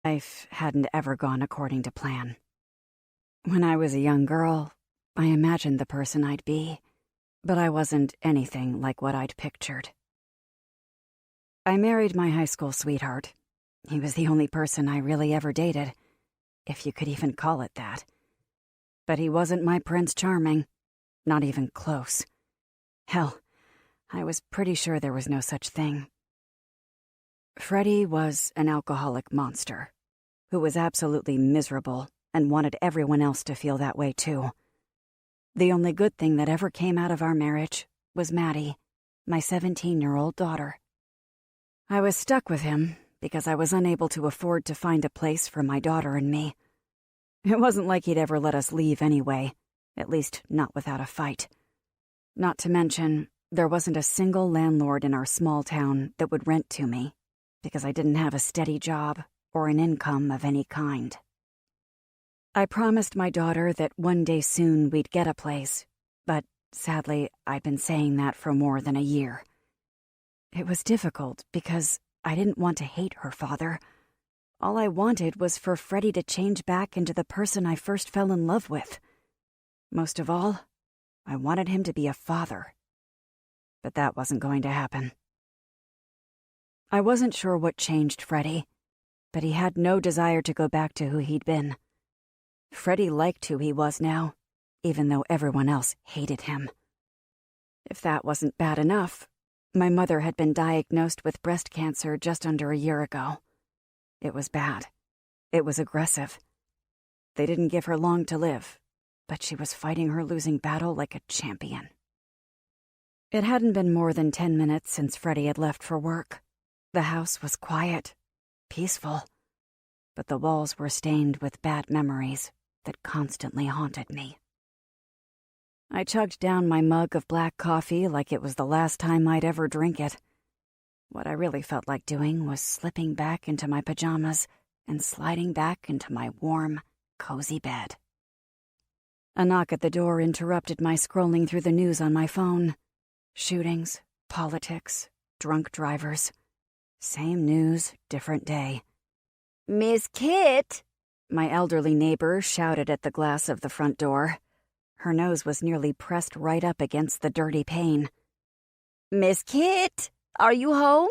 Life hadn't ever gone according to plan. When I was a young girl, I imagined the person I'd be, but I wasn't anything like what I'd pictured. I married my high school sweetheart. He was the only person I really ever dated, if you could even call it that. But he wasn't my Prince Charming, not even close. Hell, I was pretty sure there was no such thing. Freddie was an alcoholic monster who was absolutely miserable and wanted everyone else to feel that way too. The only good thing that ever came out of our marriage was Maddie, my 17-year-old daughter. I was stuck with him because I was unable to afford to find a place for my daughter and me. It wasn't like he'd ever let us leave anyway, at least not without a fight. Not to mention, there wasn't a single landlord in our small town that would rent to me because I didn't have a steady job or an income of any kind. I promised my daughter that one day soon we'd get a place, but sadly, I'd been saying that for more than a year. It was difficult because I didn't want to hate her father. All I wanted was for Freddie to change back into the person I first fell in love with. Most of all, I wanted him to be a father. But that wasn't going to happen. I wasn't sure what changed Freddie, but he had no desire to go back to who he'd been. Freddie liked who he was now, even though everyone else hated him. If that wasn't bad enough, my mother had been diagnosed with breast cancer just under a year ago. It was bad. It was aggressive. They didn't give her long to live, but she was fighting her losing battle like a champion. It hadn't been more than 10 minutes since Freddie had left for work. The house was quiet, peaceful, but the walls were stained with bad memories that constantly haunted me. I chugged down my mug of black coffee like it was the last time I'd ever drink it. What I really felt like doing was slipping back into my pajamas and sliding back into my warm, cozy bed. A knock at the door interrupted my scrolling through the news on my phone. Shootings, politics, drunk drivers. Same news, different day. "Miss Kit!" My elderly neighbor shouted at the glass of the front door. Her nose was nearly pressed right up against the dirty pane. "Miss Kit, are you home?"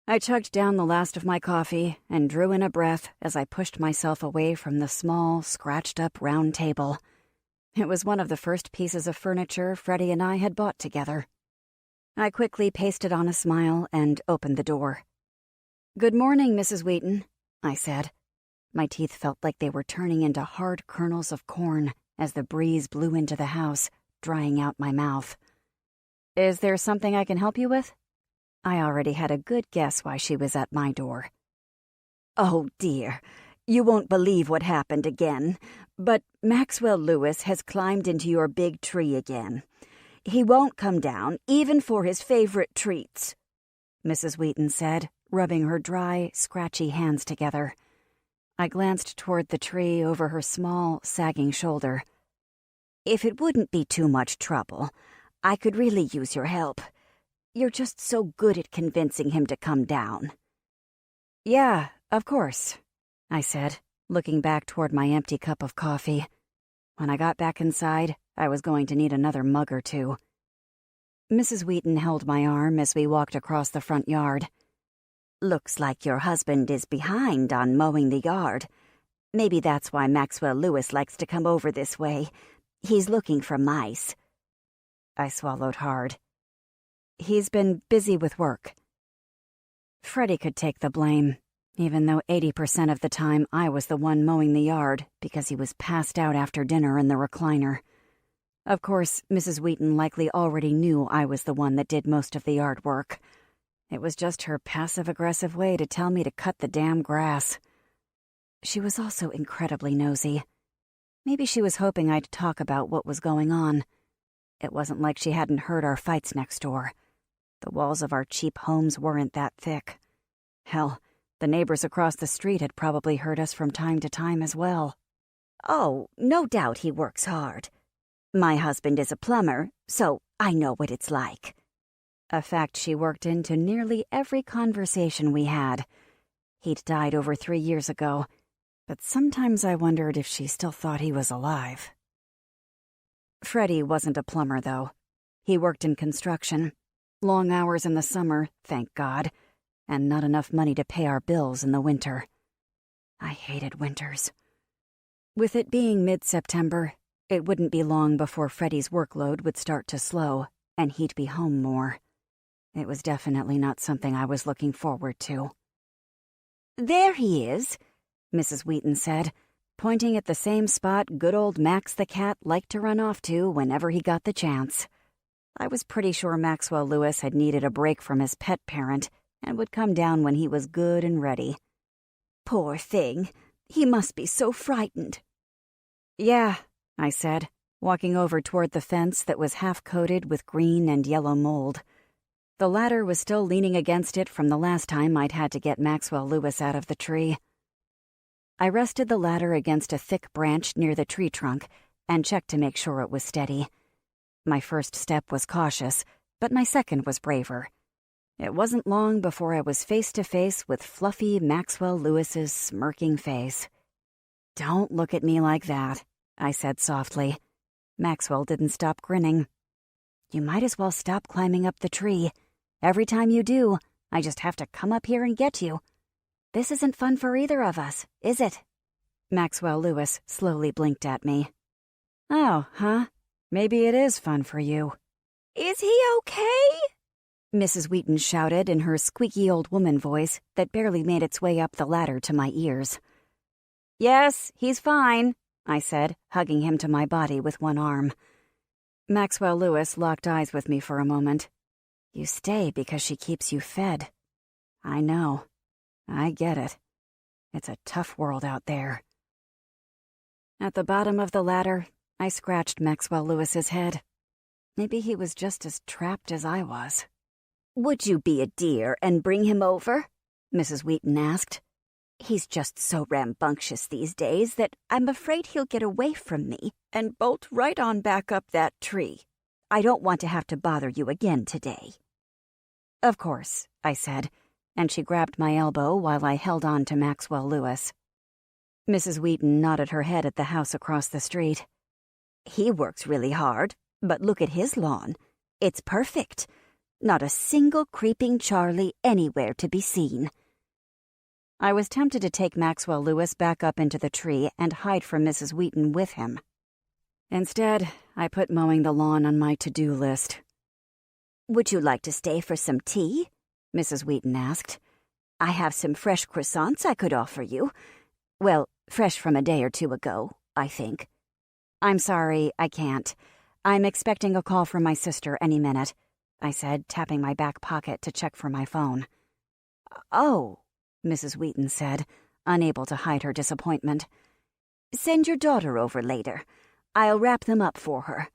I chugged down the last of my coffee and drew in a breath as I pushed myself away from the small, scratched-up round table. It was one of the first pieces of furniture Freddie and I had bought together. I quickly pasted on a smile and opened the door. "Good morning, Mrs. Wheaton," I said. My teeth felt like they were turning into hard kernels of corn as the breeze blew into the house, drying out my mouth. "Is there something I can help you with?" I already had a good guess why she was at my door. "Oh, dear. You won't believe what happened again, but Maxwell Lewis has climbed into your big tree again. He won't come down, even for his favorite treats," Mrs. Wheaton said, rubbing her dry, scratchy hands together. I glanced toward the tree over her small, sagging shoulder. "If it wouldn't be too much trouble, I could really use your help. You're just so good at convincing him to come down." "Yeah, of course," I said, looking back toward my empty cup of coffee. When I got back inside, I was going to need another mug or two. Mrs. Wheaton held my arm as we walked across the front yard. "Looks like your husband is behind on mowing the yard. Maybe that's why Maxwell Lewis likes to come over this way. He's looking for mice." I swallowed hard. "He's been busy with work." Freddie could take the blame, even though 80% of the time I was the one mowing the yard because he was passed out after dinner in the recliner. Of course, Mrs. Wheaton likely already knew I was the one that did most of the yard work. It was just her passive-aggressive way to tell me to cut the damn grass. She was also incredibly nosy. Maybe she was hoping I'd talk about what was going on. It wasn't like she hadn't heard our fights next door. The walls of our cheap homes weren't that thick. Hell, the neighbors across the street had probably heard us from time to time as well. "Oh, no doubt he works hard. My husband is a plumber, so I know what it's like." A fact she worked into nearly every conversation we had. He'd died over 3 years ago, but sometimes I wondered if she still thought he was alive. Freddie wasn't a plumber, though. He worked in construction. Long hours in the summer, thank God, and not enough money to pay our bills in the winter. I hated winters. With it being mid-September, it wouldn't be long before Freddie's workload would start to slow, and he'd be home more. It was definitely not something I was looking forward to. "There he is," Mrs. Wheaton said, pointing at the same spot good old Max the cat liked to run off to whenever he got the chance. I was pretty sure Maxwell Lewis had needed a break from his pet parent and would come down when he was good and ready. "Poor thing. He must be so frightened." "Yeah," I said, walking over toward the fence that was half-coated with green and yellow mold. The ladder was still leaning against it from the last time I'd had to get Maxwell Lewis out of the tree. I rested the ladder against a thick branch near the tree trunk and checked to make sure it was steady. My first step was cautious, but my second was braver. It wasn't long before I was face to face with fluffy Maxwell Lewis's smirking face. "Don't look at me like that," I said softly. Maxwell didn't stop grinning. "You might as well stop climbing up the tree. Every time you do, I just have to come up here and get you. This isn't fun for either of us, is it?" Maxwell Lewis slowly blinked at me. "Oh, huh? Maybe it is fun for you." "Is he okay?" Mrs. Wheaton shouted in her squeaky old woman voice that barely made its way up the ladder to my ears. "Yes, he's fine," I said, hugging him to my body with one arm. Maxwell Lewis locked eyes with me for a moment. "You stay because she keeps you fed." "I know. I get it. It's a tough world out there." At the bottom of the ladder, I scratched Maxwell Lewis's head. Maybe he was just as trapped as I was. "Would you be a dear and bring him over?" Mrs. Wheaton asked. "He's just so rambunctious these days that I'm afraid he'll get away from me and bolt right on back up that tree. I don't want to have to bother you again today." "Of course," I said, and she grabbed my elbow while I held on to Maxwell Lewis. Mrs. Wheaton nodded her head at the house across the street. "He works really hard, but look at his lawn. It's perfect. Not a single creeping Charlie anywhere to be seen." I was tempted to take Maxwell Lewis back up into the tree and hide from Mrs. Wheaton with him. Instead, I put mowing the lawn on my to-do list. "Would you like to stay for some tea?" Mrs. Wheaton asked. "I have some fresh croissants I could offer you. Well, fresh from a day or two ago, I think." "I'm sorry, I can't. I'm expecting a call from my sister any minute," I said, tapping my back pocket to check for my phone. "Oh," Mrs. Wheaton said, unable to hide her disappointment. "Send your daughter over later. I'll wrap them up for her."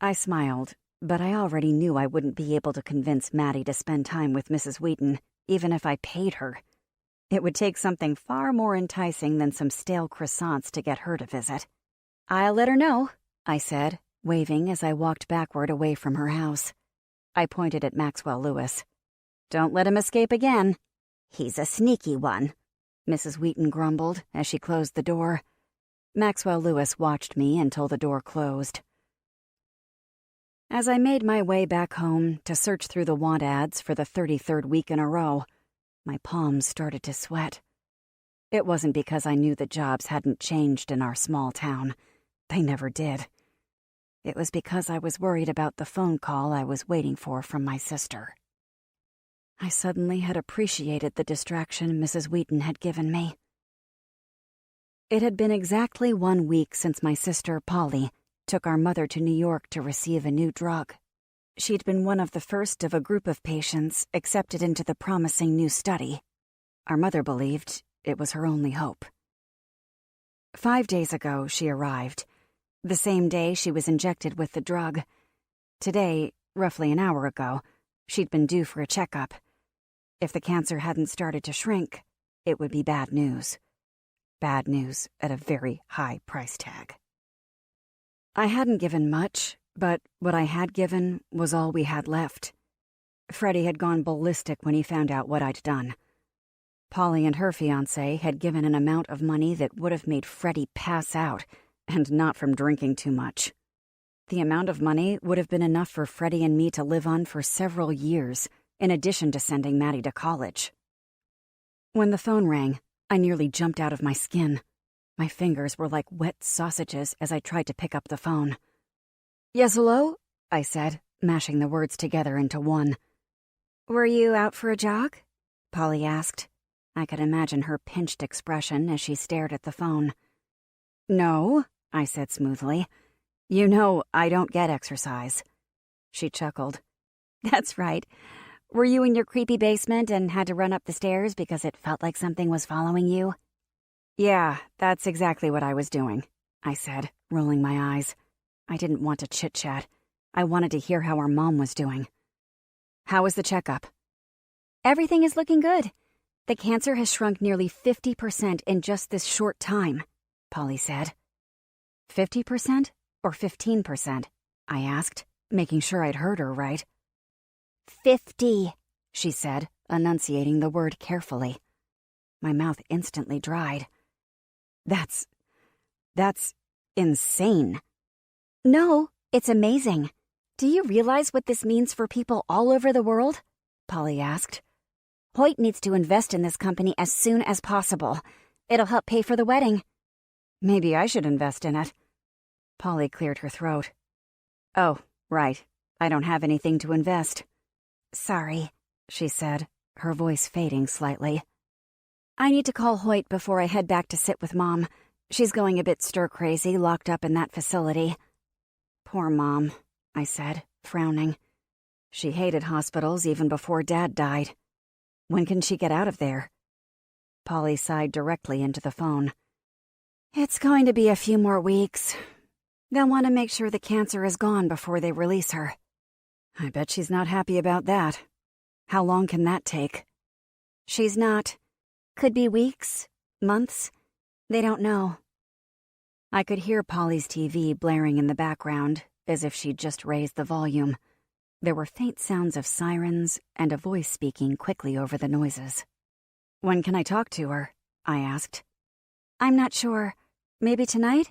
I smiled, but I already knew I wouldn't be able to convince Maddie to spend time with Mrs. Wheaton, even if I paid her. It would take something far more enticing than some stale croissants to get her to visit. "I'll let her know," I said, waving as I walked backward away from her house. I pointed at Maxwell Lewis. "Don't let him escape again." "He's a sneaky one," Mrs. Wheaton grumbled as she closed the door. Maxwell Lewis watched me until the door closed. As I made my way back home to search through the want ads for the 33rd week in a row, my palms started to sweat. It wasn't because I knew the jobs hadn't changed in our small town. They never did. It was because I was worried about the phone call I was waiting for from my sister. I suddenly had appreciated the distraction Mrs. Wheaton had given me. It had been exactly 1 week since my sister, Polly, took our mother to New York to receive a new drug. She'd been one of the first of a group of patients accepted into the promising new study. Our mother believed it was her only hope. 5 days ago, she arrived. The same day she was injected with the drug. Today, roughly an hour ago, she'd been due for a checkup. If the cancer hadn't started to shrink, it would be bad news. Bad news at a very high price tag. I hadn't given much, but what I had given was all we had left. Freddie had gone ballistic when he found out what I'd done. Polly and her fiancé had given an amount of money that would have made Freddie pass out, and not from drinking too much. The amount of money would have been enough for Freddie and me to live on for several years, in addition to sending Maddie to college. When the phone rang, I nearly jumped out of my skin. My fingers were like wet sausages as I tried to pick up the phone. "Yes, hello?" I said, mashing the words together into one. "Were you out for a jog?" Polly asked. I could imagine her pinched expression as she stared at the phone. "No," I said smoothly. "You know I don't get exercise." She chuckled. "That's right. Were you in your creepy basement and had to run up the stairs because it felt like something was following you?" "Yeah, that's exactly what I was doing," I said, rolling my eyes. I didn't want to chit-chat. I wanted to hear how our mom was doing. "How was the checkup?" "Everything is looking good. The cancer has shrunk nearly 50% in just this short time," Polly said. 50% or 15%? I asked, making sure I'd heard her right. 50, she said, enunciating the word carefully. My mouth instantly dried. That's insane." "No, it's amazing. Do you realize what this means for people all over the world?" Polly asked. "Hoyt needs to invest in this company as soon as possible. It'll help pay for the wedding." "Maybe I should invest in it." Polly cleared her throat. "Oh, right. I don't have anything to invest." "Sorry," she said, her voice fading slightly. "I need to call Hoyt before I head back to sit with Mom. She's going a bit stir-crazy, locked up in that facility." "Poor Mom," I said, frowning. She hated hospitals even before Dad died. When can she get out of there? Polly sighed directly into the phone. "It's going to be a few more weeks. They'll want to make sure the cancer is gone before they release her." I bet she's not happy about that. How long can that take? "She's not. Could be weeks, months. They don't know." I could hear Polly's TV blaring in the background, as if she'd just raised the volume. There were faint sounds of sirens and a voice speaking quickly over the noises. "When can I talk to her?" I asked. "I'm not sure. Maybe tonight?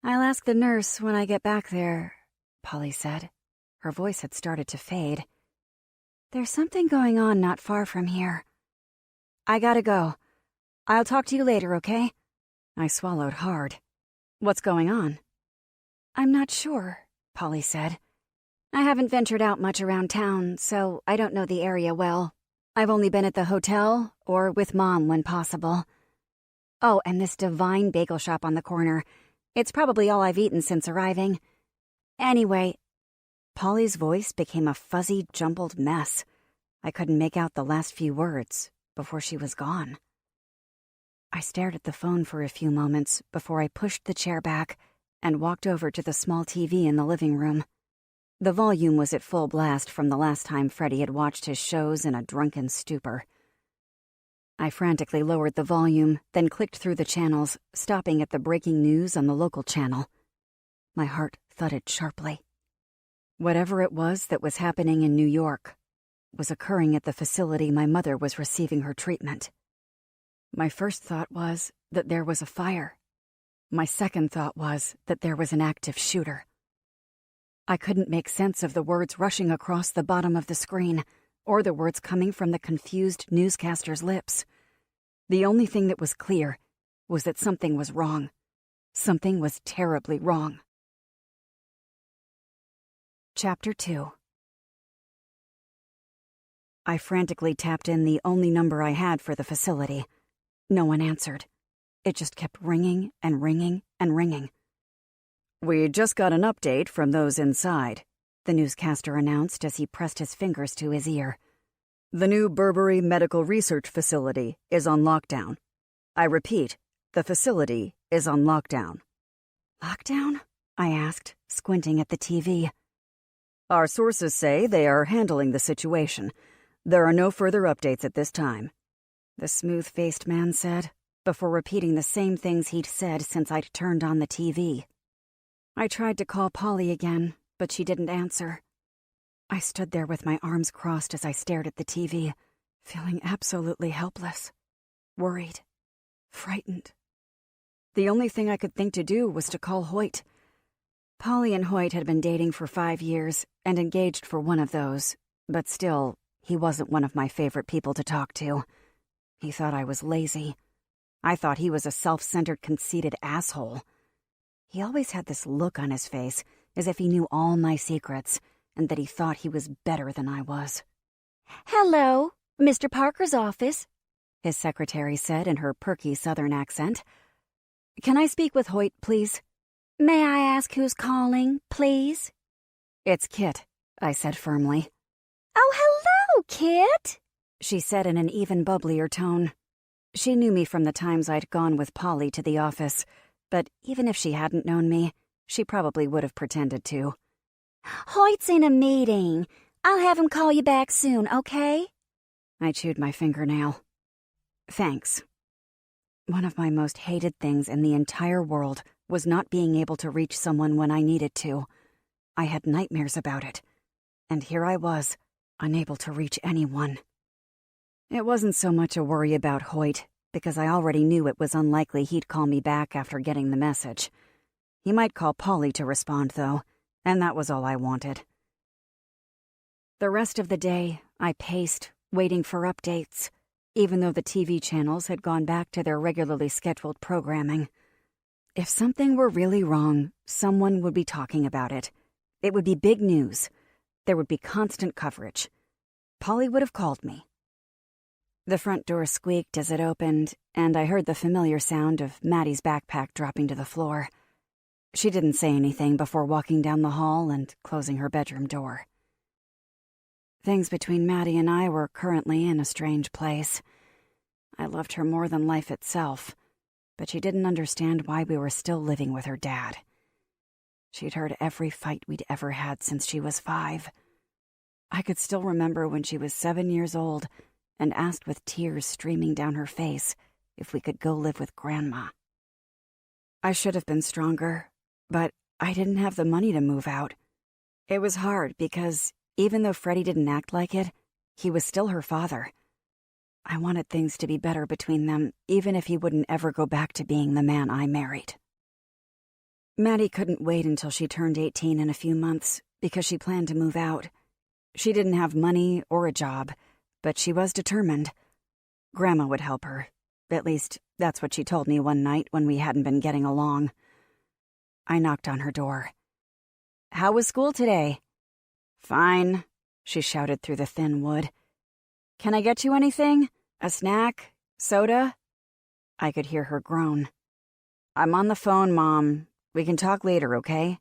I'll ask the nurse when I get back there," Polly said. Her voice had started to fade. "There's something going on not far from here." "I gotta go. I'll talk to you later, okay?" I swallowed hard. "What's going on?" "I'm not sure," Polly said. "I haven't ventured out much around town, so I don't know the area well. I've only been at the hotel or with Mom when possible. Oh, and this divine bagel shop on the corner. It's probably all I've eaten since arriving. Anyway..." Polly's voice became a fuzzy, jumbled mess. I couldn't make out the last few words before she was gone. I stared at the phone for a few moments before I pushed the chair back and walked over to the small TV in the living room. The volume was at full blast from the last time Freddie had watched his shows in a drunken stupor. I frantically lowered the volume, then clicked through the channels, stopping at the breaking news on the local channel. My heart thudded sharply. Whatever it was that was happening in New York was occurring at the facility my mother was receiving her treatment. My first thought was that there was a fire. My second thought was that there was an active shooter. I couldn't make sense of the words rushing across the bottom of the screen, or the words coming from the confused newscaster's lips. The only thing that was clear was that something was wrong. Something was terribly wrong. Chapter 2. I frantically tapped in the only number I had for the facility. No one answered. It just kept ringing and ringing and ringing. "We just got an update from those inside," the newscaster announced as he pressed his fingers to his ear. "The new Burberry Medical Research Facility is on lockdown. I repeat, the facility is on lockdown." "Lockdown?" I asked, squinting at the TV. "Our sources say they are handling the situation. There are no further updates at this time," the smooth-faced man said, before repeating the same things he'd said since I'd turned on the TV. I tried to call Polly again, but she didn't answer. I stood there with my arms crossed as I stared at the TV, feeling absolutely helpless. worried, frightened. The only thing I could think to do was to call Hoyt. Polly and Hoyt had been dating for 5 years and engaged for one of those, but still, he wasn't one of my favorite people to talk to. He thought I was lazy. I thought he was a self-centered, conceited asshole. He always had this look on his face, as if he knew all my secrets, and that he thought he was better than I was. "Hello, Mr. Parker's office," his secretary said in her perky Southern accent. "Can I speak with Hoyt, please?" "May I ask who's calling, please?" "It's Kit," I said firmly. "Oh, hello, Kit," she said in an even bubblier tone. She knew me from the times I'd gone with Polly to the office, but even if she hadn't known me, she probably would have pretended to. "Hoyt's in a meeting. I'll have him call you back soon, okay?" I chewed my fingernail. Thanks. One of my most hated things in the entire world was not being able to reach someone when I needed to. I had nightmares about it. And here I was, unable to reach anyone. It wasn't so much a worry about Hoyt, because I already knew it was unlikely he'd call me back after getting the message. He might call Polly to respond, though, and that was all I wanted. The rest of the day, I paced, waiting for updates, even though the TV channels had gone back to their regularly scheduled programming. If something were really wrong, someone would be talking about it. It would be big news. There would be constant coverage. Polly would have called me. The front door squeaked as it opened, and I heard the familiar sound of Maddie's backpack dropping to the floor. She didn't say anything before walking down the hall and closing her bedroom door. Things between Maddie and I were currently in a strange place. I loved her more than life itself, but she didn't understand why we were still living with her dad. She'd heard every fight we'd ever had since she was 5. I could still remember when she was 7 years old and asked with tears streaming down her face if we could go live with Grandma. I should have been stronger, but I didn't have the money to move out. It was hard because even though Freddie didn't act like it, he was still her father. I wanted things to be better between them, even if he wouldn't ever go back to being the man I married. Maddie couldn't wait until she turned 18 in a few months because she planned to move out. She didn't have money or a job, but she was determined. Grandma would help her. At least, that's what she told me one night when we hadn't been getting along. I knocked on her door. "How was school today?" "Fine," she shouted through the thin wood. "Can I get you anything? A snack? Soda?" I could hear her groan. "I'm on the phone, Mom. We can talk later, okay?"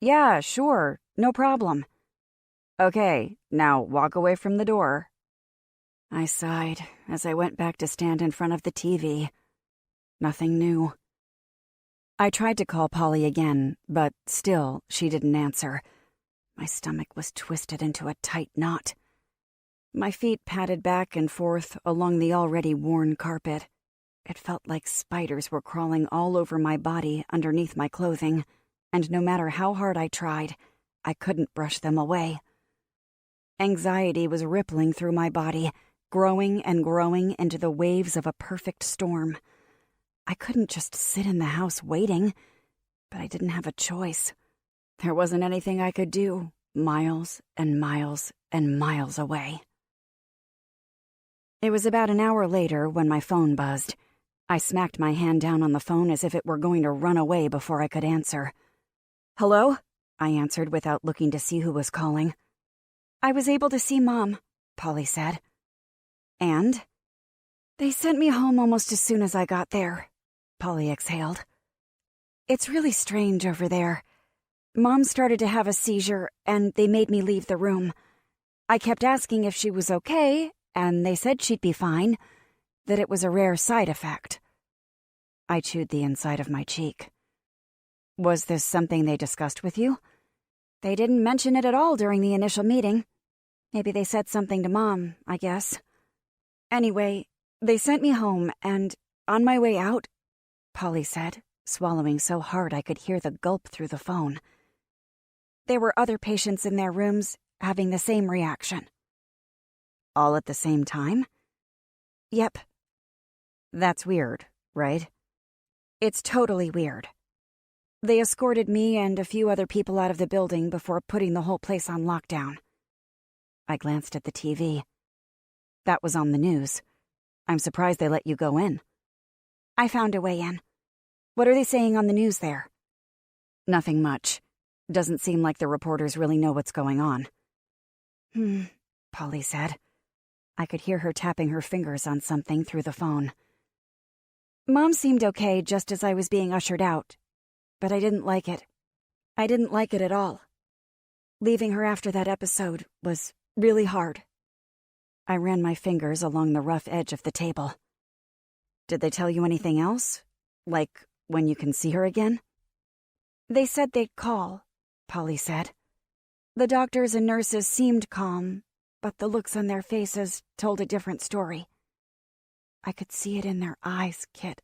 "Yeah, sure. No problem." "Okay, now walk away from the door." I sighed as I went back to stand in front of the TV. Nothing new. I tried to call Polly again, but still she didn't answer. My stomach was twisted into a tight knot. My feet padded back and forth along the already worn carpet. It felt like spiders were crawling all over my body underneath my clothing, and no matter how hard I tried, I couldn't brush them away. Anxiety was rippling through my body, growing and growing into the waves of a perfect storm. I couldn't just sit in the house waiting, but I didn't have a choice. There wasn't anything I could do, miles and miles and miles away. It was about an hour later when my phone buzzed. I smacked my hand down on the phone as if it were going to run away before I could answer. "Hello?" I answered without looking to see who was calling. "I was able to see Mom," Polly said. "And?" "They sent me home almost as soon as I got there," Polly exhaled. "It's really strange over there. Mom started to have a seizure, and they made me leave the room. I kept asking if she was okay, and they said she'd be fine, that it was a rare side effect." I chewed the inside of my cheek. "Was this something they discussed with you?" "They didn't mention it at all during the initial meeting. Maybe they said something to Mom, I guess. Anyway, they sent me home, and on my way out," Polly said, swallowing so hard I could hear the gulp through the phone, "there were other patients in their rooms having the same reaction." "All at the same time?" "Yep." That's weird, right? It's totally weird. They escorted me and a few other people out of the building before putting the whole place on lockdown. I glanced at the TV. That was on the news. I'm surprised they let you go in. I found a way in. What are they saying on the news there? Nothing much. Doesn't seem like the reporters really know what's going on. Polly said. I could hear her tapping her fingers on something through the phone. Mom seemed okay just as I was being ushered out, but I didn't like it. I didn't like it at all. Leaving her after that episode was really hard. I ran my fingers along the rough edge of the table. Did they tell you anything else? Like when you can see her again? They said they'd call, Polly said. The doctors and nurses seemed calm, but the looks on their faces told a different story. I could see it in their eyes, Kit.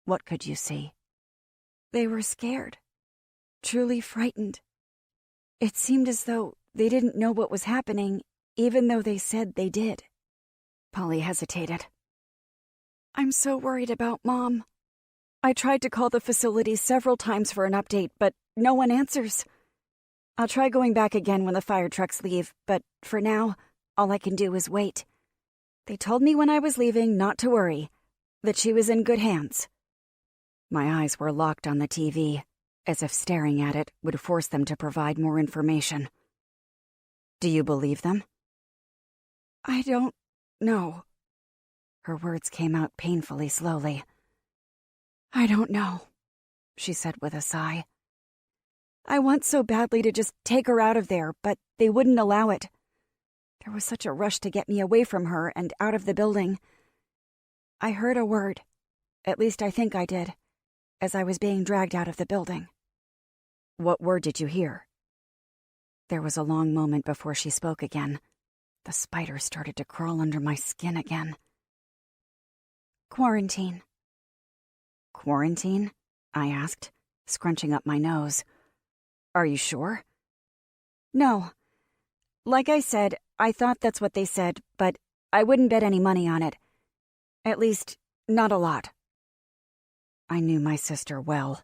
What could you see? They were scared. Truly frightened. It seemed as though they didn't know what was happening, even though they said they did. Polly hesitated. I'm so worried about Mom. I tried to call the facility several times for an update, but no one answers. I'll try going back again when the fire trucks leave, but for now, all I can do is wait. They told me when I was leaving not to worry, that she was in good hands. My eyes were locked on the TV, as if staring at it would force them to provide more information. Do you believe them? I don't know. Her words came out painfully slowly. I don't know, she said with a sigh. I want so badly to just take her out of there, but they wouldn't allow it. There was such a rush to get me away from her and out of the building. I heard a word, at least I think I did, as I was being dragged out of the building. What word did you hear? There was a long moment before she spoke again. The spider started to crawl under my skin again. Quarantine. Quarantine? I asked, scrunching up my nose. Are you sure? No. Like I said, I thought that's what they said, but I wouldn't bet any money on it. At least, not a lot. I knew my sister well.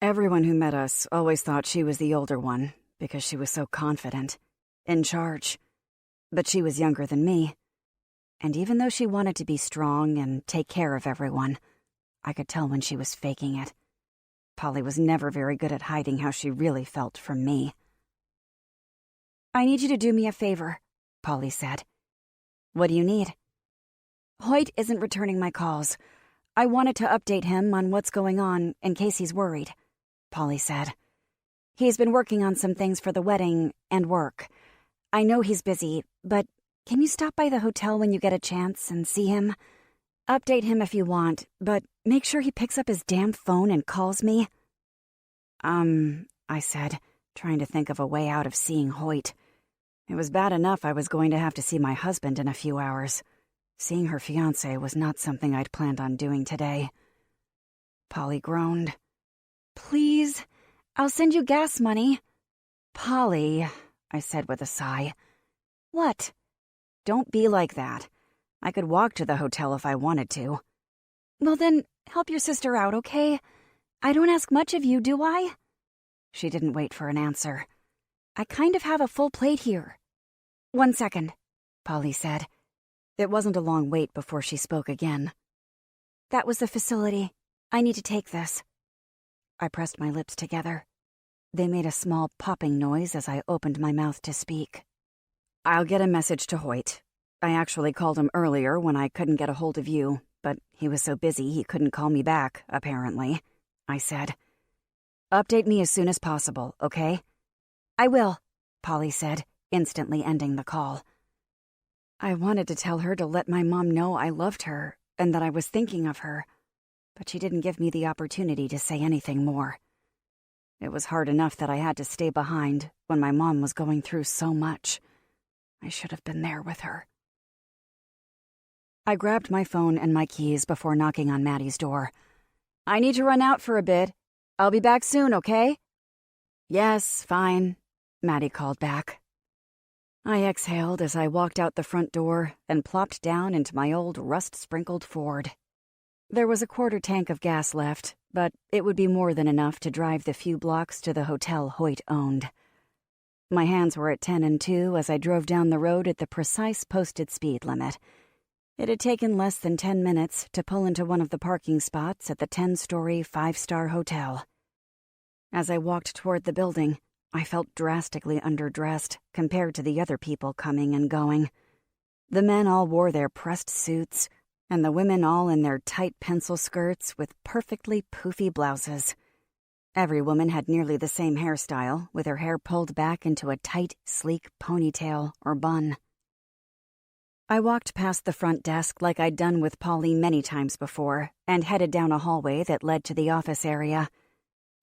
Everyone who met us always thought she was the older one because she was so confident, in charge. But she was younger than me. And even though she wanted to be strong and take care of everyone, I could tell when she was faking it. Polly was never very good at hiding how she really felt from me. I need you to do me a favor, Polly said. What do you need? Hoyt isn't returning my calls. I wanted to update him on what's going on in case he's worried, Polly said. He's been working on some things for the wedding and work. I know he's busy, but can you stop by the hotel when you get a chance and see him? Update him if you want, but make sure he picks up his damn phone and calls me. I said, trying to think of a way out of seeing Hoyt. It was bad enough I was going to have to see my husband in a few hours. Seeing her fiancé was not something I'd planned on doing today. Polly groaned. Please, I'll send you gas money. Polly, I said with a sigh. What? Don't be like that. I could walk to the hotel if I wanted to. Well then, help your sister out, okay? I don't ask much of you, do I? She didn't wait for an answer. I kind of have a full plate here. 1 second, Polly said. It wasn't a long wait before she spoke again. That was the facility. I need to take this. I pressed my lips together. They made a small popping noise as I opened my mouth to speak. I'll get a message to Hoyt. I actually called him earlier when I couldn't get a hold of you, but he was so busy he couldn't call me back, apparently, I said. Update me as soon as possible, okay? I will, Polly said, instantly ending the call. I wanted to tell her to let my mom know I loved her and that I was thinking of her, but she didn't give me the opportunity to say anything more. It was hard enough that I had to stay behind when my mom was going through so much. I should have been there with her. I grabbed my phone and my keys before knocking on Maddie's door. I need to run out for a bit. I'll be back soon, okay? Yes, fine, Maddie called back. I exhaled as I walked out the front door and plopped down into my old rust-sprinkled Ford. There was a quarter tank of gas left, but it would be more than enough to drive the few blocks to the hotel Hoyt owned. My hands were at 10 and 2 as I drove down the road at the precise posted speed limit. It had taken less than 10 minutes to pull into one of the parking spots at the 10-story, 5-star hotel. As I walked toward the building, I felt drastically underdressed compared to the other people coming and going. The men all wore their pressed suits, and the women all in their tight pencil skirts with perfectly poofy blouses. Every woman had nearly the same hairstyle, with her hair pulled back into a tight, sleek ponytail or bun. I walked past the front desk like I'd done with Polly many times before and headed down a hallway that led to the office area.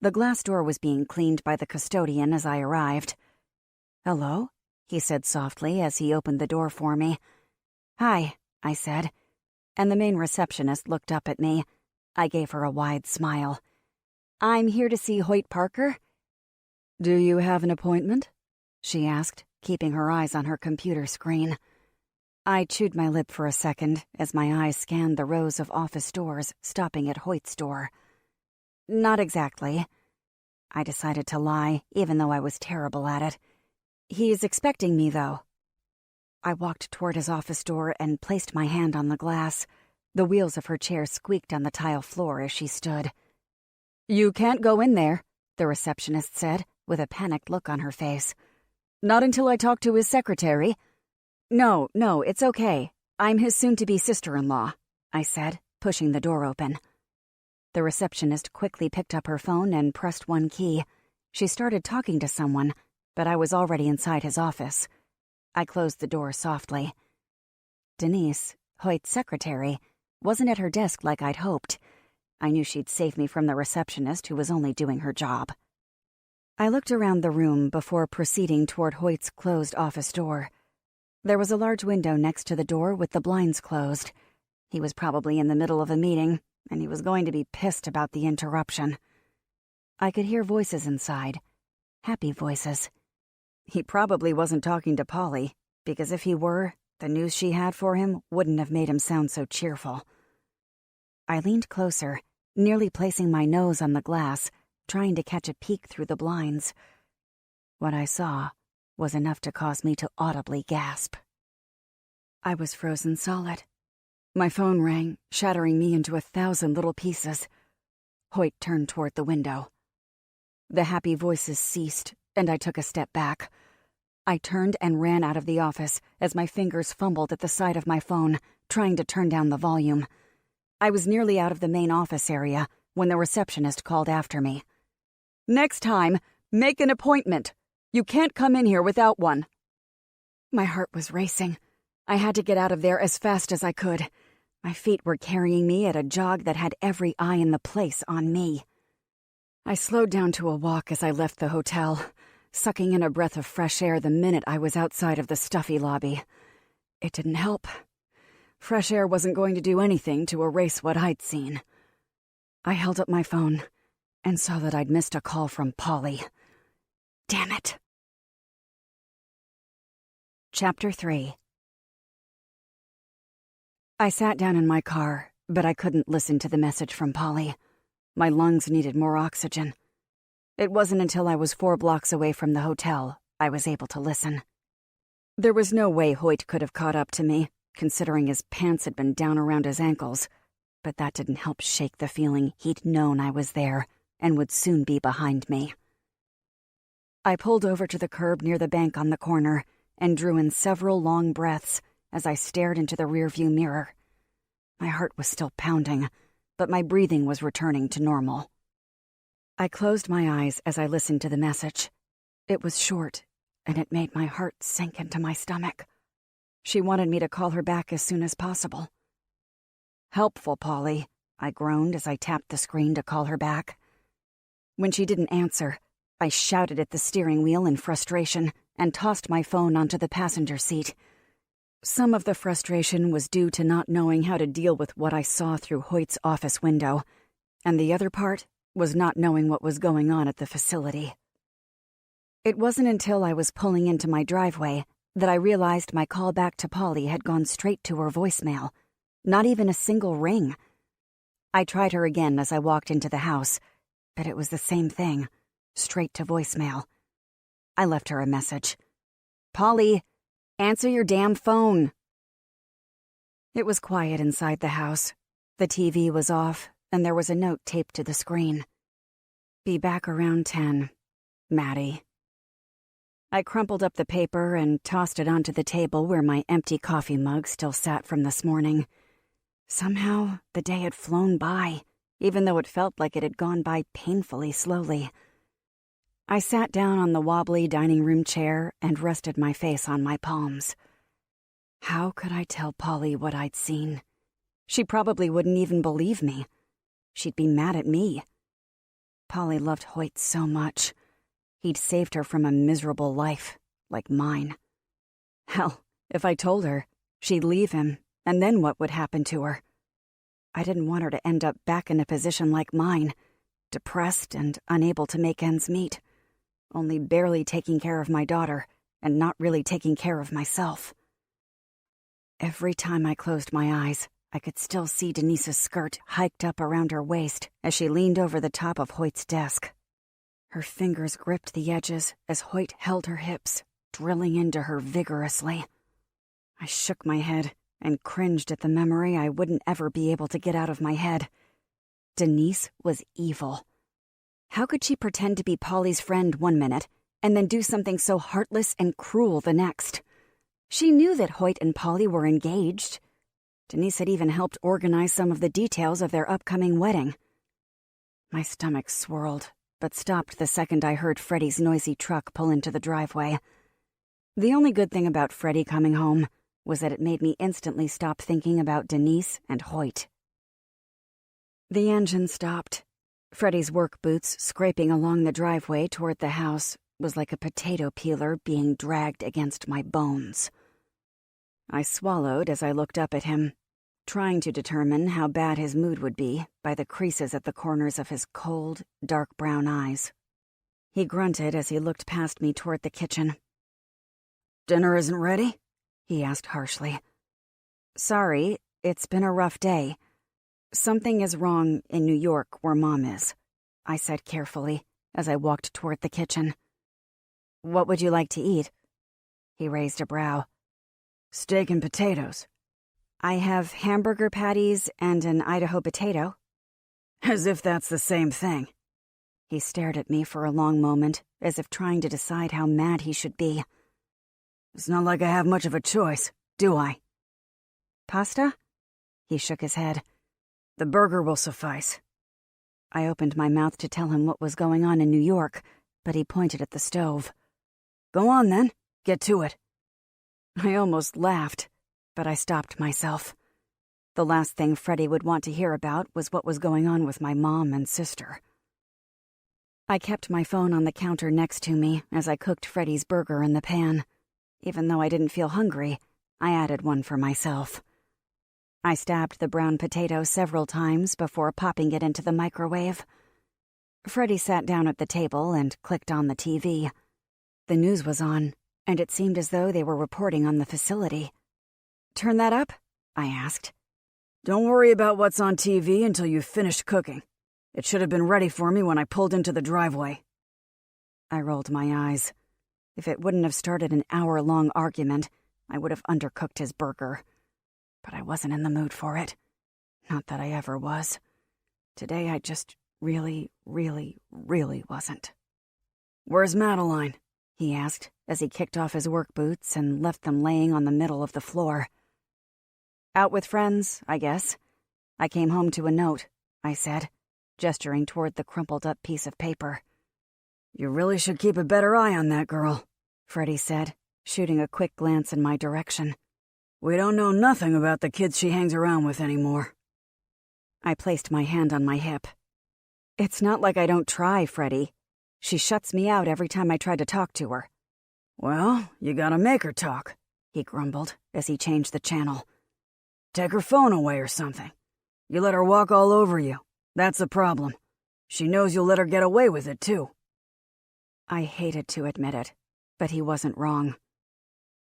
The glass door was being cleaned by the custodian as I arrived. "Hello?" he said softly as he opened the door for me. "Hi," I said, and the main receptionist looked up at me. I gave her a wide smile. "I'm here to see Hoyt Parker." "Do you have an appointment?" she asked, keeping her eyes on her computer screen. I chewed my lip for a second as my eyes scanned the rows of office doors stopping at Hoyt's door. "Not exactly." I decided to lie, even though I was terrible at it. "He's expecting me, though." I walked toward his office door and placed my hand on the glass. The wheels of her chair squeaked on the tile floor as she stood. "You can't go in there," the receptionist said, with a panicked look on her face. "Not until I talk to his secretary." No, it's okay. I'm his soon-to-be sister-in-law," I said, pushing the door open. The receptionist quickly picked up her phone and pressed one key. She started talking to someone, but I was already inside his office. I closed the door softly. Denise, Hoyt's secretary, wasn't at her desk like I'd hoped. I knew she'd save me from the receptionist who was only doing her job. I looked around the room before proceeding toward Hoyt's closed office door. There was a large window next to the door with the blinds closed. He was probably in the middle of a meeting, and he was going to be pissed about the interruption. I could hear voices inside. Happy voices. He probably wasn't talking to Polly, because if he were, the news she had for him wouldn't have made him sound so cheerful. I leaned closer, nearly placing my nose on the glass, trying to catch a peek through the blinds. What I saw was enough to cause me to audibly gasp. I was frozen solid. My phone rang, shattering me into 1,000 little pieces. Hoyt turned toward the window. The happy voices ceased, and I took a step back. I turned and ran out of the office as my fingers fumbled at the side of my phone, trying to turn down the volume. I was nearly out of the main office area when the receptionist called after me. "Next time, make an appointment. You can't come in here without one." My heart was racing. I had to get out of there as fast as I could. My feet were carrying me at a jog that had every eye in the place on me. I slowed down to a walk as I left the hotel, sucking in a breath of fresh air the minute I was outside of the stuffy lobby. It didn't help. Fresh air wasn't going to do anything to erase what I'd seen. I held up my phone and saw that I'd missed a call from Polly. Damn it. Chapter 3. I sat down in my car, but I couldn't listen to the message from Polly. My lungs needed more oxygen. It wasn't until I was 4 blocks away from the hotel I was able to listen. There was no way Hoyt could have caught up to me, considering his pants had been down around his ankles, but that didn't help shake the feeling he'd known I was there and would soon be behind me. I pulled over to the curb near the bank on the corner and drew in several long breaths as I stared into the rearview mirror. My heart was still pounding, but my breathing was returning to normal. I closed my eyes as I listened to the message. It was short, and it made my heart sink into my stomach. She wanted me to call her back as soon as possible. "Helpful, Polly," I groaned as I tapped the screen to call her back. When she didn't answer, I shouted at the steering wheel in frustration and tossed my phone onto the passenger seat. Some of the frustration was due to not knowing how to deal with what I saw through Hoyt's office window, and the other part was not knowing what was going on at the facility. It wasn't until I was pulling into my driveway that I realized my call back to Polly had gone straight to her voicemail. Not even a single ring. I tried her again as I walked into the house, but it was the same thing, straight to voicemail. I left her a message. "Polly, answer your damn phone." It was quiet inside the house. The TV was off, and there was a note taped to the screen. "Be back around 10. Maddie." I crumpled up the paper and tossed it onto the table where my empty coffee mug still sat from this morning. Somehow, the day had flown by, even though it felt like it had gone by painfully slowly. I sat down on the wobbly dining room chair and rested my face on my palms. How could I tell Polly what I'd seen? She probably wouldn't even believe me. She'd be mad at me. Polly loved Hoyt so much. He'd saved her from a miserable life, like mine. Hell, if I told her, she'd leave him, and then what would happen to her? I didn't want her to end up back in a position like mine, depressed and unable to make ends meet, only barely taking care of my daughter and not really taking care of myself. Every time I closed my eyes, I could still see Denise's skirt hiked up around her waist as she leaned over the top of Hoyt's desk. Her fingers gripped the edges as Hoyt held her hips, drilling into her vigorously. I shook my head and cringed at the memory I wouldn't ever be able to get out of my head. Denise was evil. How could she pretend to be Polly's friend one minute and then do something so heartless and cruel the next? She knew that Hoyt and Polly were engaged. Denise had even helped organize some of the details of their upcoming wedding. My stomach swirled, but stopped the second I heard Freddie's noisy truck pull into the driveway. The only good thing about Freddie coming home was that it made me instantly stop thinking about Denise and Hoyt. The engine stopped. Freddie's work boots scraping along the driveway toward the house was like a potato peeler being dragged against my bones. I swallowed as I looked up at him, trying to determine how bad his mood would be by the creases at the corners of his cold, dark brown eyes. He grunted as he looked past me toward the kitchen. "Dinner isn't ready?" he asked harshly. "Sorry, it's been a rough day. Something is wrong in New York where Mom is," I said carefully as I walked toward the kitchen. "What would you like to eat?" He raised a brow. "Steak and potatoes." "I have hamburger patties and an Idaho potato." "As if that's the same thing." He stared at me for a long moment, as if trying to decide how mad he should be. "It's not like I have much of a choice, do I?" "Pasta?" He shook his head. "The burger will suffice." I opened my mouth to tell him what was going on in New York, but he pointed at the stove. "Go on, then. Get to it." I almost laughed, but I stopped myself. The last thing Freddie would want to hear about was what was going on with my mom and sister. I kept my phone on the counter next to me as I cooked Freddie's burger in the pan. Even though I didn't feel hungry, I added one for myself. I stabbed the brown potato several times before popping it into the microwave. Freddie sat down at the table and clicked on the TV. The news was on, and it seemed as though they were reporting on the facility. "Turn that up?" I asked. "Don't worry about what's on TV until you've finished cooking. It should have been ready for me when I pulled into the driveway." I rolled my eyes. If it wouldn't have started an hour-long argument, I would have undercooked his burger. But I wasn't in the mood for it. Not that I ever was. Today I just really wasn't. "Where's Madeline?" he asked as he kicked off his work boots and left them laying on the middle of the floor. "Out with friends, I guess. I came home to a note," I said, gesturing toward the crumpled-up piece of paper. "You really should keep a better eye on that girl," Freddie said, shooting a quick glance in my direction. "We don't know nothing about the kids she hangs around with anymore." I placed my hand on my hip. "It's not like I don't try, Freddie. She shuts me out every time I try to talk to her." "Well, you gotta make her talk," he grumbled as he changed the channel. "Take her phone away or something. You let her walk all over you. That's the problem. She knows you'll let her get away with it, too." I hated to admit it, but he wasn't wrong.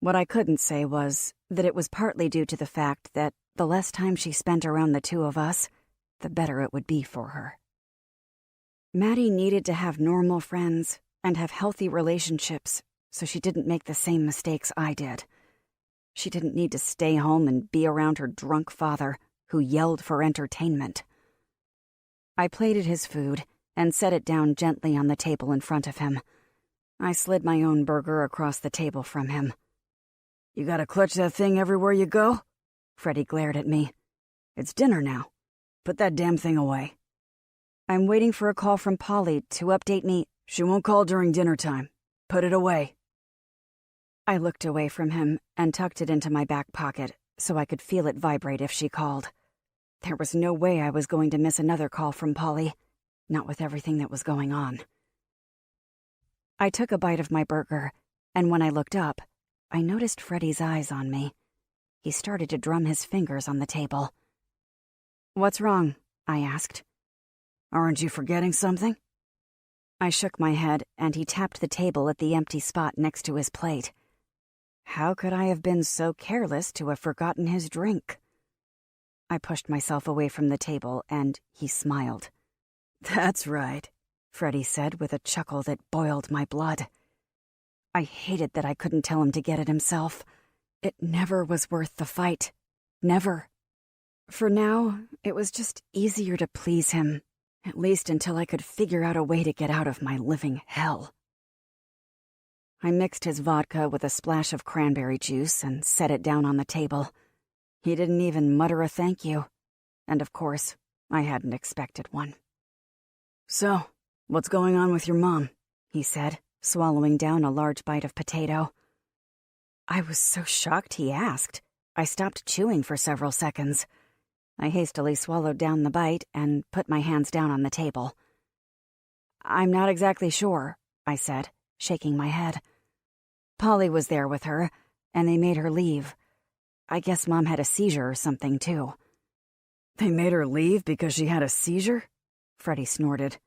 What I couldn't say was that it was partly due to the fact that the less time she spent around the two of us, the better it would be for her. Maddie needed to have normal friends and have healthy relationships so she didn't make the same mistakes I did. She didn't need to stay home and be around her drunk father, who yelled for entertainment. I plated his food and set it down gently on the table in front of him. I slid my own burger across the table from him. "You gotta clutch that thing everywhere you go?" Freddie glared at me. "It's dinner now. Put that damn thing away." "I'm waiting for a call from Polly to update me." "She won't call during dinner time. Put it away." I looked away from him and tucked it into my back pocket so I could feel it vibrate if she called. There was no way I was going to miss another call from Polly, not with everything that was going on. I took a bite of my burger, and when I looked up, I noticed Freddie's eyes on me. He started to drum his fingers on the table. "What's wrong?" I asked. "Aren't you forgetting something?" I shook my head, and he tapped the table at the empty spot next to his plate. How could I have been so careless to have forgotten his drink? I pushed myself away from the table, and he smiled. "That's right," Freddie said with a chuckle that boiled my blood. I hated that I couldn't tell him to get it himself. It never was worth the fight. Never. For now, it was just easier to please him, at least until I could figure out a way to get out of my living hell. I mixed his vodka with a splash of cranberry juice and set it down on the table. He didn't even mutter a thank you. And of course, I hadn't expected one. "So, what's going on with your mom?" he said, swallowing down a large bite of potato. I was so shocked he asked. I stopped chewing for several seconds. I hastily swallowed down the bite and put my hands down on the table. "I'm not exactly sure," I said, shaking my head. "Polly was there with her, and they made her leave. I guess Mom had a seizure or something, too." "They made her leave because she had a seizure?" Freddie snorted.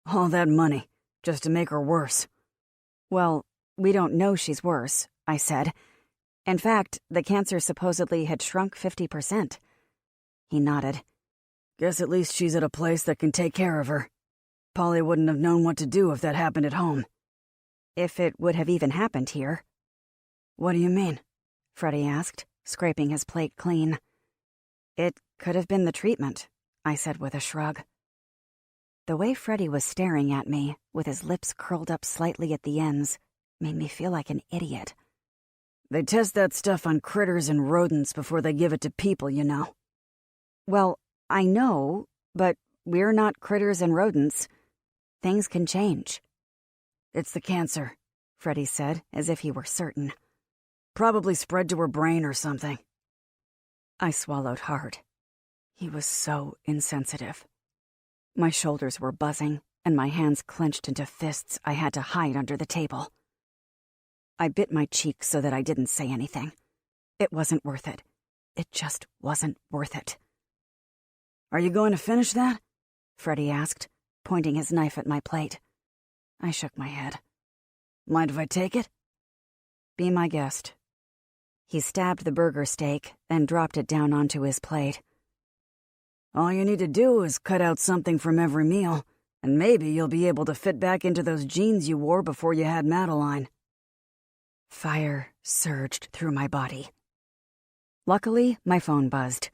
"All that money, just to make her worse." "Well, we don't know she's worse," I said. "In fact, the cancer supposedly had shrunk 50%. He nodded. "Guess at least she's at a place that can take care of her. Polly wouldn't have known what to do if that happened at home." "If it would have even happened here." "What do you mean?" Freddie asked, scraping his plate clean. "It could have been the treatment," I said with a shrug. The way Freddie was staring at me, with his lips curled up slightly at the ends, made me feel like an idiot. "They test that stuff on critters and rodents before they give it to people, you know." "Well, I know, but we're not critters and rodents. Things can change." "It's the cancer," Freddie said, as if he were certain. "Probably spread to her brain or something." I swallowed hard. He was so insensitive. My shoulders were buzzing, and my hands clenched into fists I had to hide under the table. I bit my cheek so that I didn't say anything. It wasn't worth it. It just wasn't worth it. "Are you going to finish that?" Freddie asked, pointing his knife at my plate. I shook my head. "Mind if I take it?" "Be my guest." He stabbed the burger steak and dropped it down onto his plate. "All you need to do is cut out something from every meal, and maybe you'll be able to fit back into those jeans you wore before you had Madeline." Fire surged through my body. Luckily, my phone buzzed.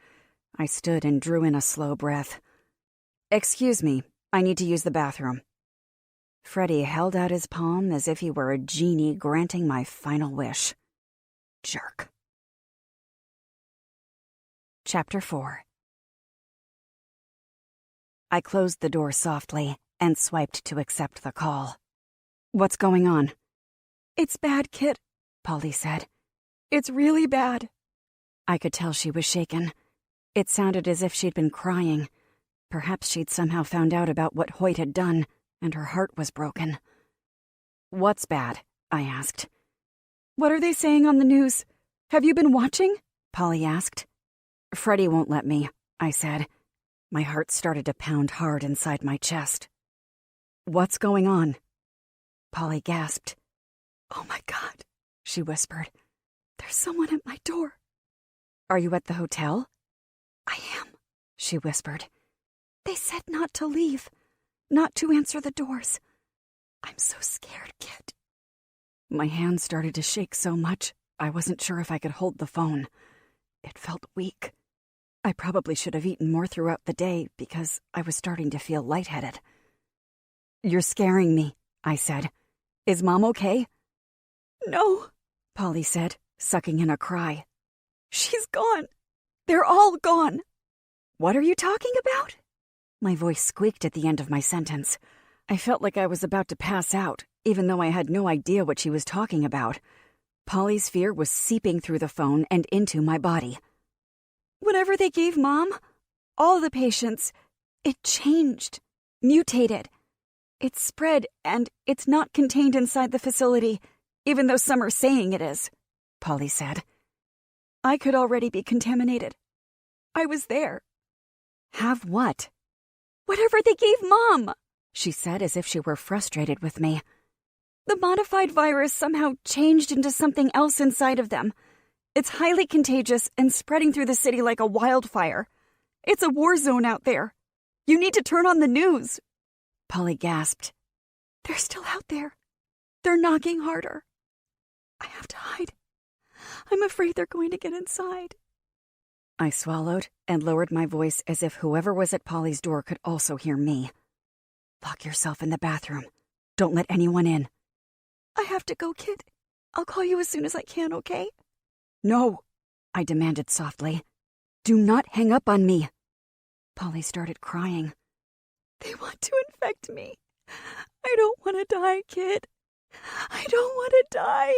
I stood and drew in a slow breath. "Excuse me, I need to use the bathroom." Freddie held out his palm as if he were a genie granting my final wish. Jerk. Chapter 4. I closed the door softly and swiped to accept the call. "What's going on?" "It's bad, Kit," Polly said. "It's really bad." I could tell she was shaken. It sounded as if she'd been crying. Perhaps she'd somehow found out about what Hoyt had done, and her heart was broken. "What's bad?" I asked. "What are they saying on the news? Have you been watching?" Polly asked. "Freddie won't let me," I said. My heart started to pound hard inside my chest. "What's going on?" Polly gasped. "Oh my God," she whispered. There's someone at my door. Are you at the hotel? I am, she whispered. They said not to leave, not to answer the doors. I'm so scared, Kit. My hands started to shake so much, I wasn't sure if I could hold the phone. It felt weak. I probably should have eaten more throughout the day because I was starting to feel lightheaded. You're scaring me, I said. Is Mom okay? No, Polly said, sucking in a cry. She's gone. They're all gone. What are you talking about? My voice squeaked at the end of my sentence. I felt like I was about to pass out, even though I had no idea what she was talking about. Polly's fear was seeping through the phone and into my body. Whatever they gave Mom, all the patients, it changed, mutated. It's spread, and it's not contained inside the facility, even though some are saying it is, Polly said. I could already be contaminated. I was there. Have what? Whatever they gave Mom, she said as if she were frustrated with me. The modified virus somehow changed into something else inside of them. It's highly contagious and spreading through the city like a wildfire. It's a war zone out there. You need to turn on the news. Polly gasped. They're still out there. They're knocking harder. I have to hide. I'm afraid they're going to get inside. I swallowed and lowered my voice as if whoever was at Polly's door could also hear me. Lock yourself in the bathroom. Don't let anyone in. I have to go, Kit. I'll call you as soon as I can, okay? No, I demanded softly. Do not hang up on me. Polly started crying. They want to infect me. I don't want to die, Kit. I don't want to die.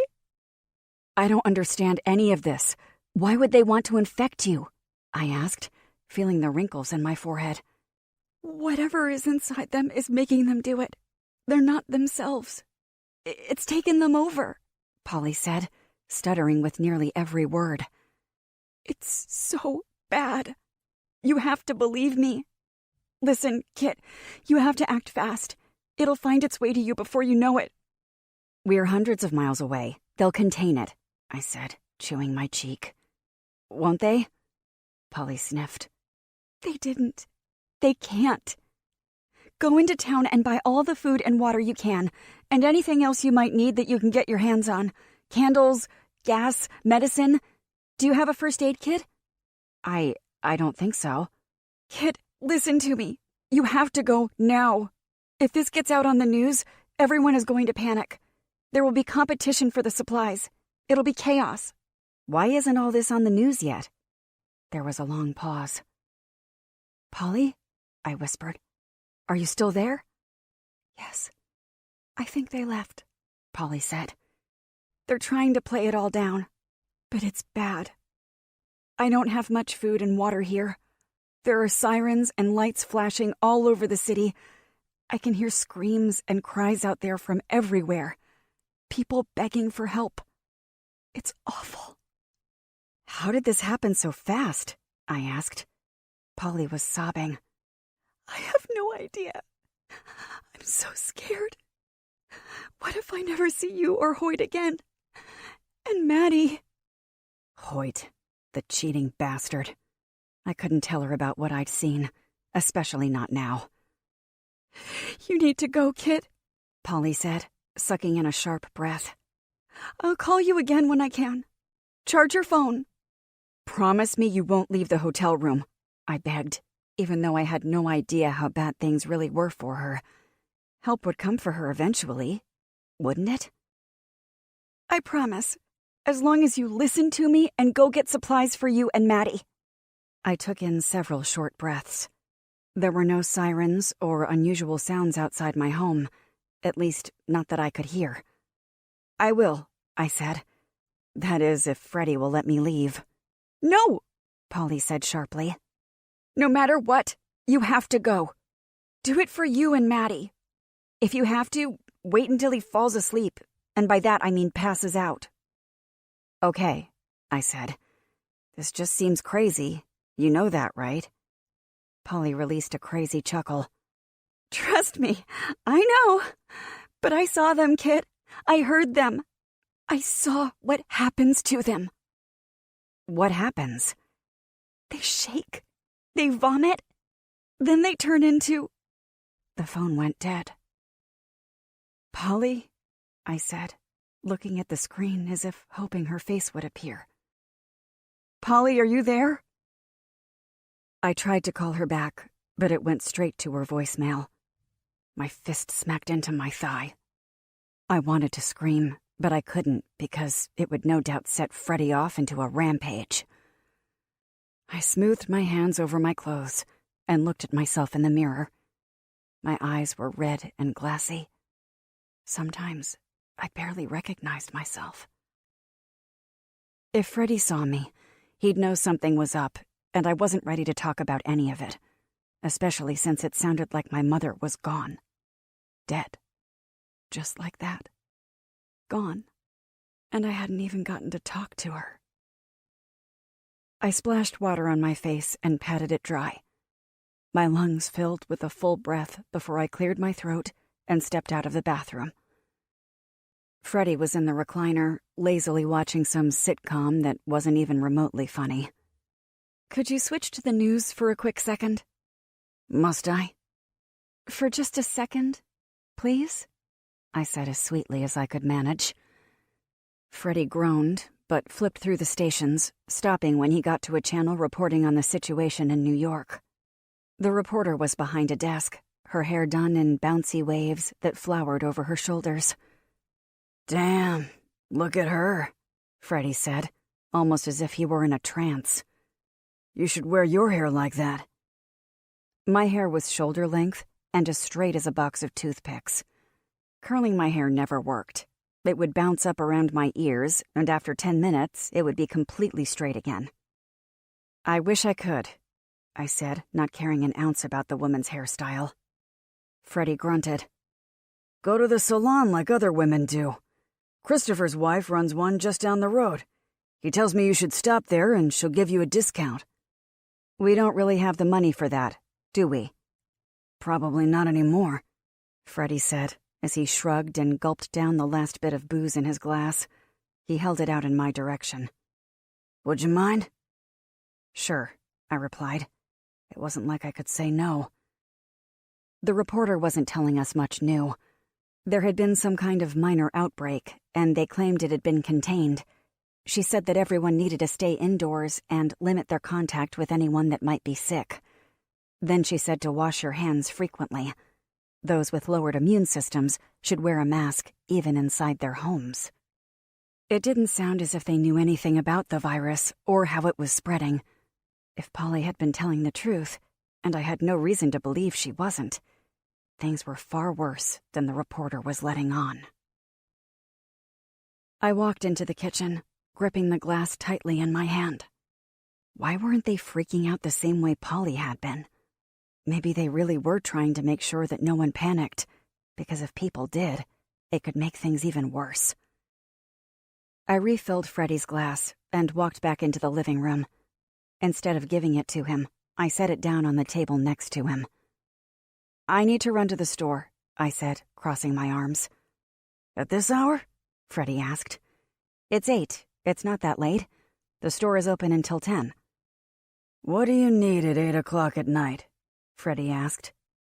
I don't understand any of this. Why would they want to infect you? I asked, feeling the wrinkles in my forehead. Whatever is inside them is making them do it. They're not themselves. It's taken them over, Polly said, stuttering with nearly every word. It's so bad. You have to believe me. Listen, Kit, you have to act fast. It'll find its way to you before you know it. We're hundreds of miles away. They'll contain it, I said, chewing my cheek. Won't they? Polly sniffed. They didn't. They can't. Go into town and buy all the food and water you can, and anything else you might need that you can get your hands on. Candles, gas, medicine. Do you have a first aid kit? I don't think so. Kit, listen to me. You have to go now. If this gets out on the news, everyone is going to panic. There will be competition for the supplies. It'll be chaos. Why isn't all this on the news yet? There was a long pause. Polly? I whispered. Are you still there? Yes. I think they left, Polly said. They're trying to play it all down, but it's bad. I don't have much food and water here. There are sirens and lights flashing all over the city. I can hear screams and cries out there from everywhere. People begging for help. It's awful. How did this happen so fast? I asked. Polly was sobbing. I have no idea. I'm so scared. What if I never see you or Hoyt again? And Maddie. Hoyt, the cheating bastard. I couldn't tell her about what I'd seen, especially not now. You need to go, Kit, Polly said, sucking in a sharp breath. I'll call you again when I can. Charge your phone. Promise me you won't leave the hotel room, I begged, even though I had no idea how bad things really were for her. Help would come for her eventually, wouldn't it? I promise, as long as you listen to me and go get supplies for you and Maddie. I took in several short breaths. There were no sirens or unusual sounds outside my home, at least not that I could hear. I will, I said. That is, if Freddie will let me leave. No, Polly said sharply. No matter what, you have to go. Do it for you and Maddie. If you have to, wait until he falls asleep, and by that I mean passes out. Okay, I said. This just seems crazy. You know that, right? Polly released a crazy chuckle. Trust me, I know. But I saw them, Kit. I heard them. I saw what happens to them. What happens? They shake. They vomit. Then they turn into... The phone went dead. Polly, I said, looking at the screen as if hoping her face would appear. Polly, are you there? I tried to call her back, but it went straight to her voicemail. My fist smacked into my thigh. I wanted to scream, but I couldn't because it would no doubt set Freddie off into a rampage. I smoothed my hands over my clothes and looked at myself in the mirror. My eyes were red and glassy. Sometimes I barely recognized myself. If Freddie saw me, he'd know something was up, and I wasn't ready to talk about any of it, especially since it sounded like my mother was gone. Dead. Just like that. Gone. And I hadn't even gotten to talk to her. I splashed water on my face and patted it dry. My lungs filled with a full breath before I cleared my throat and stepped out of the bathroom. Freddie was in the recliner, lazily watching some sitcom that wasn't even remotely funny. Could you switch to the news for a quick second? Must I? For just a second, please? I said as sweetly as I could manage. Freddie groaned, but flipped through the stations, stopping when he got to a channel reporting on the situation in New York. The reporter was behind a desk, her hair done in bouncy waves that flowered over her shoulders. "Damn, look at her," Freddie said, almost as if he were in a trance. "You should wear your hair like that." My hair was shoulder length and as straight as a box of toothpicks. Curling my hair never worked. It would bounce up around my ears, and after 10 minutes, it would be completely straight again. "I wish I could," I said, not caring an ounce about the woman's hairstyle. Freddie grunted. "Go to the salon like other women do. Christopher's wife runs one just down the road. He tells me you should stop there and she'll give you a discount." "We don't really have the money for that, do we?" "Probably not anymore," Freddie said, as he shrugged and gulped down the last bit of booze in his glass. He held it out in my direction. "Would you mind?" "Sure," I replied. It wasn't like I could say no. The reporter wasn't telling us much new. There had been some kind of minor outbreak, and they claimed it had been contained. She said that everyone needed to stay indoors and limit their contact with anyone that might be sick. Then she said to wash your hands frequently. Those with lowered immune systems should wear a mask even inside their homes. It didn't sound as if they knew anything about the virus or how it was spreading. If Polly had been telling the truth, and I had no reason to believe she wasn't, things were far worse than the reporter was letting on. I walked into the kitchen, gripping the glass tightly in my hand. Why weren't they freaking out the same way Polly had been? Maybe they really were trying to make sure that no one panicked, because if people did, it could make things even worse. I refilled Freddie's glass and walked back into the living room. Instead of giving it to him, I set it down on the table next to him. "I need to run to the store," I said, crossing my arms. "At this hour?" Freddie asked. "It's 8. It's not that late. The store is open until 10. "What do you need at 8 o'clock at night?" Freddie asked.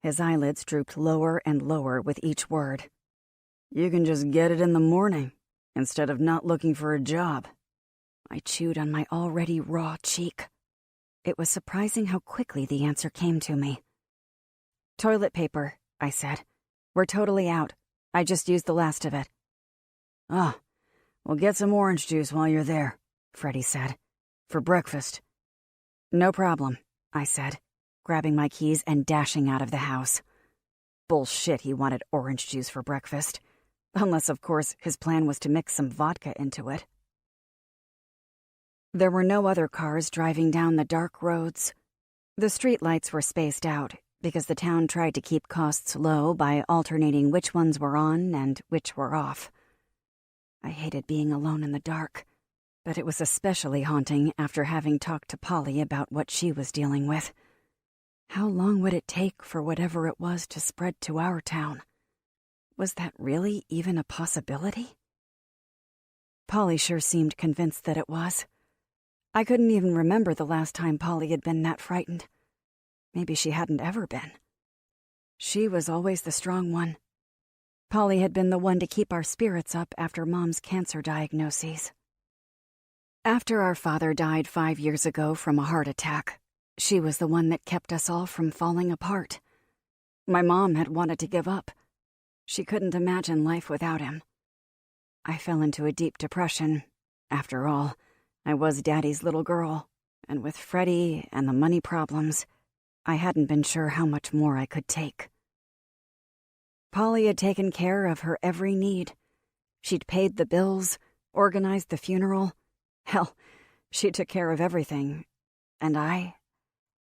His eyelids drooped lower and lower with each word. "You can just get it in the morning, instead of not looking for a job." I chewed on my already raw cheek. It was surprising how quickly the answer came to me. "Toilet paper," I said. "We're totally out. I just used the last of it." "Oh, well, get some orange juice while you're there," Freddie said. "For breakfast." "No problem," I said, grabbing my keys and dashing out of the house. Bullshit he wanted orange juice for breakfast. Unless, of course, his plan was to mix some vodka into it. There were no other cars driving down the dark roads. The streetlights were spaced out because the town tried to keep costs low by alternating which ones were on and which were off. I hated being alone in the dark, but it was especially haunting after having talked to Polly about what she was dealing with. How long would it take for whatever it was to spread to our town? Was that really even a possibility? Polly sure seemed convinced that it was. I couldn't even remember the last time Polly had been that frightened. Maybe she hadn't ever been. She was always the strong one. Polly had been the one to keep our spirits up after Mom's cancer diagnoses. After our father died 5 years ago from a heart attack, she was the one that kept us all from falling apart. My mom had wanted to give up. She couldn't imagine life without him. I fell into a deep depression. After all, I was Daddy's little girl, and with Freddie and the money problems, I hadn't been sure how much more I could take. Polly had taken care of her every need. She'd paid the bills, organized the funeral. Hell, she took care of everything. And I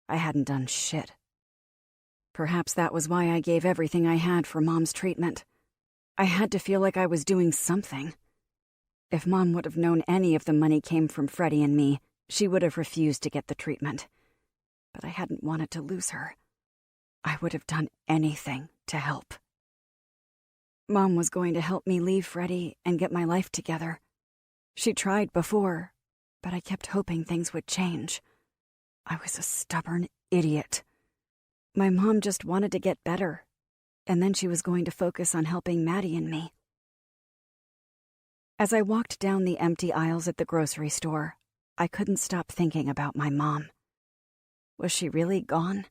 hadn't done shit. Perhaps that was why I gave everything I had for Mom's treatment. I had to feel like I was doing something. If Mom would have known any of the money came from Freddie and me, she would have refused to get the treatment. But I hadn't wanted to lose her. I would have done anything to help. Mom was going to help me leave Freddie and get my life together. She tried before, but I kept hoping things would change. I was a stubborn idiot. My mom just wanted to get better, and then she was going to focus on helping Maddie and me. As I walked down the empty aisles at the grocery store, I couldn't stop thinking about my mom. Was she really gone?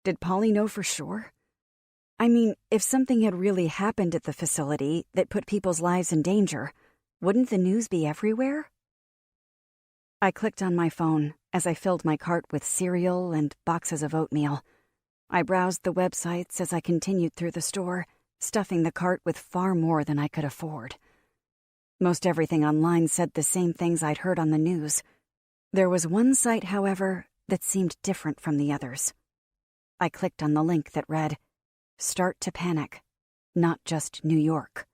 Did Polly know for sure? I mean, if something had really happened at the facility that put people's lives in danger, wouldn't the news be everywhere? I clicked on my phone as I filled my cart with cereal and boxes of oatmeal. I browsed the websites as I continued through the store, stuffing the cart with far more than I could afford. Most everything online said the same things I'd heard on the news. There was one site, however, that seemed different from the others. I clicked on the link that read, "Start to Panic, Not Just New York."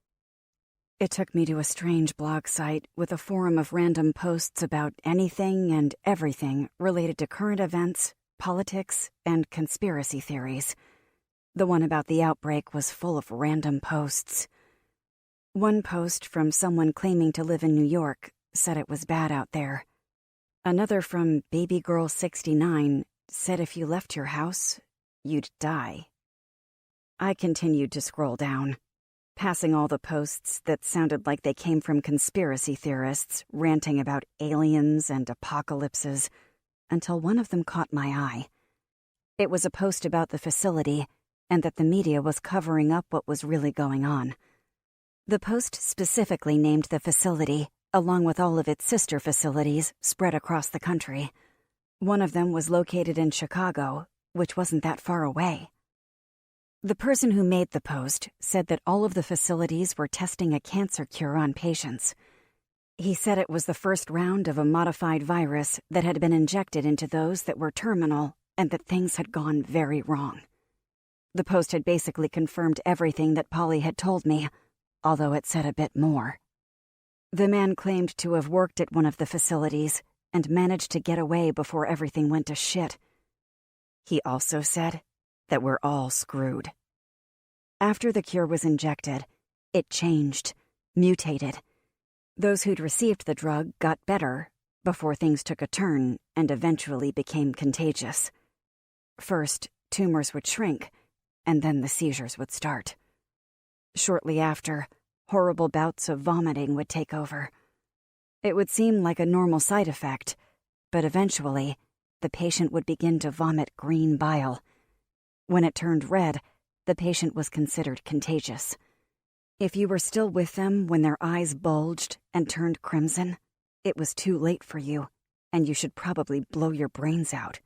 It took me to a strange blog site with a forum of random posts about anything and everything related to current events, politics, and conspiracy theories. The one about the outbreak was full of random posts. One post from someone claiming to live in New York said it was bad out there. Another from Babygirl69 said if you left your house, you'd die. I continued to scroll down, passing all the posts that sounded like they came from conspiracy theorists ranting about aliens and apocalypses, until one of them caught my eye. It was a post about the facility and that the media was covering up what was really going on. The post specifically named the facility, along with all of its sister facilities spread across the country. One of them was located in Chicago, which wasn't that far away. The person who made the post said that all of the facilities were testing a cancer cure on patients. He said it was the first round of a modified virus that had been injected into those that were terminal and that things had gone very wrong. The post had basically confirmed everything that Polly had told me, although it said a bit more. The man claimed to have worked at one of the facilities and managed to get away before everything went to shit. He also said that we're all screwed. After the cure was injected, it changed, mutated. Those who'd received the drug got better before things took a turn and eventually became contagious. First, tumors would shrink, and then the seizures would start. Shortly after, horrible bouts of vomiting would take over. It would seem like a normal side effect, but eventually, the patient would begin to vomit green bile. When it turned red, the patient was considered contagious. If you were still with them when their eyes bulged and turned crimson, it was too late for you, and you should probably blow your brains out.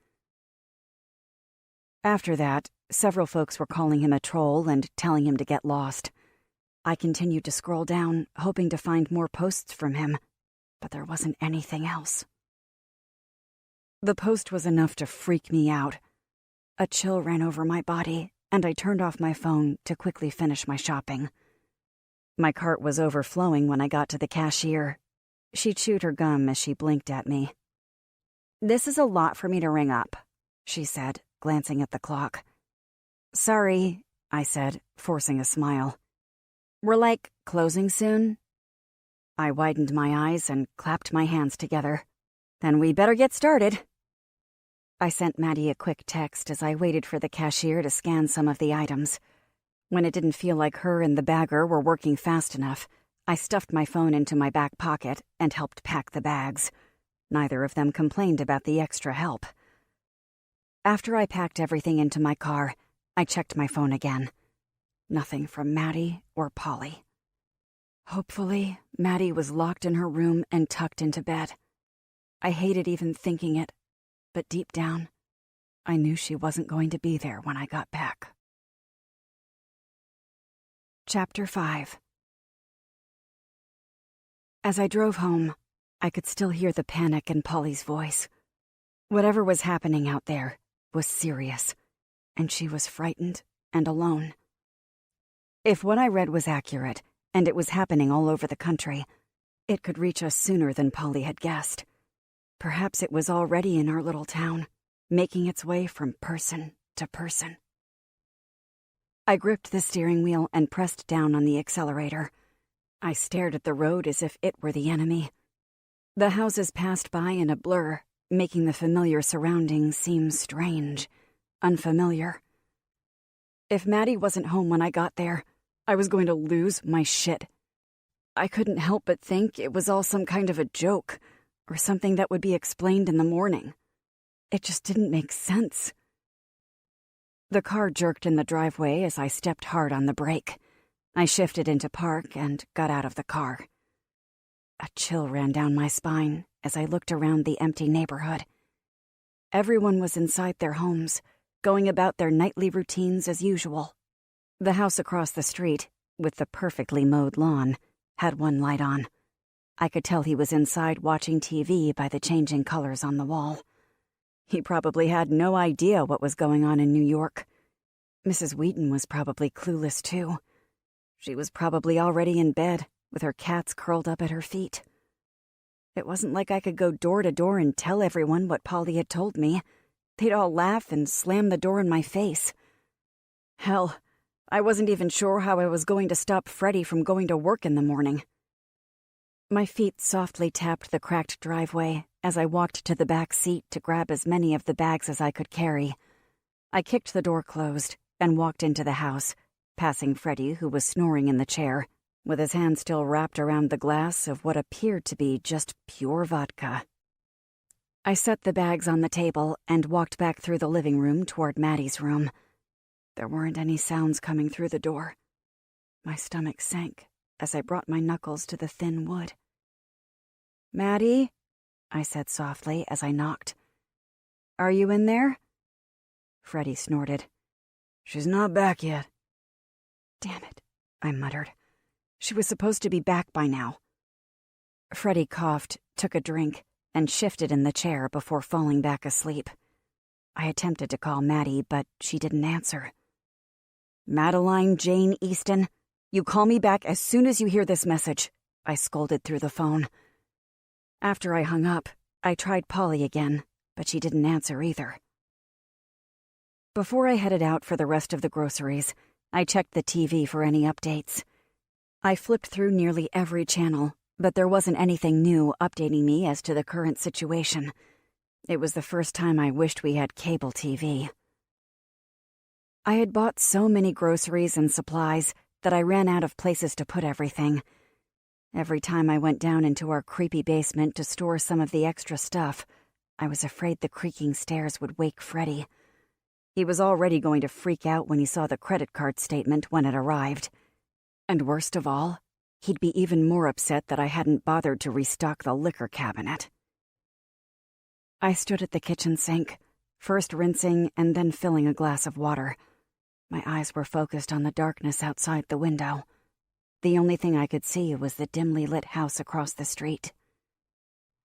After that, several folks were calling him a troll and telling him to get lost. I continued to scroll down, hoping to find more posts from him, but there wasn't anything else. The post was enough to freak me out. A chill ran over my body, and I turned off my phone to quickly finish my shopping. My cart was overflowing when I got to the cashier. She chewed her gum as she blinked at me. "This is a lot for me to ring up," she said, glancing at the clock. "Sorry," I said, forcing a smile. "We're closing soon?" I widened my eyes and clapped my hands together. Then we better get started. I sent Maddie a quick text as I waited for the cashier to scan some of the items. When it didn't feel like her and the bagger were working fast enough, I stuffed my phone into my back pocket and helped pack the bags. Neither of them complained about the extra help. After I packed everything into my car, I checked my phone again. Nothing from Maddie or Polly. Hopefully, Maddie was locked in her room and tucked into bed. I hated even thinking it, but deep down, I knew she wasn't going to be there when I got back. Chapter 5. As I drove home, I could still hear the panic in Polly's voice. Whatever was happening out there was serious, and she was frightened and alone. If what I read was accurate, and it was happening all over the country, it could reach us sooner than Polly had guessed. Perhaps it was already in our little town, making its way from person to person. I gripped the steering wheel and pressed down on the accelerator. I stared at the road as if it were the enemy. The houses passed by in a blur, making the familiar surroundings seem strange, unfamiliar. If Maddie wasn't home when I got there, I was going to lose my shit. I couldn't help but think it was all some kind of a joke, or something that would be explained in the morning. It just didn't make sense. The car jerked in the driveway as I stepped hard on the brake. I shifted into park and got out of the car. A chill ran down my spine as I looked around the empty neighborhood. Everyone was inside their homes, going about their nightly routines as usual. The house across the street, with the perfectly mowed lawn, had one light on. I could tell he was inside watching TV by the changing colors on the wall. He probably had no idea what was going on in New York. Mrs. Wheaton was probably clueless, too. She was probably already in bed, with her cats curled up at her feet. It wasn't like I could go door to door and tell everyone what Polly had told me. They'd all laugh and slam the door in my face. Hell, I wasn't even sure how I was going to stop Freddie from going to work in the morning. My feet softly tapped the cracked driveway as I walked to the back seat to grab as many of the bags as I could carry. I kicked the door closed and walked into the house, passing Freddie, who was snoring in the chair, with his hand still wrapped around the glass of what appeared to be just pure vodka. I set the bags on the table and walked back through the living room toward Maddie's room. There weren't any sounds coming through the door. My stomach sank as I brought my knuckles to the thin wood. "Maddie?" I said softly as I knocked. "Are you in there?" Freddie snorted. "She's not back yet." "Damn it," I muttered. She was supposed to be back by now. Freddie coughed, took a drink, and shifted in the chair before falling back asleep. I attempted to call Maddie, but she didn't answer. "Madeline Jane Easton, you call me back as soon as you hear this message," I scolded through the phone. After I hung up, I tried Polly again, but she didn't answer either. Before I headed out for the rest of the groceries, I checked the TV for any updates. I flipped through nearly every channel, but there wasn't anything new updating me as to the current situation. It was the first time I wished we had cable TV. I had bought so many groceries and supplies that I ran out of places to put everything. Every time I went down into our creepy basement to store some of the extra stuff, I was afraid the creaking stairs would wake Freddie. He was already going to freak out when he saw the credit card statement when it arrived. And worst of all, he'd be even more upset that I hadn't bothered to restock the liquor cabinet. I stood at the kitchen sink, first rinsing and then filling a glass of water. My eyes were focused on the darkness outside the window. The only thing I could see was the dimly lit house across the street.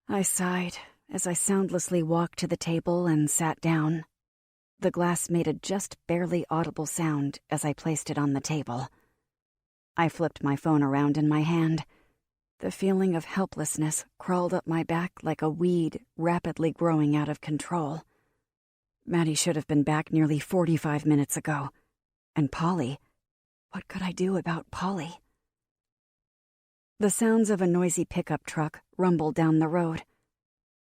I sighed as I soundlessly walked to the table and sat down. The glass made a just barely audible sound as I placed it on the table. I flipped my phone around in my hand. The feeling of helplessness crawled up my back like a weed rapidly growing out of control. Maddie should have been back nearly 45 minutes ago. And Polly? What could I do about Polly? The sounds of a noisy pickup truck rumbled down the road.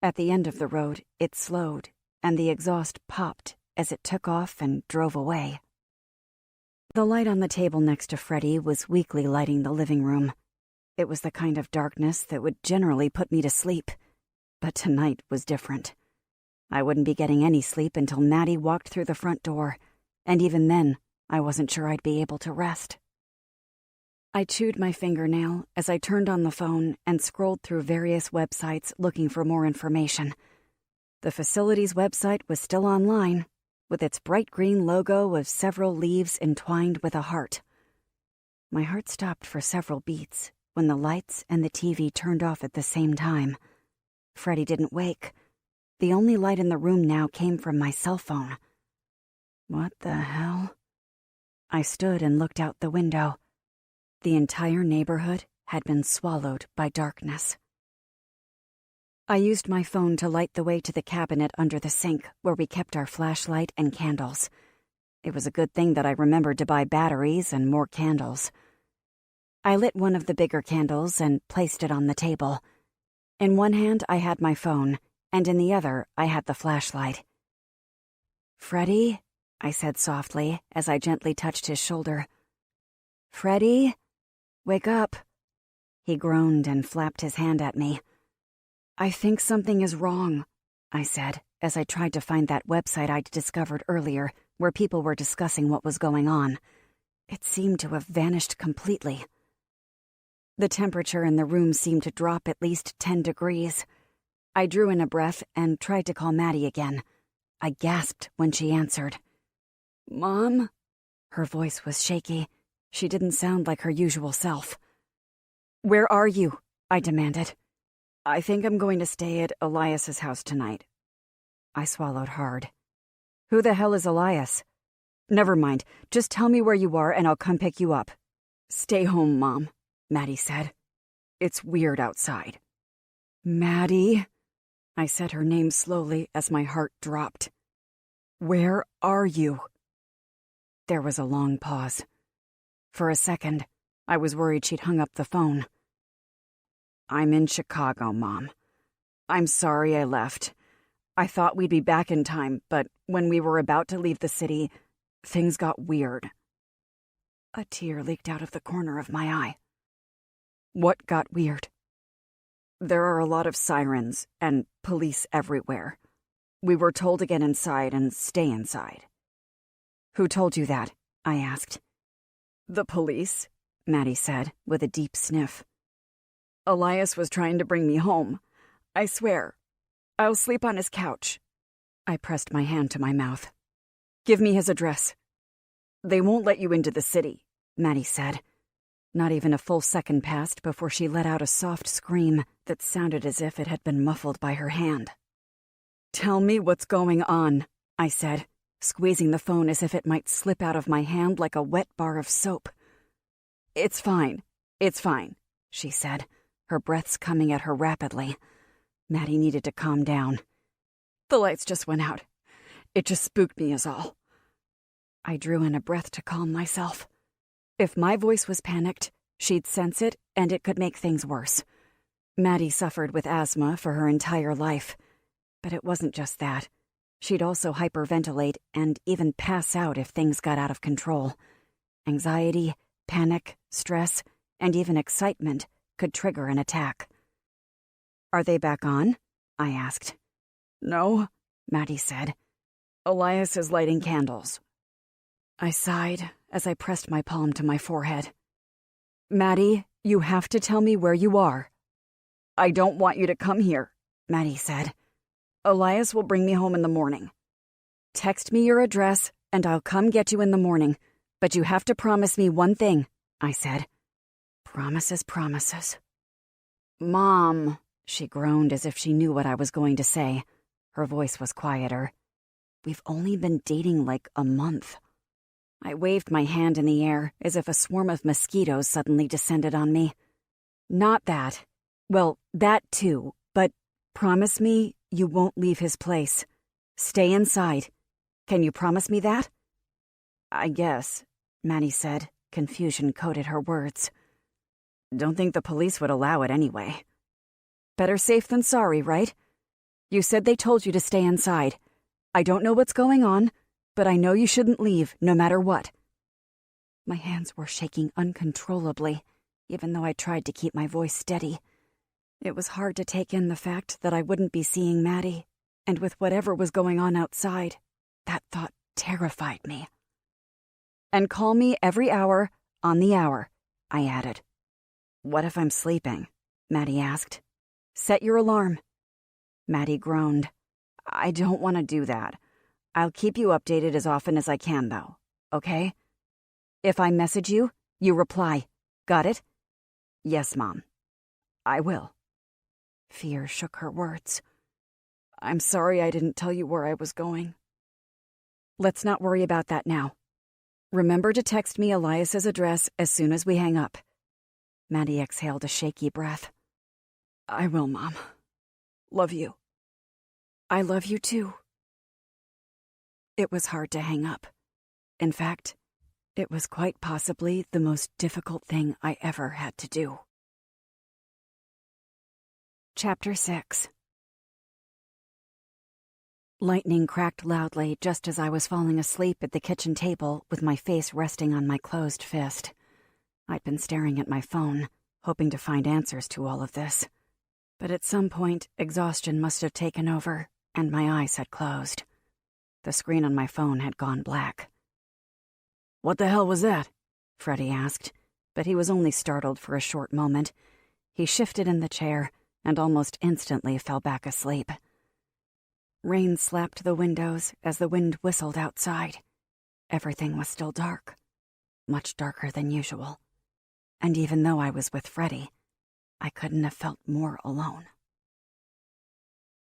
At the end of the road, it slowed, and the exhaust popped as it took off and drove away. The light on the table next to Freddie was weakly lighting the living room. It was the kind of darkness that would generally put me to sleep, but tonight was different. I wouldn't be getting any sleep until Maddie walked through the front door, and even then, I wasn't sure I'd be able to rest. I chewed my fingernail as I turned on the phone and scrolled through various websites looking for more information. The facility's website was still online, with its bright green logo of several leaves entwined with a heart. My heart stopped for several beats when the lights and the TV turned off at the same time. Freddie didn't wake. The only light in the room now came from my cell phone. What the hell? I stood and looked out the window. The entire neighborhood had been swallowed by darkness. I used my phone to light the way to the cabinet under the sink where we kept our flashlight and candles. It was a good thing that I remembered to buy batteries and more candles. I lit one of the bigger candles and placed it on the table. In one hand, I had my phone, and in the other, I had the flashlight. "Freddie?" I said softly as I gently touched his shoulder. "Freddie? Wake up." He groaned and flapped his hand at me. "I think something is wrong," I said as I tried to find that website I'd discovered earlier where people were discussing what was going on. It seemed to have vanished completely. The temperature in the room seemed to drop at least 10 degrees. I drew in a breath and tried to call Maddie again. I gasped when she answered. "Mom?" Her voice was shaky. She didn't sound like her usual self. "Where are you?" I demanded. "I think I'm going to stay at Elias's house tonight." I swallowed hard. "Who the hell is Elias?" "Never mind. Just tell me where you are and I'll come pick you up." "Stay home, Mom," Maddie said. "It's weird outside." "Maddie?" I said her name slowly as my heart dropped. "Where are you?" There was a long pause. For a second, I was worried she'd hung up the phone. "I'm in Chicago, Mom. I'm sorry I left. I thought we'd be back in time, but when we were about to leave the city, things got weird." A tear leaked out of the corner of my eye. "What got weird?" "There are a lot of sirens and police everywhere. We were told to get inside and stay inside." "Who told you that?" I asked. "The police," Maddie said, with a deep sniff. "Elias was trying to bring me home. I swear. I'll sleep on his couch." I pressed my hand to my mouth. "Give me his address." "They won't let you into the city," Maddie said. Not even a full second passed before she let out a soft scream that sounded as if it had been muffled by her hand. "Tell me what's going on," I said, squeezing the phone as if it might slip out of my hand like a wet bar of soap. It's fine, she said, her breaths coming at her rapidly. Maddie needed to calm down. "The lights just went out. It just spooked me is all." I drew in a breath to calm myself. If my voice was panicked, she'd sense it, and it could make things worse. Maddie suffered with asthma for her entire life. But it wasn't just that. She'd also hyperventilate and even pass out if things got out of control. Anxiety, panic, stress, and even excitement could trigger an attack. "Are they back on?" I asked. "No," Maddie said. "Elias is lighting candles." I sighed as I pressed my palm to my forehead. "Maddie, you have to tell me where you are." "I don't want you to come here," Maddie said. "Elias will bring me home in the morning." "Text me your address, and I'll come get you in the morning. But you have to promise me one thing," I said. Promises. "Mom," she groaned as if she knew what I was going to say. Her voice was quieter. "We've only been dating like a month." I waved my hand in the air as if a swarm of mosquitoes suddenly descended on me. "Not that. Well, that too, but promise me you won't leave his place. Stay inside. Can you promise me that?" "I guess," Maddie said. Confusion coated her words. Don't think the police would allow it anyway. Better safe than sorry, right? You said they told you to stay inside. I don't know what's going on, but I know you shouldn't leave, no matter what. My hands were shaking uncontrollably, even though I tried to keep my voice steady. It was hard to take in the fact that I wouldn't be seeing Maddie, and with whatever was going on outside, that thought terrified me. And call me every hour on the hour, I added. What if I'm sleeping? Maddie asked. Set your alarm. Maddie groaned. I don't want to do that. I'll keep you updated as often as I can, though, okay? If I message you, you reply. Got it? Yes, Mom. I will. Fear shook her words. I'm sorry I didn't tell you where I was going. Let's not worry about that now. Remember to text me Elias's address as soon as we hang up. Maddie exhaled a shaky breath. I will, Mom. Love you. I love you too. It was hard to hang up. In fact, it was quite possibly the most difficult thing I ever had to do. Chapter 6. Lightning cracked loudly just as I was falling asleep at the kitchen table with my face resting on my closed fist. I'd been staring at my phone, hoping to find answers to all of this. But at some point, exhaustion must have taken over, and my eyes had closed. The screen on my phone had gone black. What the hell was that? Freddie asked, but he was only startled for a short moment. He shifted in the chair and almost instantly fell back asleep. Rain slapped the windows as the wind whistled outside. Everything was still dark, much darker than usual. And even though I was with Freddie, I couldn't have felt more alone.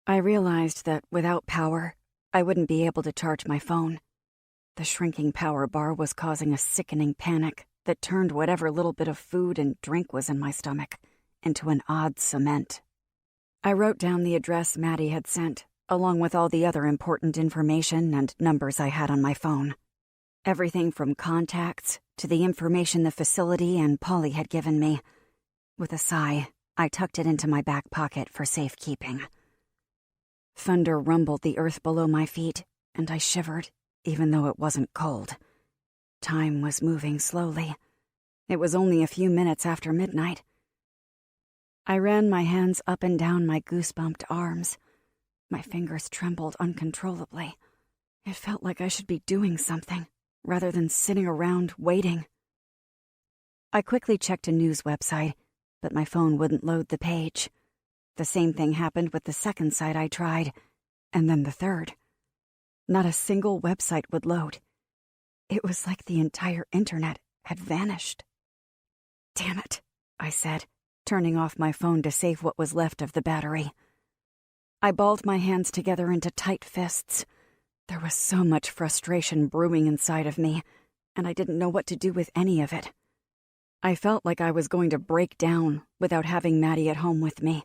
I realized that without power, I wouldn't be able to charge my phone. The shrinking power bar was causing a sickening panic that turned whatever little bit of food and drink was in my stomach into an odd cement. I wrote down the address Maddie had sent, along with all the other important information and numbers I had on my phone. Everything from contacts to the information the facility and Polly had given me. With a sigh, I tucked it into my back pocket for safekeeping. Thunder rumbled the earth below my feet, and I shivered, even though it wasn't cold. Time was moving slowly. It was only a few minutes after midnight. I ran my hands up and down my goosebumped arms. My fingers trembled uncontrollably. It felt like I should be doing something, rather than sitting around waiting. I quickly checked a news website, but my phone wouldn't load the page. The same thing happened with the second site I tried, and then the third. Not a single website would load. It was like the entire internet had vanished. Damn it, I said, turning off my phone to save what was left of the battery. I balled my hands together into tight fists. There was so much frustration brewing inside of me, and I didn't know what to do with any of it. I felt like I was going to break down without having Maddie at home with me.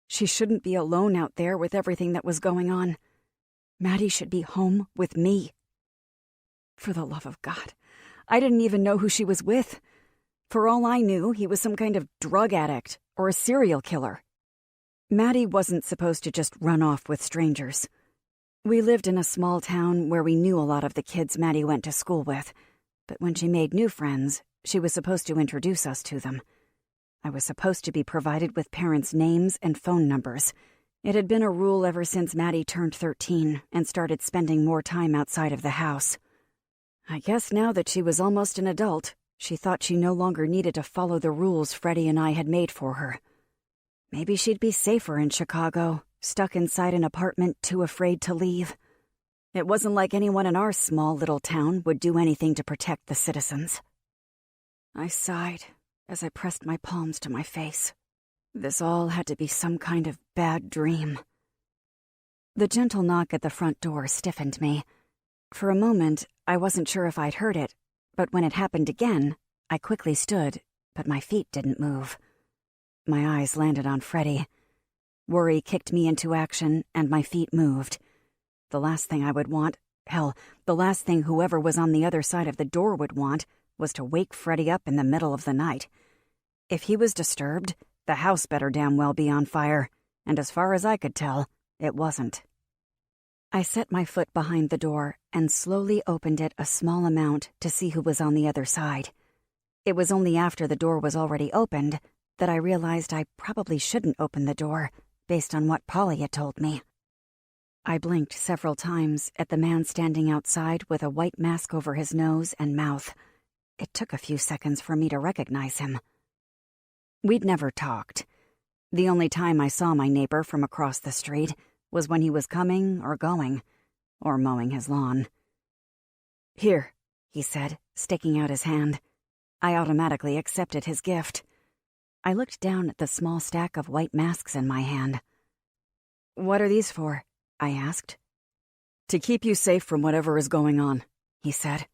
She shouldn't be alone out there with everything that was going on. Maddie should be home with me. For the love of God, I didn't even know who she was with. For all I knew, he was some kind of drug addict or a serial killer. Maddie wasn't supposed to just run off with strangers. We lived in a small town where we knew a lot of the kids Maddie went to school with, but when she made new friends, she was supposed to introduce us to them. I was supposed to be provided with parents' names and phone numbers. It had been a rule ever since Maddie turned 13 and started spending more time outside of the house. I guess now that she was almost an adult, she thought she no longer needed to follow the rules Freddie and I had made for her. Maybe she'd be safer in Chicago, stuck inside an apartment too afraid to leave. It wasn't like anyone in our small little town would do anything to protect the citizens. I sighed as I pressed my palms to my face. This all had to be some kind of bad dream. The gentle knock at the front door stiffened me. For a moment, I wasn't sure if I'd heard it, but when it happened again, I quickly stood, but my feet didn't move. My eyes landed on Freddie. Worry kicked me into action, and my feet moved. The last thing I would want, hell, the last thing whoever was on the other side of the door would want, was to wake Freddie up in the middle of the night. If he was disturbed, the house better damn well be on fire, and as far as I could tell, it wasn't. I set my foot behind the door and slowly opened it a small amount to see who was on the other side. It was only after the door was already opened that I realized I probably shouldn't open the door, based on what Polly had told me. I blinked several times at the man standing outside with a white mask over his nose and mouth. It took a few seconds for me to recognize him. We'd never talked. The only time I saw my neighbor from across the street was when he was coming or going, or mowing his lawn. "Here," he said, sticking out his hand. I automatically accepted his gift. I looked down at the small stack of white masks in my hand. "What are these for?" I asked. "To keep you safe from whatever is going on," he said.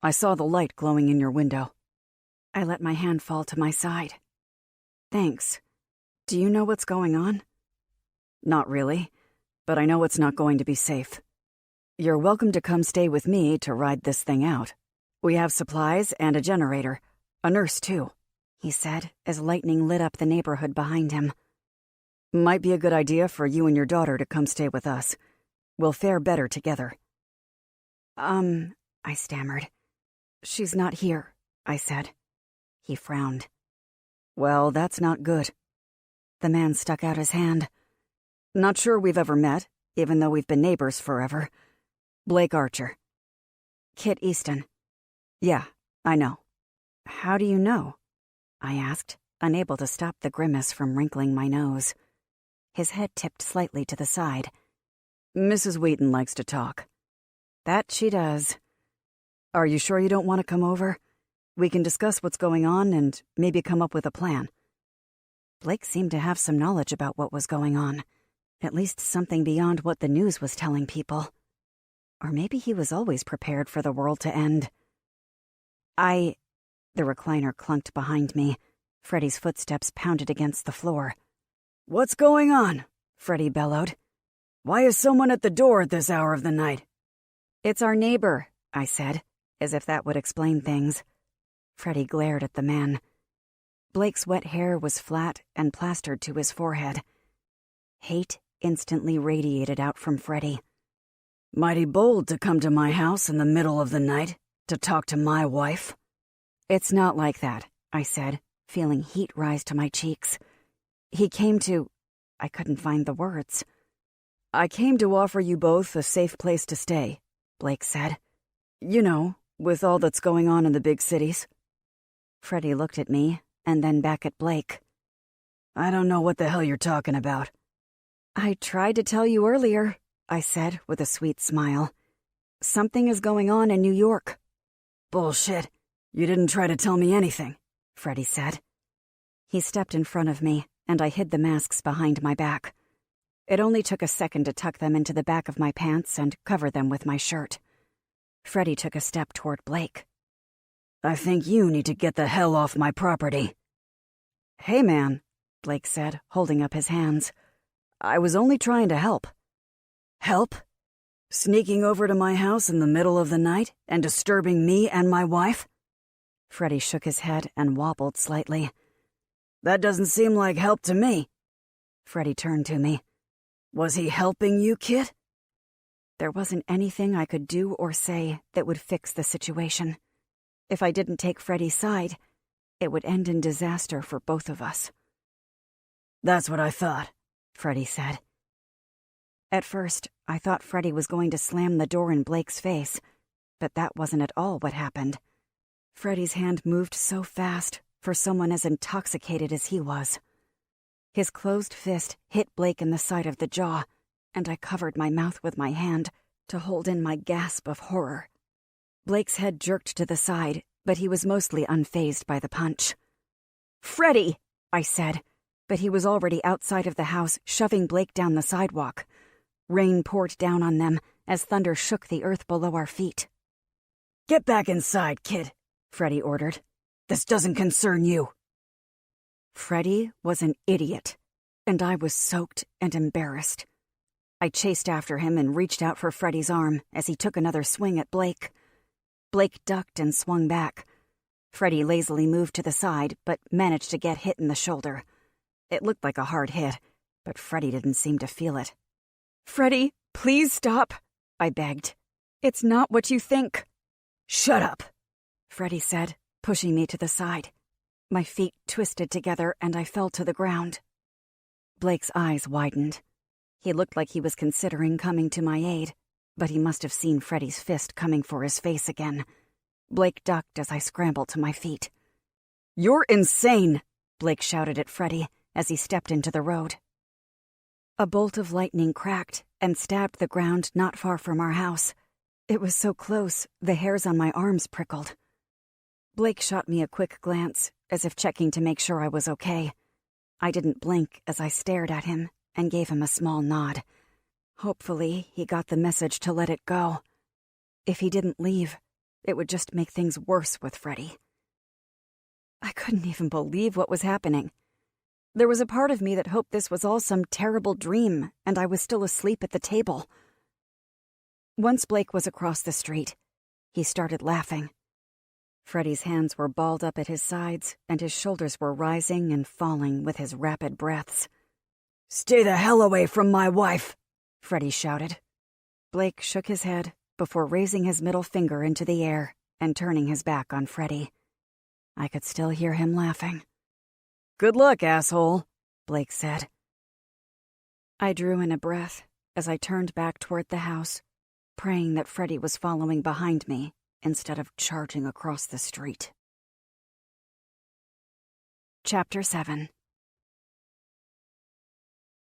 "I saw the light glowing in your window." I let my hand fall to my side. "Thanks. Do you know what's going on?" "Not really, but I know it's not going to be safe. You're welcome to come stay with me to ride this thing out. We have supplies and a generator. A nurse, too," he said as lightning lit up the neighborhood behind him. "Might be a good idea for you and your daughter to come stay with us. We'll fare better together." I stammered. "She's not here," I said. He frowned. "Well, that's not good." The man stuck out his hand. "Not sure we've ever met, even though we've been neighbors forever. Blake Archer." "Kit Easton." "Yeah, I know." "How do you know?" I asked, unable to stop the grimace from wrinkling my nose. His head tipped slightly to the side. "Mrs. Wheaton likes to talk." "That she does." "Are you sure you don't want to come over? We can discuss what's going on and maybe come up with a plan." Blake seemed to have some knowledge about what was going on, at least something beyond what the news was telling people. Or maybe he was always prepared for the world to end. The recliner clunked behind me. Freddie's footsteps pounded against the floor. "What's going on?" Freddie bellowed. "Why is someone at the door at this hour of the night?" "It's our neighbor," I said, as if that would explain things. Freddie glared at the man. Blake's wet hair was flat and plastered to his forehead. Hate instantly radiated out from Freddie. "Mighty bold to come to my house in the middle of the night to talk to my wife." "It's not like that," I said, feeling heat rise to my cheeks. "He came to—" I couldn't find the words. "I came to offer you both a safe place to stay," Blake said. "You know, with all that's going on in the big cities." Freddie looked at me, and then back at Blake. "I don't know what the hell you're talking about." "I tried to tell you earlier," I said with a sweet smile. "Something is going on in New York." "Bullshit. You didn't try to tell me anything," Freddie said. He stepped in front of me, and I hid the masks behind my back. It only took a second to tuck them into the back of my pants and cover them with my shirt. Freddie took a step toward Blake. "I think you need to get the hell off my property." "Hey, man," Blake said, holding up his hands. "I was only trying to help." "Help? Sneaking over to my house in the middle of the night and disturbing me and my wife?" Freddie shook his head and wobbled slightly. "That doesn't seem like help to me." Freddie turned to me. "Was he helping you, Kit?" There wasn't anything I could do or say that would fix the situation. If I didn't take Freddie's side, it would end in disaster for both of us. "That's what I thought," Freddie said. At first, I thought Freddie was going to slam the door in Blake's face, but that wasn't at all what happened. Freddie's hand moved so fast for someone as intoxicated as he was. His closed fist hit Blake in the side of the jaw, and I covered my mouth with my hand to hold in my gasp of horror. Blake's head jerked to the side, but he was mostly unfazed by the punch. "Freddie!" I said, but he was already outside of the house, shoving Blake down the sidewalk. Rain poured down on them as thunder shook the earth below our feet. "Get back inside, kid," Freddie ordered. "This doesn't concern you." Freddie was an idiot, and I was soaked and embarrassed. I chased after him and reached out for Freddie's arm as he took another swing at Blake. Blake ducked and swung back. Freddie lazily moved to the side, but managed to get hit in the shoulder. It looked like a hard hit, but Freddie didn't seem to feel it. "Freddie, please stop," I begged. "It's not what you think." "Shut up," Freddie said, pushing me to the side. My feet twisted together and I fell to the ground. Blake's eyes widened. He looked like he was considering coming to my aid, but he must have seen Freddie's fist coming for his face again. Blake ducked as I scrambled to my feet. "You're insane!" Blake shouted at Freddie as he stepped into the road. A bolt of lightning cracked and stabbed the ground not far from our house. It was so close, the hairs on my arms prickled. Blake shot me a quick glance, as if checking to make sure I was okay. I didn't blink as I stared at him and gave him a small nod. Hopefully, he got the message to let it go. If he didn't leave, it would just make things worse with Freddie. I couldn't even believe what was happening. There was a part of me that hoped this was all some terrible dream and I was still asleep at the table. Once Blake was across the street, he started laughing. Freddie's hands were balled up at his sides and his shoulders were rising and falling with his rapid breaths. "Stay the hell away from my wife," Freddie shouted. Blake shook his head before raising his middle finger into the air and turning his back on Freddie. I could still hear him laughing. "Good luck, asshole," Blake said. I drew in a breath as I turned back toward the house, praying that Freddie was following behind me instead of charging across the street. Chapter 7.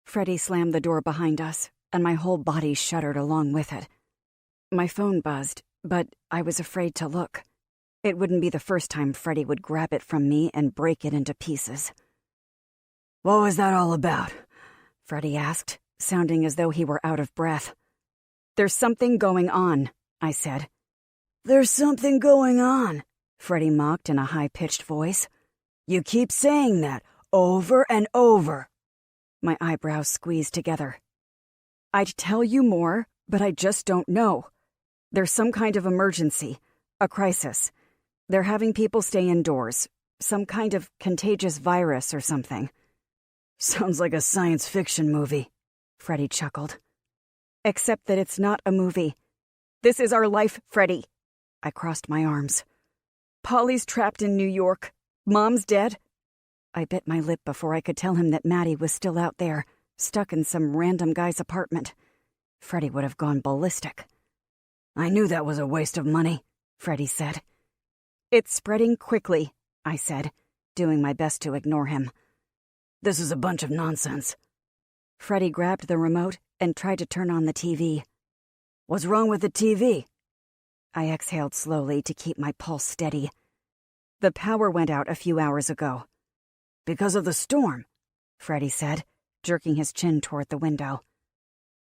Freddie slammed the door behind us, and my whole body shuddered along with it. My phone buzzed, but I was afraid to look. It wouldn't be the first time Freddie would grab it from me and break it into pieces. "What was that all about?" Freddie asked, sounding as though he were out of breath. "There's something going on," I said. "There's something going on," Freddie mocked in a high-pitched voice. "You keep saying that over and over." My eyebrows squeezed together. "I'd tell you more, but I just don't know. There's some kind of emergency, a crisis. They're having people stay indoors, some kind of contagious virus or something." "Sounds like a science fiction movie," Freddie chuckled. "Except that it's not a movie. This is our life, Freddie." I crossed my arms. "Polly's trapped in New York. Mom's dead." I bit my lip before I could tell him that Maddie was still out there, stuck in some random guy's apartment. Freddie would have gone ballistic. "I knew that was a waste of money," Freddie said. "It's spreading quickly," I said, doing my best to ignore him. "This is a bunch of nonsense." Freddie grabbed the remote and tried to turn on the TV. "What's wrong with the TV?" I exhaled slowly to keep my pulse steady. "The power went out a few hours ago." "Because of the storm," Freddie said, jerking his chin toward the window.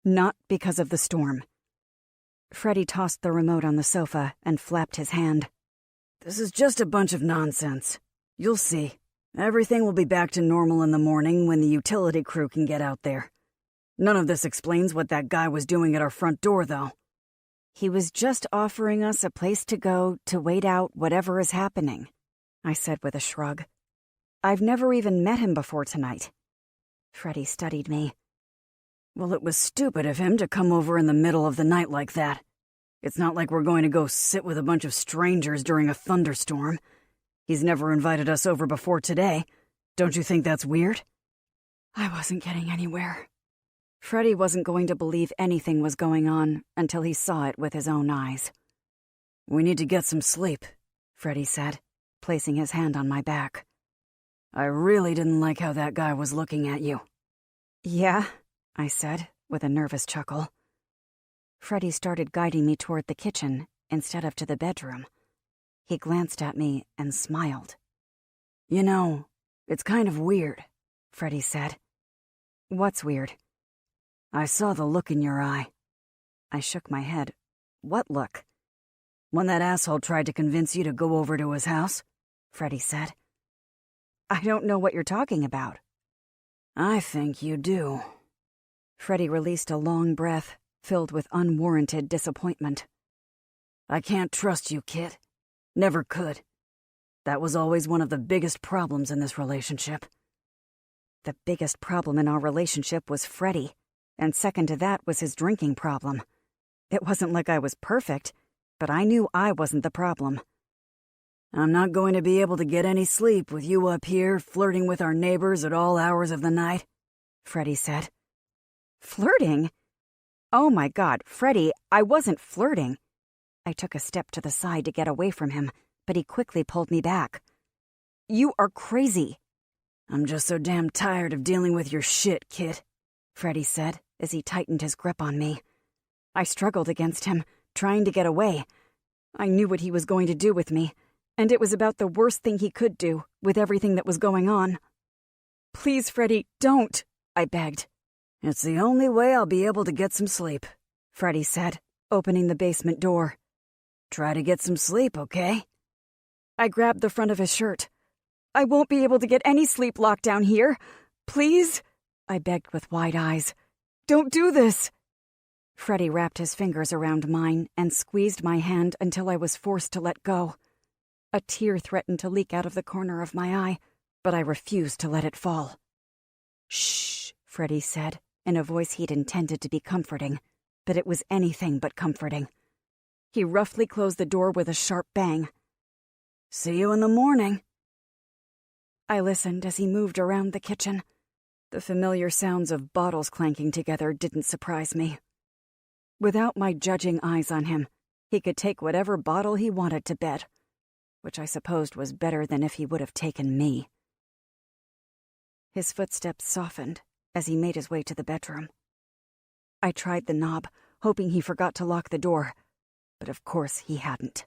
"Not because of the storm." Freddie tossed the remote on the sofa and flapped his hand. "This is just a bunch of nonsense. You'll see. Everything will be back to normal in the morning when the utility crew can get out there. None of this explains what that guy was doing at our front door, though." "He was just offering us a place to go to wait out whatever is happening," I said with a shrug. "I've never even met him before tonight." Freddie studied me. "Well, it was stupid of him to come over in the middle of the night like that. It's not like we're going to go sit with a bunch of strangers during a thunderstorm. He's never invited us over before today. Don't you think that's weird?" I wasn't getting anywhere. Freddie wasn't going to believe anything was going on until he saw it with his own eyes. "We need to get some sleep," Freddie said, placing his hand on my back. "I really didn't like how that guy was looking at you." "Yeah?" I said, with a nervous chuckle. Freddie started guiding me toward the kitchen instead of to the bedroom. He glanced at me and smiled. "You know, it's kind of weird," Freddie said. "What's weird?" "I saw the look in your eye." I shook my head. "What look?" "When that asshole tried to convince you to go over to his house," Freddie said. "I don't know what you're talking about." "I think you do." Freddie released a long breath, filled with unwarranted disappointment. "I can't trust you, Kit. Never could. That was always one of the biggest problems in this relationship. The biggest problem in our relationship was Freddie, and second to that was his drinking problem. It wasn't like I was perfect, but I knew I wasn't the problem. I'm not going to be able to get any sleep with you up here flirting with our neighbors at all hours of the night, Freddie said. Flirting? Oh my God, Freddie, I wasn't flirting. I took a step to the side to get away from him, but he quickly pulled me back. You are crazy. I'm just so damn tired of dealing with your shit, kid, Freddie said as he tightened his grip on me. I struggled against him, trying to get away. I knew what he was going to do with me, and it was about the worst thing he could do with everything that was going on. Please, Freddie, don't, I begged. It's the only way I'll be able to get some sleep, Freddie said, opening the basement door. Try to get some sleep, okay? I grabbed the front of his shirt. I won't be able to get any sleep locked down here. Please, I begged with wide eyes. Don't do this. Freddie wrapped his fingers around mine and squeezed my hand until I was forced to let go. A tear threatened to leak out of the corner of my eye, but I refused to let it fall. Shh, Freddie said, in a voice he'd intended to be comforting, but it was anything but comforting. He roughly closed the door with a sharp bang. See you in the morning. I listened as he moved around the kitchen. The familiar sounds of bottles clanking together didn't surprise me. Without my judging eyes on him, he could take whatever bottle he wanted to bed, which I supposed was better than if he would have taken me. His footsteps softened as he made his way to the bedroom. I tried the knob, hoping he forgot to lock the door, but of course he hadn't.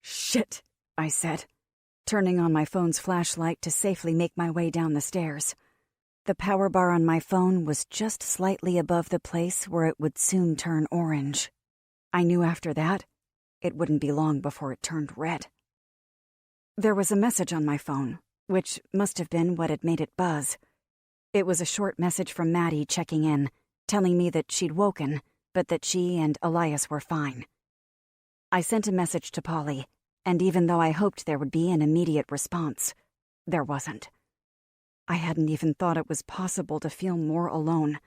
Shit, I said, turning on my phone's flashlight to safely make my way down the stairs. The power bar on my phone was just slightly above the place where it would soon turn orange. I knew after that, it wouldn't be long before it turned red. There was a message on my phone, which must have been what had made it buzz. It was a short message from Maddie checking in, telling me that she'd woken, but that she and Elias were fine. I sent a message to Polly, and even though I hoped there would be an immediate response, there wasn't. I hadn't even thought it was possible to feel more alone,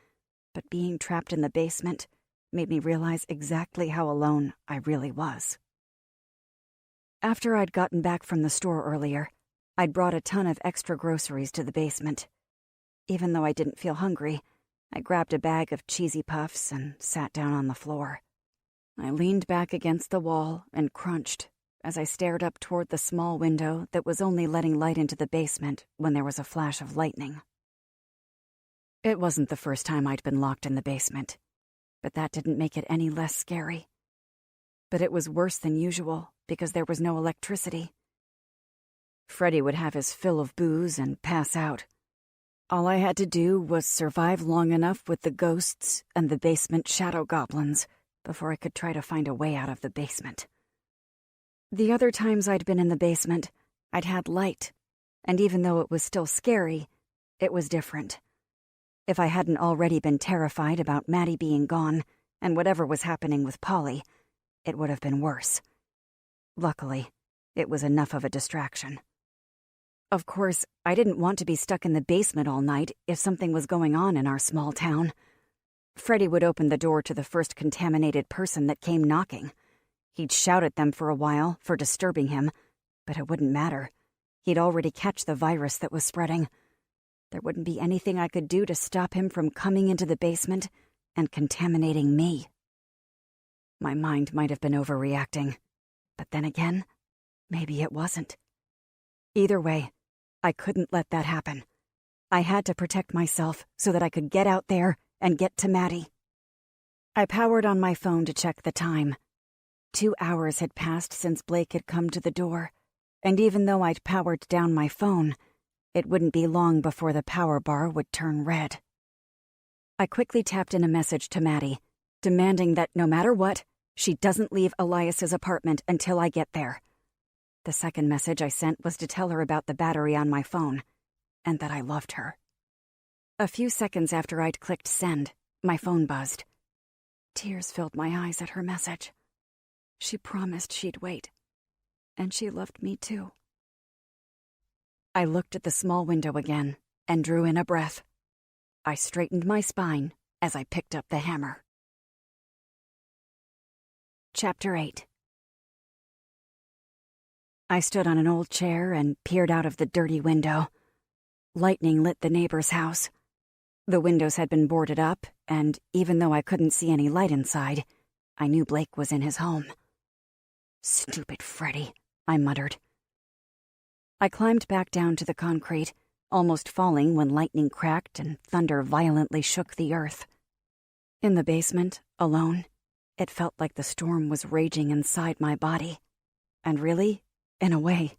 but being trapped in the basement made me realize exactly how alone I really was. After I'd gotten back from the store earlier, I'd brought a ton of extra groceries to the basement. Even though I didn't feel hungry, I grabbed a bag of cheesy puffs and sat down on the floor. I leaned back against the wall and crunched as I stared up toward the small window that was only letting light into the basement when there was a flash of lightning. It wasn't the first time I'd been locked in the basement, but that didn't make it any less scary. But it was worse than usual because there was no electricity. Freddie would have his fill of booze and pass out. All I had to do was survive long enough with the ghosts and the basement shadow goblins before I could try to find a way out of the basement. The other times I'd been in the basement, I'd had light, and even though it was still scary, it was different. If I hadn't already been terrified about Maddie being gone and whatever was happening with Polly, it would have been worse. Luckily, it was enough of a distraction. Of course, I didn't want to be stuck in the basement all night if something was going on in our small town. Freddie would open the door to the first contaminated person that came knocking. He'd shout at them for a while for disturbing him, but it wouldn't matter. He'd already catch the virus that was spreading. There wouldn't be anything I could do to stop him from coming into the basement and contaminating me. My mind might have been overreacting, but then again, maybe it wasn't. Either way, I couldn't let that happen. I had to protect myself so that I could get out there and get to Maddie. I powered on my phone to check the time. 2 hours had passed since Blake had come to the door, and even though I'd powered down my phone, it wouldn't be long before the power bar would turn red. I quickly tapped in a message to Maddie, demanding that no matter what, she doesn't leave Elias's apartment until I get there. The second message I sent was to tell her about the battery on my phone, and that I loved her. A few seconds after I'd clicked send, my phone buzzed. Tears filled my eyes at her message. She promised she'd wait, and she loved me too. I looked at the small window again and drew in a breath. I straightened my spine as I picked up the hammer. Chapter 8. I stood on an old chair and peered out of the dirty window. Lightning lit the neighbor's house. The windows had been boarded up, and even though I couldn't see any light inside, I knew Blake was in his home. "Stupid Freddy," I muttered. I climbed back down to the concrete, almost falling when lightning cracked and thunder violently shook the earth. In the basement, alone, it felt like the storm was raging inside my body. And really, in a way,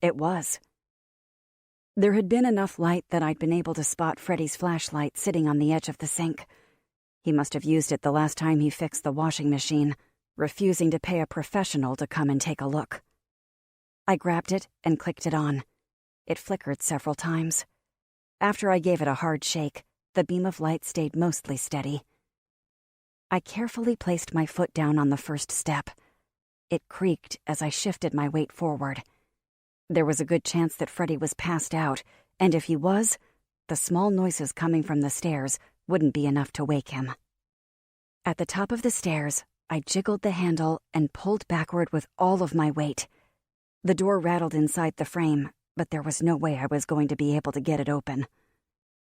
it was. There had been enough light that I'd been able to spot Freddy's flashlight sitting on the edge of the sink. He must have used it the last time he fixed the washing machine, refusing to pay a professional to come and take a look. I grabbed it and clicked it on. It flickered several times. After I gave it a hard shake, the beam of light stayed mostly steady. I carefully placed my foot down on the first step. It creaked as I shifted my weight forward. There was a good chance that Freddy was passed out, and if he was, the small noises coming from the stairs wouldn't be enough to wake him. At the top of the stairs, I jiggled the handle and pulled backward with all of my weight. The door rattled inside the frame, but there was no way I was going to be able to get it open.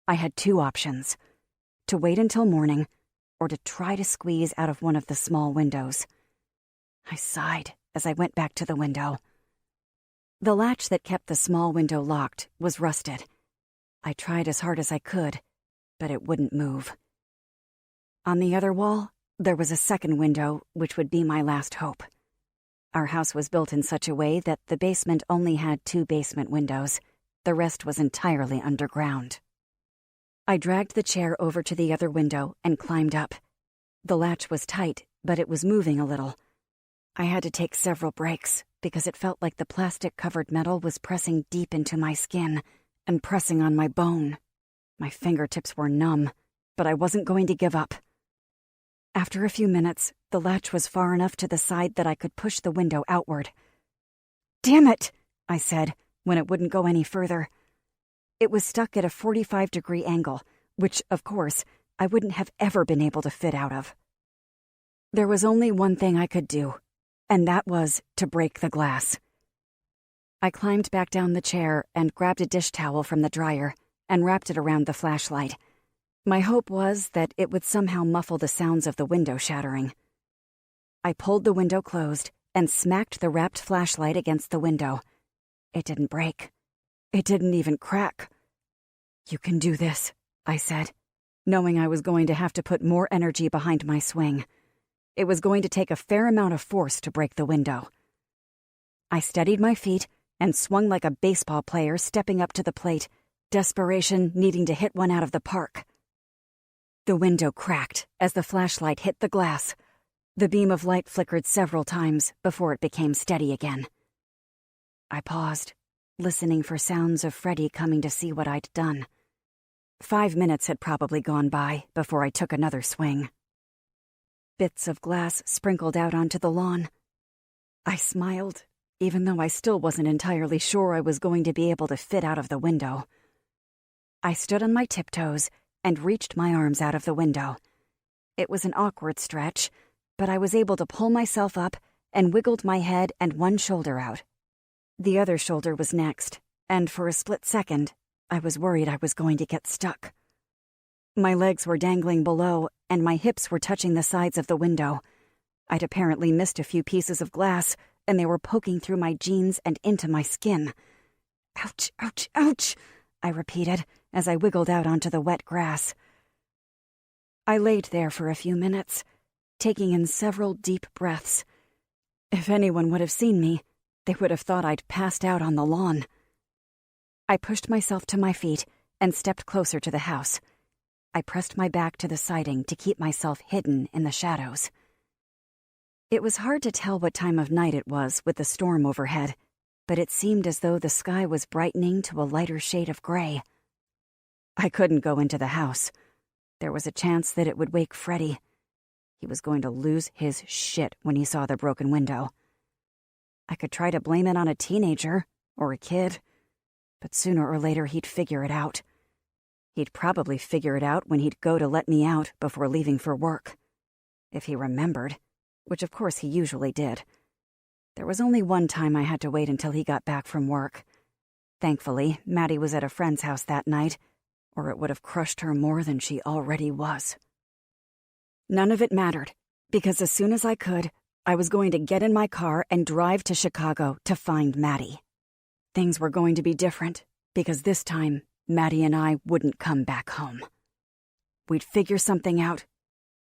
I had two options: to wait until morning, or to try to squeeze out of one of the small windows. I sighed as I went back to the window. The latch that kept the small window locked was rusted. I tried as hard as I could, but it wouldn't move. On the other wall, there was a second window, which would be my last hope. Our house was built in such a way that the basement only had 2 basement windows. The rest was entirely underground. I dragged the chair over to the other window and climbed up. The latch was tight, but it was moving a little. I had to take several breaks because it felt like the plastic-covered metal was pressing deep into my skin and pressing on my bone. My fingertips were numb, but I wasn't going to give up. After a few minutes, the latch was far enough to the side that I could push the window outward. "Damn it," I said, when it wouldn't go any further. It was stuck at a 45-degree angle, which, of course, I wouldn't have ever been able to fit out of. There was only one thing I could do, and that was to break the glass. I climbed back down the chair and grabbed a dish towel from the dryer and wrapped it around the flashlight. My hope was that it would somehow muffle the sounds of the window shattering. I pulled the window closed and smacked the wrapped flashlight against the window. It didn't break. It didn't even crack. "You can do this," I said, knowing I was going to have to put more energy behind my swing. It was going to take a fair amount of force to break the window. I steadied my feet and swung like a baseball player stepping up to the plate, desperation needing to hit one out of the park. The window cracked as the flashlight hit the glass. The beam of light flickered several times before it became steady again. I paused, listening for sounds of Freddy coming to see what I'd done. 5 minutes had probably gone by before I took another swing. Bits of glass sprinkled out onto the lawn. I smiled, even though I still wasn't entirely sure I was going to be able to fit out of the window. I stood on my tiptoes and reached my arms out of the window. It was an awkward stretch, but I was able to pull myself up and wiggled my head and one shoulder out. The other shoulder was next, and for a split second, I was worried I was going to get stuck. My legs were dangling below, and my hips were touching the sides of the window. I'd apparently missed a few pieces of glass, and they were poking through my jeans and into my skin. "Ouch, ouch, ouch," I repeated as I wiggled out onto the wet grass. I laid there for a few minutes, taking in several deep breaths. If anyone would have seen me, they would have thought I'd passed out on the lawn. I pushed myself to my feet and stepped closer to the house. I pressed my back to the siding to keep myself hidden in the shadows. It was hard to tell what time of night it was with the storm overhead, but it seemed as though the sky was brightening to a lighter shade of gray. I couldn't go into the house. There was a chance that it would wake Freddy. He was going to lose his shit when he saw the broken window. I could try to blame it on a teenager or a kid, but sooner or later he'd figure it out. He'd probably figure it out when he'd go to let me out before leaving for work. If he remembered, which of course he usually did. There was only one time I had to wait until he got back from work. Thankfully, Maddie was at a friend's house that night, or it would have crushed her more than she already was. None of it mattered, because as soon as I could, I was going to get in my car and drive to Chicago to find Maddie. Things were going to be different, because this time, Maddie and I wouldn't come back home. We'd figure something out.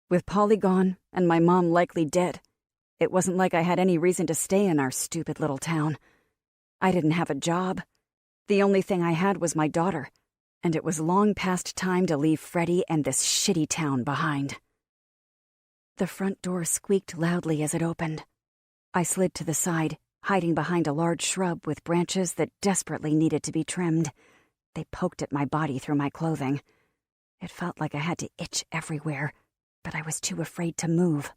With Polly gone, and my mom likely dead, it wasn't like I had any reason to stay in our stupid little town. I didn't have a job. The only thing I had was my daughter, and it was long past time to leave Freddie and this shitty town behind. The front door squeaked loudly as it opened. I slid to the side, hiding behind a large shrub with branches that desperately needed to be trimmed. They poked at my body through my clothing. It felt like I had to itch everywhere, but I was too afraid to move.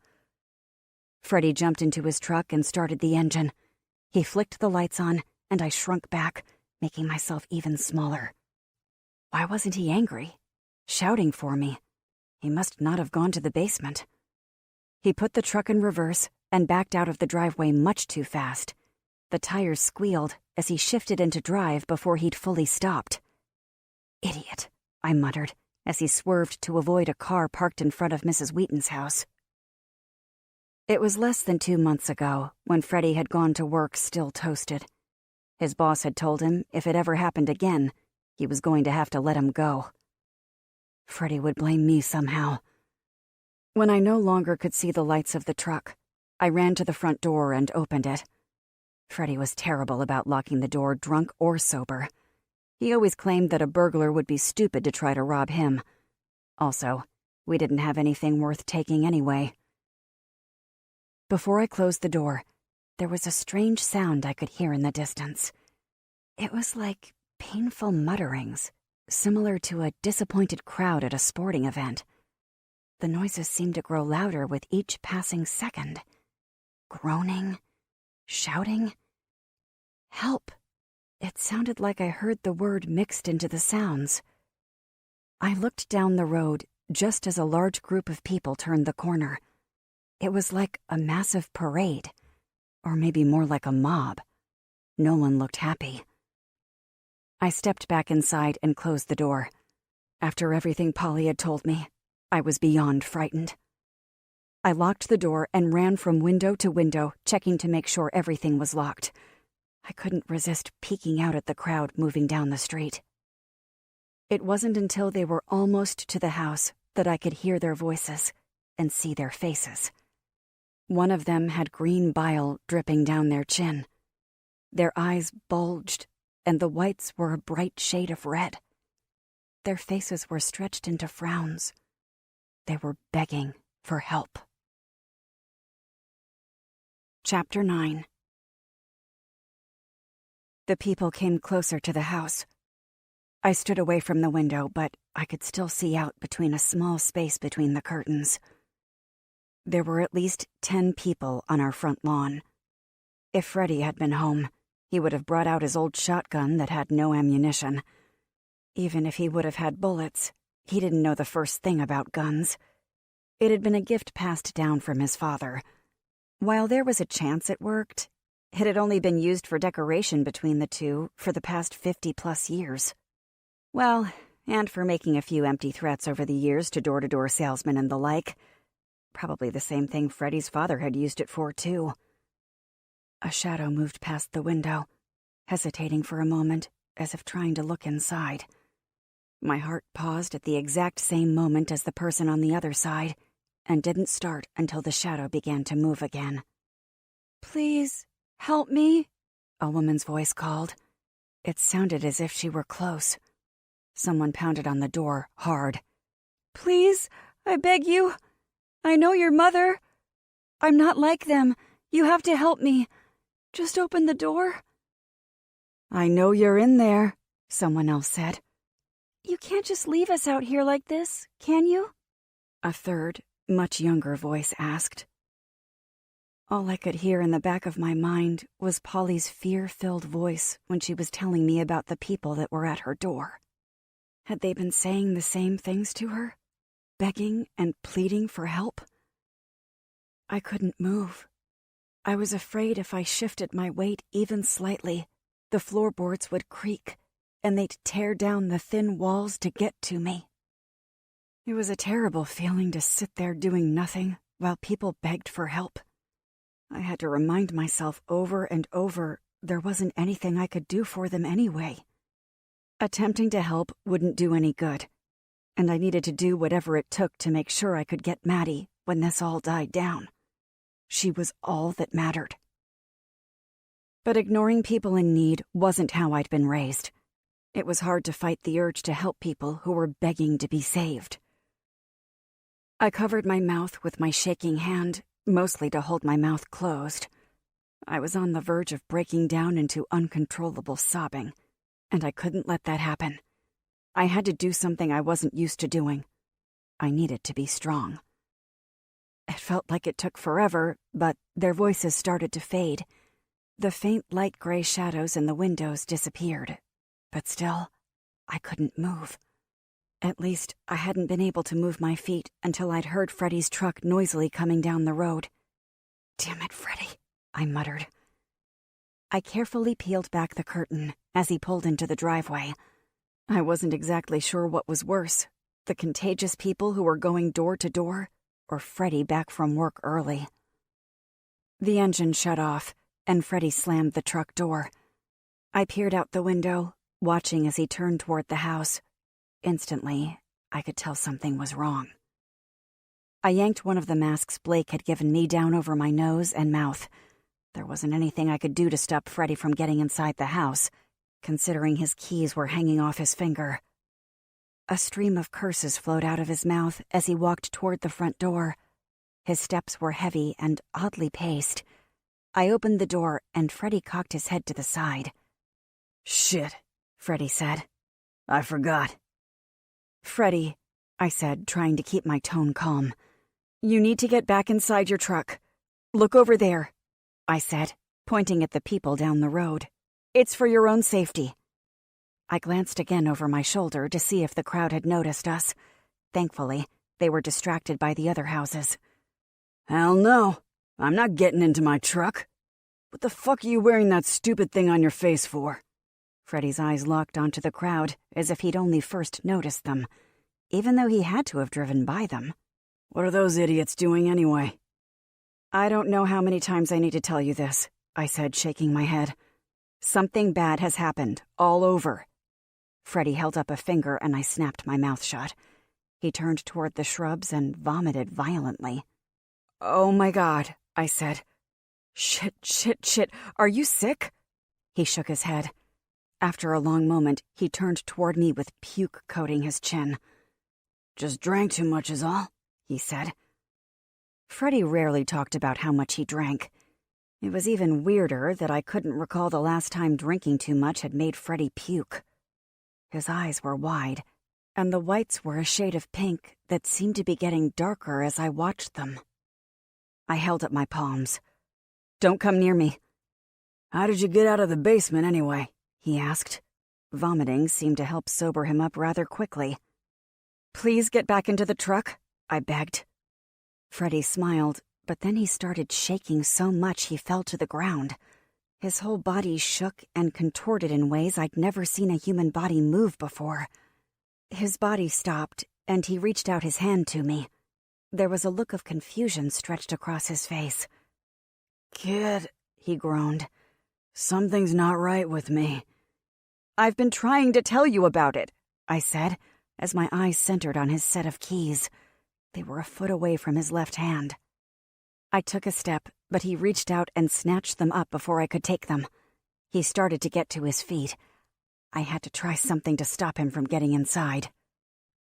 Freddie jumped into his truck and started the engine. He flicked the lights on, and I shrunk back, making myself even smaller. Why wasn't he angry? Shouting for me? He must not have gone to the basement. He put the truck in reverse and backed out of the driveway much too fast. The tires squealed as he shifted into drive before he'd fully stopped. "Idiot," I muttered as he swerved to avoid a car parked in front of Mrs. Wheaton's house. It was less than 2 months ago when Freddie had gone to work still toasted. His boss had told him if it ever happened again, he was going to have to let him go. Freddie would blame me somehow. When I no longer could see the lights of the truck, I ran to the front door and opened it. Freddie was terrible about locking the door, drunk or sober. He always claimed that a burglar would be stupid to try to rob him. Also, we didn't have anything worth taking anyway. Before I closed the door, there was a strange sound I could hear in the distance. It was like painful mutterings, similar to a disappointed crowd at a sporting event. The noises seemed to grow louder with each passing second. Groaning, shouting. Help! It sounded like I heard the word mixed into the sounds. I looked down the road just as a large group of people turned the corner. It was like a massive parade, or maybe more like a mob. No one looked happy. I stepped back inside and closed the door. After everything Polly had told me, I was beyond frightened. I locked the door and ran from window to window, checking to make sure everything was locked. I couldn't resist peeking out at the crowd moving down the street. It wasn't until they were almost to the house that I could hear their voices and see their faces. One of them had green bile dripping down their chin. Their eyes bulged, and the whites were a bright shade of red. Their faces were stretched into frowns. They were begging for help. Chapter 9. The people came closer to the house. I stood away from the window, but I could still see out between a small space between the curtains. There were at least 10 people on our front lawn. If Freddie had been home, he would have brought out his old shotgun that had no ammunition. Even if he would have had bullets, he didn't know the first thing about guns. It had been a gift passed down from his father. While there was a chance it worked, it had only been used for decoration between the two for the past 50-plus years. Well, and for making a few empty threats over the years to door-to-door salesmen and the like. Probably the same thing Freddie's father had used it for, too. A shadow moved past the window, hesitating for a moment, as if trying to look inside. My heart paused at the exact same moment as the person on the other side, and didn't start until the shadow began to move again. "Please, help me," a woman's voice called. It sounded as if she were close. Someone pounded on the door, hard. "Please, I beg you. I know your mother. I'm not like them. You have to help me. Just open the door." "I know you're in there," someone else said. "You can't just leave us out here like this, can you?" A third, much younger voice asked. All I could hear in the back of my mind was Polly's fear-filled voice when she was telling me about the people that were at her door. Had they been saying the same things to her? Begging and pleading for help? I couldn't move. I was afraid if I shifted my weight even slightly, the floorboards would creak, and they'd tear down the thin walls to get to me. It was a terrible feeling to sit there doing nothing while people begged for help. I had to remind myself over and over there wasn't anything I could do for them anyway. Attempting to help wouldn't do any good, and I needed to do whatever it took to make sure I could get Maddie when this all died down. She was all that mattered. But ignoring people in need wasn't how I'd been raised. It was hard to fight the urge to help people who were begging to be saved. I covered my mouth with my shaking hand, mostly to hold my mouth closed. I was on the verge of breaking down into uncontrollable sobbing, and I couldn't let that happen. I had to do something I wasn't used to doing. I needed to be strong. It felt like it took forever, but their voices started to fade. The faint light gray shadows in the windows disappeared, but still, I couldn't move. At least, I hadn't been able to move my feet until I'd heard Freddie's truck noisily coming down the road. "Damn it, Freddie," I muttered. I carefully peeled back the curtain as he pulled into the driveway. I wasn't exactly sure what was worse, the contagious people who were going door to door, or Freddie back from work early. The engine shut off, and Freddie slammed the truck door. I peered out the window, watching as he turned toward the house. Instantly, I could tell something was wrong. I yanked one of the masks Blake had given me down over my nose and mouth. There wasn't anything I could do to stop Freddie from getting inside the house, considering his keys were hanging off his finger. A stream of curses flowed out of his mouth as he walked toward the front door. His steps were heavy and oddly paced. I opened the door, and Freddie cocked his head to the side. "Shit," Freddie said. "I forgot." "Freddie," I said, trying to keep my tone calm, "you need to get back inside your truck. Look over there," I said, pointing at the people down the road. "It's for your own safety." I glanced again over my shoulder to see if the crowd had noticed us. Thankfully, they were distracted by the other houses. "Hell no. I'm not getting into my truck. What the fuck are you wearing that stupid thing on your face for?" Freddie's eyes locked onto the crowd as if he'd only first noticed them, even though he had to have driven by them. "What are those idiots doing anyway?" "I don't know how many times I need to tell you this," I said, shaking my head. "Something bad has happened, all over." Freddie held up a finger and I snapped my mouth shut. He turned toward the shrubs and vomited violently. "Oh my God," I said. Shit, are you sick?" He shook his head. After a long moment, he turned toward me with puke coating his chin. "Just drank too much is all," he said. Freddie rarely talked about how much he drank. It was even weirder that I couldn't recall the last time drinking too much had made Freddie puke. His eyes were wide, and the whites were a shade of pink that seemed to be getting darker as I watched them. I held up my palms. "Don't come near me." "How did you get out of the basement anyway?" he asked. Vomiting seemed to help sober him up rather quickly. "Please get back into the truck," I begged. Freddie smiled, but then he started shaking so much he fell to the ground. His whole body shook and contorted in ways I'd never seen a human body move before. His body stopped, and he reached out his hand to me. There was a look of confusion stretched across his face. "Kid," he groaned, "something's not right with me." "I've been trying to tell you about it," I said, as my eyes centered on his set of keys. They were a foot away from his left hand. I took a step, but he reached out and snatched them up before I could take them. He started to get to his feet. I had to try something to stop him from getting inside.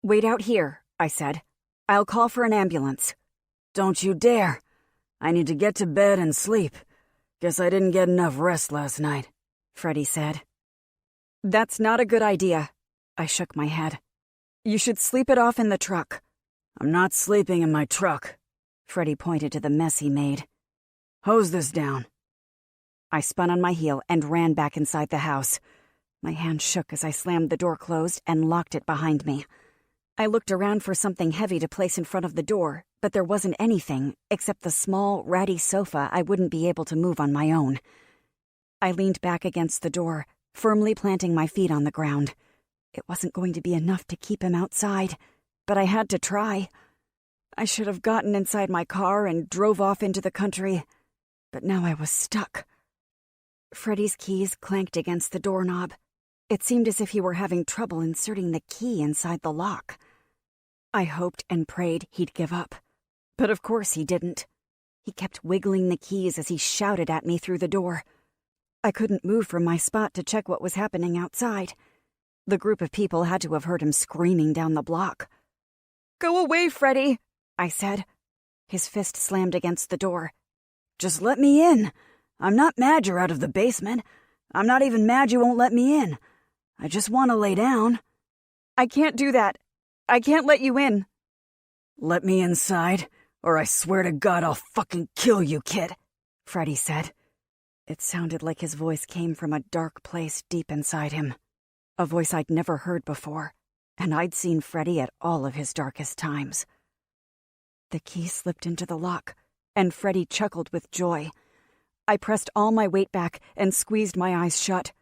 "Wait out here," I said. "I'll call for an ambulance." "Don't you dare. I need to get to bed and sleep. Guess I didn't get enough rest last night," Freddie said. "That's not a good idea." I shook my head. "You should sleep it off in the truck." "I'm not sleeping in my truck." Freddie pointed to the mess he made. Hose this down. I spun on my heel and ran back inside the house. My hand shook as I slammed the door closed and locked it behind me. I looked around for something heavy to place in front of the door, but there wasn't anything except the small, ratty sofa I wouldn't be able to move on my own. I leaned back against the door, firmly planting my feet on the ground. It wasn't going to be enough to keep him outside, but I had to try. I should have gotten inside my car and drove off into the country, but now I was stuck. Freddie's keys clanked against the doorknob. It seemed as if he were having trouble inserting the key inside the lock. I hoped and prayed he'd give up, but of course he didn't. He kept wiggling the keys as he shouted at me through the door. I couldn't move from my spot to check what was happening outside. The group of people had to have heard him screaming down the block. "Go away, Freddie," I said. His fist slammed against the door. "Just let me in. I'm not mad you're out of the basement. I'm not even mad you won't let me in. I just want to lay down." "I can't do that. I can't let you in." "Let me inside, or I swear to God I'll fucking kill you, kid," Freddie said. It sounded like his voice came from a dark place deep inside him. A voice I'd never heard before, and I'd seen Freddie at all of his darkest times. The key slipped into the lock, and Freddie chuckled with joy. I pressed all my weight back and squeezed my eyes shut.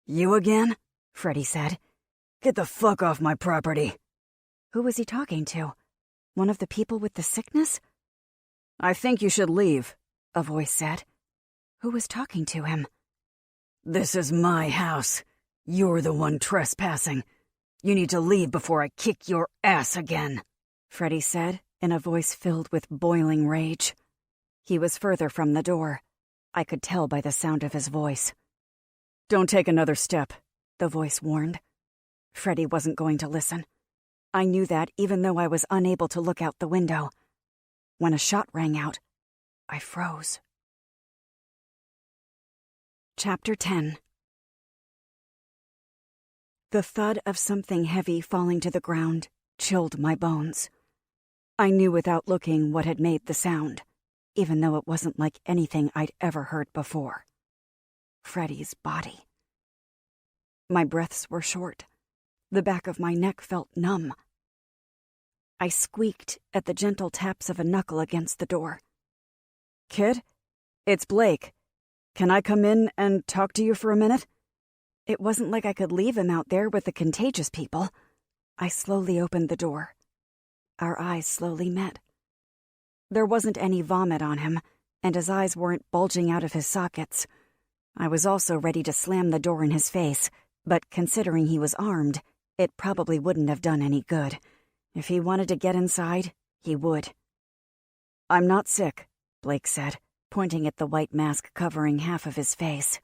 "You again?" Freddie said. "Get the fuck off my property." Who was he talking to? One of the people with the sickness? "I think you should leave," a voice said. Who was talking to him? "This is my house. You're the one trespassing. You need to leave before I kick your ass again," Freddie said in a voice filled with boiling rage. He was further from the door. I could tell by the sound of his voice. "Don't take another step," the voice warned. Freddie wasn't going to listen. I knew that even though I was unable to look out the window. When a shot rang out, I froze. Chapter 10. The thud of something heavy falling to the ground chilled my bones. I knew without looking what had made the sound, even though it wasn't like anything I'd ever heard before. Freddie's body. My breaths were short. The back of my neck felt numb. I squeaked at the gentle taps of a knuckle against the door. "Kid, it's Blake. Can I come in and talk to you for a minute?" It wasn't like I could leave him out there with the contagious people. I slowly opened the door. Our eyes slowly met. There wasn't any vomit on him, and his eyes weren't bulging out of his sockets. I was also ready to slam the door in his face, but considering he was armed, it probably wouldn't have done any good. If he wanted to get inside, he would. "I'm not sick," Blake said, pointing at the white mask covering half of his face.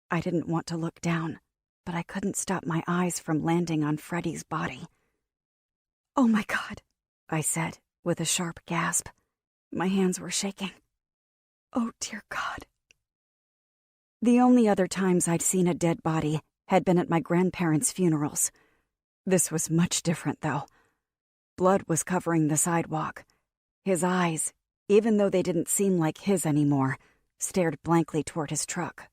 I didn't want to look down, but I couldn't stop my eyes from landing on Freddie's body. "Oh my God," I said, with a sharp gasp. My hands were shaking. "Oh dear God." The only other times I'd seen a dead body had been at my grandparents' funerals. This was much different, though. Blood was covering the sidewalk. His eyes, even though they didn't seem like his anymore, stared blankly toward his truck.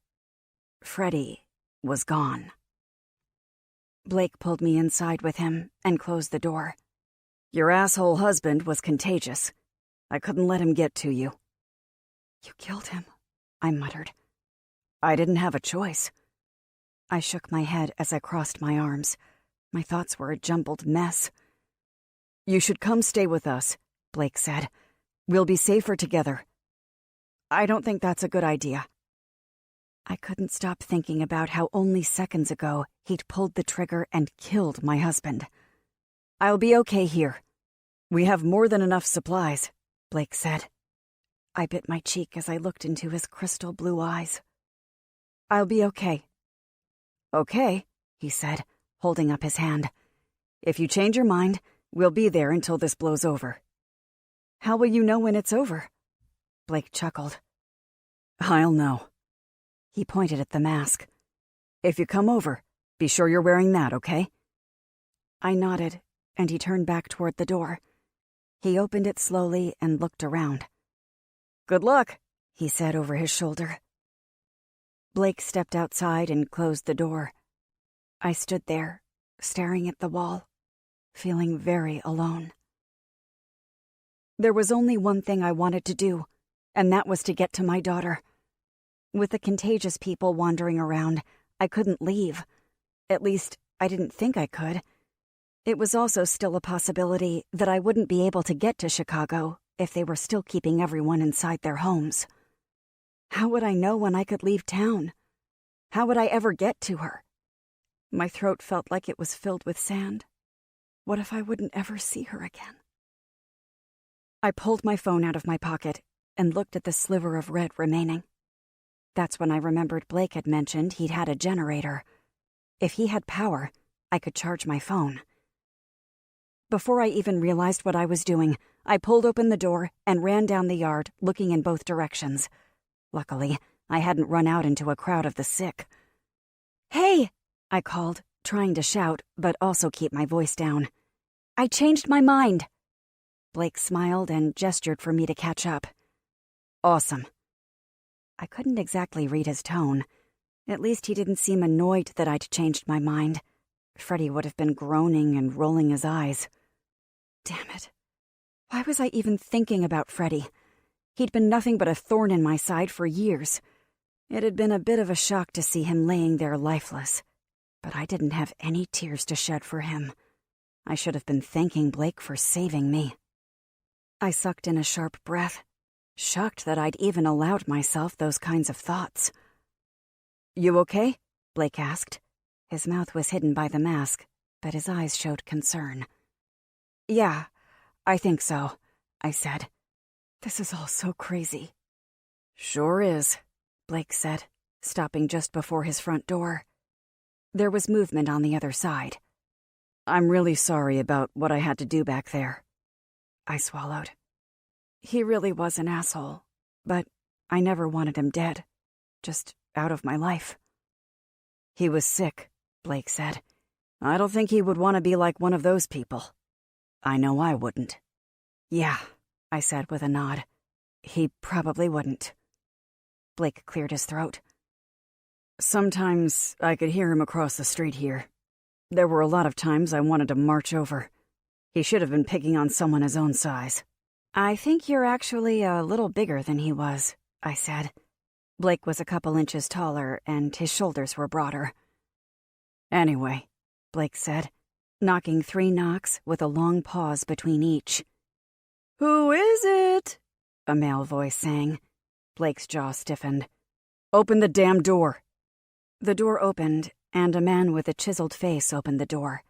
Freddie was gone. Blake pulled me inside with him and closed the door. "Your asshole husband was contagious. I couldn't let him get to you." "You killed him," I muttered. "I didn't have a choice." I shook my head as I crossed my arms. My thoughts were a jumbled mess. "You should come stay with us," Blake said. "We'll be safer together." "I don't think that's a good idea." I couldn't stop thinking about how only seconds ago he'd pulled the trigger and killed my husband. "I'll be okay here. We have more than enough supplies," Blake said. I bit my cheek as I looked into his crystal blue eyes. "I'll be okay." "Okay," he said, holding up his hand. "If you change your mind, we'll be there until this blows over." "How will you know when it's over?" Blake chuckled. "I'll know." He pointed at the mask. "If you come over, be sure you're wearing that, okay?" I nodded, and he turned back toward the door. He opened it slowly and looked around. Good luck, he said over his shoulder. Blake stepped outside and closed the door. I stood there, staring at the wall, feeling very alone. There was only one thing I wanted to do, and that was to get to my daughter. With the contagious people wandering around, I couldn't leave. At least, I didn't think I could. It was also still a possibility that I wouldn't be able to get to Chicago if they were still keeping everyone inside their homes. How would I know when I could leave town? How would I ever get to her? My throat felt like it was filled with sand. What if I wouldn't ever see her again? I pulled my phone out of my pocket and looked at the sliver of red remaining. That's when I remembered Blake had mentioned he'd had a generator. If he had power, I could charge my phone. Before I even realized what I was doing, I pulled open the door and ran down the yard, looking in both directions. Luckily, I hadn't run out into a crowd of the sick. "Hey!" I called, trying to shout, but also keep my voice down. "I changed my mind." Blake smiled and gestured for me to catch up. "Awesome." I couldn't exactly read his tone. At least he didn't seem annoyed that I'd changed my mind. Freddie would have been groaning and rolling his eyes. Damn it. Why was I even thinking about Freddie? He'd been nothing but a thorn in my side for years. It had been a bit of a shock to see him laying there lifeless. But I didn't have any tears to shed for him. I should have been thanking Blake for saving me. I sucked in a sharp breath, shocked that I'd even allowed myself those kinds of thoughts. "You okay?" Blake asked. His mouth was hidden by the mask, but his eyes showed concern. "Yeah, I think so," I said. "This is all so crazy." "Sure is," Blake said, stopping just before his front door. There was movement on the other side. "I'm really sorry about what I had to do back there." I swallowed. He really was an asshole, but I never wanted him dead, just out of my life. "He was sick," Blake said. "I don't think he would want to be like one of those people. I know I wouldn't." "Yeah," I said with a nod. "He probably wouldn't." Blake cleared his throat. "Sometimes I could hear him across the street here. There were a lot of times I wanted to march over. He should have been picking on someone his own size." "I think you're actually a little bigger than he was," I said. Blake was a couple inches taller, and his shoulders were broader. "Anyway," Blake said, knocking 3 knocks with a long pause between each. "Who is it?" a male voice sang. Blake's jaw stiffened. "Open the damn door." The door opened, and a man with a chiseled face opened the door.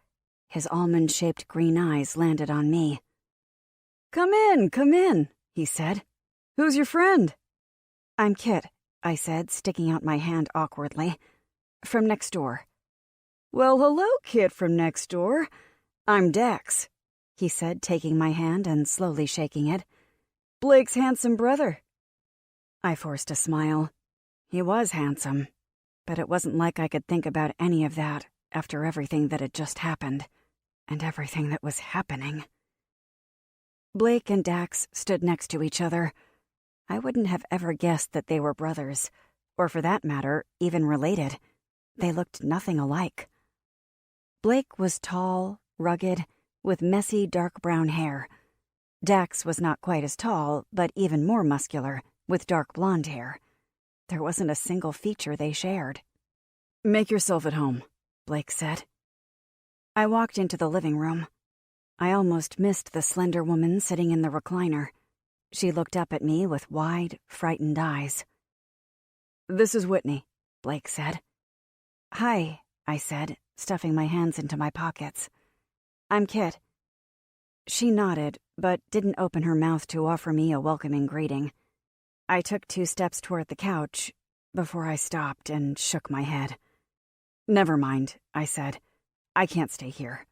His almond-shaped green eyes landed on me. Come in," he said. "Who's your friend?" "I'm Kit," I said, sticking out my hand awkwardly. "From next door." "Well, hello, Kit from next door. I'm Dax," he said, taking my hand and slowly shaking it. "Blake's handsome brother." I forced a smile. He was handsome, but it wasn't like I could think about any of that after everything that had just happened, and everything that was happening. Blake and Dax stood next to each other. I wouldn't have ever guessed that they were brothers, or for that matter, even related. They looked nothing alike. Blake was tall, rugged, with messy dark brown hair. Dax was not quite as tall, but even more muscular, with dark blonde hair. There wasn't a single feature they shared. "Make yourself at home," Blake said. I walked into the living room. I almost missed the slender woman sitting in the recliner. She looked up at me with wide, frightened eyes. "This is Whitney," Blake said. "Hi," I said, stuffing my hands into my pockets. "I'm Kit." She nodded, but didn't open her mouth to offer me a welcoming greeting. I took 2 steps toward the couch before I stopped and shook my head. "Never mind," I said. "I can't stay here."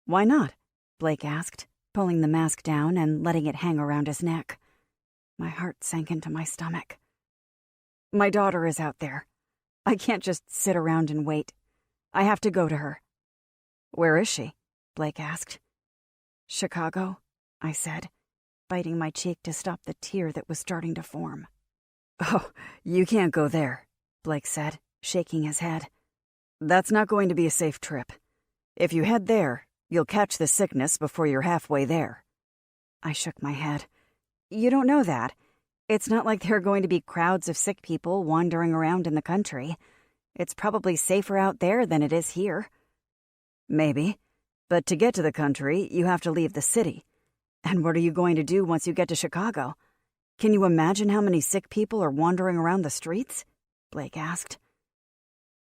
"Why not?" Blake asked, pulling the mask down and letting it hang around his neck. My heart sank into my stomach. "My daughter is out there. I can't just sit around and wait. I have to go to her." "Where is she?" Blake asked. "Chicago," I said. biting my cheek to stop the tear that was starting to form. "Oh, you can't go there," Blake said, shaking his head. "That's not going to be a safe trip. If you head there, you'll catch the sickness before you're halfway there." I shook my head. "You don't know that. It's not like there are going to be crowds of sick people wandering around in the country. It's probably safer out there than it is here." "Maybe. But to get to the country, you have to leave the city. And what are you going to do once you get to Chicago? Can you imagine how many sick people are wandering around the streets?" Blake asked.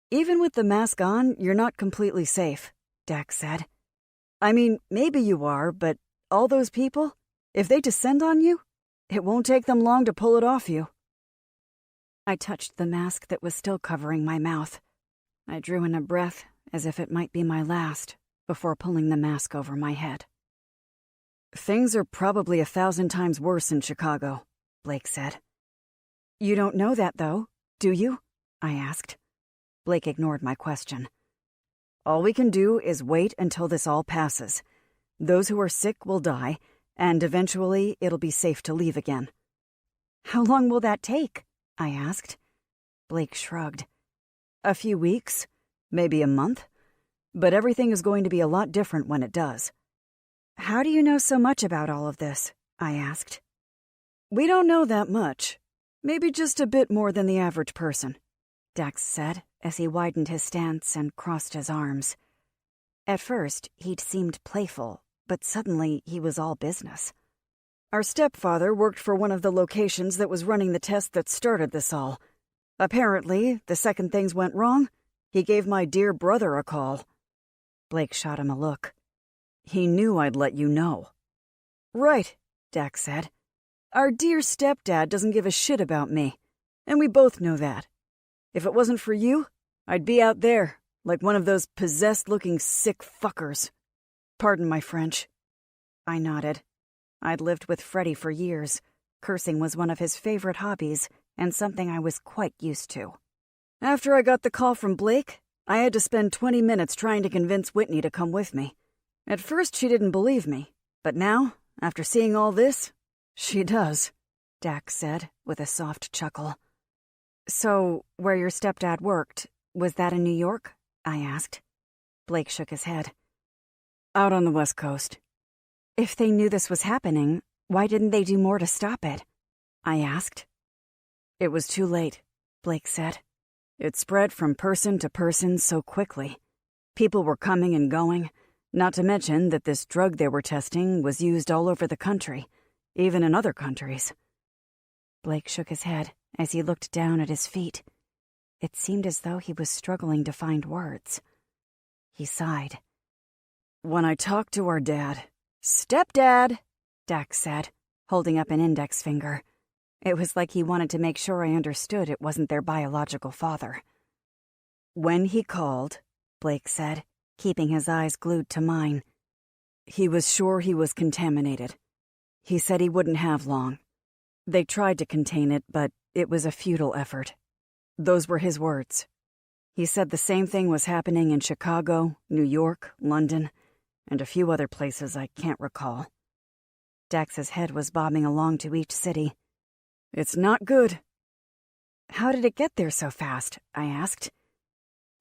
"Even with the mask on, you're not completely safe," Dax said. "I mean, maybe you are, but all those people, if they descend on you, it won't take them long to pull it off you." I touched the mask that was still covering my mouth. I drew in a breath as if it might be my last before pulling the mask over my head. "Things are probably 1,000 times worse in Chicago," Blake said. "You don't know that, though, do you?" I asked. Blake ignored my question. "All we can do is wait until this all passes. Those who are sick will die, and eventually it'll be safe to leave again." "How long will that take?" I asked. Blake shrugged. "A few weeks, maybe a month. But everything is going to be a lot different when it does." "How do you know so much about all of this?" I asked. "We don't know that much. Maybe just a bit more than the average person," Dax said as he widened his stance and crossed his arms. At first, he'd seemed playful, but suddenly he was all business. "Our stepfather worked for one of the locations that was running the test that started this all. Apparently, the second things went wrong, he gave my dear brother a call." Blake shot him a look. "He knew I'd let you know." "Right," Dax said. "Our dear stepdad doesn't give a shit about me, and we both know that. If it wasn't for you, I'd be out there, like one of those possessed-looking sick fuckers. Pardon my French." I nodded. I'd lived with Freddie for years. Cursing was one of his favorite hobbies, and something I was quite used to. "After I got the call from Blake, I had to spend 20 minutes trying to convince Whitney to come with me. At first she didn't believe me, but now, after seeing all this, she does," Dax said with a soft chuckle. "So, where your stepdad worked, was that in New York?" I asked. Blake shook his head. "Out on the West Coast." "If they knew this was happening, why didn't they do more to stop it?" I asked. "It was too late," Blake said. "It spread from person to person so quickly. People were coming and going, not to mention that this drug they were testing was used all over the country, even in other countries." Blake shook his head as he looked down at his feet. It seemed as though he was struggling to find words. He sighed. "When I talked to our dad—" "Stepdad," Dax said, holding up an index finger. It was like he wanted to make sure I understood it wasn't their biological father. "When he called," Blake said, keeping his eyes glued to mine, "he was sure he was contaminated. He said he wouldn't have long. They tried to contain it, but it was a futile effort. Those were his words. He said the same thing was happening in Chicago, New York, London, and a few other places I can't recall." Dax's head was bobbing along to each city. "It's not good." "How did it get there so fast?" I asked.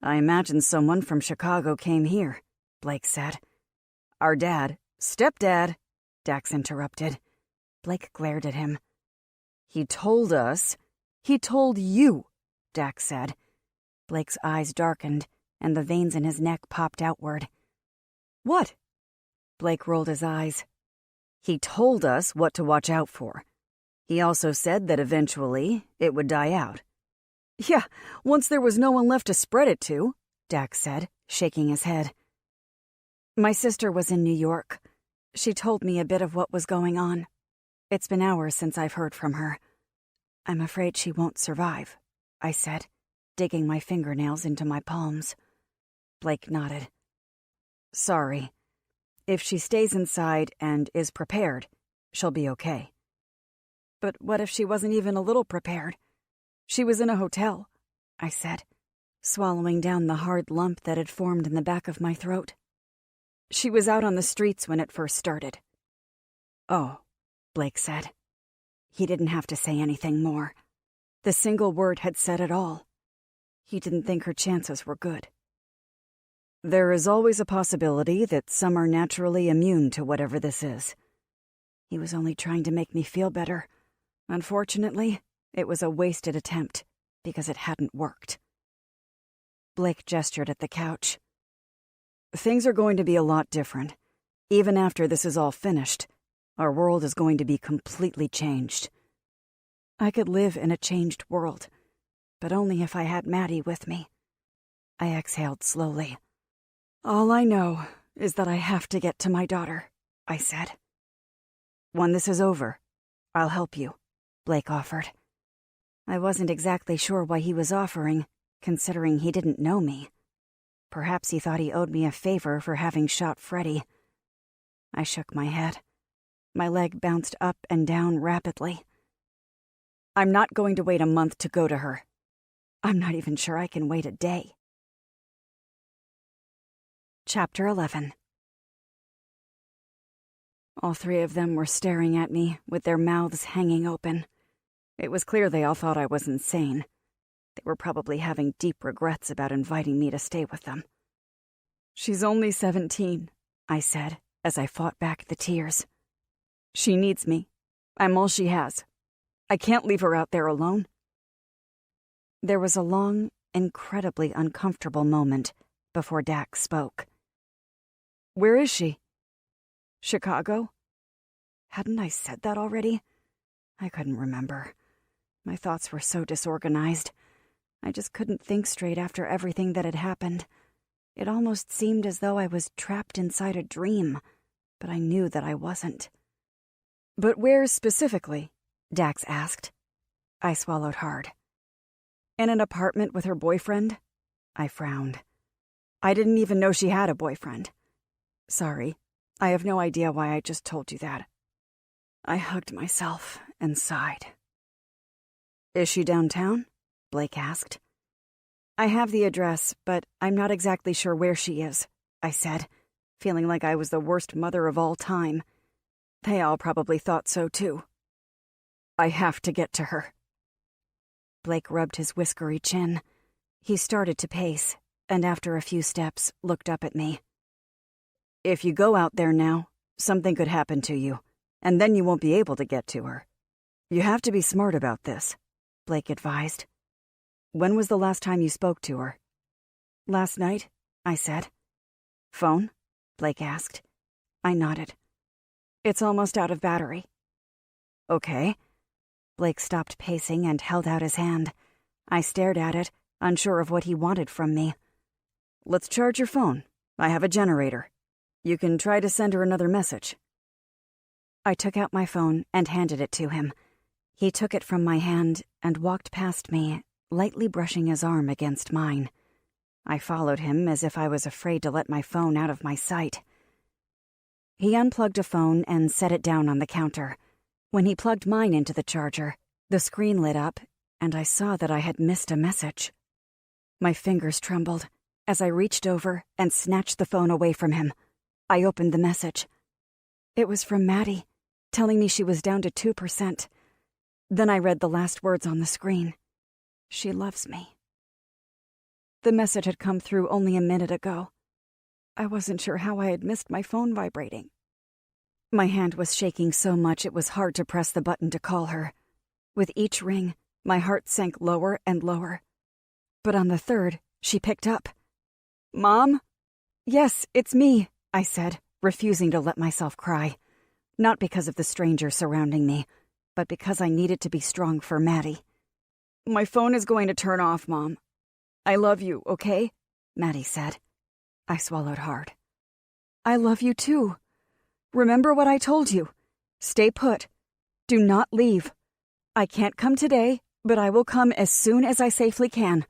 "I imagine someone from Chicago came here," Blake said. "Our dad, stepdad," Dax interrupted. Blake glared at him. "He told you," Dax said. Blake's eyes darkened, and the veins in his neck popped outward. "What?" Blake rolled his eyes. "He told us what to watch out for. He also said that eventually it would die out." "Yeah, once there was no one left to spread it to," Dax said, shaking his head. "My sister was in New York. She told me a bit of what was going on. It's been hours since I've heard from her. I'm afraid she won't survive," I said, digging my fingernails into my palms. Blake nodded. "Sorry. If she stays inside and is prepared, she'll be okay." "But what if she wasn't even a little prepared? She was in a hotel," I said, swallowing down the hard lump that had formed in the back of my throat. "She was out on the streets when it first started." "Oh," Blake said. He didn't have to say anything more. The single word had said it all. He didn't think her chances were good. There is always a possibility that some are naturally immune to whatever this is. He was only trying to make me feel better. Unfortunately, it was a wasted attempt because it hadn't worked. Blake gestured at the couch. Things are going to be a lot different. Even after this is all finished, our world is going to be completely changed. I could live in a changed world, but only if I had Maddie with me. I exhaled slowly. All I know is that I have to get to my daughter, I said. When this is over, I'll help you, Blake offered. I wasn't exactly sure why he was offering, considering he didn't know me. Perhaps he thought he owed me a favor for having shot Freddie. I shook my head. My leg bounced up and down rapidly. I'm not going to wait a month to go to her. I'm not even sure I can wait a day. Chapter 11. All three of them were staring at me, with their mouths hanging open. It was clear they all thought I was insane. They were probably having deep regrets about inviting me to stay with them. She's only 17, I said, as I fought back the tears. She needs me. I'm all she has. I can't leave her out there alone. There was a long, incredibly uncomfortable moment before Dax spoke. Where is she? Chicago? Hadn't I said that already? I couldn't remember. My thoughts were so disorganized. I just couldn't think straight after everything that had happened. It almost seemed as though I was trapped inside a dream, but I knew that I wasn't. But where specifically? Dax asked. I swallowed hard. In an apartment with her boyfriend? I frowned. I didn't even know she had a boyfriend. Sorry, I have no idea why I just told you that. I hugged myself and sighed. Is she downtown? Blake asked. I have the address, but I'm not exactly sure where she is, I said, feeling like I was the worst mother of all time. They all probably thought so too. I have to get to her. Blake rubbed his whiskery chin. He started to pace, and after a few steps, looked up at me. If you go out there now, something could happen to you, and then you won't be able to get to her. You have to be smart about this, Blake advised. When was the last time you spoke to her? Last night, I said. Phone? Blake asked. I nodded. It's almost out of battery. Okay. Blake stopped pacing and held out his hand. I stared at it, unsure of what he wanted from me. Let's charge your phone. I have a generator. You can try to send her another message. I took out my phone and handed it to him. He took it from my hand and walked past me, lightly brushing his arm against mine. I followed him as if I was afraid to let my phone out of my sight. He unplugged a phone and set it down on the counter. When he plugged mine into the charger, the screen lit up, and I saw that I had missed a message. My fingers trembled as I reached over and snatched the phone away from him. I opened the message. It was from Maddie, telling me she was down to 2%. Then I read the last words on the screen. She loves me. The message had come through only a minute ago. I wasn't sure how I had missed my phone vibrating. My hand was shaking so much it was hard to press the button to call her. With each ring, my heart sank lower and lower. But on the third, she picked up. Mom? Yes, it's me, I said, refusing to let myself cry. Not because of the stranger surrounding me, but because I needed to be strong for Maddie. My phone is going to turn off, Mom. I love you, okay? Maddie said. I swallowed hard. I love you too. Remember what I told you. Stay put. Do not leave. I can't come today, but I will come as soon as I safely can.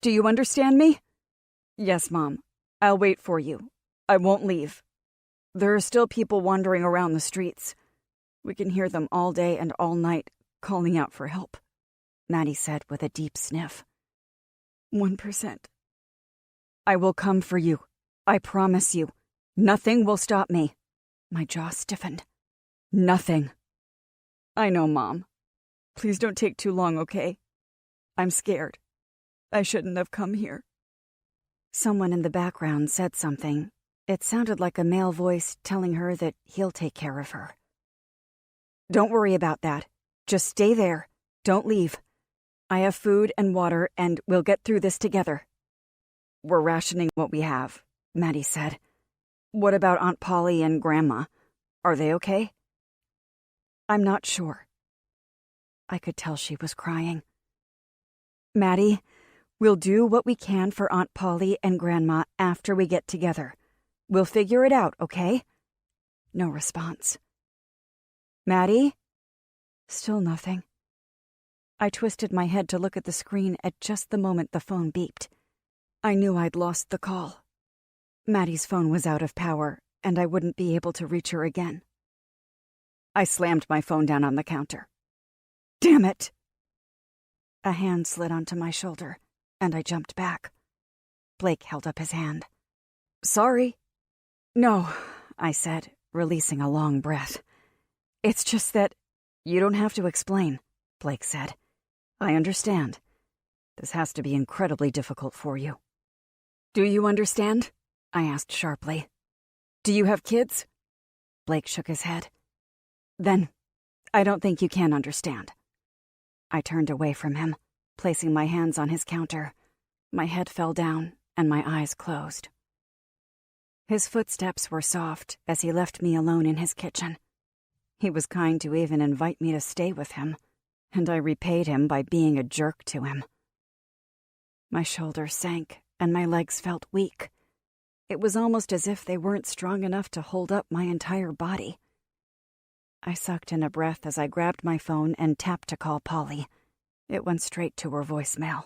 Do you understand me? Yes, Mom. I'll wait for you. I won't leave. There are still people wandering around the streets. We can hear them all day and all night, calling out for help, Maddie said with a deep sniff. 1%. I will come for you. I promise you. Nothing will stop me. My jaw stiffened. Nothing. I know, Mom. Please don't take too long, okay? I'm scared. I shouldn't have come here. Someone in the background said something. It sounded like a male voice telling her that he'll take care of her. Don't worry about that. Just stay there. Don't leave. I have food and water, and we'll get through this together. We're rationing what we have, Maddie said. What about Aunt Polly and Grandma? Are they okay? I'm not sure. I could tell she was crying. Maddie, we'll do what we can for Aunt Polly and Grandma after we get together. We'll figure it out, okay? No response. Maddie? Still nothing. I twisted my head to look at the screen at just the moment the phone beeped. I knew I'd lost the call. Maddie's phone was out of power, and I wouldn't be able to reach her again. I slammed my phone down on the counter. Damn it! A hand slid onto my shoulder, and I jumped back. Blake held up his hand. Sorry. No, I said, releasing a long breath. It's just that... You don't have to explain, Blake said. I understand. This has to be incredibly difficult for you. Do you understand? I asked sharply. Do you have kids? Blake shook his head. Then, I don't think you can understand. I turned away from him, placing my hands on his counter. My head fell down, and my eyes closed. His footsteps were soft as he left me alone in his kitchen. He was kind to even invite me to stay with him, and I repaid him by being a jerk to him. My shoulders sank, and my legs felt weak. It was almost as if they weren't strong enough to hold up my entire body. I sucked in a breath as I grabbed my phone and tapped to call Polly. It went straight to her voicemail.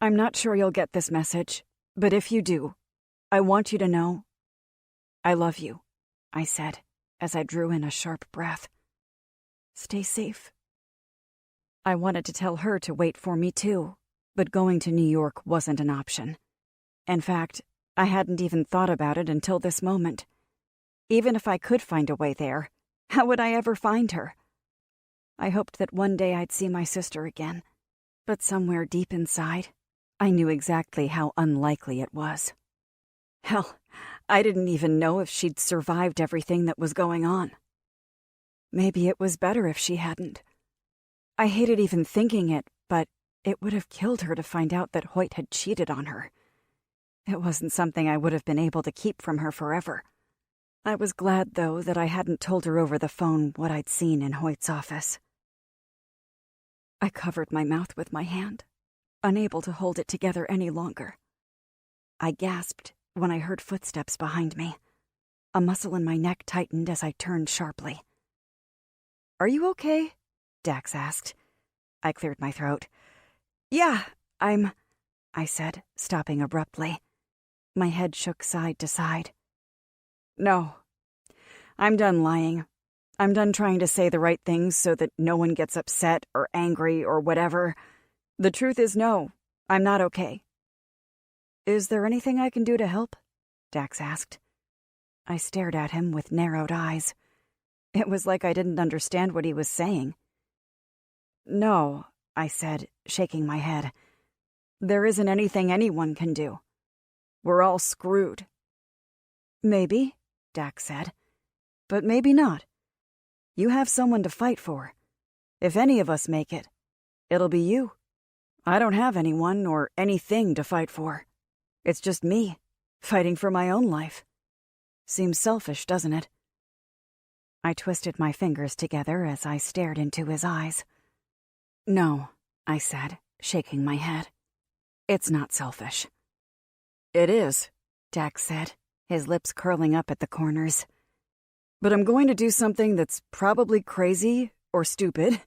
I'm not sure you'll get this message, but if you do, I want you to know I love you, I said, as I drew in a sharp breath. Stay safe. I wanted to tell her to wait for me too, but going to New York wasn't an option. In fact, I hadn't even thought about it until this moment. Even if I could find a way there, how would I ever find her? I hoped that one day I'd see my sister again, but somewhere deep inside, I knew exactly how unlikely it was. Hell, I didn't even know if she'd survived everything that was going on. Maybe it was better if she hadn't. I hated even thinking it, but it would have killed her to find out that Hoyt had cheated on her. It wasn't something I would have been able to keep from her forever. I was glad, though, that I hadn't told her over the phone what I'd seen in Hoyt's office. I covered my mouth with my hand, unable to hold it together any longer. I gasped when I heard footsteps behind me. A muscle in my neck tightened as I turned sharply. Are you okay? Dax asked. I cleared my throat. Yeah, I said, stopping abruptly. My head shook side to side. No. I'm done lying. I'm done trying to say the right things so that no one gets upset or angry or whatever. The truth is no, I'm not okay. Is there anything I can do to help? Dax asked. I stared at him with narrowed eyes. It was like I didn't understand what he was saying. No, I said, shaking my head. There isn't anything anyone can do. We're all screwed. Maybe, Dax said. But maybe not. You have someone to fight for. If any of us make it, it'll be you. I don't have anyone or anything to fight for. It's just me, fighting for my own life. Seems selfish, doesn't it? I twisted my fingers together as I stared into his eyes. No, I said, shaking my head. It's not selfish. It is, Dax said, his lips curling up at the corners. But I'm going to do something that's probably crazy or stupid,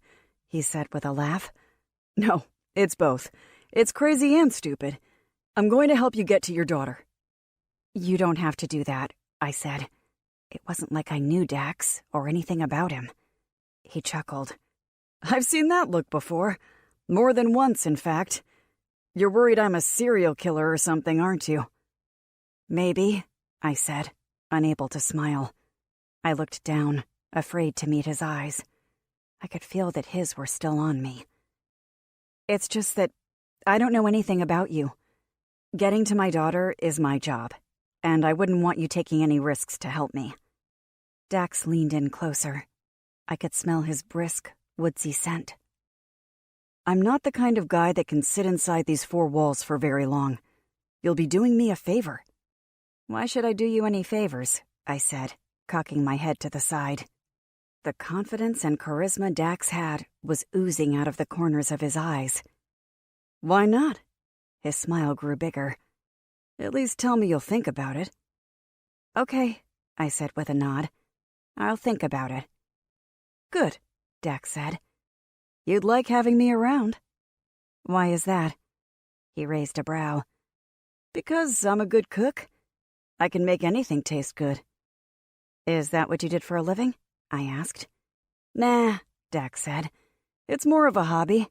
he said with a laugh. No, it's both. It's crazy and stupid. I'm going to help you get to your daughter. You don't have to do that, I said. It wasn't like I knew Dax or anything about him. He chuckled. I've seen that look before. More than once, in fact. You're worried I'm a serial killer or something, aren't you? Maybe, I said, unable to smile. I looked down, afraid to meet his eyes. I could feel that his were still on me. "It's just that I don't know anything about you. Getting to my daughter is my job, and I wouldn't want you taking any risks to help me." Dax leaned in closer. I could smell his brisk, woodsy scent. "I'm not the kind of guy that can sit inside these four walls for very long. You'll be doing me a favor." "Why should I do you any favors?" I said, cocking my head to the side. The confidence and charisma Dax had was oozing out of the corners of his eyes. "Why not?" His smile grew bigger. "At least tell me you'll think about it." "Okay," I said with a nod. "I'll think about it." "Good," Dax said. "You'd like having me around." "Why is that?" He raised a brow. "Because I'm a good cook. I can make anything taste good." "Is that what you did for a living?" I asked. "Nah," Dax said. "It's more of a hobby.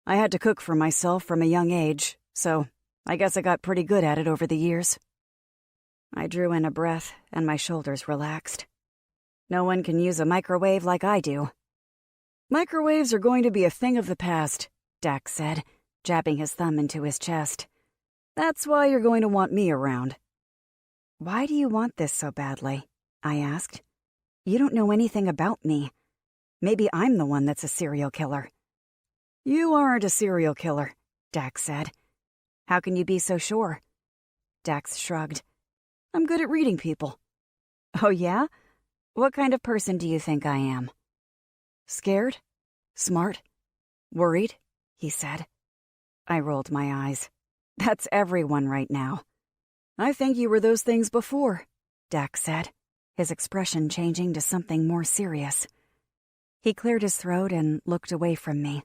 I had to cook for myself from a young age, so I guess I got pretty good at it over the years." I drew in a breath, and my shoulders relaxed. "No one can use a microwave like I do." "Microwaves are going to be a thing of the past," Dax said, jabbing his thumb into his chest. "That's why you're going to want me around." "Why do you want this so badly?" I asked. "You don't know anything about me. Maybe I'm the one that's a serial killer." "You aren't a serial killer," Dax said. "How can you be so sure?" Dax shrugged. "I'm good at reading people." "Oh, yeah? What kind of person do you think I am?" "Scared? Smart? Worried?" he said. I rolled my eyes. "That's everyone right now." "I think you were those things before," Dax said, his expression changing to something more serious. He cleared his throat and looked away from me.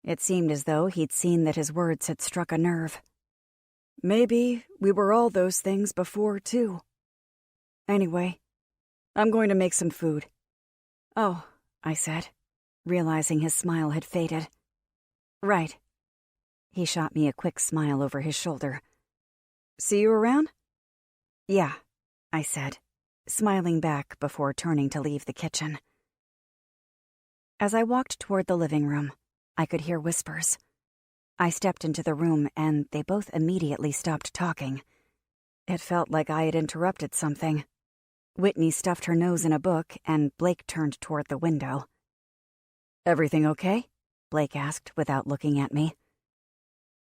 It seemed as though he'd seen that his words had struck a nerve. "Maybe we were all those things before, too. Anyway, I'm going to make some food." "Oh," I said, realizing his smile had faded. "Right." He shot me a quick smile over his shoulder. "See you around?" "Yeah," I said, smiling back before turning to leave the kitchen. As I walked toward the living room, I could hear whispers. I stepped into the room, and they both immediately stopped talking. It felt like I had interrupted something. Whitney stuffed her nose in a book, and Blake turned toward the window. "Everything okay?" Blake asked without looking at me.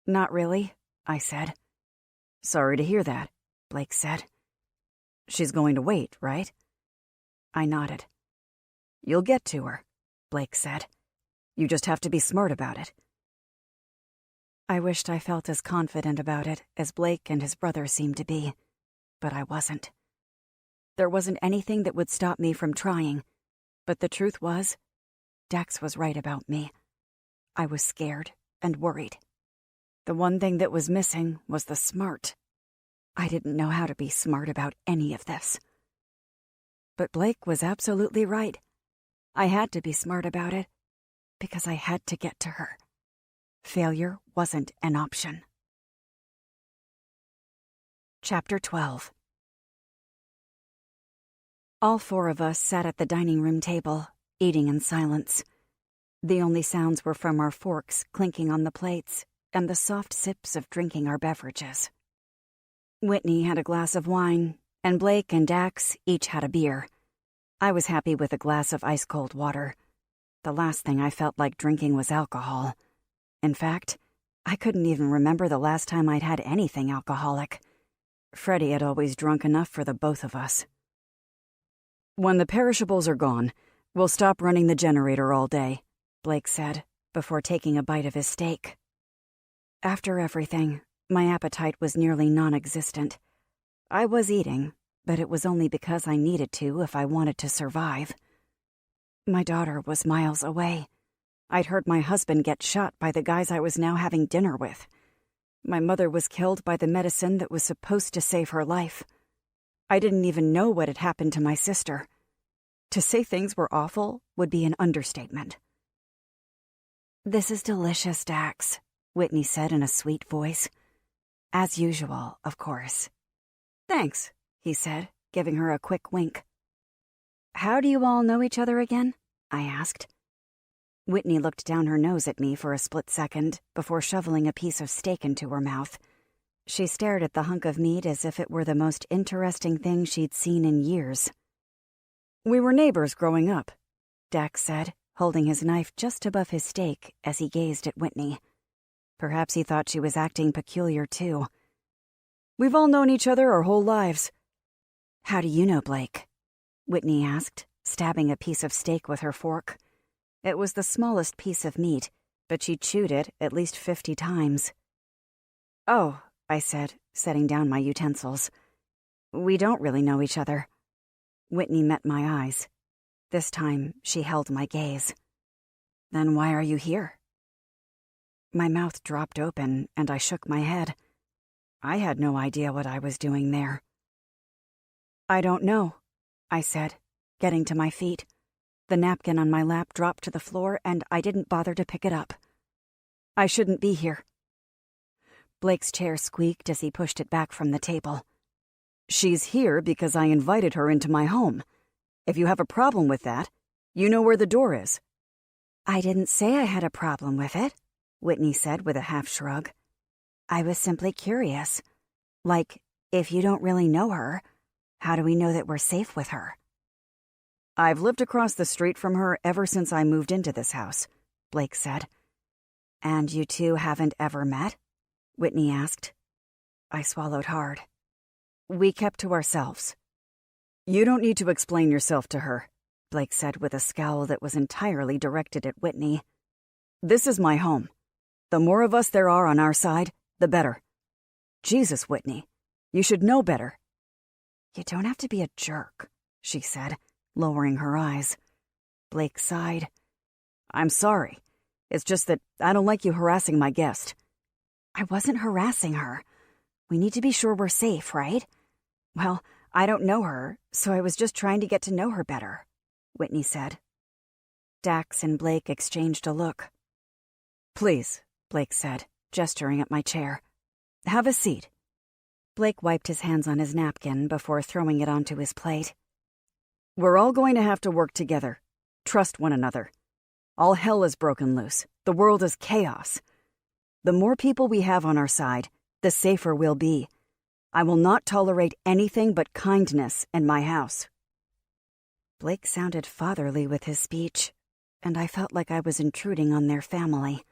"Not really," I said. "Sorry to hear that," Blake said. "She's going to wait, right?" I nodded. "You'll get to her," Blake said. "You just have to be smart about it." I wished I felt as confident about it as Blake and his brother seemed to be, but I wasn't. There wasn't anything that would stop me from trying, but the truth was, Dax was right about me. I was scared and worried. The one thing that was missing was the smart. I didn't know how to be smart about any of this. But Blake was absolutely right. I had to be smart about it, because I had to get to her. Failure wasn't an option. Chapter 12. All four of us sat at the dining room table, eating in silence. The only sounds were from our forks clinking on the plates and the soft sips of drinking our beverages. Whitney had a glass of wine, and Blake and Dax each had a beer. I was happy with a glass of ice-cold water. The last thing I felt like drinking was alcohol. In fact, I couldn't even remember the last time I'd had anything alcoholic. Freddie had always drunk enough for the both of us. "When the perishables are gone, we'll stop running the generator all day," Blake said, before taking a bite of his steak. After everything, my appetite was nearly non-existent. I was eating, but it was only because I needed to if I wanted to survive. My daughter was miles away. I'd heard my husband get shot by the guys I was now having dinner with. My mother was killed by the medicine that was supposed to save her life. I didn't even know what had happened to my sister. To say things were awful would be an understatement. "This is delicious, Dax," Whitney said in a sweet voice. "As usual, of course." "Thanks," he said, giving her a quick wink. "How do you all know each other again?" I asked. Whitney looked down her nose at me for a split second before shoveling a piece of steak into her mouth. She stared at the hunk of meat as if it were the most interesting thing she'd seen in years. "We were neighbors growing up," Dax said, holding his knife just above his steak as he gazed at Whitney. Perhaps he thought she was acting peculiar, too. "We've all known each other our whole lives." "How do you know Blake?" Whitney asked, stabbing a piece of steak with her fork. It was the smallest piece of meat, but she chewed it at least 50 times. "Oh," I said, setting down my utensils. "We don't really know each other." Whitney met my eyes. This time, she held my gaze. "Then why are you here?" My mouth dropped open, and I shook my head. I had no idea what I was doing there. "I don't know," I said, getting to my feet. The napkin on my lap dropped to the floor, and I didn't bother to pick it up. "I shouldn't be here." Blake's chair squeaked as he pushed it back from the table. "She's here because I invited her into my home. If you have a problem with that, you know where the door is." "I didn't say I had a problem with it," Whitney said with a half shrug. "I was simply curious. Like, if you don't really know her, how do we know that we're safe with her?" "I've lived across the street from her ever since I moved into this house," Blake said. "And you two haven't ever met?" Whitney asked. I swallowed hard. "We kept to ourselves." "You don't need to explain yourself to her," Blake said with a scowl that was entirely directed at Whitney. "This is my home. The more of us there are on our side, the better. Jesus, Whitney, you should know better." "You don't have to be a jerk," she said, lowering her eyes. Blake sighed. "I'm sorry. It's just that I don't like you harassing my guest." "I wasn't harassing her. We need to be sure we're safe, right? Well, I don't know her, so I was just trying to get to know her better," Whitney said. Dax and Blake exchanged a look. "Please," Blake said, gesturing at my chair. "Have a seat." Blake wiped his hands on his napkin before throwing it onto his plate. "We're all going to have to work together. Trust one another. All hell is broken loose. The world is chaos. The more people we have on our side, the safer we'll be. I will not tolerate anything but kindness in my house." Blake sounded fatherly with his speech, and I felt like I was intruding on their family.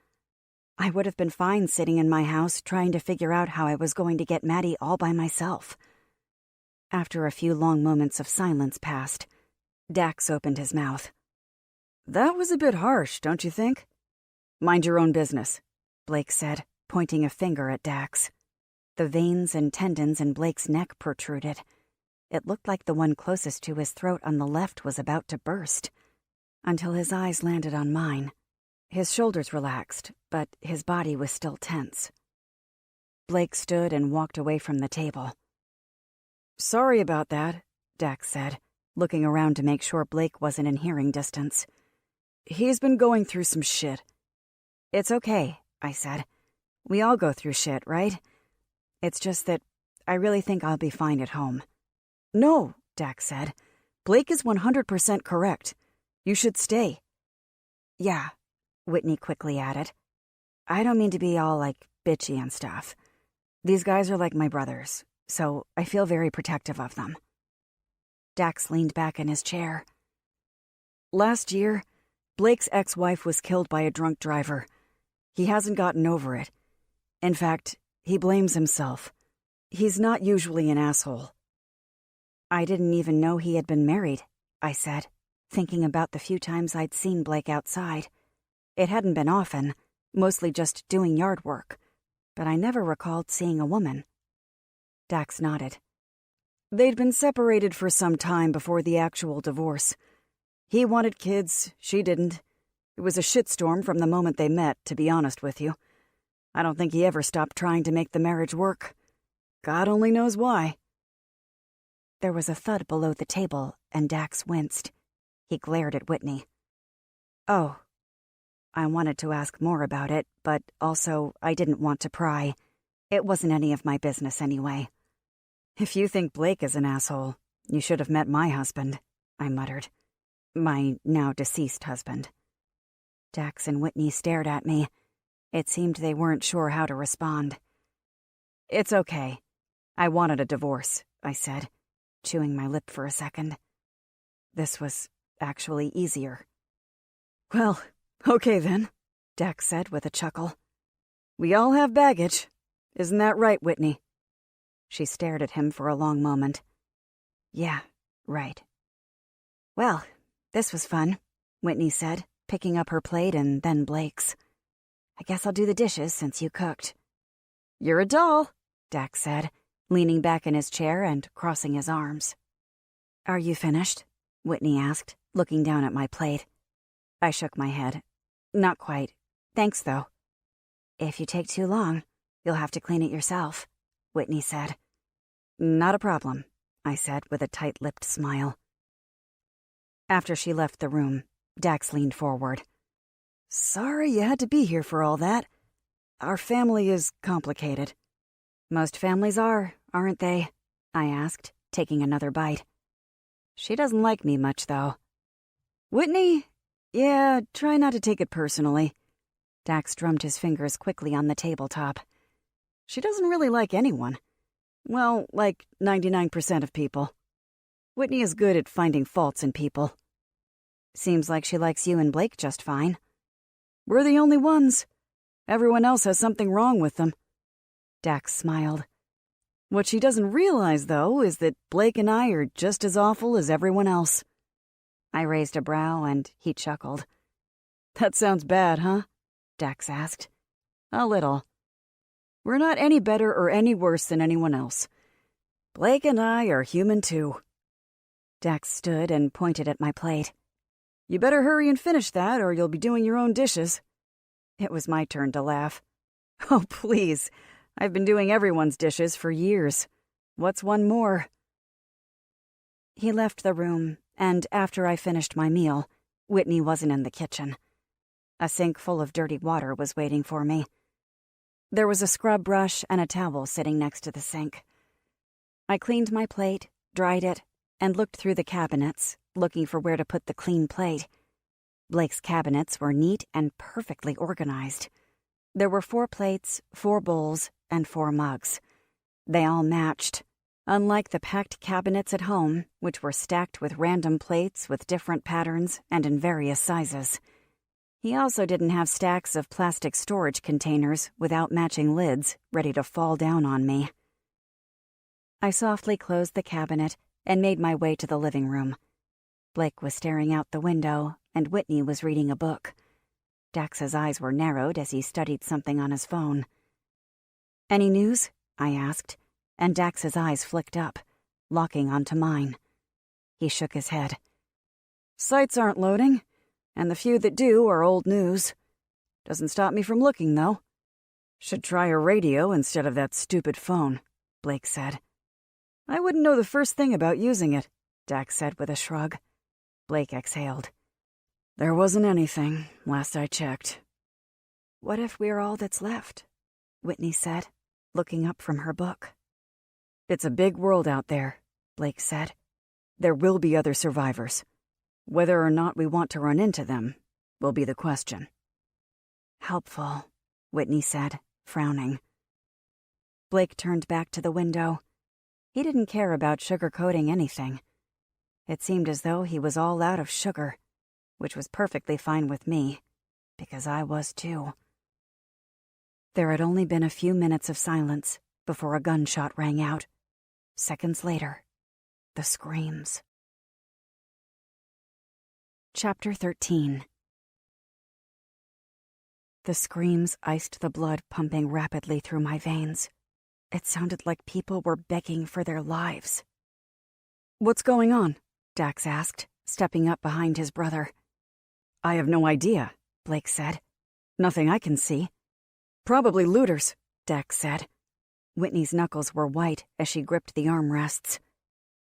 I would have been fine sitting in my house trying to figure out how I was going to get Maddie all by myself. After a few long moments of silence passed, Dax opened his mouth. "That was a bit harsh, don't you think?" "Mind your own business," Blake said, pointing a finger at Dax. The veins and tendons in Blake's neck protruded. It looked like the one closest to his throat on the left was about to burst, until his eyes landed on mine. His shoulders relaxed, but his body was still tense. Blake stood and walked away from the table. "Sorry about that," Dax said, looking around to make sure Blake wasn't in hearing distance. "He's been going through some shit." "It's okay," I said. "We all go through shit, right? It's just that I really think I'll be fine at home." "No," Dax said. "Blake is 100% correct. You should stay." "Yeah," Whitney quickly added. "I don't mean to be all, bitchy and stuff. These guys are like my brothers, so I feel very protective of them." Dax leaned back in his chair. "Last year, Blake's ex-wife was killed by a drunk driver. He hasn't gotten over it. In fact, he blames himself. He's not usually an asshole." "I didn't even know he had been married," I said, thinking about the few times I'd seen Blake outside. It hadn't been often, mostly just doing yard work, but I never recalled seeing a woman. Dax nodded. "They'd been separated for some time before the actual divorce. He wanted kids, she didn't. It was a shitstorm from the moment they met, to be honest with you. I don't think he ever stopped trying to make the marriage work. God only knows why." There was a thud below the table, and Dax winced. He glared at Whitney. "Oh." I wanted to ask more about it, but also I didn't want to pry. It wasn't any of my business anyway. "If you think Blake is an asshole, you should have met my husband," I muttered. My now deceased husband. Dax and Whitney stared at me. It seemed they weren't sure how to respond. "It's okay. I wanted a divorce," I said, chewing my lip for a second. This was actually easier. "Well, okay then," Dax said with a chuckle. "We all have baggage. Isn't that right, Whitney?" She stared at him for a long moment. "Yeah, right." "Well, this was fun," Whitney said, picking up her plate and then Blake's. "I guess I'll do the dishes since you cooked." "You're a doll," Dax said, leaning back in his chair and crossing his arms. "Are you finished?" Whitney asked, looking down at my plate. I shook my head. "Not quite. Thanks, though." "If you take too long, you'll have to clean it yourself," Whitney said. "Not a problem," I said with a tight-lipped smile. After she left the room, Dax leaned forward. "Sorry you had to be here for all that. Our family is complicated." "Most families are, aren't they?" I asked, taking another bite. "She doesn't like me much, though." "Whitney? Yeah, try not to take it personally." Dax drummed his fingers quickly on the tabletop. "She doesn't really like anyone. Well, like 99% of people. Whitney is good at finding faults in people." "Seems like she likes you and Blake just fine." "We're the only ones. Everyone else has something wrong with them." Dax smiled. "What she doesn't realize, though, is that Blake and I are just as awful as everyone else." I raised a brow, and he chuckled. "That sounds bad, huh?" Dax asked. "A little. We're not any better or any worse than anyone else. Blake and I are human, too." Dax stood and pointed at my plate. "You better hurry and finish that, or you'll be doing your own dishes." It was my turn to laugh. "Oh, please. I've been doing everyone's dishes for years. What's one more?" He left the room, and after I finished my meal, Whitney wasn't in the kitchen. A sink full of dirty water was waiting for me. There was a scrub brush and a towel sitting next to the sink. I cleaned my plate, dried it, and looked through the cabinets, looking for where to put the clean plate. Blake's cabinets were neat and perfectly organized. There were 4 plates, 4 bowls, and 4 mugs. They all matched, unlike the packed cabinets at home, which were stacked with random plates with different patterns and in various sizes. He also didn't have stacks of plastic storage containers without matching lids ready to fall down on me. I softly closed the cabinet and made my way to the living room. Blake was staring out the window, and Whitney was reading a book. Dax's eyes were narrowed as he studied something on his phone. "Any news?" I asked, and Dax's eyes flicked up, locking onto mine. He shook his head. "Sites aren't loading, and the few that do are old news. Doesn't stop me from looking, though. Should try a radio instead of that stupid phone," Blake said. "I wouldn't know the first thing about using it," Dax said with a shrug. Blake exhaled. "There wasn't anything, last I checked." "What if we're all that's left?" Whitney said, looking up from her book. "It's a big world out there," Blake said. "There will be other survivors. Whether or not we want to run into them will be the question." "Helpful," Whitney said, frowning. Blake turned back to the window. He didn't care about sugarcoating anything. It seemed as though he was all out of sugar, which was perfectly fine with me, because I was too. There had only been a few minutes of silence before a gunshot rang out. Seconds later, the screams. Chapter 13. The screams iced the blood pumping rapidly through my veins. It sounded like people were begging for their lives. "What's going on?" Dax asked, stepping up behind his brother. "I have no idea," Blake said. "Nothing I can see." "Probably looters," Dax said. Whitney's knuckles were white as she gripped the armrests.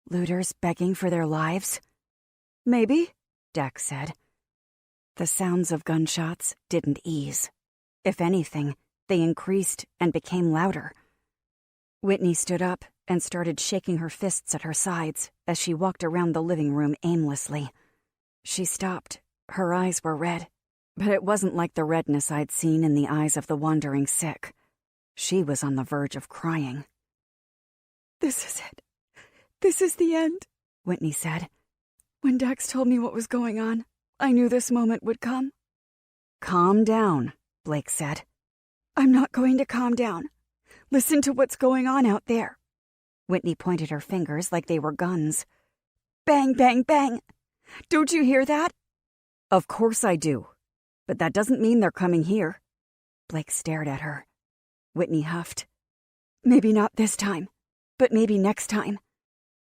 "Looters begging for their lives?" "Maybe," Dax said. The sounds of gunshots didn't ease. If anything, they increased and became louder. Whitney stood up and started shaking her fists at her sides as she walked around the living room aimlessly. She stopped. Her eyes were red, But it wasn't like the redness I'd seen in the eyes of the wandering sick. She was on the verge of crying. "This is it. This is the end," Whitney said. "When Dax told me what was going on, I knew this moment would come." "Calm down," Blake said. "I'm not going to calm down. Listen to what's going on out there." Whitney pointed her fingers like they were guns. "Bang, bang, bang. Don't you hear that?" "Of course I do. But that doesn't mean they're coming here." Blake stared at her. Whitney huffed. "Maybe not this time, but maybe next time.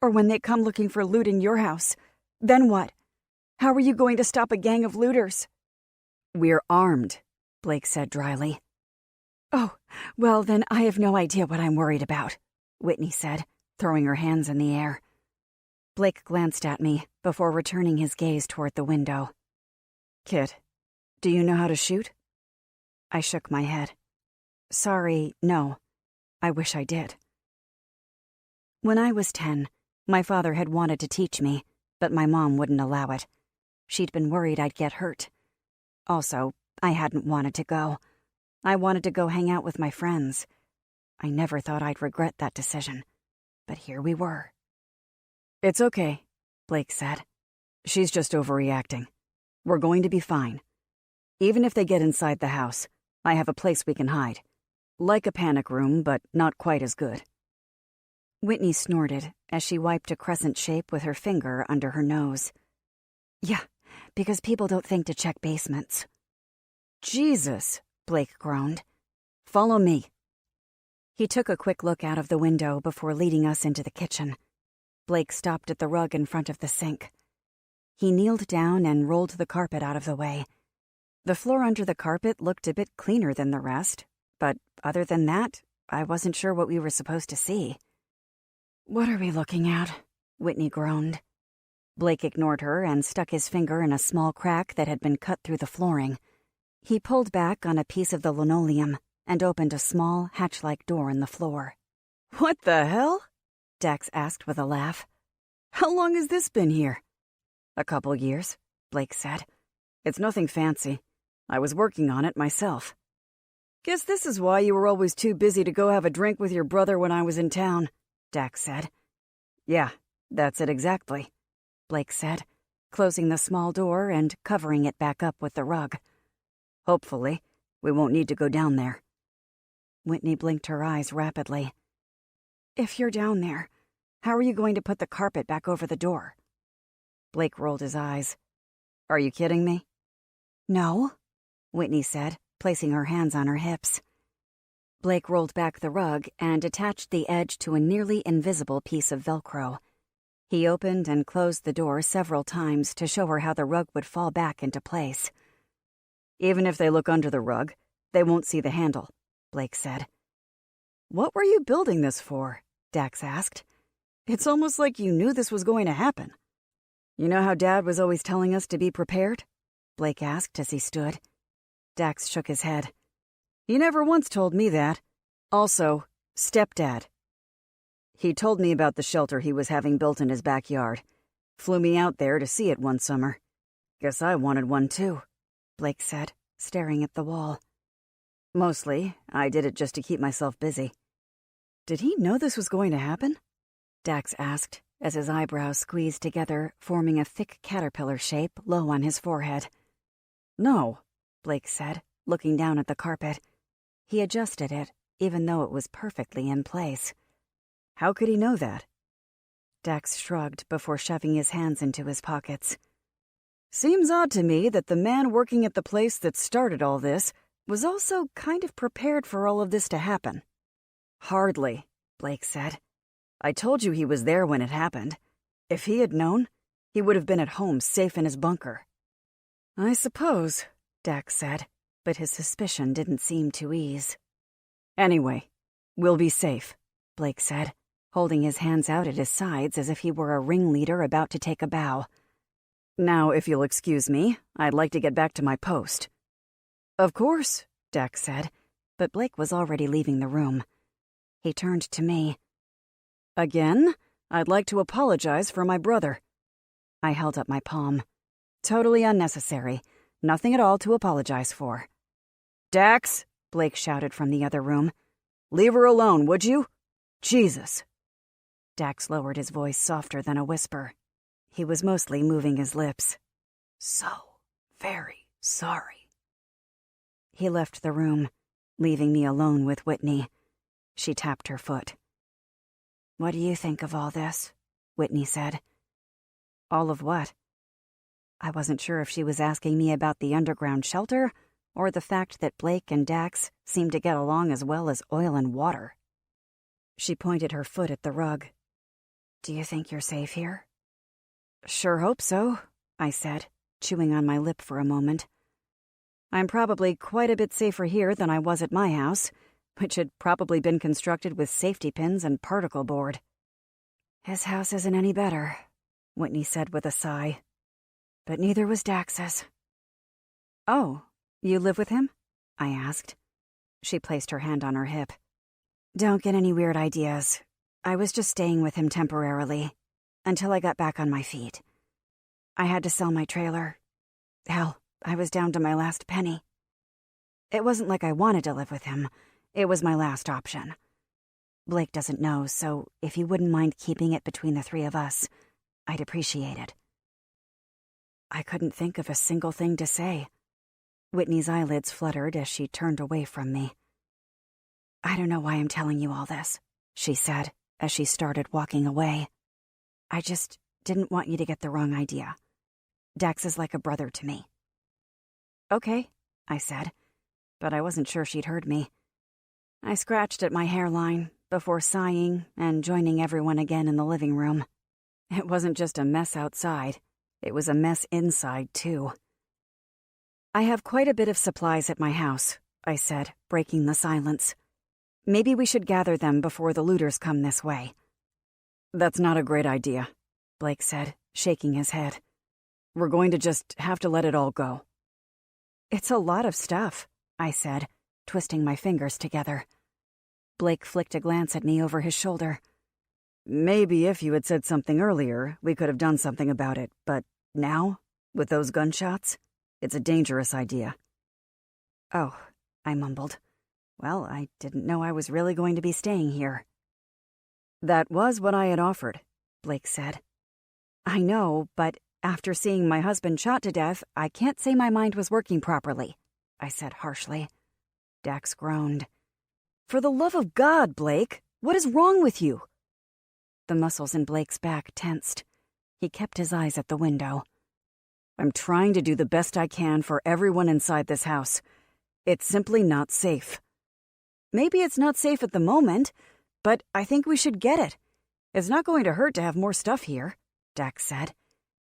Or when they come looking for loot in your house. Then what? How are you going to stop a gang of looters?" "We're armed," Blake said dryly. "Oh, well, then I have no idea what I'm worried about," Whitney said, throwing her hands in the air. Blake glanced at me before returning his gaze toward the window. "Kit, do you know how to shoot?" I shook my head. "Sorry, no. I wish I did." When I was 10, my father had wanted to teach me, but my mom wouldn't allow it. She'd been worried I'd get hurt. Also, I hadn't wanted to go. I wanted to go hang out with my friends. I never thought I'd regret that decision. But here we were. "It's okay," Blake said. "She's just overreacting. We're going to be fine. Even if they get inside the house, I have a place we can hide. Like a panic room, but not quite as good." Whitney snorted as she wiped a crescent shape with her finger under her nose. "Yeah, because people don't think to check basements." "Jesus," Blake groaned. "Follow me." He took a quick look out of the window before leading us into the kitchen. Blake stopped at the rug in front of the sink. He kneeled down and rolled the carpet out of the way. The floor under the carpet looked a bit cleaner than the rest, but other than that, I wasn't sure what we were supposed to see. "What are we looking at?" Whitney groaned. Blake ignored her and stuck his finger in a small crack that had been cut through the flooring. He pulled back on a piece of the linoleum and opened a small, hatch-like door in the floor. "What the hell?" Dax asked with a laugh. "How long has this been here?" "A couple years," Blake said. "It's nothing fancy. I was working on it myself." "Guess this is why you were always too busy to go have a drink with your brother when I was in town," Dax said. "Yeah, that's it exactly," Blake said, closing the small door and covering it back up with the rug. "Hopefully, we won't need to go down there." Whitney blinked her eyes rapidly. "If you're down there, how are you going to put the carpet back over the door?" Blake rolled his eyes. "Are you kidding me?" "No," Whitney said, placing her hands on her hips. Blake rolled back the rug and attached the edge to a nearly invisible piece of Velcro. He opened and closed the door several times to show her how the rug would fall back into place. "Even if they look under the rug, they won't see the handle," Blake said. "What were you building this for?" Dax asked. "It's almost like you knew this was going to happen." "You know how Dad was always telling us to be prepared?" Blake asked as he stood. Dax shook his head. "He never once told me that. Also, Stepdad. He told me about the shelter he was having built in his backyard. Flew me out there to see it one summer. Guess I wanted one too," Blake said, staring at the wall. "Mostly, I did it just to keep myself busy." "Did he know this was going to happen?" Dax asked, as his eyebrows squeezed together, forming a thick caterpillar shape low on his forehead. "No," Blake said, looking down at the carpet. He adjusted it, even though it was perfectly in place. "How could he know that?" Dax shrugged before shoving his hands into his pockets. "Seems odd to me that the man working at the place that started all this was also kind of prepared for all of this to happen." "Hardly," Blake said. "I told you he was there when it happened. If he had known, he would have been at home safe in his bunker." "I suppose," Dax said, but his suspicion didn't seem to ease. "Anyway, we'll be safe," Blake said, holding his hands out at his sides as if he were a ringleader about to take a bow. "Now, if you'll excuse me, I'd like to get back to my post." "Of course," Dax said, but Blake was already leaving the room. He turned to me. "Again, I'd like to apologize for my brother." I held up my palm. "Totally unnecessary. Nothing at all to apologize for. "Dax," Blake shouted from the other room. "Leave her alone, would you? Jesus." Dax lowered his voice softer than a whisper. He was mostly moving his lips. "So very sorry." He left the room, leaving me alone with Whitney. She tapped her foot. "What do you think of all this?" Whitney said. "All of what?" I wasn't sure if she was asking me about the underground shelter or the fact that Blake and Dax seemed to get along as well as oil and water. She pointed her foot at the rug. "Do you think you're safe here?" "Sure hope so," I said, chewing on my lip for a moment. "I'm probably quite a bit safer here than I was at my house, which had probably been constructed with safety pins and particle board." "His house isn't any better," Whitney said with a sigh. "But neither was Dax's." "Oh, you live with him?" I asked. She placed her hand on her hip. "Don't get any weird ideas. I was just staying with him temporarily, until I got back on my feet. I had to sell my trailer. Hell, I was down to my last penny. It wasn't like I wanted to live with him. It was my last option. Blake doesn't know, so if you wouldn't mind keeping it between the three of us, I'd appreciate it." I couldn't think of a single thing to say. Whitney's eyelids fluttered as she turned away from me. "I don't know why I'm telling you all this," she said as she started walking away. "I just didn't want you to get the wrong idea. Dax is like a brother to me." "Okay," I said, but I wasn't sure she'd heard me. I scratched at my hairline before sighing and joining everyone again in the living room. It wasn't just a mess outside. It was a mess inside, too. "I have quite a bit of supplies at my house," I said, breaking the silence. "Maybe we should gather them before the looters come this way." "That's not a great idea," Blake said, shaking his head. "We're going to just have to let it all go." "It's a lot of stuff," I said, twisting my fingers together. Blake flicked a glance at me over his shoulder. "Maybe if you had said something earlier, we could have done something about it, but now, with those gunshots, it's a dangerous idea." "Oh," I mumbled. "Well, I didn't know I was really going to be staying here." "That was what I had offered," Blake said. "I know, but after seeing my husband shot to death, I can't say my mind was working properly," I said harshly. Dax groaned. "For the love of God, Blake, what is wrong with you?" The muscles in Blake's back tensed. He kept his eyes at the window. "I'm trying to do the best I can for everyone inside this house. It's simply not safe." "Maybe it's not safe at the moment, but I think we should get it. It's not going to hurt to have more stuff here," Dax said.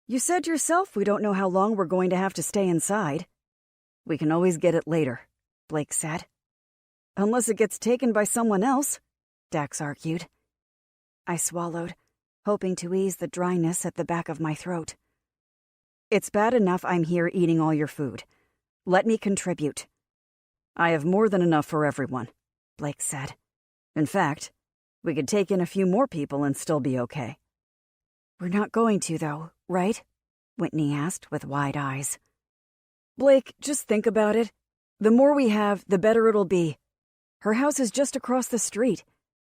"You said yourself we don't know how long we're going to have to stay inside." "We can always get it later," Blake said. "Unless it gets taken by someone else," Dax argued. I swallowed, hoping to ease the dryness at the back of my throat. "It's bad enough I'm here eating all your food. Let me contribute." "I have more than enough for everyone," Blake said. "In fact, we could take in a few more people and still be okay." "We're not going to, though, right?" Whitney asked with wide eyes. "Blake, just think about it. The more we have, the better it'll be. Her house is just across the street.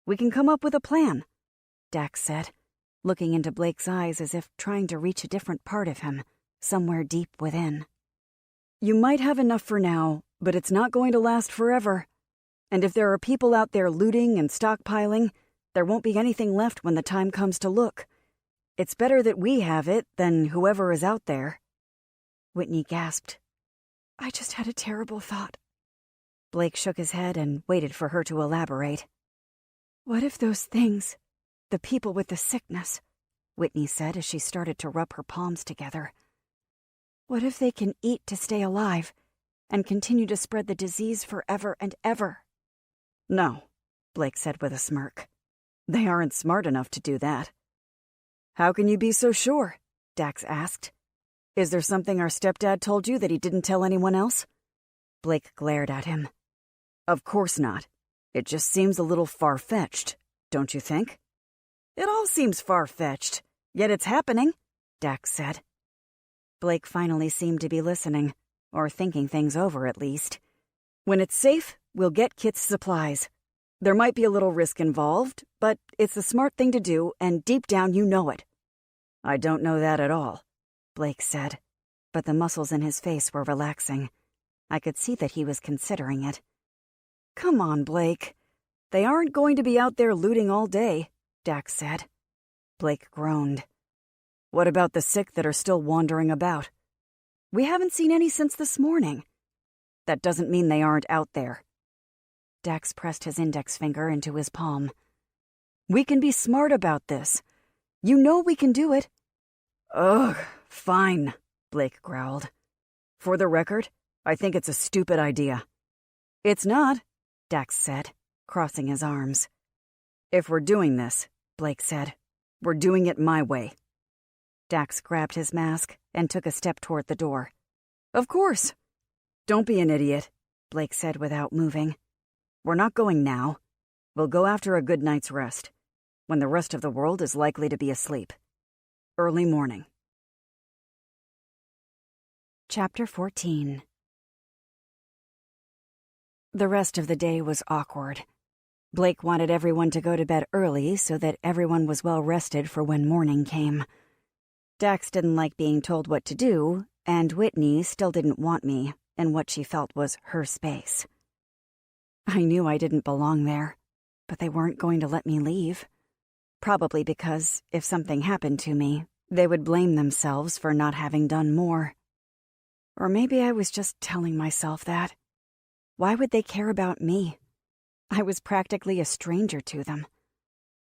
We can come up with a plan," Dax said, looking into Blake's eyes as if trying to reach a different part of him, somewhere deep within. "You might have enough for now, but it's not going to last forever. And if there are people out there looting and stockpiling, there won't be anything left when the time comes to look. It's better that we have it than whoever is out there." Whitney gasped. "I just had a terrible thought." Blake shook his head and waited for her to elaborate. "What if those things, the people with the sickness," Whitney said as she started to rub her palms together. "What if they can eat to stay alive and continue to spread the disease forever and ever?" "No," Blake said with a smirk. "They aren't smart enough to do that." "How can you be so sure?" Dax asked. "Is there something our stepdad told you that he didn't tell anyone else?" Blake glared at him. "Of course not. It just seems a little far-fetched, don't you think?" "It all seems far-fetched, yet it's happening," Dax said. Blake finally seemed to be listening, Or thinking things over, at least. When it's safe, we'll get Kit's supplies. There might be a little risk involved, but it's the smart thing to do, and deep down you know it. I don't know that at all, Blake said, but the muscles in his face were relaxing. I could see that he was considering it. Come on, Blake. They aren't going to be out there looting all day, Dax said. Blake groaned. What about the sick that are still wandering about? We haven't seen any since this morning. That doesn't mean they aren't out there. Dax pressed his index finger into his palm. We can be smart about this. You know we can do it. Ugh, fine, Blake growled. For the record, I think it's a stupid idea. It's not, Dax said, crossing his arms. If we're doing this, Blake said, we're doing it my way. Dax grabbed his mask and took a step toward the door. Of course. Don't be an idiot, Blake said without moving. We're not going now. We'll go after a good night's rest, when the rest of the world is likely to be asleep. Early morning. Chapter 14. The rest of the day was awkward. Blake wanted everyone to go to bed early so that everyone was well rested for when morning came. Dax didn't like being told what to do, and Whitney still didn't want me in what she felt was her space. I knew I didn't belong there, but they weren't going to let me leave. Probably because if something happened to me, they would blame themselves for not having done more. Or maybe I was just telling myself that. Why would they care about me? I was practically a stranger to them.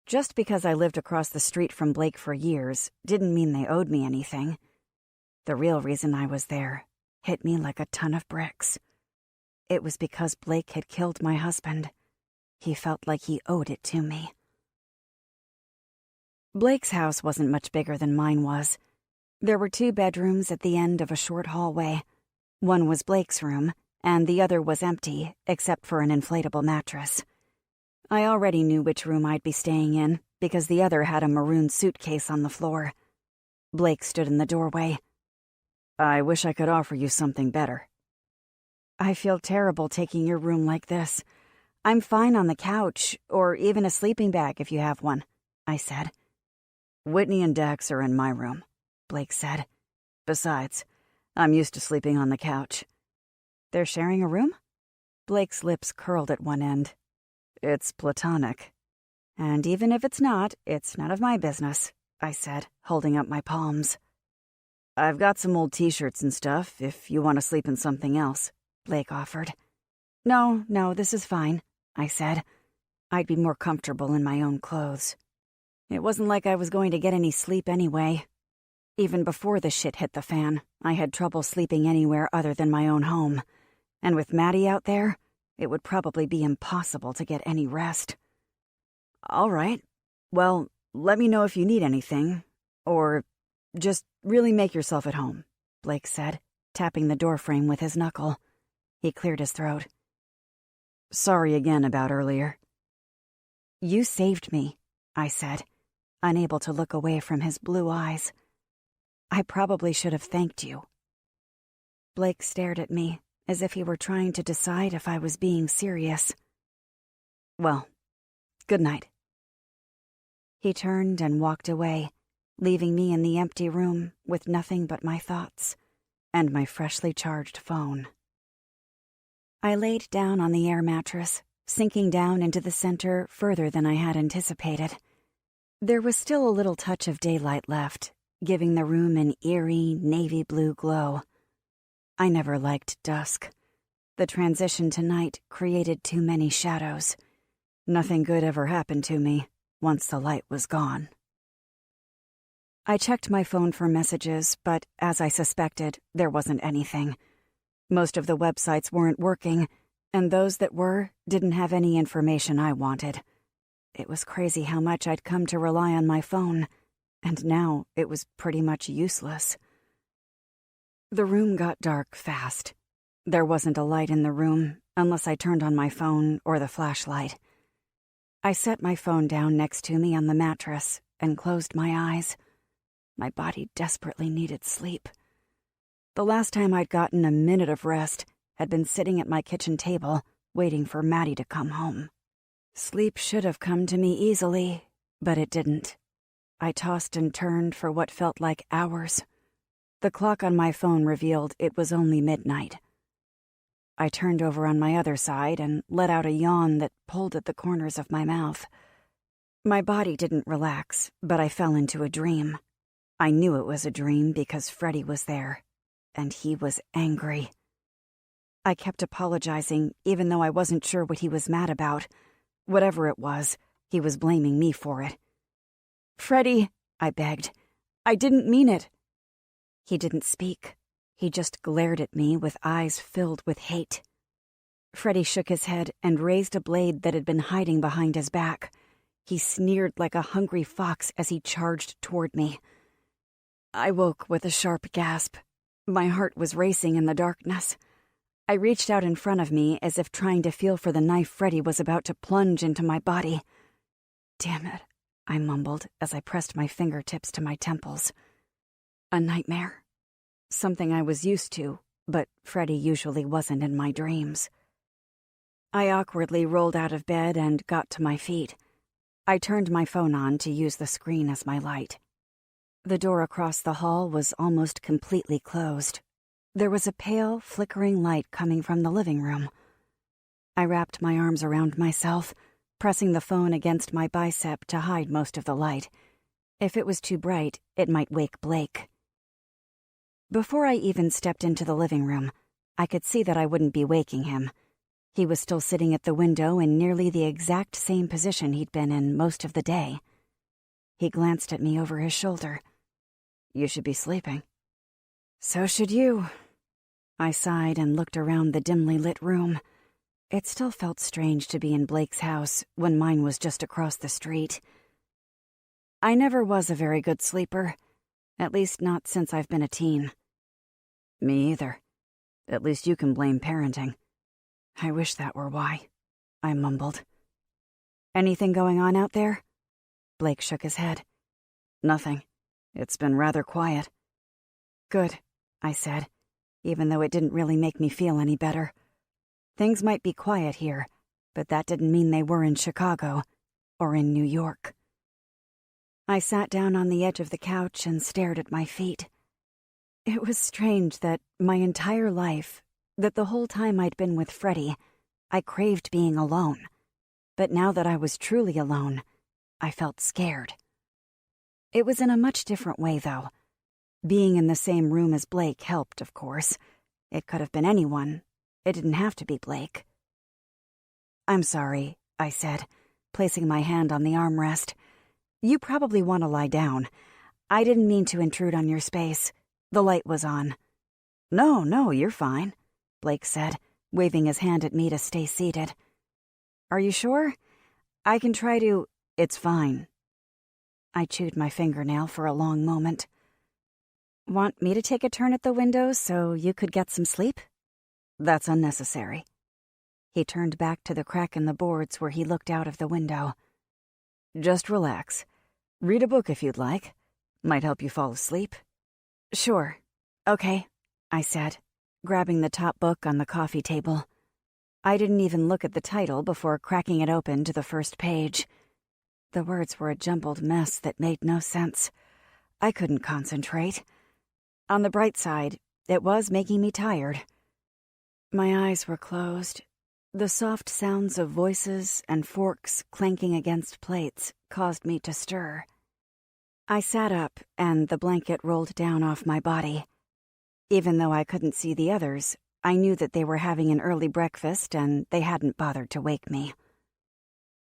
Just because I lived across the street from Blake for years didn't mean they owed me anything. The real reason I was there hit me like a ton of bricks. It was because Blake had killed my husband. He felt like he owed it to me. Blake's house wasn't much bigger than mine was. There were 2 bedrooms at the end of a short hallway. One was Blake's room, and the other was empty, except for an inflatable mattress. I already knew which room I'd be staying in, because the other had a maroon suitcase on the floor. Blake stood in the doorway. I wish I could offer you something better. I feel terrible taking your room like this. I'm fine on the couch, or even a sleeping bag if you have one, I said. Whitney and Dax are in my room, Blake said. Besides, I'm used to sleeping on the couch. They're sharing a room? Blake's lips curled at one end. It's platonic. And even if it's not none of my business, I said, holding up my palms. I've got some old t-shirts and stuff, if you want to sleep in something else, Blake offered. No, this is fine, I said. I'd be more comfortable in my own clothes. It wasn't like I was going to get any sleep anyway. Even before the shit hit the fan, I had trouble sleeping anywhere other than my own home. And with Maddie out there, it would probably be impossible to get any rest. All right. Well, let me know if you need anything. Or just really make yourself at home, Blake said, tapping the doorframe with his knuckle. He cleared his throat. Sorry again about earlier. You saved me, I said, unable to look away from his blue eyes. I probably should have thanked you. Blake stared at me, as if he were trying to decide if I was being serious. Well, good night. He turned and walked away, leaving me in the empty room with nothing but my thoughts and my freshly charged phone. I laid down on the air mattress, sinking down into the center further than I had anticipated. There was still a little touch of daylight left, giving the room an eerie navy blue glow. I never liked dusk. The transition to night created too many shadows. Nothing good ever happened to me once the light was gone. I checked my phone for messages, but as I suspected, there wasn't anything. Most of the websites weren't working, and those that were didn't have any information I wanted. It was crazy how much I'd come to rely on my phone, and now it was pretty much useless. The room got dark fast. There wasn't a light in the room unless I turned on my phone or the flashlight. I set my phone down next to me on the mattress and closed my eyes. My body desperately needed sleep. The last time I'd gotten a minute of rest had been sitting at my kitchen table, waiting for Maddie to come home. Sleep should have come to me easily, but it didn't. I tossed and turned for what felt like hours. The clock on my phone revealed it was only midnight. I turned over on my other side and let out a yawn that pulled at the corners of my mouth. My body didn't relax, but I fell into a dream. I knew it was a dream because Freddie was there, and he was angry. I kept apologizing, even though I wasn't sure what he was mad about. Whatever it was, he was blaming me for it. "Freddie," I begged. "I didn't mean it." He didn't speak. He just glared at me with eyes filled with hate. Freddie shook his head and raised a blade that had been hiding behind his back. He sneered like a hungry fox as he charged toward me. I woke with a sharp gasp. My heart was racing in the darkness. I reached out in front of me as if trying to feel for the knife Freddie was about to plunge into my body. "Damn it," I mumbled as I pressed my fingertips to my temples. A nightmare. Something I was used to, but Freddie usually wasn't in my dreams. I awkwardly rolled out of bed and got to my feet. I turned my phone on to use the screen as my light. The door across the hall was almost completely closed. There was a pale, flickering light coming from the living room. I wrapped my arms around myself, pressing the phone against my bicep to hide most of the light. If it was too bright, it might wake Blake. Before I even stepped into the living room, I could see that I wouldn't be waking him. He was still sitting at the window in nearly the exact same position he'd been in most of the day. He glanced at me over his shoulder. "You should be sleeping." "So should you." I sighed and looked around the dimly lit room. It still felt strange to be in Blake's house when mine was just across the street. I never was a very good sleeper, at least not since I've been a teen. "Me either. At least you can blame parenting." "I wish that were why," I mumbled. "Anything going on out there?" Blake shook his head. "Nothing. It's been rather quiet." "Good," I said, even though it didn't really make me feel any better. Things might be quiet here, but that didn't mean they were in Chicago or in New York. I sat down on the edge of the couch and stared at my feet. It was strange that my entire life, that the whole time I'd been with Freddie, I craved being alone. But now that I was truly alone, I felt scared. It was in a much different way, though. Being in the same room as Blake helped, of course. It could have been anyone. It didn't have to be Blake. "I'm sorry," I said, placing my hand on the armrest. "You probably want to lie down. I didn't mean to intrude on your space. The light was on." No, you're fine," Blake said, waving his hand at me to stay seated. "Are you sure? I can try to—" "It's fine." I chewed my fingernail for a long moment. "Want me to take a turn at the window so you could get some sleep?" "That's unnecessary." He turned back to the crack in the boards where he looked out of the window. "Just relax. Read a book if you'd like. Might help you fall asleep." "Sure. Okay," I said, grabbing the top book on the coffee table. I didn't even look at the title before cracking it open to the first page. The words were a jumbled mess that made no sense. I couldn't concentrate. On the bright side, it was making me tired. My eyes were closed. The soft sounds of voices and forks clanking against plates caused me to stir. I sat up, and the blanket rolled down off my body. Even though I couldn't see the others, I knew that they were having an early breakfast and they hadn't bothered to wake me.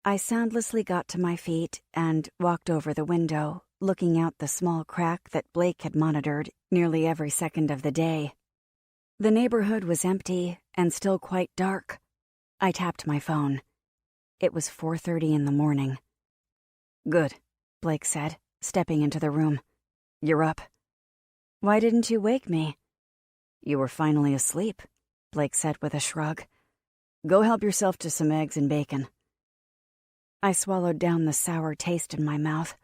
I soundlessly got to my feet and walked over the window, looking out the small crack that Blake had monitored nearly every second of the day. The neighborhood was empty and still quite dark. I tapped my phone. It was 4:30 in the morning. "Good," Blake said, stepping into the room. "You're up." "Why didn't you wake me?" "You were finally asleep," Blake said with a shrug. "Go help yourself to some eggs and bacon." I swallowed down the sour taste in my mouth.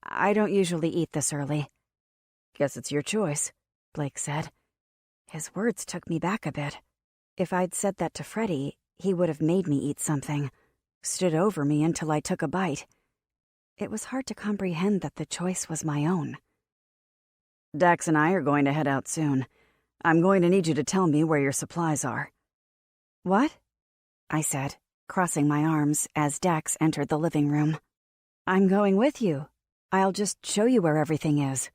"I don't usually eat this early." "Guess it's your choice," Blake said. His words took me back a bit. If I'd said that to Freddie, he would have made me eat something, stood over me until I took a bite. It was hard to comprehend that the choice was my own. Dax and I are going to head out soon. I'm going to need you to tell me where your supplies are. What? I said, crossing my arms as Dax entered the living room. I'm going with you. I'll just show you where everything is.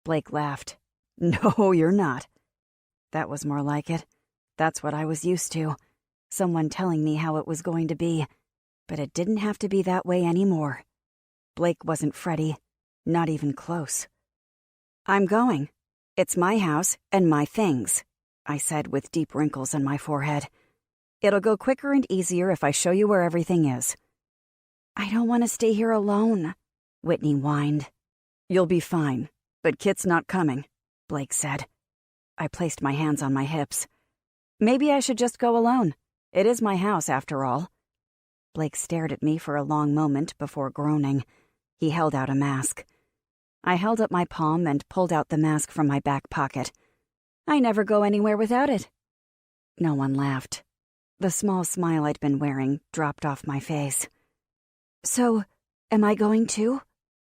Blake laughed. No, you're not. That was more like it. That's what I was used to. Someone telling me how it was going to be. But it didn't have to be that way anymore. Blake wasn't Freddie. Not even close. I'm going. It's my house and my things, I said with deep wrinkles in my forehead. It'll go quicker and easier if I show you where everything is. I don't want to stay here alone, Whitney whined. You'll be fine, but Kit's not coming, Blake said. I placed my hands on my hips. Maybe I should just go alone. It is my house, after all. Blake stared at me for a long moment before groaning. He held out a mask. I held up my palm and pulled out the mask from my back pocket. I never go anywhere without it. No one laughed. The small smile I'd been wearing dropped off my face. So, am I going too?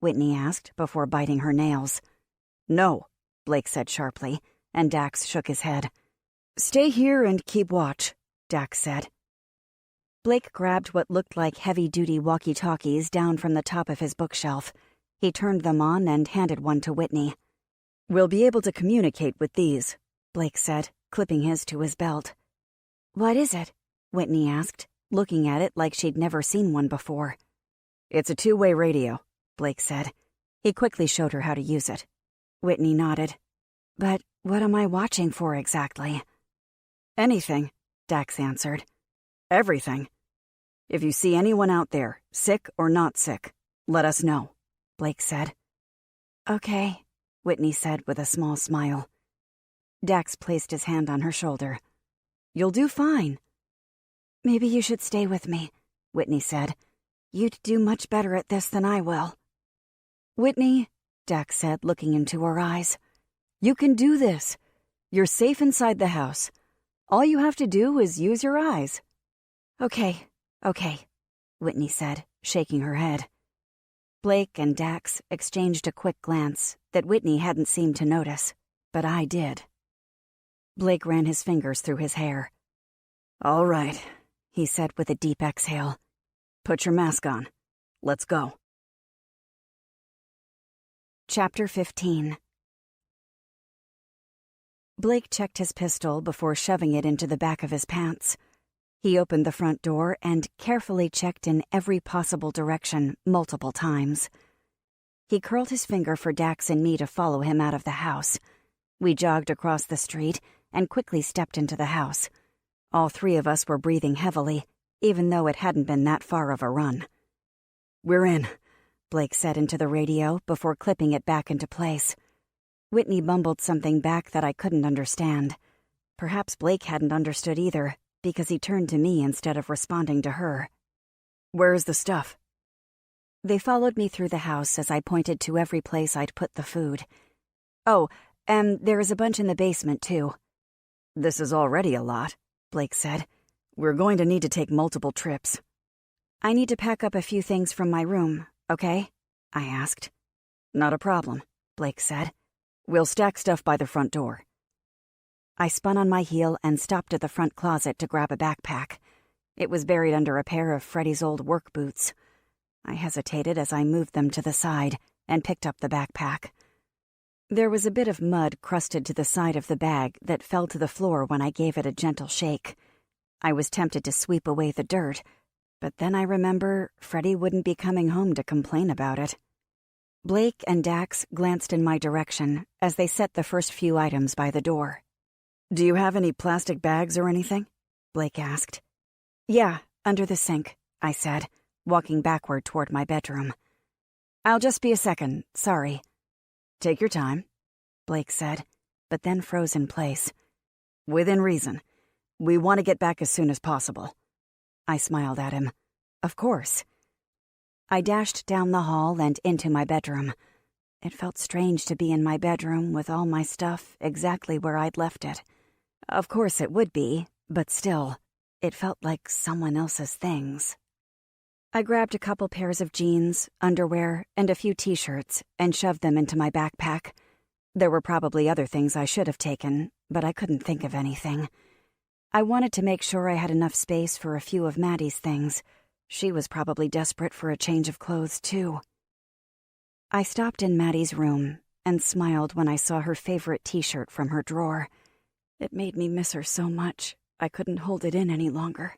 Whitney asked before biting her nails. No, Blake said sharply, and Dax shook his head. Stay here and keep watch, Dax said. Blake grabbed what looked like heavy-duty walkie-talkies down from the top of his bookshelf. He turned them on and handed one to Whitney. We'll be able to communicate with these, Blake said, clipping his to his belt. What is it? Whitney asked, looking at it like she'd never seen one before. It's a two-way radio, Blake said. He quickly showed her how to use it. Whitney nodded. But what am I watching for exactly? Anything, Dax answered. Everything. If you see anyone out there, sick or not sick, let us know, Blake said. Okay, Whitney said with a small smile. Dax placed his hand on her shoulder. You'll do fine. Maybe you should stay with me, Whitney said. You'd do much better at this than I will. Whitney, Dax said, looking into her eyes. You can do this. You're safe inside the house. All you have to do is use your eyes. Okay, Whitney said, shaking her head. Blake and Dax exchanged a quick glance that Whitney hadn't seemed to notice, but I did. Blake ran his fingers through his hair. All right, he said with a deep exhale. Put your mask on. Let's go. Chapter 15. Blake checked his pistol before shoving it into the back of his pants. He opened the front door and carefully checked in every possible direction multiple times. He curled his finger for Dax and me to follow him out of the house. We jogged across the street and quickly stepped into the house. All three of us were breathing heavily, even though it hadn't been that far of a run. We're in, Blake said into the radio before clipping it back into place. Whitney mumbled something back that I couldn't understand. Perhaps Blake hadn't understood either, because he turned to me instead of responding to her. Where's the stuff? They followed me through the house as I pointed to every place I'd put the food. Oh, and there is a bunch in the basement, too. This is already a lot, Blake said. We're going to need to take multiple trips. I need to pack up a few things from my room, okay? I asked. Not a problem, Blake said. We'll stack stuff by the front door. I spun on my heel and stopped at the front closet to grab a backpack. It was buried under a pair of Freddie's old work boots. I hesitated as I moved them to the side and picked up the backpack. There was a bit of mud crusted to the side of the bag that fell to the floor when I gave it a gentle shake. I was tempted to sweep away the dirt, but then I remember Freddie wouldn't be coming home to complain about it. Blake and Dax glanced in my direction as they set the first few items by the door. Do you have any plastic bags or anything? Blake asked. Yeah, under the sink, I said, walking backward toward my bedroom. I'll just be a second, sorry. Take your time, Blake said, but then froze in place. Within reason. We want to get back as soon as possible. I smiled at him. Of course. I dashed down the hall and into my bedroom. It felt strange to be in my bedroom with all my stuff exactly where I'd left it. Of course it would be, but still, it felt like someone else's things. I grabbed a couple pairs of jeans, underwear, and a few t-shirts and shoved them into my backpack. There were probably other things I should have taken, but I couldn't think of anything. I wanted to make sure I had enough space for a few of Maddie's things. She was probably desperate for a change of clothes, too. I stopped in Maddie's room and smiled when I saw her favorite t-shirt from her drawer. It made me miss her so much, I couldn't hold it in any longer.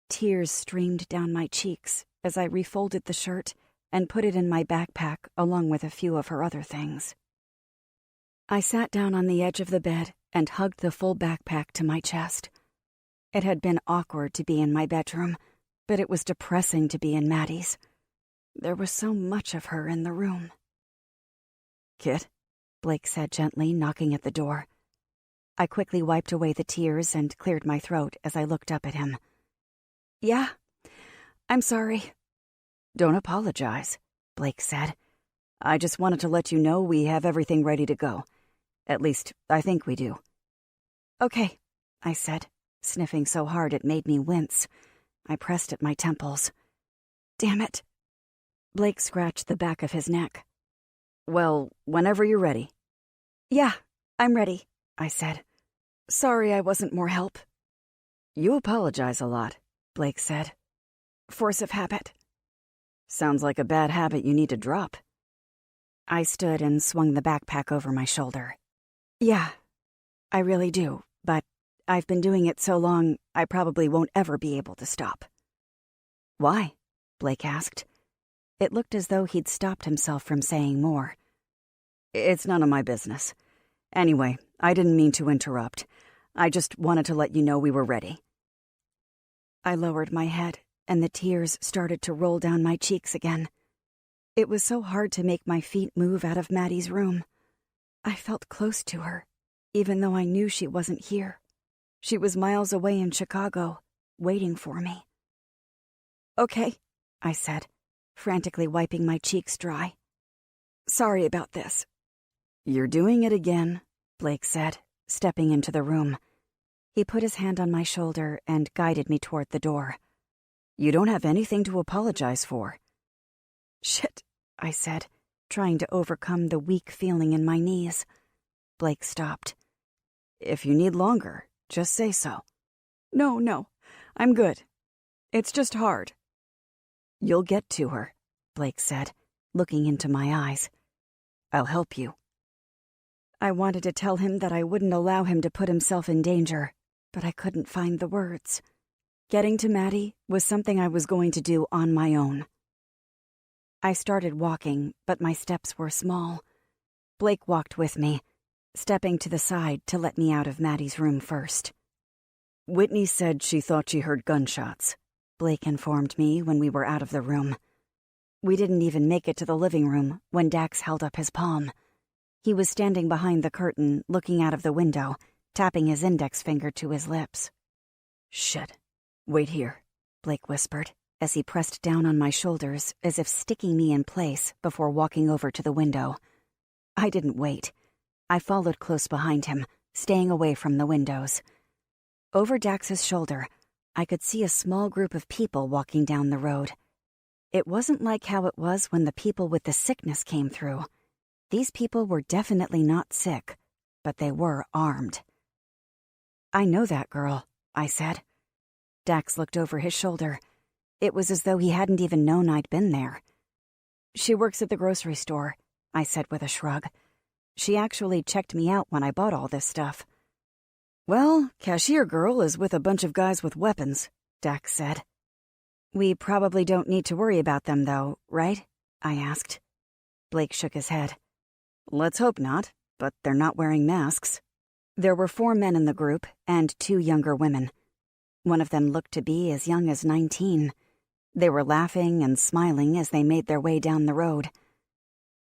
Tears streamed down my cheeks as I refolded the shirt and put it in my backpack along with a few of her other things. I sat down on the edge of the bed and hugged the full backpack to my chest. It had been awkward to be in my bedroom, but it was depressing to be in Maddie's. There was so much of her in the room. "Kit?" Blake said gently, knocking at the door. I quickly wiped away the tears and cleared my throat as I looked up at him. "Yeah, I'm sorry." "Don't apologize," Blake said. "I just wanted to let you know we have everything ready to go. At least, I think we do." "Okay," I said, sniffing so hard it made me wince. I pressed at my temples. "Damn it." Blake scratched the back of his neck. "Well, whenever you're ready." "Yeah, I'm ready," I said. "Sorry I wasn't more help." "You apologize a lot," Blake said. "Force of habit." "Sounds like a bad habit you need to drop." I stood and swung the backpack over my shoulder. "Yeah, I really do, but I've been doing it so long, I probably won't ever be able to stop." "Why?" Blake asked. It looked as though he'd stopped himself from saying more. "It's none of my business. Anyway, I didn't mean to interrupt. I just wanted to let you know we were ready." I lowered my head, and the tears started to roll down my cheeks again. It was so hard to make my feet move out of Maddie's room. I felt close to her, even though I knew she wasn't here. She was miles away in Chicago, waiting for me. "Okay," I said, frantically wiping my cheeks dry. "Sorry about this." "You're doing it again," Blake said, stepping into the room. He put his hand on my shoulder and guided me toward the door. "You don't have anything to apologize for." "Shit," I said, trying to overcome the weak feeling in my knees. Blake stopped. "If you need longer, just say so." No, I'm good. It's just hard." "You'll get to her," Blake said, looking into my eyes. "I'll help you." I wanted to tell him that I wouldn't allow him to put himself in danger, but I couldn't find the words. Getting to Maddie was something I was going to do on my own. I started walking, but my steps were small. Blake walked with me, stepping to the side to let me out of Maddie's room first. "Whitney said she thought she heard gunshots," Blake informed me when we were out of the room. We didn't even make it to the living room when Dax held up his palm. He was standing behind the curtain, looking out of the window, tapping his index finger to his lips. "Shit. Wait here," Blake whispered, as he pressed down on my shoulders as if sticking me in place before walking over to the window. I didn't wait. I followed close behind him, staying away from the windows. Over Dax's shoulder, I could see a small group of people walking down the road. It wasn't like how it was when the people with the sickness came through. These people were definitely not sick, but they were armed. "I know that girl," I said. Dax looked over his shoulder. It was as though he hadn't even known I'd been there. "She works at the grocery store," I said with a shrug. "She actually checked me out when I bought all this stuff." "Well, cashier girl is with a bunch of guys with weapons," Dax said. "We probably don't need to worry about them, though, right?" I asked. Blake shook his head. "Let's hope not, but they're not wearing masks." There were 4 men in the group and 2 younger women. One of them looked to be as young as 19. They were laughing and smiling as they made their way down the road.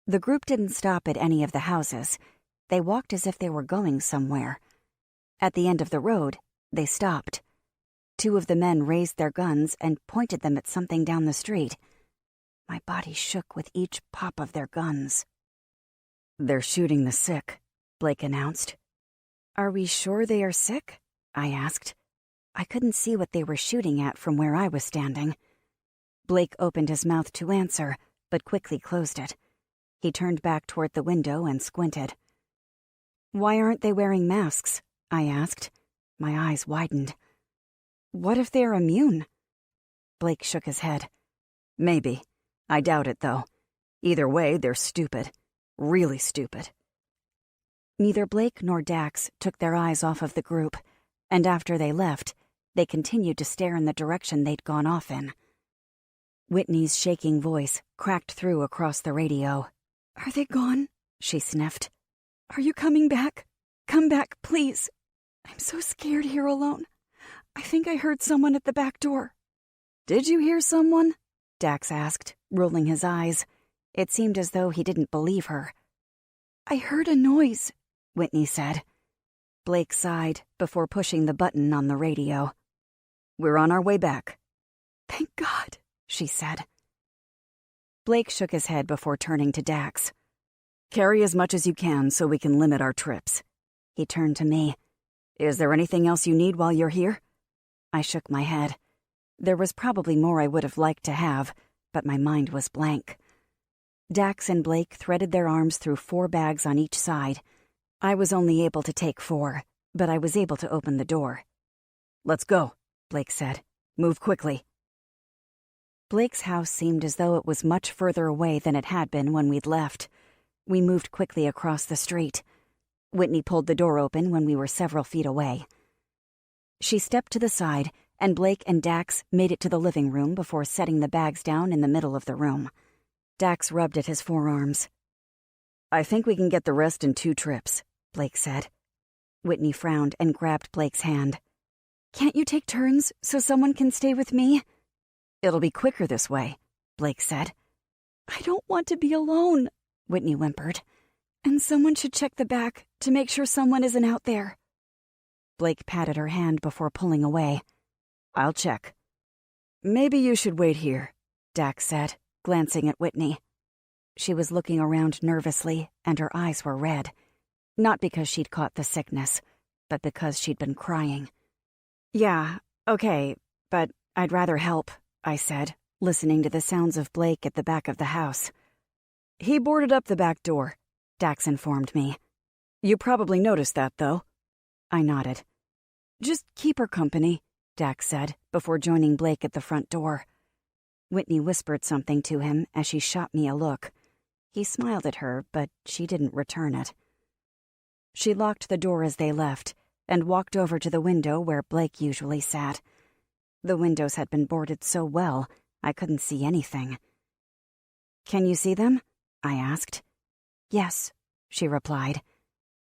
The group didn't stop at any of the houses. They walked as if they were going somewhere. At the end of the road, they stopped. 2 of the men raised their guns and pointed them at something down the street. My body shook with each pop of their guns. "They're shooting the sick," Blake announced. Are we sure they are sick? I asked. I couldn't see what they were shooting at from where I was standing. Blake opened his mouth to answer, but quickly closed it. He turned back toward the window and squinted. Why aren't they wearing masks? I asked. My eyes widened. What if they're immune? Blake shook his head. Maybe. I doubt it, though. Either way, they're stupid. Really stupid. Neither Blake nor Dax took their eyes off of the group, and after they left, they continued to stare in the direction they'd gone off in. Whitney's shaking voice cracked through across the radio. Are they gone? She sniffed. Are you coming back? Come back, please. I'm so scared here alone. I think I heard someone at the back door. Did you hear someone? Dax asked, rolling his eyes. It seemed as though he didn't believe her. I heard a noise, Whitney said. Blake sighed before pushing the button on the radio. We're on our way back. Thank God, she said. Blake shook his head before turning to Dax. Carry as much as you can so we can limit our trips. He turned to me. Is there anything else you need while you're here? I shook my head. There was probably more I would have liked to have, but my mind was blank. Dax and Blake threaded their arms through 4 bags on each side. I was only able to take 4, but I was able to open the door. Let's go, Blake said. Move quickly. Blake's house seemed as though it was much further away than it had been when we'd left. We moved quickly across the street. Whitney pulled the door open when we were several feet away. She stepped to the side, and Blake and Dax made it to the living room before setting the bags down in the middle of the room. Dax rubbed at his forearms. I think we can get the rest in 2 trips, Blake said. Whitney frowned and grabbed Blake's hand. Can't you take turns so someone can stay with me? It'll be quicker this way, Blake said. I don't want to be alone, Whitney whimpered. And someone should check the back to make sure someone isn't out there. Blake patted her hand before pulling away. I'll check. Maybe you should wait here, Dax said, glancing at Whitney. She was looking around nervously, and her eyes were red. Not because she'd caught the sickness, but because she'd been crying. Yeah, okay, but I'd rather help, I said, listening to the sounds of Blake at the back of the house. He boarded up the back door, Dax informed me. You probably noticed that, though. I nodded. Just keep her company, Dax said, before joining Blake at the front door. Whitney whispered something to him as she shot me a look. He smiled at her, but she didn't return it. She locked the door as they left and walked over to the window where Blake usually sat. The windows had been boarded so well, I couldn't see anything. Can you see them? I asked. Yes, she replied.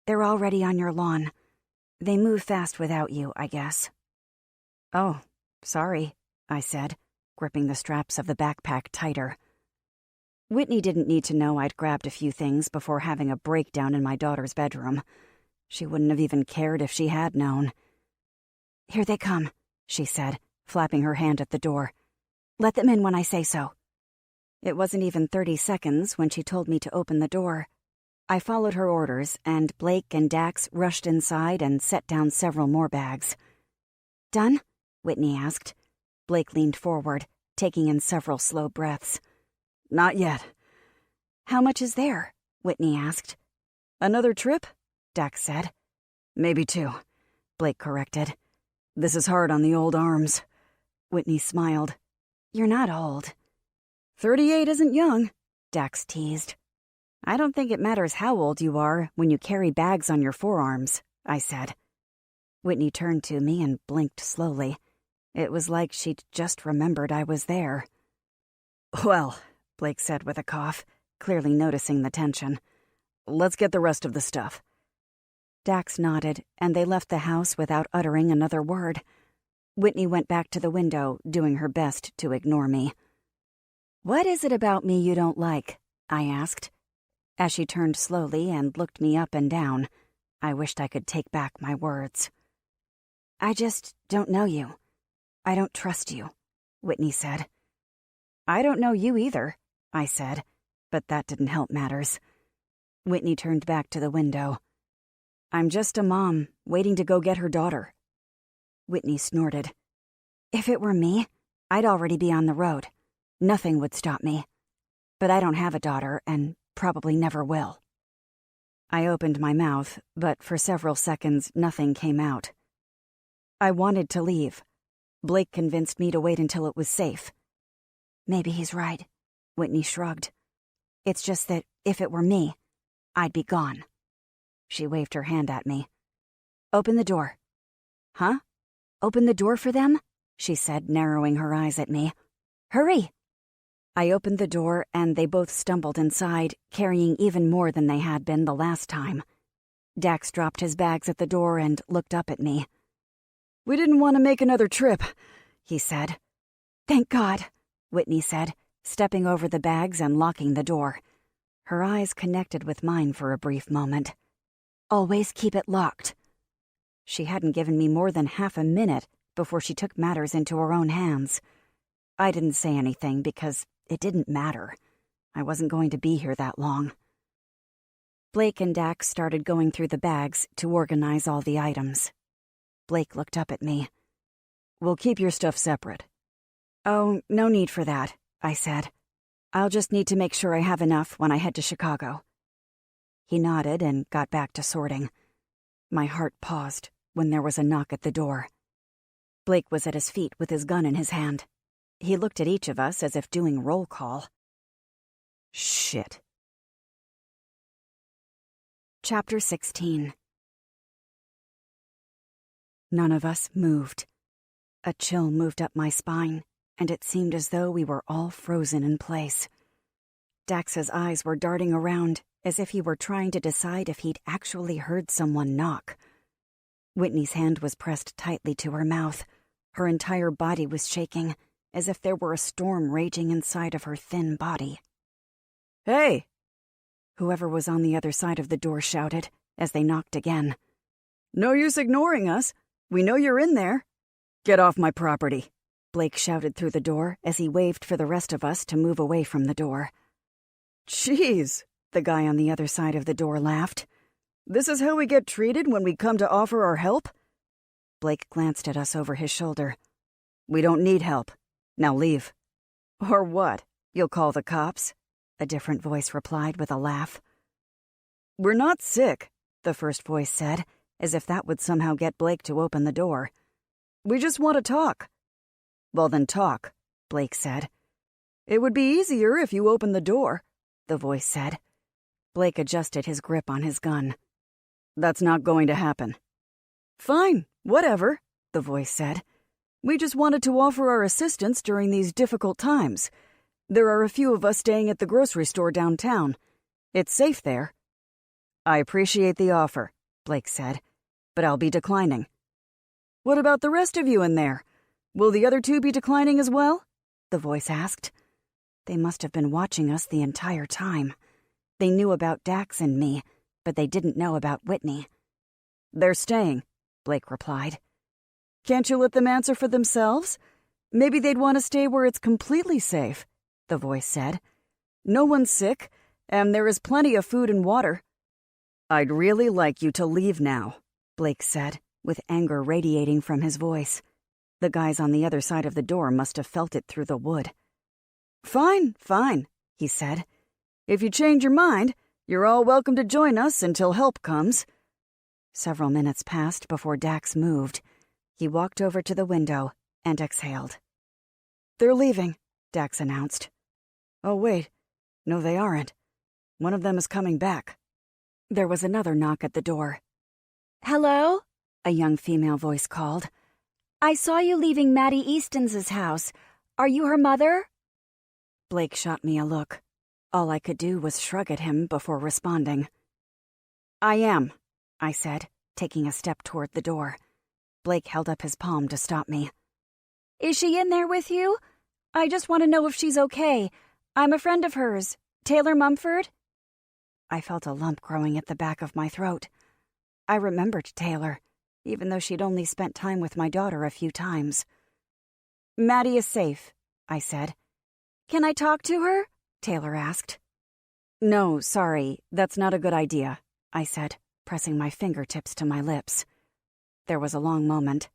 They're already on your lawn. They move fast without you, I guess. Oh, sorry, I said, gripping the straps of the backpack tighter. Whitney didn't need to know I'd grabbed a few things before having a breakdown in my daughter's bedroom. She wouldn't have even cared if she had known. Here they come, she said, flapping her hand at the door. Let them in when I say so. It wasn't even 30 seconds when she told me to open the door. I followed her orders, and Blake and Dax rushed inside and set down several more bags. Done? Whitney asked. Blake leaned forward, taking in several slow breaths. Not yet. How much is there? Whitney asked. Another trip? Dax said. Maybe 2, Blake corrected. This is hard on the old arms. Whitney smiled. You're not old. 38 isn't young, Dax teased. I don't think it matters how old you are when you carry bags on your forearms, I said. Whitney turned to me and blinked slowly. It was like she'd just remembered I was there. Well, Blake said with a cough, clearly noticing the tension. Let's get the rest of the stuff. Dax nodded, and they left the house without uttering another word. Whitney went back to the window, doing her best to ignore me. What is it about me you don't like? I asked. As she turned slowly and looked me up and down, I wished I could take back my words. I just don't know you. I don't trust you, Whitney said. I don't know you either, I said, but that didn't help matters. Whitney turned back to the window. I'm just a mom, waiting to go get her daughter. Whitney snorted. If it were me, I'd already be on the road. Nothing would stop me. But I don't have a daughter, and probably never will. I opened my mouth, but for several seconds, nothing came out. I wanted to leave. Blake convinced me to wait until it was safe. Maybe he's right. Whitney shrugged. It's just that if it were me, I'd be gone. She waved her hand at me. Open the door. Huh? Open the door for them? She said, narrowing her eyes at me. Hurry! I opened the door, and they both stumbled inside, carrying even more than they had been the last time. Dax dropped his bags at the door and looked up at me. We didn't want to make another trip, he said. Thank God, Whitney said, stepping over the bags and locking the door. Her eyes connected with mine for a brief moment. Always keep it locked. She hadn't given me more than half a minute before she took matters into her own hands. I didn't say anything because it didn't matter. I wasn't going to be here that long. Blake and Dax started going through the bags to organize all the items. Blake looked up at me. We'll keep your stuff separate. Oh, no need for that, I said. I'll just need to make sure I have enough when I head to Chicago. He nodded and got back to sorting. My heart paused when there was a knock at the door. Blake was at his feet with his gun in his hand. He looked at each of us as if doing roll call. Shit. Chapter 16. None of us moved. A chill moved up my spine, and it seemed as though we were all frozen in place. Dax's eyes were darting around as if he were trying to decide if he'd actually heard someone knock. Whitney's hand was pressed tightly to her mouth. Her entire body was shaking, as if there were a storm raging inside of her thin body. Hey! Whoever was on the other side of the door shouted as they knocked again. No use ignoring us. We know you're in there. Get off my property, Blake shouted through the door as he waved for the rest of us to move away from the door. Jeez, the guy on the other side of the door laughed. This is how we get treated when we come to offer our help? Blake glanced at us over his shoulder. We don't need help. Now leave. Or what? You'll call the cops? A different voice replied with a laugh. We're not sick, the first voice said, as if that would somehow get Blake to open the door. We just want to talk. Well then talk, Blake said. It would be easier if you opened the door, the voice said. Blake adjusted his grip on his gun. That's not going to happen. Fine, whatever, the voice said. We just wanted to offer our assistance during these difficult times. There are a few of us staying at the grocery store downtown. It's safe there. I appreciate the offer, Blake said, but I'll be declining. What about the rest of you in there? Will the other two be declining as well? The voice asked. They must have been watching us the entire time. They knew about Dax and me, but they didn't know about Whitney. They're staying, Blake replied. Can't you let them answer for themselves? Maybe they'd want to stay where it's completely safe, the voice said. No one's sick, and there is plenty of food and water. I'd really like you to leave now, Blake said, with anger radiating from his voice. The guys on the other side of the door must have felt it through the wood. Fine, he said. If you change your mind, you're all welcome to join us until help comes. Several minutes passed before Dax moved. He walked over to the window and exhaled. They're leaving, Dax announced. Oh, wait. No, they aren't. One of them is coming back. There was another knock at the door. Hello? A young female voice called. I saw you leaving Maddie Easton's house. Are you her mother? Blake shot me a look. All I could do was shrug at him before responding. I am, I said, taking a step toward the door. Blake held up his palm to stop me. Is she in there with you? I just want to know if she's okay. I'm a friend of hers, Taylor Mumford. I felt a lump growing at the back of my throat. I remembered Taylor, even though she'd only spent time with my daughter a few times. Maddie is safe, I said. Can I talk to her? Taylor asked. No, sorry, that's not a good idea, I said, pressing my fingertips to my lips. There was a long moment.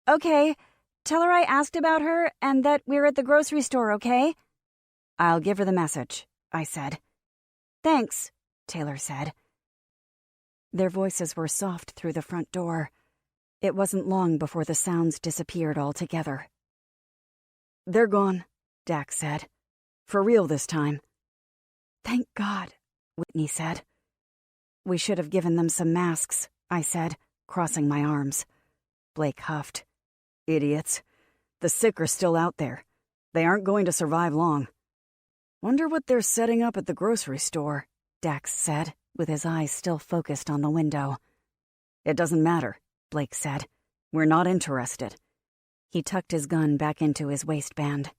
Okay, tell her I asked about her and that we're at the grocery store, okay? I'll give her the message, I said. Thanks, Taylor said. Their voices were soft through the front door. It wasn't long before the sounds disappeared altogether. They're gone, Dax said. For real this time. Thank God, Whitney said. We should have given them some masks, I said, crossing my arms. Blake huffed. Idiots. The sick are still out there. They aren't going to survive long. Wonder what they're setting up at the grocery store, Dax said, with his eyes still focused on the window. It doesn't matter, Blake said. We're not interested. He tucked his gun back into his waistband.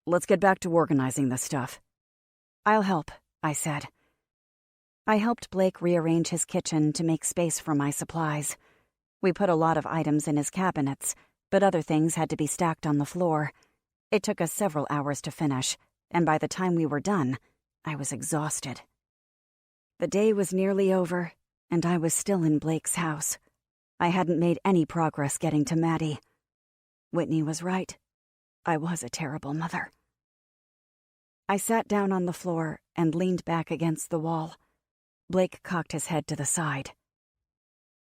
Let's get back to organizing this stuff. I'll help, I said. I helped Blake rearrange his kitchen to make space for my supplies. We put a lot of items in his cabinets, but other things had to be stacked on the floor. It took us several hours to finish, and by the time we were done, I was exhausted. The day was nearly over, and I was still in Blake's house. I hadn't made any progress getting to Maddie. Whitney was right. I was a terrible mother. I sat down on the floor and leaned back against the wall. Blake cocked his head to the side.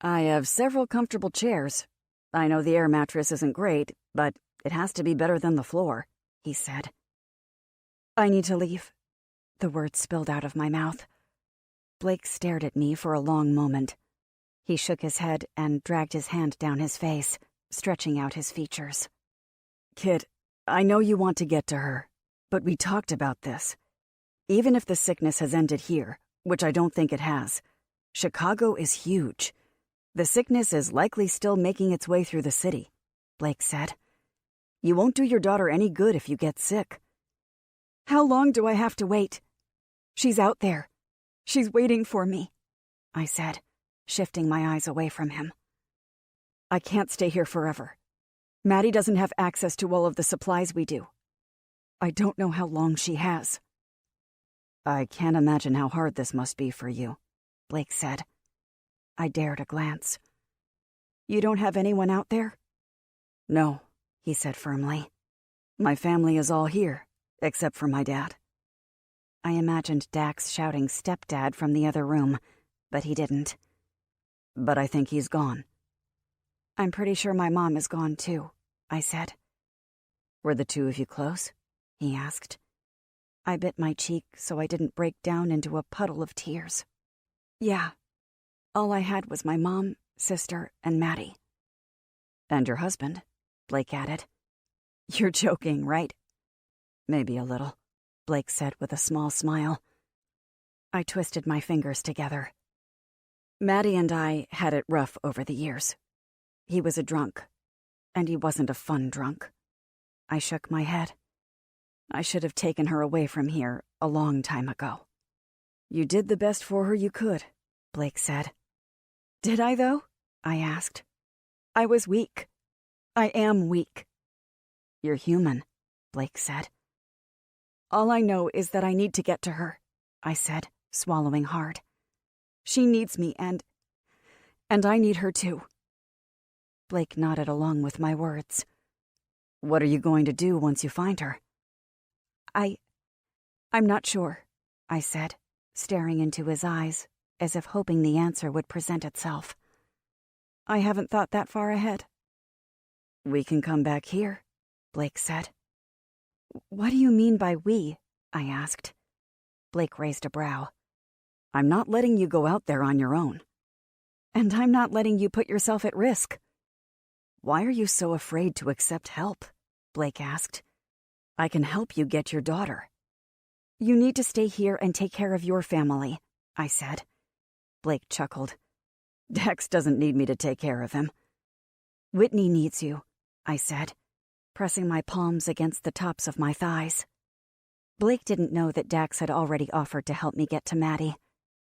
I have several comfortable chairs. I know the air mattress isn't great, but it has to be better than the floor, he said. I need to leave. The words spilled out of my mouth. Blake stared at me for a long moment. He shook his head and dragged his hand down his face, stretching out his features. Kid, I know you want to get to her, but we talked about this. Even if the sickness has ended here, which I don't think it has, Chicago is huge. The sickness is likely still making its way through the city, Blake said. You won't do your daughter any good if you get sick. How long do I have to wait? She's out there. She's waiting for me, I said, shifting my eyes away from him. I can't stay here forever. Maddie doesn't have access to all of the supplies we do. I don't know how long she has. I can't imagine how hard this must be for you, Blake said. I dared a glance. You don't have anyone out there? No, he said firmly. My family is all here, except for my dad. I imagined Dax shouting stepdad from the other room, but he didn't. But I think he's gone. I'm pretty sure my mom is gone too, I said. Were the two of you close? He asked. I bit my cheek so I didn't break down into a puddle of tears. Yeah. All I had was my mom, sister, and Maddie. And your husband, Blake added. You're joking, right? Maybe a little, Blake said with a small smile. I twisted my fingers together. Maddie and I had it rough over the years. He was a drunk, and he wasn't a fun drunk. I shook my head. I should have taken her away from here a long time ago. You did the best for her you could, Blake said. Did I, though? I asked. I was weak. I am weak. You're human, Blake said. All I know is that I need to get to her, I said, swallowing hard. She needs me, and I need her too. Blake nodded along with my words. What are you going to do once you find her? I'm not sure, I said, staring into his eyes, as if hoping the answer would present itself. I haven't thought that far ahead. We can come back here, Blake said. What do you mean by we? I asked. Blake raised a brow. I'm not letting you go out there on your own. And I'm not letting you put yourself at risk. Why are you so afraid to accept help? Blake asked. I can help you get your daughter. You need to stay here and take care of your family, I said. Blake chuckled. Dex doesn't need me to take care of him. Whitney needs you, I said, pressing my palms against the tops of my thighs. Blake didn't know that Dax had already offered to help me get to Maddie.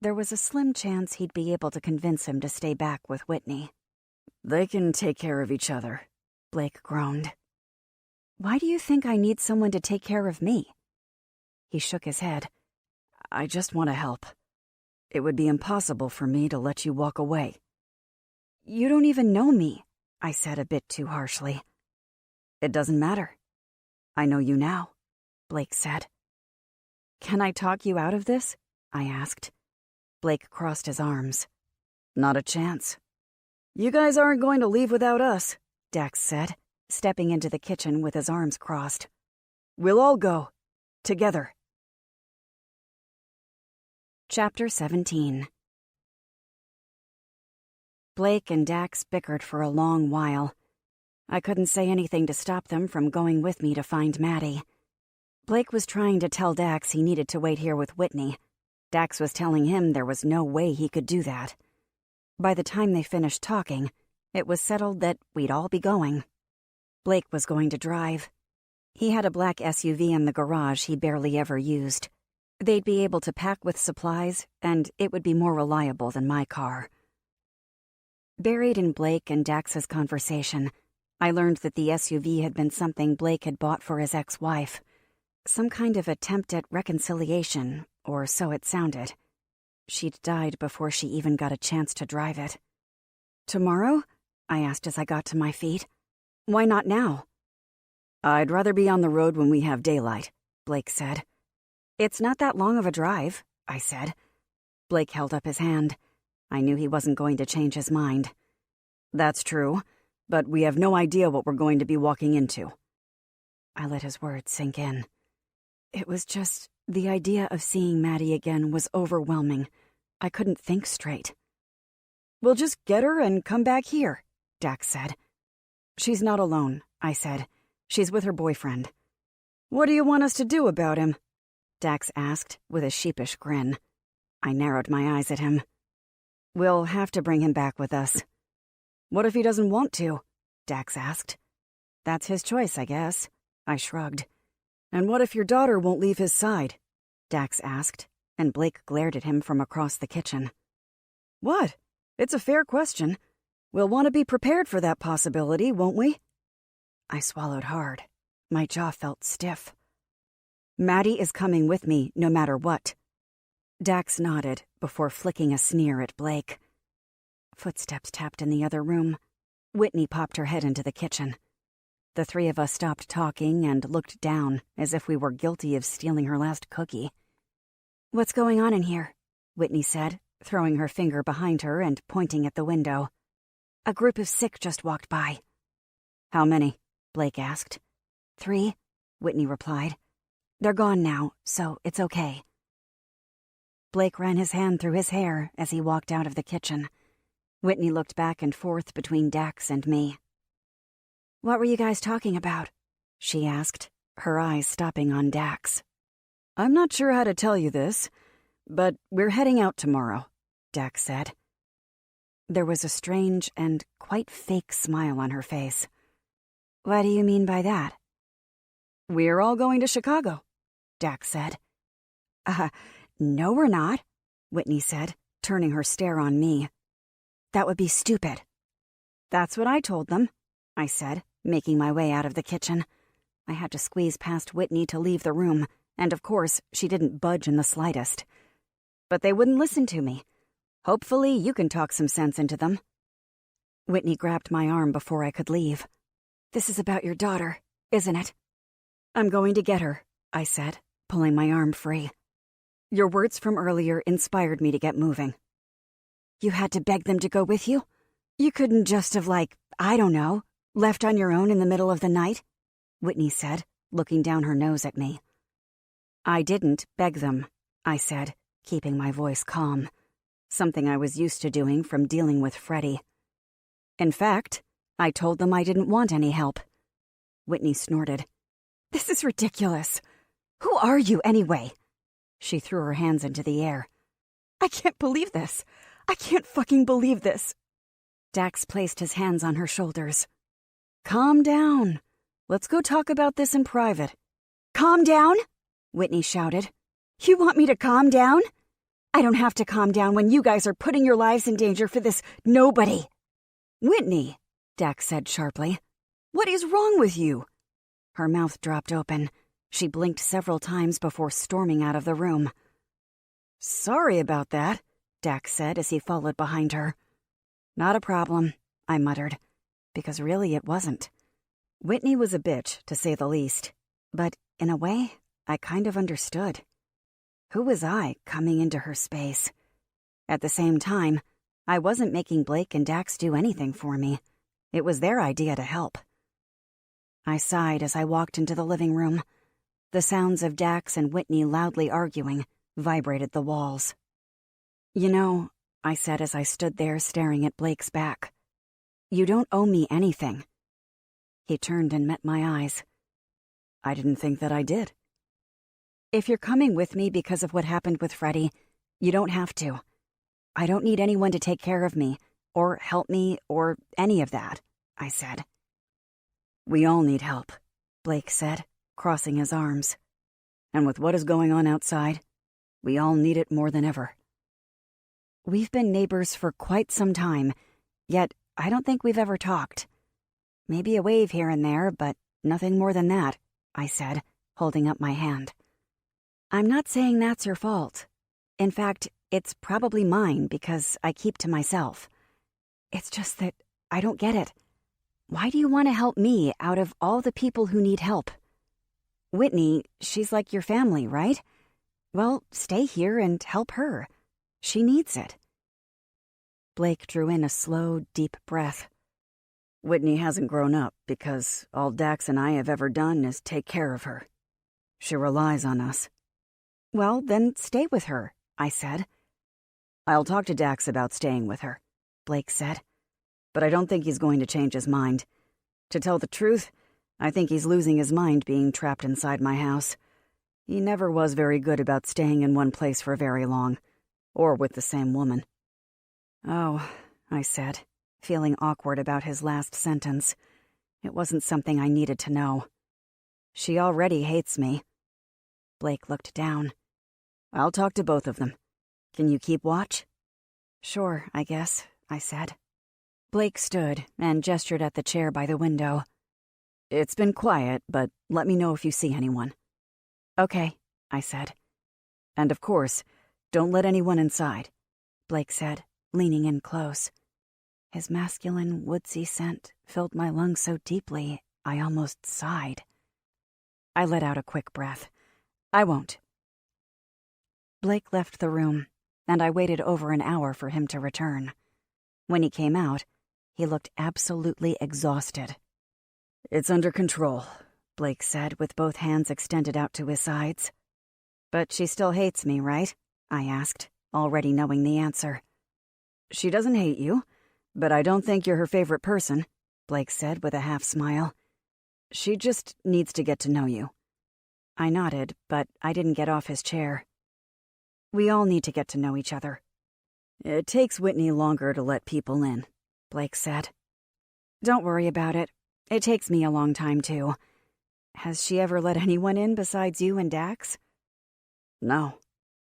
There was a slim chance he'd be able to convince him to stay back with Whitney. They can take care of each other, Blake groaned. Why do you think I need someone to take care of me? He shook his head. I just want to help. It would be impossible for me to let you walk away. You don't even know me, I said a bit too harshly. It doesn't matter. I know you now, Blake said. Can I talk you out of this? I asked. Blake crossed his arms. Not a chance. You guys aren't going to leave without us, Dax said, stepping into the kitchen with his arms crossed. We'll all go. Together. Chapter 17. Blake and Dax bickered for a long while. I couldn't say anything to stop them from going with me to find Maddie. Blake was trying to tell Dax he needed to wait here with Whitney. Dax was telling him there was no way he could do that. By the time they finished talking, it was settled that we'd all be going. Blake was going to drive. He had a black SUV in the garage he barely ever used. They'd be able to pack with supplies, and it would be more reliable than my car. Buried in Blake and Dax's conversation, I learned that the SUV had been something Blake had bought for his ex-wife. Some kind of attempt at reconciliation, or so it sounded. She'd died before she even got a chance to drive it. Tomorrow? I asked as I got to my feet. Why not now? I'd rather be on the road when we have daylight, Blake said. It's not that long of a drive, I said. Blake held up his hand. I knew he wasn't going to change his mind. That's true, but we have no idea what we're going to be walking into. I let his words sink in. It was just, the idea of seeing Maddie again was overwhelming. I couldn't think straight. We'll just get her and come back here, Dax said. She's not alone, I said. She's with her boyfriend. What do you want us to do about him? Dax asked with a sheepish grin. I narrowed my eyes at him. We'll have to bring him back with us. What if he doesn't want to? Dax asked. That's his choice, I guess. I shrugged. And what if your daughter won't leave his side? Dax asked, and Blake glared at him from across the kitchen. What? It's a fair question. We'll want to be prepared for that possibility, won't we? I swallowed hard. My jaw felt stiff. Maddie is coming with me, no matter what. Dax nodded before flicking a sneer at Blake. Footsteps tapped in the other room. Whitney popped her head into the kitchen. The three of us stopped talking and looked down as if we were guilty of stealing her last cookie. "What's going on in here?" Whitney said, throwing her finger behind her and pointing at the window. "A group of sick just walked by." "How many?" Blake asked. "3," Whitney replied. "They're gone now, so it's okay." Blake ran his hand through his hair as he walked out of the kitchen. Whitney looked back and forth between Dax and me. "What were you guys talking about?" she asked, her eyes stopping on Dax. "I'm not sure how to tell you this, but we're heading out tomorrow," Dax said. There was a strange and quite fake smile on her face. "What do you mean by that?" "We're all going to Chicago," Dax said. No we're not," Whitney said, turning her stare on me. "That would be stupid." "That's what I told them," I said, making my way out of the kitchen. I had to squeeze past Whitney to leave the room, and of course, she didn't budge in the slightest. But they wouldn't listen to me. Hopefully, you can talk some sense into them. Whitney grabbed my arm before I could leave. "This is about your daughter, isn't it?" "I'm going to get her," I said, pulling my arm free. "Your words from earlier inspired me to get moving." "You had to beg them to go with you? You couldn't just have, I don't know, left on your own in the middle of the night?" Whitney said, looking down her nose at me. "I didn't beg them," I said, keeping my voice calm, something I was used to doing from dealing with Freddie. "In fact, I told them I didn't want any help." Whitney snorted. "This is ridiculous. Who are you, anyway?" She threw her hands into the air. "I can't believe this. I can't fucking believe this." Dax placed his hands on her shoulders. "Calm down. Let's go talk about this in private." "Calm down?" Whitney shouted. "You want me to calm down? I don't have to calm down when you guys are putting your lives in danger for this nobody." "Whitney," Dax said sharply. "what is wrong with you?" Her mouth dropped open. She blinked several times before storming out of the room. "Sorry about that," Dax said as he followed behind her. Not a problem, I muttered, because really it wasn't. Whitney was a bitch, to say the least, but in a way, I kind of understood. Who was I coming into her space? At the same time, I wasn't making Blake and Dax do anything for me. It was their idea to help. I sighed as I walked into the living room. The sounds of Dax and Whitney loudly arguing vibrated the walls. You know, I said as I stood there staring at Blake's back, you don't owe me anything. He turned and met my eyes. I didn't think that I did. If you're coming with me because of what happened with Freddie, you don't have to. I don't need anyone to take care of me, or help me, or any of that, I said. We all need help, Blake said, crossing his arms. And with what is going on outside, we all need it more than ever. We've been neighbors for quite some time, yet I don't think we've ever talked. Maybe a wave here and there, but nothing more than that, I said, holding up my hand. I'm not saying that's your fault. In fact, it's probably mine because I keep to myself. It's just that I don't get it. Why do you want to help me out of all the people who need help? Whitney, she's like your family, right? Well, stay here and help her. She needs it. Blake drew in a slow, deep breath. Whitney hasn't grown up because all Dax and I have ever done is take care of her. She relies on us. Well, then stay with her, I said. I'll talk to Dax about staying with her, Blake said. But I don't think he's going to change his mind. To tell the truth, I think he's losing his mind being trapped inside my house. He never was very good about staying in one place for very long, or with the same woman. Oh, I said, feeling awkward about his last sentence. It wasn't something I needed to know. She already hates me. Blake looked down. I'll talk to both of them. Can you keep watch? Sure, I guess, I said. Blake stood and gestured at the chair by the window. It's been quiet, but let me know if you see anyone. Okay, I said. And of course, don't let anyone inside, Blake said, leaning in close. His masculine, woodsy scent filled my lungs so deeply I almost sighed. I let out a quick breath. I won't. Blake left the room, and I waited over an hour for him to return. When he came out, he looked absolutely exhausted. It's under control, Blake said with both hands extended out to his sides. But she still hates me, right? I asked, already knowing the answer. She doesn't hate you, but I don't think you're her favorite person, Blake said with a half smile. She just needs to get to know you. I nodded, but I didn't get off his chair. We all need to get to know each other. It takes Whitney longer to let people in, Blake said. Don't worry about it. It takes me a long time, too. Has she ever let anyone in besides you and Dax? No,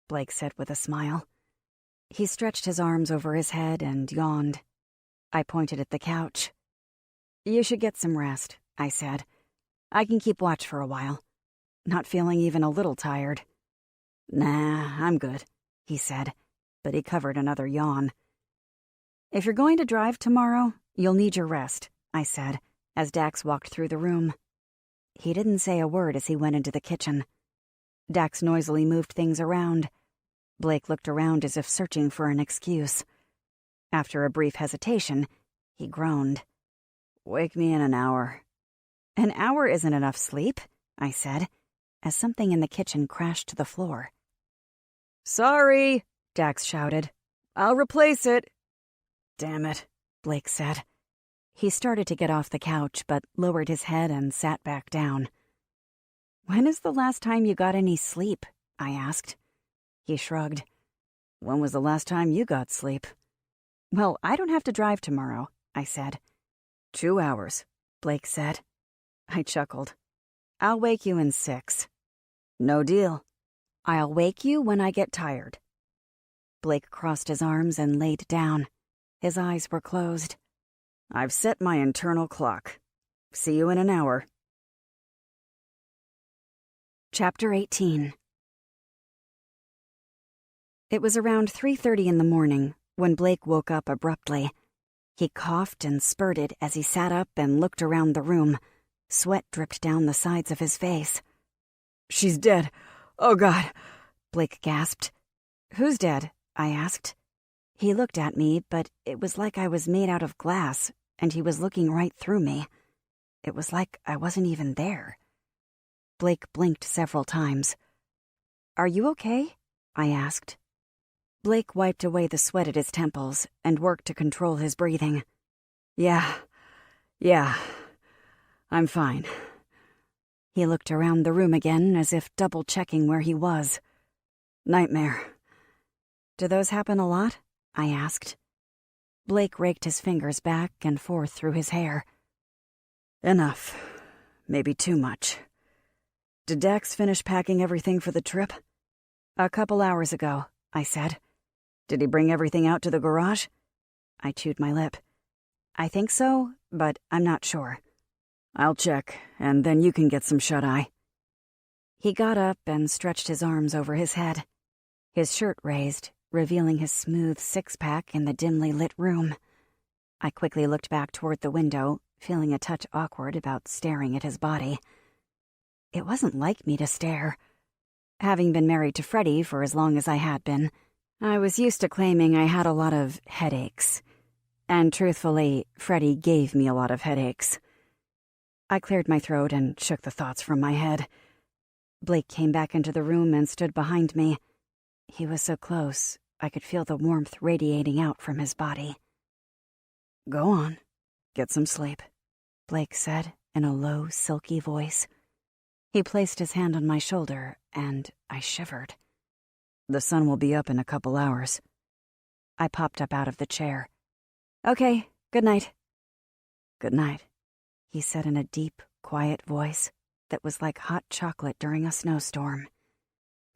Blake said with a smile. He stretched his arms over his head and yawned. I pointed at the couch. You should get some rest, I said. I can keep watch for a while. Not feeling even a little tired. Nah, I'm good, he said, but he covered another yawn. If you're going to drive tomorrow, you'll need your rest, I said, as Dax walked through the room. He didn't say a word as he went into the kitchen. Dax noisily moved things around. Blake looked around as if searching for an excuse. After a brief hesitation, he groaned. Wake me in an hour. An hour isn't enough sleep, I said, as something in the kitchen crashed to the floor. Sorry, Dax shouted. I'll replace it. Damn it, Blake said. He started to get off the couch, but lowered his head and sat back down. When is the last time you got any sleep? I asked. He shrugged. When was the last time you got sleep? Well, I don't have to drive tomorrow, I said. 2 hours, Blake said. I chuckled. I'll wake you in 6. No deal. I'll wake you when I get tired. Blake crossed his arms and laid down. His eyes were closed. I've set my internal clock. See you in an hour. Chapter 18. It was around 3:30 in the morning when Blake woke up abruptly. He coughed and spurted as he sat up and looked around the room. Sweat dripped down the sides of his face. "She's dead. Oh, God," Blake gasped. "Who's dead?" I asked. He looked at me, but it was like I was made out of glass, and he was looking right through me. It was like I wasn't even there. Blake blinked several times. "Are you okay?" I asked. Blake wiped away the sweat at his temples and worked to control his breathing. Yeah, I'm fine." He looked around the room again as if double-checking where he was. "Nightmare." "Do those happen a lot?" I asked. Blake raked his fingers back and forth through his hair. "Enough. Maybe too much. Did Dax finish packing everything for the trip?" "A couple hours ago," I said. "Did he bring everything out to the garage?" I chewed my lip. "I think so, but I'm not sure." "I'll check, and then you can get some shut-eye." He got up and stretched his arms over his head. His shirt raised, revealing his smooth six-pack in the dimly lit room. I quickly looked back toward the window, feeling a touch awkward about staring at his body. It wasn't like me to stare. Having been married to Freddie for as long as I had been, I was used to claiming I had a lot of headaches. And truthfully, Freddie gave me a lot of headaches. I cleared my throat and shook the thoughts from my head. Blake came back into the room and stood behind me. He was so close, I could feel the warmth radiating out from his body. "Go on. Get some sleep," Blake said in a low, silky voice. He placed his hand on my shoulder, and I shivered. "The sun will be up in a couple hours." I popped up out of the chair. "Okay, good night." "Good night," he said in a deep, quiet voice that was like hot chocolate during a snowstorm.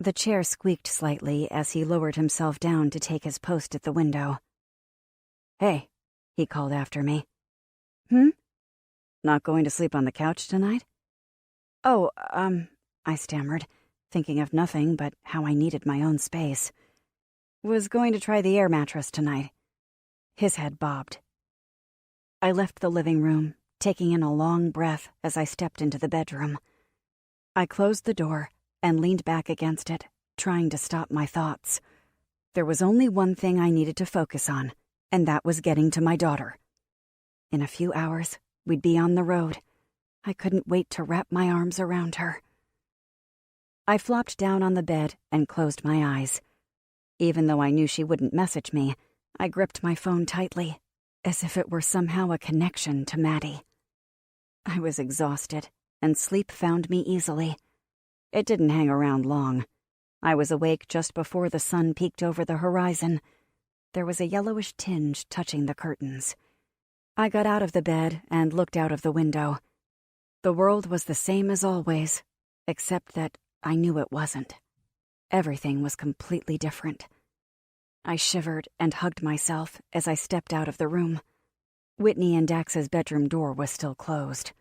The chair squeaked slightly as he lowered himself down to take his post at the window. "Hey," he called after me. "Not going to sleep on the couch tonight?" "Oh, I stammered, thinking of nothing but how I needed my own space. Was going to try the air mattress tonight." His head bobbed. I left the living room, taking in a long breath as I stepped into the bedroom. I closed the door and leaned back against it, trying to stop my thoughts. There was only one thing I needed to focus on, and that was getting to my daughter. In a few hours, we'd be on the road. I couldn't wait to wrap my arms around her. I flopped down on the bed and closed my eyes. Even though I knew she wouldn't message me, I gripped my phone tightly, as if it were somehow a connection to Maddie. I was exhausted, and sleep found me easily. It didn't hang around long. I was awake just before the sun peeked over the horizon. There was a yellowish tinge touching the curtains. I got out of the bed and looked out of the window. The world was the same as always, except that I knew it wasn't. Everything was completely different. I shivered and hugged myself as I stepped out of the room. Whitney and Dax's bedroom door was still closed.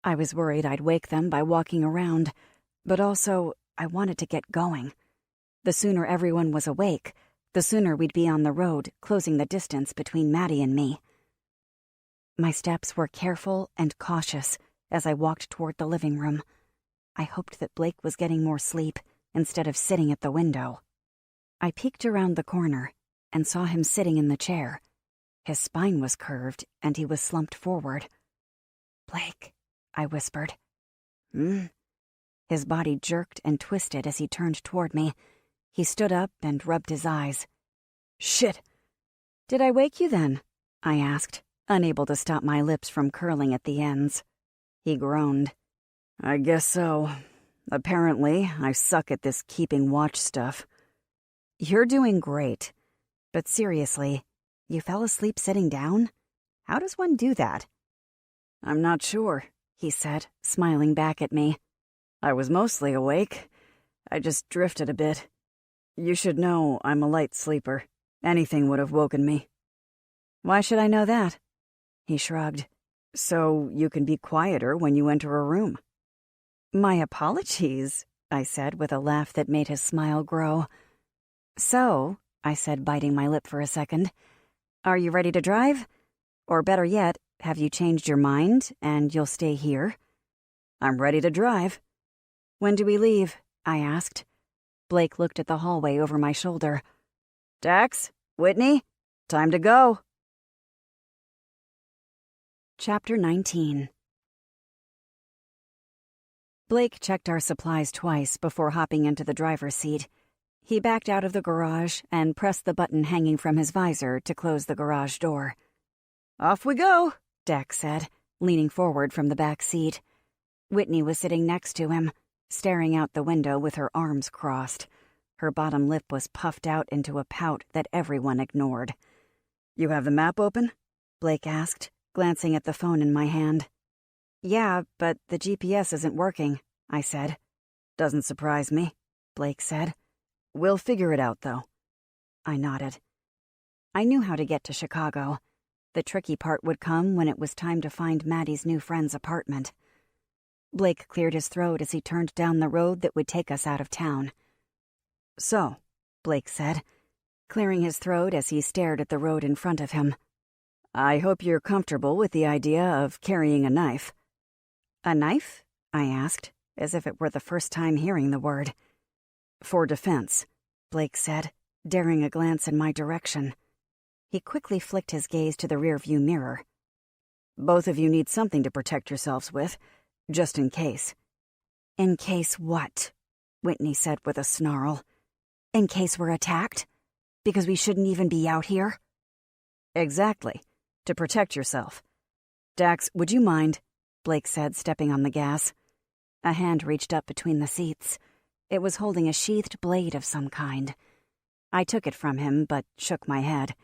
I was worried I'd wake them by walking around, but also I wanted to get going. The sooner everyone was awake, the sooner we'd be on the road, closing the distance between Maddie and me. My steps were careful and cautious as I walked toward the living room. I hoped that Blake was getting more sleep instead of sitting at the window. I peeked around the corner and saw him sitting in the chair. His spine was curved and he was slumped forward. "Blake," I whispered. His body jerked and twisted as he turned toward me. He stood up and rubbed his eyes. "Shit!" "Did I wake you then?" I asked, unable to stop my lips from curling at the ends. He groaned. "I guess so. Apparently, I suck at this keeping watch stuff." "You're doing great. But seriously, you fell asleep sitting down? How does one do that?" "I'm not sure," he said, smiling back at me. "I was mostly awake. I just drifted a bit. You should know I'm a light sleeper. Anything would have woken me." "Why should I know that?" He shrugged. "So you can be quieter when you enter a room." "My apologies," I said with a laugh that made his smile grow. So, I said, biting my lip for a second, are you ready to drive? Or better yet, have you changed your mind and you'll stay here? I'm ready to drive. When do we leave? I asked. Blake looked at the hallway over my shoulder. Dax, Whitney, time to go. Chapter 19. Blake checked our supplies twice before hopping into the driver's seat. He backed out of the garage and pressed the button hanging from his visor to close the garage door. Off we go, Dax said, leaning forward from the back seat. Whitney was sitting next to him, staring out the window with her arms crossed. Her bottom lip was puffed out into a pout that everyone ignored. You have the map open? Blake asked, glancing at the phone in my hand. Yeah, but the GPS isn't working, I said. Doesn't surprise me, Blake said. We'll figure it out, though. I nodded. I knew how to get to Chicago. The tricky part would come when it was time to find Maddie's new friend's apartment. Blake cleared his throat as he turned down the road that would take us out of town. So, Blake said, clearing his throat as he stared at the road in front of him. I hope you're comfortable with the idea of carrying a knife. A knife? I asked, as if it were the first time hearing the word. For defense, Blake said, daring a glance in my direction. He quickly flicked his gaze to the rearview mirror. Both of you need something to protect yourselves with, just in case. In case what? Whitney said with a snarl. In case we're attacked? Because we shouldn't even be out here? Exactly. To protect yourself. Dax, would you mind? Blake said, stepping on the gas. A hand reached up between the seats. It was holding a sheathed blade of some kind. I took it from him, but shook my head.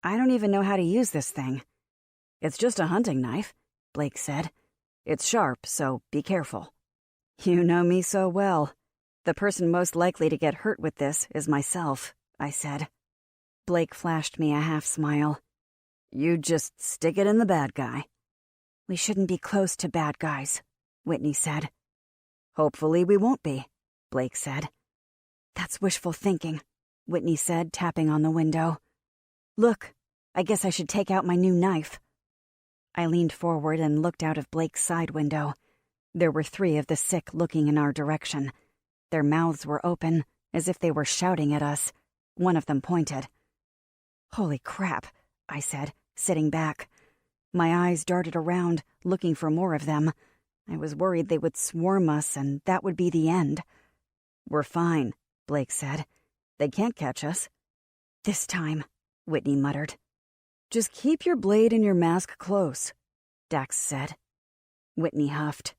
I don't even know how to use this thing. It's just a hunting knife, Blake said. It's sharp, so be careful. You know me so well. The person most likely to get hurt with this is myself, I said. Blake flashed me a half-smile. You just stick it in the bad guy. We shouldn't be close to bad guys, Whitney said. Hopefully we won't be, Blake said. That's wishful thinking, Whitney said, tapping on the window. Look, I guess I should take out my new knife. I leaned forward and looked out of Blake's side window. There were 3 of the sick looking in our direction. Their mouths were open, as if they were shouting at us. One of them pointed. Holy crap, I said, sitting back. My eyes darted around, looking for more of them. I was worried they would swarm us, and that would be the end. We're fine, Blake said. They can't catch us. This time, Whitney muttered. Just keep your blade and your mask close, Dax said. Whitney huffed.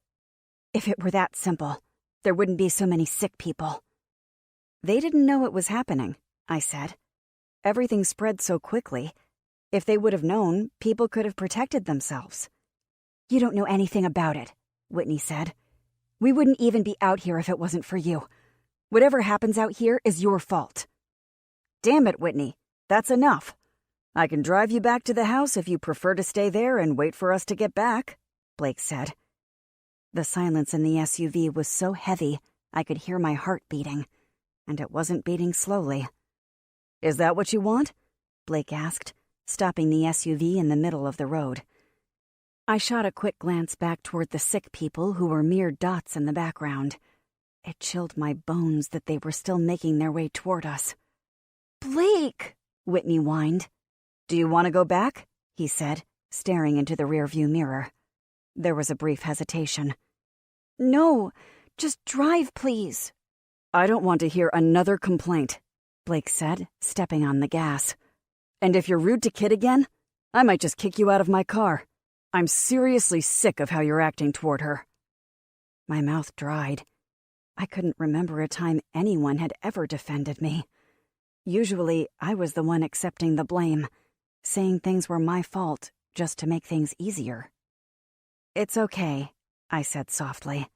If it were that simple, there wouldn't be so many sick people. They didn't know it was happening, I said. Everything spread so quickly. If they would have known, people could have protected themselves. You don't know anything about it, Whitney said. We wouldn't even be out here if it wasn't for you. Whatever happens out here is your fault. Damn it, Whitney. That's enough. I can drive you back to the house if you prefer to stay there and wait for us to get back, Blake said. The silence in the SUV was so heavy, I could hear my heart beating. And it wasn't beating slowly. Is that what you want? Blake asked, stopping the SUV in the middle of the road. I shot a quick glance back toward the sick people who were mere dots in the background. It chilled my bones that they were still making their way toward us. Blake! Whitney whined. Do you want to go back? He said, staring into the rearview mirror. There was a brief hesitation. No, just drive, please. I don't want to hear another complaint, Blake said, stepping on the gas. And if you're rude to Kid again, I might just kick you out of my car. I'm seriously sick of how you're acting toward her. My mouth dried. I couldn't remember a time anyone had ever defended me. Usually, I was the one accepting the blame, saying things were my fault just to make things easier. It's okay, I said softly.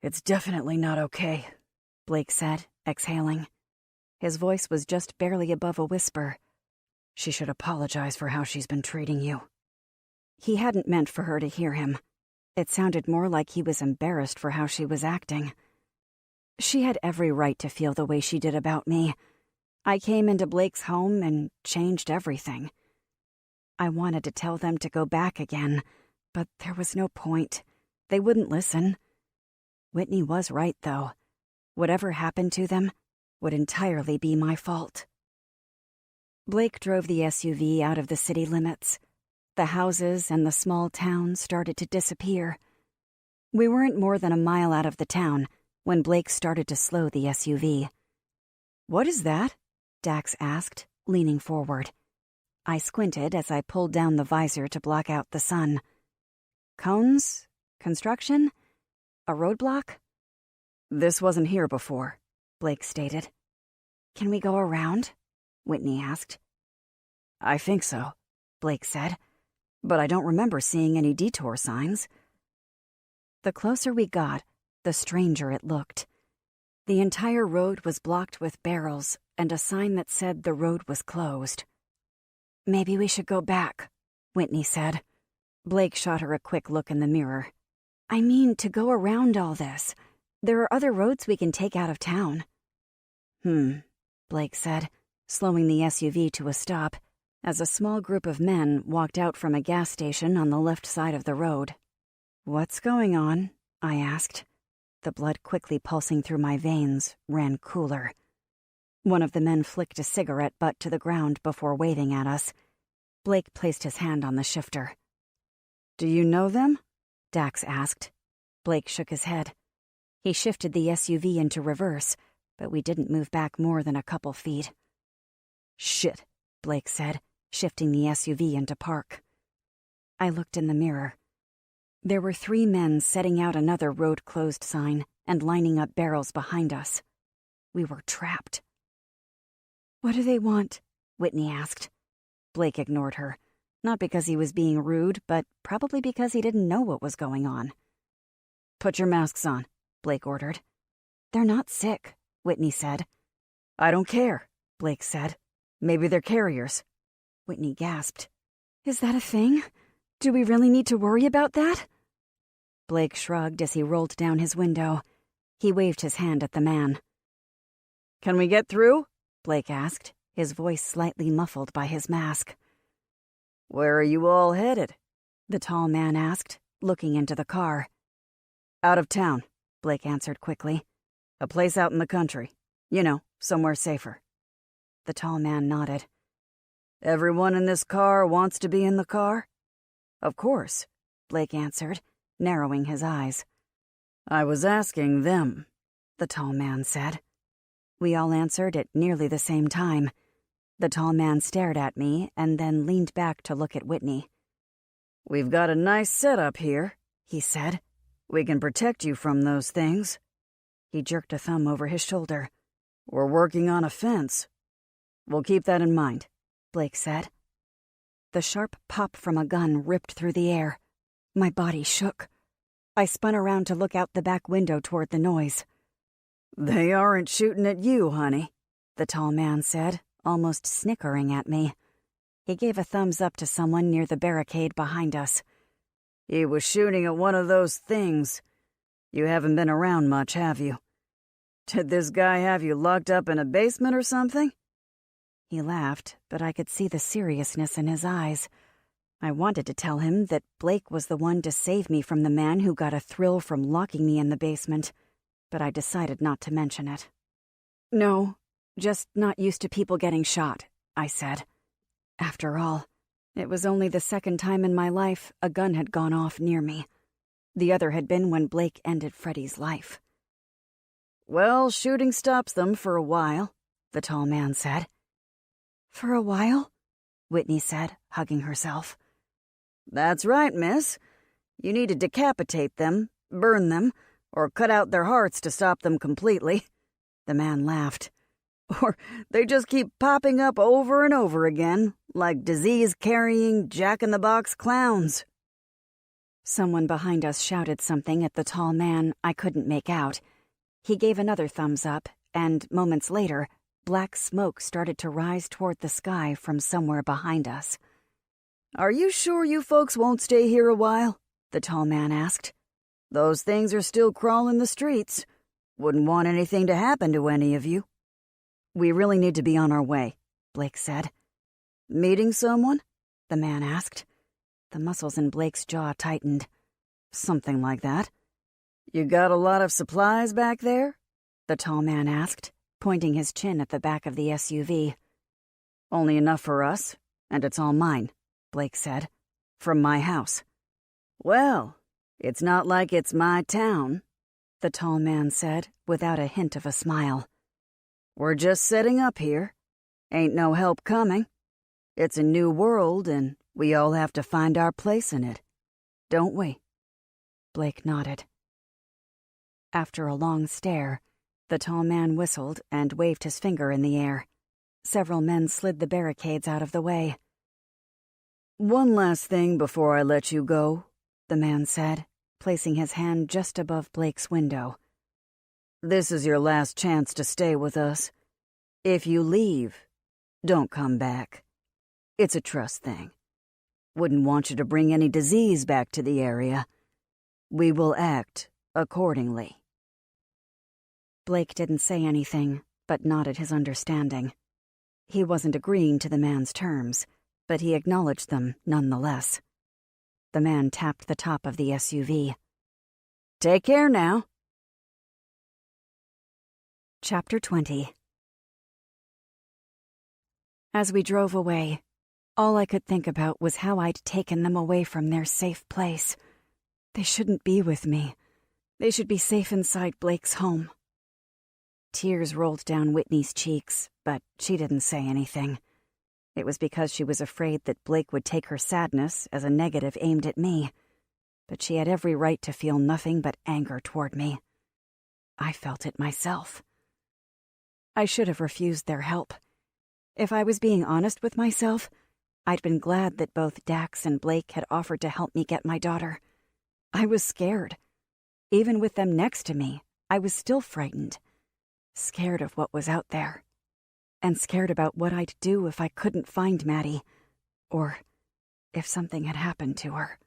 It's definitely not okay, Blake said, exhaling. His voice was just barely above a whisper. She should apologize for how she's been treating you. He hadn't meant for her to hear him. It sounded more like he was embarrassed for how she was acting. She had every right to feel the way she did about me. I came into Blake's home and changed everything. I wanted to tell them to go back again, but there was no point. They wouldn't listen. Whitney was right, though. Whatever happened to them would entirely be my fault. Blake drove the SUV out of the city limits. The houses and the small town started to disappear. We weren't more than a mile out of the town when Blake started to slow the SUV. "What is that?" Dax asked, leaning forward. I squinted as I pulled down the visor to block out the sun. Cones? Construction? A roadblock? "This wasn't here before," Blake stated. "Can we go around?" Whitney asked. "I think so," Blake said, "but I don't remember seeing any detour signs." The closer we got, the stranger it looked. The entire road was blocked with barrels and a sign that said the road was closed. "Maybe we should go back," Whitney said. Blake shot her a quick look in the mirror. "I mean, to go around all this. There are other roads we can take out of town." Blake said, slowing the SUV to a stop, as a small group of men walked out from a gas station on the left side of the road. "What's going on?" I asked. The blood quickly pulsing through my veins ran cooler. One of the men flicked a cigarette butt to the ground before waving at us. Blake placed his hand on the shifter. "Do you know them?" Dax asked. Blake shook his head. He shifted the SUV into reverse, but we didn't move back more than a couple feet. "Shit," Blake said, shifting the SUV into park. I looked in the mirror. There were 3 men setting out another road closed sign and lining up barrels behind us. We were trapped. "What do they want?" Whitney asked. Blake ignored her, not because he was being rude, but probably because he didn't know what was going on. "Put your masks on," Blake ordered. "They're not sick," Whitney said. "I don't care," Blake said. "Maybe they're carriers." Whitney gasped. "Is that a thing? Do we really need to worry about that?" Blake shrugged as he rolled down his window. He waved his hand at the man. "Can we get through?" Blake asked, his voice slightly muffled by his mask. "Where are you all headed?" the tall man asked, looking into the car. "Out of town," Blake answered quickly. "A place out in the country. You know, somewhere safer." The tall man nodded. "Everyone in this car wants to be in the car?" "Of course," Blake answered, narrowing his eyes. "I was asking them," the tall man said. We all answered at nearly the same time. The tall man stared at me and then leaned back to look at Whitney. "We've got a nice setup here," he said. "We can protect you from those things." He jerked a thumb over his shoulder. "We're working on a fence." "We'll keep that in mind," Blake said. The sharp pop from a gun ripped through the air. My body shook. I spun around to look out the back window toward the noise. "They aren't shooting at you, honey," the tall man said, almost snickering at me. He gave a thumbs up to someone near the barricade behind us. "He was shooting at one of those things. You haven't been around much, have you? Did this guy have you locked up in a basement or something?" He laughed, but I could see the seriousness in his eyes. I wanted to tell him that Blake was the one to save me from the man who got a thrill from locking me in the basement, but I decided not to mention it. "No, just not used to people getting shot," I said. After all, it was only the second time in my life a gun had gone off near me. The other had been when Blake ended Freddie's life. "Well, shooting stops them for a while," the tall man said. "For a while?" Whitney said, hugging herself. "That's right, miss. You need to decapitate them, burn them, or cut out their hearts to stop them completely." The man laughed. "Or they just keep popping up over and over again, like disease-carrying, jack-in-the-box clowns." Someone behind us shouted something at the tall man I couldn't make out. He gave another thumbs up, and moments later, black smoke started to rise toward the sky from somewhere behind us. "Are you sure you folks won't stay here a while?" the tall man asked. "Those things are still crawling the streets. Wouldn't want anything to happen to any of you." We really need to be on our way, Blake said. Meeting someone? The man asked. The muscles in Blake's jaw tightened. Something like that. You got a lot of supplies back there? The tall man asked, pointing his chin at the back of the SUV. Only enough for us, and it's all mine, Blake said. From my house. Well, it's not like it's my town, the tall man said, without a hint of a smile. We're just setting up here. Ain't no help coming. It's a new world, and we all have to find our place in it. Don't we? Blake nodded. After a long stare, the tall man whistled and waved his finger in the air. Several men slid the barricades out of the way. One last thing before I let you go, the man said, placing his hand just above Blake's window. This is your last chance to stay with us. If you leave, don't come back. It's a trust thing. Wouldn't want you to bring any disease back to the area. We will act accordingly. Blake didn't say anything, but nodded his understanding. He wasn't agreeing to the man's terms, but he acknowledged them nonetheless. The man tapped the top of the SUV. Take care now. Chapter 20. As we drove away, all I could think about was how I'd taken them away from their safe place. They shouldn't be with me. They should be safe inside Blake's home. Tears rolled down Whitney's cheeks, but she didn't say anything. It was because she was afraid that Blake would take her sadness as a negative aimed at me. But she had every right to feel nothing but anger toward me. I felt it myself. I should have refused their help. If I was being honest with myself, I'd been glad that both Dax and Blake had offered to help me get my daughter. I was scared. Even with them next to me, I was still frightened. Scared of what was out there. And scared about what I'd do if I couldn't find Maddie. Or if something had happened to her.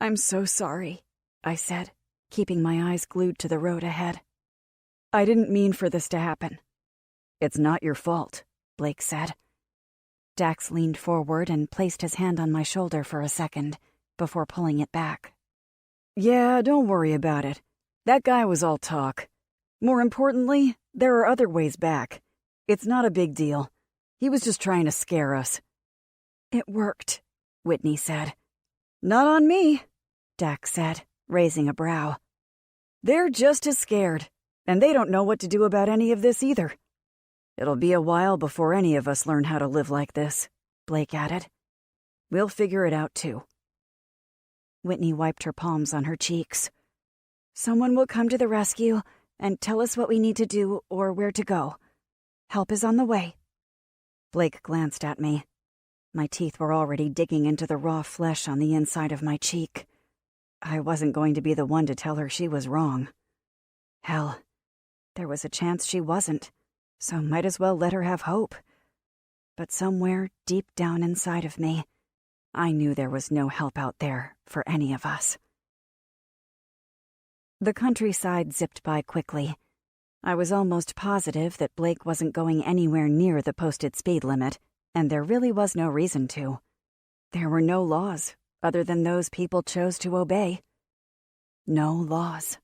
"I'm so sorry," I said, keeping my eyes glued to the road ahead. "I didn't mean for this to happen." "It's not your fault," Blake said. Dax leaned forward and placed his hand on my shoulder for a second, before pulling it back. "Yeah, don't worry about it. That guy was all talk. More importantly, there are other ways back. It's not a big deal. He was just trying to scare us." "It worked," Whitney said. "Not on me," Dax said, raising a brow. "They're just as scared, and they don't know what to do about any of this either. It'll be a while before any of us learn how to live like this," Blake added. "We'll figure it out too." Whitney wiped her palms on her cheeks. "Someone will come to the rescue and tell us what we need to do or where to go. Help is on the way." Blake glanced at me. My teeth were already digging into the raw flesh on the inside of my cheek. I wasn't going to be the one to tell her she was wrong. Hell, there was a chance she wasn't, so might as well let her have hope. But somewhere deep down inside of me, I knew there was no help out there for any of us. The countryside zipped by quickly. I was almost positive that Blake wasn't going anywhere near the posted speed limit, and there really was no reason to. There were no laws, other than those people chose to obey. No laws.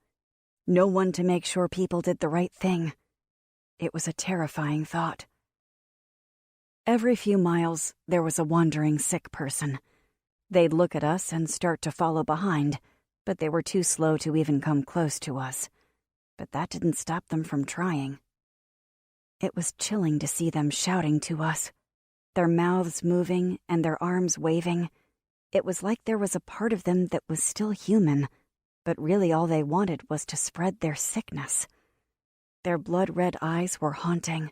No one to make sure people did the right thing. It was a terrifying thought. Every few miles, there was a wandering sick person. They'd look at us and start to follow behind, but they were too slow to even come close to us. But that didn't stop them from trying. It was chilling to see them shouting to us, their mouths moving and their arms waving. It was like there was a part of them that was still human, but really all they wanted was to spread their sickness. Their blood-red eyes were haunting.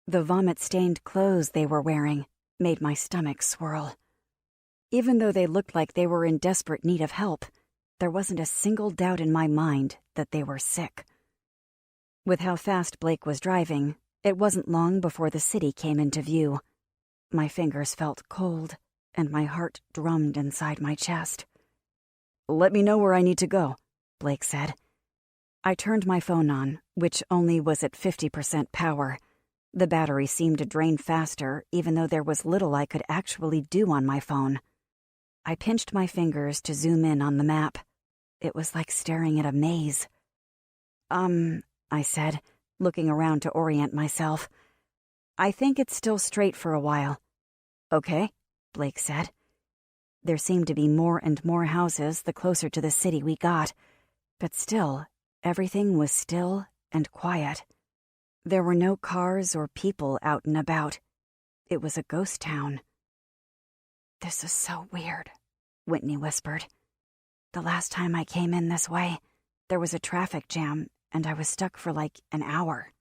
The vomit-stained clothes they were wearing made my stomach swirl. Even though they looked like they were in desperate need of help, there wasn't a single doubt in my mind that they were sick. With how fast Blake was driving, it wasn't long before the city came into view. My fingers felt cold, and my heart drummed inside my chest. "Let me know where I need to go," Blake said. I turned my phone on, which only was at 50% power. The battery seemed to drain faster, even though there was little I could actually do on my phone. I pinched my fingers to zoom in on the map. It was like staring at a maze. I said, looking around to orient myself. I think it's still straight for a while. Okay, Blake said. There seemed to be more and more houses the closer to the city we got, but still, everything was still and quiet. There were no cars or people out and about. It was a ghost town. "This is so weird," Whitney whispered. "The last time I came in this way, there was a traffic jam, and I was stuck for like an hour."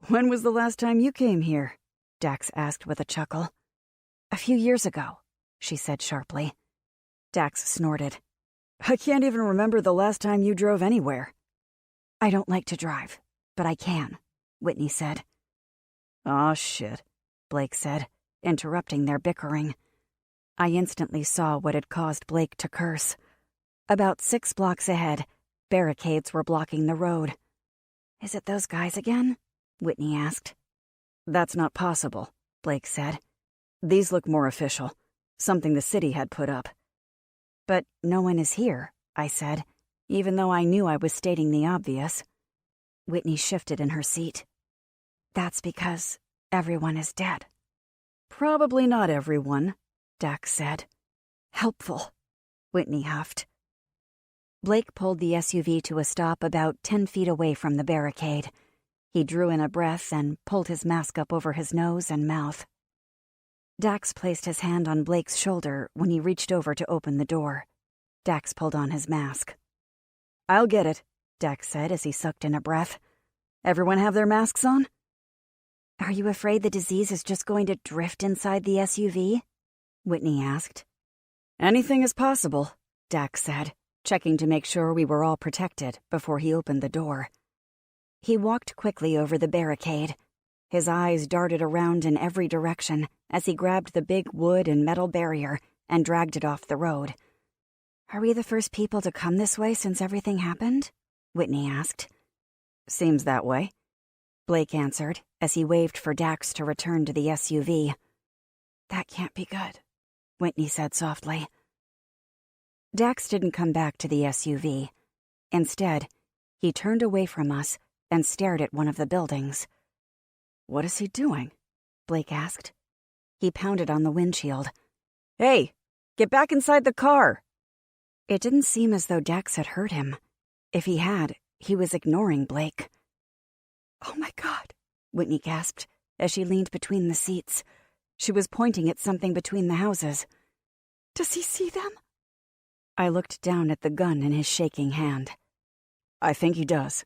"When was the last time you came here?" Dax asked with a chuckle. "A few years ago," she said sharply. Dax snorted. "I can't even remember the last time you drove anywhere." "I don't like to drive, but I can," Whitney said. "Aw, shit," Blake said, interrupting their bickering. I instantly saw what had caused Blake to curse. About 6 blocks ahead, barricades were blocking the road. "Is it those guys again?" Whitney asked. "That's not possible," Blake said. "These look more official. Something the city had put up." "But no one is here," I said, even though I knew I was stating the obvious. Whitney shifted in her seat. "That's because everyone is dead." "Probably not everyone," Dax said. "Helpful," Whitney huffed. Blake pulled the SUV to a stop about 10 feet away from the barricade. He drew in a breath and pulled his mask up over his nose and mouth. Dax placed his hand on Blake's shoulder when he reached over to open the door. Dax pulled on his mask. "I'll get it," Dax said as he sucked in a breath. "Everyone have their masks on?" "Are you afraid the disease is just going to drift inside the SUV?" Whitney asked. "Anything is possible," Dax said, checking to make sure we were all protected before he opened the door. He walked quickly over the barricade. His eyes darted around in every direction as he grabbed the big wood and metal barrier and dragged it off the road. "Are we the first people to come this way since everything happened?" Whitney asked. "Seems that way," Blake answered as he waved for Dax to return to the SUV. "That can't be good," Whitney said softly. Dax didn't come back to the SUV. Instead, he turned away from us and stared at one of the buildings. "What is he doing?" Blake asked. He pounded on the windshield. "Hey, get back inside the car!" It didn't seem as though Dax had heard him. If he had, he was ignoring Blake. "Oh my God," Whitney gasped as she leaned between the seats. She was pointing at something between the houses. "Does he see them?" I looked down at the gun in his shaking hand. "I think he does."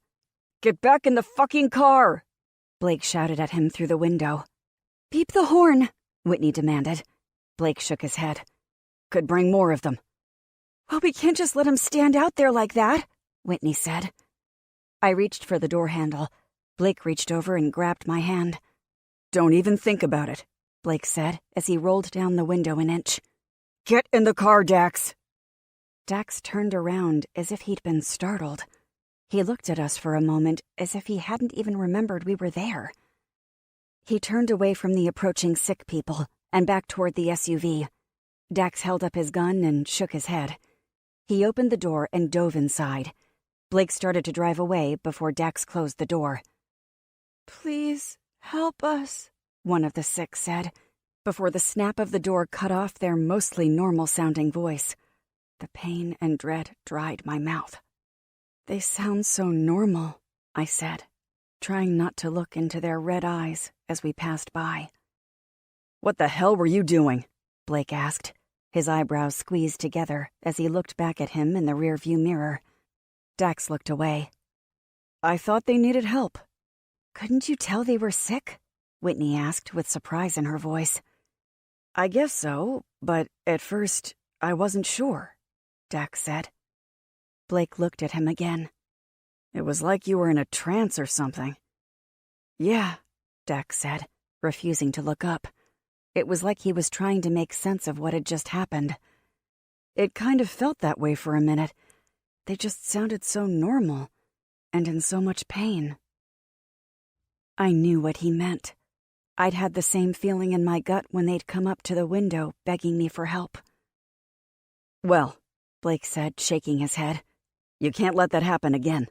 "Get back in the fucking car!" Blake shouted at him through the window. "Beep the horn," Whitney demanded. Blake shook his head. "Could bring more of them." "Well, we can't just let him stand out there like that," Whitney said. I reached for the door handle. Blake reached over and grabbed my hand. "Don't even think about it," Blake said as he rolled down the window an inch. "Get in the car, Dax!" Dax turned around as if he'd been startled. He looked at us for a moment as if he hadn't even remembered we were there. He turned away from the approaching sick people and back toward the SUV. Dax held up his gun and shook his head. He opened the door and dove inside. Blake started to drive away before Dax closed the door. "Please help us," one of the sick said, before the snap of the door cut off their mostly normal-sounding voice. The pain and dread dried my mouth. "They sound so normal," I said, trying not to look into their red eyes as we passed by. "What the hell were you doing?" Blake asked, his eyebrows squeezed together as he looked back at him in the rearview mirror. Dax looked away. "I thought they needed help." "Couldn't you tell they were sick?" Whitney asked with surprise in her voice. "I guess so, but at first I wasn't sure," Dax said. Blake looked at him again. "It was like you were in a trance or something." "Yeah," Dax said, refusing to look up. It was like he was trying to make sense of what had just happened. "It kind of felt that way for a minute. They just sounded so normal. and in so much pain. I knew what he meant. I'd had the same feeling in my gut when they'd come up to the window begging me for help. "Well," Blake said, shaking his head, "you can't let that happen again."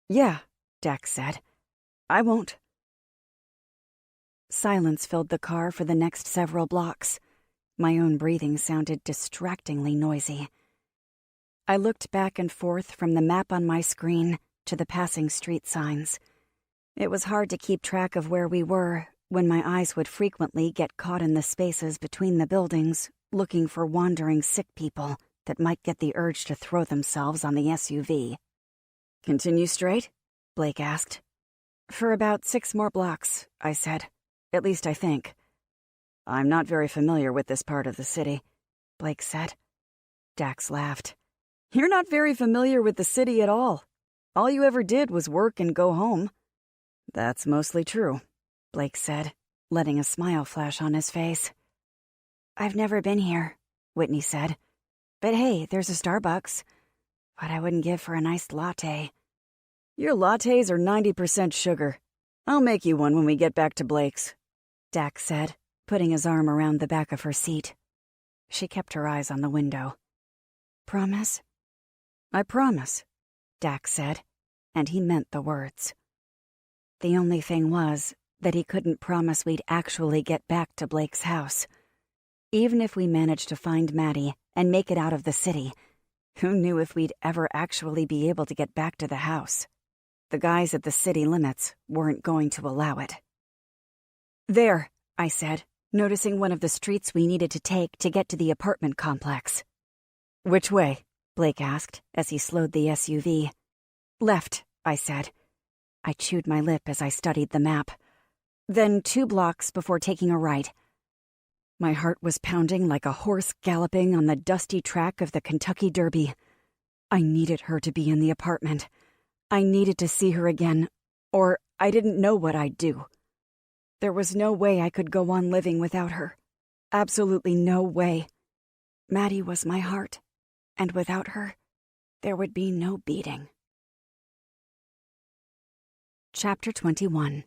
"Yeah," Dax said. "I won't." Silence filled the car for the next several blocks. My own breathing sounded distractingly noisy. I looked back and forth from the map on my screen to the passing street signs. It was hard to keep track of where we were when my eyes would frequently get caught in the spaces between the buildings, looking for wandering sick people that might get the urge to throw themselves on the SUV. "Continue straight?" Blake asked. "For about 6 more blocks," I said. "At least I think." "I'm not very familiar with this part of the city," Blake said. Dax laughed. "You're not very familiar with the city at all. All you ever did was work and go home." "That's mostly true," Blake said, letting a smile flash on his face. "I've never been here," Whitney said. "But hey, there's a Starbucks. What I wouldn't give for a nice latte." "Your lattes are 90% sugar. I'll make you one when we get back to Blake's," Dax said, putting his arm around the back of her seat. She kept her eyes on the window. "Promise?" "I promise," Dax said, and he meant the words. The only thing was that he couldn't promise we'd actually get back to Blake's house. Even if we managed to find Maddie and make it out of the city, who knew if we'd ever actually be able to get back to the house? The guys at the city limits weren't going to allow it. "There," I said, noticing one of the streets we needed to take to get to the apartment complex. "Which way?" Blake asked as he slowed the SUV. "Left," I said. I chewed my lip as I studied the map. "Then 2 blocks before taking a right." My heart was pounding like a horse galloping on the dusty track of the Kentucky Derby. I needed her to be in the apartment. I needed to see her again, or I didn't know what I'd do. There was no way I could go on living without her. Absolutely no way. Maddie was my heart, and without her, there would be no beating. Chapter 21.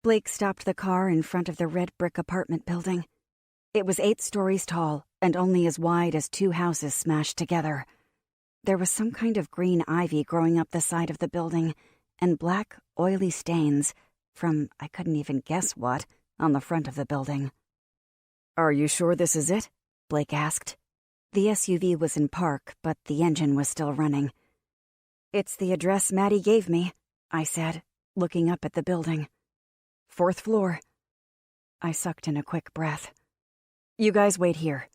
Blake stopped the car in front of the red brick apartment building. It was 8 stories tall and only as wide as 2 houses smashed together. There was some kind of green ivy growing up the side of the building, and black, oily stains from I couldn't even guess what on the front of the building. "Are you sure this is it?" Blake asked. The SUV was in park, but the engine was still running. "It's the address Maddie gave me," I said, looking up at the building. "4th floor." I sucked in a quick breath. "You guys wait here."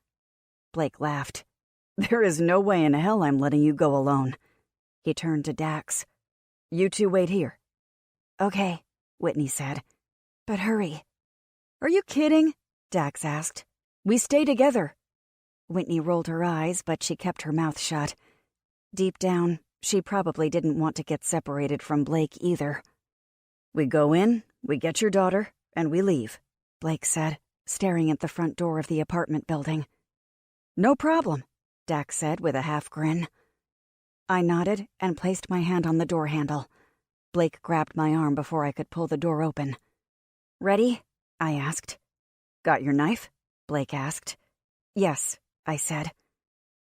Blake laughed. "There is no way in hell I'm letting you go alone." He turned to Dax. "You two wait here." "Okay," Whitney said. "But hurry." "Are you kidding?" Dax asked. "We stay together." Whitney rolled her eyes, but she kept her mouth shut. Deep down, she probably didn't want to get separated from Blake either. "We go in, we get your daughter, and we leave," Blake said, staring at the front door of the apartment building. "No problem," Dax said with a half grin. I nodded and placed my hand on the door handle. Blake grabbed my arm before I could pull the door open. "Ready?" I asked. "Got your knife?" Blake asked. "Yes," I said.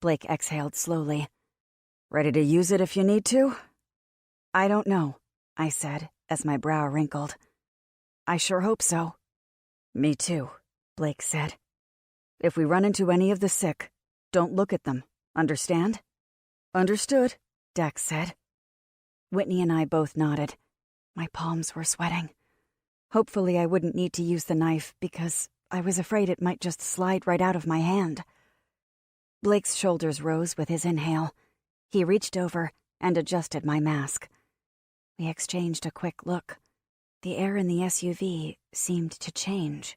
Blake exhaled slowly. "Ready to use it if you need to?" "I don't know," I said as my brow wrinkled. "I sure hope so." "Me too," Blake said. "If we run into any of the sick, don't look at them. Understand?" "Understood," Dax said. Whitney and I both nodded. My palms were sweating. Hopefully I wouldn't need to use the knife because I was afraid it might just slide right out of my hand. Blake's shoulders rose with his inhale. He reached over and adjusted my mask. We exchanged a quick look. The air in the SUV seemed to change.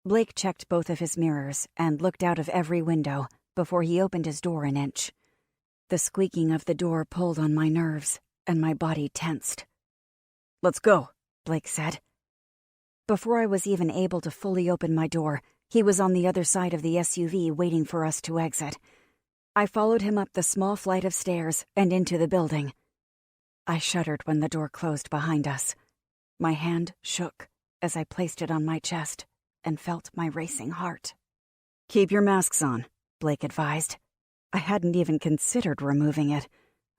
Blake checked both of his mirrors and looked out of every window before he opened his door an inch. The squeaking of the door pulled on my nerves, and my body tensed. "Let's go," Blake said. Before I was even able to fully open my door, he was on the other side of the SUV waiting for us to exit. I followed him up the small flight of stairs and into the building. I shuddered when the door closed behind us. My hand shook as I placed it on my chest and felt my racing heart. "Keep your masks on," Blake advised. I hadn't even considered removing it.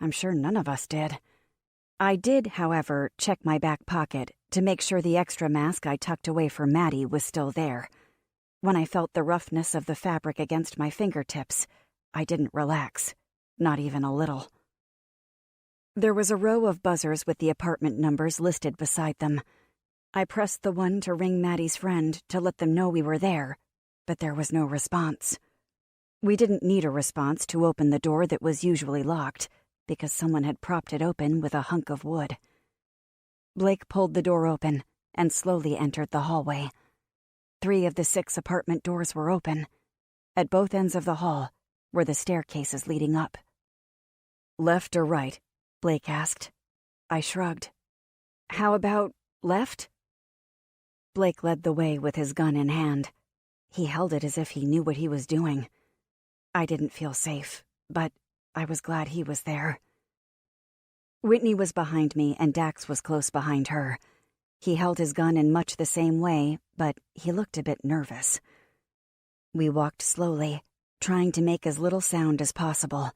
I'm sure none of us did. I did, however, check my back pocket to make sure the extra mask I tucked away for Maddie was still there. When I felt the roughness of the fabric against my fingertips, I didn't relax, not even a little. There was a row of buzzers with the apartment numbers listed beside them. I pressed the one to ring Maddie's friend to let them know we were there, but there was no response. We didn't need a response to open the door that was usually locked, because someone had propped it open with a hunk of wood. Blake pulled the door open and slowly entered the hallway. 3 of the 6 apartment doors were open. At both ends of the hall were the staircases leading up. "Left or right?" Blake asked. I shrugged. "How about left?" Blake led the way with his gun in hand. He held it as if he knew what he was doing. I didn't feel safe, but I was glad he was there. Whitney was behind me and Dax was close behind her. He held his gun in much the same way, but he looked a bit nervous. We walked slowly, trying to make as little sound as possible.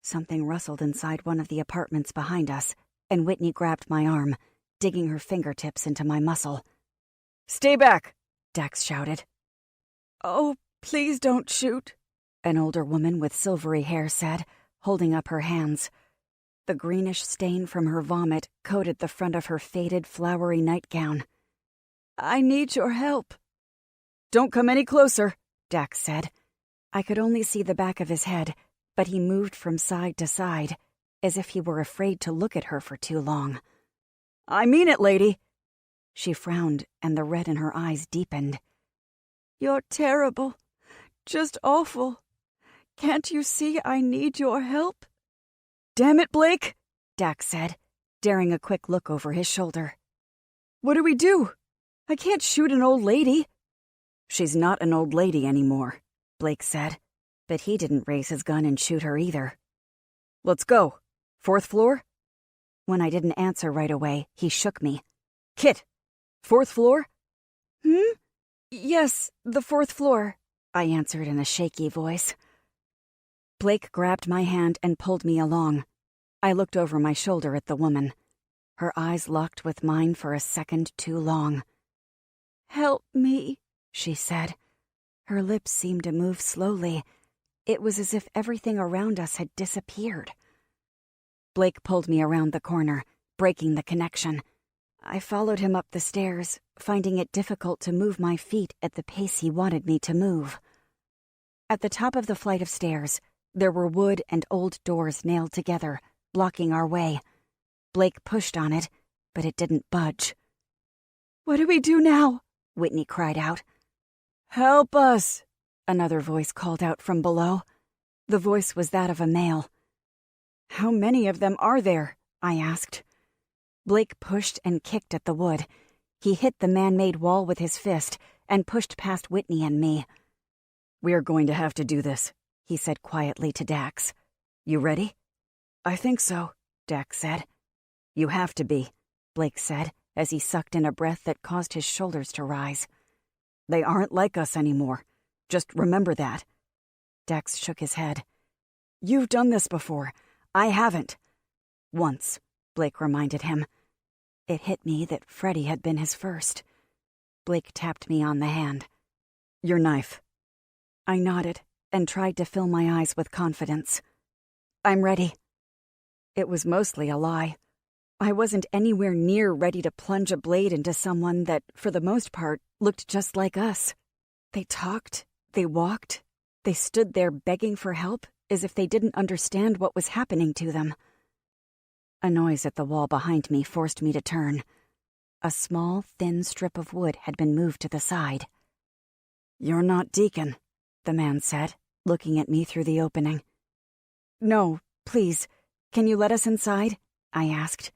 Something rustled inside one of the apartments behind us, and Whitney grabbed my arm, digging her fingertips into my muscle. "Stay back!" Dax shouted. "Oh, please don't shoot," an older woman with silvery hair said, holding up her hands. The greenish stain from her vomit coated the front of her faded, flowery nightgown. "I need your help." "Don't come any closer," Dax said. I could only see the back of his head, but he moved from side to side, as if he were afraid to look at her for too long. "I mean it, lady." She frowned, and the red in her eyes deepened. "You're terrible. Just awful. Can't you see I need your help?" "Damn it, Blake," Dax said, daring a quick look over his shoulder. "What do we do? I can't shoot an old lady." "She's not an old lady anymore," Blake said, but he didn't raise his gun and shoot her either. "Let's go. 4th floor?" When I didn't answer right away, he shook me. "Kit, 4th floor?" "Yes, the 4th floor," I answered in a shaky voice. Blake grabbed my hand and pulled me along. I looked over my shoulder at the woman. Her eyes locked with mine for a second too long. "Help me," she said. Her lips seemed to move slowly. It was as if everything around us had disappeared. Blake pulled me around the corner, breaking the connection. I followed him up the stairs, finding it difficult to move my feet at the pace he wanted me to move. At the top of the flight of stairs, there were wood and old doors nailed together, blocking our way. Blake pushed on it, but it didn't budge. "What do we do now?" Whitney cried out. "Help us!" another voice called out from below. The voice was that of a male. "How many of them are there?" I asked. Blake pushed and kicked at the wood. He hit the man-made wall with his fist and pushed past Whitney and me. "We're going to have to do this," he said quietly to Dax. "You ready?" "I think so," Dax said. "You have to be," Blake said, as he sucked in a breath that caused his shoulders to rise. "They aren't like us anymore. Just remember that." Dax shook his head. "You've done this before. I haven't." "Once," Blake reminded him. It hit me that Freddie had been his first. Blake tapped me on the hand. "Your knife." I nodded and tried to fill my eyes with confidence. "I'm ready." It was mostly a lie. I wasn't anywhere near ready to plunge a blade into someone that, for the most part, looked just like us. They talked, they walked, they stood there begging for help as if they didn't understand what was happening to them. A noise at the wall behind me forced me to turn. A small, thin strip of wood had been moved to the side. "You're not Deacon," the man said, looking at me through the opening. "No, please, can you let us inside?" I asked.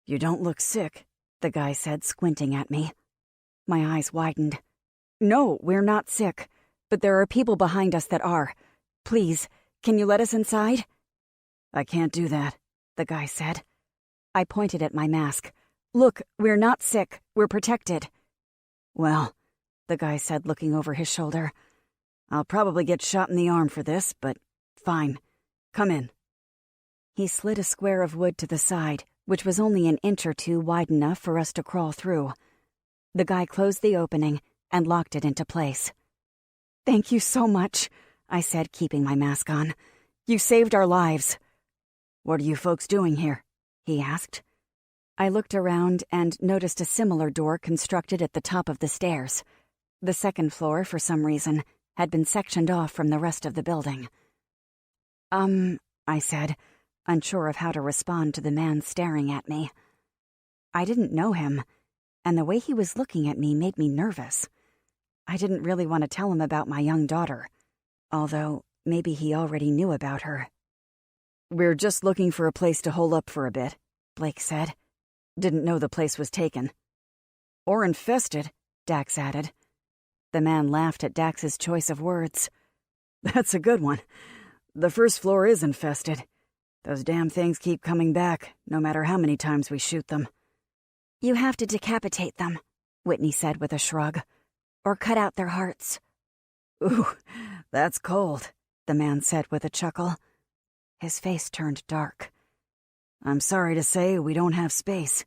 "You don't look sick," the guy said, squinting at me. My eyes widened. "No, we're not sick, but there are people behind us that are. Please, Can you let us inside?" "I can't do that," the guy said. I pointed at my mask. "Look, we're not sick. We're protected." "Well," the guy said, looking over his shoulder, "I'll probably get shot in the arm for this, but fine. Come in." He slid a square of wood to the side, which was only an inch or two wide enough for us to crawl through. The guy closed the opening and locked it into place. "Thank you so much," I said, keeping my mask on. "You saved our lives." "What are you folks doing here?" he asked. I looked around and noticed a similar door constructed at the top of the stairs. The second floor, for some reason, had been sectioned off from the rest of the building. I said, unsure of how to respond to the man staring at me. I didn't know him, and the way he was looking at me made me nervous. I didn't really want to tell him about my young daughter, although maybe he already knew about her. "We're just looking for a place to hole up for a bit," Blake said. "Didn't know the place was taken." "Or infested," Dax added. The man laughed at Dax's choice of words. "That's a good one. The first floor is infested. Those damn things keep coming back, no matter how many times we shoot them." "You have to decapitate them," Whitney said with a shrug. "Or cut out their hearts." "Ooh, that's cold," the man said with a chuckle. His face turned dark. "I'm sorry to say we don't have space,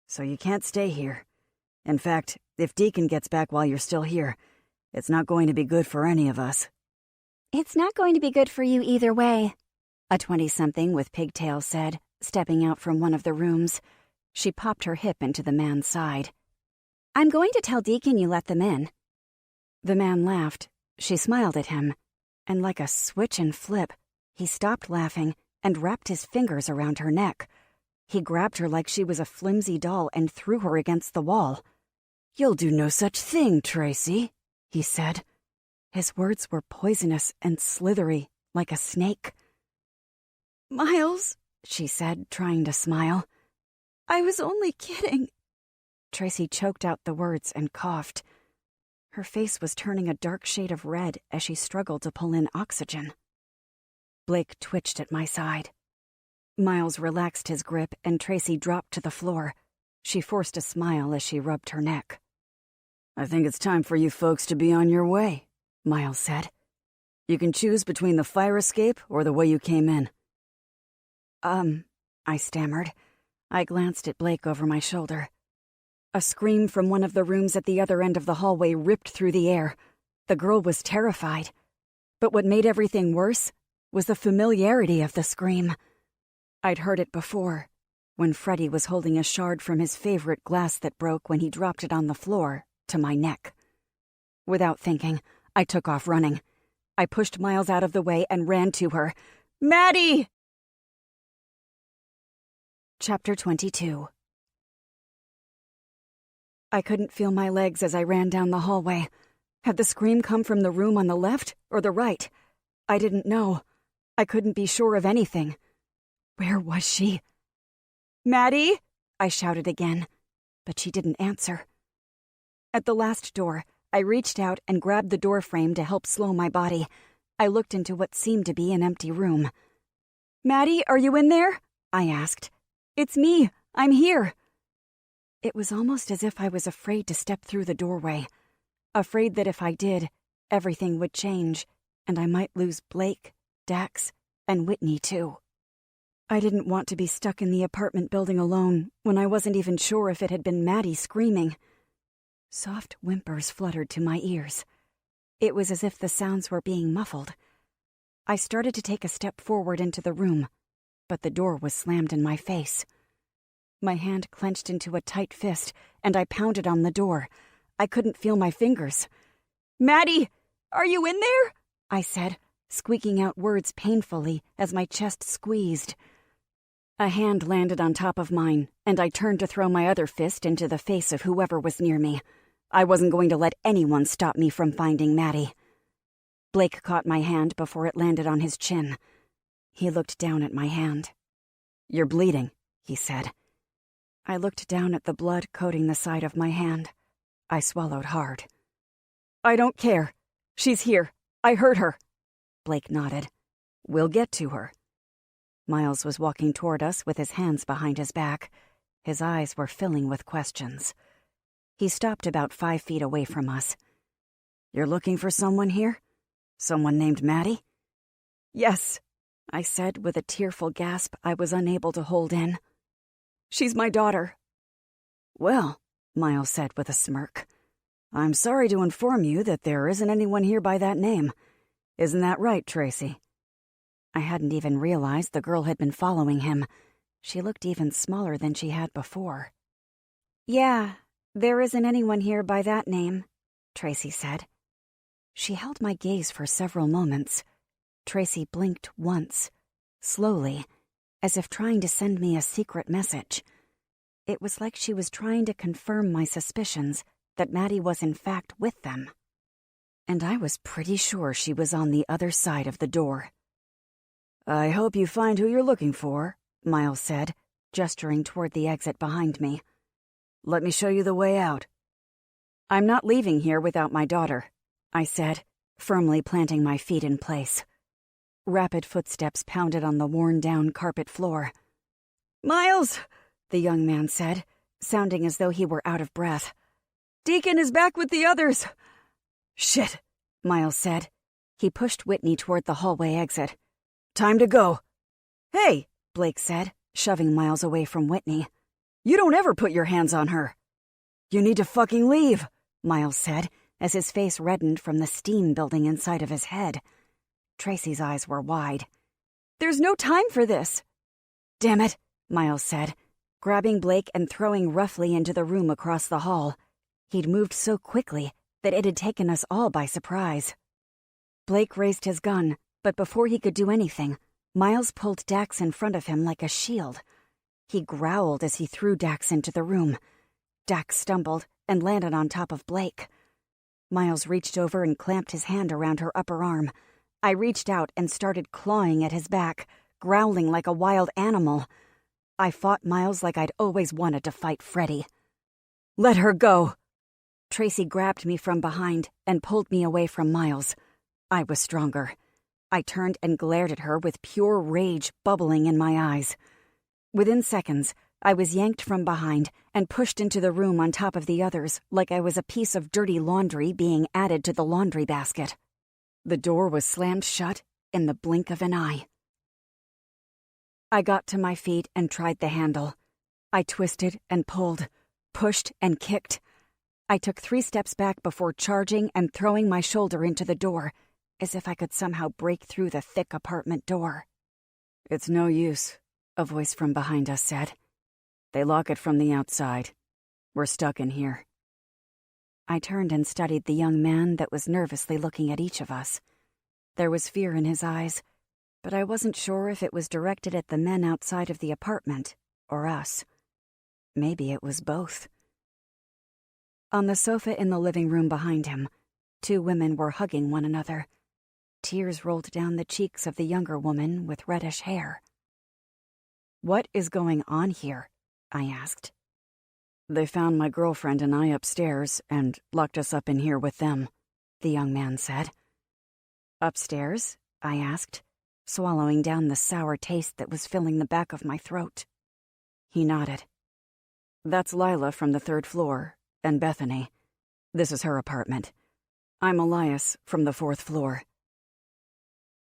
so you can't stay here. In fact, if Deacon gets back while you're still here, it's not going to be good for any of us." "It's not going to be good for you either way," a 20-something with pigtails said, stepping out from one of the rooms. She popped her hip into the man's side. "I'm going to tell Deacon you let them in." The man laughed. She smiled at him, and like a switch and flip, he stopped laughing and wrapped his fingers around her neck. He grabbed her like she was a flimsy doll and threw her against the wall. "You'll do no such thing, Tracy," he said. His words were poisonous and slithery, like a snake. "Miles," she said, trying to smile. "I was only kidding." Tracy choked out the words and coughed. Her face was turning a dark shade of red as she struggled to pull in oxygen. Blake twitched at my side. Miles relaxed his grip and Tracy dropped to the floor. She forced a smile as she rubbed her neck. "I think it's time for you folks to be on your way," Miles said. "You can choose between the fire escape or the way you came in." I stammered. I glanced at Blake over my shoulder. A scream from one of the rooms at the other end of the hallway ripped through the air. The girl was terrified. But what made everything worse was the familiarity of the scream. I'd heard it before, when Freddie was holding a shard from his favorite glass that broke when he dropped it on the floor to my neck. Without thinking, I took off running. I pushed Miles out of the way and ran to her. "Maddie!" Chapter 22. I couldn't feel my legs as I ran down the hallway. Had the scream come from the room on the left or the right? I didn't know. I couldn't be sure of anything. Where was she? "Maddie!" I shouted again, but she didn't answer. At the last door, I reached out and grabbed the door frame to help slow my body. I looked into what seemed to be an empty room. "Maddie, are you in there?" I asked. "It's me. I'm here." It was almost as if I was afraid to step through the doorway. Afraid that if I did, everything would change, and I might lose Blake, Dax, and Whitney too. I didn't want to be stuck in the apartment building alone when I wasn't even sure if it had been Maddie screaming. Soft whimpers fluttered to my ears. It was as if the sounds were being muffled. I started to take a step forward into the room, but the door was slammed in my face. My hand clenched into a tight fist, and I pounded on the door. I couldn't feel my fingers. "Maddie, are you in there?" I said, squeaking out words painfully as my chest squeezed. A hand landed on top of mine, and I turned to throw my other fist into the face of whoever was near me. I wasn't going to let anyone stop me from finding Maddie. Blake caught my hand before it landed on his chin. He looked down at my hand. "You're bleeding," he said. I looked down at the blood coating the side of my hand. I swallowed hard. "I don't care. She's here. I heard her." Blake nodded. We'll get to her." Miles was walking toward us with his hands behind his back. His eyes were filling with questions. He stopped about 5 feet away from us. "You're looking for someone here? Someone named Maddie?" "Yes," I said with a tearful gasp I was unable to hold in. "She's my daughter." "Well," Miles said with a smirk, "I'm sorry to inform you that there isn't anyone here by that name. Isn't that right, Tracy?" I hadn't even realized the girl had been following him. She looked even smaller than she had before. "Yeah, there isn't anyone here by that name," Tracy said. She held my gaze for several moments. Tracy blinked once, slowly, as if trying to send me a secret message. It was like she was trying to confirm my suspicions that Maddie was in fact with them. And I was pretty sure she was on the other side of the door. "I hope you find who you're looking for," Miles said, gesturing toward the exit behind me. "Let me show you the way out." "I'm not leaving here without my daughter," I said, firmly planting my feet in place. Rapid footsteps pounded on the worn-down carpet floor. "Miles," the young man said, sounding as though he were out of breath. "Deacon is back with the others." "Shit," Miles said. He pushed Whitney toward the hallway exit. "Time to go." "Hey," Blake said, shoving Miles away from Whitney. "You don't ever put your hands on her." "You need to fucking leave," Miles said, as his face reddened from the steam building inside of his head. Tracy's eyes were wide. "There's no time for this." "Damn it," Miles said, grabbing Blake and throwing roughly into the room across the hall. He'd moved so quickly that it had taken us all by surprise. Blake raised his gun, but before he could do anything, Miles pulled Dax in front of him like a shield. He growled as he threw Dax into the room. Dax stumbled and landed on top of Blake. Miles reached over and clamped his hand around her upper arm. I reached out and started clawing at his back, growling like a wild animal. I fought Miles like I'd always wanted to fight Freddy. "Let her go." Tracy grabbed me from behind and pulled me away from Miles. I was stronger. I turned and glared at her with pure rage bubbling in my eyes. Within seconds, I was yanked from behind and pushed into the room on top of the others like I was a piece of dirty laundry being added to the laundry basket. The door was slammed shut in the blink of an eye. I got to my feet and tried the handle. I twisted and pulled, pushed and kicked. I took 3 steps back before charging and throwing my shoulder into the door, as if I could somehow break through the thick apartment door. "It's no use," a voice from behind us said. "They lock it from the outside. We're stuck in here." I turned and studied the young man that was nervously looking at each of us. There was fear in his eyes, but I wasn't sure if it was directed at the men outside of the apartment or us. Maybe it was both. On the sofa in the living room behind him, 2 women were hugging one another. Tears rolled down the cheeks of the younger woman with reddish hair. "What is going on here?" I asked. "They found my girlfriend and I upstairs and locked us up in here with them," the young man said. "Upstairs?" I asked, swallowing down the sour taste that was filling the back of my throat. He nodded. "That's Lila from the 3rd floor, and Bethany. This is her apartment. I'm Elias from the 4th floor."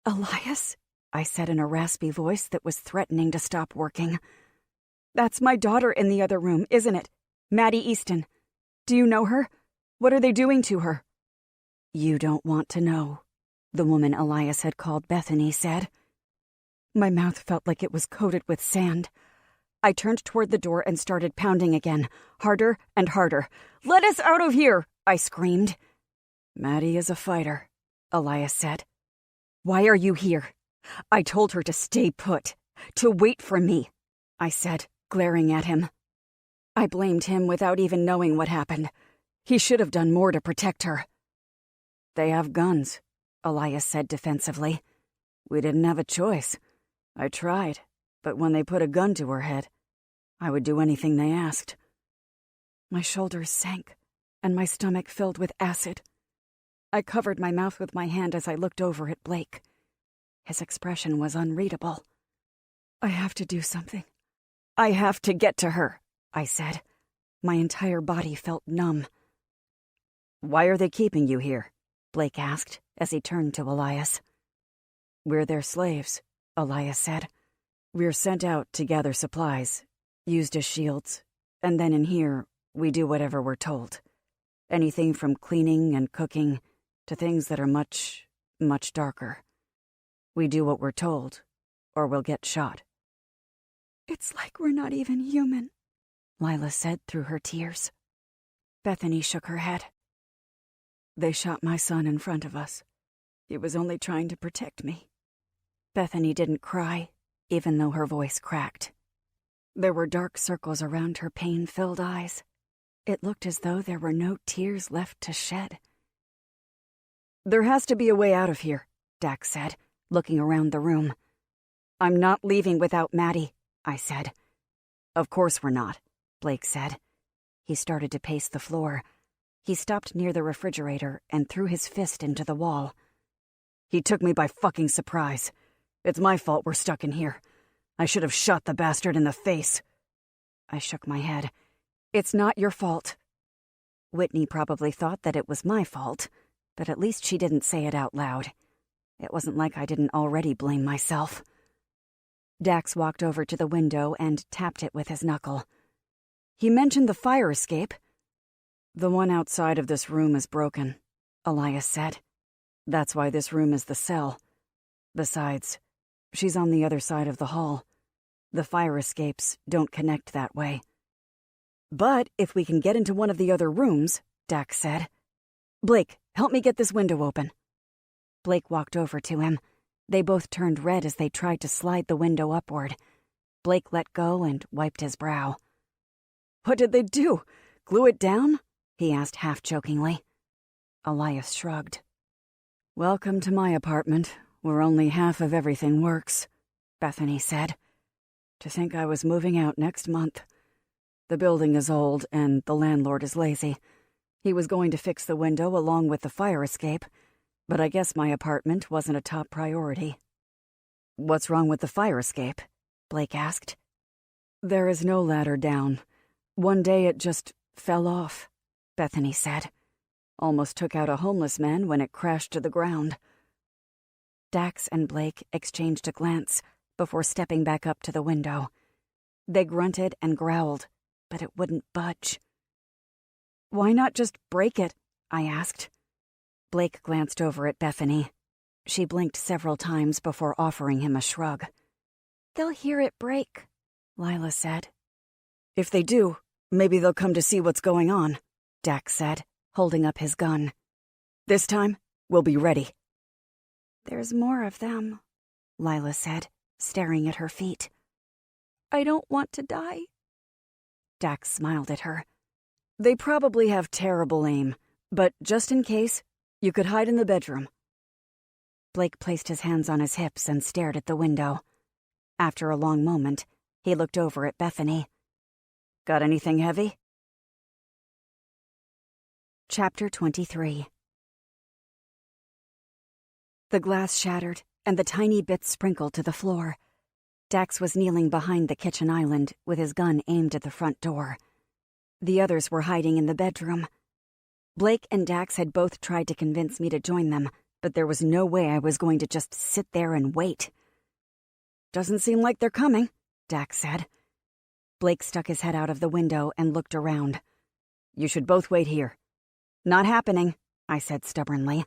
"Elias?" I said in a raspy voice that was threatening to stop working. "That's my daughter in the other room, isn't it? Maddie Easton. Do you know her? What are they doing to her?" "You don't want to know," the woman Elias had called Bethany said. My mouth felt like it was coated with sand. I turned toward the door and started pounding again, harder and harder. "Let us out of here!" I screamed. "Maddie is a fighter," Elias said. "Why are you here?" "I told her to stay put, to wait for me," I said, glaring at him. I blamed him without even knowing what happened. He should have done more to protect her. "They have guns," Elias said defensively. "We didn't have a choice. I tried, but when they put a gun to her head, I would do anything they asked." My shoulders sank, and my stomach filled with acid. I covered my mouth with my hand as I looked over at Blake. His expression was unreadable. "I have to do something. I have to get to her," I said. My entire body felt numb. "Why are they keeping you here?" Blake asked as he turned to Elias. "We're their slaves," Elias said. "We're sent out to gather supplies, used as shields, and then in here, we do whatever we're told. Anything from cleaning and cooking to things that are much, much darker. We do what we're told, or we'll get shot." "It's like we're not even human," Lila said through her tears. Bethany shook her head. "They shot my son in front of us. He was only trying to protect me." Bethany didn't cry, even though her voice cracked. There were dark circles around her pain-filled eyes. It looked as though there were no tears left to shed. "There has to be a way out of here," Dax said, looking around the room. "I'm not leaving without Maddie," I said. "Of course we're not," Blake said. He started to pace the floor. He stopped near the refrigerator and threw his fist into the wall. "He took me by fucking surprise. It's my fault we're stuck in here. I should have shot the bastard in the face." I shook my head. "It's not your fault." Whitney probably thought that it was my fault, but at least she didn't say it out loud. It wasn't like I didn't already blame myself. Dax walked over to the window and tapped it with his knuckle. "He mentioned the fire escape." "The one outside of this room is broken," Elias said. "That's why this room is the cell. Besides, she's on the other side of the hall. The fire escapes don't connect that way." "But if we can get into one of the other rooms," Dax said. "Blake, help me get this window open." Blake walked over to him. They both turned red as they tried to slide the window upward. Blake let go and wiped his brow. "What did they do? Glue it down?" he asked half-jokingly. Elias shrugged. "Welcome to my apartment, where only half of everything works," Bethany said. "To think I was moving out next month. The building is old, and the landlord is lazy. He was going to fix the window along with the fire escape, but I guess my apartment wasn't a top priority." "What's wrong with the fire escape?" Blake asked. "There is no ladder down. One day it just fell off," Bethany said. "Almost took out a homeless man when it crashed to the ground." Dax and Blake exchanged a glance before stepping back up to the window. They grunted and growled, but it wouldn't budge. "Why not just break it?" I asked. Blake glanced over at Bethany. She blinked several times before offering him a shrug. "They'll hear it break," Lila said. "If they do, maybe they'll come to see what's going on," Dax said, holding up his gun. "This time, we'll be ready." "There's more of them," Lila said, staring at her feet. "I don't want to die." Dax smiled at her. "They probably have terrible aim, but just in case, you could hide in the bedroom." Blake placed his hands on his hips and stared at the window. After a long moment, he looked over at Bethany. "Got anything heavy?" Chapter 23. The glass shattered, and the tiny bits sprinkled to the floor. Dax was kneeling behind the kitchen island with his gun aimed at the front door. The others were hiding in the bedroom. Blake and Dax had both tried to convince me to join them, but there was no way I was going to just sit there and wait. "Doesn't seem like they're coming," Dax said. Blake stuck his head out of the window and looked around. "You should both wait here." "Not happening," I said stubbornly.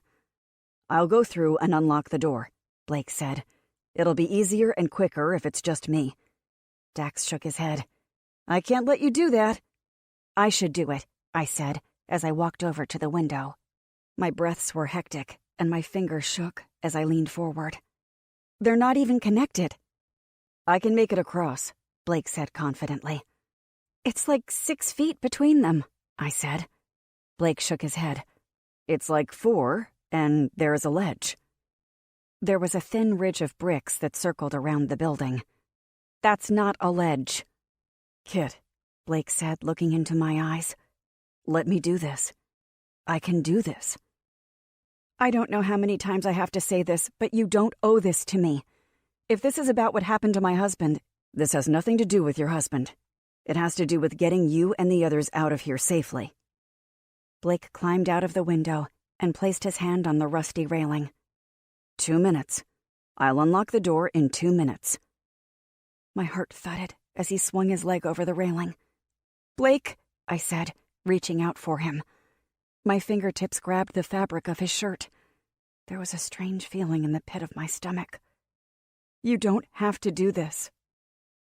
"I'll go through and unlock the door," Blake said. "It'll be easier and quicker if it's just me." Dax shook his head. "I can't let you do that." "I should do it," I said, as I walked over to the window. My breaths were hectic, and my fingers shook as I leaned forward. "They're not even connected." "I can make it across," Blake said confidently. "It's like 6 feet between them," I said. Blake shook his head. "It's like 4, and there is a ledge." There was a thin ridge of bricks that circled around the building. "That's not a ledge." "Kit," Blake said, looking into my eyes. "Let me do this. I can do this." I don't know how many times I have to say this, but you don't owe this to me. If this is about what happened to my husband, this has nothing to do with your husband. It has to do with getting you and the others out of here safely." Blake climbed out of the window and placed his hand on the rusty railing. 2 minutes. I'll unlock the door in 2 minutes. My heart thudded as he swung his leg over the railing. "Blake," I said, reaching out for him. My fingertips grabbed the fabric of his shirt. There was a strange feeling in the pit of my stomach. "You don't have to do this."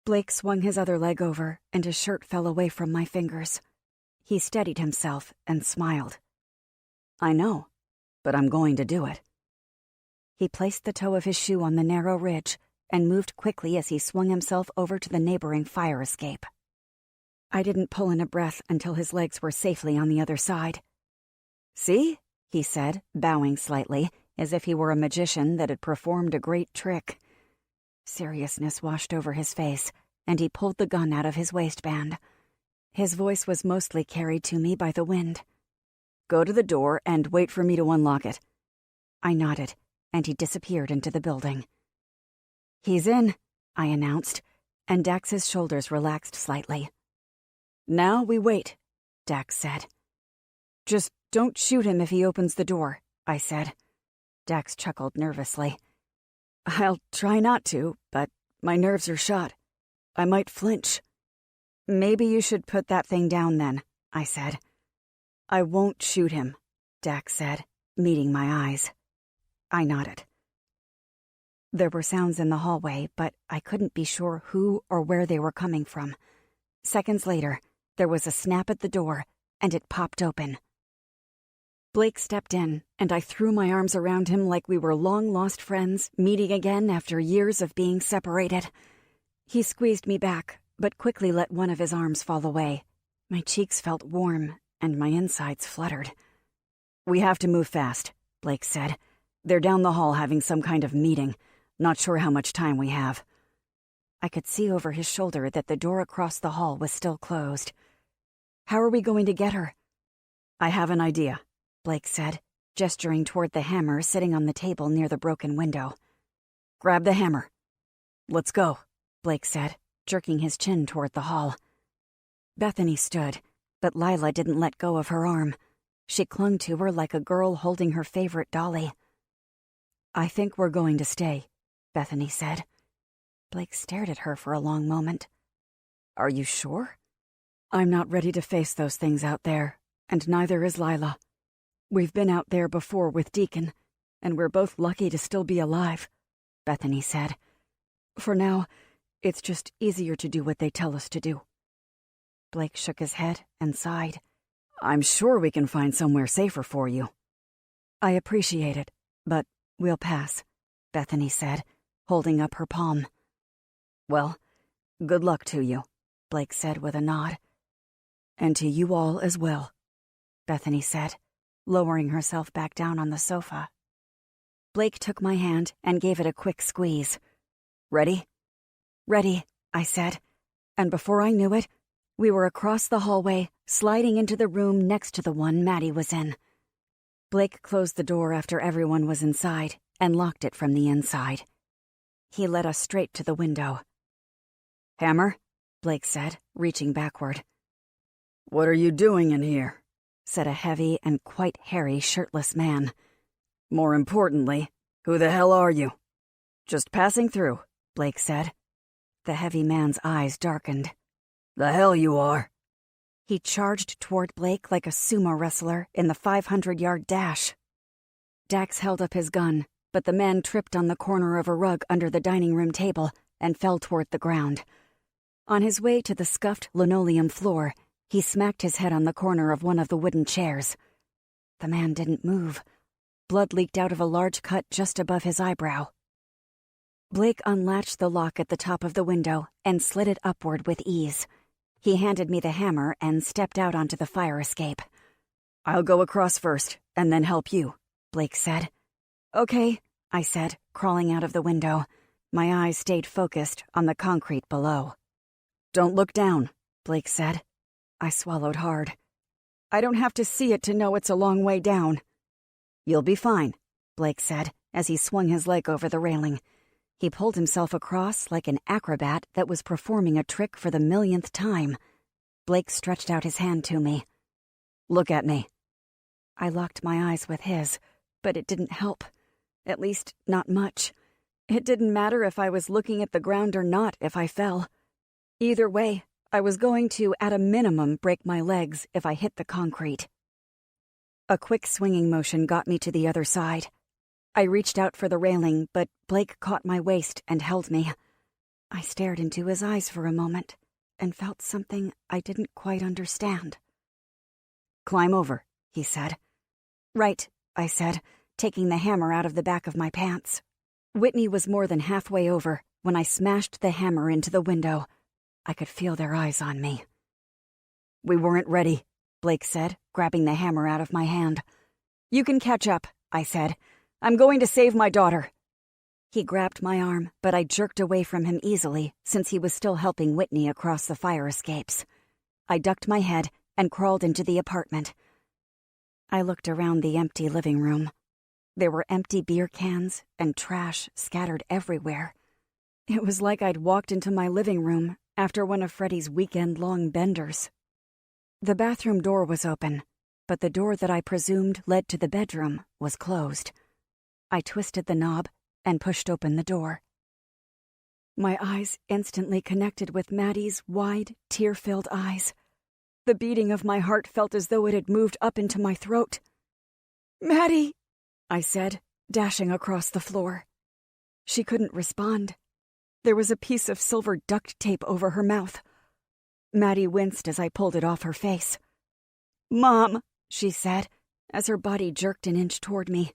Blake swung his other leg over, and his shirt fell away from my fingers. He steadied himself and smiled. "I know, but I'm going to do it." He placed the toe of his shoe on the narrow ridge and moved quickly as he swung himself over to the neighboring fire escape. I didn't pull in a breath until his legs were safely on the other side. "See?" he said, bowing slightly, as if he were a magician that had performed a great trick. Seriousness washed over his face, and he pulled the gun out of his waistband. His voice was mostly carried to me by the wind. "Go to the door and wait for me to unlock it." I nodded, and he disappeared into the building. "He's in," I announced, and Dax's shoulders relaxed slightly. "Now we wait," Dax said. "Just don't shoot him if he opens the door," I said. Dax chuckled nervously. "I'll try not to, but my nerves are shot. I might flinch." "Maybe you should put that thing down then," I said. "I won't shoot him," Dax said, meeting my eyes. I nodded. There were sounds in the hallway, but I couldn't be sure who or where they were coming from. Seconds later, there was a snap at the door, and it popped open. Blake stepped in, and I threw my arms around him like we were long-lost friends meeting again after years of being separated. He squeezed me back, but quickly let one of his arms fall away. My cheeks felt warm, and my insides fluttered. "We have to move fast," Blake said. "They're down the hall having some kind of meeting. Not sure how much time we have." I could see over his shoulder that the door across the hall was still closed. "How are we going to get her?" "I have an idea," Blake said, gesturing toward the hammer sitting on the table near the broken window. "Grab the hammer." "Let's go," Blake said, jerking his chin toward the hall. Bethany stood, but Lila didn't let go of her arm. She clung to her like a girl holding her favorite dolly. "I think we're going to stay," Bethany said. Blake stared at her for a long moment. "Are you sure?" "I'm not ready to face those things out there, and neither is Lila. We've been out there before with Deacon, and we're both lucky to still be alive," Bethany said. "For now, it's just easier to do what they tell us to do." Blake shook his head and sighed. "I'm sure we can find somewhere safer for you." "I appreciate it, but we'll pass," Bethany said, holding up her palm. "Well, good luck to you," Blake said with a nod. "And to you all as well," Bethany said, lowering herself back down on the sofa. Blake took my hand and gave it a quick squeeze. "Ready?" "Ready," I said, and before I knew it, we were across the hallway, sliding into the room next to the one Maddie was in. Blake closed the door after everyone was inside and locked it from the inside. He led us straight to the window. "Hammer," Blake said, reaching backward. "What are you doing in here?" said a heavy and quite hairy shirtless man. "More importantly, who the hell are you?" "Just passing through," Blake said. The heavy man's eyes darkened. "The hell you are." He charged toward Blake like a sumo wrestler in the 500-yard dash. Dax held up his gun, but the man tripped on the corner of a rug under the dining room table and fell toward the ground. On his way to the scuffed linoleum floor, he smacked his head on the corner of one of the wooden chairs. The man didn't move. Blood leaked out of a large cut just above his eyebrow. Blake unlatched the lock at the top of the window and slid it upward with ease. He handed me the hammer and stepped out onto the fire escape. "I'll go across first, and then help you," Blake said. "Okay," I said, crawling out of the window. My eyes stayed focused on the concrete below. "Don't look down," Blake said. I swallowed hard. "I don't have to see it to know it's a long way down." "You'll be fine," Blake said as he swung his leg over the railing. He pulled himself across like an acrobat that was performing a trick for the millionth time. Blake stretched out his hand to me. "Look at me." I locked my eyes with his, but it didn't help. At least, not much. It didn't matter if I was looking at the ground or not if I fell. Either way, I was going to, at a minimum, break my legs if I hit the concrete. A quick swinging motion got me to the other side. I reached out for the railing, but Blake caught my waist and held me. I stared into his eyes for a moment and felt something I didn't quite understand. "Climb over," he said. "Right," I said, taking the hammer out of the back of my pants. Whitney was more than halfway over when I smashed the hammer into the window. I could feel their eyes on me. "We weren't ready," Blake said, grabbing the hammer out of my hand. "You can catch up," I said. "I'm going to save my daughter." He grabbed my arm, but I jerked away from him easily since he was still helping Whitney across the fire escapes. I ducked my head and crawled into the apartment. I looked around the empty living room. There were empty beer cans and trash scattered everywhere. It was like I'd walked into my living room after one of Freddie's weekend-long benders. The bathroom door was open, but the door that I presumed led to the bedroom was closed. I twisted the knob and pushed open the door. My eyes instantly connected with Maddie's wide, tear-filled eyes. The beating of my heart felt as though it had moved up into my throat. "Maddie!" I said, dashing across the floor. She couldn't respond. There was a piece of silver duct tape over her mouth. Maddie winced as I pulled it off her face. "Mom," she said, as her body jerked an inch toward me.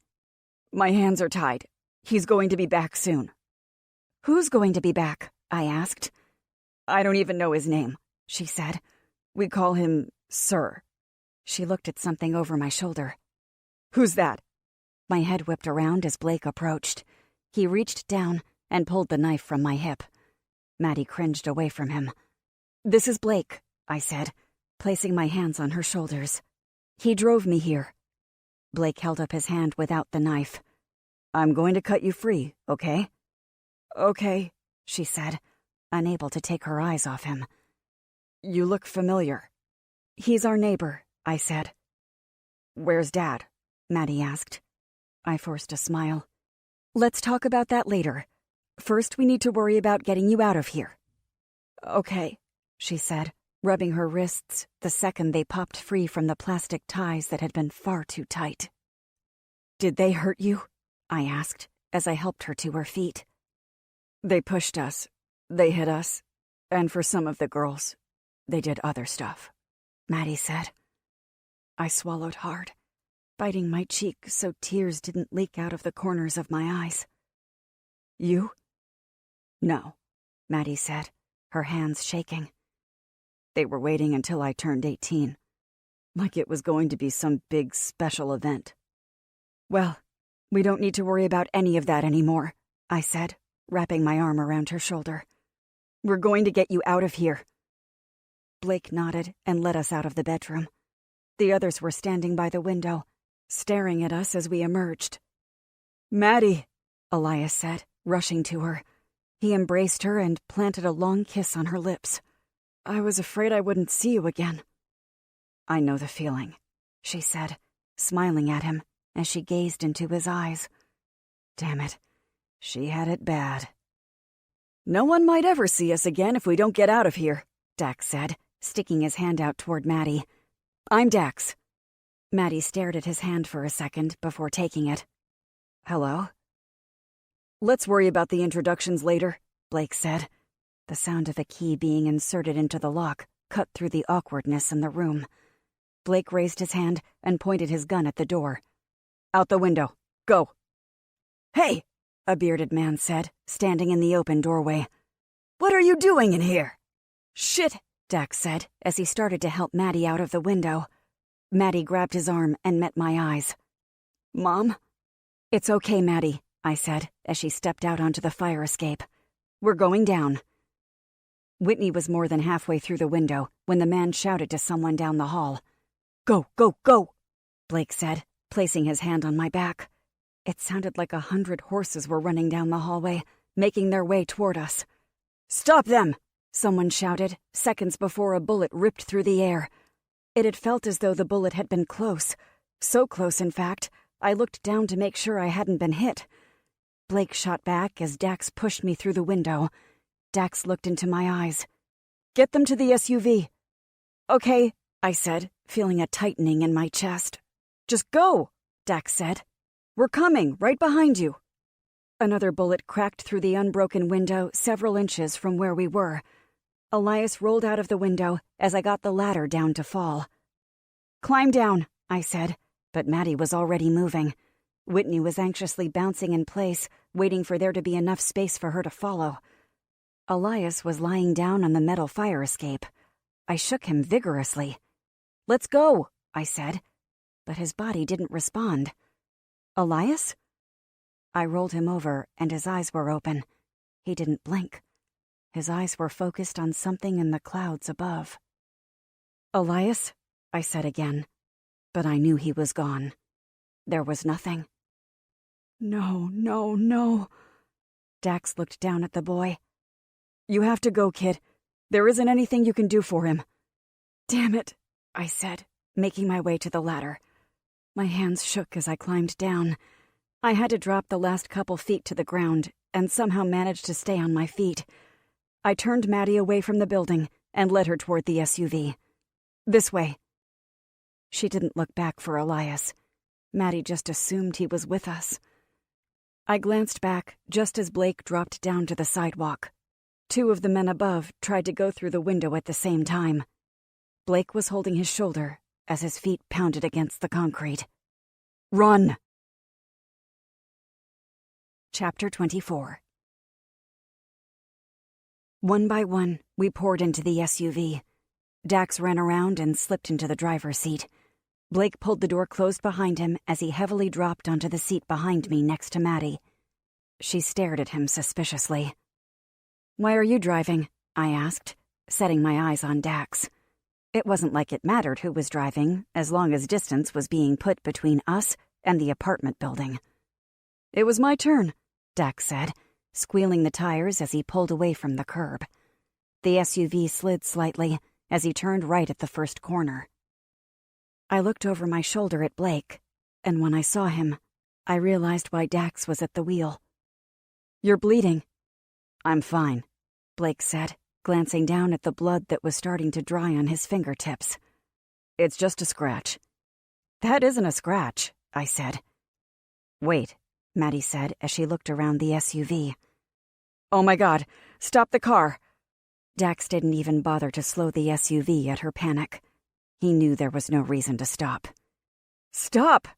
"My hands are tied. He's going to be back soon." "Who's going to be back?" I asked. "I don't even know his name," she said. "We call him Sir." She looked at something over my shoulder. "Who's that?" My head whipped around as Blake approached. He reached down and pulled the knife from my hip. Maddie cringed away from him. "This is Blake," I said, placing my hands on her shoulders. "He drove me here." Blake held up his hand without the knife. "I'm going to cut you free, okay?" "Okay," she said, unable to take her eyes off him. "You look familiar." "He's our neighbor," I said. "Where's Dad?" Maddie asked. I forced a smile. "Let's talk about that later. First, we need to worry about getting you out of here." "Okay," she said, rubbing her wrists the second they popped free from the plastic ties that had been far too tight. "Did they hurt you?" I asked, as I helped her to her feet. "They pushed us. They hit us. And for some of the girls, they did other stuff," Maddie said. I swallowed hard, biting my cheek so tears didn't leak out of the corners of my eyes. "You?" "No," Maddie said, her hands shaking. "They were waiting until I turned 18. Like it was going to be some big special event." "Well, we don't need to worry about any of that anymore," I said, wrapping my arm around her shoulder. "We're going to get you out of here." Blake nodded and led us out of the bedroom. The others were standing by the window, staring at us as we emerged. "Maddie," Elias said, rushing to her. He embraced her and planted a long kiss on her lips. "I was afraid I wouldn't see you again." "I know the feeling," she said, smiling at him as she gazed into his eyes. Damn it, she had it bad. "No one might ever see us again if we don't get out of here," Dax said, sticking his hand out toward Maddie. "I'm Dax." Maddie stared at his hand for a second before taking it. "Hello?" "Let's worry about the introductions later," Blake said. The sound of a key being inserted into the lock cut through the awkwardness in the room. Blake raised his hand and pointed his gun at the door. "Out the window. Go." "Hey!" a bearded man said, standing in the open doorway. "What are you doing in here?" "Shit!" Dax said as he started to help Maddie out of the window. Maddie grabbed his arm and met my eyes. "Mom?" "It's okay, Maddie," I said as she stepped out onto the fire escape. "We're going down." Whitney was more than halfway through the window when the man shouted to someone down the hall. "Go, go, go!" Blake said, placing his hand on my back. It sounded like 100 horses were running down the hallway, making their way toward us. "Stop them!" someone shouted, seconds before a bullet ripped through the air. It had felt as though the bullet had been close. So close, in fact, I looked down to make sure I hadn't been hit. Blake shot back as Dax pushed me through the window. Dax looked into my eyes. "Get them to the SUV." "Okay," I said, feeling a tightening in my chest. "Just go," Dax said. "We're coming, right behind you." Another bullet cracked through the unbroken window several inches from where we were. Elias rolled out of the window as I got the ladder down to fall. "Climb down," I said, but Maddie was already moving. Whitney was anxiously bouncing in place, waiting for there to be enough space for her to follow. Elias was lying down on the metal fire escape. I shook him vigorously. "Let's go," I said, but his body didn't respond. "Elias?" I rolled him over, and his eyes were open. He didn't blink. His eyes were focused on something in the clouds above. "Elias?" I said again, but I knew he was gone. There was nothing. "No, no, no." Dax looked down at the boy. "You have to go, kid. There isn't anything you can do for him." "Damn it," I said, making my way to the ladder. My hands shook as I climbed down. I had to drop the last couple feet to the ground and somehow managed to stay on my feet. I turned Maddie away from the building and led her toward the SUV. "This way." She didn't look back for Elias. Maddie just assumed he was with us. I glanced back just as Blake dropped down to the sidewalk. 2 of the men above tried to go through the window at the same time. Blake was holding his shoulder as his feet pounded against the concrete. "Run!" Chapter 24. One by one, we poured into the SUV. Dax ran around and slipped into the driver's seat. Blake pulled the door closed behind him as he heavily dropped onto the seat behind me next to Maddie. She stared at him suspiciously. "Why are you driving?" I asked, setting my eyes on Dax. It wasn't like it mattered who was driving, as long as distance was being put between us and the apartment building. "It was my turn," Dax said, squealing the tires as he pulled away from the curb. The SUV slid slightly as he turned right at the first corner. I looked over my shoulder at Blake, and when I saw him, I realized why Dax was at the wheel. "You're bleeding." "I'm fine," Blake said, glancing down at the blood that was starting to dry on his fingertips. "It's just a scratch." "That isn't a scratch," I said. "Wait," Maddie said as she looked around the SUV. "Oh my God, stop the car." Dax didn't even bother to slow the SUV at her panic. He knew there was no reason to stop. "Stop!"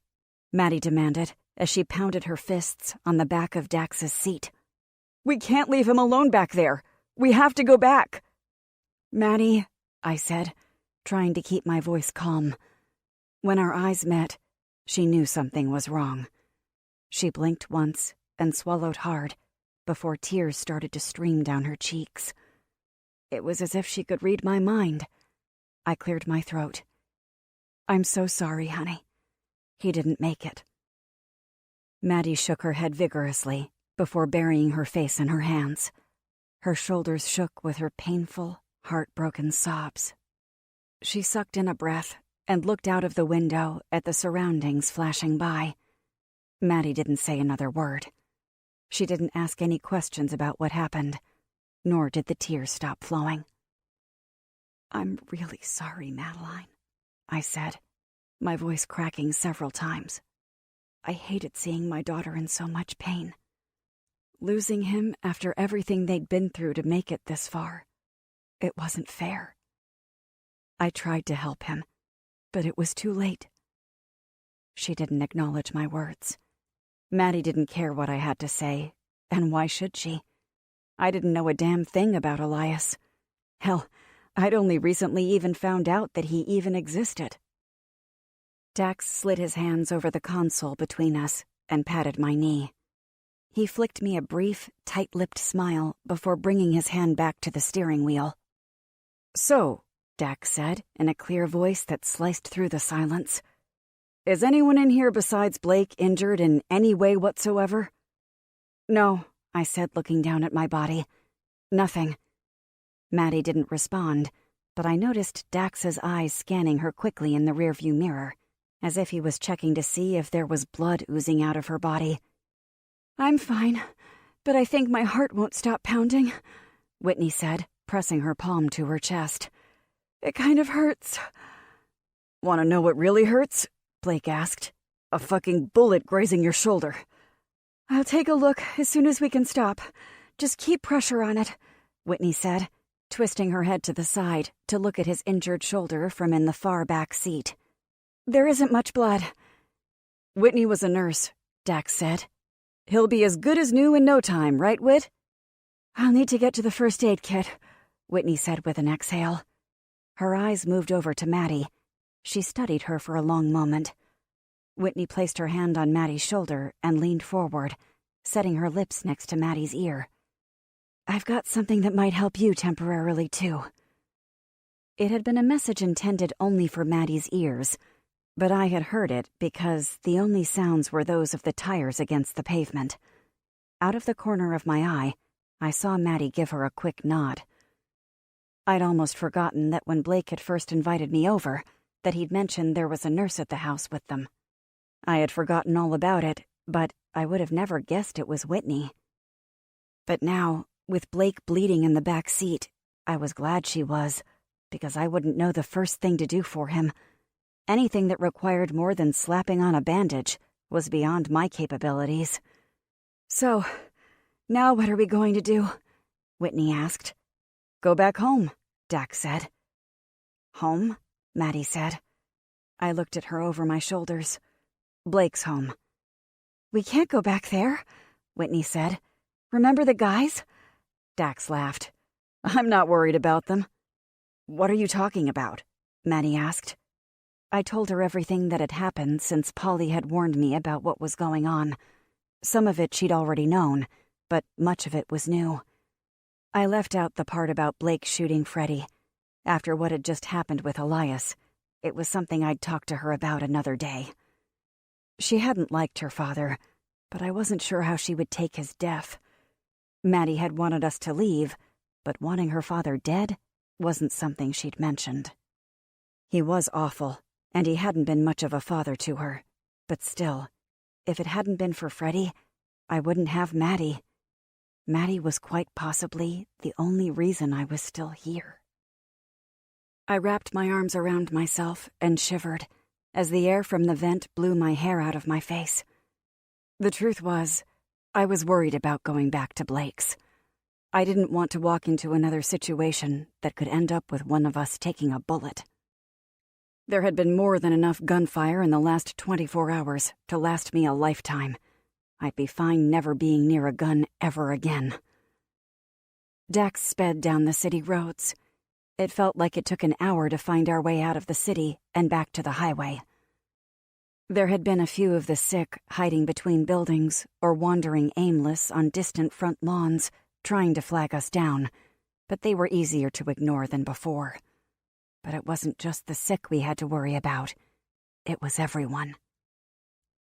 Maddie demanded as she pounded her fists on the back of Dax's seat. "We can't leave him alone back there. We have to go back." "Maddie," I said, trying to keep my voice calm. When our eyes met, she knew something was wrong. She blinked once and swallowed hard before tears started to stream down her cheeks. It was as if she could read my mind. I cleared my throat. "I'm so sorry, honey. He didn't make it." Maddie shook her head vigorously before burying her face in her hands. Her shoulders shook with her painful, heartbroken sobs. She sucked in a breath and looked out of the window at the surroundings flashing by. Maddie didn't say another word. She didn't ask any questions about what happened, nor did the tears stop flowing. "I'm really sorry, Madeline," I said, my voice cracking several times. I hated seeing my daughter in so much pain. Losing him after everything they'd been through to make it this far. It wasn't fair. I tried to help him, but it was too late. She didn't acknowledge my words. Maddie didn't care what I had to say, and why should she? I didn't know a damn thing about Elias. Hell, I'd only recently even found out that he even existed. Dax slid his hands over the console between us and patted my knee. He flicked me a brief, tight-lipped smile before bringing his hand back to the steering wheel. "So," Dax said in a clear voice that sliced through the silence, Is anyone in here besides Blake injured in any way whatsoever? No, I said, looking down at my body. Nothing. Maddie didn't respond, but I noticed Dax's eyes scanning her quickly in the rearview mirror, as if he was checking to see if there was blood oozing out of her body. I'm fine, but I think my heart won't stop pounding, Whitney said, pressing her palm to her chest. It kind of hurts. Want to know what really hurts? Blake asked. A fucking bullet grazing your shoulder. I'll take a look as soon as we can stop. Just keep pressure on it, Whitney said, twisting her head to the side to look at his injured shoulder from in the far back seat. There isn't much blood. Whitney was a nurse, Dax said. He'll be as good as new in no time, right, Whit? I'll need to get to the first aid kit, Whitney said with an exhale. Her eyes moved over to Maddie. She studied her for a long moment. Whitney placed her hand on Maddie's shoulder and leaned forward, setting her lips next to Maddie's ear. I've got something that might help you temporarily, too. It had been a message intended only for Maddie's ears, but I had heard it because the only sounds were those of the tires against the pavement. Out of the corner of my eye, I saw Maddie give her a quick nod. I'd almost forgotten that when Blake had first invited me over, that he'd mentioned there was a nurse at the house with them. I had forgotten all about it, but I would have never guessed it was Whitney. But now, with Blake bleeding in the back seat, I was glad she was, because I wouldn't know the first thing to do for him. Anything that required more than slapping on a bandage was beyond my capabilities. So, now what are we going to do? Whitney asked. Go back home, Dax said. Home? Maddie said. I looked at her over my shoulders. Blake's home. We can't go back there, Whitney said. Remember the guys? Dax laughed. I'm not worried about them. What are you talking about? Maddie asked. I told her everything that had happened since Polly had warned me about what was going on. Some of it she'd already known, but much of it was new. I left out the part about Blake shooting Freddie. After what had just happened with Elias, it was something I'd talk to her about another day. She hadn't liked her father, but I wasn't sure how she would take his death. Maddie had wanted us to leave, but wanting her father dead wasn't something she'd mentioned. He was awful, and he hadn't been much of a father to her. But still, if it hadn't been for Freddie, I wouldn't have Maddie. Maddie was quite possibly the only reason I was still here. I wrapped my arms around myself and shivered as the air from the vent blew my hair out of my face. The truth was, I was worried about going back to Blake's. I didn't want to walk into another situation that could end up with one of us taking a bullet. There had been more than enough gunfire in the last 24 hours to last me a lifetime. I'd be fine never being near a gun ever again. Dax sped down the city roads. It felt like it took an hour to find our way out of the city and back to the highway. There had been a few of the sick hiding between buildings or wandering aimless on distant front lawns, trying to flag us down, but they were easier to ignore than before. But it wasn't just the sick we had to worry about. It was everyone.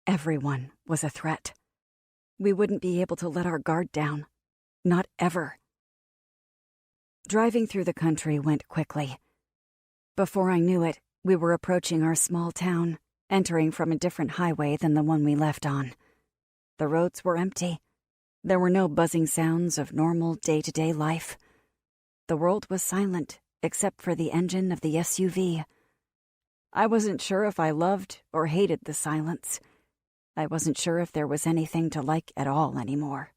Everyone was a threat. We wouldn't be able to let our guard down. Not ever. Driving through the country went quickly. Before I knew it, we were approaching our small town, entering from a different highway than the one we left on. The roads were empty. There were no buzzing sounds of normal day-to-day life. The world was silent, except for the engine of the SUV. I wasn't sure if I loved or hated the silence. I wasn't sure if there was anything to like at all anymore.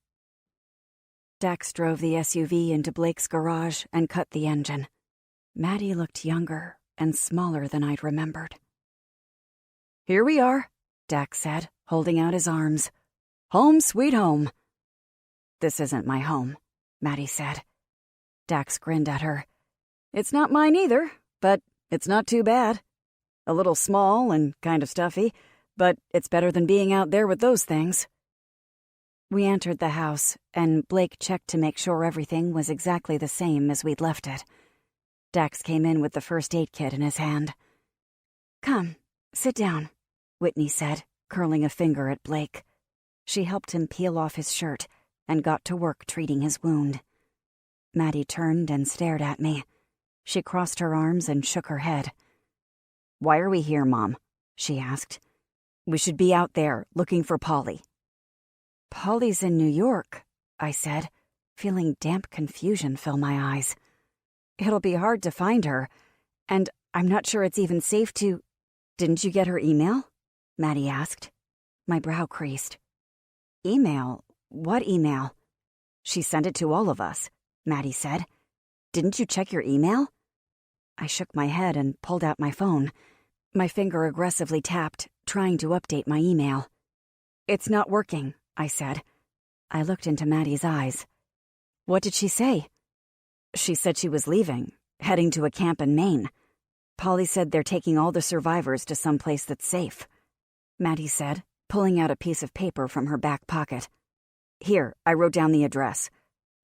Dax drove the SUV into Blake's garage and cut the engine. Maddie looked younger and smaller than I'd remembered. Here we are, Dax said, holding out his arms. Home sweet home. This isn't my home, Maddie said. Dax grinned at her. It's not mine either, but it's not too bad. A little small and kind of stuffy, but it's better than being out there with those things. We entered the house, and Blake checked to make sure everything was exactly the same as we'd left it. Dax came in with the first aid kit in his hand. Come, sit down, Whitney said, curling a finger at Blake. She helped him peel off his shirt and got to work treating his wound. Maddie turned and stared at me. She crossed her arms and shook her head. "Why are we here, Mom?" she asked. "We should be out there, looking for Polly." "Polly's in New York," I said, feeling damp confusion fill my eyes. "It'll be hard to find her, and I'm not sure it's even safe to—" "Didn't you get her email?" Maddie asked. My brow creased. "Email? What email?" "She sent it to all of us," Maddie said. "Didn't you check your email?" I shook my head and pulled out my phone. My finger aggressively tapped, trying to update my email. "It's not working," I said. I looked into Maddie's eyes. "What did she say?" "She said she was leaving, heading to a camp in Maine. Polly said they're taking all the survivors to some place that's safe," Maddie said, pulling out a piece of paper from her back pocket. "Here, I wrote down the address.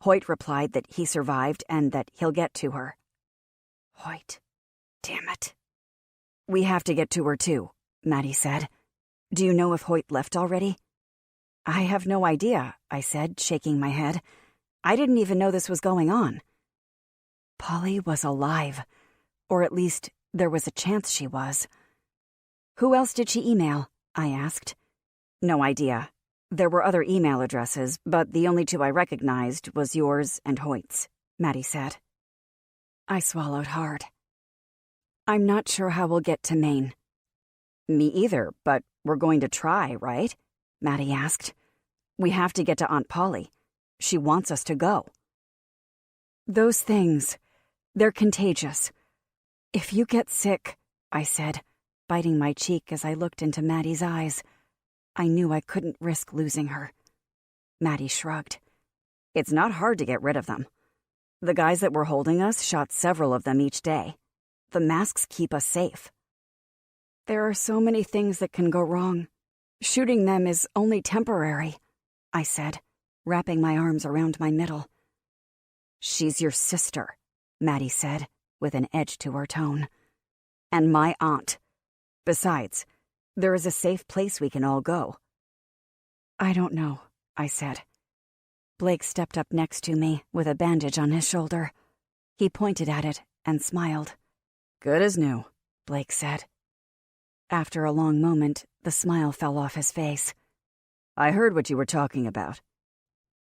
Hoyt replied that he survived and that he'll get to her." Hoyt. Damn it. "We have to get to her too," Maddie said. "Do you know if Hoyt left already?" "I have no idea," I said, shaking my head. "I didn't even know this was going on." Polly was alive. Or at least, there was a chance she was. "Who else did she email?" I asked. "No idea. There were other email addresses, but the only two I recognized was yours and Hoyt's," Maddie said. I swallowed hard. "I'm not sure how we'll get to Maine." "Me either, but we're going to try, right?" Maddie asked. "We have to get to Aunt Polly. She wants us to go." "Those things, they're contagious. If you get sick," I said, biting my cheek as I looked into Maddie's eyes. I knew I couldn't risk losing her. Maddie shrugged. "It's not hard to get rid of them. The guys that were holding us shot several of them each day. The masks keep us safe." "There are so many things that can go wrong. Shooting them is only temporary," I said, wrapping my arms around my middle. "She's your sister," Maddie said, with an edge to her tone. "And my aunt. Besides, there is a safe place we can all go." "I don't know," I said. Blake stepped up next to me with a bandage on his shoulder. He pointed at it and smiled. "Good as new," Blake said. After a long moment, the smile fell off his face. "I heard what you were talking about."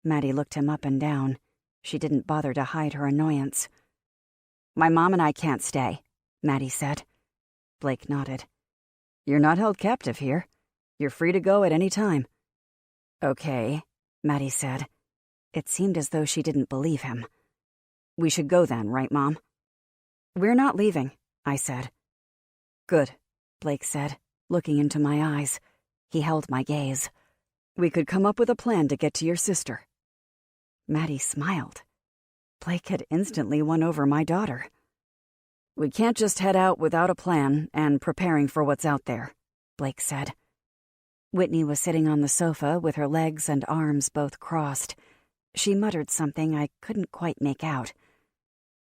Maddie looked him up and down. She didn't bother to hide her annoyance. "My mom and I can't stay," Maddie said. Blake nodded. "You're not held captive here. You're free to go at any time." "Okay," Maddie said. It seemed as though she didn't believe him. "We should go then, right, Mom?" "We're not leaving," I said. "Good," Blake said, looking into my eyes. He held my gaze. "We could come up with a plan to get to your sister." Maddie smiled. Blake had instantly won over my daughter. "We can't just head out without a plan and preparing for what's out there," Blake said. Whitney was sitting on the sofa with her legs and arms both crossed. She muttered something I couldn't quite make out.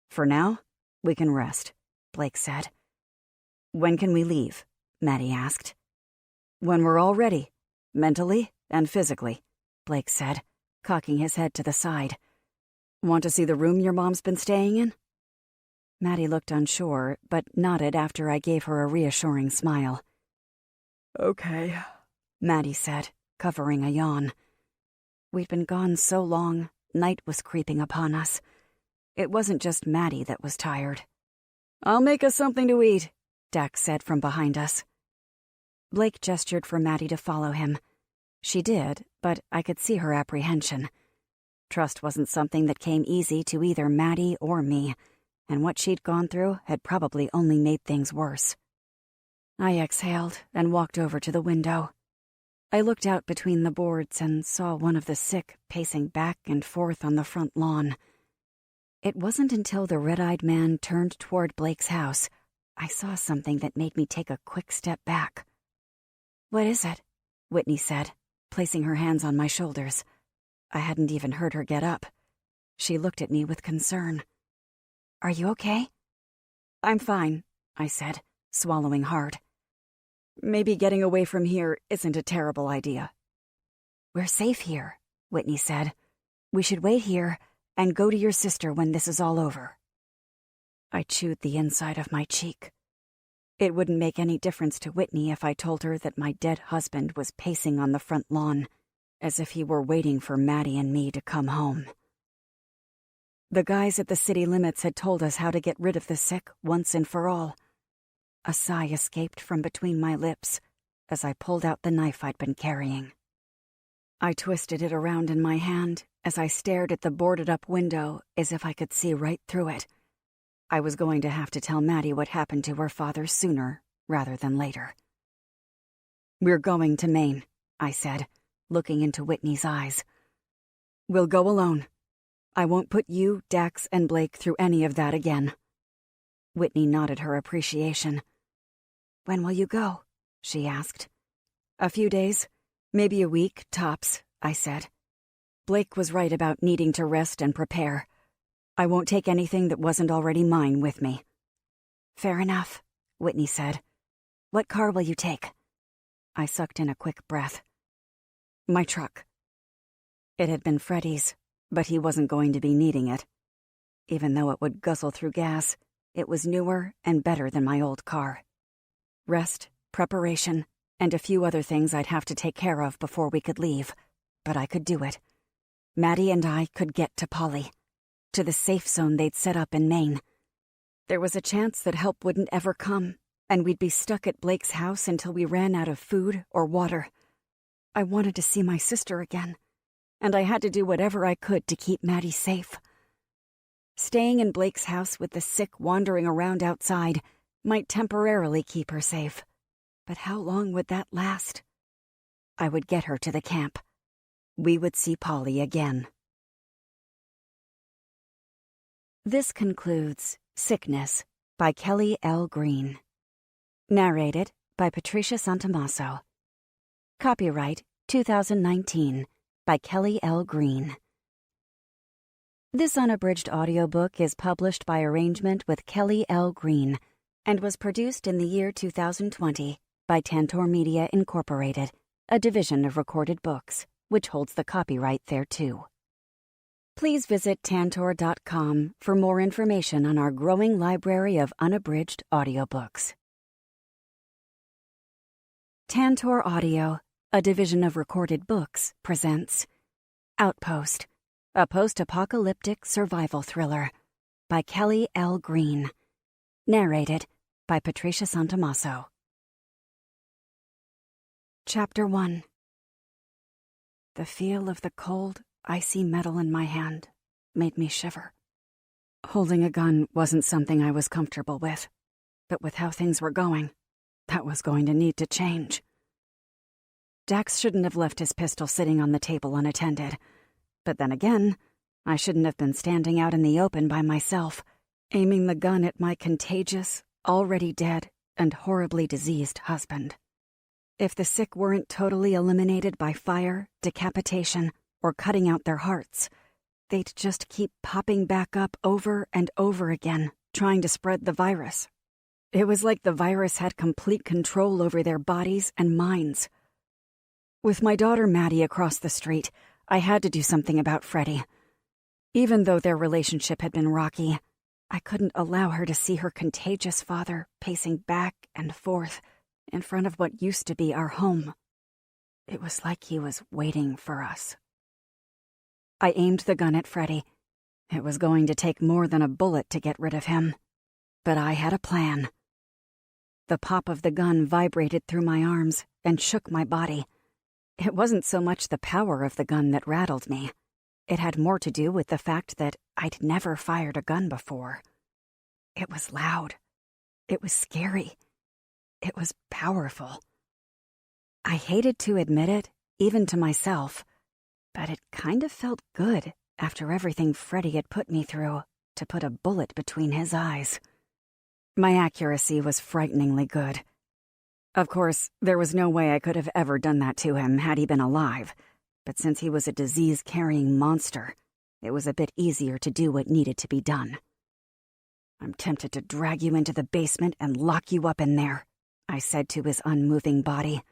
"For now, we can rest," Blake said. "When can we leave?" Maddie asked. "When we're all ready, mentally and physically," Blake said, cocking his head to the side. "Want to see the room your mom's been staying in?" Maddie looked unsure, but nodded after I gave her a reassuring smile. "Okay," Maddie said, covering a yawn. We'd been gone so long, night was creeping upon us. It wasn't just Maddie that was tired. "I'll make us something to eat," Dax said from behind us. Blake gestured for Maddie to follow him. She did, but I could see her apprehension. Trust wasn't something that came easy to either Maddie or me, and what she'd gone through had probably only made things worse. I exhaled and walked over to the window. I looked out between the boards and saw one of the sick pacing back and forth on the front lawn. It wasn't until the red-eyed man turned toward Blake's house I saw something that made me take a quick step back. "What is it?" Whitney said, placing her hands on my shoulders. I hadn't even heard her get up. She looked at me with concern. "Are you okay?" "I'm fine," I said, swallowing hard. Maybe getting away from here isn't a terrible idea. We're safe here, Whitney said. We should wait here and go to your sister when this is all over. I chewed the inside of my cheek. It wouldn't make any difference to Whitney if I told her that my dead husband was pacing on the front lawn, as if he were waiting for Maddie and me to come home. The guys at the city limits had told us how to get rid of the sick once and for all. A sigh escaped from between my lips as I pulled out the knife I'd been carrying. I twisted it around in my hand as I stared at the boarded-up window as if I could see right through it. I was going to have to tell Maddie what happened to her father sooner rather than later. "We're going to Maine," I said, looking into Whitney's eyes. "We'll go alone. I won't put you, Dax, and Blake through any of that again." Whitney nodded her appreciation. "When will you go?" she asked. "A few days, maybe a week, tops," I said. Blake was right about needing to rest and prepare. I won't take anything that wasn't already mine with me. "Fair enough," Whitney said. "What car will you take?" I sucked in a quick breath. "My truck." It had been Freddie's, but he wasn't going to be needing it. Even though it would guzzle through gas, it was newer and better than my old car. Rest, preparation, and a few other things I'd have to take care of before we could leave, but I could do it. Maddie and I could get to Polly, to the safe zone they'd set up in Maine. There was a chance that help wouldn't ever come, and we'd be stuck at Blake's house until we ran out of food or water. I wanted to see my sister again, and I had to do whatever I could to keep Maddie safe. Staying in Blake's house with the sick wandering around outside might temporarily keep her safe, but how long would that last? I would get her to the camp. We would see Polly again. This concludes Sickness by Kelly L. Green. Narrated by Patricia Santamasso. Copyright 2019 by Kelly L. Green. This unabridged audiobook is published by arrangement with Kelly L. Green and was produced in the year 2020 by Tantor Media Incorporated, a division of Recorded Books, which holds the copyright thereto. Please visit tantor.com for more information on our growing library of unabridged audiobooks. Tantor Audio, a division of Recorded Books, presents Outpost, a post-apocalyptic survival thriller by Kelly L. Green. Narrated by Patricia Santamasso. Chapter 1. The feel of the cold, icy metal in my hand made me shiver. Holding a gun wasn't something I was comfortable with, but with how things were going, that was going to need to change. Dax shouldn't have left his pistol sitting on the table unattended, but then again, I shouldn't have been standing out in the open by myself, aiming the gun at my contagious, already dead, and horribly diseased husband. If the sick weren't totally eliminated by fire, decapitation, or cutting out their hearts, they'd just keep popping back up over and over again, trying to spread the virus. It was like the virus had complete control over their bodies and minds. With my daughter Maddie across the street, I had to do something about Freddie. Even though their relationship had been rocky, I couldn't allow her to see her contagious father pacing back and forth in front of what used to be our home. It was like he was waiting for us. I aimed the gun at Freddie. It was going to take more than a bullet to get rid of him. But I had a plan. The pop of the gun vibrated through my arms and shook my body. It wasn't so much the power of the gun that rattled me. It had more to do with the fact that I'd never fired a gun before. It was loud. It was scary. It was powerful. I hated to admit it, even to myself, but it kind of felt good after everything Freddie had put me through to put a bullet between his eyes. My accuracy was frighteningly good. Of course, there was no way I could have ever done that to him had he been alive, but since he was a disease-carrying monster, it was a bit easier to do what needed to be done. "I'm tempted to drag you into the basement and lock you up in there," I said to his unmoving body.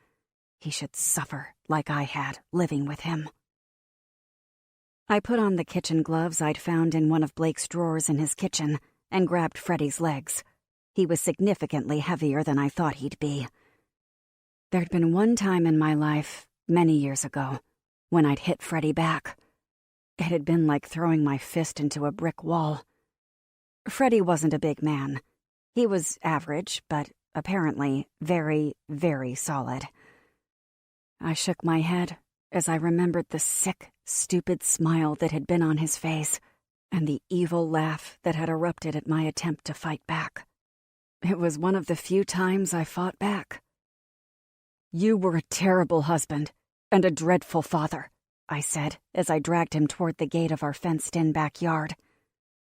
He should suffer like I had living with him. I put on the kitchen gloves I'd found in one of Blake's drawers in his kitchen and grabbed Freddie's legs. He was significantly heavier than I thought he'd be. There'd been one time in my life, many years ago, when I'd hit Freddie back. It had been like throwing my fist into a brick wall. Freddie wasn't a big man. He was average, but apparently very, very solid. I shook my head as I remembered the sick, stupid smile that had been on his face and the evil laugh that had erupted at my attempt to fight back. It was one of the few times I fought back. "You were a terrible husband and a dreadful father," I said as I dragged him toward the gate of our fenced-in backyard.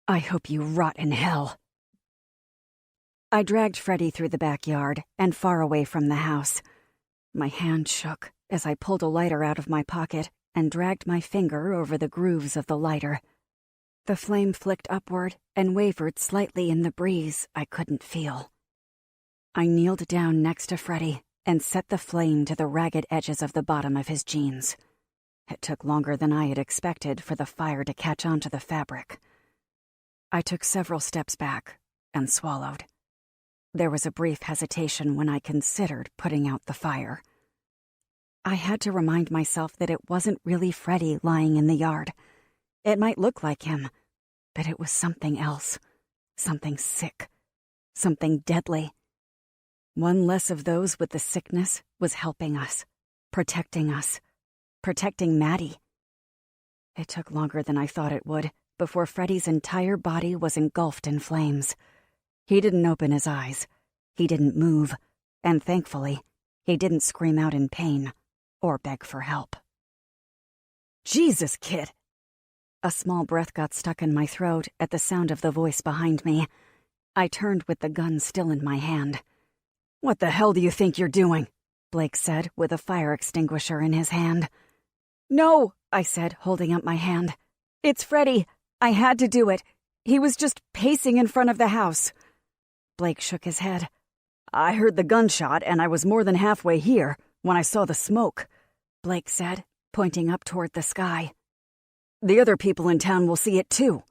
"I hope you rot in hell." I dragged Freddie through the backyard and far away from the house. My hand shook as I pulled a lighter out of my pocket and dragged my finger over the grooves of the lighter. The flame flicked upward and wavered slightly in the breeze I couldn't feel. I kneeled down next to Freddie and set the flame to the ragged edges of the bottom of his jeans. It took longer than I had expected for the fire to catch onto the fabric. I took several steps back and swallowed. There was a brief hesitation when I considered putting out the fire. I had to remind myself that it wasn't really Freddie lying in the yard. It might look like him, but it was something else. Something sick. Something deadly. One less of those with the sickness was helping us, protecting Maddie. It took longer than I thought it would before Freddie's entire body was engulfed in flames. He didn't open his eyes. He didn't move. And thankfully, he didn't scream out in pain or beg for help. "Jesus, kid!" A small breath got stuck in my throat at the sound of the voice behind me. I turned with the gun still in my hand. "What the hell do you think you're doing?" Blake said with a fire extinguisher in his hand. "No," I said, holding up my hand. "It's Freddie. I had to do it. He was just pacing in front of the house." Blake shook his head. "I heard the gunshot, and I was more than halfway here when I saw the smoke," Blake said, pointing up toward the sky. "The other people in town will see it too."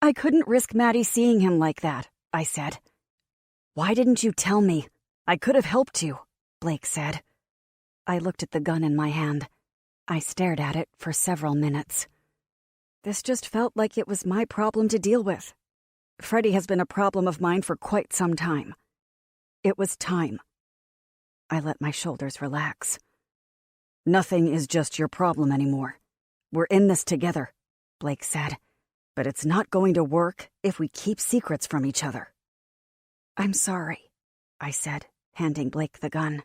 "I couldn't risk Maddie seeing him like that," I said. "Why didn't you tell me? I could have helped you," Blake said. I looked at the gun in my hand. I stared at it for several minutes. This just felt like it was my problem to deal with. Freddie has been a problem of mine for quite some time. It was time. I let my shoulders relax. "Nothing is just your problem anymore. We're in this together," Blake said. "But it's not going to work if we keep secrets from each other." "I'm sorry," I said, handing Blake the gun.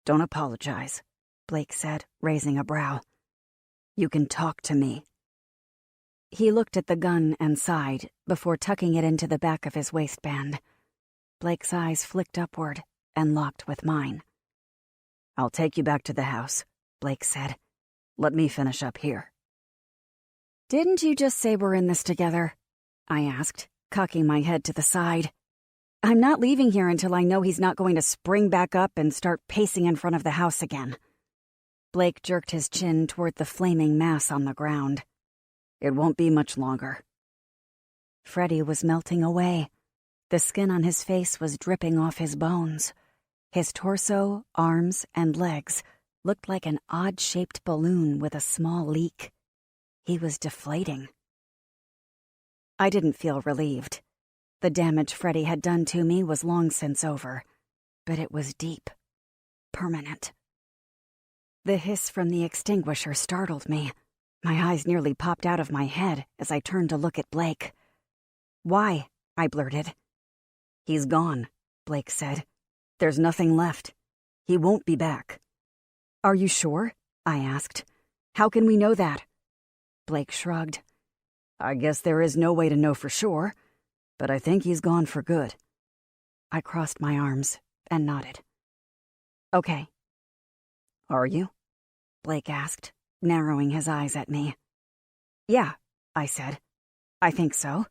"Don't apologize," Blake said, raising a brow. "You can talk to me." He looked at the gun and sighed before tucking it into the back of his waistband. Blake's eyes flicked upward and locked with mine. "I'll take you back to the house," Blake said. "Let me finish up here." "Didn't you just say we're in this together?" I asked, cocking my head to the side. "I'm not leaving here until I know he's not going to spring back up and start pacing in front of the house again." Blake jerked his chin toward the flaming mass on the ground. "It won't be much longer." Freddie was melting away. The skin on his face was dripping off his bones. His torso, arms, and legs looked like an odd-shaped balloon with a small leak. He was deflating. I didn't feel relieved. The damage Freddie had done to me was long since over, but it was deep, permanent. The hiss from the extinguisher startled me. My eyes nearly popped out of my head as I turned to look at Blake. "Why?" I blurted. "He's gone," Blake said. "There's nothing left. He won't be back." "Are you sure?" I asked. "How can we know that?" Blake shrugged. "I guess there is no way to know for sure, but I think he's gone for good." I crossed my arms and nodded. "Okay." "Are you?" Blake asked, narrowing his eyes at me. "Yeah," I said. "I think so.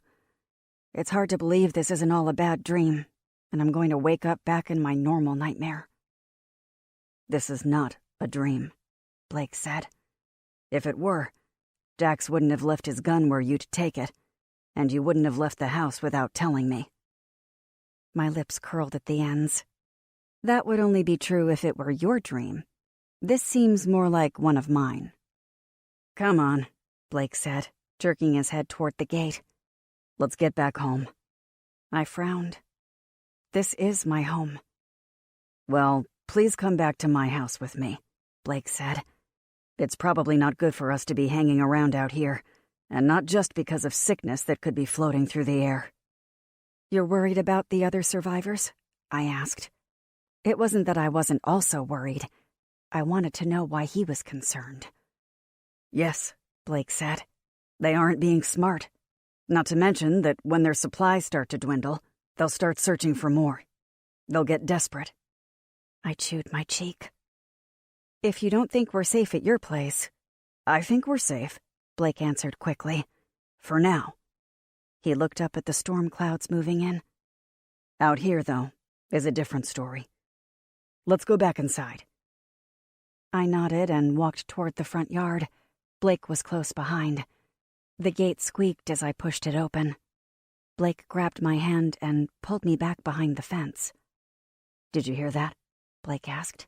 It's hard to believe this isn't all a bad dream, and I'm going to wake up back in my normal nightmare. This is not a dream, Blake said. If it were, Dax wouldn't have left his gun where you'd take it, and you wouldn't have left the house without telling me. My lips curled at the ends. That would only be true if it were your dream. This seems more like one of mine. Come on, Blake said, jerking his head toward the gate. Let's get back home. I frowned. This is my home. Well, please come back to my house with me, Blake said. It's probably not good for us to be hanging around out here, and not just because of sickness that could be floating through the air. You're worried about the other survivors? I asked. It wasn't that I wasn't also worried. I wanted to know why he was concerned. Yes, Blake said. They aren't being smart. Not to mention that when their supplies start to dwindle, they'll start searching for more. They'll get desperate. I chewed my cheek. If you don't think we're safe at your place... I think we're safe, Blake answered quickly. For now. He looked up at the storm clouds moving in. Out here, though, is a different story. Let's go back inside. I nodded and walked toward the front yard. Blake was close behind. The gate squeaked as I pushed it open. Blake grabbed my hand and pulled me back behind the fence. Did you hear that? Blake asked.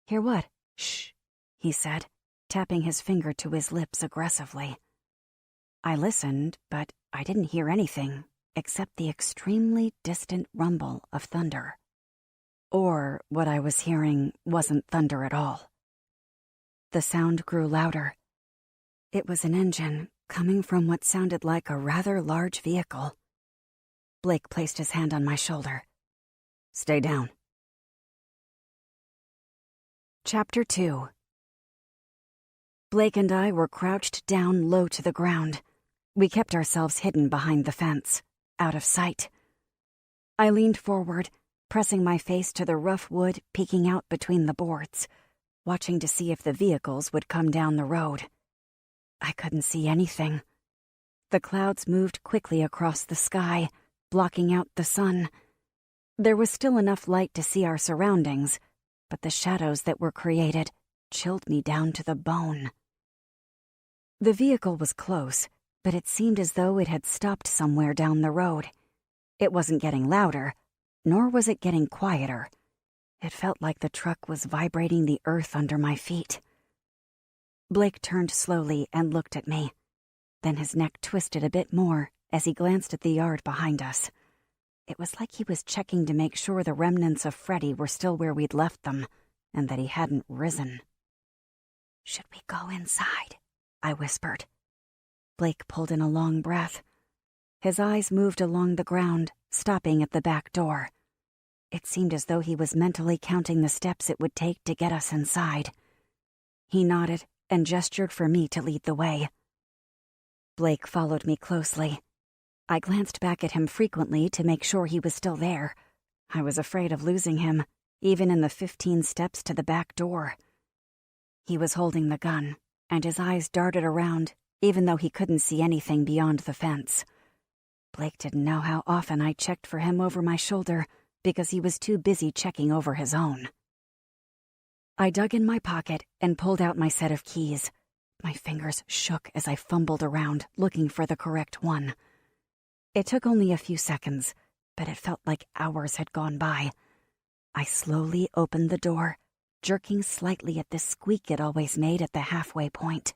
Hear what? Shh, he said, tapping his finger to his lips aggressively. I listened, but I didn't hear anything except the extremely distant rumble of thunder. Or what I was hearing wasn't thunder at all. The sound grew louder. It was an engine coming from what sounded like a rather large vehicle. Blake placed his hand on my shoulder. Stay down. Chapter 2. Blake and I were crouched down low to the ground. We kept ourselves hidden behind the fence, out of sight. I leaned forward, pressing my face to the rough wood peeking out between the boards, watching to see if the vehicles would come down the road. I couldn't see anything. The clouds moved quickly across the sky, blocking out the sun. There was still enough light to see our surroundings, but the shadows that were created chilled me down to the bone. The vehicle was close, but it seemed as though it had stopped somewhere down the road. It wasn't getting louder, nor was it getting quieter. It felt like the truck was vibrating the earth under my feet. Blake turned slowly and looked at me. Then his neck twisted a bit more as he glanced at the yard behind us. It was like he was checking to make sure the remnants of Freddy were still where we'd left them, and that he hadn't risen. "Should we go inside?" I whispered. Blake pulled in a long breath. His eyes moved along the ground, stopping at the back door. It seemed as though he was mentally counting the steps it would take to get us inside. He nodded and gestured for me to lead the way. Blake followed me closely. I glanced back at him frequently to make sure he was still there. I was afraid of losing him, even in the 15 steps to the back door. He was holding the gun, and his eyes darted around, even though he couldn't see anything beyond the fence. Blake didn't know how often I checked for him over my shoulder because he was too busy checking over his own. I dug in my pocket and pulled out my set of keys. My fingers shook as I fumbled around, looking for the correct one. It took only a few seconds, but it felt like hours had gone by. I slowly opened the door, jerking slightly at the squeak it always made at the halfway point.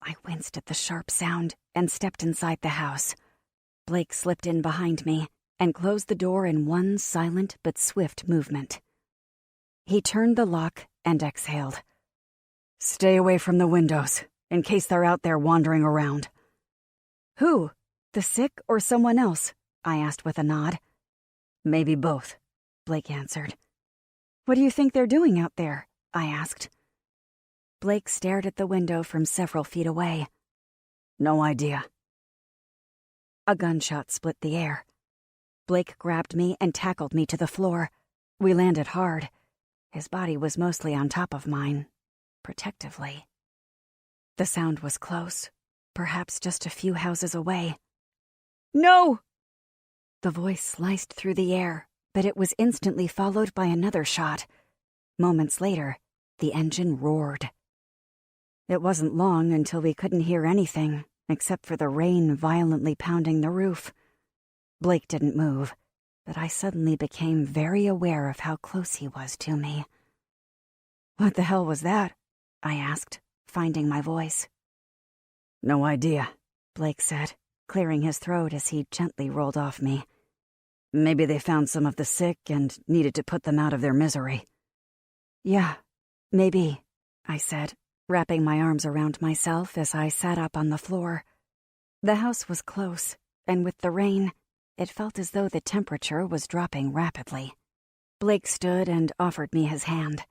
I winced at the sharp sound and stepped inside the house. Blake slipped in behind me and closed the door in one silent but swift movement. He turned the lock and exhaled. "Stay away from the windows, in case they're out there wandering around." "Who? The sick or someone else?" I asked with a nod. "Maybe both," Blake answered. "What do you think they're doing out there?" I asked. Blake stared at the window from several feet away. "No idea." A gunshot split the air. Blake grabbed me and tackled me to the floor. We landed hard. His body was mostly on top of mine, protectively. The sound was close, perhaps just a few houses away. "No!" The voice sliced through the air, but it was instantly followed by another shot. Moments later, the engine roared. It wasn't long until we couldn't hear anything except for the rain violently pounding the roof. Blake didn't move, but I suddenly became very aware of how close he was to me. "What the hell was that?" I asked, finding my voice. "No idea," Blake said, clearing his throat as he gently rolled off me. "Maybe they found some of the sick and needed to put them out of their misery." "Yeah, maybe," I said, wrapping my arms around myself as I sat up on the floor. The house was close, and with the rain, it felt as though the temperature was dropping rapidly. Blake stood and offered me his hand.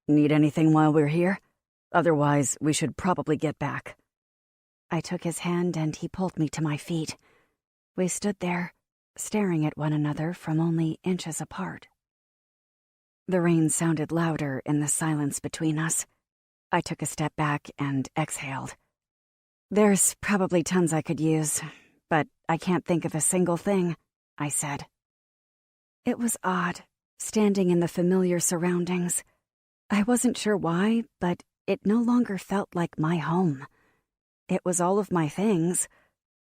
"Need anything while we're here? Otherwise, we should probably get back." I took his hand and he pulled me to my feet. We stood there, staring at one another from only inches apart. The rain sounded louder in the silence between us. I took a step back and exhaled. "There's probably tons I could use, but I can't think of a single thing," I said. It was odd, standing in the familiar surroundings. I wasn't sure why, but it no longer felt like my home. It was all of my things,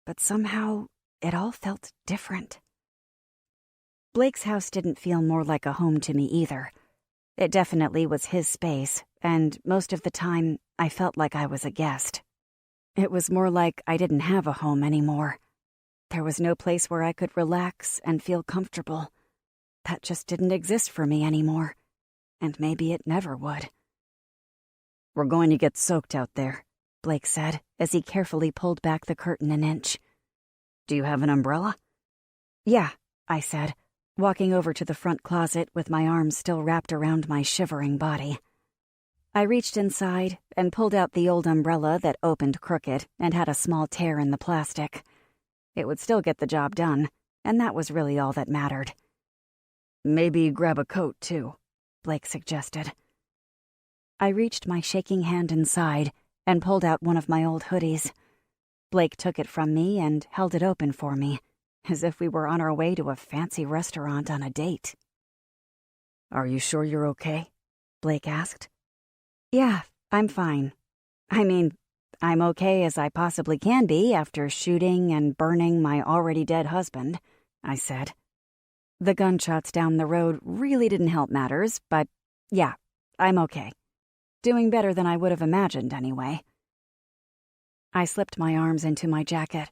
but somehow it all felt different. Blake's house didn't feel more like a home to me either. It definitely was his space, and most of the time, I felt like I was a guest. It was more like I didn't have a home anymore. There was no place where I could relax and feel comfortable. That just didn't exist for me anymore, and maybe it never would. "We're going to get soaked out there," Blake said as he carefully pulled back the curtain an inch. "Do you have an umbrella?" "Yeah," I said, walking over to the front closet with my arms still wrapped around my shivering body. I reached inside and pulled out the old umbrella that opened crooked and had a small tear in the plastic. It would still get the job done, and that was really all that mattered. "Maybe grab a coat, too," Blake suggested. I reached my shaking hand inside and pulled out one of my old hoodies. Blake took it from me and held it open for me, as if we were on our way to a fancy restaurant on a date. "Are you sure you're okay?" Blake asked. "Yeah, I'm fine. I mean, I'm okay as I possibly can be after shooting and burning my already dead husband," I said. The gunshots down the road really didn't help matters, but yeah, I'm okay. Doing better than I would have imagined, anyway. I slipped my arms into my jacket.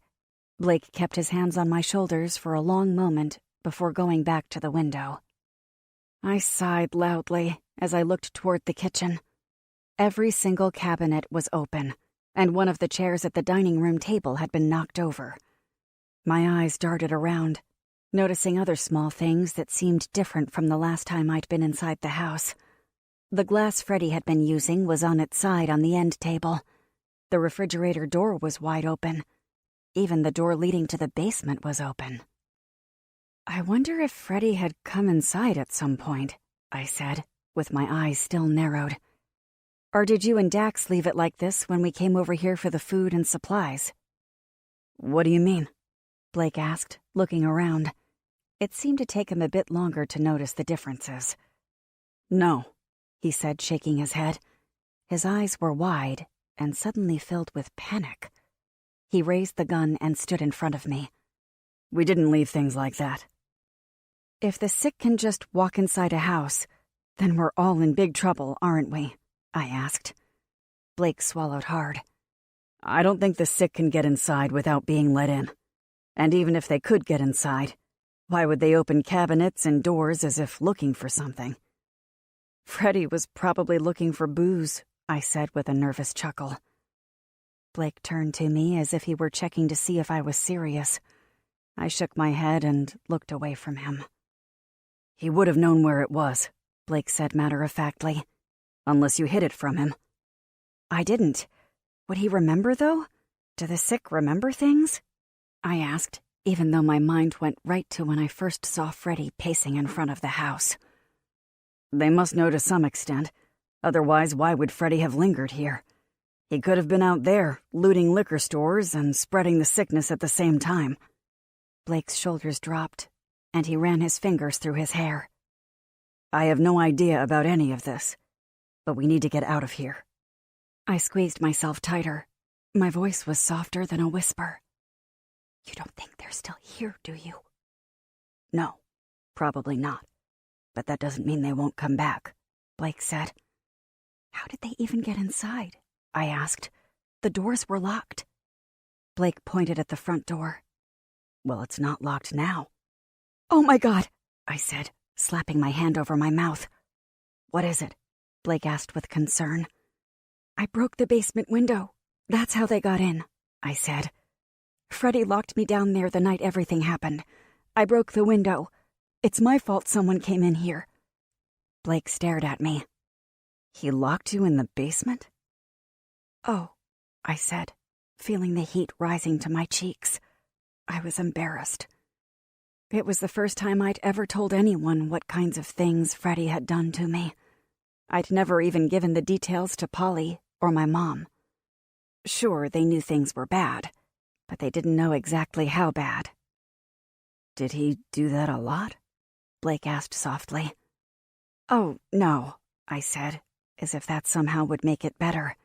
Blake kept his hands on my shoulders for a long moment before going back to the window. I sighed loudly as I looked toward the kitchen. Every single cabinet was open, and one of the chairs at the dining room table had been knocked over. My eyes darted around, noticing other small things that seemed different from the last time I'd been inside the house. The glass Freddie had been using was on its side on the end table. The refrigerator door was wide open. Even the door leading to the basement was open. "I wonder if Freddie had come inside at some point," I said, with my eyes still narrowed. "Or did you and Dax leave it like this when we came over here for the food and supplies?" "What do you mean?" Blake asked, looking around. It seemed to take him a bit longer to notice the differences. "No," he said, shaking his head. His eyes were wide and suddenly filled with panic. He raised the gun and stood in front of me. "We didn't leave things like that." "If the sick can just walk inside a house, then we're all in big trouble, aren't we?" I asked. Blake swallowed hard. "I don't think the sick can get inside without being let in. And even if they could get inside, why would they open cabinets and doors as if looking for something?" "Freddie was probably looking for booze," I said with a nervous chuckle. Blake turned to me as if he were checking to see if I was serious. I shook my head and looked away from him. "He would have known where it was," Blake said matter-of-factly. "Unless you hid it from him." "I didn't. Would he remember, though? Do the sick remember things?" I asked, even though my mind went right to when I first saw Freddie pacing in front of the house. "They must know to some extent. Otherwise, why would Freddie have lingered here? He could have been out there, looting liquor stores and spreading the sickness at the same time." Blake's shoulders dropped, and he ran his fingers through his hair. "I have no idea about any of this, but we need to get out of here." I squeezed myself tighter. My voice was softer than a whisper. "You don't think they're still here, do you?" "No, probably not. But that doesn't mean they won't come back," Blake said. "How did they even get inside?" I asked. "The doors were locked." Blake pointed at the front door. "Well, it's not locked now." "Oh my God," I said, slapping my hand over my mouth. "What is it?" Blake asked with concern. "I broke the basement window. That's how they got in," I said. "Freddie locked me down there the night everything happened. I broke the window. It's my fault someone came in here." Blake stared at me. "He locked you in the basement?" "Oh," I said, feeling the heat rising to my cheeks. I was embarrassed. It was the first time I'd ever told anyone what kinds of things Freddie had done to me. I'd never even given the details to Polly or my mom. Sure, they knew things were bad, but they didn't know exactly how bad. "Did he do that a lot?" Blake asked softly. "Oh, no," I said, as if that somehow would make it better.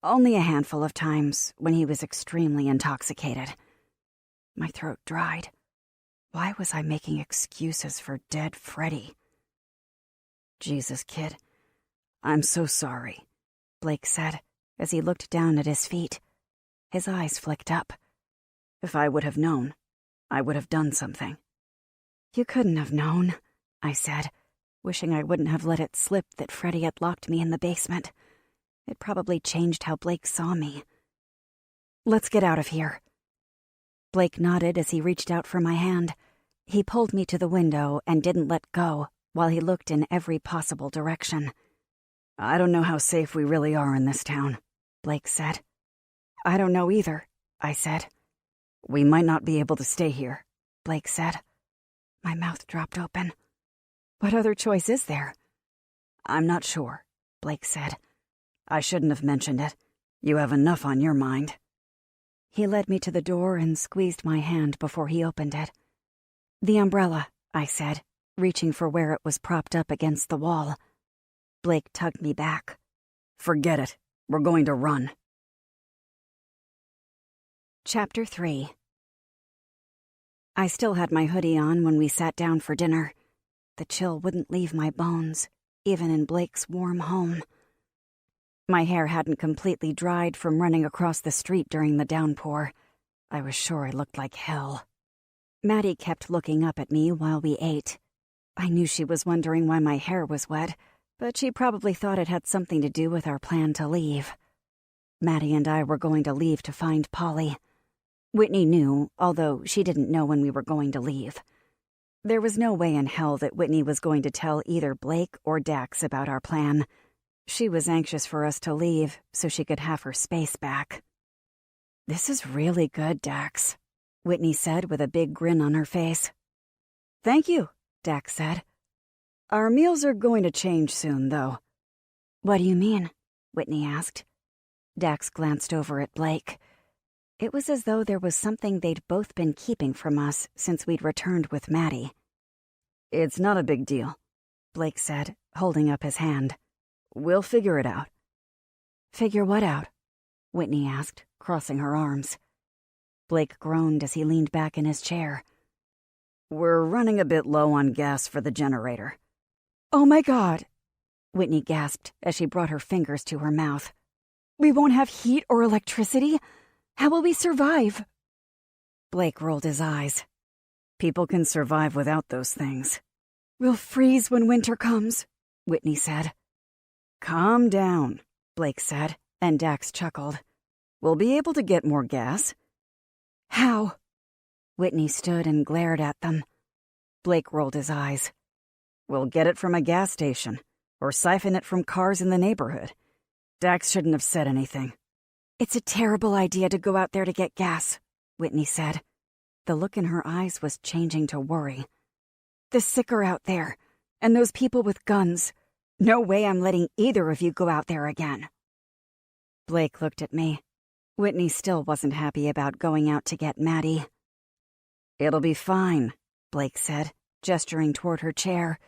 "Only a handful of times when he was extremely intoxicated." My throat dried. Why was I making excuses for dead Freddie? "Jesus, kid, I'm so sorry," Blake said as he looked down at his feet. His eyes flicked up. "If I would have known, I would have done something." "You couldn't have known," I said, wishing I wouldn't have let it slip that Freddie had locked me in the basement. It probably changed how Blake saw me. "Let's get out of here." Blake nodded as he reached out for my hand. He pulled me to the window and didn't let go while he looked in every possible direction. "I don't know how safe we really are in this town," Blake said. "I don't know either," I said. "We might not be able to stay here," Blake said. My mouth dropped open. What other choice is there? "I'm not sure," Blake said. "I shouldn't have mentioned it. You have enough on your mind." He led me to the door and squeezed my hand before he opened it. "The umbrella," I said, reaching for where it was propped up against the wall. Blake tugged me back. "Forget it. We're going to run." Chapter 3. I still had my hoodie on when we sat down for dinner. The chill wouldn't leave my bones, even in Blake's warm home. My hair hadn't completely dried from running across the street during the downpour. I was sure I looked like hell. Maddie kept looking up at me while we ate. I knew she was wondering why my hair was wet, but she probably thought it had something to do with our plan to leave. Maddie and I were going to leave to find Polly. Whitney knew, although she didn't know when we were going to leave. There was no way in hell that Whitney was going to tell either Blake or Dax about our plan. She was anxious for us to leave so she could have her space back. "This is really good, Dax," Whitney said with a big grin on her face. "Thank you," Dax said. "Our meals are going to change soon, though." "What do you mean?" Whitney asked. Dax glanced over at Blake. It was as though there was something they'd both been keeping from us since we'd returned with Maddie. "It's not a big deal," Blake said, holding up his hand. "We'll figure it out." "Figure what out?" Whitney asked, crossing her arms. Blake groaned as he leaned back in his chair. "We're running a bit low on gas for the generator." "Oh my God," Whitney gasped as she brought her fingers to her mouth. "We won't have heat or electricity? How will we survive?" Blake rolled his eyes. "People can survive without those things." "We'll freeze when winter comes," Whitney said. "Calm down," Blake said, and Dax chuckled. "We'll be able to get more gas." "How?" Whitney stood and glared at them. Blake rolled his eyes. "We'll get it from a gas station, or siphon it from cars in the neighborhood." Dax shouldn't have said anything. "It's a terrible idea to go out there to get gas," Whitney said. The look in her eyes was changing to worry. "The sick are out there, and those people with guns. No way I'm letting either of you go out there again." Blake looked at me. Whitney still wasn't happy about going out to get Maddie. "It'll be fine," Blake said, gesturing toward her chair.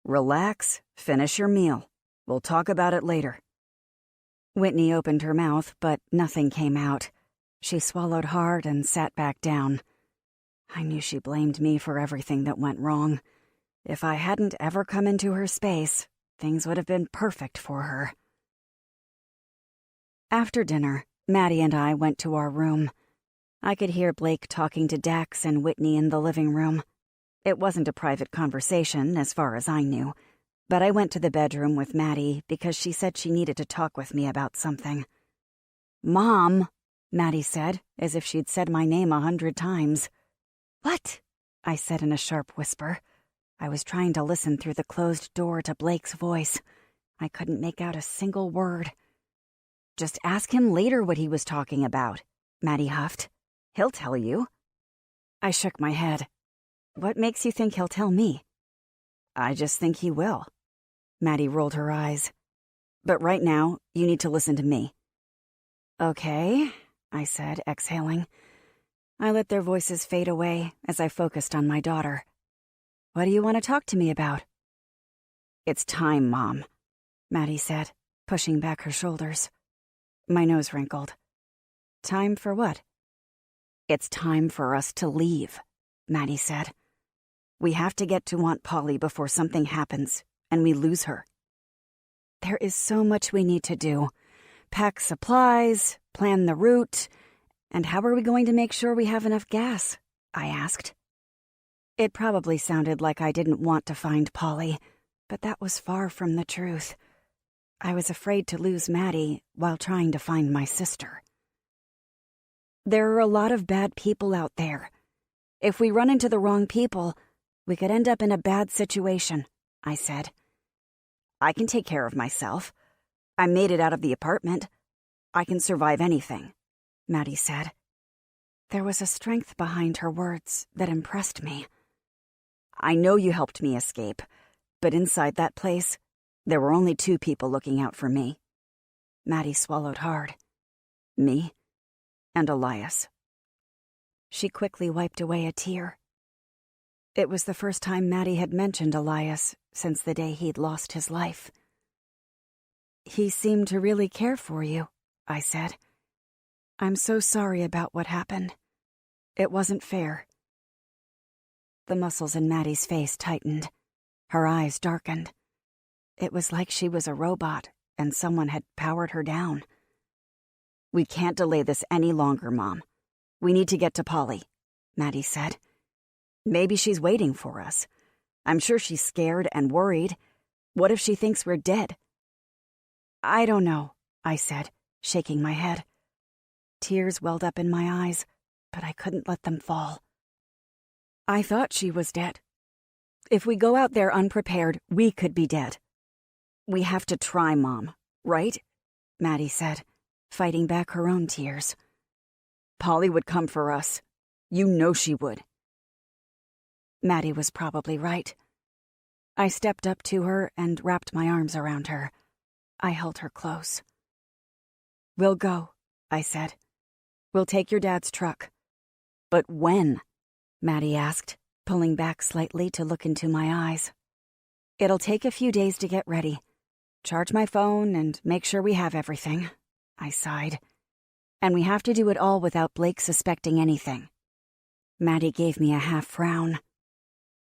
"Relax, finish your meal. We'll talk about it later." Whitney opened her mouth, but nothing came out. She swallowed hard and sat back down. I knew she blamed me for everything that went wrong. If I hadn't ever come into her space, things would have been perfect for her. After dinner, Maddie and I went to our room. I could hear Blake talking to Dax and Whitney in the living room. It wasn't a private conversation, as far as I knew, but I went to the bedroom with Maddie because she said she needed to talk with me about something. "Mom," Maddie said, as if she'd said my name 100 times. "What?" I said in a sharp whisper. I was trying to listen through the closed door to Blake's voice. I couldn't make out a single word. "Just ask him later what he was talking about," Maddie huffed. "He'll tell you." I shook my head. "What makes you think he'll tell me?" "I just think he will." Maddie rolled her eyes. "But right now, you need to listen to me." "Okay," I said, exhaling. I let their voices fade away as I focused on my daughter. "What do you want to talk to me about?" "It's time, Mom," Maddie said, pushing back her shoulders. My nose wrinkled. "Time for what?" "It's time for us to leave," Maddie said. "We have to get to Aunt Polly before something happens, and we lose her." "There is so much we need to do. Pack supplies, plan the route, and how are we going to make sure we have enough gas?" I asked. It probably sounded like I didn't want to find Polly, but that was far from the truth. I was afraid to lose Maddie while trying to find my sister. "There are a lot of bad people out there. If we run into the wrong people, we could end up in a bad situation," I said. "I can take care of myself. I made it out of the apartment. I can survive anything," Maddie said. There was a strength behind her words that impressed me. "I know you helped me escape, but inside that place, there were only 2 people looking out for me." Maddie swallowed hard. "Me and Elias." She quickly wiped away a tear. It was the first time Maddie had mentioned Elias since the day he'd lost his life. "He seemed to really care for you," I said. "I'm so sorry about what happened. It wasn't fair." The muscles in Maddie's face tightened. Her eyes darkened. It was like she was a robot and someone had powered her down. "We can't delay this any longer, Mom. We need to get to Polly," Maddie said. "Maybe she's waiting for us. I'm sure she's scared and worried. What if she thinks we're dead?" "I don't know," I said, shaking my head. Tears welled up in my eyes, but I couldn't let them fall. "I thought she was dead. If we go out there unprepared, we could be dead." "We have to try, Mom, right?" Maddie said, fighting back her own tears. "Polly would come for us. You know she would." Maddie was probably right. I stepped up to her and wrapped my arms around her. I held her close. "We'll go," I said. "We'll take your dad's truck." "But when?" Maddie asked, pulling back slightly to look into my eyes. "It'll take a few days to get ready. Charge my phone and make sure we have everything," I sighed. "And we have to do it all without Blake suspecting anything." Maddie gave me a half frown.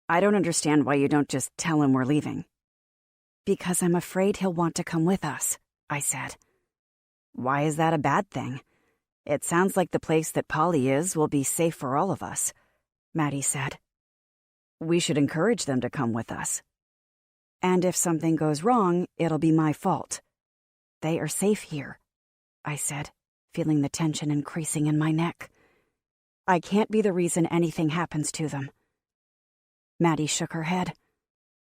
"I don't understand why you don't just tell him we're leaving." "Because I'm afraid he'll want to come with us," I said. "Why is that a bad thing? It sounds like the place that Polly is will be safe for all of us," Maddie said. "We should encourage them to come with us. And if something goes wrong, it'll be my fault. They are safe here," I said, feeling the tension increasing in my neck. "I can't be the reason anything happens to them." Maddie shook her head.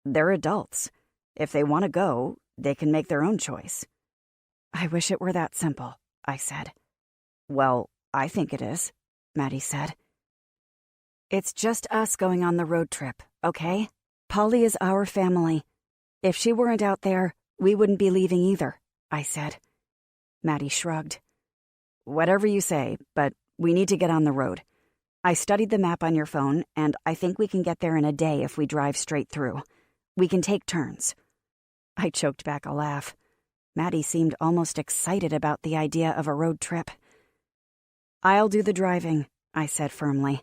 "They're adults. If they want to go, they can make their own choice." "I wish it were that simple," I said. "Well, I think it is," Maddie said. "It's just us going on the road trip, okay? Polly is our family. If she weren't out there, we wouldn't be leaving either," I said. Maddie shrugged. "Whatever you say, but we need to get on the road. I studied the map on your phone, and I think we can get there in a day if we drive straight through. We can take turns." I choked back a laugh. Maddie seemed almost excited about the idea of a road trip. "I'll do the driving," I said firmly.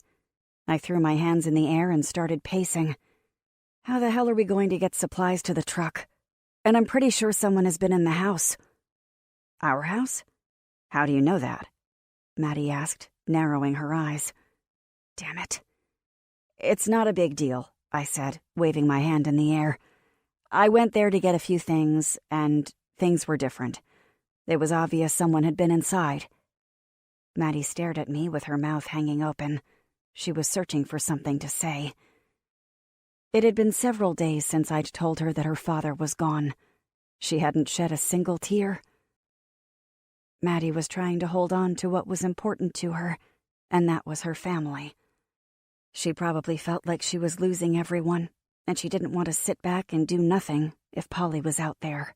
I threw my hands in the air and started pacing. How the hell are we going to get supplies to the truck? And I'm pretty sure someone has been in the house. "Our house? How do you know that?" Maddie asked, narrowing her eyes. Damn it. "It's not a big deal," I said, waving my hand in the air. "I went there to get a few things, and things were different. It was obvious someone had been inside." Maddie stared at me with her mouth hanging open. She was searching for something to say. It had been several days since I'd told her that her father was gone. She hadn't shed a single tear. Maddie was trying to hold on to what was important to her, and that was her family. She probably felt like she was losing everyone, and she didn't want to sit back and do nothing if Polly was out there.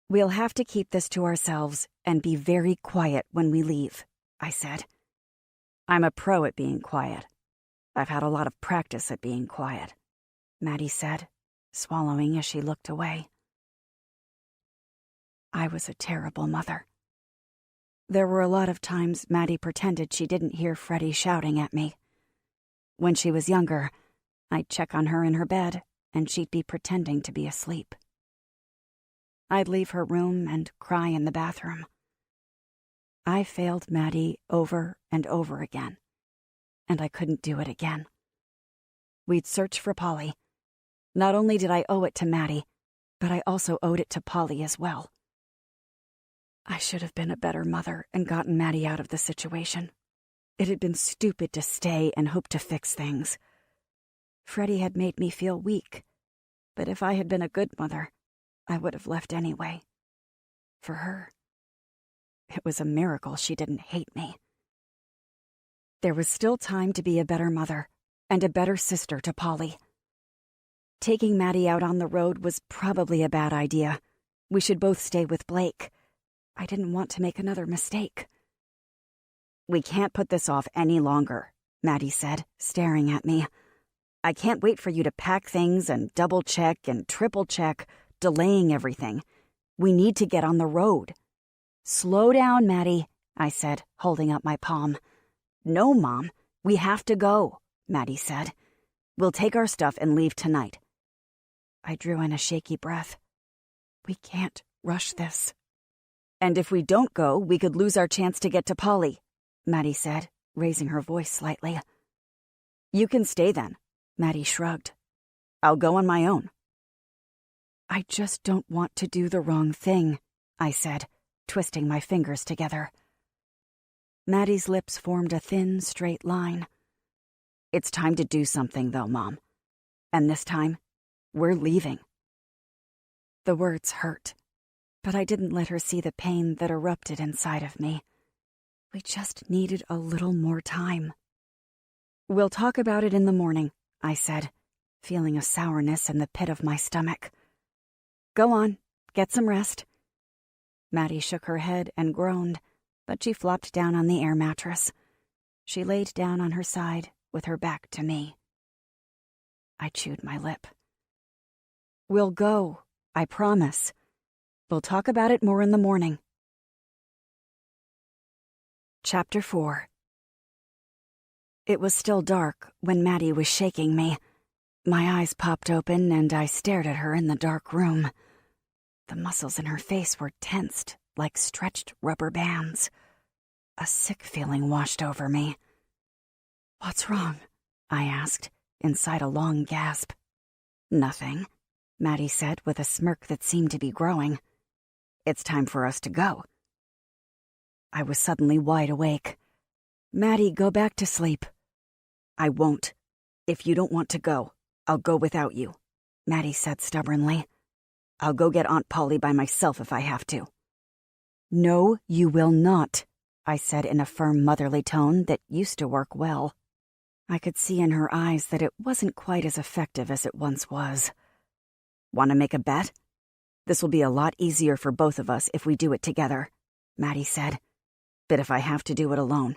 "We'll have to keep this to ourselves and be very quiet when we leave," I said. "I'm a pro at being quiet. I've had a lot of practice at being quiet," Maddie said, swallowing as she looked away. I was a terrible mother. There were a lot of times Maddie pretended she didn't hear Freddie shouting at me. When she was younger, I'd check on her in her bed, and she'd be pretending to be asleep. I'd leave her room and cry in the bathroom. I failed Maddie over and over again, and I couldn't do it again. We'd search for Polly. Not only did I owe it to Maddie, but I also owed it to Polly as well. I should have been a better mother and gotten Maddie out of the situation. It had been stupid to stay and hope to fix things. Freddie had made me feel weak, but if I had been a good mother, I would have left anyway. For her. It was a miracle she didn't hate me. There was still time to be a better mother and a better sister to Polly. Taking Maddie out on the road was probably a bad idea. We should both stay with Blake. I didn't want to make another mistake. "We can't put this off any longer," Maddie said, staring at me. "I can't wait for you to pack things and double-check and triple-check, delaying everything. We need to get on the road." "Slow down, Maddie," I said, holding up my palm. "No, Mom, we have to go," Maddie said. "We'll take our stuff and leave tonight." I drew in a shaky breath. We can't rush this. "And if we don't go, we could lose our chance to get to Polly," Maddie said, raising her voice slightly. "You can stay then," Maddie shrugged. "I'll go on my own." "I just don't want to do the wrong thing," I said, twisting my fingers together. Maddie's lips formed a thin, straight line. "It's time to do something, though, Mom. And this time, we're leaving." The words hurt, but I didn't let her see the pain that erupted inside of me. We just needed a little more time. "We'll talk about it in the morning," I said, feeling a sourness in the pit of my stomach. "Go on, get some rest." Maddie shook her head and groaned, but she flopped down on the air mattress. She laid down on her side with her back to me. I chewed my lip. "We'll go, I promise. We'll talk about it more in the morning." Chapter 4. It was still dark when Maddie was shaking me. My eyes popped open and I stared at her in the dark room. The muscles in her face were tensed like stretched rubber bands. A sick feeling washed over me. "What's wrong?" I asked, inside a long gasp. "Nothing," Maddie said with a smirk that seemed to be growing. "It's time for us to go." I was suddenly wide awake. "Maddie, go back to sleep." "I won't. If you don't want to go, I'll go without you," Maddie said stubbornly. "I'll go get Aunt Polly by myself if I have to." "No, you will not," I said in a firm motherly tone that used to work well. I could see in her eyes that it wasn't quite as effective as it once was. "Want to make a bet? This will be a lot easier for both of us if we do it together," Maddie said. "But if I have to do it alone,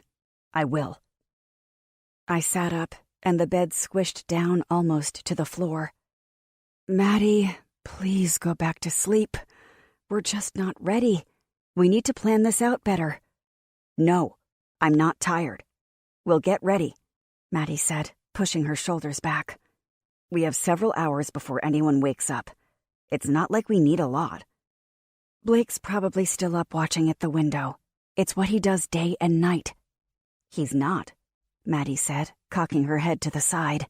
I will." I sat up, and the bed squished down almost to the floor. Maddie, please go back to sleep. We're just not ready. We need to plan this out better. No, I'm not tired. We'll get ready, Maddie said, pushing her shoulders back. We have several hours before anyone wakes up. It's not like we need a lot. Blake's probably still up watching at the window. It's what he does day and night. He's not, Maddie said, cocking her head to the side.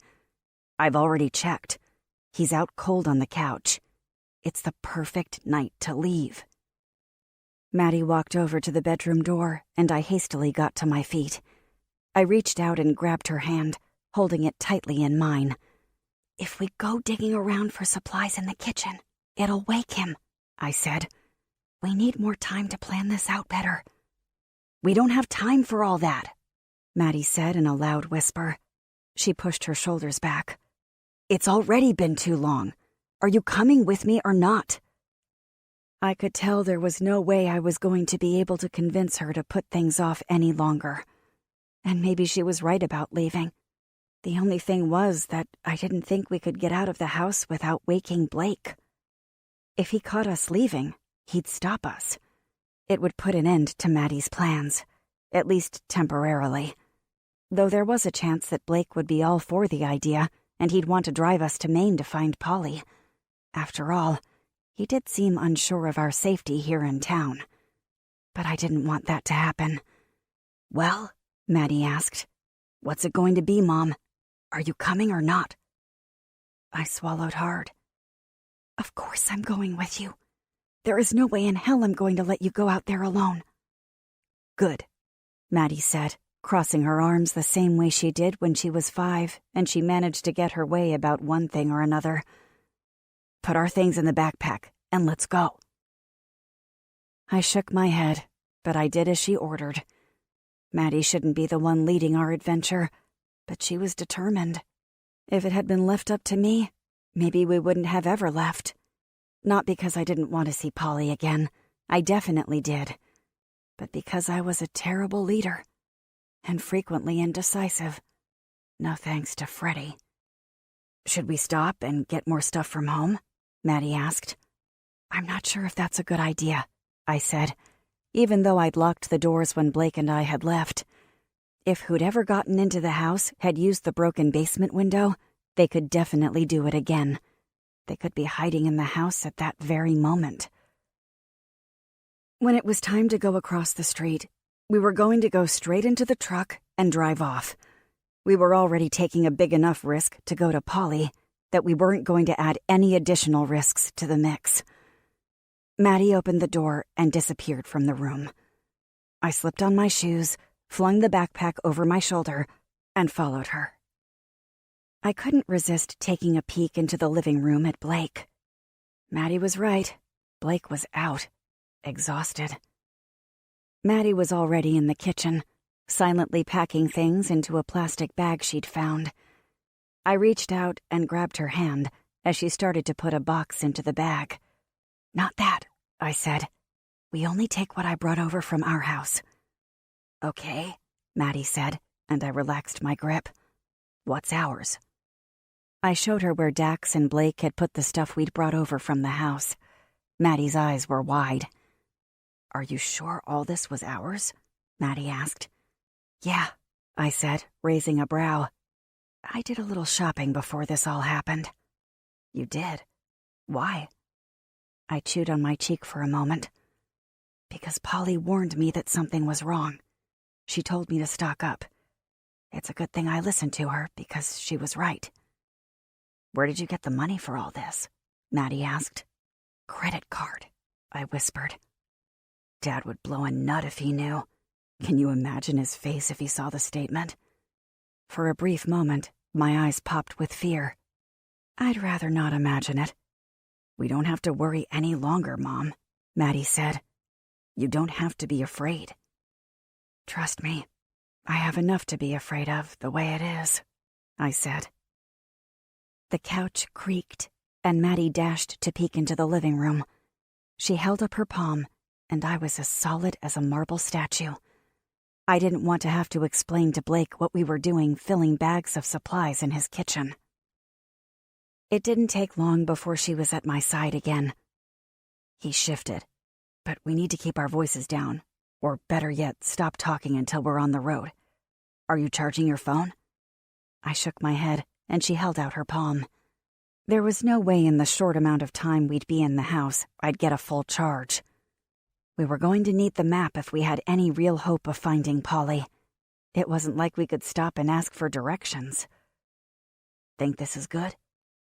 I've already checked. He's out cold on the couch. It's the perfect night to leave. Maddie walked over to the bedroom door, and I hastily got to my feet. I reached out and grabbed her hand, holding it tightly in mine. If we go digging around for supplies in the kitchen, it'll wake him, I said. We need more time to plan this out better. We don't have time for all that, Maddie said in a loud whisper. She pushed her shoulders back. It's already been too long. Are you coming with me or not? I could tell there was no way I was going to be able to convince her to put things off any longer. And maybe she was right about leaving. The only thing was that I didn't think we could get out of the house without waking Blake. If he caught us leaving, he'd stop us. It would put an end to Maddie's plans, at least temporarily. Though there was a chance that Blake would be all for the idea, and he'd want to drive us to Maine to find Polly. After all, he did seem unsure of our safety here in town. But I didn't want that to happen. Well, Maddie asked, what's it going to be, Mom? Are you coming or not? I swallowed hard. Of course I'm going with you. There is no way in hell I'm going to let you go out there alone. Good, Maddie said, crossing her arms the same way she did when she was 5, and she managed to get her way about one thing or another. Put our things in the backpack, and let's go. I shook my head, but I did as she ordered. Maddie shouldn't be the one leading our adventure, but she was determined. If it had been left up to me, maybe we wouldn't have ever left. Not because I didn't want to see Polly again. I definitely did. But because I was a terrible leader, and frequently indecisive. No thanks to Freddie. Should we stop and get more stuff from home? Maddie asked. I'm not sure if that's a good idea, I said, even though I'd locked the doors when Blake and I had left. If who'd ever gotten into the house had used the broken basement window, they could definitely do it again. They could be hiding in the house at that very moment. When it was time to go across the street, we were going to go straight into the truck and drive off. We were already taking a big enough risk to go to Polly that we weren't going to add any additional risks to the mix. Maddie opened the door and disappeared from the room. I slipped on my shoes, flung the backpack over my shoulder, and followed her. I couldn't resist taking a peek into the living room at Blake. Maddie was right. Blake was out, exhausted. Maddie was already in the kitchen, silently packing things into a plastic bag she'd found. I reached out and grabbed her hand as she started to put a box into the bag. Not that, I said. We only take what I brought over from our house. Okay, Maddie said, and I relaxed my grip. What's ours? I showed her where Dax and Blake had put the stuff we'd brought over from the house. Maddie's eyes were wide. Are you sure all this was ours? Maddie asked. Yeah, I said, raising a brow. I did a little shopping before this all happened. You did? Why? I chewed on my cheek for a moment. Because Polly warned me that something was wrong. She told me to stock up. It's a good thing I listened to her, because she was right. Where did you get the money for all this? Maddie asked. Credit card, I whispered. Dad would blow a nut if he knew. Can you imagine his face if he saw the statement? For a brief moment, my eyes popped with fear. I'd rather not imagine it. We don't have to worry any longer, Mom, Maddie said. You don't have to be afraid. Trust me, I have enough to be afraid of the way it is, I said. The couch creaked, and Maddie dashed to peek into the living room. She held up her palm, and I was as solid as a marble statue. I didn't want to have to explain to Blake what we were doing filling bags of supplies in his kitchen. It didn't take long before she was at my side again. He shifted, but we need to keep our voices down, or better yet, stop talking until we're on the road. Are you charging your phone? I shook my head, and she held out her palm. There was no way in the short amount of time we'd be in the house I'd get a full charge. We were going to need the map if we had any real hope of finding Polly. It wasn't like we could stop and ask for directions. Think this is good?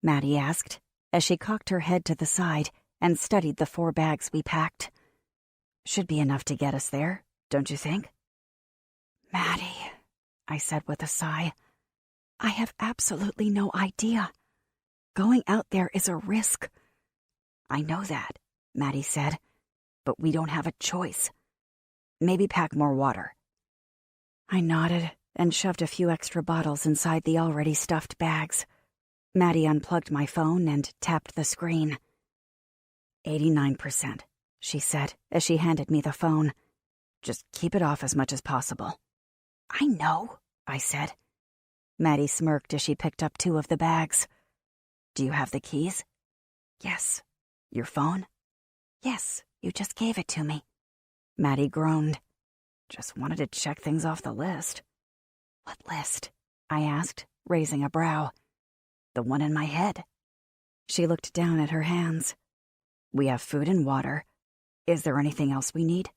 Maddie asked, as she cocked her head to the side and studied the 4 bags we packed. Should be enough to get us there, don't you think? Maddie, I said with a sigh, I have absolutely no idea. Going out there is a risk. I know that, Maddie said, but we don't have a choice. Maybe pack more water. I nodded and shoved a few extra bottles inside the already stuffed bags. Maddie unplugged my phone and tapped the screen. 89%, she said as she handed me the phone. Just keep it off as much as possible. I know, I said. Maddie smirked as she picked up 2 of the bags. Do you have the keys? Yes. Your phone? Yes, you just gave it to me. Maddie groaned. Just wanted to check things off the list. What list? I asked, raising a brow. The one in my head. She looked down at her hands. We have food and water. Is there anything else we need?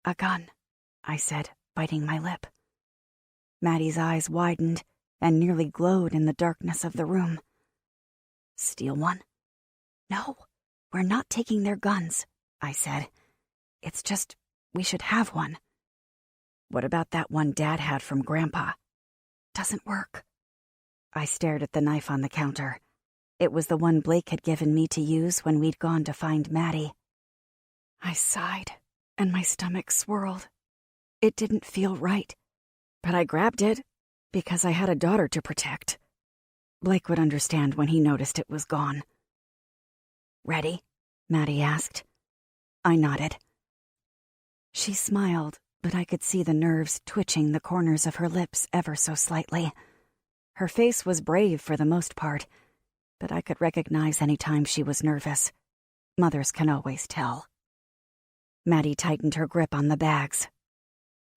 A gun, I said, biting my lip. Maddie's eyes widened and nearly glowed in the darkness of the room. Steal one? No, we're not taking their guns, I said. It's just, we should have one. What about that one Dad had from Grandpa? Doesn't work. I stared at the knife on the counter. It was the one Blake had given me to use when we'd gone to find Maddie. I sighed, and my stomach swirled. It didn't feel right, but I grabbed it because I had a daughter to protect. Blake would understand when he noticed it was gone. Ready? Maddie asked. I nodded. She smiled, but I could see the nerves twitching the corners of her lips ever so slightly. Her face was brave for the most part, but I could recognize any time she was nervous. Mothers can always tell. Maddie tightened her grip on the bags.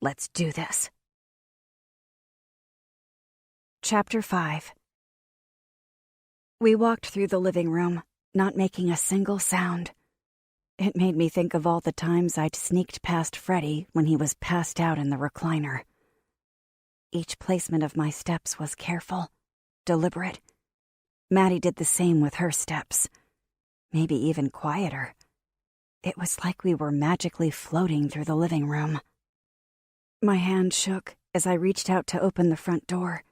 Let's do this. Chapter 5. We walked through the living room, not making a single sound. It made me think of all the times I'd sneaked past Freddie when he was passed out in the recliner. Each placement of my steps was careful, deliberate. Maddie did the same with her steps, maybe even quieter. It was like we were magically floating through the living room. My hand shook as I reached out to open the front door.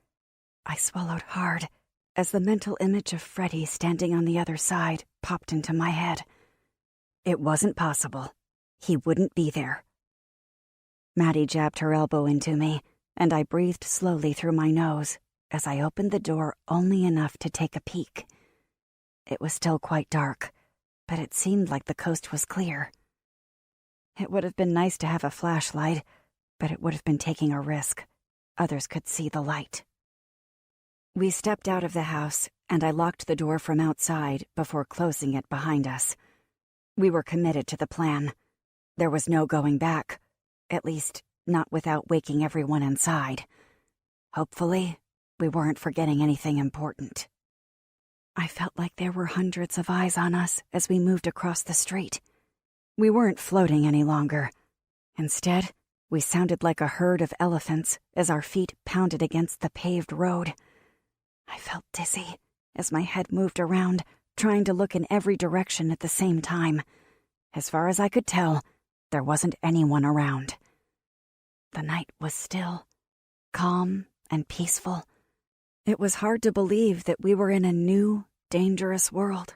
I swallowed hard as the mental image of Freddie standing on the other side popped into my head. It wasn't possible. He wouldn't be there. Maddie jabbed her elbow into me, and I breathed slowly through my nose as I opened the door only enough to take a peek. It was still quite dark, but it seemed like the coast was clear. It would have been nice to have a flashlight, but it would have been taking a risk. Others could see the light. We stepped out of the house, and I locked the door from outside before closing it behind us. We were committed to the plan. There was no going back, at least not without waking everyone inside. Hopefully, we weren't forgetting anything important. I felt like there were hundreds of eyes on us as we moved across the street. We weren't floating any longer. Instead, we sounded like a herd of elephants as our feet pounded against the paved road. I felt dizzy as my head moved around, trying to look in every direction at the same time. As far as I could tell, there wasn't anyone around. The night was still, calm and peaceful. It was hard to believe that we were in a new, dangerous world.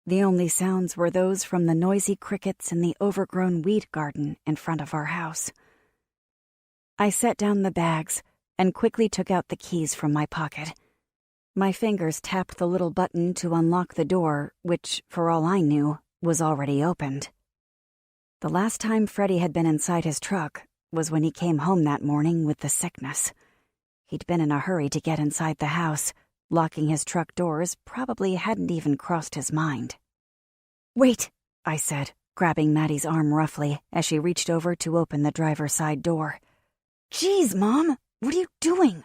The only sounds were those from the noisy crickets in the overgrown weed garden in front of our house. I set down the bags and quickly took out the keys from my pocket. My fingers tapped the little button to unlock the door, which, for all I knew, was already opened. The last time Freddie had been inside his truck, was when he came home that morning with the sickness. He'd been in a hurry to get inside the house. Locking his truck doors probably hadn't even crossed his mind. "Wait," I said, grabbing Maddie's arm roughly as she reached over to open the driver's side door. "Geez, Mom, what are you doing?"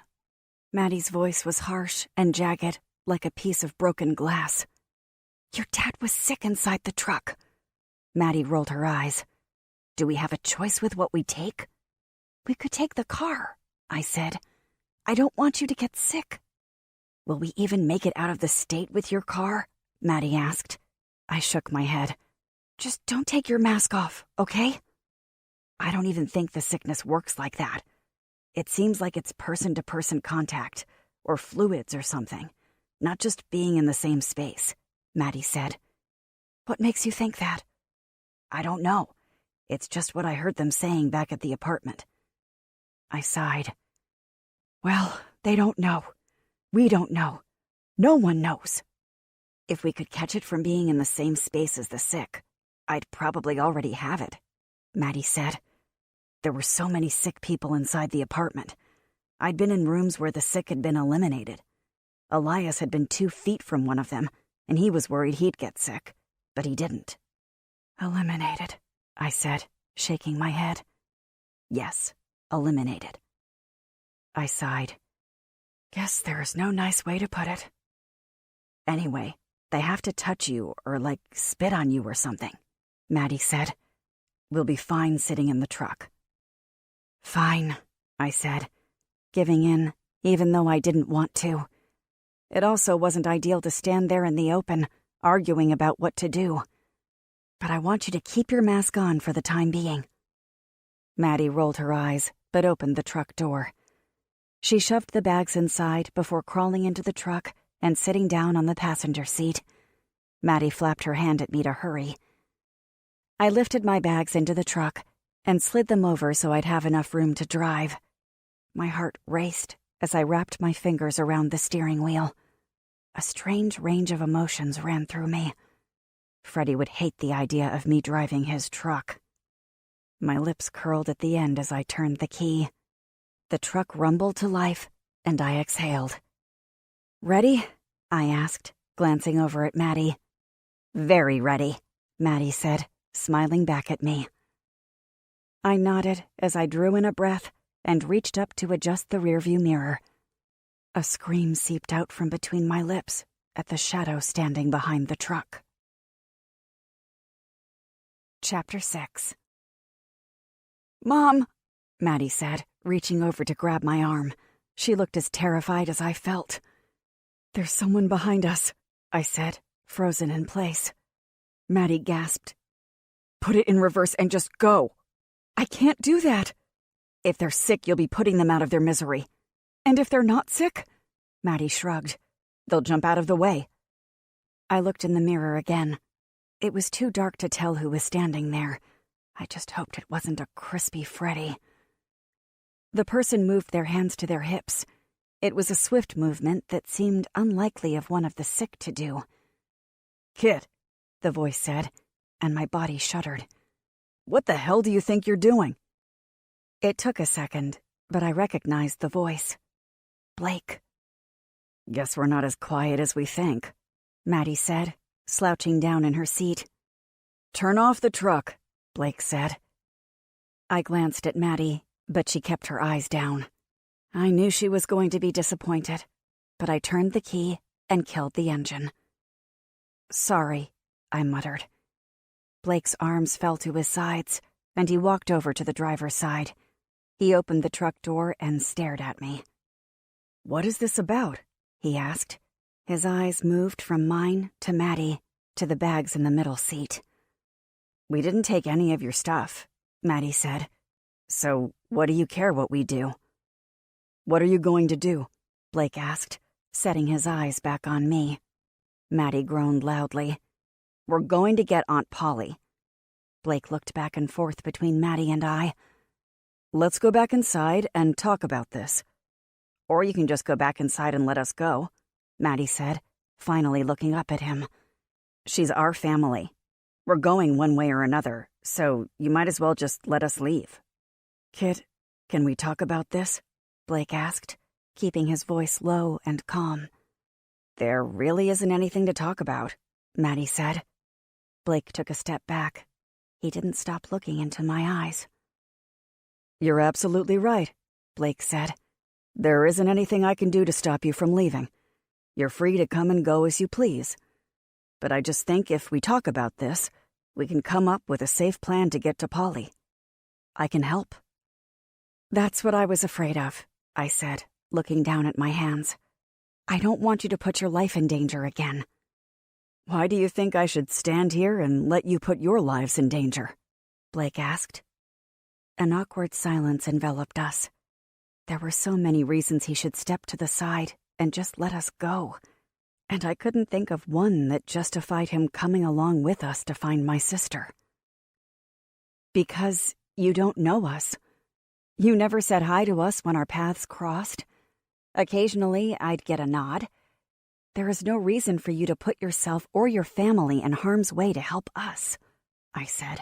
Maddie's voice was harsh and jagged, like a piece of broken glass. "Your dad was sick inside the truck." Maddie rolled her eyes. "Do we have a choice with what we take?" "We could take the car," I said. "I don't want you to get sick." "Will we even make it out of the state with your car?" Maddie asked. I shook my head. "Just don't take your mask off, okay?" "I don't even think the sickness works like that. It seems like it's person-to-person contact, or fluids or something, not just being in the same space," Maddie said. "What makes you think that?" "I don't know. It's just what I heard them saying back at the apartment." I sighed. "Well, they don't know. We don't know. No one knows. If we could catch it from being in the same space as the sick, I'd probably already have it," Maddie said. "There were so many sick people inside the apartment. I'd been in rooms where the sick had been eliminated. Elias had been 2 feet from one of them, and he was worried he'd get sick, but he didn't." "Eliminated," I said, shaking my head. "Yes, eliminated." I sighed. "Guess there's no nice way to put it." "Anyway, they have to touch you or, like, spit on you or something," Maddie said. "We'll be fine sitting in the truck." "Fine," I said, giving in, even though I didn't want to. It also wasn't ideal to stand there in the open, arguing about what to do. "But I want you to keep your mask on for the time being." Maddie rolled her eyes, but opened the truck door. She shoved the bags inside before crawling into the truck and sitting down on the passenger seat. Maddie flapped her hand at me to hurry. I lifted my bags into the truck and slid them over so I'd have enough room to drive. My heart raced as I wrapped my fingers around the steering wheel. A strange range of emotions ran through me. Freddie would hate the idea of me driving his truck. My lips curled at the end as I turned the key. The truck rumbled to life, and I exhaled. "Ready?" I asked, glancing over at Maddie. "Very ready," Maddie said, smiling back at me. I nodded as I drew in a breath and reached up to adjust the rearview mirror. A scream seeped out from between my lips at the shadow standing behind the truck. Chapter 6. "Mom," Maddie said, reaching over to grab my arm. She looked as terrified as I felt. "There's someone behind us," I said, frozen in place. Maddie gasped. "Put it in reverse and just go." "I can't do that." "If they're sick, you'll be putting them out of their misery." "And if they're not sick?" Maddie shrugged. "They'll jump out of the way." I looked in the mirror again. It was too dark to tell who was standing there. I just hoped it wasn't a crispy Freddie. The person moved their hands to their hips. It was a swift movement that seemed unlikely of one of the sick to do. "Kid," the voice said, and my body shuddered. "What the hell do you think you're doing?" It took a second, but I recognized the voice. Blake. "Guess we're not as quiet as we think," Maddie said, slouching down in her seat. "Turn off the truck," Blake said. I glanced at Maddie, but she kept her eyes down. I knew she was going to be disappointed, but I turned the key and killed the engine. "Sorry," I muttered. Blake's arms fell to his sides, and he walked over to the driver's side. He opened the truck door and stared at me. "What is this about?" he asked. His eyes moved from mine to Maddie to the bags in the middle seat. "We didn't take any of your stuff," Maddie said. "So what do you care what we do?" "What are you going to do?" Blake asked, setting his eyes back on me. Maddie groaned loudly. "We're going to get Aunt Polly." Blake looked back and forth between Maddie and I. "Let's go back inside and talk about this." "Or you can just go back inside and let us go," Maddie said, finally looking up at him. "She's our family. We're going one way or another, so you might as well just let us leave." Kit, can we talk about this? Blake asked, keeping his voice low and calm. There really isn't anything to talk about, Maddie said. Blake took a step back. He didn't stop looking into my eyes. You're absolutely right, Blake said. There isn't anything I can do to stop you from leaving. You're free to come and go as you please. But I just think if we talk about this, we can come up with a safe plan to get to Polly. I can help. That's what I was afraid of, I said, looking down at my hands. I don't want you to put your life in danger again. Why do you think I should stand here and let you put your lives in danger? Blake asked. An awkward silence enveloped us. There were so many reasons he should step to the side and just let us go, and I couldn't think of one that justified him coming along with us to find my sister. Because you don't know us. You never said hi to us when our paths crossed. Occasionally, I'd get a nod. There is no reason for you to put yourself or your family in harm's way to help us, I said.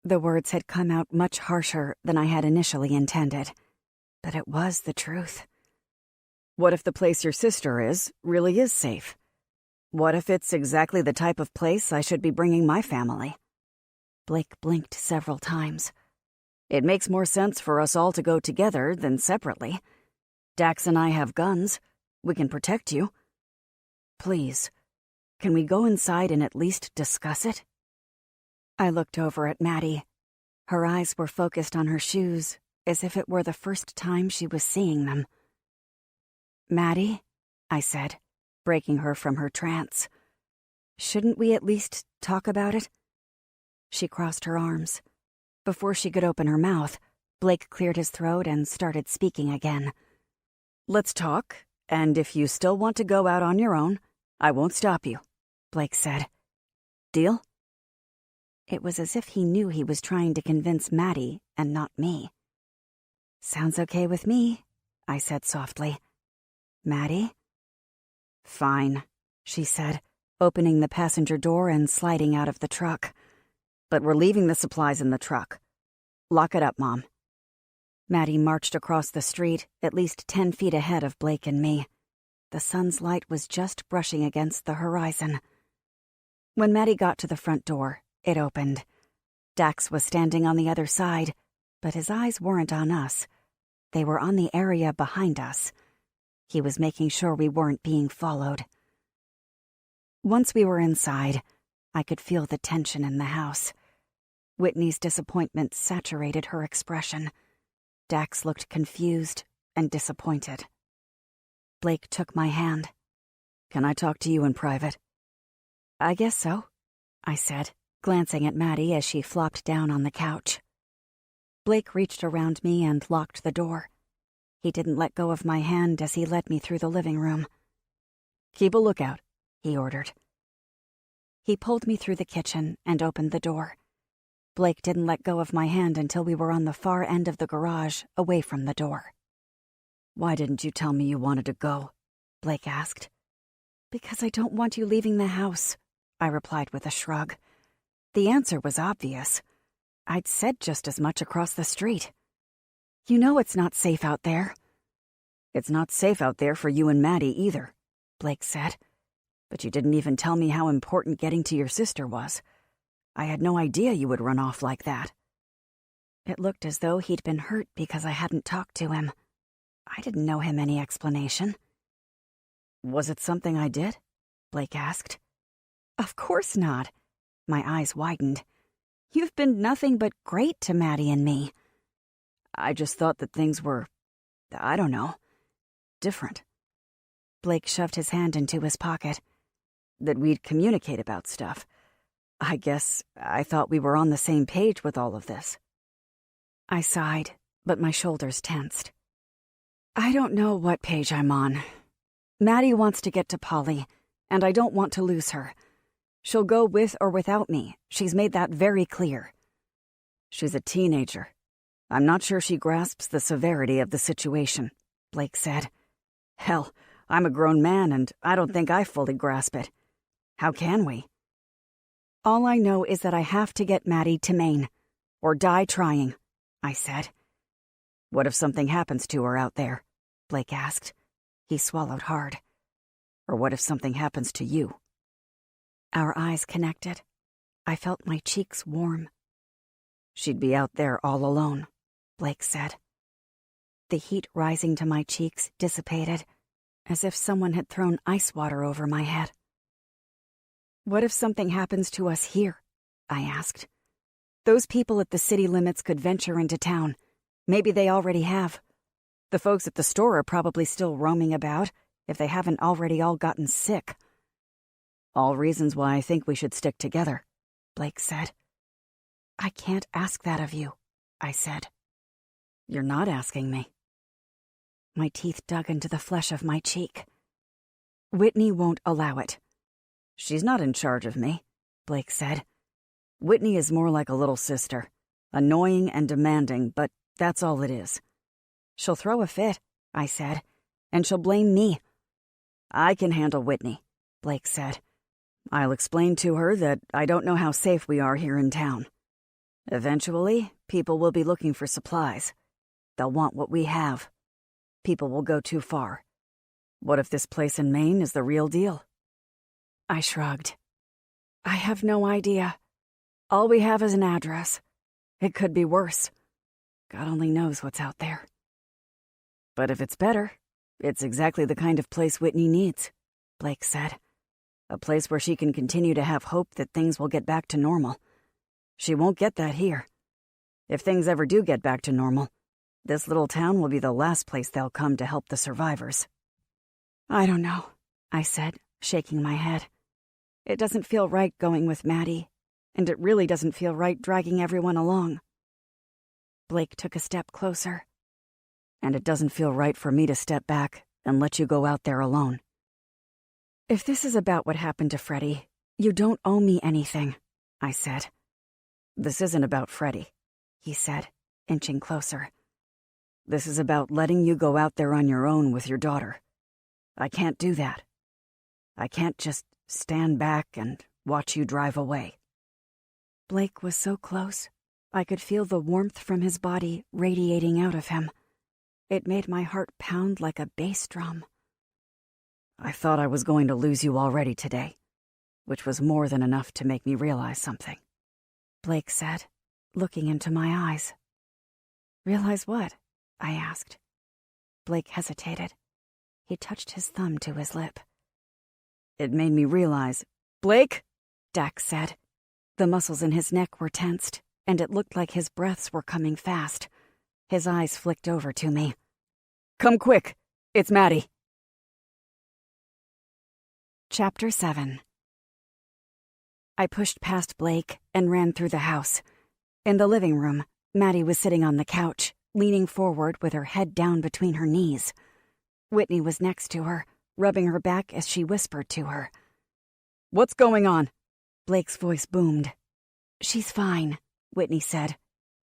The words had come out much harsher than I had initially intended, but it was the truth. What if the place your sister is really is safe? What if it's exactly the type of place I should be bringing my family? Blake blinked several times. It makes more sense for us all to go together than separately. Dax and I have guns. We can protect you. Please, can we go inside and at least discuss it? I looked over at Maddie. Her eyes were focused on her shoes, as if it were the first time she was seeing them. Maddie, I said, breaking her from her trance. Shouldn't we at least talk about it? She crossed her arms. Before she could open her mouth, Blake cleared his throat and started speaking again. Let's talk, and if you still want to go out on your own, I won't stop you, Blake said. Deal? It was as if he knew he was trying to convince Maddie and not me. Sounds okay with me, I said softly. Maddie? Fine, she said, opening the passenger door and sliding out of the truck. But we're leaving the supplies in the truck. Lock it up, Mom. Maddie marched across the street, at least 10 feet ahead of Blake and me. The sun's light was just brushing against the horizon. When Maddie got to the front door, it opened. Dax was standing on the other side, but his eyes weren't on us. They were on the area behind us. He was making sure we weren't being followed. Once we were inside, I could feel the tension in the house. Whitney's disappointment saturated her expression. Dax looked confused and disappointed. Blake took my hand. Can I talk to you in private? I guess so, I said, glancing at Maddie as she flopped down on the couch. Blake reached around me and locked the door. He didn't let go of my hand as he led me through the living room. Keep a lookout, he ordered. He pulled me through the kitchen and opened the door. Blake didn't let go of my hand until we were on the far end of the garage, away from the door. Why didn't you tell me you wanted to go? Blake asked. Because I don't want you leaving the house, I replied with a shrug. The answer was obvious. I'd said just as much across the street. You know it's not safe out there. It's not safe out there for you and Maddie either, Blake said. But you didn't even tell me how important getting to your sister was. I had no idea you would run off like that. It looked as though he'd been hurt because I hadn't talked to him. I didn't owe him any explanation. Was it something I did? Blake asked. Of course not. My eyes widened. You've been nothing but great to Maddie and me. I just thought that things were, I don't know, different. Blake shoved his hand into his pocket. That we'd communicate about stuff. I guess I thought we were on the same page with all of this. I sighed, but my shoulders tensed. I don't know what page I'm on. Maddie wants to get to Polly, and I don't want to lose her. She'll go with or without me. She's made that very clear. She's a teenager. I'm not sure she grasps the severity of the situation, Blake said. Hell, I'm a grown man and I don't think I fully grasp it. How can we? All I know is that I have to get Maddie to Maine, or die trying, I said. What if something happens to her out there? Blake asked. He swallowed hard. Or what if something happens to you? Our eyes connected. I felt my cheeks warm. She'd be out there all alone, Blake said. The heat rising to my cheeks dissipated, as if someone had thrown ice water over my head. What if something happens to us here? I asked. Those people at the city limits could venture into town. Maybe they already have. The folks at the store are probably still roaming about, if they haven't already all gotten sick. All reasons why I think we should stick together, Blake said. I can't ask that of you, I said. You're not asking me. My teeth dug into the flesh of my cheek. Whitney won't allow it. She's not in charge of me, Blake said. Whitney is more like a little sister, annoying and demanding, but that's all it is. She'll throw a fit, I said, and she'll blame me. I can handle Whitney, Blake said. I'll explain to her that I don't know how safe we are here in town. Eventually, people will be looking for supplies. They'll want what we have. People will go too far. What if this place in Maine is the real deal? I shrugged. I have no idea. All we have is an address. It could be worse. God only knows what's out there. But if it's better, it's exactly the kind of place Whitney needs, Blake said. A place where she can continue to have hope that things will get back to normal. She won't get that here. If things ever do get back to normal, this little town will be the last place they'll come to help the survivors. I don't know, I said, shaking my head. It doesn't feel right going with Maddie, and it really doesn't feel right dragging everyone along. Blake took a step closer. And it doesn't feel right for me to step back and let you go out there alone. If this is about what happened to Freddie, you don't owe me anything, I said. This isn't about Freddie, he said, inching closer. This is about letting you go out there on your own with your daughter. I can't do that. I can't just stand back and watch you drive away. Blake was so close. I could feel the warmth from his body radiating out of him. It made my heart pound like a bass drum. I thought I was going to lose you already today, which was more than enough to make me realize something, Blake said, looking into my eyes. Realize what? I asked. Blake hesitated. He touched his thumb to his lip. It made me realize. Blake? Dax said. The muscles in his neck were tensed, and it looked like his breaths were coming fast. His eyes flicked over to me. Come quick. It's Maddie. Chapter 7. I pushed past Blake and ran through the house. In the living room, Maddie was sitting on the couch, leaning forward with her head down between her knees. Whitney was next to her, rubbing her back as she whispered to her. What's going on? Blake's voice boomed. She's fine, Whitney said.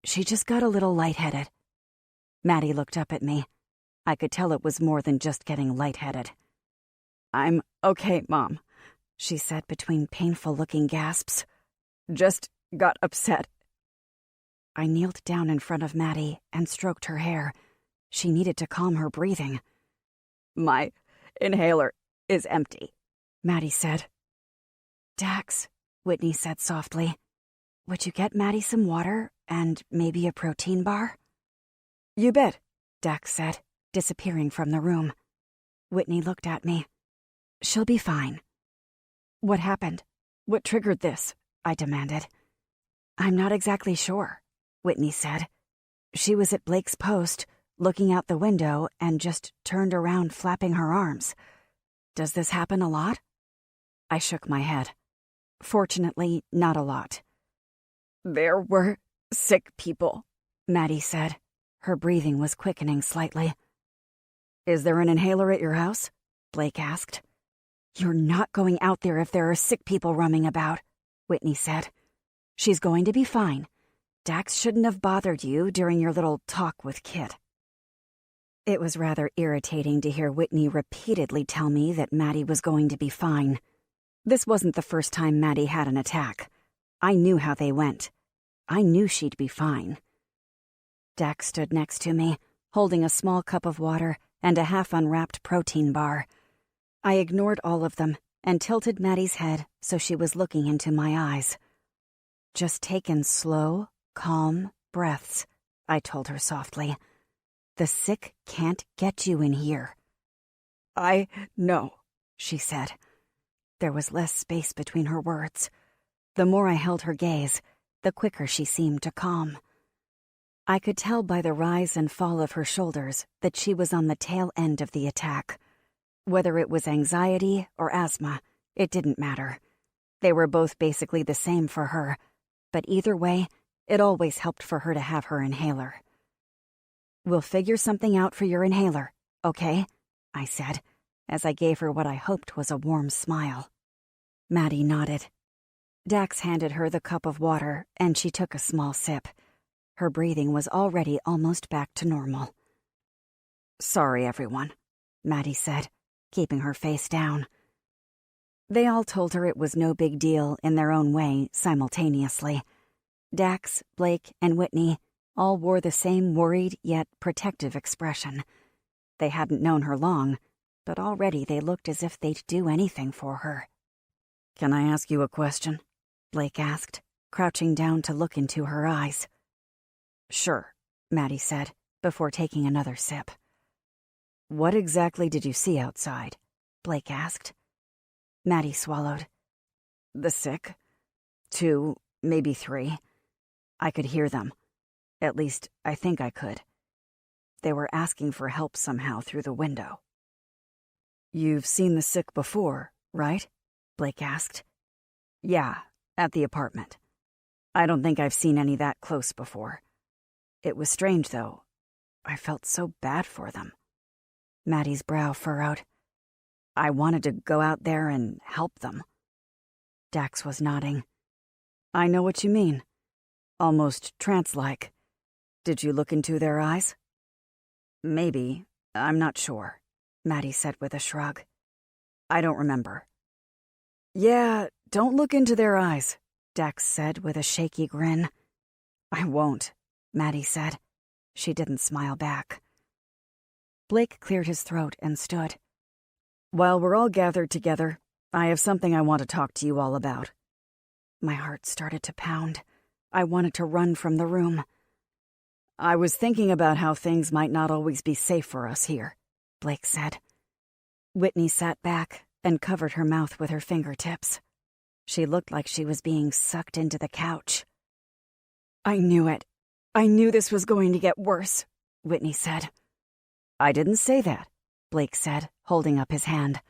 She just got a little lightheaded. Maddie looked up at me. I could tell it was more than just getting lightheaded. I'm okay, Mom, she said between painful-looking gasps. Just got upset. I kneeled down in front of Maddie and stroked her hair. She needed to calm her breathing. My inhaler is empty, Maddie said. Dax, Whitney said softly. Would you get Maddie some water and maybe a protein bar? You bet, Dax said, disappearing from the room. Whitney looked at me. She'll be fine. What happened? What triggered this? I demanded. I'm not exactly sure, Whitney said. She was at Blake's post, looking out the window, and just turned around flapping her arms. Does this happen a lot? I shook my head. Fortunately, not a lot. There were sick people, Maddie said. Her breathing was quickening slightly. Is there an inhaler at your house? Blake asked. You're not going out there if there are sick people roaming about, Whitney said. She's going to be fine. Dax shouldn't have bothered you during your little talk with Kit. It was rather irritating to hear Whitney repeatedly tell me that Maddie was going to be fine. This wasn't the first time Maddie had an attack. I knew how they went. I knew she'd be fine. Dax stood next to me, holding a small cup of water and a half-unwrapped protein bar. I ignored all of them and tilted Maddie's head so she was looking into my eyes. "Just take in slow, calm breaths," I told her softly. "The sick can't get you in here." "I know," she said. There was less space between her words. The more I held her gaze, the quicker she seemed to calm. I could tell by the rise and fall of her shoulders that she was on the tail end of the attack. Whether it was anxiety or asthma, it didn't matter. They were both basically the same for her, but either way, it always helped for her to have her inhaler. "We'll figure something out for your inhaler, okay?" I said, as I gave her what I hoped was a warm smile. Maddie nodded. Dax handed her the cup of water, and she took a small sip. Her breathing was already almost back to normal. "Sorry, everyone," Maddie said, keeping her face down. They all told her it was no big deal in their own way simultaneously. Dax, Blake, and Whitney all wore the same worried yet protective expression. They hadn't known her long, but already they looked as if they'd do anything for her. "Can I ask you a question?" Blake asked, crouching down to look into her eyes. "Sure," Maddie said, before taking another sip. "What exactly did you see outside?" Blake asked. Maddie swallowed. "The sick. 2, maybe 3. I could hear them. At least, I think I could. They were asking for help somehow through the window." "You've seen the sick before, right?" Blake asked. "Yeah, at the apartment. I don't think I've seen any that close before. It was strange, though. I felt so bad for them." Maddie's brow furrowed. "I wanted to go out there and help them." Dax was nodding. "I know what you mean. Almost trance-like. Did you look into their eyes?" "Maybe. I'm not sure," Maddie said with a shrug. "I don't remember." "Yeah, don't look into their eyes," Dax said with a shaky grin. "I won't," Maddie said. She didn't smile back. Blake cleared his throat and stood. "While we're all gathered together, I have something I want to talk to you all about." My heart started to pound. I wanted to run from the room. "I was thinking about how things might not always be safe for us here," Blake said. Whitney sat back and covered her mouth with her fingertips. She looked like she was being sucked into the couch. "I knew it. I knew this was going to get worse," Whitney said. "I didn't say that," Blake said, holding up his hand.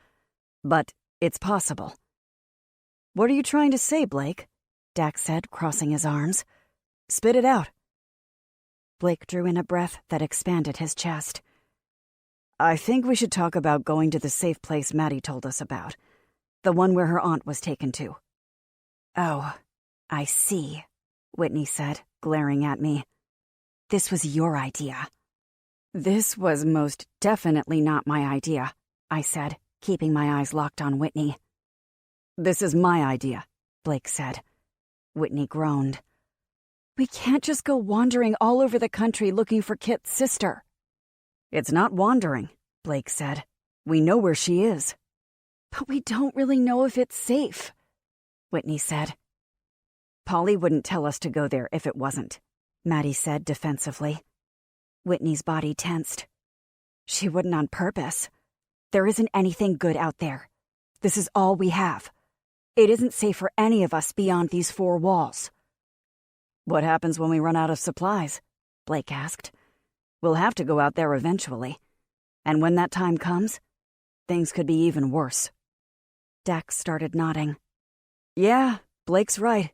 "But it's possible." "What are you trying to say, Blake?" Dax said, crossing his arms. "Spit it out." Blake drew in a breath that expanded his chest. "I think we should talk about going to the safe place Maddie told us about. The one where her aunt was taken to." "Oh, I see," Whitney said, glaring at me. "This was your idea." "This was most definitely not my idea," I said, keeping my eyes locked on Whitney. "This is my idea," Blake said. Whitney groaned. "We can't just go wandering all over the country looking for Kit's sister." "It's not wandering," Blake said. "We know where she is." "But we don't really know if it's safe," Whitney said. "Polly wouldn't tell us to go there if it wasn't," Maddie said defensively. Whitney's body tensed. "She wouldn't on purpose. There isn't anything good out there. This is all we have. It isn't safe for any of us beyond these 4 walls." "What happens when we run out of supplies?" Blake asked. "We'll have to go out there eventually. And when that time comes, things could be even worse." Dax started nodding. "Yeah, Blake's right.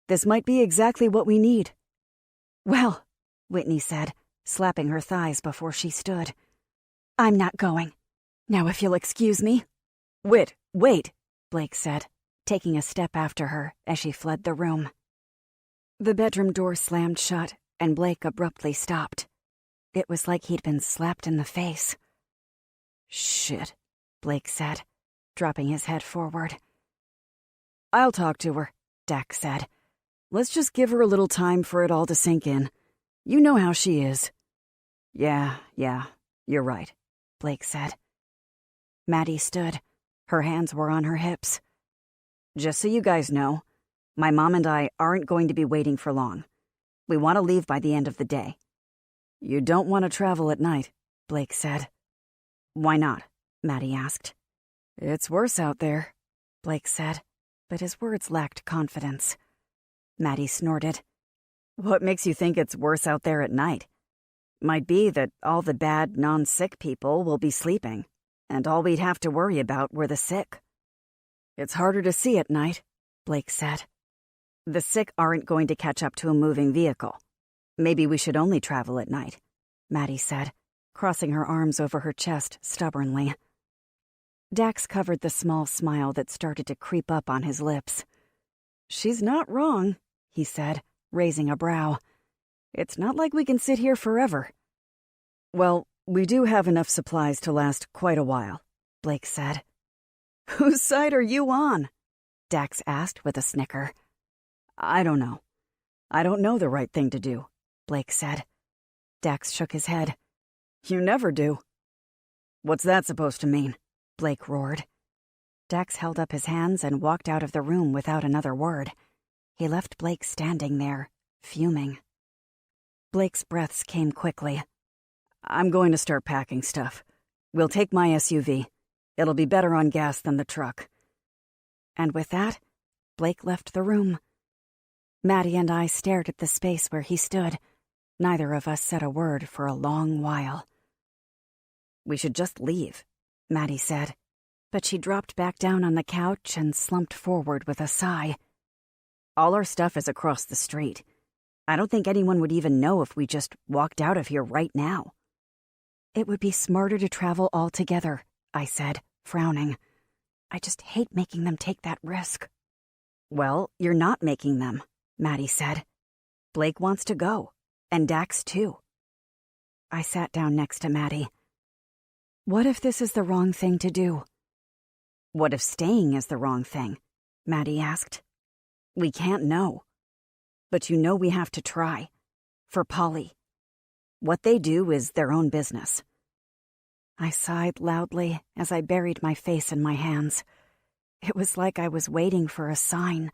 This might be exactly what we need." "Well," Whitney said, slapping her thighs before she stood. "I'm not going. Now if you'll excuse me." Wait, Blake said, taking a step after her as she fled the room. The bedroom door slammed shut, and Blake abruptly stopped. It was like he'd been slapped in the face. "Shit," Blake said, dropping his head forward. "I'll talk to her," Dax said. "Let's just give her a little time for it all to sink in. You know how she is." Yeah, you're right," Blake said. Maddie stood. Her hands were on her hips. "Just so you guys know, my mom and I aren't going to be waiting for long. We want to leave by the end of the day." "You don't want to travel at night," Blake said. "Why not?" Maddie asked. "It's worse out there," Blake said, but his words lacked confidence. Maddie snorted. "What makes you think it's worse out there at night? Might be that all the bad, non-sick people will be sleeping, and all we'd have to worry about were the sick." "It's harder to see at night," Blake said. "The sick aren't going to catch up to a moving vehicle. Maybe we should only travel at night," Maddie said, crossing her arms over her chest stubbornly. Dax covered the small smile that started to creep up on his lips. "She's not wrong," he said, raising a brow. "It's not like we can sit here forever." "Well, we do have enough supplies to last quite a while," Blake said. "Whose side are you on?" Dax asked with a snicker. "I don't know. I don't know the right thing to do," Blake said. Dax shook his head. "You never do." "What's that supposed to mean?" Blake roared. Dax held up his hands and walked out of the room without another word. He left Blake standing there, fuming. Blake's breaths came quickly. "I'm going to start packing stuff. We'll take my SUV. It'll be better on gas than the truck." And with that, Blake left the room. Maddie and I stared at the space where he stood. Neither of us said a word for a long while. "We should just leave," Maddie said, but she dropped back down on the couch and slumped forward with a sigh. "All our stuff is across the street. I don't think anyone would even know if we just walked out of here right now." "It would be smarter to travel all together," I said, frowning. "I just hate making them take that risk." "Well, you're not making them," Maddie said. "Blake wants to go, and Dax too." I sat down next to Maddie. "What if this is the wrong thing to do?" "What if staying is the wrong thing?" Maddie asked. "We can't know. But you know we have to try. For Polly. What they do is their own business." I sighed loudly as I buried my face in my hands. It was like I was waiting for a sign.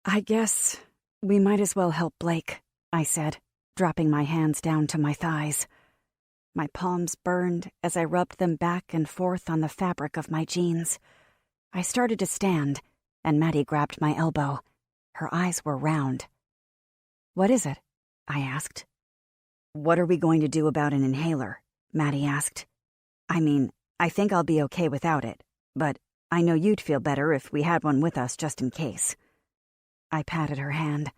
"I guess we might as well help Blake," I said, dropping my hands down to my thighs. My palms burned as I rubbed them back and forth on the fabric of my jeans. I started to stand, and Maddie grabbed my elbow. Her eyes were round. "What is it?" I asked. "What are we going to do about an inhaler?" Maddie asked. "I mean, I think I'll be okay without it, but I know you'd feel better if we had one with us just in case." I patted her hand.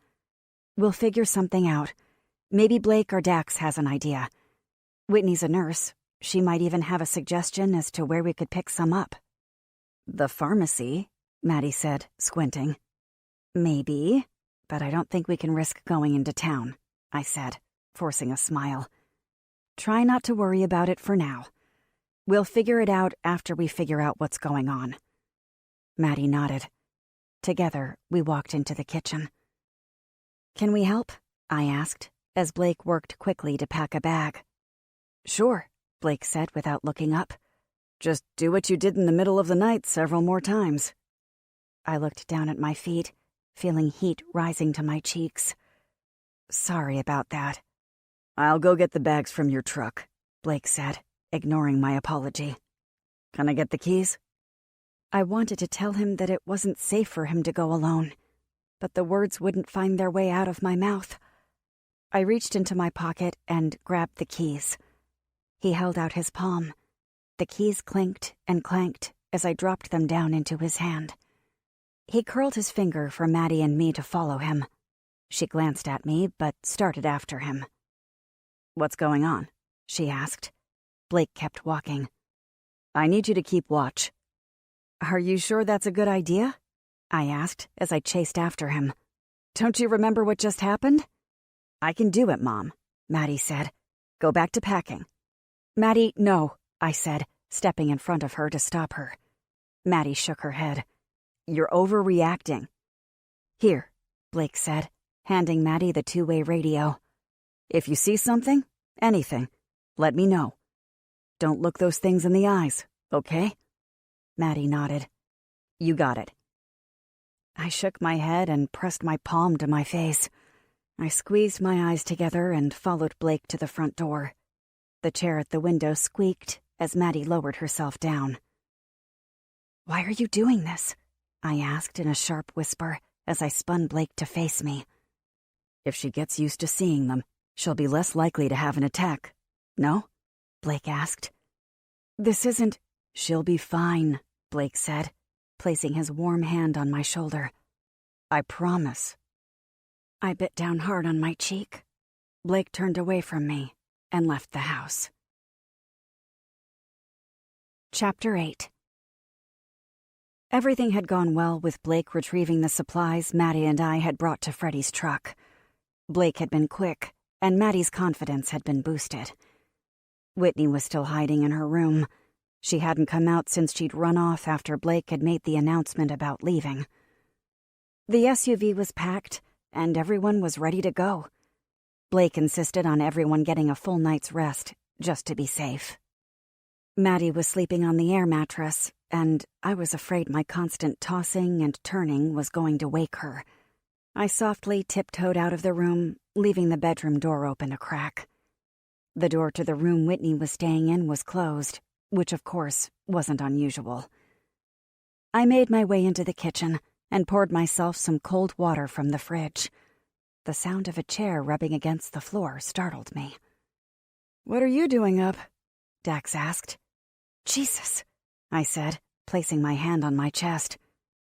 "We'll figure something out. Maybe Blake or Dax has an idea. Whitney's a nurse. She might even have a suggestion as to where we could pick some up." "The pharmacy," Maddie said, squinting. "Maybe, but I don't think we can risk going into town," I said, forcing a smile. "Try not to worry about it for now. We'll figure it out after we figure out what's going on." Maddie nodded. Together, we walked into the kitchen. "Can we help?" I asked, as Blake worked quickly to pack a bag. "Sure," Blake said without looking up. "Just do what you did in the middle of the night several more times." I looked down at my feet, feeling heat rising to my cheeks. "Sorry about that." "I'll go get the bags from your truck," Blake said, ignoring my apology. "Can I get the keys?" I wanted to tell him that it wasn't safe for him to go alone, but the words wouldn't find their way out of my mouth. I reached into my pocket and grabbed the keys. He held out his palm. The keys clinked and clanked as I dropped them down into his hand. He curled his finger for Maddie and me to follow him. She glanced at me, but started after him. "What's going on?" she asked. Blake kept walking. "I need you to keep watch." "Are you sure that's a good idea?" I asked as I chased after him. "Don't you remember what just happened?" "I can do it, Mom," Maddie said. "Go back to packing." "Maddie, no," I said, stepping in front of her to stop her. Maddie shook her head. "You're overreacting." "Here," Blake said, handing Maddie the two-way radio. "If you see something, Anything. Let me know. Don't look those things in the eyes, okay? Maddie nodded. You got it. I shook my head and pressed my palm to my face. I squeezed my eyes together and followed Blake to the front door. The chair at the window squeaked as Maddie lowered herself down. "Why are you doing this?" I asked in a sharp whisper as I spun Blake to face me. "If she gets used to seeing them, she'll be less likely to have an attack. No?" Blake asked. "This isn't—" "She'll be fine," Blake said, placing his warm hand on my shoulder. "I promise." I bit down hard on my cheek. Blake turned away from me and left the house. Chapter 8. Everything had gone well with Blake retrieving the supplies Maddie and I had brought to Freddie's truck. Blake had been quick, and Maddie's confidence had been boosted. Whitney was still hiding in her room. She hadn't come out since she'd run off after Blake had made the announcement about leaving. The SUV was packed, and everyone was ready to go. Blake insisted on everyone getting a full night's rest, just to be safe. Maddie was sleeping on the air mattress, and I was afraid my constant tossing and turning was going to wake her. I softly tiptoed out of the room, leaving the bedroom door open a crack. The door to the room Whitney was staying in was closed, which of course wasn't unusual. I made my way into the kitchen and poured myself some cold water from the fridge. The sound of a chair rubbing against the floor startled me. "What are you doing up?" Dax asked. "Jesus," I said, placing my hand on my chest.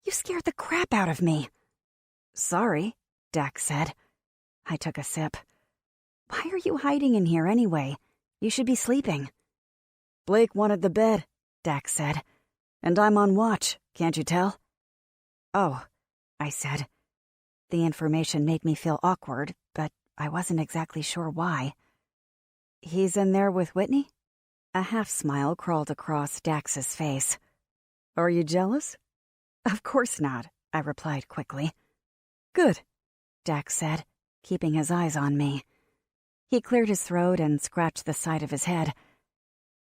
"You scared the crap out of me." "Sorry," Dax said. I took a sip. "Why are you hiding in here anyway? You should be sleeping." "Blake wanted the bed," Dax said. "And I'm on watch, can't you tell?" "Oh," I said. The information made me feel awkward, but I wasn't exactly sure why. "He's in there with Whitney?" A half-smile crawled across Dax's face. "Are you jealous?" "Of course not," I replied quickly. "Good," Dax said, keeping his eyes on me. He cleared his throat and scratched the side of his head.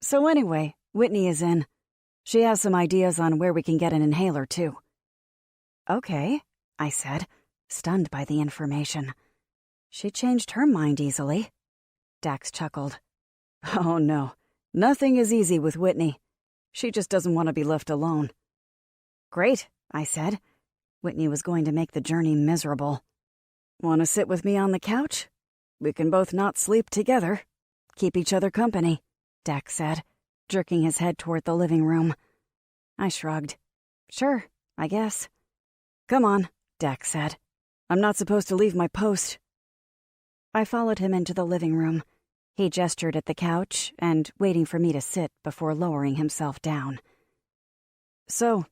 "So anyway, Whitney is in. She has some ideas on where we can get an inhaler, too." "Okay," I said, stunned by the information. "She changed her mind easily." Dax chuckled. "Oh, no. Nothing is easy with Whitney. She just doesn't want to be left alone." "Great," I said. Whitney was going to make the journey miserable. "Want to sit with me on the couch? We can both not sleep together. Keep each other company," Dax said, jerking his head toward the living room. I shrugged. "Sure, I guess." "Come on," Dax said. "I'm not supposed to leave my post." I followed him into the living room. He gestured at the couch and waiting for me to sit before lowering himself down. "So,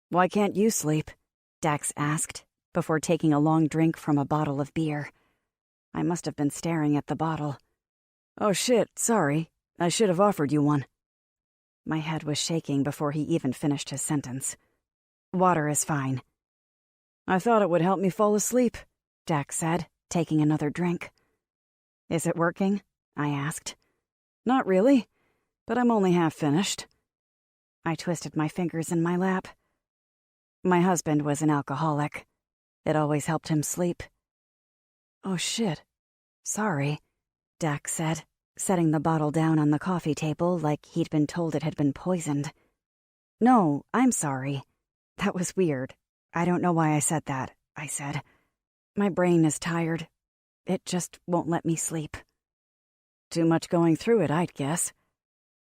why can't you sleep?" Dax asked, before taking a long drink from a bottle of beer. I must have been staring at the bottle. "Oh shit, sorry. I should have offered you one." My head was shaking before he even finished his sentence. "Water is fine." "I thought it would help me fall asleep," Dax said, taking another drink. "Is it working?" I asked. "Not really, but I'm only half finished." I twisted my fingers in my lap. My husband was an alcoholic. It always helped him sleep. "Oh shit. Sorry," Dax said, setting the bottle down on the coffee table like he'd been told it had been poisoned. "No, I'm sorry. That was weird. I don't know why I said that," I said. "My brain is tired. It just won't let me sleep." "Too much going through it, I'd guess.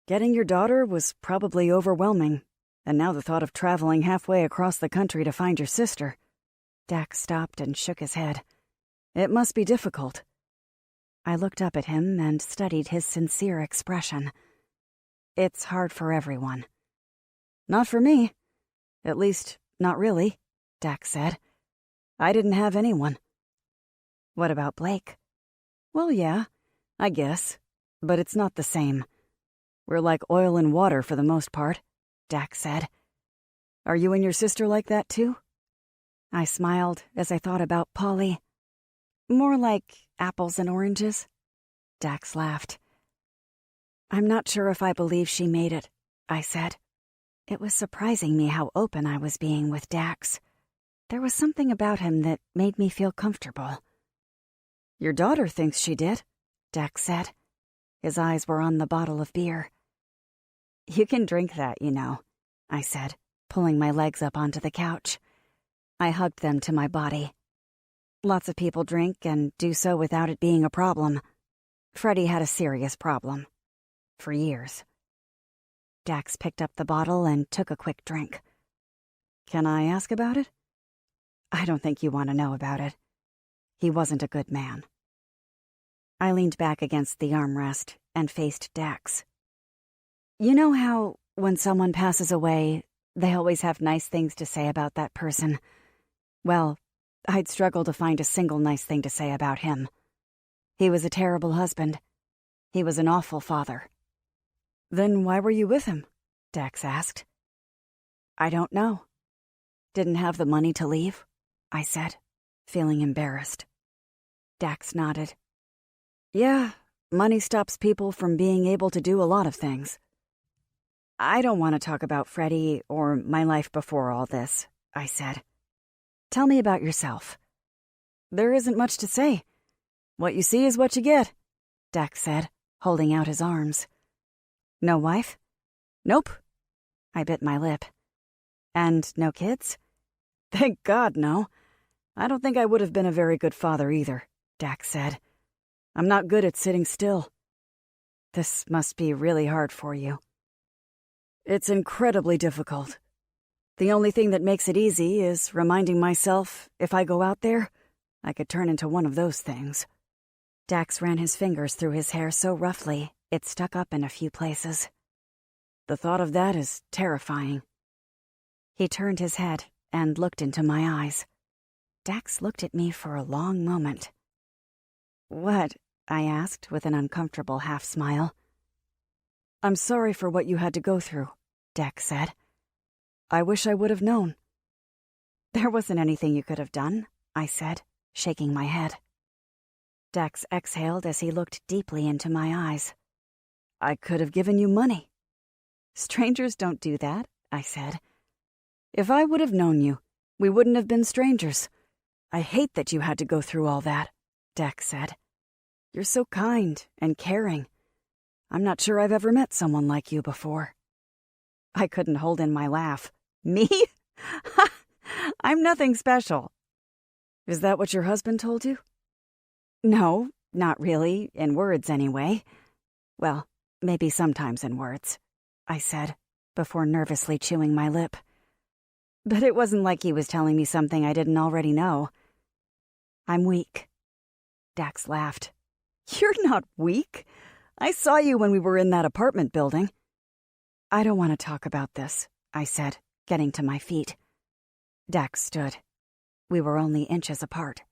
Getting your daughter was probably overwhelming, and now the thought of traveling halfway across the country to find your sister." Dax stopped and shook his head. "It must be difficult." I looked up at him and studied his sincere expression. "It's hard for everyone." "Not for me. At least, not really," Dax said. "I didn't have anyone." "What about Blake?" "Well, yeah, I guess. But it's not the same. We're like oil and water for the most part," Dax said. "Are you and your sister like that, too?" I smiled as I thought about Polly. "More like apples and oranges." Dax laughed. I'm not sure if I believe she made it, I said. It was surprising me how open I was being with Dax. There was something about him that made me feel comfortable. Your daughter thinks she did, Dax said. His eyes were on the bottle of beer. You can drink that, you know, I said, pulling my legs up onto the couch. I hugged them to my body. Lots of people drink and do so without it being a problem. Freddie had a serious problem. For years. Dax picked up the bottle and took a quick drink. Can I ask about it? I don't think you want to know about it. He wasn't a good man. I leaned back against the armrest and faced Dax. You know how, when someone passes away, they always have nice things to say about that person? Well, I'd struggle to find a single nice thing to say about him. He was a terrible husband. He was an awful father. Then why were you with him? Dax asked. I don't know. Didn't have the money to leave, I said, feeling embarrassed. Dax nodded. Yeah, money stops people from being able to do a lot of things. I don't want to talk about Freddie or my life before all this, I said. Tell me about yourself. There isn't much to say. What you see is what you get, Dax said, holding out his arms. No wife? Nope. I bit my lip. And no kids? Thank God, no. I don't think I would have been a very good father either, Dax said. I'm not good at sitting still. This must be really hard for you. It's incredibly difficult. The only thing that makes it easy is reminding myself if I go out there, I could turn into one of those things. Dax ran his fingers through his hair so roughly, it stuck up in a few places. The thought of that is terrifying. He turned his head and looked into my eyes. Dax looked at me for a long moment. What? I asked with an uncomfortable half-smile. I'm sorry for what you had to go through, Dax said. I wish I would have known. There wasn't anything you could have done, I said, shaking my head. Dax exhaled as he looked deeply into my eyes. I could have given you money. Strangers don't do that, I said. If I would have known you, we wouldn't have been strangers. I hate that you had to go through all that, Dax said. You're so kind and caring. I'm not sure I've ever met someone like you before. I couldn't hold in my laugh. Me? I'm nothing special. Is that what your husband told you? No, not really, in words anyway. Well, maybe sometimes in words, I said, before nervously chewing my lip. But it wasn't like he was telling me something I didn't already know. I'm weak. Dax laughed. You're not weak. I saw you when we were in that apartment building. I don't want to talk about this, I said, getting to my feet. Dax stood. We were only inches apart.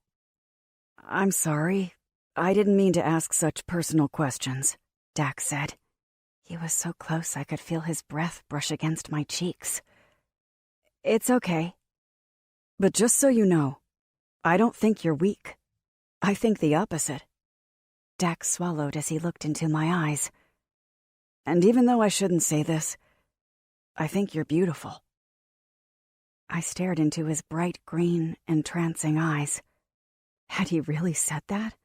I'm sorry. I didn't mean to ask such personal questions, Dax said. He was so close I could feel his breath brush against my cheeks. It's okay. But just so you know, I don't think you're weak. I think the opposite. Dax swallowed as he looked into my eyes. And even though I shouldn't say this, I think you're beautiful. I stared into his bright green, entrancing eyes. Had he really said that?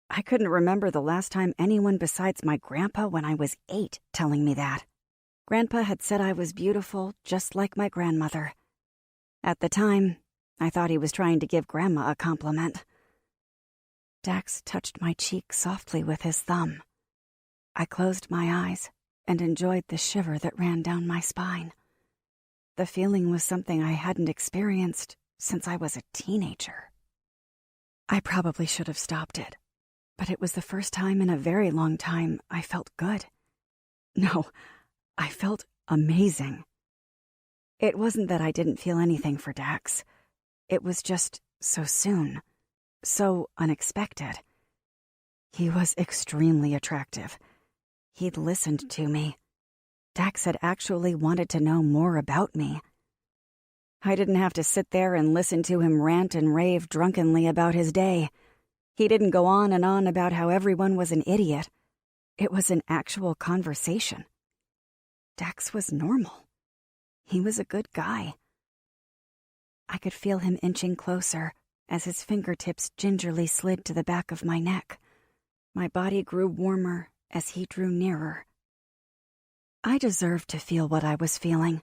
I couldn't remember the last time anyone besides my grandpa when I was 8 telling me that. Grandpa had said I was beautiful, just like my grandmother. At the time, I thought he was trying to give Grandma a compliment. Dax touched my cheek softly with his thumb. I closed my eyes and enjoyed the shiver that ran down my spine. The feeling was something I hadn't experienced since I was a teenager. I probably should have stopped it, but it was the first time in a very long time I felt good. No, I felt amazing. It wasn't that I didn't feel anything for Dax. It was just so soon, so unexpected. He was extremely attractive. He'd listened to me. Dax had actually wanted to know more about me. I didn't have to sit there and listen to him rant and rave drunkenly about his day. He didn't go on and on about how everyone was an idiot. It was an actual conversation. Dax was normal. He was a good guy. I could feel him inching closer as his fingertips gingerly slid to the back of my neck. My body grew warmer as he drew nearer. I deserved to feel what I was feeling.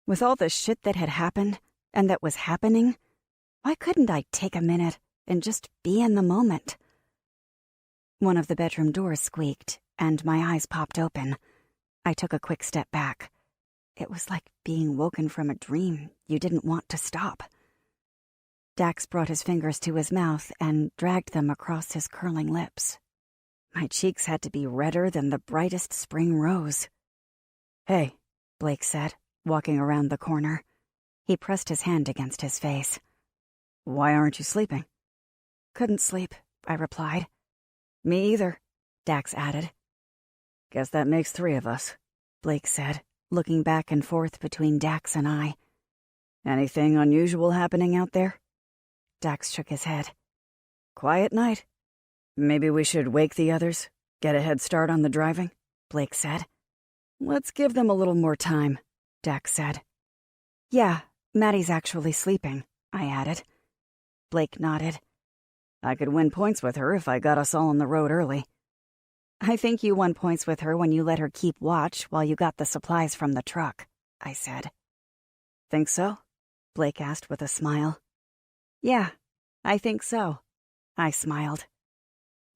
With all the shit that had happened and that was happening, why couldn't I take a minute and just be in the moment? One of the bedroom doors squeaked, and my eyes popped open. I took a quick step back. It was like being woken from a dream you didn't want to stop. Dax brought his fingers to his mouth and dragged them across his curling lips. My cheeks had to be redder than the brightest spring rose. "Hey," Blake said, walking around the corner. He pressed his hand against his face. "Why aren't you sleeping?" "Couldn't sleep," I replied. "Me either," Dax added. "Guess that makes 3 of us," Blake said, looking back and forth between Dax and I. "Anything unusual happening out there?" Dax shook his head. "Quiet night. Maybe we should wake the others, get a head start on the driving," Blake said. "Let's give them a little more time," Dax said. "Yeah, Maddie's actually sleeping," I added. Blake nodded. "I could win points with her if I got us all on the road early." "I think you won points with her when you let her keep watch while you got the supplies from the truck," I said. "Think so?" Blake asked with a smile. "Yeah, I think so," I smiled.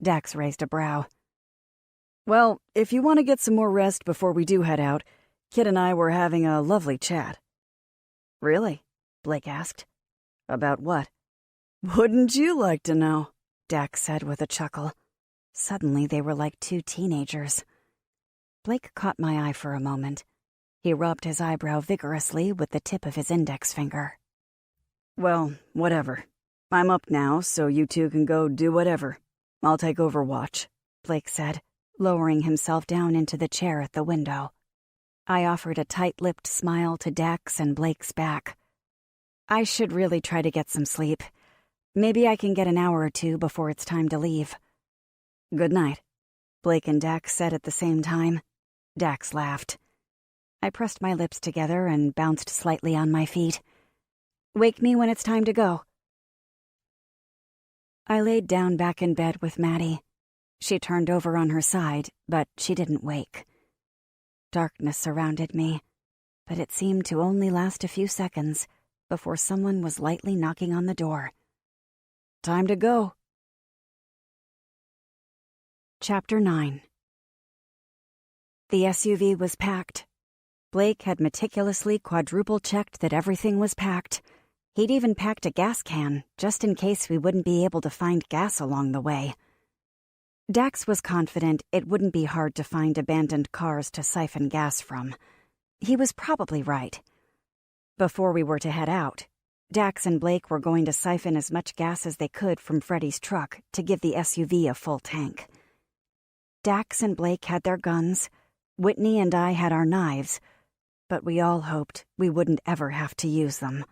Dax raised a brow. "Well, if you want to get some more rest before we do head out, Kid and I were having a lovely chat." "Really?" Blake asked. "About what?" "Wouldn't you like to know?" Dax said with a chuckle. Suddenly they were like 2 teenagers. Blake caught my eye for a moment. He rubbed his eyebrow vigorously with the tip of his index finger. "Well, whatever. I'm up now, so you 2 can go do whatever. I'll take over watch," Blake said, lowering himself down into the chair at the window. I offered a tight-lipped smile to Dax and Blake's back. "I should really try to get some sleep. Maybe I can get an hour or 2 before it's time to leave." "Good night," Blake and Dax said at the same time. Dax laughed. I pressed my lips together and bounced slightly on my feet. "Wake me when it's time to go." I laid down back in bed with Maddie. She turned over on her side, but she didn't wake. Darkness surrounded me, but it seemed to only last a few seconds before someone was lightly knocking on the door. "Time to go." Chapter 9. The SUV was packed. Blake had meticulously quadruple-checked that everything was packed. He'd even packed a gas can, just in case we wouldn't be able to find gas along the way. Dax was confident it wouldn't be hard to find abandoned cars to siphon gas from. He was probably right. Before we were to head out, Dax and Blake were going to siphon as much gas as they could from Freddie's truck to give the SUV a full tank. Dax and Blake had their guns, Whitney and I had our knives, but we all hoped we wouldn't ever have to use them.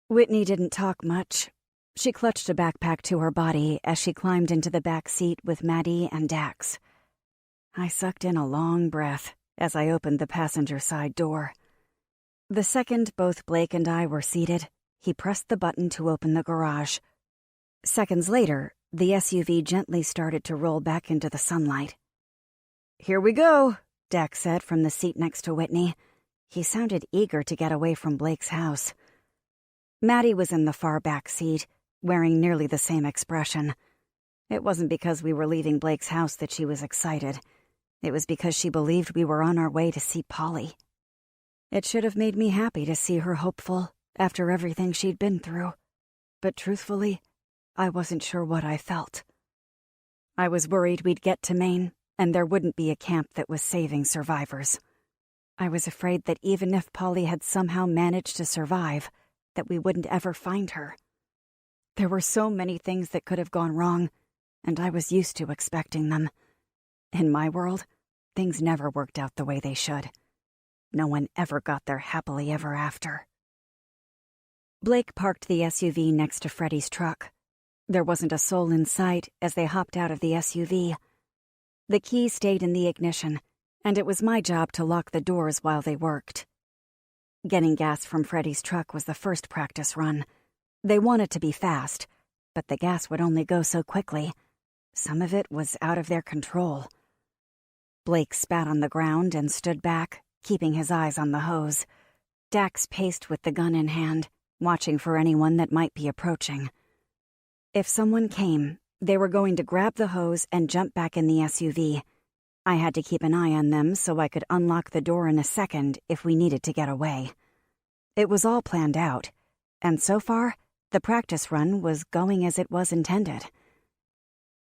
Whitney didn't talk much. She clutched a backpack to her body as she climbed into the back seat with Maddie and Dax. I sucked in a long breath as I opened the passenger side door. The second both Blake and I were seated, he pressed the button to open the garage. Seconds later, the SUV gently started to roll back into the sunlight. "Here we go," Dax said from the seat next to Whitney. He sounded eager to get away from Blake's house. Maddie was in the far back seat, wearing nearly the same expression. It wasn't because we were leaving Blake's house that she was excited. It was because she believed we were on our way to see Polly. It should have made me happy to see her hopeful after everything she'd been through. But truthfully, I wasn't sure what I felt. I was worried we'd get to Maine and there wouldn't be a camp that was saving survivors. I was afraid that even if Polly had somehow managed to survive, that we wouldn't ever find her. There were so many things that could have gone wrong, and I was used to expecting them. In my world, things never worked out the way they should. No one ever got there happily ever after. Blake parked the SUV next to Freddie's truck. There wasn't a soul in sight as they hopped out of the SUV. The key stayed in the ignition, and it was my job to lock the doors while they worked. Getting gas from Freddie's truck was the first practice run. They wanted to be fast, but the gas would only go so quickly. Some of it was out of their control. Blake spat on the ground and stood back, keeping his eyes on the hose. Dax paced with the gun in hand, watching for anyone that might be approaching. If someone came, they were going to grab the hose and jump back in the SUV. I had to keep an eye on them so I could unlock the door in a second if we needed to get away. It was all planned out, and so far, the practice run was going as it was intended.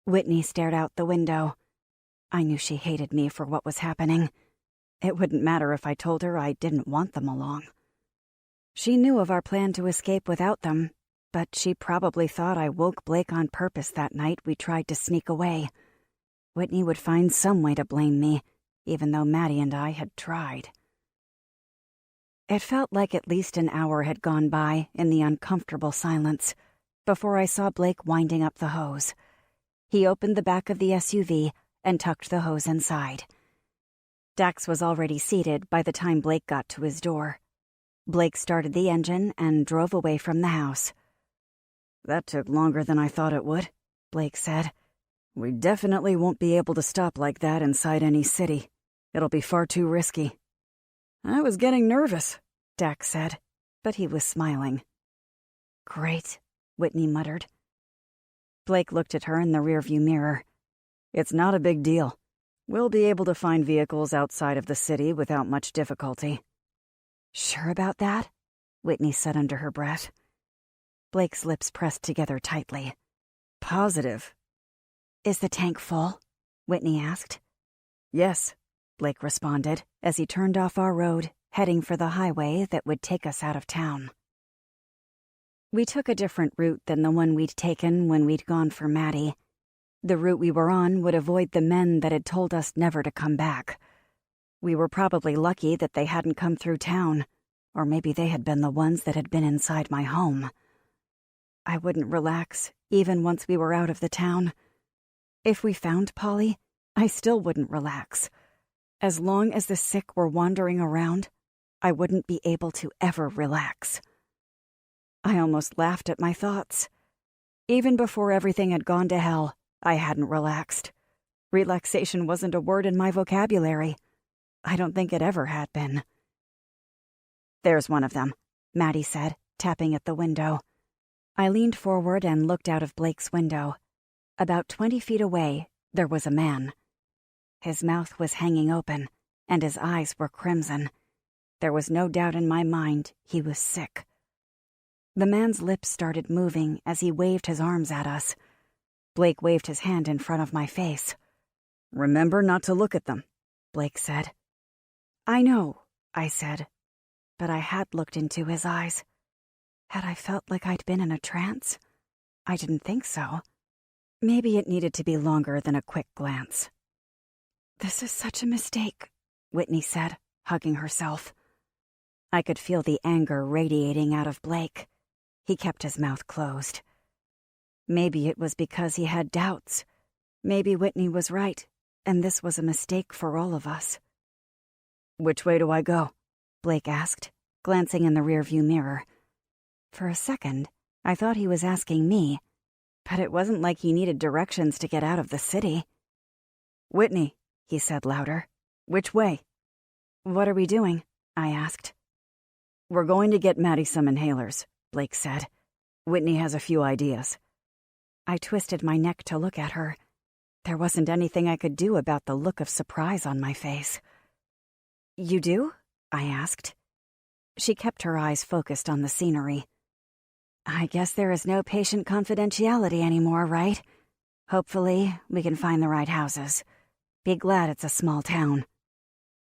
Whitney stared out the window. I knew she hated me for what was happening. It wouldn't matter if I told her I didn't want them along. She knew of our plan to escape without them, but she probably thought I woke Blake on purpose that night we tried to sneak away. Whitney would find some way to blame me, even though Maddie and I had tried. It felt like at least an hour had gone by in the uncomfortable silence before I saw Blake winding up the hose. He opened the back of the SUV and tucked the hose inside. Dax was already seated by the time Blake got to his door. Blake started the engine and drove away from the house. "That took longer than I thought it would," Blake said. "We definitely won't be able to stop like that inside any city. It'll be far too risky." "I was getting nervous," Dax said, but he was smiling. "Great," Whitney muttered. Blake looked at her in the rearview mirror. "It's not a big deal. We'll be able to find vehicles outside of the city without much difficulty." "Sure about that?" Whitney said under her breath. Blake's lips pressed together tightly. "Positive." "Is the tank full?" Whitney asked. "Yes," Blake responded as he turned off our road, heading for the highway that would take us out of town. We took a different route than the one we'd taken when we'd gone for Maddie. The route we were on would avoid the men that had told us never to come back. We were probably lucky that they hadn't come through town, or maybe they had been the ones that had been inside my home. I wouldn't relax, even once we were out of the town. If we found Polly, I still wouldn't relax. As long as the sick were wandering around, I wouldn't be able to ever relax. I almost laughed at my thoughts. Even before everything had gone to hell, I hadn't relaxed. Relaxation wasn't a word in my vocabulary. I don't think it ever had been. "There's one of them," Maddie said, tapping at the window. I leaned forward and looked out of Blake's window. About 20 feet away, there was a man. His mouth was hanging open, and his eyes were crimson. There was no doubt in my mind he was sick. The man's lips started moving as he waved his arms at us. Blake waved his hand in front of my face. "Remember not to look at them," Blake said. "I know," I said, but I had looked into his eyes. Had I felt like I'd been in a trance? I didn't think so. Maybe it needed to be longer than a quick glance. "This is such a mistake," Whitney said, hugging herself. I could feel the anger radiating out of Blake. He kept his mouth closed. Maybe it was because he had doubts. Maybe Whitney was right, and this was a mistake for all of us. "Which way do I go?" Blake asked, glancing in the rearview mirror. For a second, I thought he was asking me, but it wasn't like he needed directions to get out of the city. "Whitney," he said louder. "Which way?" "What are we doing?" I asked. "We're going to get Maddie some inhalers," Blake said. "Whitney has a few ideas." I twisted my neck to look at her. There wasn't anything I could do about the look of surprise on my face. "You do?" I asked. She kept her eyes focused on the scenery. "I guess there is no patient confidentiality anymore, right? Hopefully, we can find the right houses. Be glad it's a small town."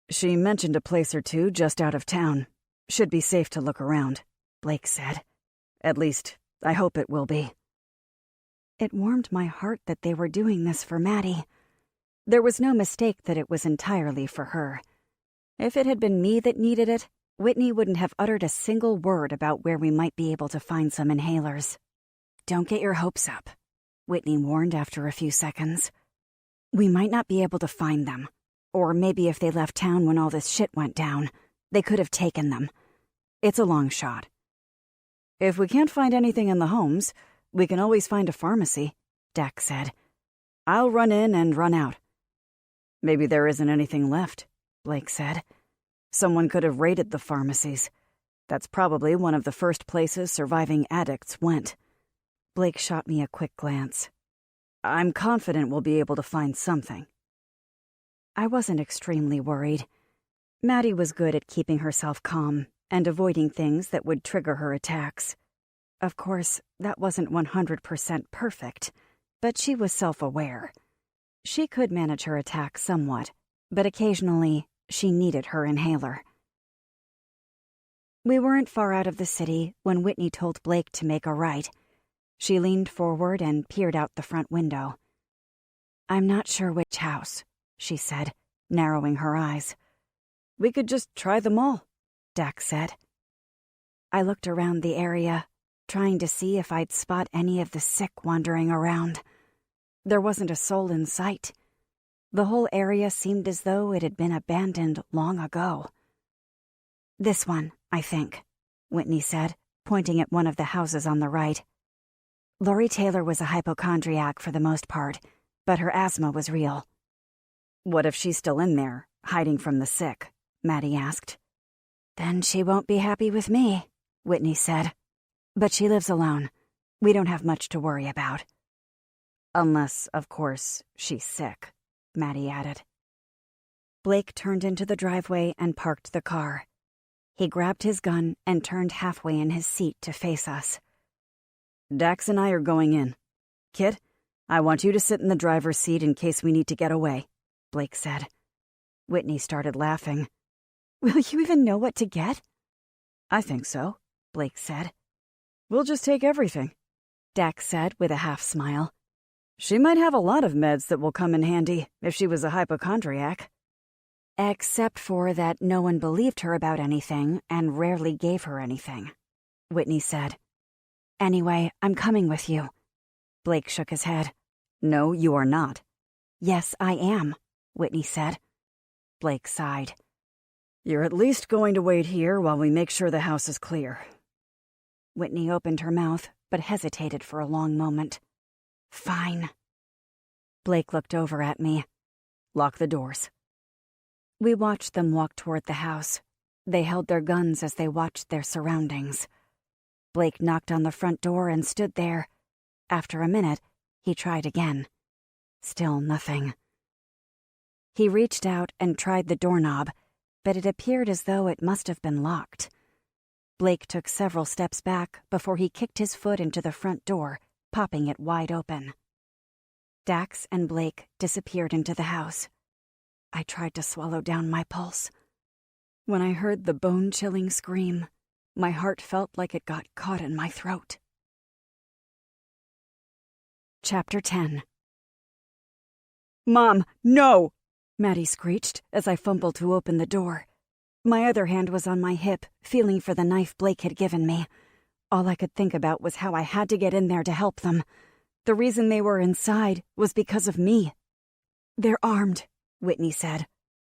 "She mentioned a place or two just out of town. Should be safe to look around," Blake said. "At least, I hope it will be." It warmed my heart that they were doing this for Maddie. There was no mistake that it was entirely for her. If it had been me that needed it, Whitney wouldn't have uttered a single word about where we might be able to find some inhalers. "Don't get your hopes up," Whitney warned after a few seconds. We might not be able to find them. Or maybe if they left town when all this shit went down, they could have taken them. It's a long shot. If we can't find anything in the homes, we can always find a pharmacy, Dax said. I'll run in and run out. Maybe there isn't anything left, Blake said. Someone could have raided the pharmacies. That's probably one of the first places surviving addicts went. Blake shot me a quick glance. I'm confident we'll be able to find something. I wasn't extremely worried. Maddie was good at keeping herself calm and avoiding things that would trigger her attacks. Of course, that wasn't 100% perfect, but she was self-aware. She could manage her attacks somewhat, but occasionally she needed her inhaler. We weren't far out of the city when Whitney told Blake to make a right. She leaned forward and peered out the front window. I'm not sure which house, she said, narrowing her eyes. We could just try them all, Dax said. I looked around the area, trying to see if I'd spot any of the sick wandering around. There wasn't a soul in sight. The whole area seemed as though it had been abandoned long ago. This one, I think, Whitney said, pointing at one of the houses on the right. Lori Taylor was a hypochondriac for the most part, but her asthma was real. What if she's still in there, hiding from the sick? Maddie asked. Then she won't be happy with me, Whitney said. But she lives alone. We don't have much to worry about. Unless, of course, she's sick, Maddie added. Blake turned into the driveway and parked the car. He grabbed his gun and turned halfway in his seat to face us. Dax and I are going in. Kid, I want you to sit in the driver's seat in case we need to get away, Blake said. Whitney started laughing. Will you even know what to get? I think so, Blake said. We'll just take everything, Dax said with a half smile. She might have a lot of meds that will come in handy if she was a hypochondriac. Except for that no one believed her about anything and rarely gave her anything, Whitney said. Anyway, I'm coming with you. Blake shook his head. No, you are not. Yes, I am, Whitney said. Blake sighed. You're at least going to wait here while we make sure the house is clear. Whitney opened her mouth, but hesitated for a long moment. Fine. Blake looked over at me. Lock the doors. We watched them walk toward the house. They held their guns as they watched their surroundings. Blake knocked on the front door and stood there. After a minute, he tried again. Still nothing. He reached out and tried the doorknob, but it appeared as though it must have been locked. Blake took several steps back before he kicked his foot into the front door, popping it wide open. Dax and Blake disappeared into the house. I tried to swallow down my pulse. When I heard the bone-chilling scream, my heart felt like it got caught in my throat. Chapter 10. Mom, no! Maddie screeched as I fumbled to open the door. My other hand was on my hip, feeling for the knife Blake had given me. All I could think about was how I had to get in there to help them. The reason they were inside was because of me. They're armed, Whitney said.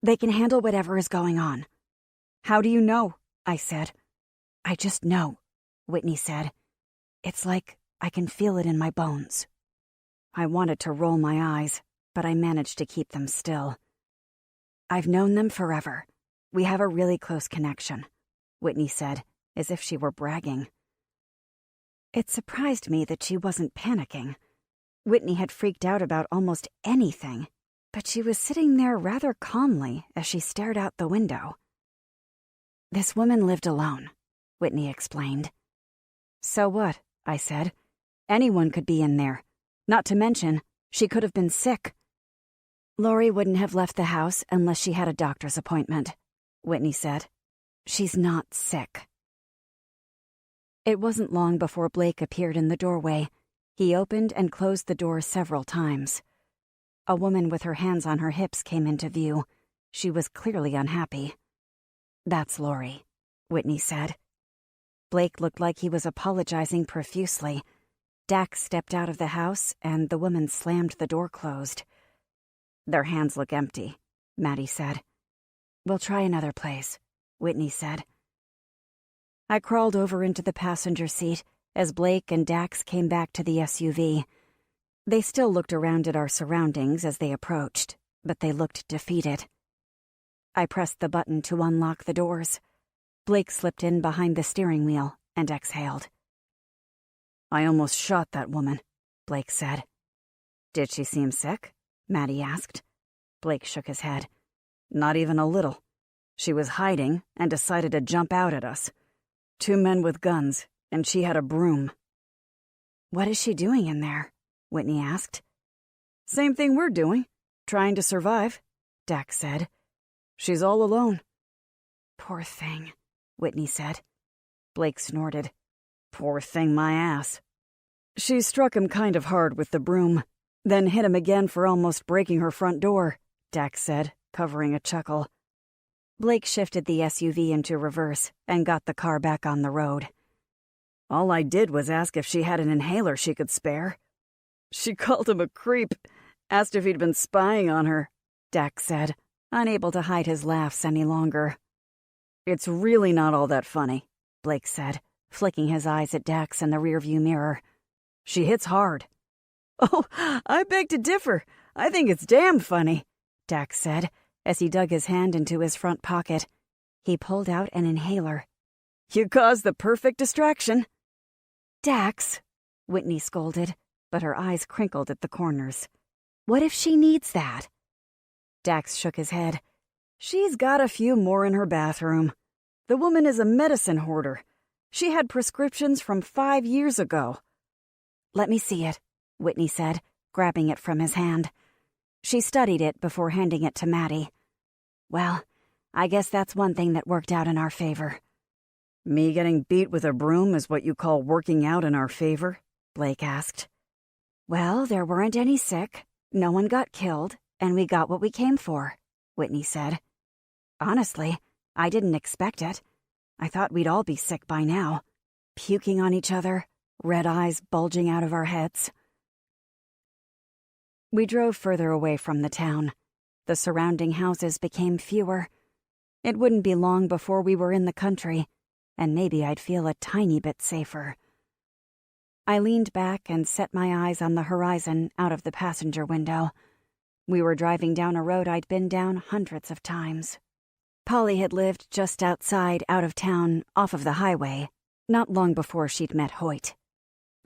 They can handle whatever is going on. How do you know? I said. I just know, Whitney said. It's like I can feel it in my bones. I wanted to roll my eyes, but I managed to keep them still. I've known them forever. We have a really close connection, Whitney said, as if she were bragging. It surprised me that she wasn't panicking. Whitney had freaked out about almost anything, but she was sitting there rather calmly as she stared out the window. This woman lived alone, Whitney explained. So what? I said. Anyone could be in there. Not to mention, she could have been sick. Lori wouldn't have left the house unless she had a doctor's appointment, Whitney said. She's not sick. It wasn't long before Blake appeared in the doorway. He opened and closed the door several times. A woman with her hands on her hips came into view. She was clearly unhappy. That's Lori, Whitney said. Blake looked like he was apologizing profusely. Dax stepped out of the house, and the woman slammed the door closed. Their hands look empty, Maddie said. We'll try another place, Whitney said. I crawled over into the passenger seat as Blake and Dax came back to the SUV. They still looked around at our surroundings as they approached, but they looked defeated. I pressed the button to unlock the doors. Blake slipped in behind the steering wheel and exhaled. I almost shot that woman, Blake said. Did she seem sick? Maddie asked. Blake shook his head. Not even a little. She was hiding and decided to jump out at us. 2 men with guns, and she had a broom. What is she doing in there? Whitney asked. Same thing we're doing. Trying to survive, Dax said. She's all alone. Poor thing, Whitney said. Blake snorted. Poor thing my ass. She struck him kind of hard with the broom, then hit him again for almost breaking her front door, Dax said, covering a chuckle. Blake shifted the SUV into reverse and got the car back on the road. All I did was ask if she had an inhaler she could spare. She called him a creep, asked if he'd been spying on her, Dax said, unable to hide his laughs any longer. It's really not all that funny, Blake said, flicking his eyes at Dax in the rearview mirror. She hits hard. Oh, I beg to differ. I think it's damn funny, Dax said, as he dug his hand into his front pocket. He pulled out an inhaler. You caused the perfect distraction. Dax, Whitney scolded, but her eyes crinkled at the corners. What if she needs that? Dax shook his head. She's got a few more in her bathroom. The woman is a medicine hoarder. She had prescriptions from 5 years ago. Let me see it, Whitney said, grabbing it from his hand. She studied it before handing it to Maddie. Well, I guess that's one thing that worked out in our favor. Me getting beat with a broom is what you call working out in our favor? Blake asked. Well, there weren't any sick, no one got killed, and we got what we came for, Whitney said. Honestly, I didn't expect it. I thought we'd all be sick by now, puking on each other, red eyes bulging out of our heads. We drove further away from the town. The surrounding houses became fewer. It wouldn't be long before we were in the country, and maybe I'd feel a tiny bit safer. I leaned back and set my eyes on the horizon out of the passenger window. We were driving down a road I'd been down hundreds of times. Polly had lived just outside, out of town, off of the highway, not long before she'd met Hoyt.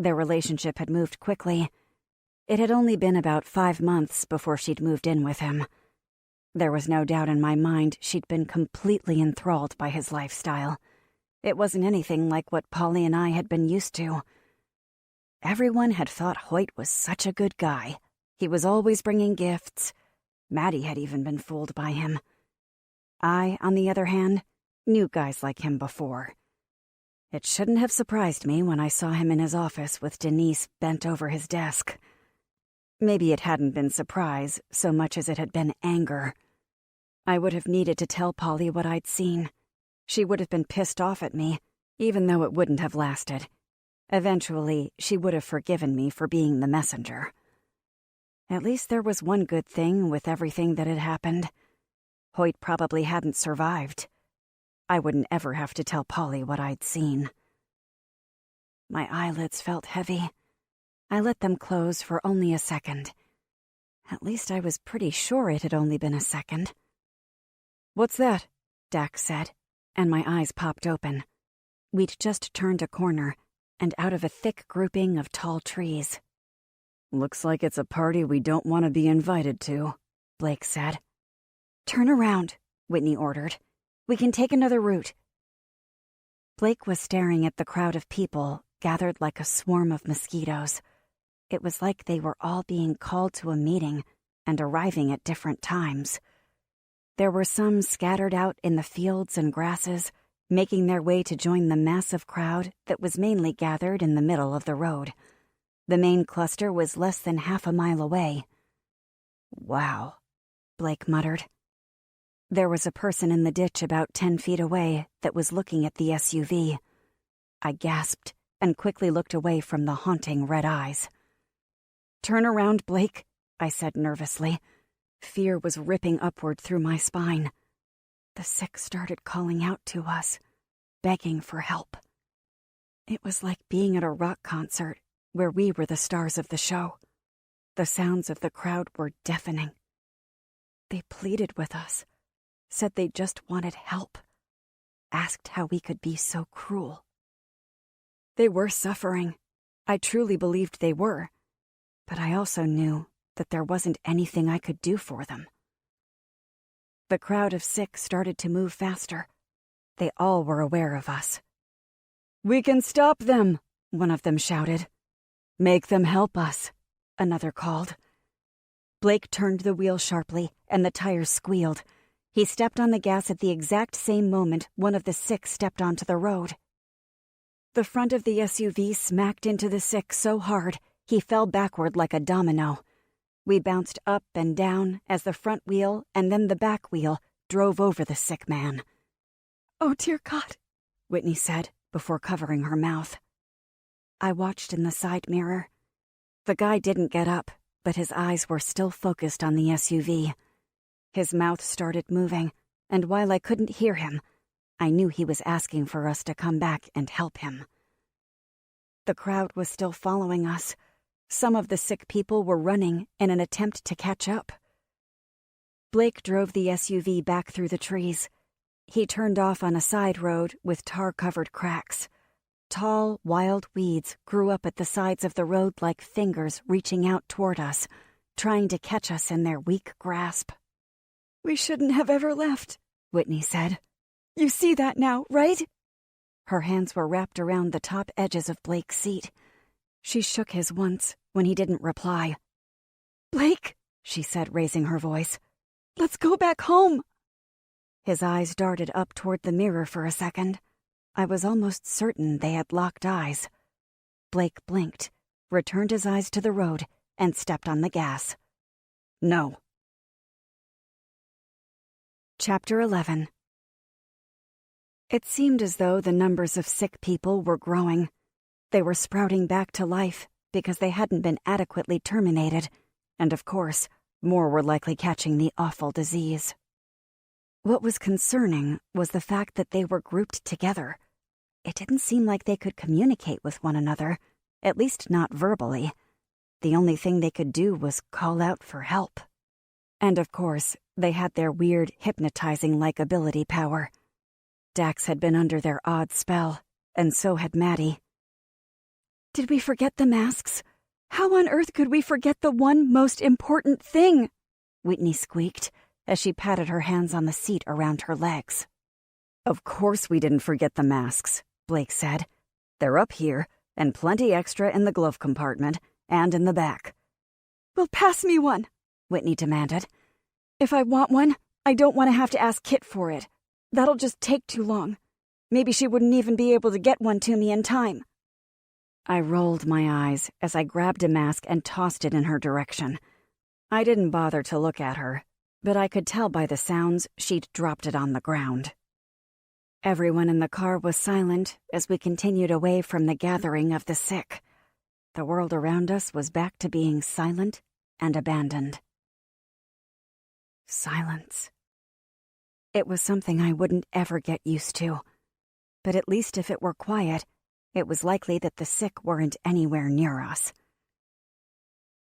Their relationship had moved quickly. It had only been about 5 months before she'd moved in with him. There was no doubt in my mind she'd been completely enthralled by his lifestyle. It wasn't anything like what Polly and I had been used to. Everyone had thought Hoyt was such a good guy. He was always bringing gifts. Maddie had even been fooled by him. I, on the other hand, knew guys like him before. It shouldn't have surprised me when I saw him in his office with Denise bent over his desk. Maybe it hadn't been surprise so much as it had been anger. I would have needed to tell Polly what I'd seen. She would have been pissed off at me, even though it wouldn't have lasted. Eventually, she would have forgiven me for being the messenger. At least there was one good thing with everything that had happened. Hoyt probably hadn't survived. I wouldn't ever have to tell Polly what I'd seen. My eyelids felt heavy. I let them close for only a second. At least I was pretty sure it had only been a second. "What's that?" Dax said, and my eyes popped open. We'd just turned a corner, and out of a thick grouping of tall trees. "Looks like it's a party we don't want to be invited to," Blake said. "Turn around," Whitney ordered. "We can take another route." Blake was staring at the crowd of people gathered like a swarm of mosquitoes. It was like they were all being called to a meeting and arriving at different times. There were some scattered out in the fields and grasses, making their way to join the massive crowd that was mainly gathered in the middle of the road. The main cluster was less than half a mile away. "Wow," Blake muttered. There was a person in the ditch about 10 feet away that was looking at the SUV. I gasped and quickly looked away from the haunting red eyes. "Turn around, Blake," I said nervously. Fear was ripping upward through my spine. The sick started calling out to us, begging for help. It was like being at a rock concert where we were the stars of the show. The sounds of the crowd were deafening. They pleaded with us, said they just wanted help, asked how we could be so cruel. They were suffering. I truly believed they were, but I also knew that there wasn't anything I could do for them. The crowd of sick started to move faster. They all were aware of us. "We can stop them," one of them shouted. "Make them help us," another called. Blake turned the wheel sharply, and the tires squealed. He stepped on the gas at the exact same moment one of the sick stepped onto the road. The front of the SUV smacked into the sick so hard, he fell backward like a domino. We bounced up and down as the front wheel and then the back wheel drove over the sick man. "Oh, dear God," Whitney said before covering her mouth. I watched in the side mirror. The guy didn't get up, but his eyes were still focused on the SUV. His mouth started moving, and while I couldn't hear him, I knew he was asking for us to come back and help him. The crowd was still following us. Some of the sick people were running in an attempt to catch up. Blake drove the SUV back through the trees. He turned off on a side road with tar-covered cracks. Tall, wild weeds grew up at the sides of the road like fingers reaching out toward us, trying to catch us in their weak grasp. "We shouldn't have ever left," Whitney said. "You see that now, right?" Her hands were wrapped around the top edges of Blake's seat. She shook his once when he didn't reply. "Blake," she said, raising her voice, "let's go back home." His eyes darted up toward the mirror for a second. I was almost certain they had locked eyes. Blake blinked, returned his eyes to the road, and stepped on the gas. "No." Chapter 11. It seemed as though the numbers of sick people were growing. They were sprouting back to life because they hadn't been adequately terminated, and of course, more were likely catching the awful disease. What was concerning was the fact that they were grouped together. It didn't seem like they could communicate with one another, at least not verbally. The only thing they could do was call out for help. And of course, they had their weird hypnotizing-like ability power. Dax had been under their odd spell, and so had Maddie. "Did we forget the masks? How on earth could we forget the one most important thing?" Whitney squeaked as she patted her hands on the seat around her legs. "Of course we didn't forget the masks," Blake said. "They're up here, and plenty extra in the glove compartment and in the back." "Well, pass me one," Whitney demanded. "If I want one, I don't want to have to ask Kit for it. That'll just take too long. Maybe she wouldn't even be able to get one to me in time." I rolled my eyes as I grabbed a mask and tossed it in her direction. I didn't bother to look at her, but I could tell by the sounds she'd dropped it on the ground. Everyone in the car was silent as we continued away from the gathering of the sick. The world around us was back to being silent and abandoned. Silence. It was something I wouldn't ever get used to. But at least if it were quiet, it was likely that the sick weren't anywhere near us.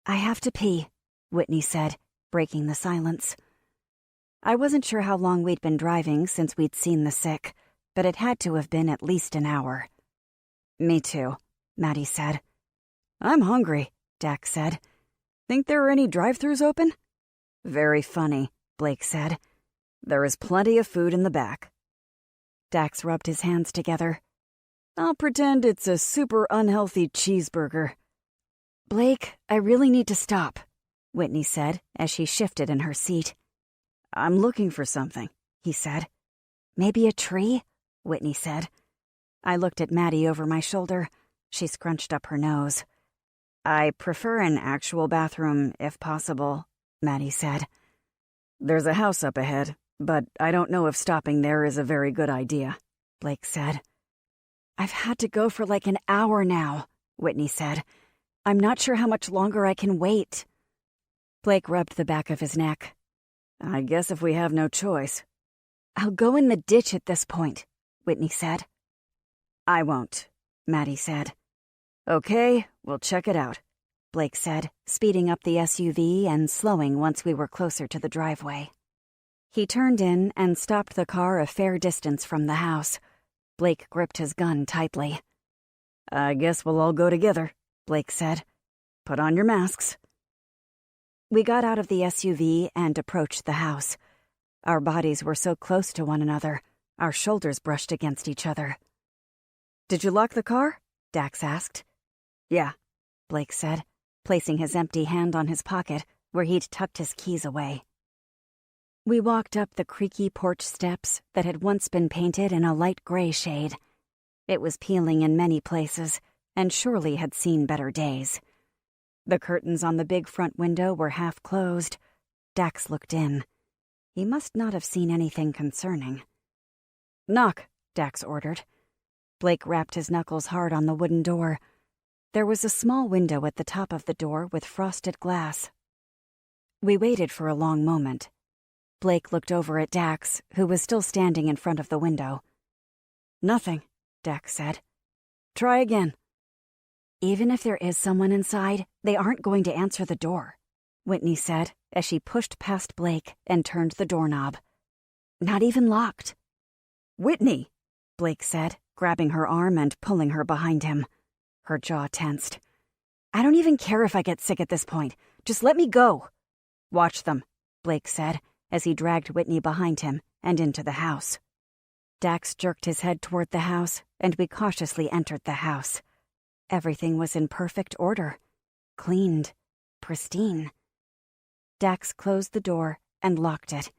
"I have to pee," Whitney said, breaking the silence. I wasn't sure how long we'd been driving since we'd seen the sick, but it had to have been at least an hour. "Me too," Maddie said. "I'm hungry," Dax said. "Think there are any drive-thrus open?" "Very funny," Blake said. "There is plenty of food in the back." Dax rubbed his hands together. "I'll pretend it's a super unhealthy cheeseburger." "Blake, I really need to stop," Whitney said as she shifted in her seat. "I'm looking for something," he said. "Maybe a tree?" Whitney said. I looked at Maddie over my shoulder. She scrunched up her nose. "I prefer an actual bathroom, if possible," Maddie said. "There's a house up ahead, but I don't know if stopping there is a very good idea," Blake said. "I've had to go for like an hour now," Whitney said. "I'm not sure how much longer I can wait." Blake rubbed the back of his neck. I guess if we have no choice. I'll go in the ditch at this point, Whitney said. I won't, Maddie said. Okay, we'll check it out, Blake said, speeding up the SUV and slowing once we were closer to the driveway. He turned in and stopped the car a fair distance from the house. Blake gripped his gun tightly. I guess we'll all go together, Blake said. Put on your masks. We got out of the SUV and approached the house. Our bodies were so close to one another, our shoulders brushed against each other. Did you lock the car? Dax asked. Yeah, Blake said, placing his empty hand on his pocket where he'd tucked his keys away. We walked up the creaky porch steps that had once been painted in a light gray shade. It was peeling in many places and surely had seen better days. The curtains on the big front window were half closed. Dax looked in. He must not have seen anything concerning. Knock, Dax ordered. Blake rapped his knuckles hard on the wooden door. There was a small window at the top of the door with frosted glass. We waited for a long moment. Blake looked over at Dax, who was still standing in front of the window. Nothing, Dax said. Try again. Even if there is someone inside, they aren't going to answer the door, Whitney said as she pushed past Blake and turned the doorknob. Not even locked. Whitney, Blake said, grabbing her arm and pulling her behind him. Her jaw tensed. I don't even care if I get sick at this point. Just let me go. Watch them, Blake said as he dragged Whitney behind him and into the house. Dax jerked his head toward the house, and we cautiously entered the house. Everything was in perfect order. Cleaned. Pristine. Dax closed the door and locked it.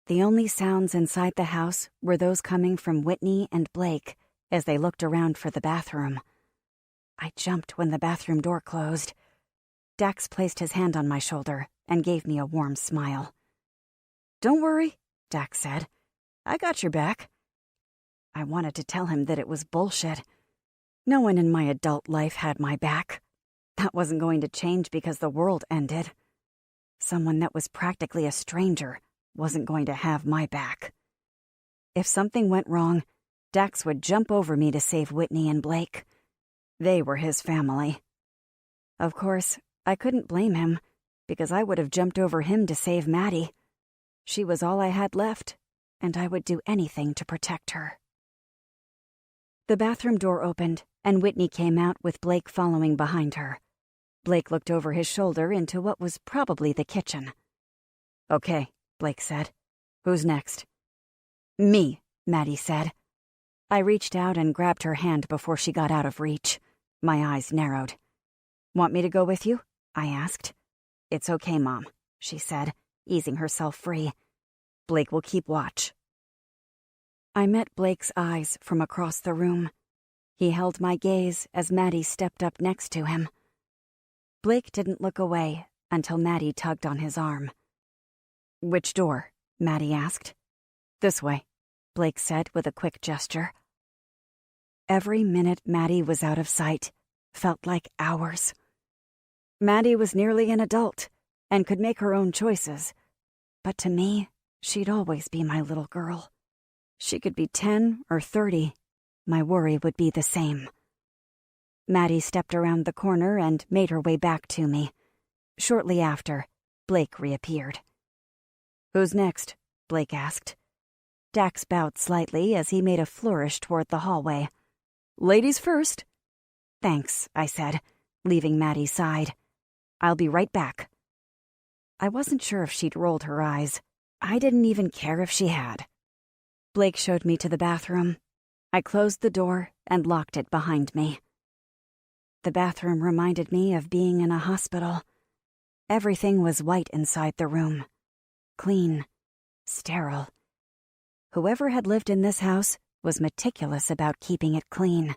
The only sounds inside the house were those coming from Whitney and Blake as they looked around for the bathroom. I jumped when the bathroom door closed. Dax placed his hand on my shoulder and gave me a warm smile. Don't worry, Dax said. I got your back. I wanted to tell him that it was bullshit. No one in my adult life had my back. That wasn't going to change because the world ended. Someone that was practically a stranger wasn't going to have my back. If something went wrong, Dax would jump over me to save Whitney and Blake. They were his family. Of course, I couldn't blame him, because I would have jumped over him to save Maddie. She was all I had left, and I would do anything to protect her. The bathroom door opened, and Whitney came out with Blake following behind her. Blake looked over his shoulder into what was probably the kitchen. Okay, Blake said. Who's next? Me, Maddie said. I reached out and grabbed her hand before she got out of reach. My eyes narrowed. Want me to go with you? I asked. It's okay, Mom, she said, easing herself free. Blake will keep watch. I met Blake's eyes from across the room. He held my gaze as Maddie stepped up next to him. Blake didn't look away until Maddie tugged on his arm. Which door? Maddie asked. This way, Blake said with a quick gesture. Every minute Maddie was out of sight felt like hours. Maddie was nearly an adult and could make her own choices, but to me, she'd always be my little girl. She could be 10 or 30. My worry would be the same. Maddie stepped around the corner and made her way back to me. Shortly after, Blake reappeared. Who's next? Blake asked. Dax bowed slightly as he made a flourish toward the hallway. Ladies first. Thanks, I said, leaving Maddie's side. I'll be right back. I wasn't sure if she'd rolled her eyes. I didn't even care if she had. Blake showed me to the bathroom. I closed the door and locked it behind me. The bathroom reminded me of being in a hospital. Everything was white inside the room. Clean. Sterile. Whoever had lived in this house was meticulous about keeping it clean.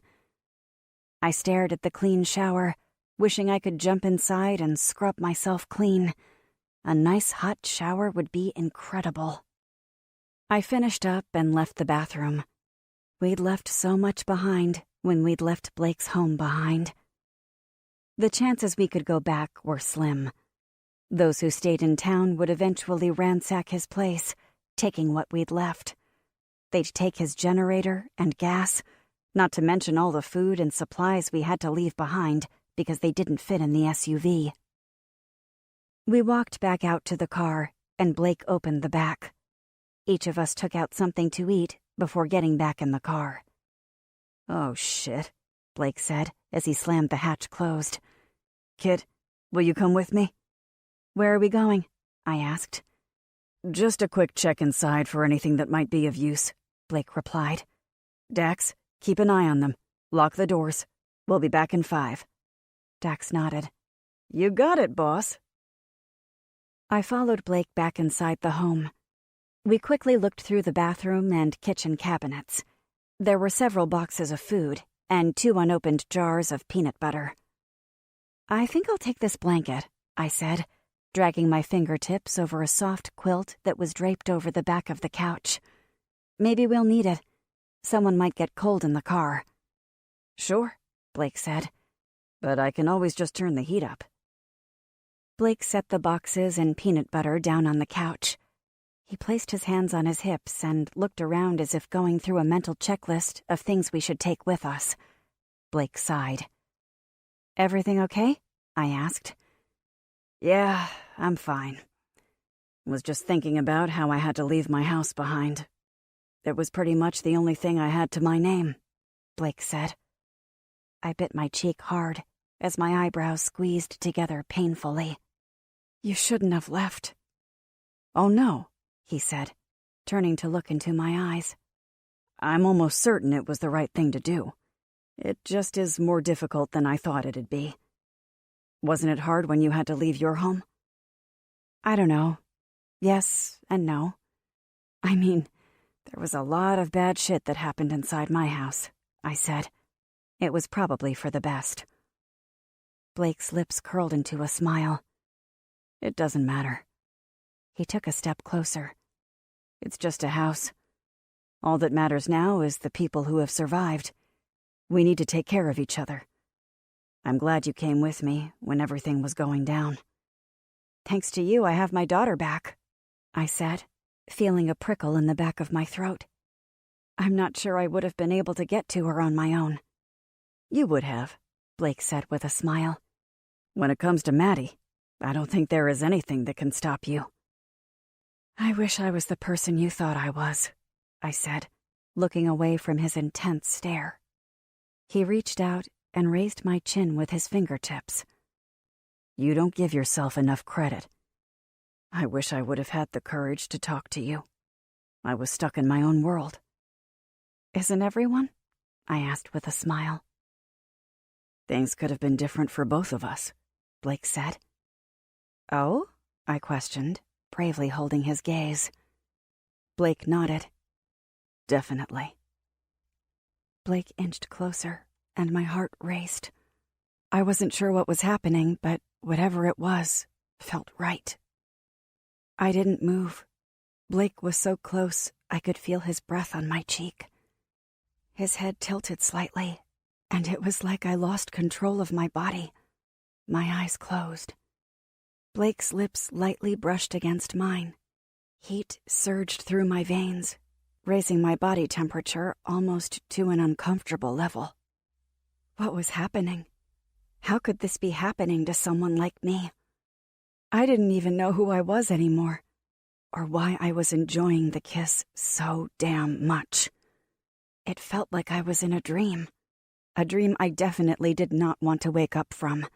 I stared at the clean shower, wishing I could jump inside and scrub myself clean. A nice hot shower would be incredible. I finished up and left the bathroom. We'd left so much behind when we'd left Blake's home behind. The chances we could go back were slim. Those who stayed in town would eventually ransack his place, taking what we'd left. They'd take his generator and gas, not to mention all the food and supplies we had to leave behind because they didn't fit in the SUV. We walked back out to the car, and Blake opened the back. Each of us took out something to eat before getting back in the car. "Oh, shit," Blake said as he slammed the hatch closed. "Kit, will you come with me?" "Where are we going?" I asked. "Just a quick check inside for anything that might be of use," Blake replied. "Dax, keep an eye on them. Lock the doors. We'll be back in 5. Dax nodded. "You got it, boss." I followed Blake back inside the home. We quickly looked through the bathroom and kitchen cabinets. There were several boxes of food and 2 unopened jars of peanut butter. "I think I'll take this blanket," I said, dragging my fingertips over a soft quilt that was draped over the back of the couch. "Maybe we'll need it. Someone might get cold in the car." "Sure," Blake said, "but I can always just turn the heat up." Blake set the boxes and peanut butter down on the couch. He placed his hands on his hips and looked around as if going through a mental checklist of things we should take with us. Blake sighed. "Everything okay?" I asked. "Yeah, I'm fine. Was just thinking about how I had to leave my house behind. It was pretty much the only thing I had to my name," Blake said. I bit my cheek hard as my eyebrows squeezed together painfully. "You shouldn't have left." "Oh no," he said, turning to look into my eyes. "I'm almost certain it was the right thing to do. It just is more difficult than I thought it'd be. Wasn't it hard when you had to leave your home?" "I don't know. Yes and no. I mean, there was a lot of bad shit that happened inside my house," I said. "It was probably for the best." Blake's lips curled into a smile. "It doesn't matter." He took a step closer. "It's just a house. All that matters now is the people who have survived. We need to take care of each other. I'm glad you came with me when everything was going down." "Thanks to you, I have my daughter back," I said, feeling a prickle in the back of my throat. I'm not sure I would have been able to get to her on my own. "You would have," Blake said with a smile. "When it comes to Maddie, I don't think there is anything that can stop you." "I wish I was the person you thought I was," I said, looking away from his intense stare. He reached out and raised my chin with his fingertips. "You don't give yourself enough credit. I wish I would have had the courage to talk to you. I was stuck in my own world." "Isn't everyone?" I asked with a smile. "Things could have been different for both of us," Blake said. "Oh?" I questioned, bravely holding his gaze. Blake nodded. "Definitely." Blake inched closer, and my heart raced. I wasn't sure what was happening, but whatever it was, felt right. I didn't move. Blake was so close, I could feel his breath on my cheek. His head tilted slightly, and it was like I lost control of my body. My eyes closed. Blake's lips lightly brushed against mine. Heat surged through my veins, raising my body temperature almost to an uncomfortable level. What was happening? How could this be happening to someone like me? I didn't even know who I was anymore, or why I was enjoying the kiss so damn much. It felt like I was in a dream I definitely did not want to wake up from.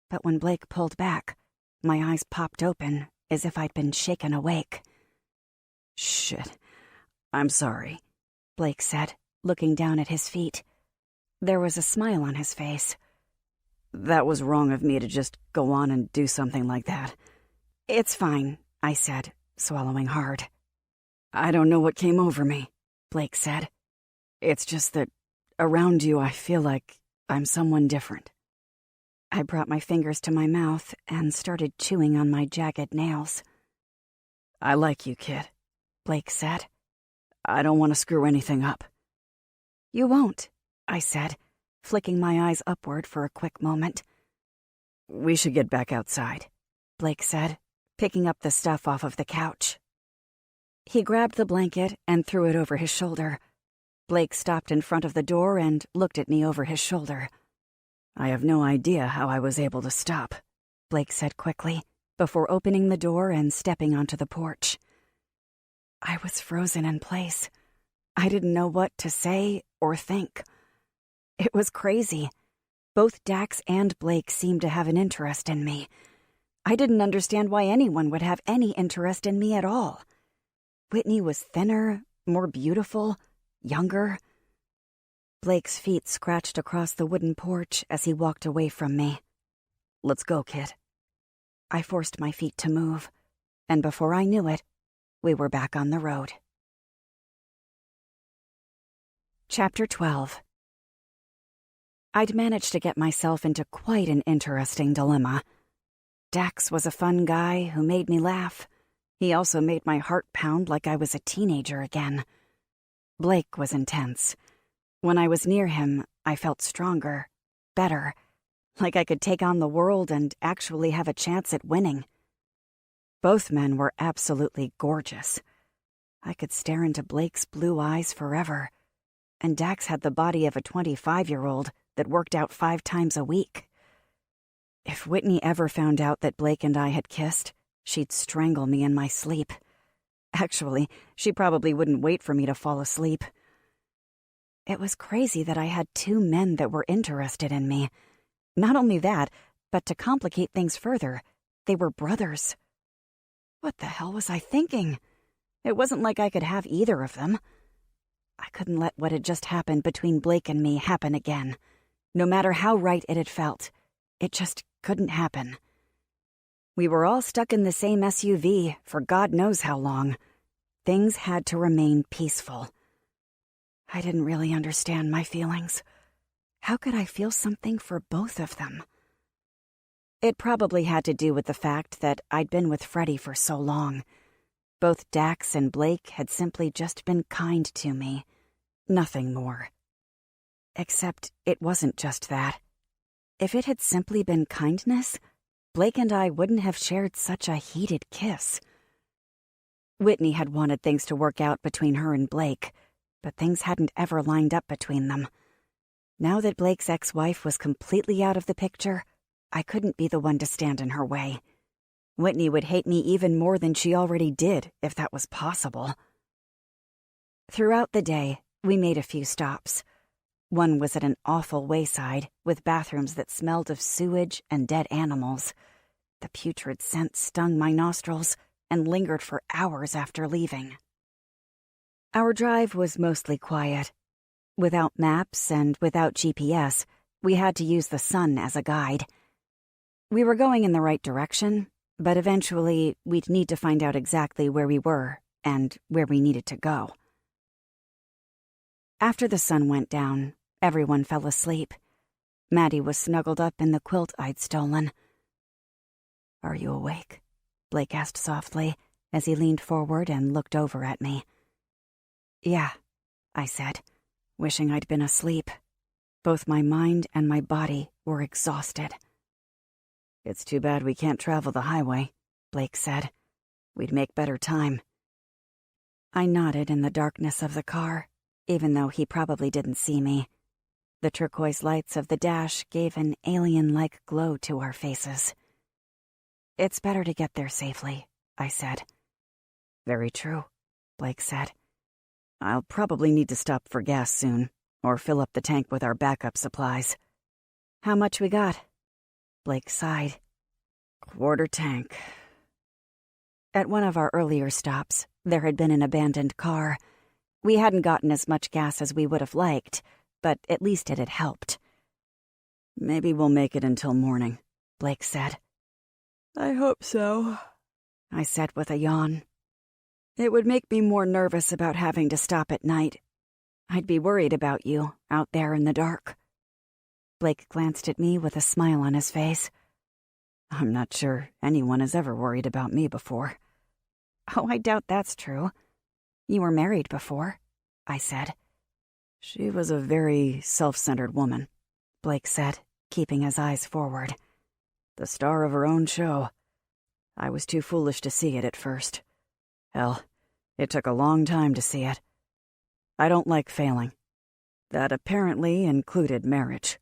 But when Blake pulled back, my eyes popped open as if I'd been shaken awake. "Shit. I'm sorry," Blake said, looking down at his feet. There was a smile on his face. "That was wrong of me to just go on and do something like that." "It's fine," I said, swallowing hard. "I don't know what came over me," Blake said. "It's just that around you I feel like I'm someone different." I brought my fingers to my mouth and started chewing on my jagged nails. "I like you, kid," Blake said. "I don't want to screw anything up." "You won't," I said, flicking my eyes upward for a quick moment. "We should get back outside," Blake said, picking up the stuff off of the couch. He grabbed the blanket and threw it over his shoulder. Blake stopped in front of the door and looked at me over his shoulder. "I have no idea how I was able to stop," Blake said quickly, before opening the door and stepping onto the porch. I was frozen in place. I didn't know what to say or think. It was crazy. Both Dax and Blake seemed to have an interest in me. I didn't understand why anyone would have any interest in me at all. Whitney was thinner, more beautiful, younger. Blake's feet scratched across the wooden porch as he walked away from me. "Let's go, kid." I forced my feet to move, and before I knew it, we were back on the road. Chapter 12. I'd managed to get myself into quite an interesting dilemma. Dax was a fun guy who made me laugh. He also made my heart pound like I was a teenager again. Blake was intense. When I was near him, I felt stronger, better, like I could take on the world and actually have a chance at winning. Both men were absolutely gorgeous. I could stare into Blake's blue eyes forever, and Dax had the body of a 25-year-old that worked out 5 times a week. If Whitney ever found out that Blake and I had kissed, she'd strangle me in my sleep. Actually, she probably wouldn't wait for me to fall asleep. It was crazy that I had 2 men that were interested in me. Not only that, but to complicate things further, they were brothers. What the hell was I thinking? It wasn't like I could have either of them. I couldn't let what had just happened between Blake and me happen again. No matter how right it had felt, it just couldn't happen. We were all stuck in the same SUV for God knows how long. Things had to remain peaceful. I didn't really understand my feelings. How could I feel something for both of them? It probably had to do with the fact that I'd been with Freddie for so long. Both Dax and Blake had simply just been kind to me. Nothing more. Except it wasn't just that. If it had simply been kindness, Blake and I wouldn't have shared such a heated kiss. Whitney had wanted things to work out between her and Blake, but things hadn't ever lined up between them. Now that Blake's ex-wife was completely out of the picture, I couldn't be the one to stand in her way. Whitney would hate me even more than she already did, if that was possible. Throughout the day, we made a few stops. One was at an awful wayside, with bathrooms that smelled of sewage and dead animals. The putrid scent stung my nostrils and lingered for hours after leaving. Our drive was mostly quiet. Without maps and without GPS, we had to use the sun as a guide. We were going in the right direction, but eventually we'd need to find out exactly where we were and where we needed to go. After the sun went down, everyone fell asleep. Maddie was snuggled up in the quilt I'd stolen. "Are you awake?" Blake asked softly as he leaned forward and looked over at me. "Yeah," I said, wishing I'd been asleep. Both my mind and my body were exhausted. "It's too bad we can't travel the highway," Blake said. "We'd make better time." I nodded in the darkness of the car, even though he probably didn't see me. The turquoise lights of the dash gave an alien-like glow to our faces. "It's better to get there safely," I said. "Very true," Blake said. "I'll probably need to stop for gas soon, or fill up the tank with our backup supplies." "How much we got?" Blake sighed. "Quarter tank." At one of our earlier stops, there had been an abandoned car. We hadn't gotten as much gas as we would have liked, but at least it had helped. "Maybe we'll make it until morning," Blake said. "I hope so," I said with a yawn. It would make me more nervous about having to stop at night. I'd be worried about you out there in the dark. Blake glanced at me with a smile on his face. "I'm not sure anyone has ever worried about me before." "Oh, I doubt that's true. You were married before," I said. "She was a very self-centered woman," Blake said, keeping his eyes forward. "The star of her own show. I was too foolish to see it at first. Hell, it took a long time to see it. I don't like failing. That apparently included marriage.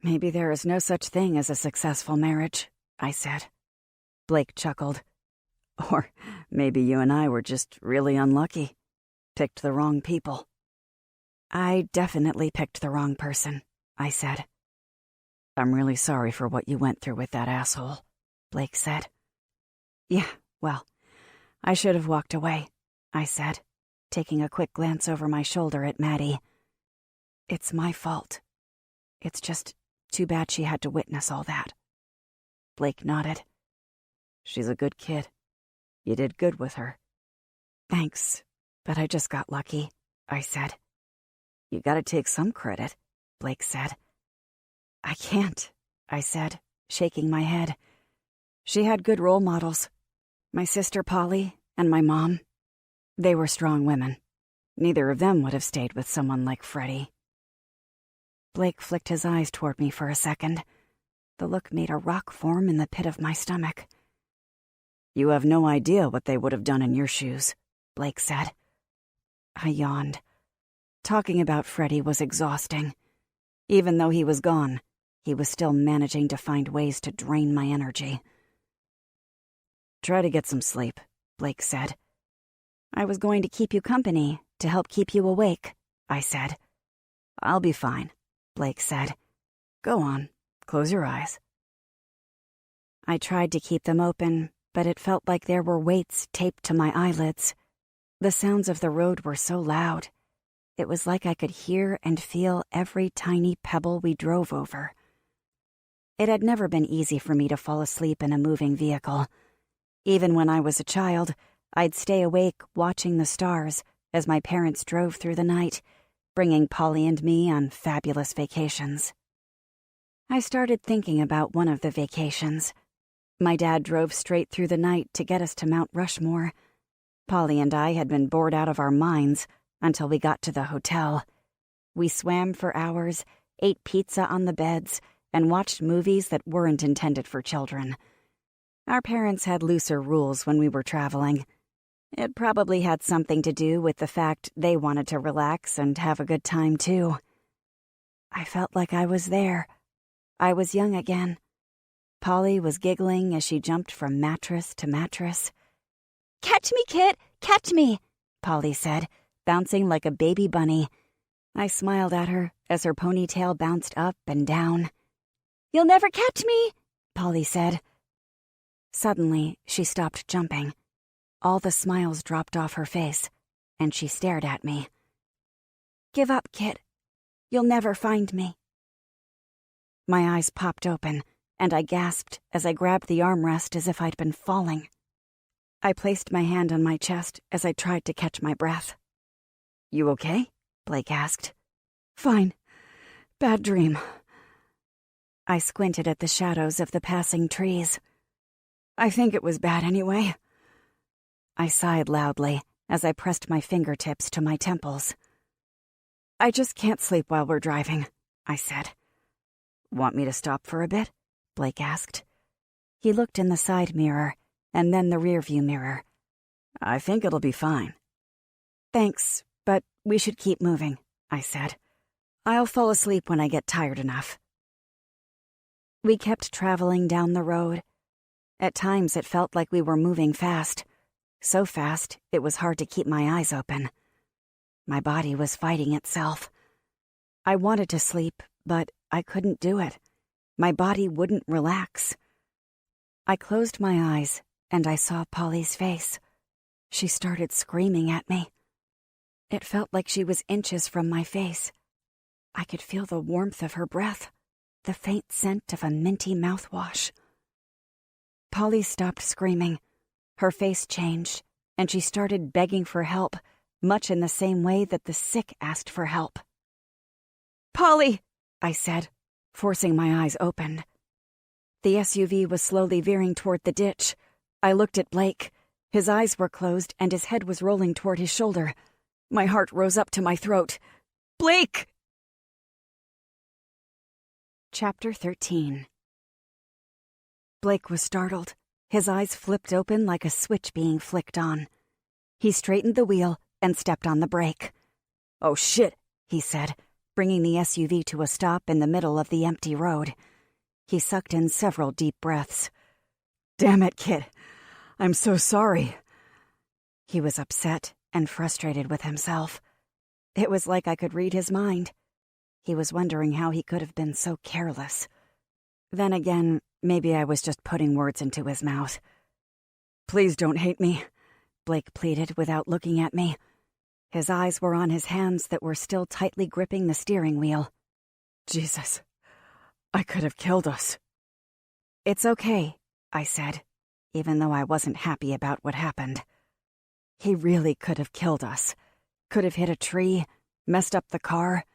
Maybe there is no such thing as a successful marriage, I said. Blake chuckled. Or maybe you and I were just really unlucky. Picked the wrong people. I definitely picked the wrong person, I said. I'm really sorry for what you went through with that asshole, Blake said. Yeah, well, I should have walked away, I said, taking a quick glance over my shoulder at Maddie. It's my fault. It's just too bad she had to witness all that. Blake nodded. She's a good kid. You did good with her. Thanks, but I just got lucky, I said. You gotta take some credit, Blake said. I can't, I said, shaking my head. She had good role models. My sister Polly and my mom. They were strong women. Neither of them would have stayed with someone like Freddie. Blake flicked his eyes toward me for a second. The look made a rock form in the pit of my stomach. You have no idea what they would have done in your shoes, Blake said. I yawned. Talking about Freddie was exhausting. Even though he was gone, he was still managing to find ways to drain my energy. Try to get some sleep, Blake said. I was going to keep you company to help keep you awake, I said. I'll be fine, Blake said. Go on, close your eyes. I tried to keep them open, but it felt like there were weights taped to my eyelids. The sounds of the road were so loud. It was like I could hear and feel every tiny pebble we drove over. It had never been easy for me to fall asleep in a moving vehicle. Even when I was a child, I'd stay awake watching the stars as my parents drove through the night, bringing Polly and me on fabulous vacations. I started thinking about one of the vacations. My dad drove straight through the night to get us to Mount Rushmore. Polly and I had been bored out of our minds until we got to the hotel. We swam for hours, ate pizza on the beds, and watched movies that weren't intended for children. Our parents had looser rules when we were traveling. It probably had something to do with the fact they wanted to relax and have a good time, too. I felt like I was there. I was young again. Polly was giggling as she jumped from mattress to mattress. "Catch me, Kit! Catch me!" Polly said, bouncing like a baby bunny. I smiled at her as her ponytail bounced up and down. "You'll never catch me," Polly said. Suddenly, she stopped jumping. All the smiles dropped off her face, and she stared at me. "Give up, Kit. You'll never find me." My eyes popped open, and I gasped as I grabbed the armrest as if I'd been falling. I placed my hand on my chest as I tried to catch my breath. "You okay?" Blake asked. "Fine. Bad dream." I squinted at the shadows of the passing trees. I think it was bad anyway. I sighed loudly as I pressed my fingertips to my temples. "I just can't sleep while we're driving," I said. "Want me to stop for a bit?" Blake asked. He looked in the side mirror and then the rearview mirror. "I think it'll be fine." "Thanks, but we should keep moving," I said. "I'll fall asleep when I get tired enough." We kept traveling down the road. At times it felt like we were moving fast. So fast, it was hard to keep my eyes open. My body was fighting itself. I wanted to sleep, but I couldn't do it. My body wouldn't relax. I closed my eyes, and I saw Polly's face. She started screaming at me. It felt like she was inches from my face. I could feel the warmth of her breath, the faint scent of a minty mouthwash. Polly stopped screaming. Her face changed, and she started begging for help, much in the same way that the sick asked for help. "Polly!" I said, forcing my eyes open. The SUV was slowly veering toward the ditch. I looked at Blake. His eyes were closed, and his head was rolling toward his shoulder. My heart rose up to my throat. "Blake!" Chapter 13. Blake was startled. his eyes flipped open like a switch being flicked on. He straightened the wheel and stepped on the brake. "Oh, shit," he said, bringing the SUV to a stop in the middle of the empty road. He sucked in several deep breaths. "Damn it, kid. I'm so sorry." He was upset and frustrated with himself. It was like I could read his mind. He was wondering how he could have been so careless. Then again, maybe I was just putting words into his mouth. "Please don't hate me," Blake pleaded without looking at me. His eyes were on his hands that were still tightly gripping the steering wheel. "Jesus, I could have killed us." "It's okay," I said, even though I wasn't happy about what happened. He really could have killed us. Could have hit a tree, messed up the car.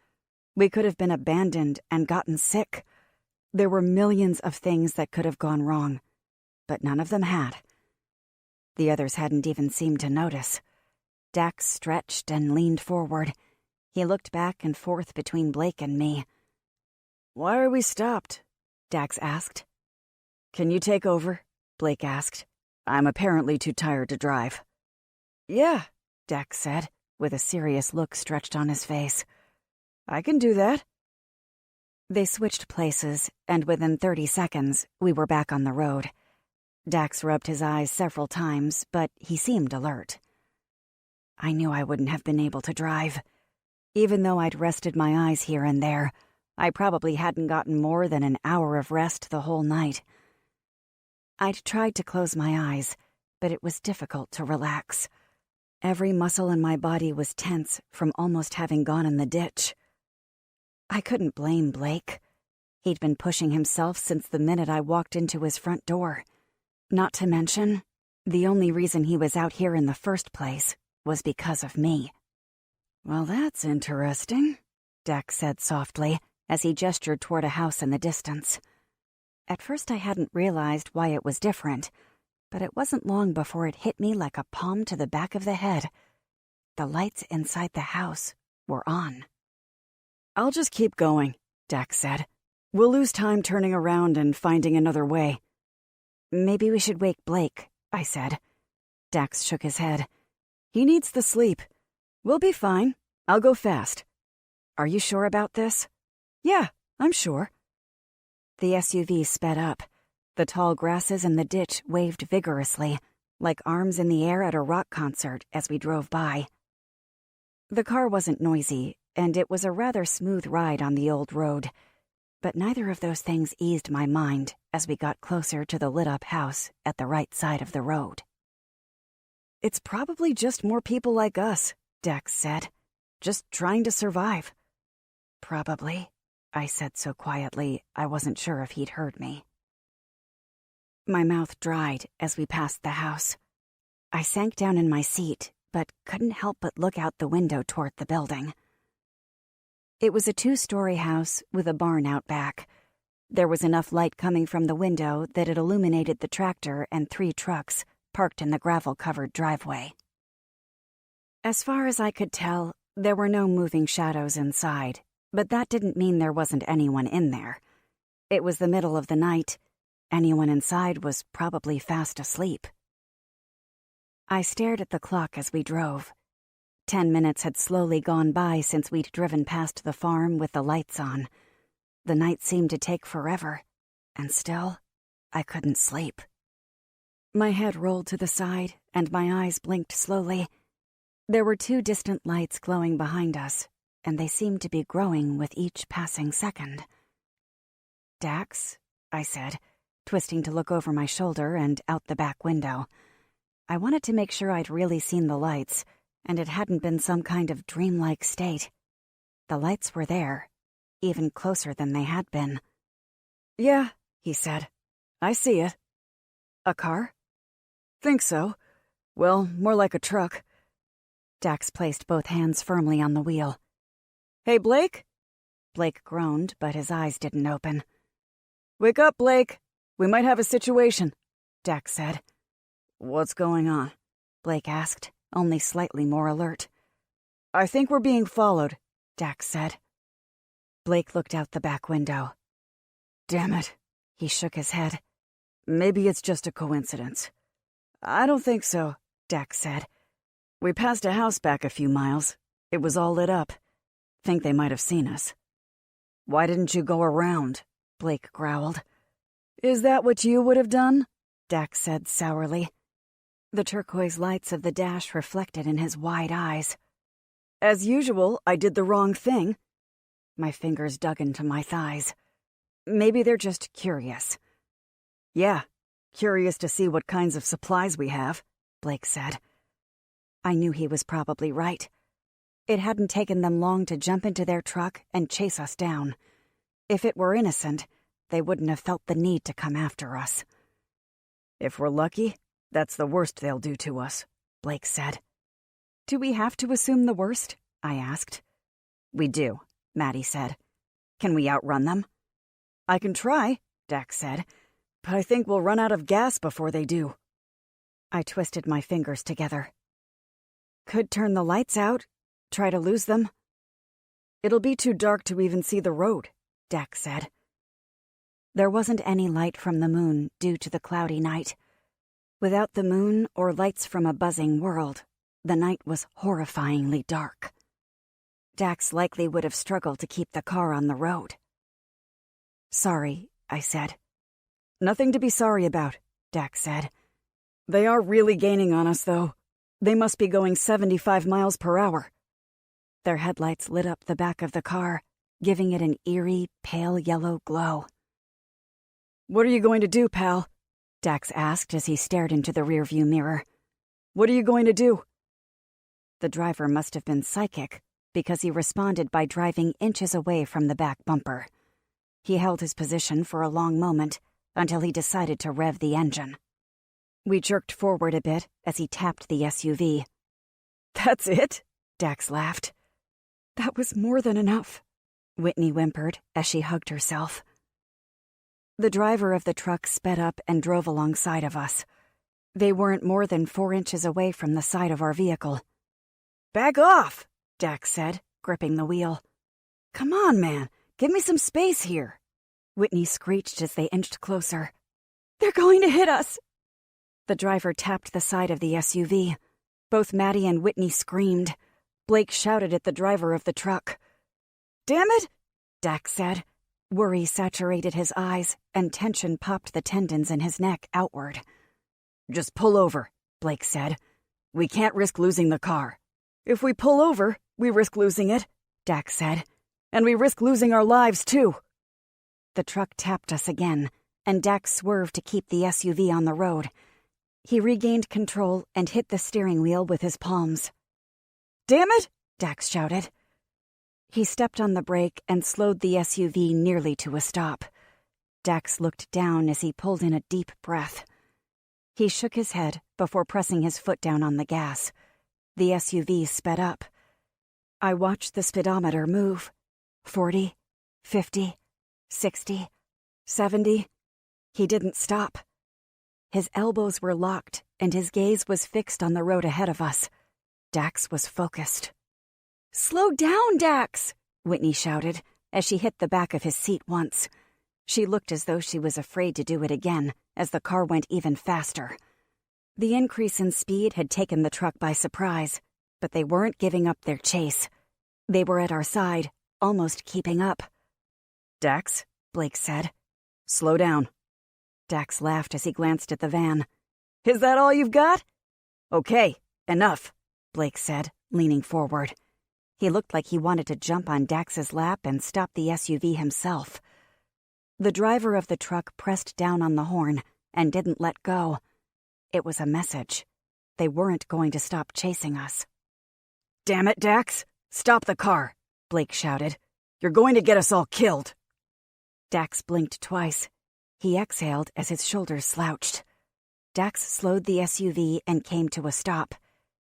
We could have been abandoned and gotten sick. There were millions of things that could have gone wrong, but none of them had. The others hadn't even seemed to notice. Dax stretched and leaned forward. He looked back and forth between Blake and me. "Why are we stopped?" Dax asked. "Can you take over?" Blake asked. "I'm apparently too tired to drive." "Yeah," Dax said, with a serious look stretched on his face. "I can do that." They switched places, and within 30 seconds, we were back on the road. Dax rubbed his eyes several times, but he seemed alert. I knew I wouldn't have been able to drive. Even though I'd rested my eyes here and there, I probably hadn't gotten more than an hour of rest the whole night. I'd tried to close my eyes, but it was difficult to relax. Every muscle in my body was tense from almost having gone in the ditch. I couldn't blame Blake. He'd been pushing himself since the minute I walked into his front door. Not to mention, the only reason he was out here in the first place was because of me. "Well, that's interesting," Dax said softly as he gestured toward a house in the distance. At first I hadn't realized why it was different, but it wasn't long before it hit me like a palm to the back of the head. The lights inside the house were on. "I'll just keep going," Dax said. "We'll lose time turning around and finding another way." "Maybe we should wake Blake," I said. Dax shook his head. "He needs the sleep. We'll be fine. I'll go fast." "Are you sure about this?" "Yeah, I'm sure." The SUV sped up. The tall grasses in the ditch waved vigorously, like arms in the air at a rock concert as we drove by. The car wasn't noisy, and it was a rather smooth ride on the old road. But neither of those things eased my mind as we got closer to the lit-up house at the right side of the road. "It's probably just more people like us," Dax said. "Just trying to survive." "Probably," I said so quietly I wasn't sure if he'd heard me. My mouth dried as we passed the house. I sank down in my seat, but couldn't help but look out the window toward the building. It was a 2-story house with a barn out back. There was enough light coming from the window that it illuminated the tractor and 3 trucks parked in the gravel-covered driveway. As far as I could tell, there were no moving shadows inside, but that didn't mean there wasn't anyone in there. It was the middle of the night. Anyone inside was probably fast asleep. I stared at the clock as we drove. 10 minutes had slowly gone by since we'd driven past the farm with the lights on. The night seemed to take forever, and still, I couldn't sleep. My head rolled to the side, and my eyes blinked slowly. There were 2 distant lights glowing behind us, and they seemed to be growing with each passing second. "Dax," I said, twisting to look over my shoulder and out the back window. I wanted to make sure I'd really seen the lights, and it hadn't been some kind of dreamlike state. The lights were there, even closer than they had been. "Yeah," he said. "I see it." "A car?" "Think so. Well, more like a truck." Dax placed both hands firmly on the wheel. "Hey, Blake?" Blake groaned, but his eyes didn't open. "Wake up, Blake. We might have a situation," Dax said. "What's going on?" Blake asked, only slightly more alert. "I think we're being followed," Dax said. Blake looked out the back window. "Damn it." He shook his head. Maybe it's just a coincidence. I don't think so, Dax said. We passed a house back a few miles. It was all lit up. Think they might have seen us. Why didn't you go around? Blake growled. Is that what you would have done? Dax said sourly. The turquoise lights of the dash reflected in his wide eyes. As usual, I did the wrong thing. My fingers dug into my thighs. Maybe they're just curious. Yeah, curious to see what kinds of supplies we have, Blake said. I knew he was probably right. It hadn't taken them long to jump into their truck and chase us down. If it were innocent, they wouldn't have felt the need to come after us. If we're lucky, that's the worst they'll do to us, Blake said. Do we have to assume the worst? I asked. We do, Maddie said. Can we outrun them? I can try, Dax said, but I think we'll run out of gas before they do. I twisted my fingers together. Could turn the lights out, try to lose them. It'll be too dark to even see the road, Dax said. There wasn't any light from the moon due to the cloudy night. Without the moon or lights from a buzzing world, the night was horrifyingly dark. Dax likely would have struggled to keep the car on the road. Sorry, I said. Nothing to be sorry about, Dax said. They are really gaining on us, though. They must be going 75 miles per hour. Their headlights lit up the back of the car, giving it an eerie, pale yellow glow. What are you going to do, pal? Dax asked as he stared into the rearview mirror. What are you going to do? The driver must have been psychic, because he responded by driving inches away from the back bumper. He held his position for a long moment, until he decided to rev the engine. We jerked forward a bit as he tapped the SUV. That's it? Dax laughed. That was more than enough, Whitney whimpered as she hugged herself. The driver of the truck sped up and drove alongside of us. They weren't more than 4 inches away from the side of our vehicle. Back off, Dax said, gripping the wheel. Come on, man, give me some space here, Whitney screeched as they inched closer. They're going to hit us. The driver tapped the side of the SUV. Both Maddie and Whitney screamed. Blake shouted at the driver of the truck. Damn it, Dax said. Worry saturated his eyes, and tension popped the tendons in his neck outward. Just pull over, Blake said. We can't risk losing the car. If we pull over, we risk losing it, Dax said. And we risk losing our lives, too. The truck tapped us again, and Dax swerved to keep the SUV on the road. He regained control and hit the steering wheel with his palms. Damn it, Dax shouted. He stepped on the brake and slowed the SUV nearly to a stop. Dax looked down as he pulled in a deep breath. He shook his head before pressing his foot down on the gas. The SUV sped up. I watched the speedometer move. 40, 50, 60, 70. He didn't stop. His elbows were locked, and his gaze was fixed on the road ahead of us. Dax was focused. Slow down, Dax, Whitney shouted as she hit the back of his seat once. She looked as though she was afraid to do it again as the car went even faster. The increase in speed had taken the truck by surprise, but they weren't giving up their chase. They were at our side, almost keeping up. Dax, Blake said. Slow down. Dax laughed as he glanced at the van. Is that all you've got? Okay, enough, Blake said, leaning forward. He looked like he wanted to jump on Dax's lap and stop the SUV himself. The driver of the truck pressed down on the horn and didn't let go. It was a message. They weren't going to stop chasing us. Damn it, Dax! Stop the car, Blake shouted. You're going to get us all killed. Dax blinked twice. He exhaled as his shoulders slouched. Dax slowed the SUV and came to a stop.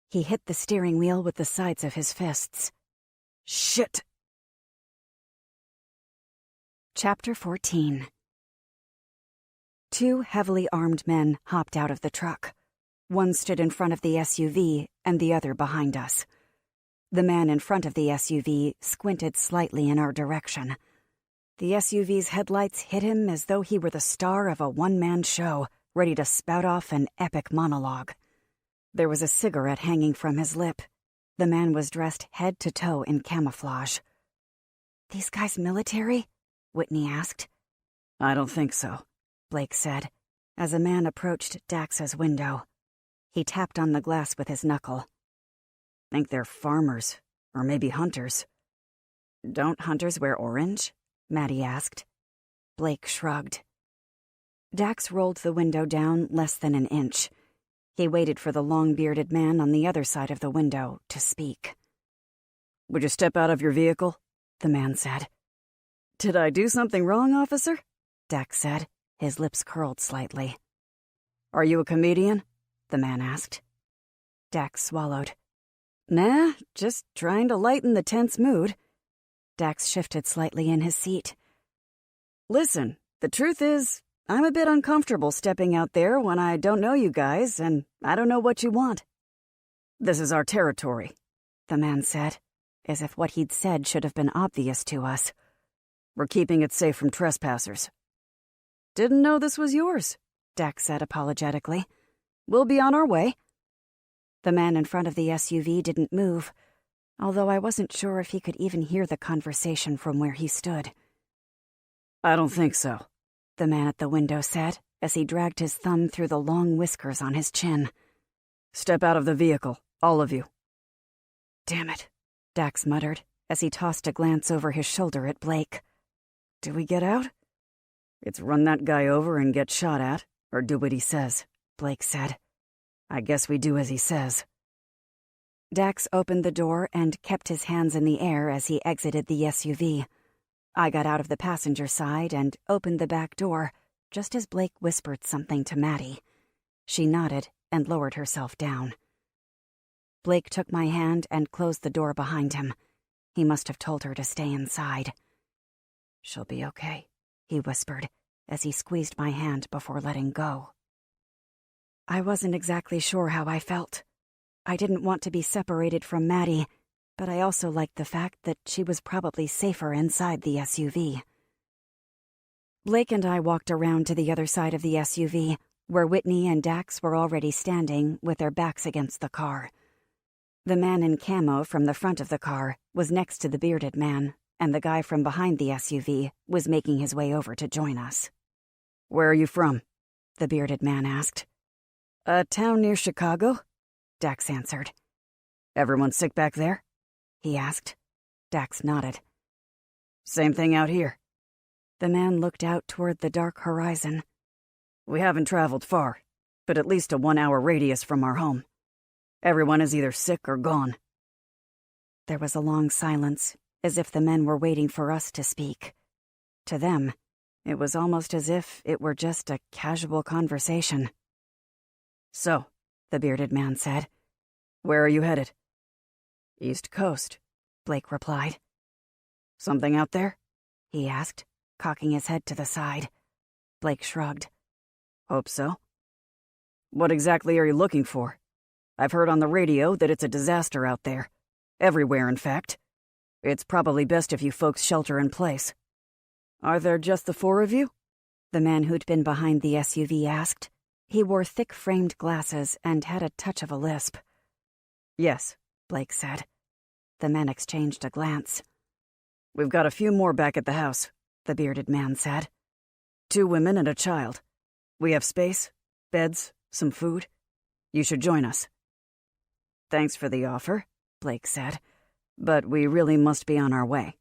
He hit the steering wheel with the sides of his fists. Shit! Chapter 14. 2 heavily armed men hopped out of the truck. One stood in front of the SUV and the other behind us. The man in front of the SUV squinted slightly in our direction. The SUV's headlights hit him as though he were the star of a one-man show, ready to spout off an epic monologue. There was a cigarette hanging from his lip. The man was dressed head to toe in camouflage. "These guys military?" Whitney asked. "I don't think so," Blake said, as a man approached Dax's window. He tapped on the glass with his knuckle. "Think they're farmers, or maybe hunters." "Don't hunters wear orange?" Maddie asked. Blake shrugged. Dax rolled the window down less than an inch. He waited for the long-bearded man on the other side of the window to speak. "Would you step out of your vehicle?" the man said. "Did I do something wrong, officer?" Dax said, his lips curled slightly. "Are you a comedian?" the man asked. Dax swallowed. "Nah, just trying to lighten the tense mood." Dax shifted slightly in his seat. "Listen, the truth is, I'm a bit uncomfortable stepping out there when I don't know you guys, and I don't know what you want." "This is our territory," the man said, as if what he'd said should have been obvious to us. "We're keeping it safe from trespassers." "Didn't know this was yours," Dax said apologetically. "We'll be on our way." The man in front of the SUV didn't move, although I wasn't sure if he could even hear the conversation from where he stood. "I don't think so," the man at the window said, as he dragged his thumb through the long whiskers on his chin. "Step out of the vehicle, all of you." "Damn it," Dax muttered, as he tossed a glance over his shoulder at Blake. "Do we get out?" "It's run that guy over and get shot at, or do what he says," Blake said. "I guess we do as he says." Dax opened the door and kept his hands in the air as he exited the SUV. I got out of the passenger side and opened the back door, just as Blake whispered something to Maddie. She nodded and lowered herself down. Blake took my hand and closed the door behind him. He must have told her to stay inside. "She'll be okay," he whispered, as he squeezed my hand before letting go. I wasn't exactly sure how I felt. I didn't want to be separated from Maddie, but I also liked the fact that she was probably safer inside the SUV. Blake and I walked around to the other side of the SUV, where Whitney and Dax were already standing with their backs against the car. The man in camo from the front of the car was next to the bearded man, and the guy from behind the SUV was making his way over to join us. "Where are you from?" the bearded man asked. "A town near Chicago," Dax answered. "Everyone sick back there?" he asked. Dax nodded. "Same thing out here." The man looked out toward the dark horizon. "We haven't traveled far, but at least a 1-hour radius from our home. Everyone is either sick or gone." There was a long silence, as if the men were waiting for us to speak. To them, it was almost as if it were just a casual conversation. "So," the bearded man said, "where are you headed?" "East Coast," Blake replied. "Something out there?" he asked, cocking his head to the side. Blake shrugged. "Hope so." "What exactly are you looking for? I've heard on the radio that it's a disaster out there. Everywhere, in fact. It's probably best if you folks shelter in place." "Are there just the 4 of you?" the man who'd been behind the SUV asked. He wore thick-framed glasses and had a touch of a lisp. "Yes," Blake said. The men exchanged a glance. "We've got a few more back at the house," the bearded man said. 2 women and a child. We have space, beds, some food. You should join us." "Thanks for the offer," Blake said. "But we really must be on our way.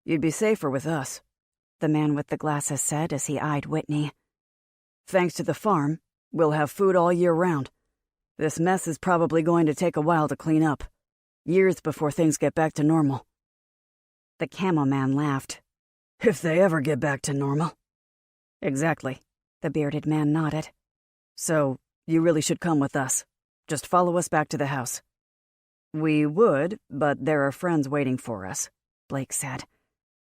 You'd be safer with us," the man with the glasses said as he eyed Whitney. "Thanks to the farm, we'll have food all year round. This mess is probably going to take a while to clean up. Years before things get back to normal." The camo man laughed. "If they ever get back to normal." "Exactly," the bearded man nodded. "So, you really should come with us. Just follow us back to the house." "We would, but there are friends waiting for us," Blake said.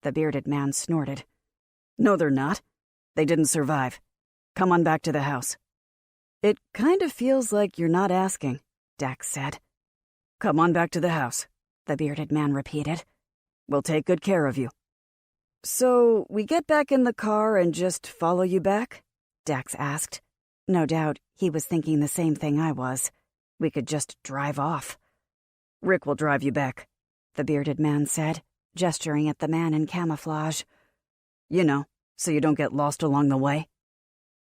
The bearded man snorted. "No, they're not. They didn't survive. Come on back to the house." "It kind of feels like you're not asking," Dax said. "Come on back to the house," the bearded man repeated. "We'll take good care of you." So, we get back in the car and just follow you back? Dax asked. No doubt he was thinking the same thing I was. We could just drive off. Rick will drive you back, the bearded man said, gesturing at the man in camouflage. You know, so you don't get lost along the way.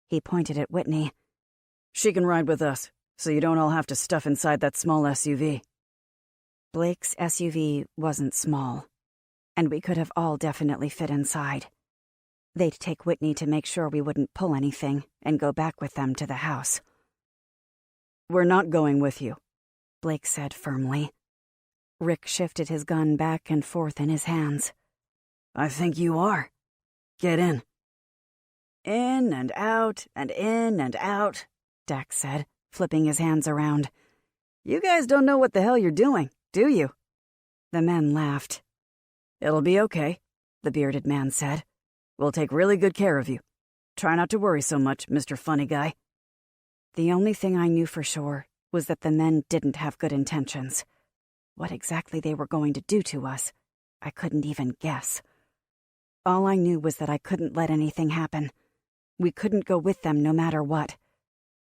He pointed at Whitney. She can ride with us, so you don't all have to stuff inside that small SUV. Blake's SUV wasn't small, and we could have all definitely fit inside. They'd take Whitney to make sure we wouldn't pull anything and go back with them to the house. We're not going with you, Blake said firmly. Rick shifted his gun back and forth in his hands. I think you are. Get in. In and out and in and out, Dax said, flipping his hands around. You guys don't know what the hell you're doing, do you? The men laughed. It'll be okay, the bearded man said. We'll take really good care of you. Try not to worry so much, Mr. Funny Guy. The only thing I knew for sure was that the men didn't have good intentions. What exactly they were going to do to us, I couldn't even guess. All I knew was that I couldn't let anything happen. We couldn't go with them no matter what.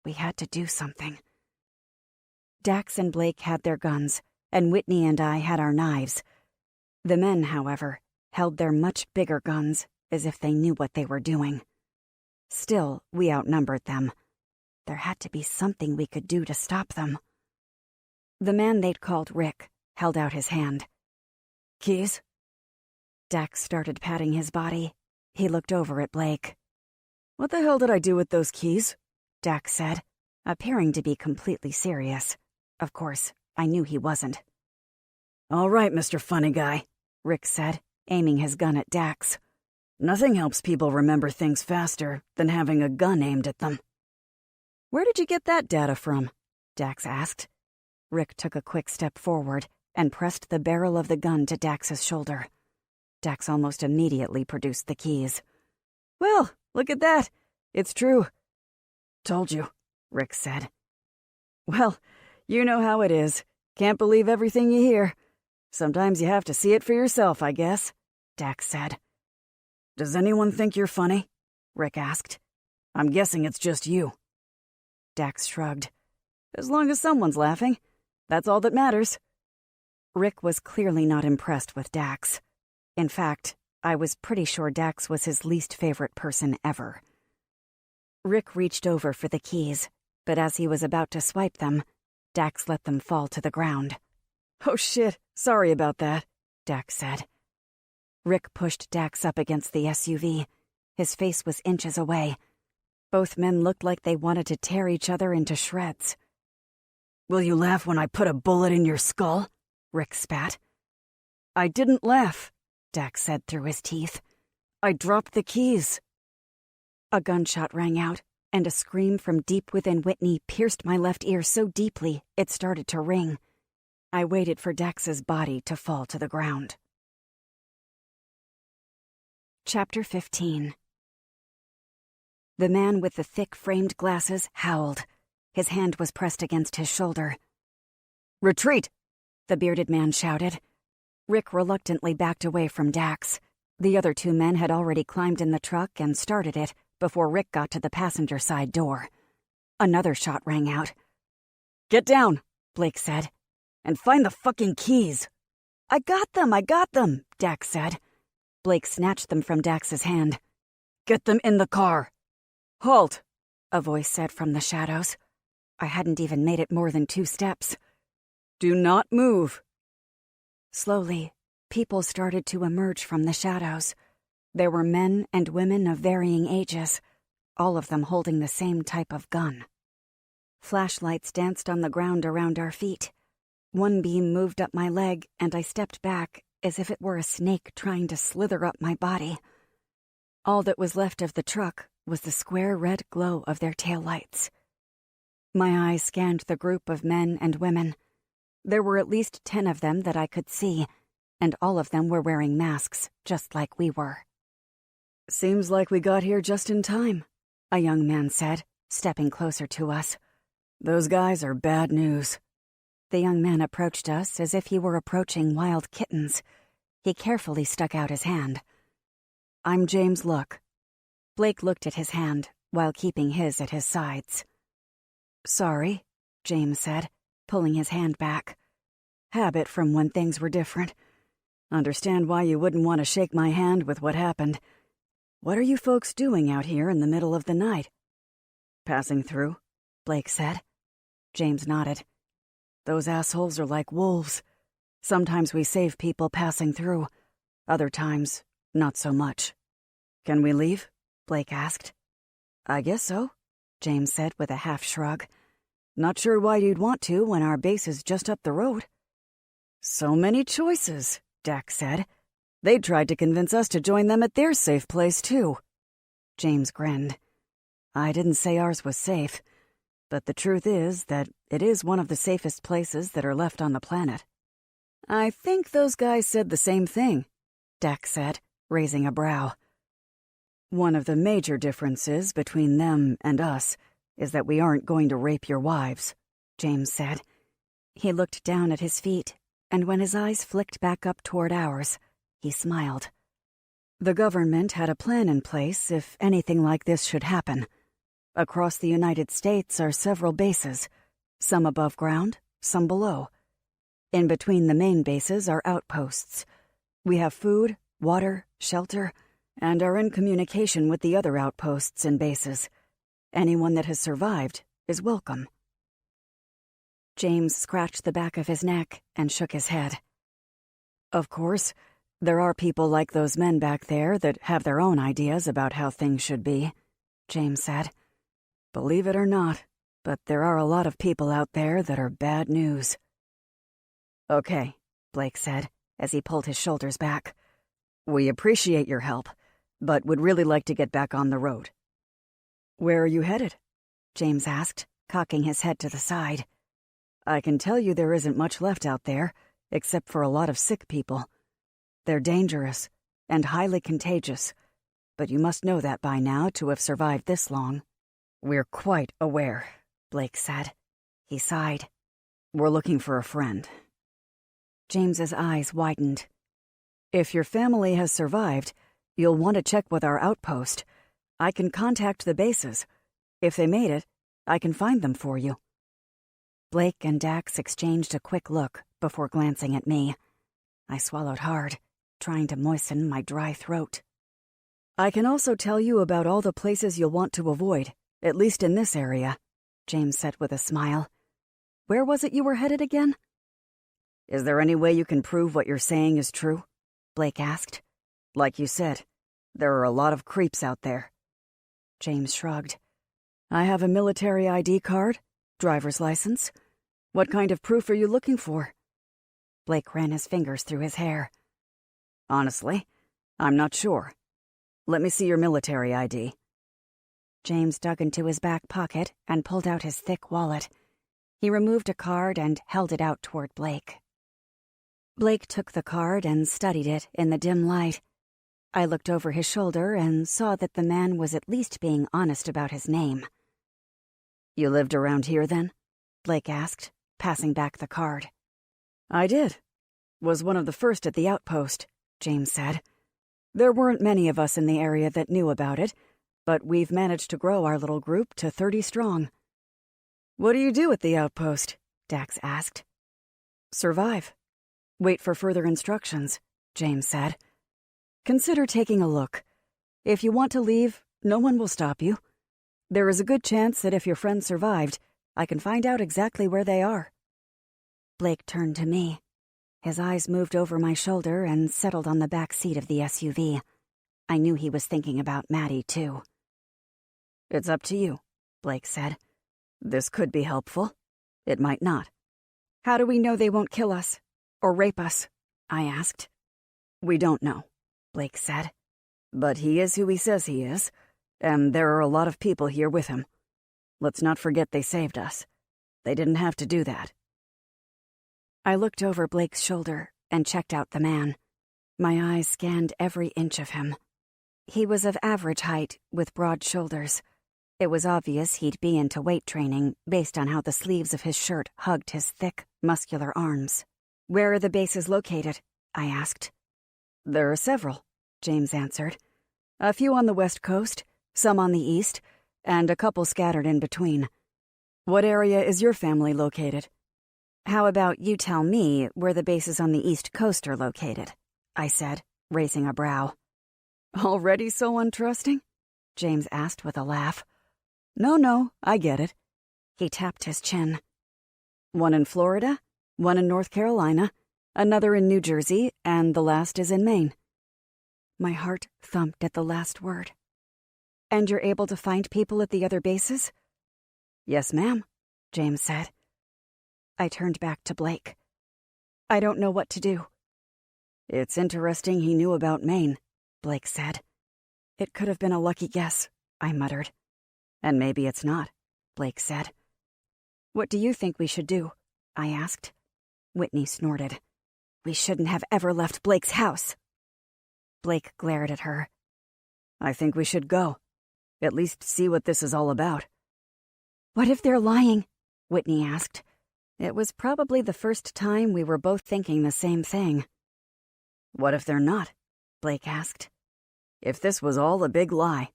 We had to do something. Dax and Blake had their guns, and Whitney and I had our knives. The men, however, held their much bigger guns as if they knew what they were doing. Still, we outnumbered them. There had to be something we could do to stop them. The man they'd called Rick held out his hand. Keys? Dax started patting his body. He looked over at Blake. What the hell did I do with those keys? Dax said, appearing to be completely serious. Of course, I knew he wasn't. All right, Mr. Funny Guy, Rick said, aiming his gun at Dax. Nothing helps people remember things faster than having a gun aimed at them. Where did you get that data from? Dax asked. Rick took a quick step forward and pressed the barrel of the gun to Dax's shoulder. Dax almost immediately produced the keys. Well, look at that. It's true. Told you, Rick said. Well, you know how it is. Can't believe everything you hear. Sometimes you have to see it for yourself, I guess, Dax said. Does anyone think you're funny? Rick asked. I'm guessing it's just you. Dax shrugged. As long as someone's laughing, that's all that matters. Rick was clearly not impressed with Dax. In fact, I was pretty sure Dax was his least favorite person ever. Rick reached over for the keys, but as he was about to swipe them, Dax let them fall to the ground. Oh shit, sorry about that, Dax said. Rick pushed Dax up against the SUV. His face was inches away. Both men looked like they wanted to tear each other into shreds. Will you laugh when I put a bullet in your skull? Rick spat. I didn't laugh, Dax said through his teeth. I dropped the keys. A gunshot rang out, and a scream from deep within Whitney pierced my left ear so deeply it started to ring. I waited for Dax's body to fall to the ground. Chapter 15. The man with the thick framed glasses howled. His hand was pressed against his shoulder. Retreat! The bearded man shouted. Rick reluctantly backed away from Dax. The other two men had already climbed in the truck and started it before Rick got to the passenger side door. Another shot rang out. Get down, Blake said. And find the fucking keys. I got them, Dax said. Blake snatched them from Dax's hand. Get them in the car. Halt, a voice said from the shadows. I hadn't even made it more than 2 steps. Do not move. Slowly, people started to emerge from the shadows. There were men and women of varying ages, all of them holding the same type of gun. Flashlights danced on the ground around our feet. One beam moved up my leg, and I stepped back as if it were a snake trying to slither up my body. All that was left of the truck was the square red glow of their taillights. My eyes scanned the group of men and women. There were at least 10 of them that I could see, and all of them were wearing masks, just like we were. Seems like we got here just in time, a young man said, stepping closer to us. Those guys are bad news. The young man approached us as if he were approaching wild kittens. He carefully stuck out his hand. I'm James Look." Blake looked at his hand while keeping his at his sides. "Sorry," James said, pulling his hand back. "Habit from when things were different. Understand why you wouldn't want to shake my hand with what happened. What are you folks doing out here in the middle of the night?" "Passing through," Blake said. James nodded. "Those assholes are like wolves. Sometimes we save people passing through. Other times, not so much." "Can we leave?" Blake asked. "I guess so," James said with a half shrug. "Not sure why you'd want to when our base is just up the road." "So many choices," Dak said. "They tried to convince us to join them at their safe place, too." James grinned. "I didn't say ours was safe, but the truth is that it is one of the safest places that are left on the planet." "I think those guys said the same thing," Dak said, raising a brow. "One of the major differences between them and us is that we aren't going to rape your wives," James said. He looked down at his feet, and when his eyes flicked back up toward ours, he smiled. "The government had a plan in place if anything like this should happen. Across the United States are several bases, some above ground, some below. In between the main bases are outposts. We have food, water, shelter, and are in communication with the other outposts and bases. Anyone that has survived is welcome." James scratched the back of his neck and shook his head. "Of course, there are people like those men back there that have their own ideas about how things should be," James said. "Believe it or not, but there are a lot of people out there that are bad news." "Okay," Blake said, as he pulled his shoulders back. "We appreciate your help, but would really like to get back on the road." "Where are you headed?" James asked, cocking his head to the side. "I can tell you there isn't much left out there, except for a lot of sick people. They're dangerous and highly contagious, but you must know that by now to have survived this long." "We're quite aware," Blake said. He sighed. "We're looking for a friend." James's eyes widened. "If your family has survived, you'll want to check with our outpost. I can contact the bases. If they made it, I can find them for you." Blake and Dax exchanged a quick look before glancing at me. I swallowed hard, trying to moisten my dry throat. "I can also tell you about all the places you'll want to avoid, at least in this area," James said with a smile. "Where was it you were headed again?" "Is there any way you can prove what you're saying is true?" Blake asked. "Like you said, there are a lot of creeps out there." James shrugged. "I have a military ID card, driver's license. What kind of proof are you looking for?" Blake ran his fingers through his hair. "Honestly, I'm not sure. Let me see your military ID." James dug into his back pocket and pulled out his thick wallet. He removed a card and held it out toward Blake. Blake took the card and studied it in the dim light. I looked over his shoulder and saw that the man was at least being honest about his name. "You lived around here, then?" Blake asked, passing back the card. "I did. Was one of the first at the outpost," James said. "There weren't many of us in the area that knew about it, but we've managed to grow our little group to 30 strong." "What do you do at the outpost?" Dax asked. "Survive. Wait for further instructions," James said. "Consider taking a look. If you want to leave, no one will stop you. There is a good chance that if your friend survived, I can find out exactly where they are." Blake turned to me. His eyes moved over my shoulder and settled on the back seat of the SUV. I knew he was thinking about Maddie, too. "It's up to you," Blake said. "This could be helpful. It might not." "How do we know they won't kill us? Or rape us?" I asked. "We don't know," Blake said. "But he is who he says he is, and there are a lot of people here with him. Let's not forget they saved us. They didn't have to do that." I looked over Blake's shoulder and checked out the man. My eyes scanned every inch of him. He was of average height, with broad shoulders. It was obvious he'd be into weight training based on how the sleeves of his shirt hugged his thick, muscular arms. "Where are the bases located?" I asked. "There are several," James answered. A few on the West Coast, some on the East, and a couple scattered in between. What area is your family located? How about you tell me where the bases on the East Coast are located? I said, raising a brow. Already so untrusting? James asked with a laugh. No, I get it. He tapped his chin. One in Florida, one in North Carolina, another in New Jersey, and the last is in Maine. My heart thumped at the last word. And you're able to find people at the other bases? Yes, ma'am, James said. I turned back to Blake. I don't know what to do. It's interesting he knew about Maine, Blake said. It could have been a lucky guess, I muttered. And maybe it's not, Blake said. What do you think we should do? I asked. Whitney snorted. We shouldn't have ever left Blake's house. Blake glared at her. I think we should go. At least see what this is all about. What if they're lying? Whitney asked. It was probably the first time we were both thinking the same thing. What if they're not? Blake asked. If this was all a big lie,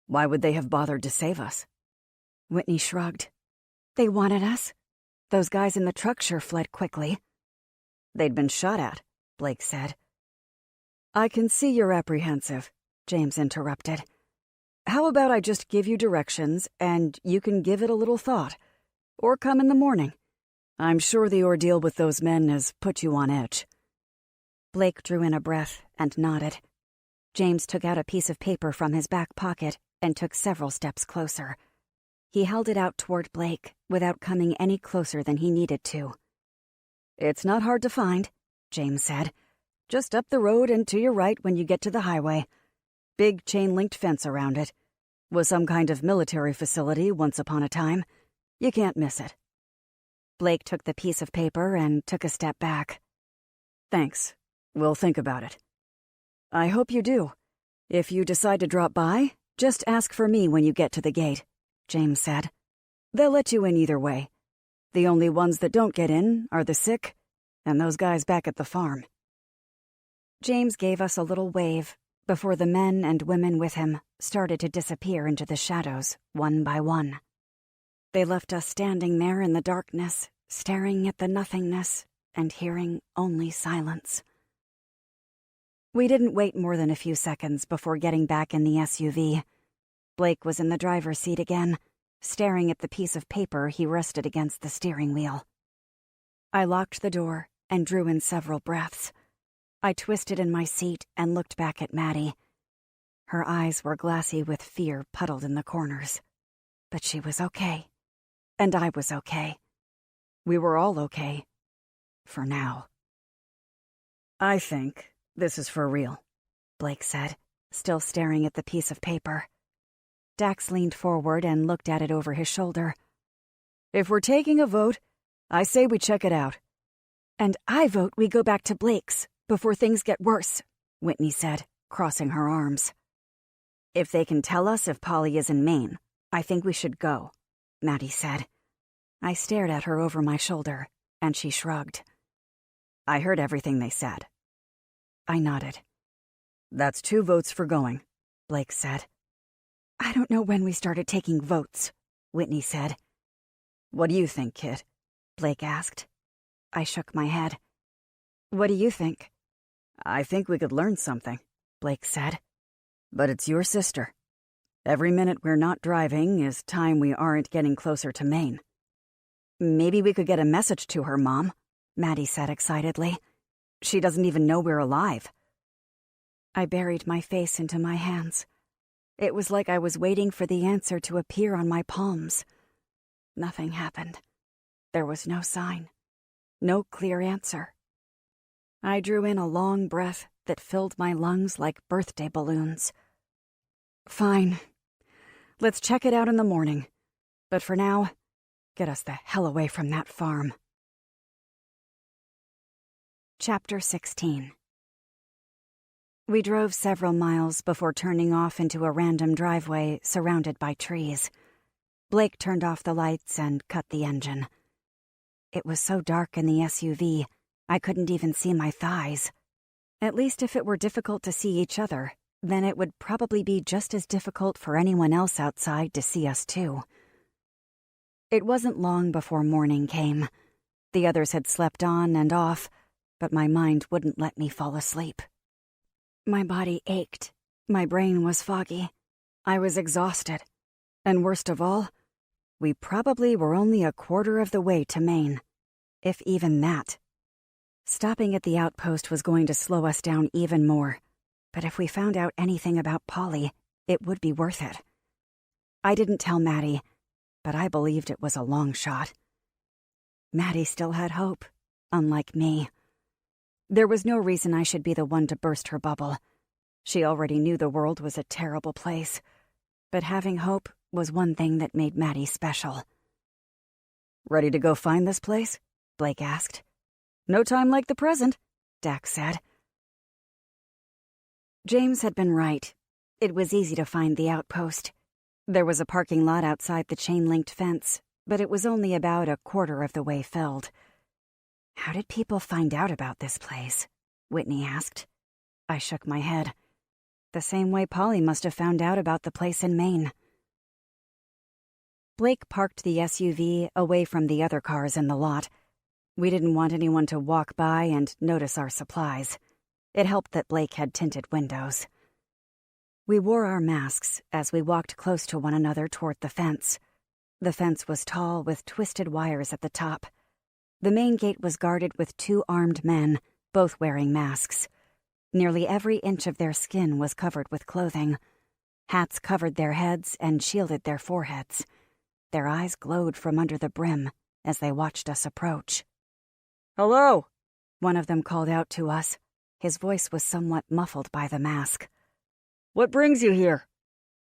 why would they have bothered to save us? Whitney shrugged. They wanted us. Those guys in the truck sure fled quickly. They'd been shot at, Blake said. I can see you're apprehensive, James interrupted. How about I just give you directions and you can give it a little thought? Or come in the morning. I'm sure the ordeal with those men has put you on edge. Blake drew in a breath and nodded. James took out a piece of paper from his back pocket and took several steps closer. He held it out toward Blake without coming any closer than he needed to. It's not hard to find, James said. Just up the road and to your right when you get to the highway. Big chain-linked fence around it. Was some kind of military facility once upon a time. You can't miss it. Blake took the piece of paper and took a step back. Thanks. We'll think about it. I hope you do. If you decide to drop by, just ask for me when you get to the gate, James said. They'll let you in either way. The only ones that don't get in are the sick and those guys back at the farm. James gave us a little wave before the men and women with him started to disappear into the shadows one by one. They left us standing there in the darkness, staring at the nothingness and hearing only silence. We didn't wait more than a few seconds before getting back in the SUV. Blake was in the driver's seat again, staring at the piece of paper he rested against the steering wheel. I locked the door and drew in several breaths. I twisted in my seat and looked back at Maddie. Her eyes were glassy with fear puddled in the corners. But she was okay. And I was okay. We were all okay. For now. I think this is for real, Blake said, still staring at the piece of paper. Dax leaned forward and looked at it over his shoulder. If we're taking a vote, I say we check it out. And I vote we go back to Blake's before things get worse, Whitney said, crossing her arms. If they can tell us if Polly is in Maine, I think we should go, Maddie said. I stared at her over my shoulder, and she shrugged. I heard everything they said. I nodded. That's 2 votes for going, Blake said. I don't know when we started taking votes, Whitney said. What do you think, Kit? Blake asked. I shook my head. What do you think? I think we could learn something, Blake said. But it's your sister. Every minute we're not driving is time we aren't getting closer to Maine. Maybe we could get a message to her, Mom, Maddie said excitedly. She doesn't even know we're alive. I buried my face into my hands. It was like I was waiting for the answer to appear on my palms. Nothing happened. There was no sign. No clear answer. I drew in a long breath that filled my lungs like birthday balloons. Fine. Let's check it out in the morning. But for now, get us the hell away from that farm. Chapter 16. We drove several miles before turning off into a random driveway surrounded by trees. Blake turned off the lights and cut the engine. It was so dark in the SUV, I couldn't even see my thighs. At least if it were difficult to see each other, then it would probably be just as difficult for anyone else outside to see us too. It wasn't long before morning came. The others had slept on and off, but my mind wouldn't let me fall asleep. My body ached. My brain was foggy. I was exhausted. And worst of all, we probably were only a quarter of the way to Maine, if even that. Stopping at the outpost was going to slow us down even more, but if we found out anything about Polly, it would be worth it. I didn't tell Maddie, but I believed it was a long shot. Maddie still had hope, unlike me. There was no reason I should be the one to burst her bubble. She already knew the world was a terrible place, but having hope was one thing that made Maddie special. "Ready to go find this place?" Blake asked. "No time like the present," Dax said. James had been right. It was easy to find the outpost. There was a parking lot outside the chain-linked fence, but it was only about a quarter of the way filled. How did people find out about this place? Whitney asked. I shook my head. The same way Polly must have found out about the place in Maine. Blake parked the SUV away from the other cars in the lot. We didn't want anyone to walk by and notice our supplies. It helped that Blake had tinted windows. We wore our masks as we walked close to one another toward the fence. The fence was tall with twisted wires at the top. The main gate was guarded with 2 armed men, both wearing masks. Nearly every inch of their skin was covered with clothing. Hats covered their heads and shielded their foreheads. Their eyes glowed from under the brim as they watched us approach. "Hello!" One of them called out to us. His voice was somewhat muffled by the mask. "What brings you here?"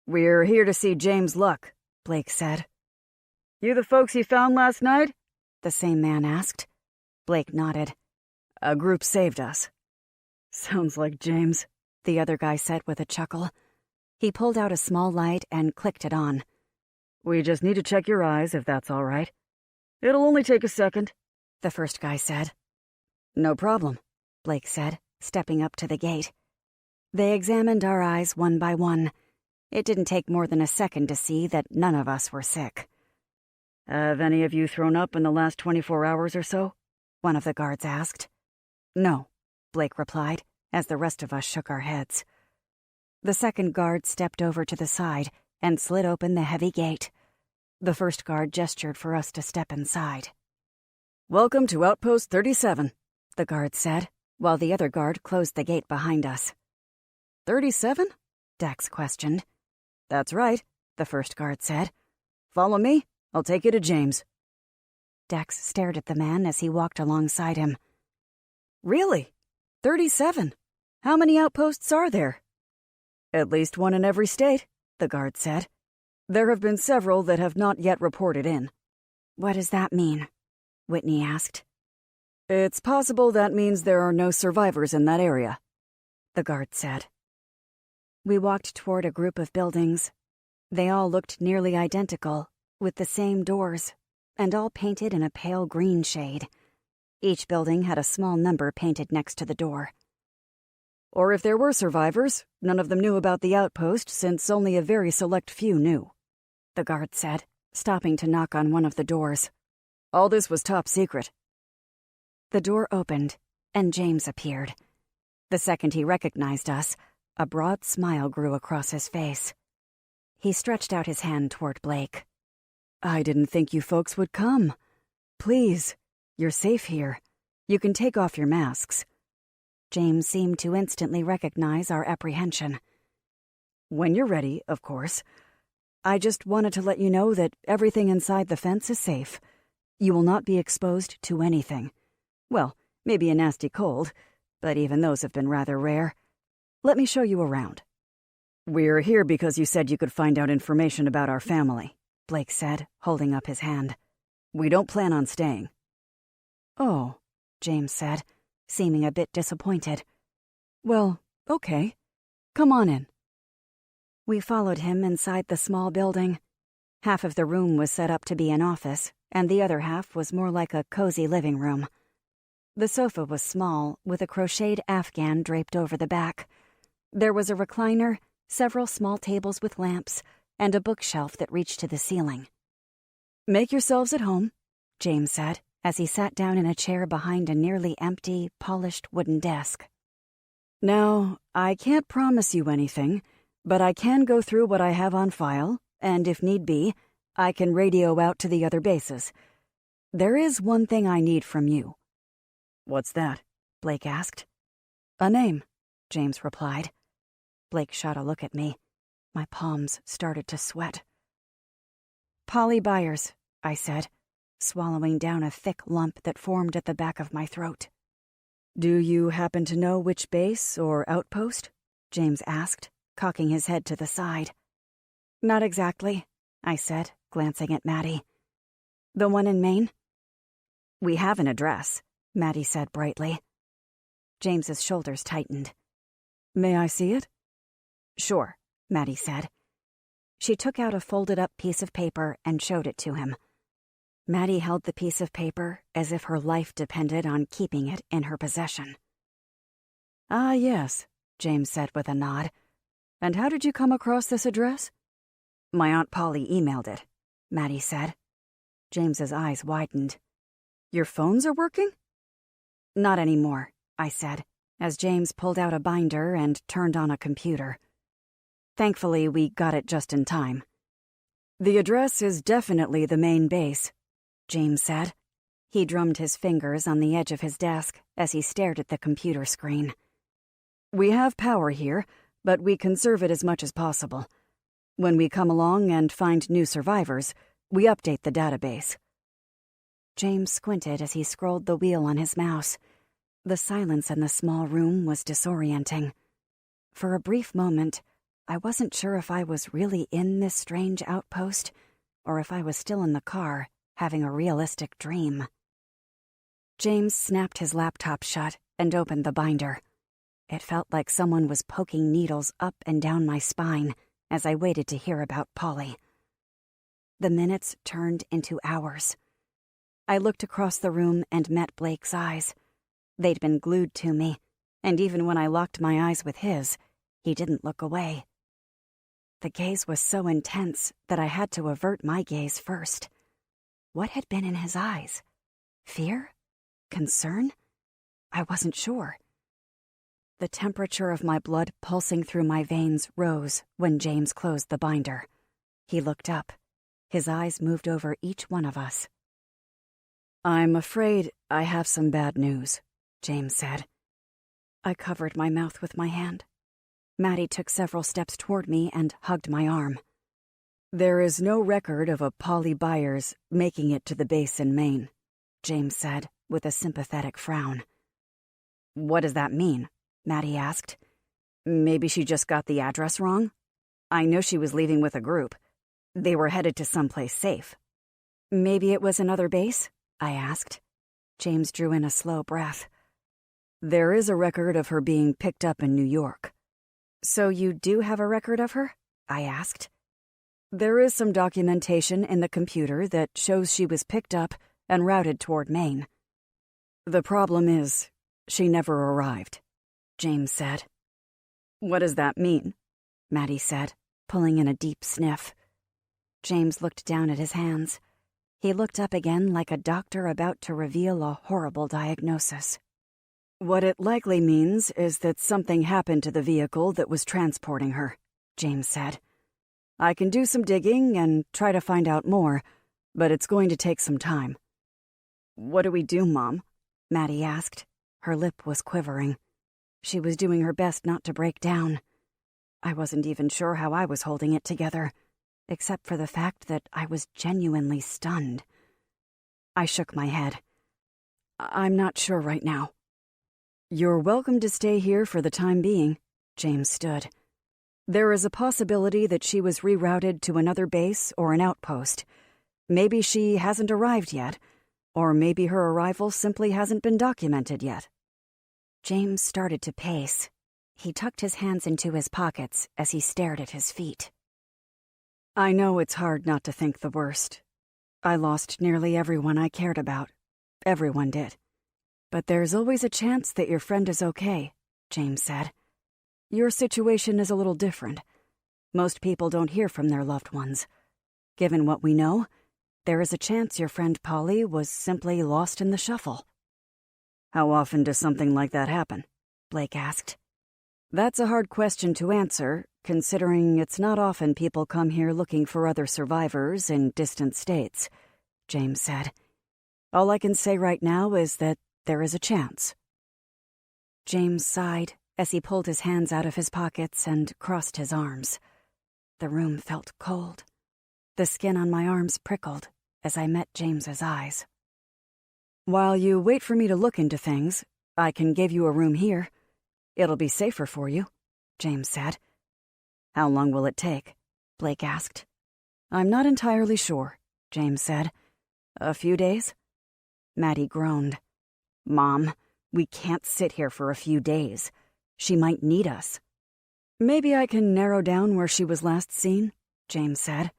"We're here to see James Luck," Blake said. "You the folks you found last night?" the same man asked. Blake nodded. "A group saved us." "Sounds like James," the other guy said with a chuckle. He pulled out a small light and clicked it on. "We just need to check your eyes, if that's all right. It'll only take a second," the first guy said. "No problem," Blake said, stepping up to the gate. They examined our eyes one by one. It didn't take more than a second to see that none of us were sick. "Have any of you thrown up in the last 24 hours or so?" one of the guards asked. "No," Blake replied, as the rest of us shook our heads. The second guard stepped over to the side and slid open the heavy gate. The first guard gestured for us to step inside. "Welcome to Outpost 37, the guard said, while the other guard closed the gate behind us. 37? Dax questioned. "That's right," the first guard said. "Follow me. I'll take you to James." Dax stared at the man as he walked alongside him. "Really? 37? How many outposts are there?" "At least one in every state," the guard said. "There have been several that have not yet reported in." "What does that mean?" Whitney asked. "It's possible that means there are no survivors in that area," the guard said. We walked toward a group of buildings. They all looked nearly identical, with the same doors, and all painted in a pale green shade. Each building had a small number painted next to the door. "Or if there were survivors, none of them knew about the outpost since only a very select few knew," the guard said, stopping to knock on one of the doors. "All this was top secret." The door opened, and James appeared. The second he recognized us, a broad smile grew across his face. He stretched out his hand toward Blake. "I didn't think you folks would come. Please, you're safe here. You can take off your masks." James seemed to instantly recognize our apprehension. "When you're ready, of course. I just wanted to let you know that everything inside the fence is safe. You will not be exposed to anything. Well, maybe a nasty cold, but even those have been rather rare. Let me show you around." "We're here because you said you could find out information about our family," Blake said, holding up his hand. "We don't plan on staying." "Oh," James said, seeming a bit disappointed. "Well, okay. Come on in." We followed him inside the small building. Half of the room was set up to be an office, and the other half was more like a cozy living room. The sofa was small, with a crocheted afghan draped over the back. There was a recliner, several small tables with lamps, and a bookshelf that reached to the ceiling. "Make yourselves at home," James said, as he sat down in a chair behind a nearly empty, polished wooden desk. "Now, I can't promise you anything, but I can go through what I have on file, and if need be, I can radio out to the other bases. There is one thing I need from you." "What's that?" Blake asked. "A name," James replied. Blake shot a look at me. My palms started to sweat. "Polly Byers," I said, swallowing down a thick lump that formed at the back of my throat. "Do you happen to know which base or outpost?" James asked, cocking his head to the side. "Not exactly," I said, glancing at Maddie. "The one in Maine?" "We have an address," Maddie said brightly. James's shoulders tightened. "May I see it?" "Sure," Maddie said. She took out a folded-up piece of paper and showed it to him. Maddie held the piece of paper as if her life depended on keeping it in her possession. "Ah, yes," James said with a nod. "And how did you come across this address?" "My Aunt Polly emailed it," Maddie said. James's eyes widened. "Your phones are working?" "Not anymore," I said, as James pulled out a binder and turned on a computer. "Thankfully, we got it just in time." "The address is definitely the main base," James said. He drummed his fingers on the edge of his desk as he stared at the computer screen. "We have power here, but we conserve it as much as possible. When we come along and find new survivors, we update the database." James squinted as he scrolled the wheel on his mouse. The silence in the small room was disorienting. For a brief moment, I wasn't sure if I was really in this strange outpost or if I was still in the car, having a realistic dream. James snapped his laptop shut and opened the binder. It felt like someone was poking needles up and down my spine as I waited to hear about Polly. The minutes turned into hours. I looked across the room and met Blake's eyes. They'd been glued to me, and even when I locked my eyes with his, he didn't look away. The gaze was so intense that I had to avert my gaze first. What had been in his eyes? Fear? Concern? I wasn't sure. The temperature of my blood pulsing through my veins rose when James closed the binder. He looked up. His eyes moved over each one of us. "I'm afraid I have some bad news," James said. I covered my mouth with my hand. Maddie took several steps toward me and hugged my arm. "There is no record of a Polly Byers making it to the base in Maine," James said, with a sympathetic frown. "What does that mean?" Maddie asked. "Maybe she just got the address wrong? I know she was leaving with a group. They were headed to someplace safe." "Maybe it was another base?" I asked. James drew in a slow breath. "There is a record of her being picked up in New York." "So you do have a record of her?" I asked. "There is some documentation in the computer that shows she was picked up and routed toward Maine. The problem is, she never arrived," James said. "What does that mean?" Maddie said, pulling in a deep sniff. James looked down at his hands. He looked up again like a doctor about to reveal a horrible diagnosis. "What it likely means is that something happened to the vehicle that was transporting her," James said. "I can do some digging and try to find out more, but it's going to take some time." "What do we do, Mom?" Maddie asked. Her lip was quivering. She was doing her best not to break down. I wasn't even sure how I was holding it together, except for the fact that I was genuinely stunned. I shook my head. "I'm not sure right now." "You're welcome to stay here for the time being," James stood. "There is a possibility that she was rerouted to another base or an outpost. Maybe she hasn't arrived yet, or maybe her arrival simply hasn't been documented yet." James started to pace. He tucked his hands into his pockets as he stared at his feet. "I know it's hard not to think the worst. I lost nearly everyone I cared about. Everyone did. But there's always a chance that your friend is okay," James said. Your situation is a little different. Most people don't hear from their loved ones. Given what we know, there is a chance your friend Polly was simply lost in the shuffle. How often does something like that happen? Blake asked. That's a hard question to answer, considering it's not often people come here looking for other survivors in distant states, James said. All I can say right now is that there is a chance. James sighed as he pulled his hands out of his pockets and crossed his arms. The room felt cold. The skin on my arms prickled as I met James's eyes. While you wait for me to look into things, I can give you a room here. It'll be safer for you, James said. How long will it take? Blake asked. I'm not entirely sure, James said. A few days? Maddie groaned. Mom, we can't sit here for a few days. She might need us. Maybe I can narrow down where she was last seen, James said.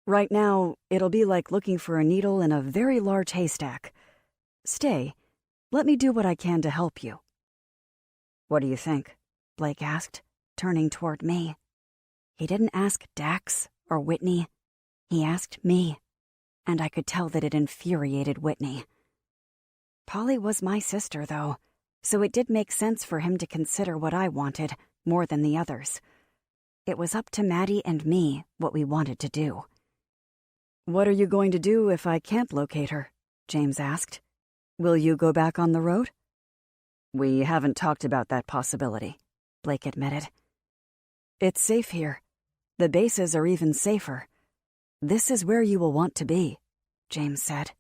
Right now, it'll be like looking for a needle in a very large haystack. Stay. Let me do what I can to help you. What do you think? Blake asked, turning toward me. He didn't ask Dax or Whitney. He asked me, and I could tell that it infuriated Whitney. Polly was my sister, though, so it did make sense for him to consider what I wanted more than the others. It was up to Maddie and me what we wanted to do. What are you going to do if I can't locate her? James asked. Will you go back on the road? We haven't talked about that possibility, Blake admitted. It's safe here. The bases are even safer. This is where you will want to be, James said.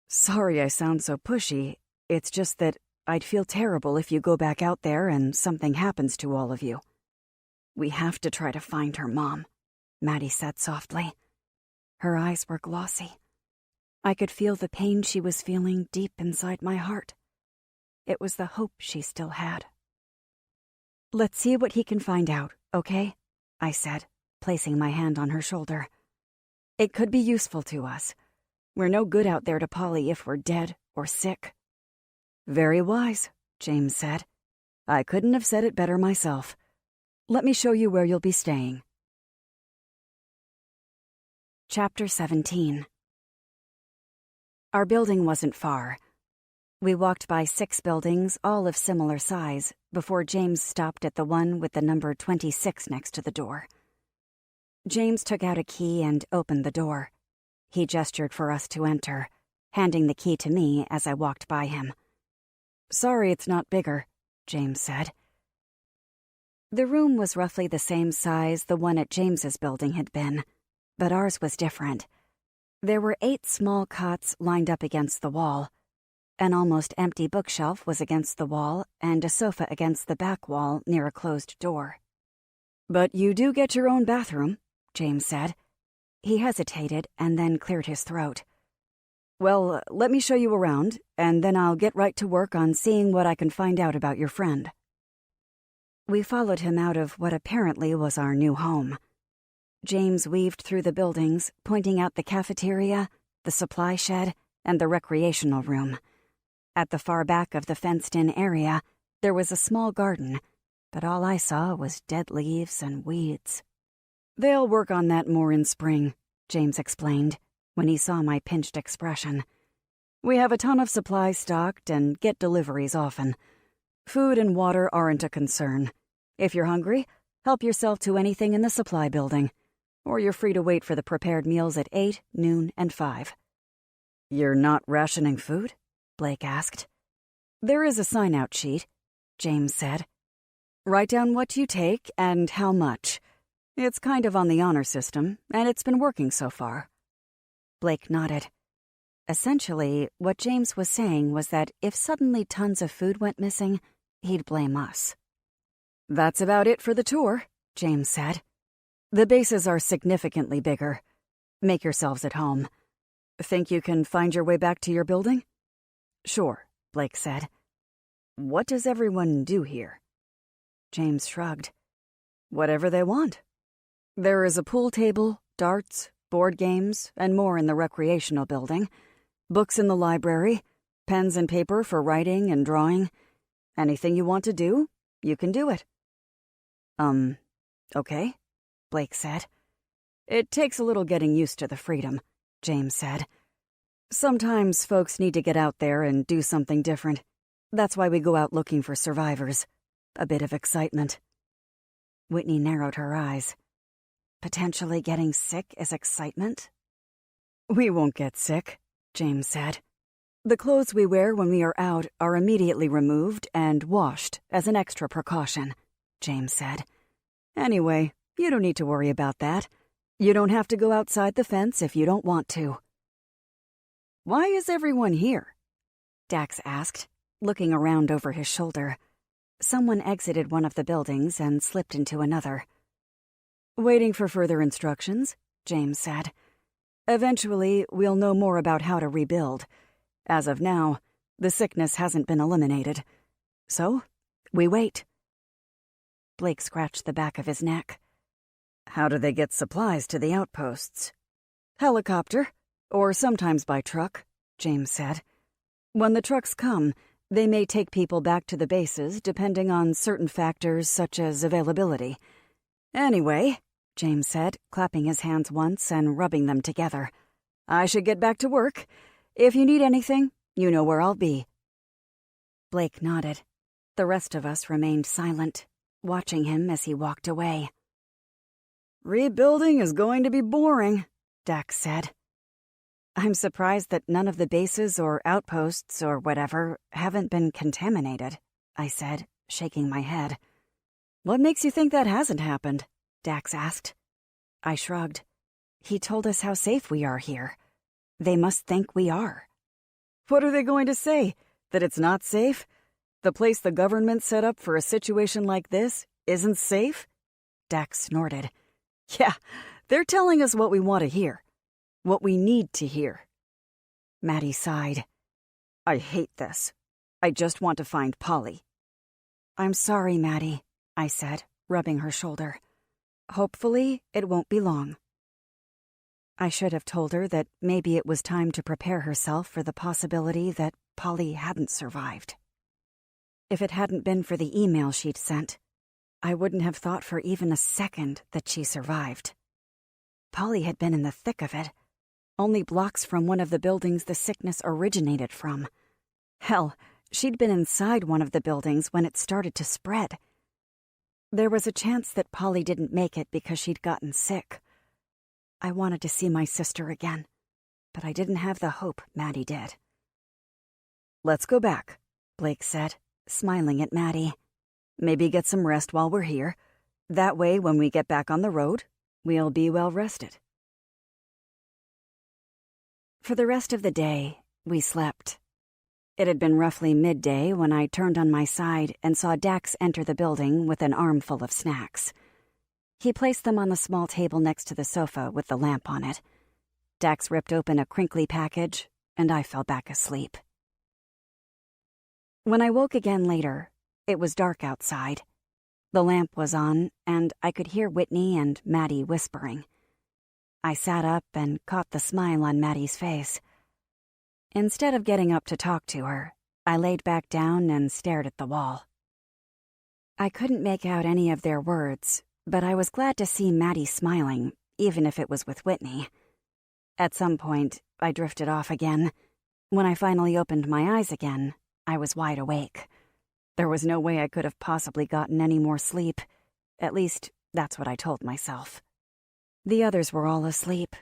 Sorry I sound so pushy. It's just that I'd feel terrible if you go back out there and something happens to all of you. We have to try to find her, Mom, Maddie said softly. Her eyes were glossy. I could feel the pain she was feeling deep inside my heart. It was the hope she still had. Let's see what he can find out, okay? I said, placing my hand on her shoulder. It could be useful to us. We're no good out there to Polly if we're dead or sick. Very wise, James said. I couldn't have said it better myself. Let me show you where you'll be staying. Chapter 17. Our building wasn't far. We walked by 6 buildings, all of similar size, before James stopped at the one with the number 26 next to the door. James took out a key and opened the door. He gestured for us to enter, handing the key to me as I walked by him. Sorry it's not bigger, James said. The room was roughly the same size the one at James's building had been, but ours was different. There were 8 small cots lined up against the wall. An almost empty bookshelf was against the wall, and a sofa against the back wall near a closed door. But you do get your own bathroom, James said. He hesitated and then cleared his throat. Well, let me show you around, and then I'll get right to work on seeing what I can find out about your friend. We followed him out of what apparently was our new home. James weaved through the buildings, pointing out the cafeteria, the supply shed, and the recreational room. At the far back of the fenced-in area, there was a small garden, but all I saw was dead leaves and weeds. They'll work on that more in spring, James explained, when he saw my pinched expression. We have a ton of supplies stocked and get deliveries often. Food and water aren't a concern. If you're hungry, help yourself to anything in the supply building, or you're free to wait for the prepared meals at 8, noon, and 5. You're not rationing food? Blake asked. There is a sign-out sheet, James said. Write down what you take and how much. It's kind of on the honor system, and it's been working so far. Blake nodded. Essentially, what James was saying was that if suddenly tons of food went missing, he'd blame us. That's about it for the tour, James said. The bases are significantly bigger. Make yourselves at home. Think you can find your way back to your building? Sure, Blake said. What does everyone do here? James shrugged. Whatever they want. There is a pool table, darts, board games, and more in the recreational building. Books in the library, pens and paper for writing and drawing. Anything you want to do, you can do it. Okay, Blake said. It takes a little getting used to the freedom, James said. Sometimes folks need to get out there and do something different. That's why we go out looking for survivors. A bit of excitement. Whitney narrowed her eyes. Potentially getting sick is excitement? We won't get sick, James said. The clothes we wear when we are out are immediately removed and washed as an extra precaution, James said. Anyway, you don't need to worry about that. You don't have to go outside the fence if you don't want to. Why is everyone here? Dax asked, looking around over his shoulder. Someone exited one of the buildings and slipped into another. Waiting for further instructions, James said. Eventually, we'll know more about how to rebuild. As of now, the sickness hasn't been eliminated. So, we wait. Blake scratched the back of his neck. How do they get supplies to the outposts? Helicopter, or sometimes by truck, James said. When the trucks come, they may take people back to the bases depending on certain factors such as availability. Anyway, James said, clapping his hands once and rubbing them together. I should get back to work. If you need anything, you know where I'll be. Blake nodded. The rest of us remained silent, watching him as he walked away. Rebuilding is going to be boring, Dax said. I'm surprised that none of the bases or outposts or whatever haven't been contaminated, I said, shaking my head. What makes you think that hasn't happened? Dax asked. I shrugged. He told us how safe we are here. They must think we are. What are they going to say? That it's not safe? The place the government set up for a situation like this isn't safe? Dax snorted. Yeah, they're telling us what we want to hear. What we need to hear. Maddie sighed. I hate this. I just want to find Polly. I'm sorry, Maddie, I said, rubbing her shoulder. Hopefully, it won't be long. I should have told her that maybe it was time to prepare herself for the possibility that Polly hadn't survived. If it hadn't been for the email she'd sent, I wouldn't have thought for even a second that she survived. Polly had been in the thick of it, only blocks from one of the buildings the sickness originated from. Hell, she'd been inside one of the buildings when it started to spread. There was a chance that Polly didn't make it because she'd gotten sick. I wanted to see my sister again, but I didn't have the hope Maddie did. Let's go back, Blake said, smiling at Maddie. Maybe get some rest while we're here. That way, when we get back on the road, we'll be well rested. For the rest of the day, we slept. It had been roughly midday when I turned on my side and saw Dax enter the building with an armful of snacks. He placed them on the small table next to the sofa with the lamp on it. Dax ripped open a crinkly package, and I fell back asleep. When I woke again later, it was dark outside. The lamp was on, and I could hear Whitney and Maddie whispering. I sat up and caught the smile on Maddie's face. Instead of getting up to talk to her, I laid back down and stared at the wall. I couldn't make out any of their words, but I was glad to see Maddie smiling, even if it was with Whitney. At some point, I drifted off again. When I finally opened my eyes again, I was wide awake. There was no way I could have possibly gotten any more sleep. At least, that's what I told myself. The others were all asleep.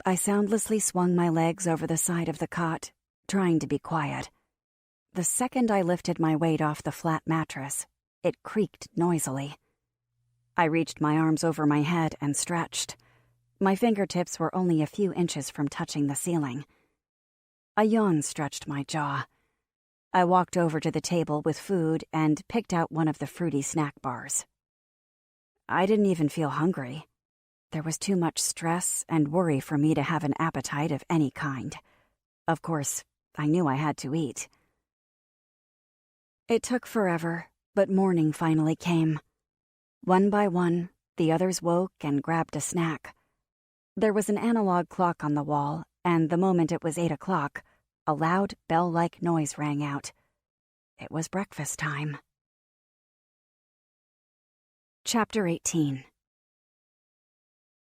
I soundlessly swung my legs over the side of the cot, trying to be quiet. The second I lifted my weight off the flat mattress, it creaked noisily. I reached my arms over my head and stretched. My fingertips were only a few inches from touching the ceiling. A yawn stretched my jaw. I walked over to the table with food and picked out one of the fruity snack bars. I didn't even feel hungry. There was too much stress and worry for me to have an appetite of any kind. Of course, I knew I had to eat. It took forever, but morning finally came. One by one, the others woke and grabbed a snack. There was an analog clock on the wall, and the moment it was 8 o'clock, a loud bell-like noise rang out. It was breakfast time. Chapter 18.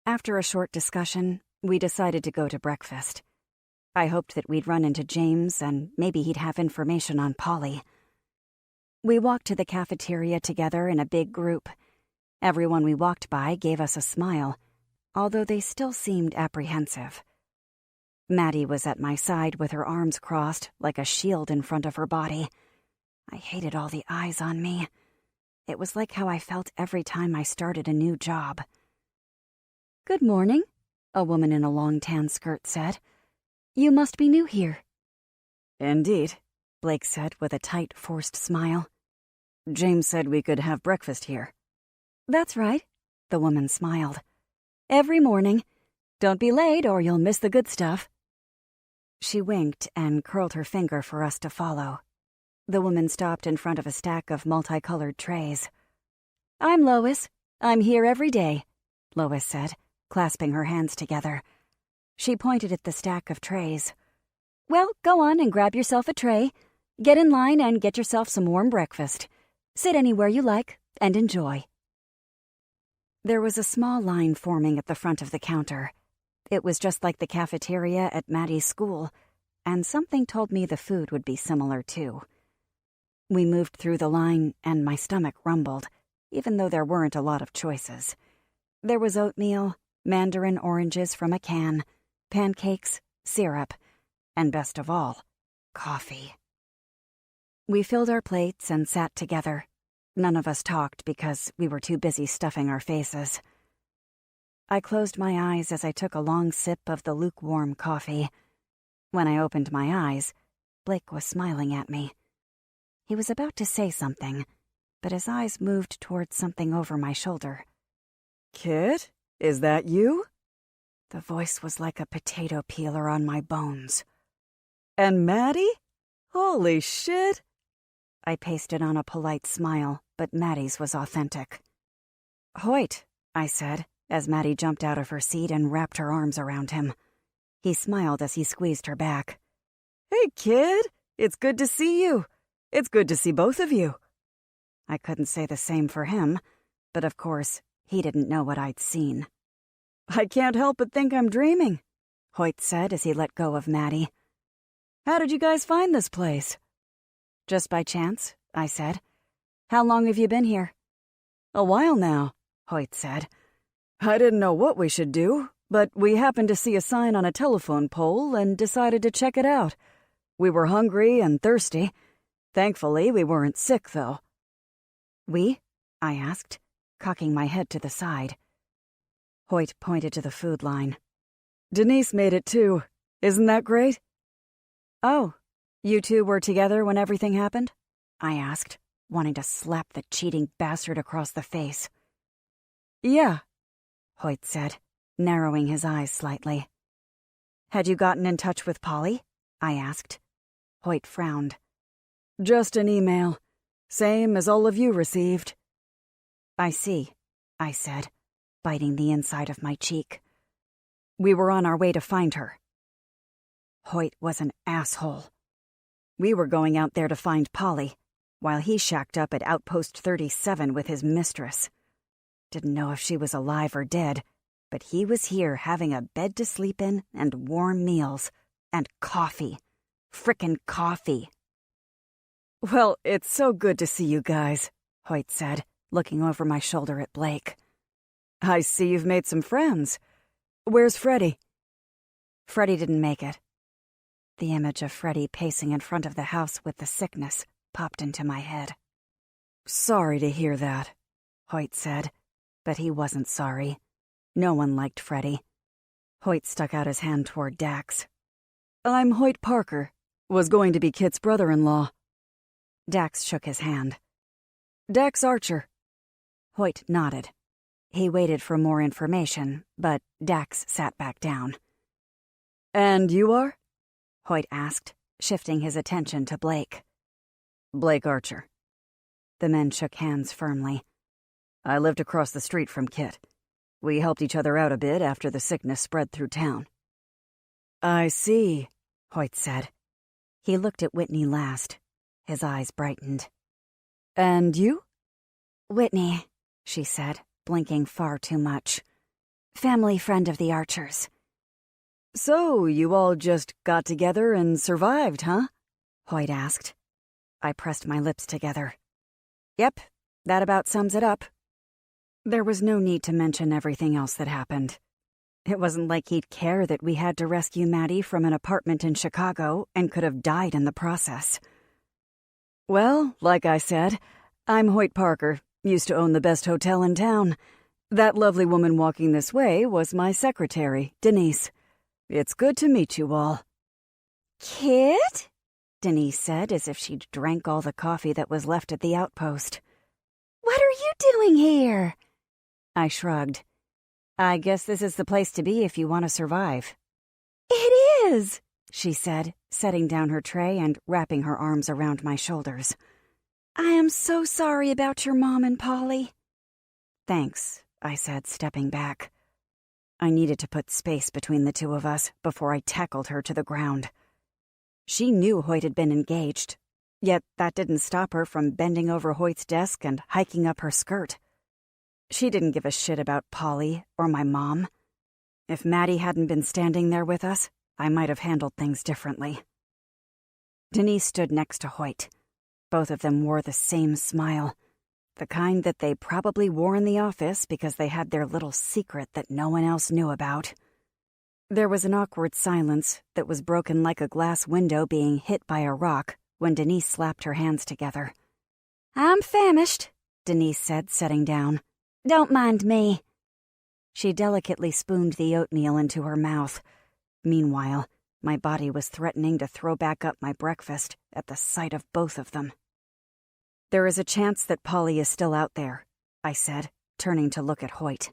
After a short discussion, we decided to go to breakfast. I hoped that we'd run into James and maybe he'd have information on Polly. We walked to the cafeteria together in a big group. Everyone we walked by gave us a smile, although they still seemed apprehensive. Maddie was at my side with her arms crossed like a shield in front of her body. I hated all the eyes on me. It was like how I felt every time I started a new job. "Good morning," a woman in a long tan skirt said. "You must be new here." "Indeed," Blake said with a tight, forced smile. "James said we could have breakfast here." "That's right," the woman smiled. "Every morning. Don't be late or you'll miss the good stuff." She winked and curled her finger for us to follow. The woman stopped in front of a stack of multicolored trays. "I'm Lois. I'm here every day," Lois said, clasping her hands together. She pointed at the stack of trays. "Well, go on and grab yourself a tray. Get in line and get yourself some warm breakfast. Sit anywhere you like and enjoy." There was a small line forming at the front of the counter. It was just like the cafeteria at Maddie's school, and something told me the food would be similar too. We moved through the line, and my stomach rumbled, even though there weren't a lot of choices. There was oatmeal, mandarin oranges from a can, pancakes, syrup, and best of all, coffee. We filled our plates and sat together. None of us talked because we were too busy stuffing our faces. I closed my eyes as I took a long sip of the lukewarm coffee. When I opened my eyes, Blake was smiling at me. He was about to say something, but his eyes moved towards something over my shoulder. "Kid, is that you?" The voice was like a potato peeler on my bones. "And Maddie? Holy shit!" I pasted on a polite smile, but Maddie's was authentic. "Hoyt," I said, as Maddie jumped out of her seat and wrapped her arms around him. He smiled as he squeezed her back. "Hey, kid, it's good to see you. It's good to see both of you." I couldn't say the same for him, but of course, he didn't know what I'd seen. "I can't help but think I'm dreaming," Hoyt said as he let go of Maddie. "How did you guys find this place?" "Just by chance," I said. "How long have you been here?" "A while now," Hoyt said. "I didn't know what we should do, but we happened to see a sign on a telephone pole and decided to check it out. We were hungry and thirsty. Thankfully, we weren't sick, though." "We?" I asked, cocking my head to the side. Hoyt pointed to the food line. "Denise made it, too. Isn't that great?" "Oh, you two were together when everything happened?" I asked, wanting to slap the cheating bastard across the face. "Yeah," Hoyt said, narrowing his eyes slightly. "Had you gotten in touch with Polly?" I asked. Hoyt frowned. "Just an email. Same as all of you received." "I see," I said, biting the inside of my cheek. "We were on our way to find her." Hoyt was an asshole. "We were going out there to find Polly, while he shacked up at Outpost 37 with his mistress. Didn't know if she was alive or dead, but he was here having a bed to sleep in and warm meals and coffee. Frickin' coffee." "Well, it's so good to see you guys," Hoyt said, looking over my shoulder at Blake. "I see you've made some friends. Where's Freddie?" "Freddie didn't make it." The image of Freddie pacing in front of the house with the sickness popped into my head. "Sorry to hear that," Hoyt said, but he wasn't sorry. No one liked Freddie. Hoyt stuck out his hand toward Dax. "I'm Hoyt Parker. Was going to be Kit's brother-in-law." Dax shook his hand. "Dax Archer." Hoyt nodded. He waited for more information, but Dax sat back down. "And you are?" Hoyt asked, shifting his attention to Blake. "Blake Archer." The men shook hands firmly. "I lived across the street from Kit. We helped each other out a bit after the sickness spread through town." "I see," Hoyt said. He looked at Whitney last. His eyes brightened. "And you?" "Whitney," she said, blinking far too much. Family friend of the Archers. So, you all just got together and survived, huh? Hoyt asked. I pressed my lips together. Yep, that about sums it up. There was no need to mention everything else that happened. It wasn't like he'd care that we had to rescue Maddie from an apartment in Chicago and could have died in the process. Well, like I said, I'm Hoyt Parker, used to own the best hotel in town. That lovely woman walking this way was my secretary, Denise. It's good to meet you all. Kid? Denise said as if she'd drank all the coffee that was left at the outpost. What are you doing here? I shrugged. I guess this is the place to be if you want to survive. It is, she said, setting down her tray and wrapping her arms around my shoulders. I am so sorry about your mom and Polly. Thanks, I said, stepping back. I needed to put space between the two of us before I tackled her to the ground. She knew Hoyt had been engaged, yet that didn't stop her from bending over Hoyt's desk and hiking up her skirt. She didn't give a shit about Polly or my mom. If Maddie hadn't been standing there with us, I might have handled things differently. Denise stood next to Hoyt. Both of them wore the same smile, the kind that they probably wore in the office because they had their little secret that no one else knew about. There was an awkward silence that was broken like a glass window being hit by a rock when Denise slapped her hands together. I'm famished, Denise said, setting down. Don't mind me. She delicately spooned the oatmeal into her mouth. Meanwhile, my body was threatening to throw back up my breakfast at the sight of both of them. There is a chance that Polly is still out there, I said, turning to look at Hoyt.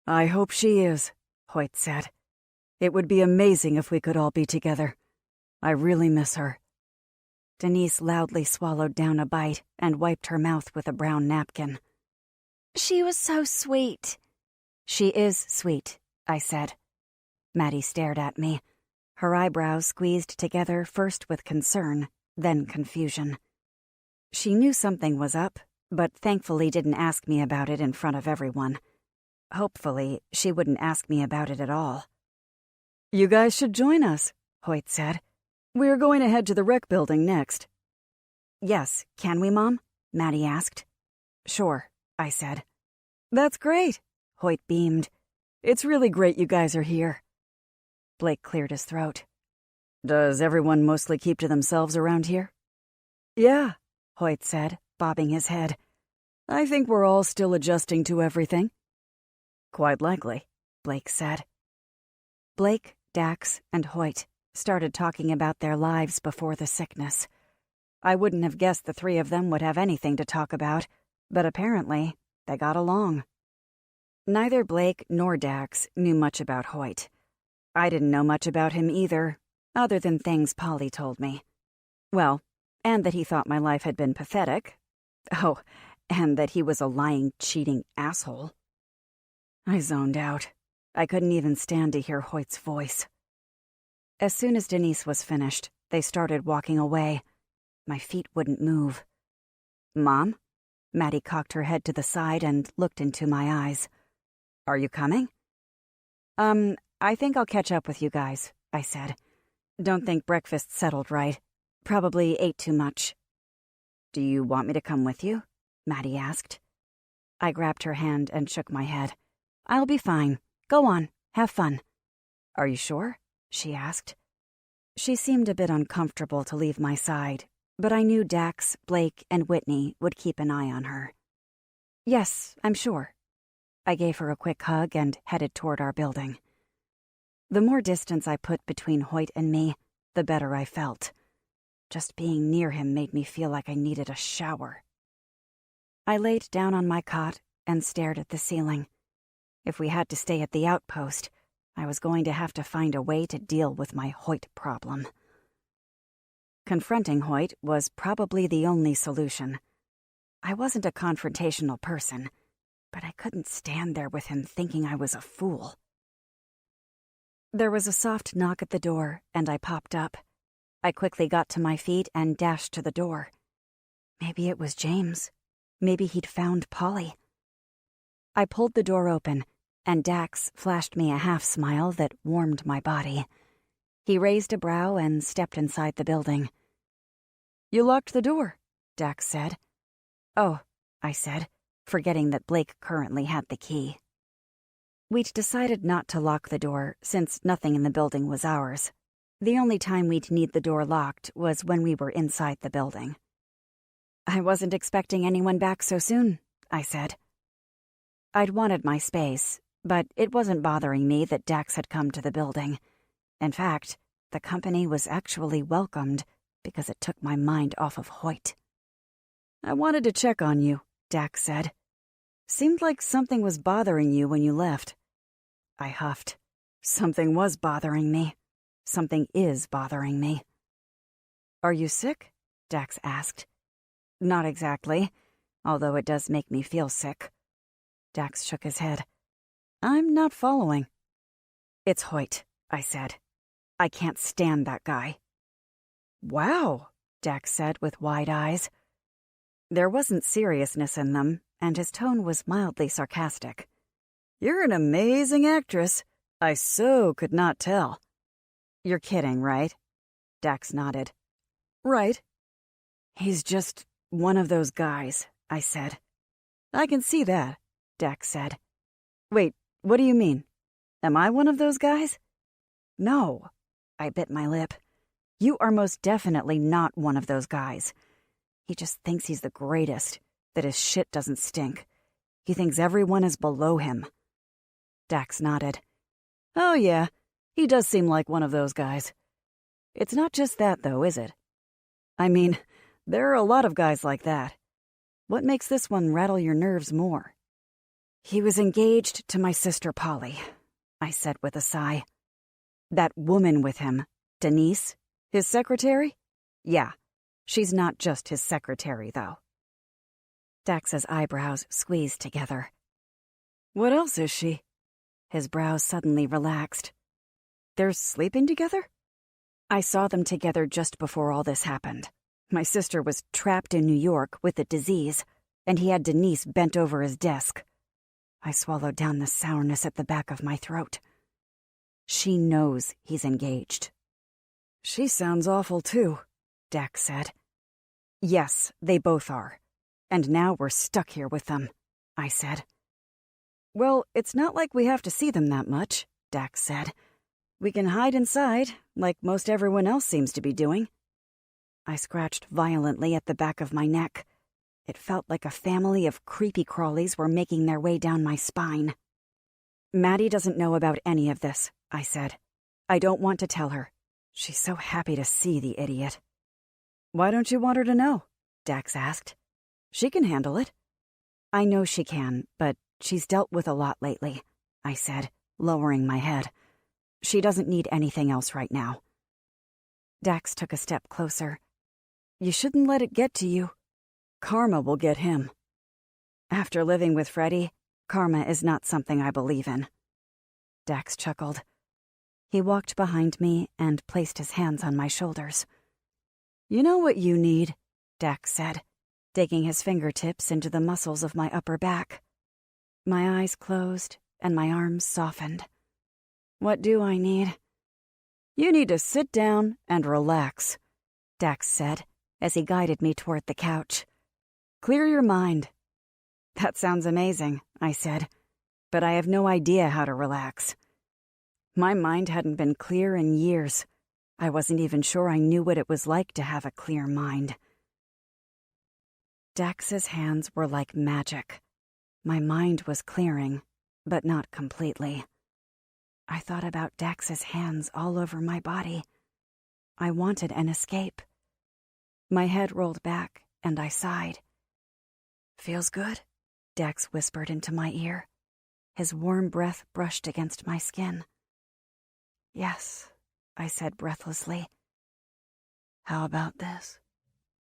I hope she is, Hoyt said. It would be amazing if we could all be together. I really miss her. Denise loudly swallowed down a bite and wiped her mouth with a brown napkin. She was so sweet. She is sweet, I said. Maddie stared at me, her eyebrows squeezed together first with concern, then confusion. She knew something was up, but thankfully didn't ask me about it in front of everyone. Hopefully, she wouldn't ask me about it at all. You guys should join us, Hoyt said. We're going to head to the rec building next. Yes, can we, Mom? Maddie asked. Sure, I said. That's great, Hoyt beamed. It's really great you guys are here. Blake cleared his throat. Does everyone mostly keep to themselves around here? Yeah, Hoyt said, bobbing his head. I think we're all still adjusting to everything. Quite likely, Blake said. Blake, Dax, and Hoyt started talking about their lives before the sickness. I wouldn't have guessed the three of them would have anything to talk about, but apparently they got along. Neither Blake nor Dax knew much about Hoyt. I didn't know much about him either, other than things Polly told me. Well, and that he thought my life had been pathetic. Oh, and that he was a lying, cheating asshole. I zoned out. I couldn't even stand to hear Hoyt's voice. As soon as Denise was finished, they started walking away. My feet wouldn't move. Mom? Maddie cocked her head to the side and looked into my eyes. Are you coming? I think I'll catch up with you guys, I said. Don't think breakfast settled right. Probably ate too much. Do you want me to come with you? Maddie asked. I grabbed her hand and shook my head. I'll be fine. Go on, have fun. Are you sure? She asked. She seemed a bit uncomfortable to leave my side, but I knew Dax, Blake, and Whitney would keep an eye on her. Yes, I'm sure. I gave her a quick hug and headed toward our building. The more distance I put between Hoyt and me, the better I felt. Just being near him made me feel like I needed a shower. I laid down on my cot and stared at the ceiling. If we had to stay at the outpost, I was going to have to find a way to deal with my Hoyt problem. Confronting Hoyt was probably the only solution. I wasn't a confrontational person, but I couldn't stand there with him thinking I was a fool. There was a soft knock at the door, and I popped up. I quickly got to my feet and dashed to the door. Maybe it was James. Maybe he'd found Polly. I pulled the door open, and Dax flashed me a half-smile that warmed my body. He raised a brow and stepped inside the building. "You locked the door," Dax said. "Oh," I said, forgetting that Blake currently had the key. We'd decided not to lock the door since nothing in the building was ours. The only time we'd need the door locked was when we were inside the building. "I wasn't expecting anyone back so soon," I said. I'd wanted my space, but it wasn't bothering me that Dax had come to the building. In fact, the company was actually welcomed because it took my mind off of Hoyt. "I wanted to check on you," Dax said. "Seemed like something was bothering you when you left." I huffed. Something was bothering me. Something is bothering me. "Are you sick?" Dax asked. "Not exactly, although it does make me feel sick." Dax shook his head. "I'm not following." "It's Hoyt," I said. "I can't stand that guy." "Wow," Dax said with wide eyes. There wasn't seriousness in them, and his tone was mildly sarcastic. "You're an amazing actress. I so could not tell." "You're kidding, right?" Dax nodded. "Right." "He's just one of those guys," I said. "I can see that," Dax said. "Wait, what do you mean? Am I one of those guys?" "No." I bit my lip. "You are most definitely not one of those guys. He just thinks he's the greatest, that his shit doesn't stink. He thinks everyone is below him." Dax nodded. "Oh yeah, he does seem like one of those guys. It's not just that, though, is it? I mean, there are a lot of guys like that. What makes this one rattle your nerves more?" "He was engaged to my sister Polly," I said with a sigh. "That woman with him, Denise, his secretary?" Yeah, she's not just his secretary, though." Dax's eyebrows squeezed together. "What else is she?" His brows suddenly relaxed. "They're sleeping together?" "I saw them together just before all this happened. My sister was trapped in New York with the disease, and he had Denise bent over his desk." I swallowed down the sourness at the back of my throat. "She knows he's engaged." "She sounds awful, too," Dax said. "Yes, they both are. And now we're stuck here with them," I said. "Well, it's not like we have to see them that much," Dax said. "We can hide inside, like most everyone else seems to be doing." I scratched violently at the back of my neck. It felt like a family of creepy crawlies were making their way down my spine. "Maddie doesn't know about any of this," I said. "I don't want to tell her. She's so happy to see the idiot." "Why don't you want her to know?" Dax asked. "She can handle it." "I know she can, but she's dealt with a lot lately," I said, lowering my head. "She doesn't need anything else right now." Dax took a step closer. "You shouldn't let it get to you. Karma will get him." "After living with Freddie, karma is not something I believe in." Dax chuckled. He walked behind me and placed his hands on my shoulders. "You know what you need," Dax said, digging his fingertips into the muscles of my upper back. My eyes closed and my arms softened. "What do I need?" "You need to sit down and relax," Dax said as he guided me toward the couch. "Clear your mind." "That sounds amazing," I said, "but I have no idea how to relax." My mind hadn't been clear in years. I wasn't even sure I knew what it was like to have a clear mind. Dax's hands were like magic. My mind was clearing, but not completely. I thought about Dax's hands all over my body. I wanted an escape. My head rolled back, and I sighed. "Feels good?" Dax whispered into my ear. His warm breath brushed against my skin. "Yes," I said breathlessly. "How about this?"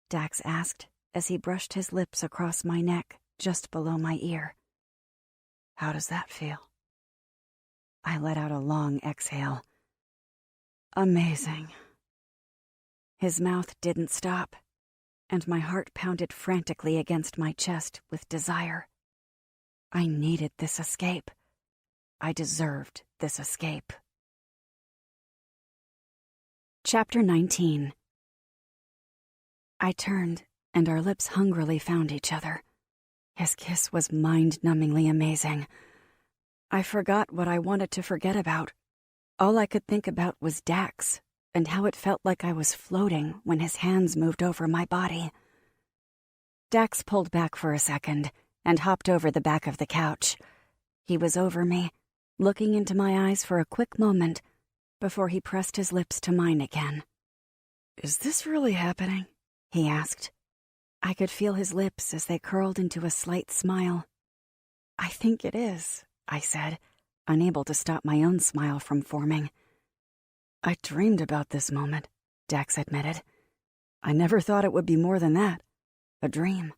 Dax asked as he brushed his lips across my neck just below my ear. "How does that feel?" I let out a long exhale. "Amazing." His mouth didn't stop, and my heart pounded frantically against my chest with desire. I needed this escape. I deserved this escape. Chapter 19. I turned, and our lips hungrily found each other. His kiss was mind-numbingly amazing. I forgot what I wanted to forget about. All I could think about was Dax, and how it felt like I was floating when his hands moved over my body. Dax pulled back for a second and hopped over the back of the couch. He was over me, looking into my eyes for a quick moment before he pressed his lips to mine again. "Is this really happening?" he asked. I could feel his lips as they curled into a slight smile. "I think it is," I said, unable to stop my own smile from forming. "I dreamed about this moment," Dax admitted. "I never thought it would be more than that. A dream."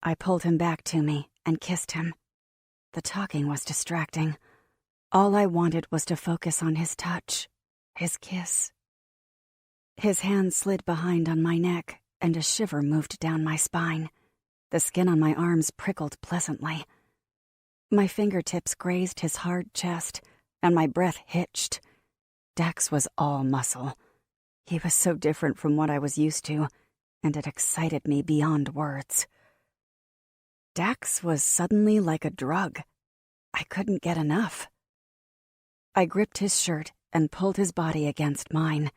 I pulled him back to me and kissed him. The talking was distracting. All I wanted was to focus on his touch, his kiss. His hand slid behind on my neck, and a shiver moved down my spine. The skin on my arms prickled pleasantly. My fingertips grazed his hard chest, and my breath hitched. Dax was all muscle. He was so different from what I was used to, and it excited me beyond words. Dax was suddenly like a drug. I couldn't get enough. I gripped his shirt and pulled his body against mine.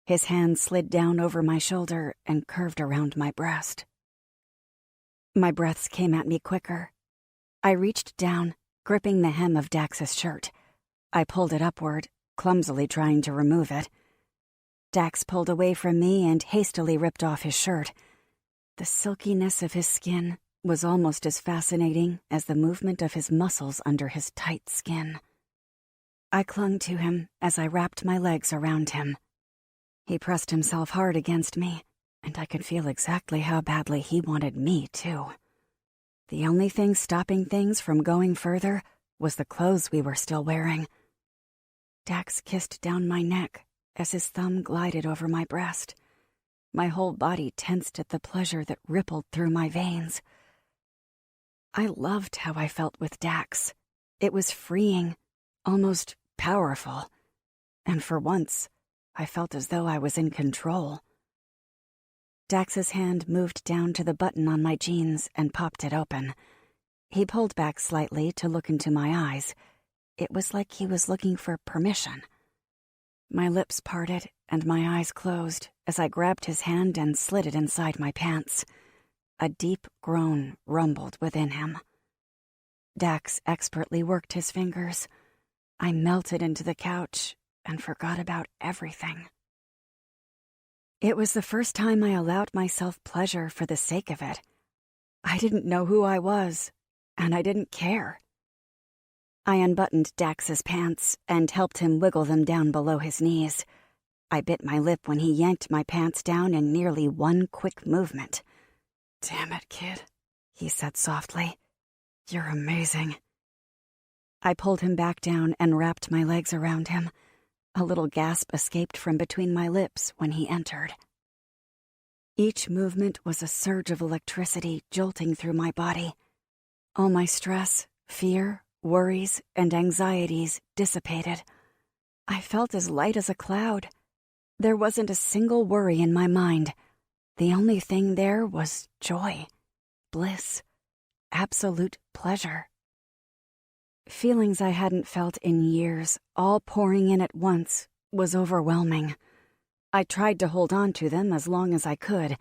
His hand slid down over my shoulder and curved around my breast. My breaths came at me quicker. I reached down, gripping the hem of Dax's shirt. I pulled it upward, clumsily trying to remove it. Dax pulled away from me and hastily ripped off his shirt. The silkiness of his skin was almost as fascinating as the movement of his muscles under his tight skin. I clung to him as I wrapped my legs around him. He pressed himself hard against me, and I could feel exactly how badly he wanted me, too. The only thing stopping things from going further was the clothes we were still wearing. Dax kissed down my neck as his thumb glided over my breast. My whole body tensed at the pleasure that rippled through my veins. I loved how I felt with Dax. It was freeing, almost powerful, and for once, I felt as though I was in control. Dax's hand moved down to the button on my jeans and popped it open. He pulled back slightly to look into my eyes. It was like he was looking for permission. My lips parted and my eyes closed as I grabbed his hand and slid it inside my pants. A deep groan rumbled within him. Dax expertly worked his fingers. I melted into the couch and forgot about everything. It was the first time I allowed myself pleasure for the sake of it. I didn't know who I was, and I didn't care. I unbuttoned Dax's pants and helped him wiggle them down below his knees. I bit my lip when he yanked my pants down in nearly one quick movement. "Damn it, kid," he said softly. "You're amazing." I pulled him back down and wrapped my legs around him. A little gasp escaped from between my lips when he entered. Each movement was a surge of electricity jolting through my body. All my stress, fear, worries, and anxieties dissipated. I felt as light as a cloud. There wasn't a single worry in my mind. The only thing there was joy, bliss, absolute pleasure. Feelings I hadn't felt in years, all pouring in at once, was overwhelming. I tried to hold on to them as long as I could,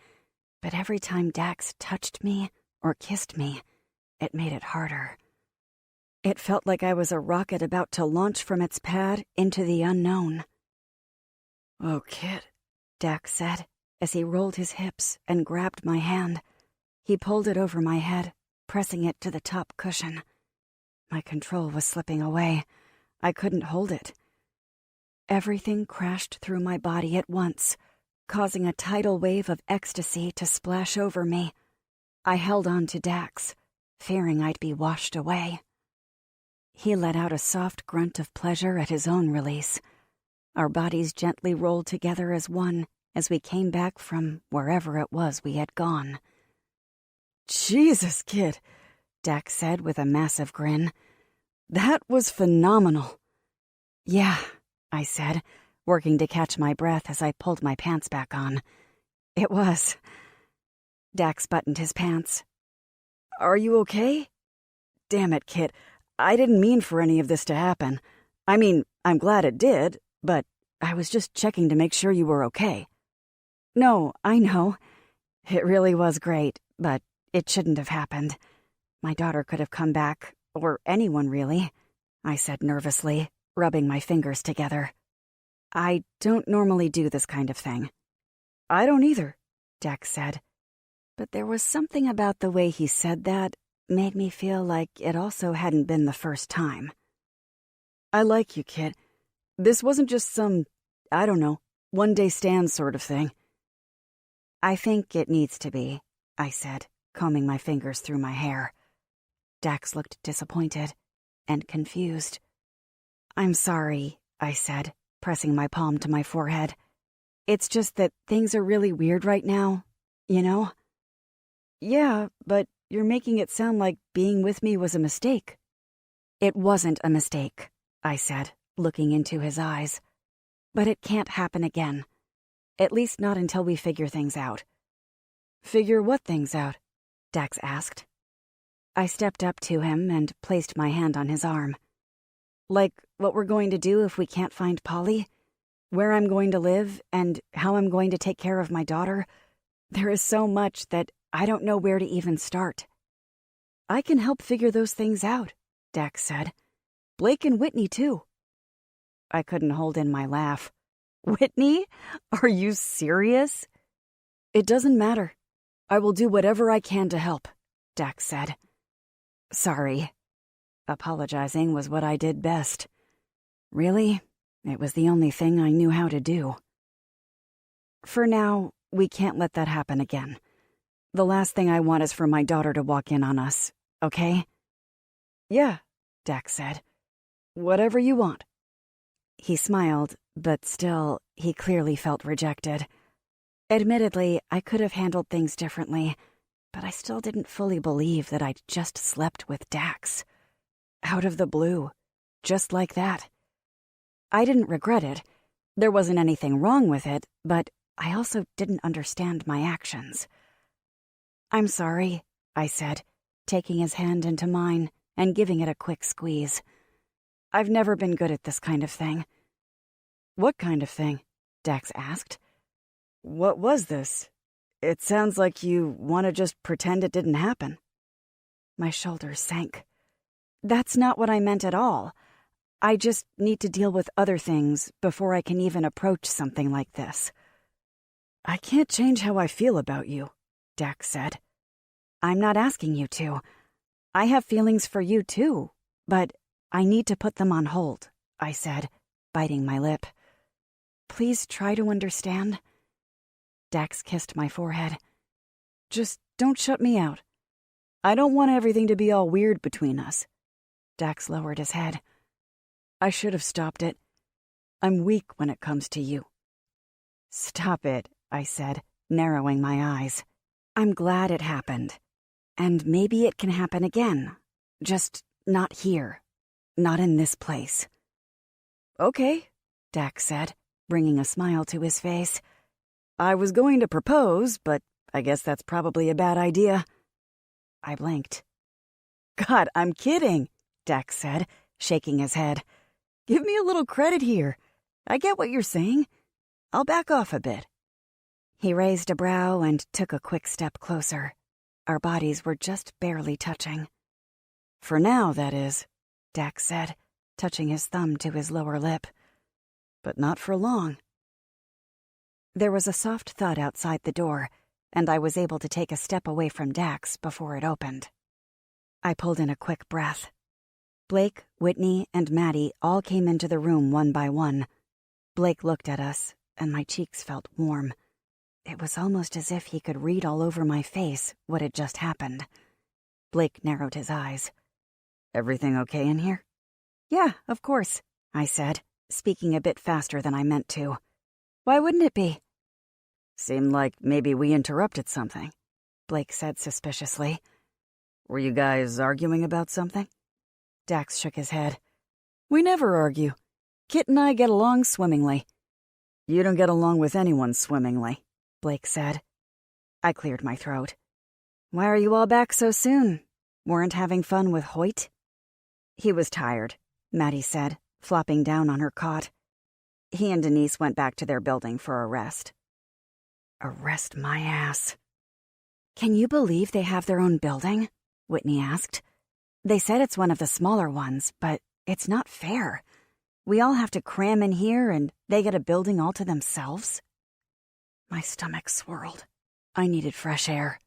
but every time Dax touched me or kissed me, it made it harder. It felt like I was a rocket about to launch from its pad into the unknown. "Oh, kid," Dax said, as he rolled his hips and grabbed my hand. He pulled it over my head, pressing it to the top cushion. My control was slipping away. I couldn't hold it. Everything crashed through my body at once, causing a tidal wave of ecstasy to splash over me. I held on to Dax, fearing I'd be washed away. He let out a soft grunt of pleasure at his own release. Our bodies gently rolled together as one as we came back from wherever it was we had gone. "Jesus, kid, Dax said with a massive grin. "That was phenomenal." "Yeah," I said, working to catch my breath as I pulled my pants back on. "It was." Dax buttoned his pants. "Are you okay?" "Damn it, Kit. I didn't mean for any of this to happen. I mean, I'm glad it did, but I was just checking to make sure you were okay." "No, I know. It really was great, but it shouldn't have happened. My daughter could have come back, or anyone really," I said nervously, rubbing my fingers together. "I don't normally do this kind of thing." "I don't either," Dax said. But there was something about the way he said that made me feel like it also hadn't been the first time. "I like you, Kit. This wasn't just some, I don't know, one-day stand sort of thing." "I think it needs to be," I said, combing my fingers through my hair. Dax looked disappointed and confused. "I'm sorry," I said, pressing my palm to my forehead. "It's just that things are really weird right now, you know?" "Yeah, but you're making it sound like being with me was a mistake." "It wasn't a mistake," I said, looking into his eyes. "But it can't happen again. At least not until we figure things out." "Figure what things out?" Dax asked. I stepped up to him and placed my hand on his arm. "Like what we're going to do if we can't find Polly? Where I'm going to live and how I'm going to take care of my daughter? There is so much that I don't know where to even start." "I can help figure those things out," Dax said. "Blake and Whitney, too." I couldn't hold in my laugh. "Whitney? Are you serious?" "It doesn't matter. I will do whatever I can to help," Dax said. "Sorry." Apologizing was what I did best. Really, it was the only thing I knew how to do. "For now, we can't let that happen again. The last thing I want is for my daughter to walk in on us, okay?" "Yeah," Dax said. "Whatever you want." He smiled, but still, he clearly felt rejected. Admittedly, I could have handled things differently, but I still didn't fully believe that I'd just slept with Dax. Out of the blue, just like that. I didn't regret it. There wasn't anything wrong with it, but I also didn't understand my actions. "I'm sorry," I said, taking his hand into mine and giving it a quick squeeze. "I've never been good at this kind of thing." "What kind of thing?" Dax asked. "What was this? It sounds like you want to just pretend it didn't happen." My shoulders sank. "That's not what I meant at all. I just need to deal with other things before I can even approach something like this." "I can't change how I feel about you," Dax said. "I'm not asking you to. I have feelings for you too, but I need to put them on hold," I said, biting my lip. "Please try to understand." Dax kissed my forehead. "Just don't shut me out. I don't want everything to be all weird between us." Dax lowered his head. "I should have stopped it. I'm weak when it comes to you." "Stop it," I said, narrowing my eyes. "I'm glad it happened. And maybe it can happen again. Just not here. Not in this place." "Okay," Dax said, bringing a smile to his face. "I was going to propose, but I guess that's probably a bad idea." I blinked. "God, I'm kidding," Dax said, shaking his head. "Give me a little credit here. I get what you're saying. I'll back off a bit." He raised a brow and took a quick step closer. Our bodies were just barely touching. "For now, that is," Dax said, touching his thumb to his lower lip. "But not for long." There was a soft thud outside the door, and I was able to take a step away from Dax before it opened. I pulled in a quick breath. Blake, Whitney, and Maddie all came into the room one by one. Blake looked at us, and my cheeks felt warm. It was almost as if he could read all over my face what had just happened. Blake narrowed his eyes. "Everything okay in here?" "Yeah, of course," I said, speaking a bit faster than I meant to. "Why wouldn't it be?" "Seemed like maybe we interrupted something," Blake said suspiciously. Were you guys arguing about something? Dax shook his head. We never argue. Kit and I get along swimmingly. You don't get along with anyone swimmingly, Blake said. I cleared my throat. Why are you all back so soon? Weren't having fun with Hoyt? He was tired, Maddie said, flopping down on her cot. He and Denise went back to their building for a rest. Arrest my ass. Can you believe they have their own building? Whitney asked. They said it's one of the smaller ones, but it's not fair. We all have to cram in here and they get a building all to themselves. My stomach swirled. I needed fresh air.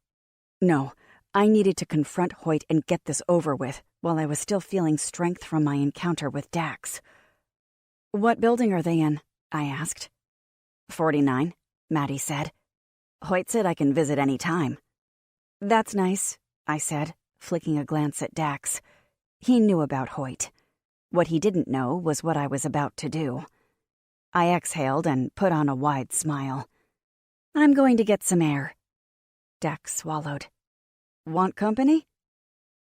No, I needed to confront Hoyt and get this over with while I was still feeling strength from my encounter with Dax. What building are they in? I asked. 49, Maddie said. Hoyt said I can visit any time. That's nice, I said, flicking a glance at Dax. He knew about Hoyt. What he didn't know was what I was about to do. I exhaled and put on a wide smile. I'm going to get some air. Dax swallowed. Want company?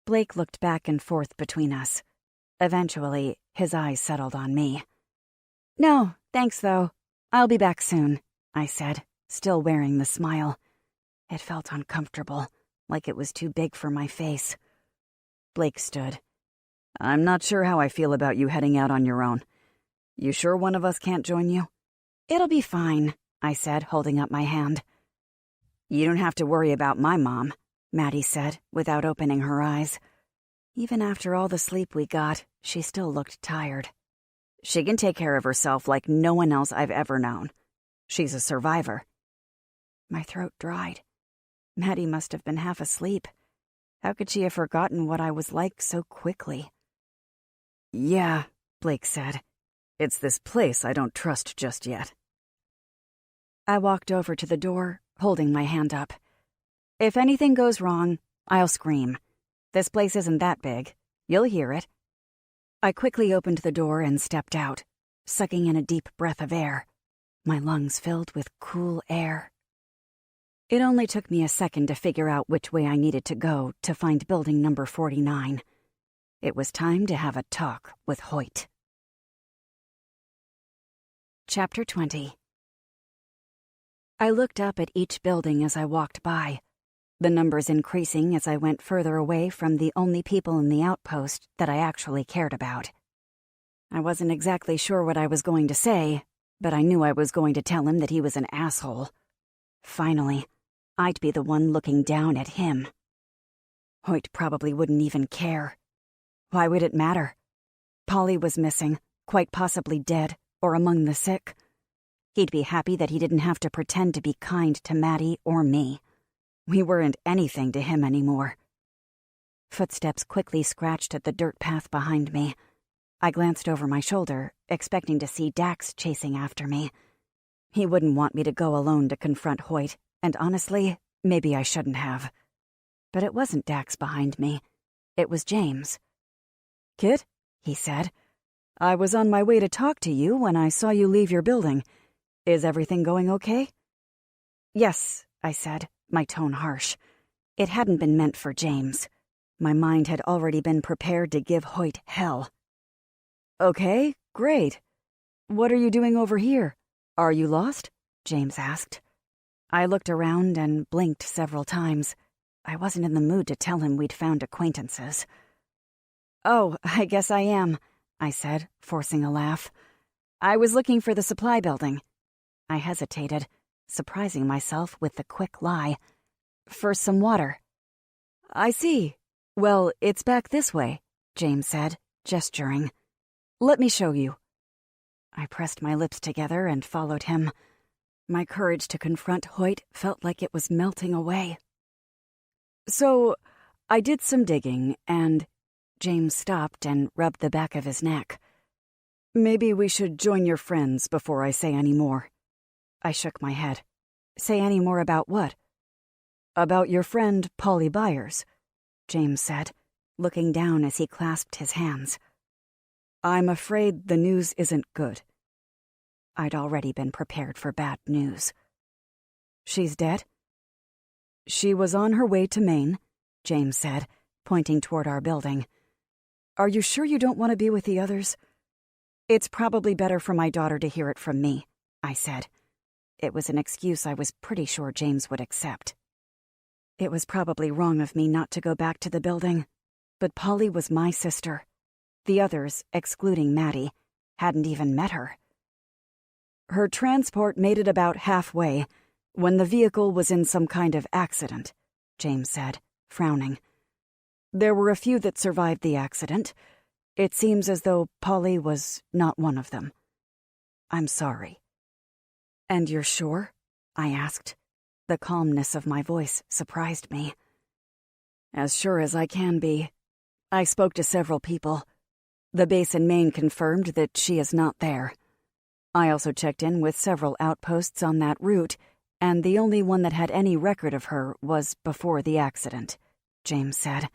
Blake looked back and forth between us. Eventually, his eyes settled on me. No, thanks though. I'll be back soon, I said, still wearing the smile. It felt uncomfortable, like it was too big for my face. Blake stood. I'm not sure how I feel about you heading out on your own. You sure one of us can't join you? It'll be fine, I said, holding up my hand. You don't have to worry about my mom, Maddie said, without opening her eyes. Even after all the sleep we got, she still looked tired. She can take care of herself like no one else I've ever known. She's a survivor. My throat dried. Maddie must have been half asleep. How could she have forgotten what I was like so quickly? Yeah, Blake said. It's this place I don't trust just yet. I walked over to the door, holding my hand up. If anything goes wrong, I'll scream. This place isn't that big. You'll hear it. I quickly opened the door and stepped out, sucking in a deep breath of air, my lungs filled with cool air. It only took me a second to figure out which way I needed to go to find building number 49. It was time to have a talk with Hoyt. Chapter 20. I looked up at each building as I walked by, the numbers increasing as I went further away from the only people in the outpost that I actually cared about. I wasn't exactly sure what I was going to say, but I knew I was going to tell him that he was an asshole. Finally, I'd be the one looking down at him. Hoyt probably wouldn't even care. Why would it matter? Polly was missing, quite possibly dead, or among the sick. He'd be happy that he didn't have to pretend to be kind to Maddie or me. We weren't anything to him anymore. Footsteps quickly scratched at the dirt path behind me. I glanced over my shoulder, expecting to see Dax chasing after me. He wouldn't want me to go alone to confront Hoyt, and honestly, maybe I shouldn't have. But it wasn't Dax behind me. It was James. Kit, he said. I was on my way to talk to you when I saw you leave your building. Is everything going okay? Yes, I said, my tone harsh. It hadn't been meant for James. My mind had already been prepared to give Hoyt hell. Okay, great. What are you doing over here? Are you lost? James asked. I looked around and blinked several times. I wasn't in the mood to tell him we'd found acquaintances. Oh, I guess I am, I said, forcing a laugh. I was looking for the supply building. I hesitated, surprising myself with the quick lie. For some water. I see. Well, it's back this way, James said, gesturing. Let me show you. I pressed my lips together and followed him. My courage to confront Hoyt felt like it was melting away. So, I did some digging, and James stopped and rubbed the back of his neck. Maybe we should join your friends before I say any more. I shook my head. Say any more about what? About your friend, Polly Byers, James said, looking down as he clasped his hands. I'm afraid the news isn't good. I'd already been prepared for bad news. She's dead? She was on her way to Maine, James said, pointing toward our building. "Are you sure you don't want to be with the others?" "It's probably better for my daughter to hear it from me," I said. It was an excuse I was pretty sure James would accept. It was probably wrong of me not to go back to the building, but Polly was my sister. The others, excluding Maddie, hadn't even met her. "Her transport made it about halfway when the vehicle was in some kind of accident," James said, frowning. "There were a few that survived the accident. It seems as though Polly was not one of them. I'm sorry." "And you're sure?" I asked. The calmness of my voice surprised me. "As sure as I can be. I spoke to several people. The base in Maine confirmed that she is not there. I also checked in with several outposts on that route, and the only one that had any record of her was before the accident," James said.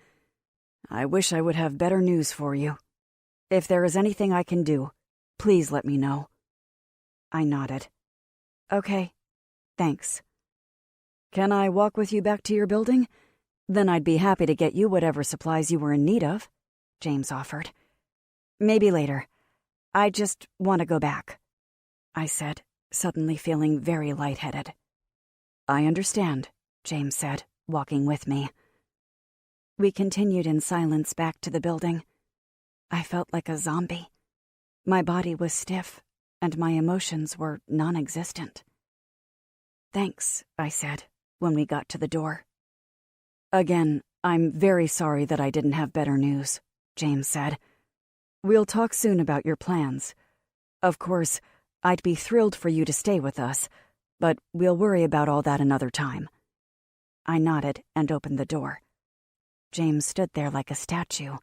"I wish I would have better news for you. If there is anything I can do, please let me know." I nodded. "Okay, thanks." "Can I walk with you back to your building? Then I'd be happy to get you whatever supplies you were in need of," James offered. "Maybe later. I just want to go back," I said, suddenly feeling very lightheaded. "I understand," James said, walking with me. We continued in silence back to the building. I felt like a zombie. My body was stiff, and my emotions were non-existent. "Thanks," I said, when we got to the door. "Again, I'm very sorry that I didn't have better news," James said. "We'll talk soon about your plans. Of course, I'd be thrilled for you to stay with us, but we'll worry about all that another time." I nodded and opened the door. James stood there like a statue.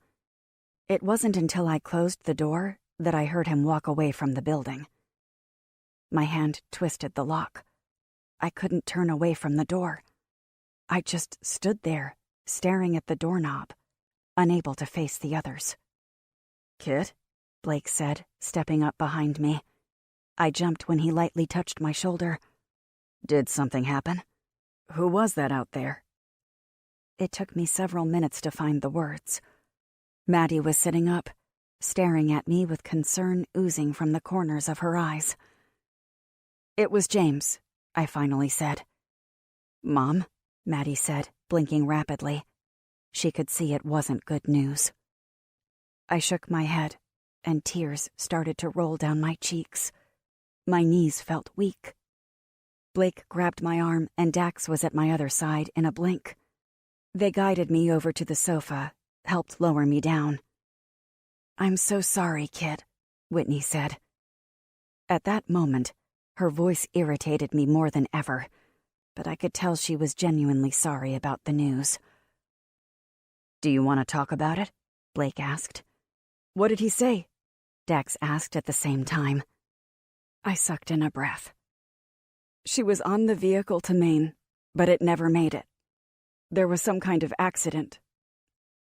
It wasn't until I closed the door that I heard him walk away from the building. My hand twisted the lock. I couldn't turn away from the door. I just stood there, staring at the doorknob, unable to face the others. "Kit?" Blake said, stepping up behind me. I jumped when he lightly touched my shoulder. "Did something happen? Who was that out there?" It took me several minutes to find the words. Maddie was sitting up, staring at me with concern oozing from the corners of her eyes. "It was James," I finally said. "Mom?" Maddie said, blinking rapidly. She could see it wasn't good news. I shook my head, and tears started to roll down my cheeks. My knees felt weak. Blake grabbed my arm, and Dax was at my other side in a blink. They guided me over to the sofa, helped lower me down. "I'm so sorry, Kit," Whitney said. At that moment, her voice irritated me more than ever, but I could tell she was genuinely sorry about the news. "Do you want to talk about it?" Blake asked. "What did he say?" Dax asked at the same time. I sucked in a breath. "She was on the vehicle to Maine, but it never made it. There was some kind of accident.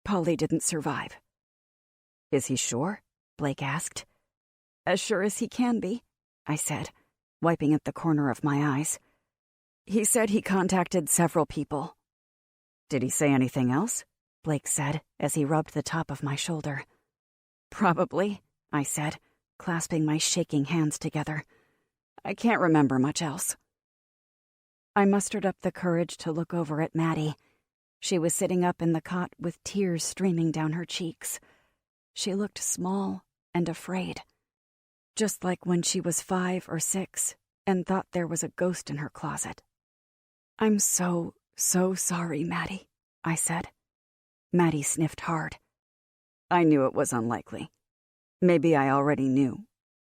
Polly didn't survive." "Is he sure?" Blake asked. "As sure as he can be," I said, wiping at the corner of my eyes. "He said he contacted several people." "Did he say anything else?" Blake said as he rubbed the top of my shoulder. "Probably," I said, clasping my shaking hands together. "I can't remember much else." I mustered up the courage to look over at Maddie. She was sitting up in the cot with tears streaming down her cheeks. She looked small and afraid, just like when she was 5 or 6 and thought there was a ghost in her closet. "I'm so sorry, Maddie," I said. Maddie sniffed hard. "I knew it was unlikely. Maybe I already knew,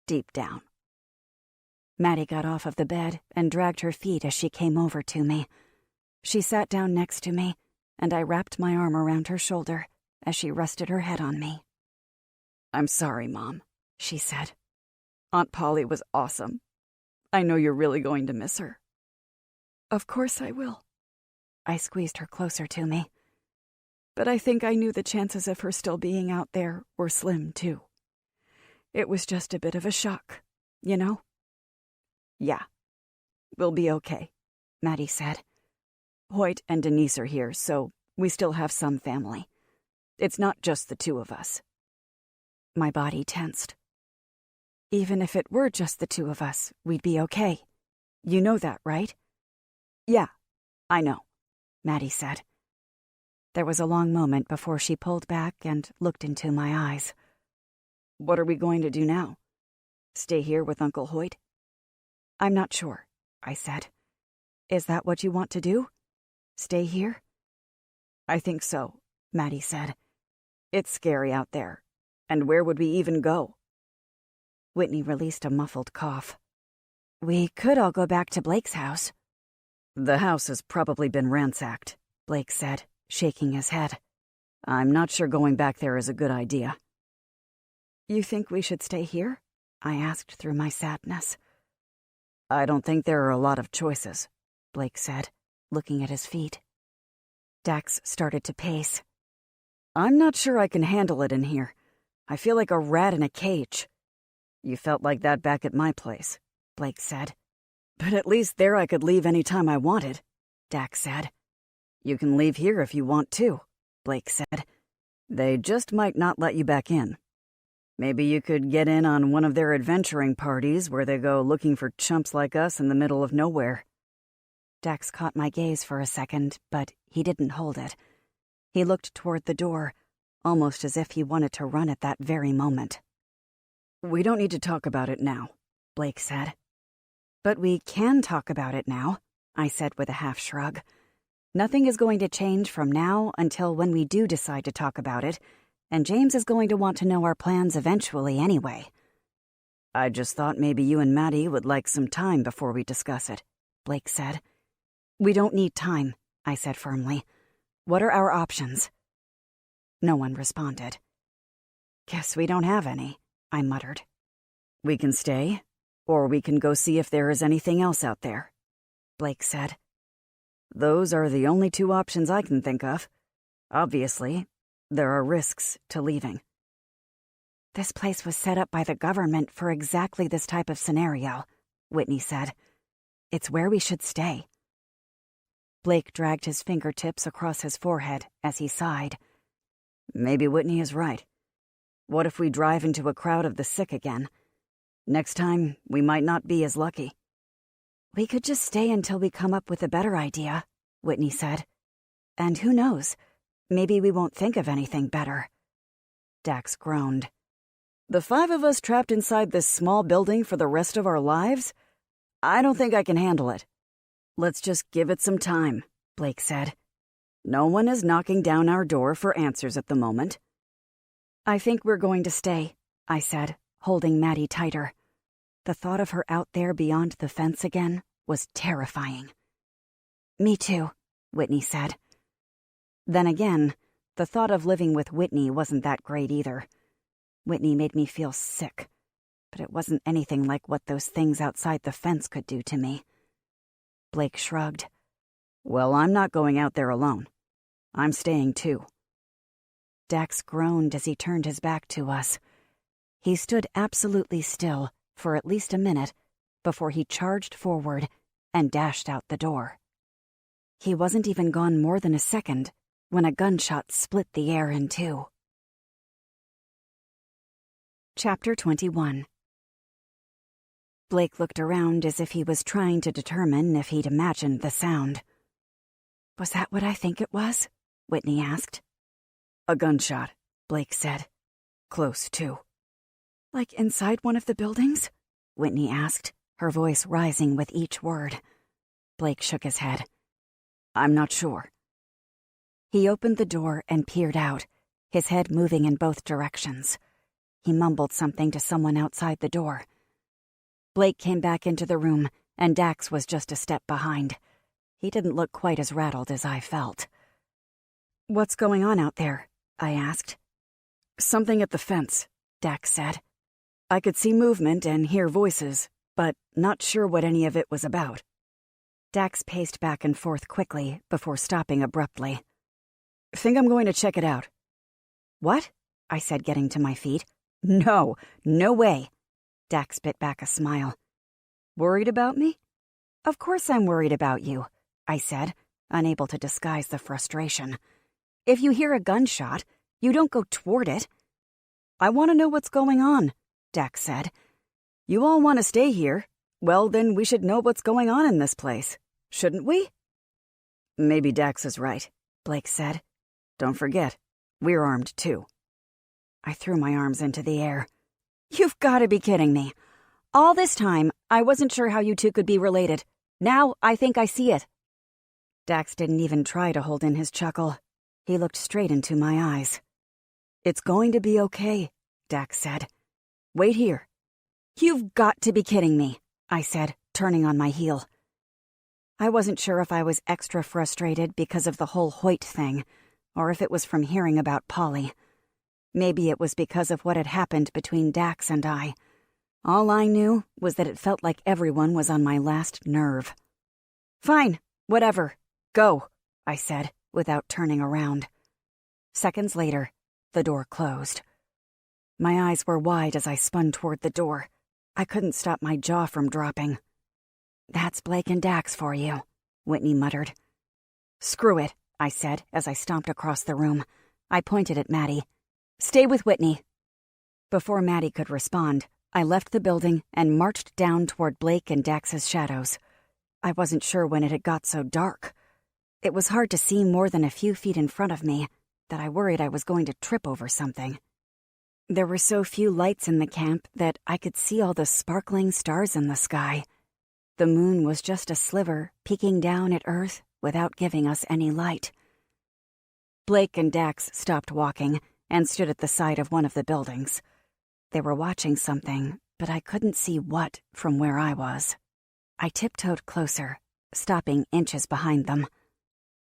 deep down." Maddie got off of the bed and dragged her feet as she came over to me. She sat down next to me, and I wrapped my arm around her shoulder as she rested her head on me. "I'm sorry, Mom," she said. "Aunt Polly was awesome. I know you're really going to miss her." "Of course I will." I squeezed her closer to me. "But I think I knew the chances of her still being out there were slim, too. It was just a bit of a shock, you know?" "Yeah, we'll be okay," Maddie said. "Hoyt and Denise are here, so we still have some family. It's not just the two of us. My body tensed. Even if it were just the two of us, we'd be okay. You know that, right? Yeah, I know, Maddie said. There was a long moment before she pulled back and looked into my eyes. What are we going to do now? Stay here with Uncle Hoyt? I'm not sure, I said. Is that what you want to do? Stay here? I think so, Maddie said. It's scary out there. And where would we even go? Whitney released a muffled cough. We could all go back to Blake's house. The house has probably been ransacked, Blake said, shaking his head. I'm not sure going back there is a good idea. You think we should stay here? I asked through my sadness. I don't think there are a lot of choices, Blake said, looking at his feet. Dax started to pace. I'm not sure I can handle it in here. I feel like a rat in a cage. You felt like that back at my place, Blake said. But at least there I could leave any time I wanted, Dax said. You can leave here if you want to, Blake said. They just might not let you back in. Maybe you could get in on one of their adventuring parties where they go looking for chumps like us in the middle of nowhere. Dax caught my gaze for a second, but he didn't hold it. He looked toward the door, almost as if he wanted to run at that very moment. We don't need to talk about it now, Blake said. But we can talk about it now, I said with a half shrug. Nothing is going to change from now until when we do decide to talk about it, and James is going to want to know our plans eventually anyway. I just thought maybe you and Maddie would like some time before we discuss it, Blake said. We don't need time, I said firmly. What are our options? No one responded. Guess we don't have any, I muttered. We can stay, or we can go see if there is anything else out there, Blake said. Those are the only two options I can think of. Obviously, there are risks to leaving. This place was set up by the government for exactly this type of scenario, Whitney said. It's where we should stay. Blake dragged his fingertips across his forehead as he sighed. Maybe Whitney is right. What if we drive into a crowd of the sick again? Next time, we might not be as lucky. We could just stay until we come up with a better idea, Whitney said. And who knows, maybe we won't think of anything better. Dax groaned. The 5 of us trapped inside this small building for the rest of our lives? I don't think I can handle it. Let's just give it some time, Blake said. No one is knocking down our door for answers at the moment. I think we're going to stay, I said, holding Maddie tighter. The thought of her out there beyond the fence again was terrifying. Me too, Whitney said. Then again, the thought of living with Whitney wasn't that great either. Whitney made me feel sick, but it wasn't anything like what those things outside the fence could do to me. Blake shrugged. Well, I'm not going out there alone. I'm staying too. Dax groaned as he turned his back to us. He stood absolutely still for at least a minute before he charged forward and dashed out the door. He wasn't even gone more than a second when a gunshot split the air in two. Chapter 21. Blake looked around as if he was trying to determine if he'd imagined the sound. Was that what I think it was? Whitney asked. A gunshot, Blake said. Close, too. Like inside one of the buildings? Whitney asked, her voice rising with each word. Blake shook his head. I'm not sure. He opened the door and peered out, his head moving in both directions. He mumbled something to someone outside the door. Blake came back into the room, and Dax was just a step behind. He didn't look quite as rattled as I felt. What's going on out there? I asked. Something at the fence, Dax said. I could see movement and hear voices, but not sure what any of it was about. Dax paced back and forth quickly before stopping abruptly. Think I'm going to check it out. What? I said, getting to my feet. No way. Dax bit back a smile. Worried about me? Of course I'm worried about you, I said, unable to disguise the frustration. If you hear a gunshot, You don't go toward it. I want to know what's going on, Dax said. You all want to stay here. Well, then we should know what's going on in this place, shouldn't we? Maybe Dax is right, Blake said. Don't forget, we're armed too. I threw my arms into the air. You've got to be kidding me. All this time, I wasn't sure how you two could be related. Now I think I see it. Dax didn't even try to hold in his chuckle. He looked straight into my eyes. It's going to be okay, Dax said. Wait here. You've got to be kidding me, I said, turning on my heel. I wasn't sure if I was extra frustrated because of the whole Hoyt thing, or if it was from hearing about Polly. Maybe it was because of what had happened between Dax and I. All I knew was that it felt like everyone was on my last nerve. Fine, whatever. Go, I said, without turning around. Seconds later, the door closed. My eyes were wide as I spun toward the door. I couldn't stop my jaw from dropping. That's Blake and Dax for you, Whitney muttered. Screw it, I said as I stomped across the room. I pointed at Maddie. Stay with Whitney. Before Maddie could respond, I left the building and marched down toward Blake and Dax's shadows. I wasn't sure when it had got so dark. It was hard to see more than a few feet in front of me, that I worried I was going to trip over something. There were so few lights in the camp that I could see all the sparkling stars in the sky. The moon was just a sliver peeking down at Earth without giving us any light. Blake and Dax stopped walking and stood at the side of one of the buildings. They were watching something, but I couldn't see what from where I was. I tiptoed closer, stopping inches behind them.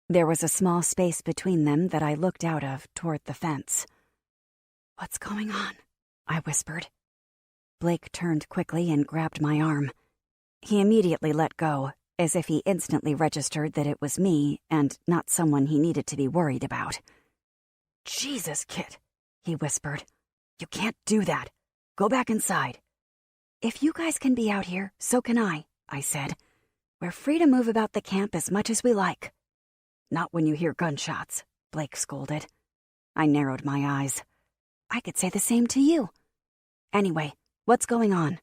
There was a small space between them that I looked out of toward the fence. "What's going on?" I whispered. Blake turned quickly and grabbed my arm. He immediately let go, as if he instantly registered that it was me and not someone he needed to be worried about. "Jesus, Kit," he whispered. "You can't do that. Go back inside." "If you guys can be out here, so can I said. "We're free to move about the camp as much as we like." "Not when you hear gunshots," Blake scolded. I narrowed my eyes. "I could say the same to you. Anyway, what's going on?"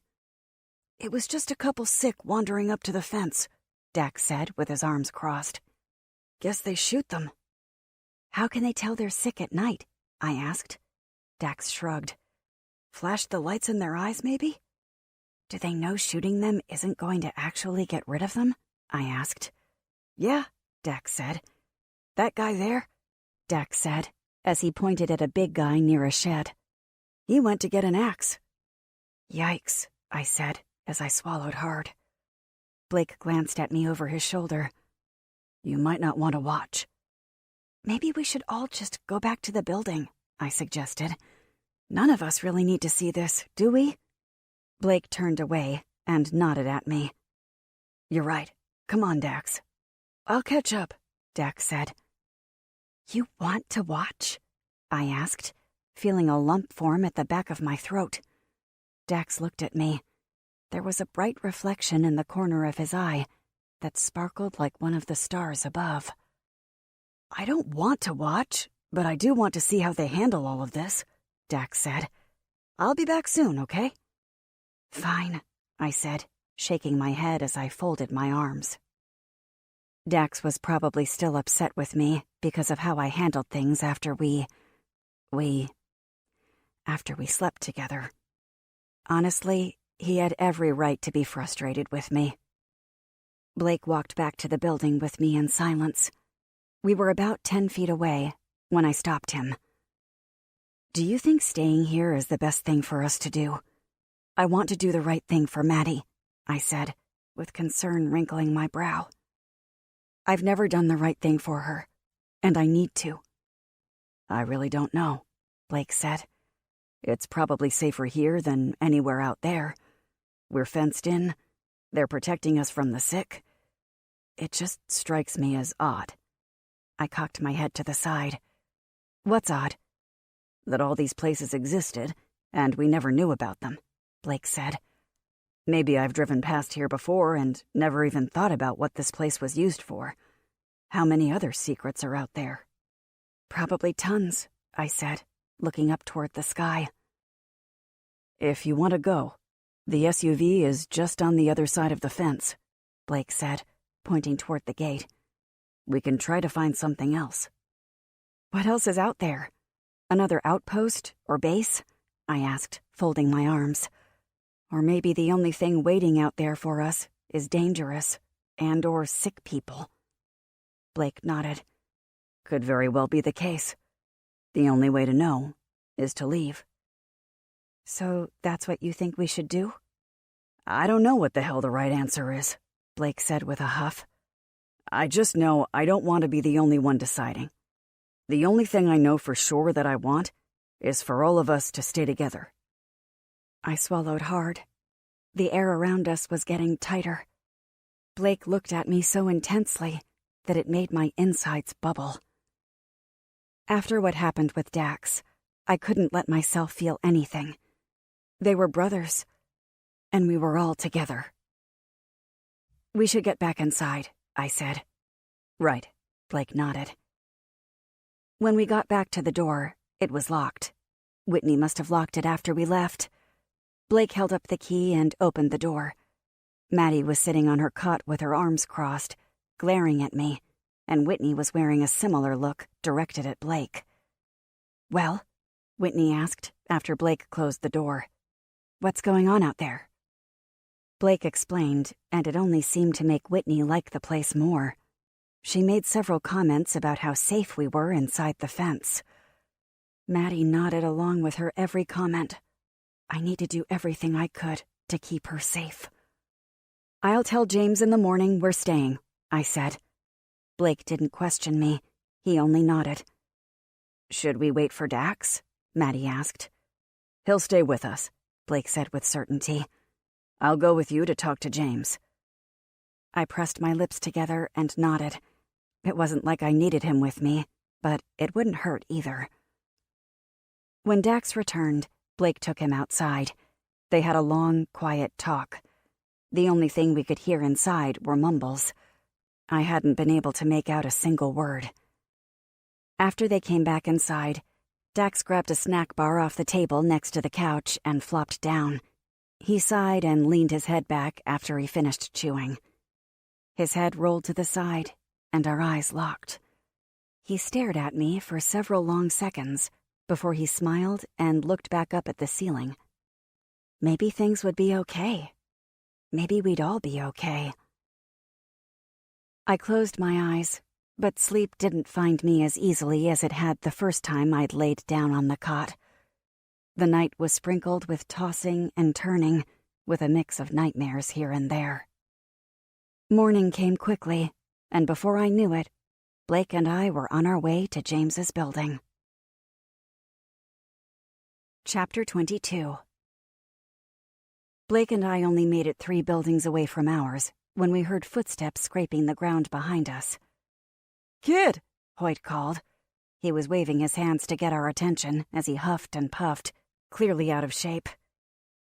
"It was just a couple sick wandering up to the fence," Dax said with his arms crossed. "Guess they shoot them." "How can they tell they're sick at night?" I asked. Dax shrugged. "Flash the lights in their eyes, maybe?" "Do they know shooting them isn't going to actually get rid of them?" I asked. "Yeah," Dax said. "That guy there," Dax said, as he pointed at a big guy near a shed. "He went to get an axe." "Yikes," I said, as I swallowed hard. Blake glanced at me over his shoulder. "You might not want to watch." "Maybe we should all just go back to the building," I suggested. "None of us really need to see this, do we?" Blake turned away and nodded at me. "You're right. Come on, Dax." "I'll catch up," Dax said. "You want to watch?" I asked, feeling a lump form at the back of my throat. Dax looked at me. There was a bright reflection in the corner of his eye that sparkled like one of the stars above. "I don't want to watch, but I do want to see how they handle all of this," Dax said. "I'll be back soon, okay?" "Fine," I said, shaking my head as I folded my arms. Dax was probably still upset with me because of how I handled things after we slept together. Honestly, he had every right to be frustrated with me. Blake walked back to the building with me in silence. We were about 10 feet away when I stopped him. "Do you think staying here is the best thing for us to do? I want to do the right thing for Maddie," I said, with concern wrinkling my brow. "I've never done the right thing for her, and I need to." "I really don't know," Blake said. "It's probably safer here than anywhere out there. We're fenced in. They're protecting us from the sick. It just strikes me as odd." I cocked my head to the side. "What's odd?" "That all these places existed, and we never knew about them," Blake said. "Maybe I've driven past here before and never even thought about what this place was used for. How many other secrets are out there?" "Probably tons," I said, looking up toward the sky. If you want to go, the SUV is just on the other side of the fence, Blake said, pointing toward the gate. We can try to find something else. What else is out there? Another outpost or base? I asked, folding my arms. Or maybe the only thing waiting out there for us is dangerous and/or sick people. Blake nodded. Could very well be the case. The only way to know is to leave. So that's what you think we should do? I don't know what the hell the right answer is, Blake said with a huff. I just know I don't want to be the only one deciding. The only thing I know for sure that I want is for all of us to stay together. I swallowed hard. The air around us was getting tighter. Blake looked at me so intensely that it made my insides bubble. After what happened with Dax, I couldn't let myself feel anything. They were brothers, and we were all together. We should get back inside, I said. Right, Blake nodded. When we got back to the door, it was locked. Whitney must have locked it after we left. Blake held up the key and opened the door. Maddie was sitting on her cot with her arms crossed, glaring at me, and Whitney was wearing a similar look directed at Blake. "Well?" Whitney asked after Blake closed the door. "What's going on out there?" Blake explained, and it only seemed to make Whitney like the place more. She made several comments about how safe we were inside the fence. Maddie nodded along with her every comment. I need to do everything I could to keep her safe. "I'll tell James in the morning we're staying," I said. Blake didn't question me. He only nodded. "Should we wait for Dax?" Maddie asked. "He'll stay with us," Blake said with certainty. "I'll go with you to talk to James." I pressed my lips together and nodded. It wasn't like I needed him with me, but it wouldn't hurt either. When Dax returned, Blake took him outside. They had a long, quiet talk. The only thing we could hear inside were mumbles. I hadn't been able to make out a single word. After they came back inside, Dax grabbed a snack bar off the table next to the couch and flopped down. He sighed and leaned his head back after he finished chewing. His head rolled to the side, and our eyes locked. He stared at me for several long seconds before he smiled and looked back up at the ceiling. Maybe things would be okay. Maybe we'd all be okay. I closed my eyes, but sleep didn't find me as easily as it had the first time I'd laid down on the cot. The night was sprinkled with tossing and turning, with a mix of nightmares here and there. Morning came quickly, and before I knew it, Blake and I were on our way to James's building. Chapter 22. Blake and I only made it 3 buildings away from ours when we heard footsteps scraping the ground behind us. "Kid!" Hoyt called. He was waving his hands to get our attention as he huffed and puffed, clearly out of shape.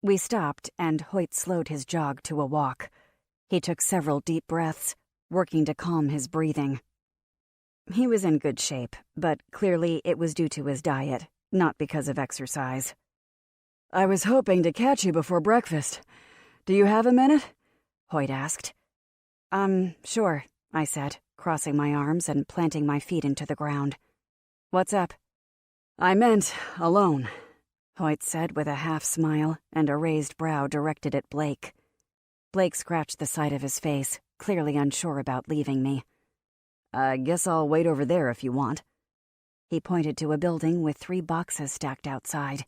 We stopped, and Hoyt slowed his jog to a walk. He took several deep breaths, working to calm his breathing. He was in good shape, but clearly it was due to his diet, not because of exercise. "I was hoping to catch you before breakfast. Do you have a minute?" Hoyt asked. Sure," I said, crossing my arms and planting my feet into the ground. "What's up?" "I meant alone," Hoyt said with a half smile and a raised brow directed at Blake. Blake scratched the side of his face, clearly unsure about leaving me. "I guess I'll wait over there if you want." He pointed to a building with 3 boxes stacked outside.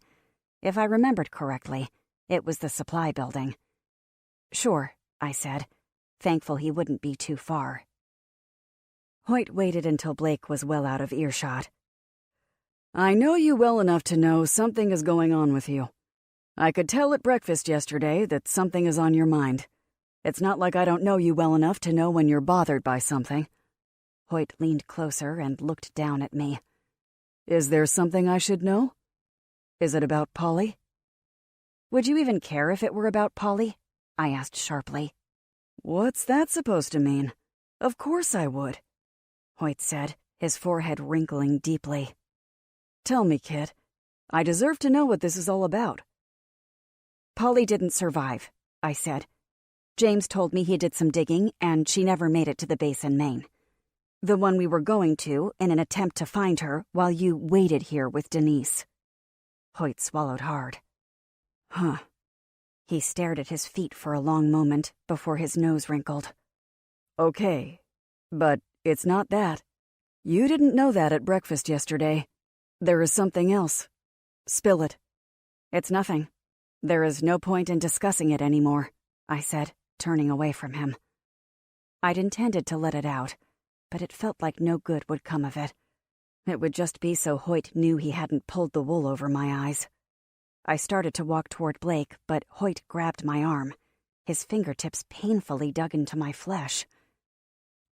If I remembered correctly, it was the supply building. "Sure," I said, thankful he wouldn't be too far. Hoyt waited until Blake was well out of earshot. "I know you well enough to know something is going on with you. I could tell at breakfast yesterday that something is on your mind. It's not like I don't know you well enough to know when you're bothered by something." Hoyt leaned closer and looked down at me. "Is there something I should know? Is it about Polly?" "Would you even care if it were about Polly?" I asked sharply. "What's that supposed to mean? Of course I would," Hoyt said, his forehead wrinkling deeply. Tell me, Kit. I deserve to know what this is all about. Polly didn't survive, I said. James told me he did some digging, and she never made it to the base in Maine. The one we were going to in an attempt to find her while you waited here with Denise. Hoyt swallowed hard. Huh. He stared at his feet for a long moment before his nose wrinkled. Okay, but it's not that. You didn't know that at breakfast yesterday. There is something else. Spill it. It's nothing. There is no point in discussing it anymore, I said, turning away from him. I'd intended to let it out, but it felt like no good would come of it. It would just be so Hoyt knew he hadn't pulled the wool over my eyes. I started to walk toward Blake, but Hoyt grabbed my arm. His fingertips painfully dug into my flesh.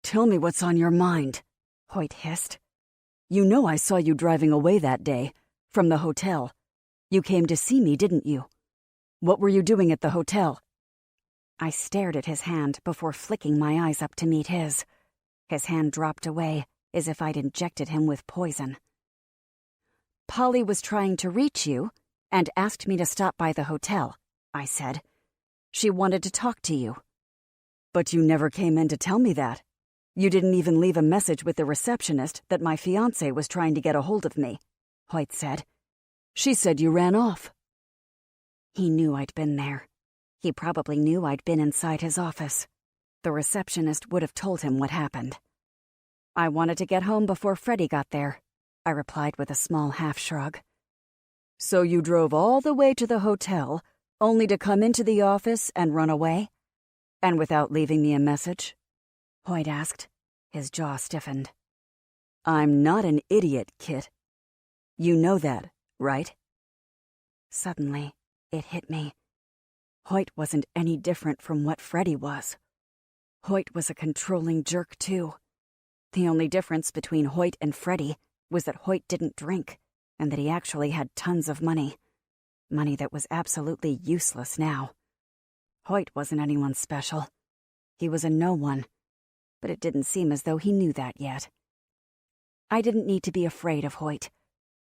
Tell me what's on your mind, Hoyt hissed. You know I saw you driving away that day, from the hotel. You came to see me, didn't you? What were you doing at the hotel? I stared at his hand before flicking my eyes up to meet his. His hand dropped away, as if I'd injected him with poison. Polly was trying to reach you and asked me to stop by the hotel, I said. She wanted to talk to you. But you never came in to tell me that. You didn't even leave a message with the receptionist that my fiancé was trying to get a hold of me, Hoyt said. She said you ran off. He knew I'd been there. He probably knew I'd been inside his office. The receptionist would have told him what happened. I wanted to get home before Freddie got there, I replied with a small half-shrug. So you drove all the way to the hotel, only to come into the office and run away? And without leaving me a message? Hoyt asked. His jaw stiffened. I'm not an idiot, Kit. You know that, right? Suddenly, it hit me. Hoyt wasn't any different from what Freddie was. Hoyt was a controlling jerk, too. The only difference between Hoyt and Freddie was that Hoyt didn't drink, and that he actually had tons of money. Money that was absolutely useless now. Hoyt wasn't anyone special. He was a no-one, but it didn't seem as though he knew that yet. I didn't need to be afraid of Hoyt,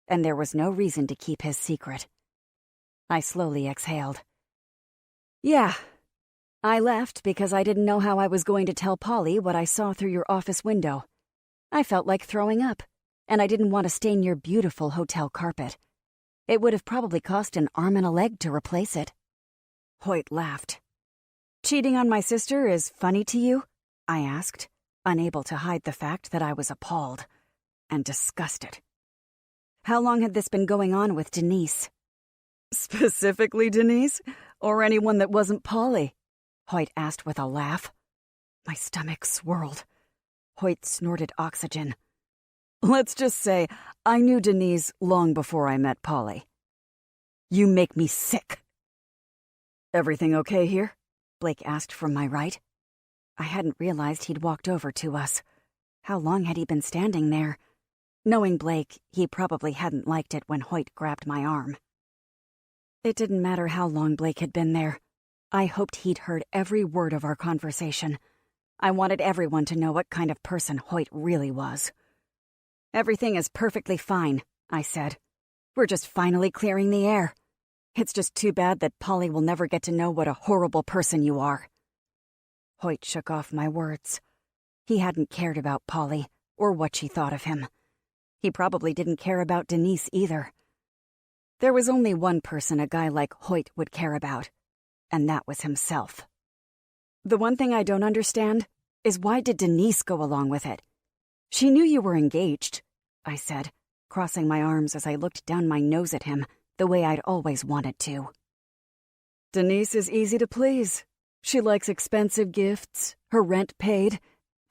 and there was no reason to keep his secret. I slowly exhaled. Yeah, I left because I didn't know how I was going to tell Polly what I saw through your office window. I felt like throwing up, and I didn't want to stain your beautiful hotel carpet. It would have probably cost an arm and a leg to replace it. Hoyt laughed. Cheating on my sister is funny to you? I asked, unable to hide the fact that I was appalled and disgusted. How long had this been going on with Denise? Specifically Denise? Or anyone that wasn't Polly? Hoyt asked with a laugh. My stomach swirled. Hoyt snorted oxygen. Let's just say I knew Denise long before I met Polly. You make me sick. Everything okay here? Blake asked from my right. I hadn't realized he'd walked over to us. How long had he been standing there? Knowing Blake, he probably hadn't liked it when Hoyt grabbed my arm. It didn't matter how long Blake had been there. I hoped he'd heard every word of our conversation. I wanted everyone to know what kind of person Hoyt really was. Everything is perfectly fine, I said. We're just finally clearing the air. It's just too bad that Polly will never get to know what a horrible person you are. Hoyt shook off my words. He hadn't cared about Polly or what she thought of him. He probably didn't care about Denise either. There was only one person a guy like Hoyt would care about, and that was himself. The one thing I don't understand is why did Denise go along with it? She knew you were engaged, I said, crossing my arms as I looked down my nose at him the way I'd always wanted to. Denise is easy to please. She likes expensive gifts, her rent paid,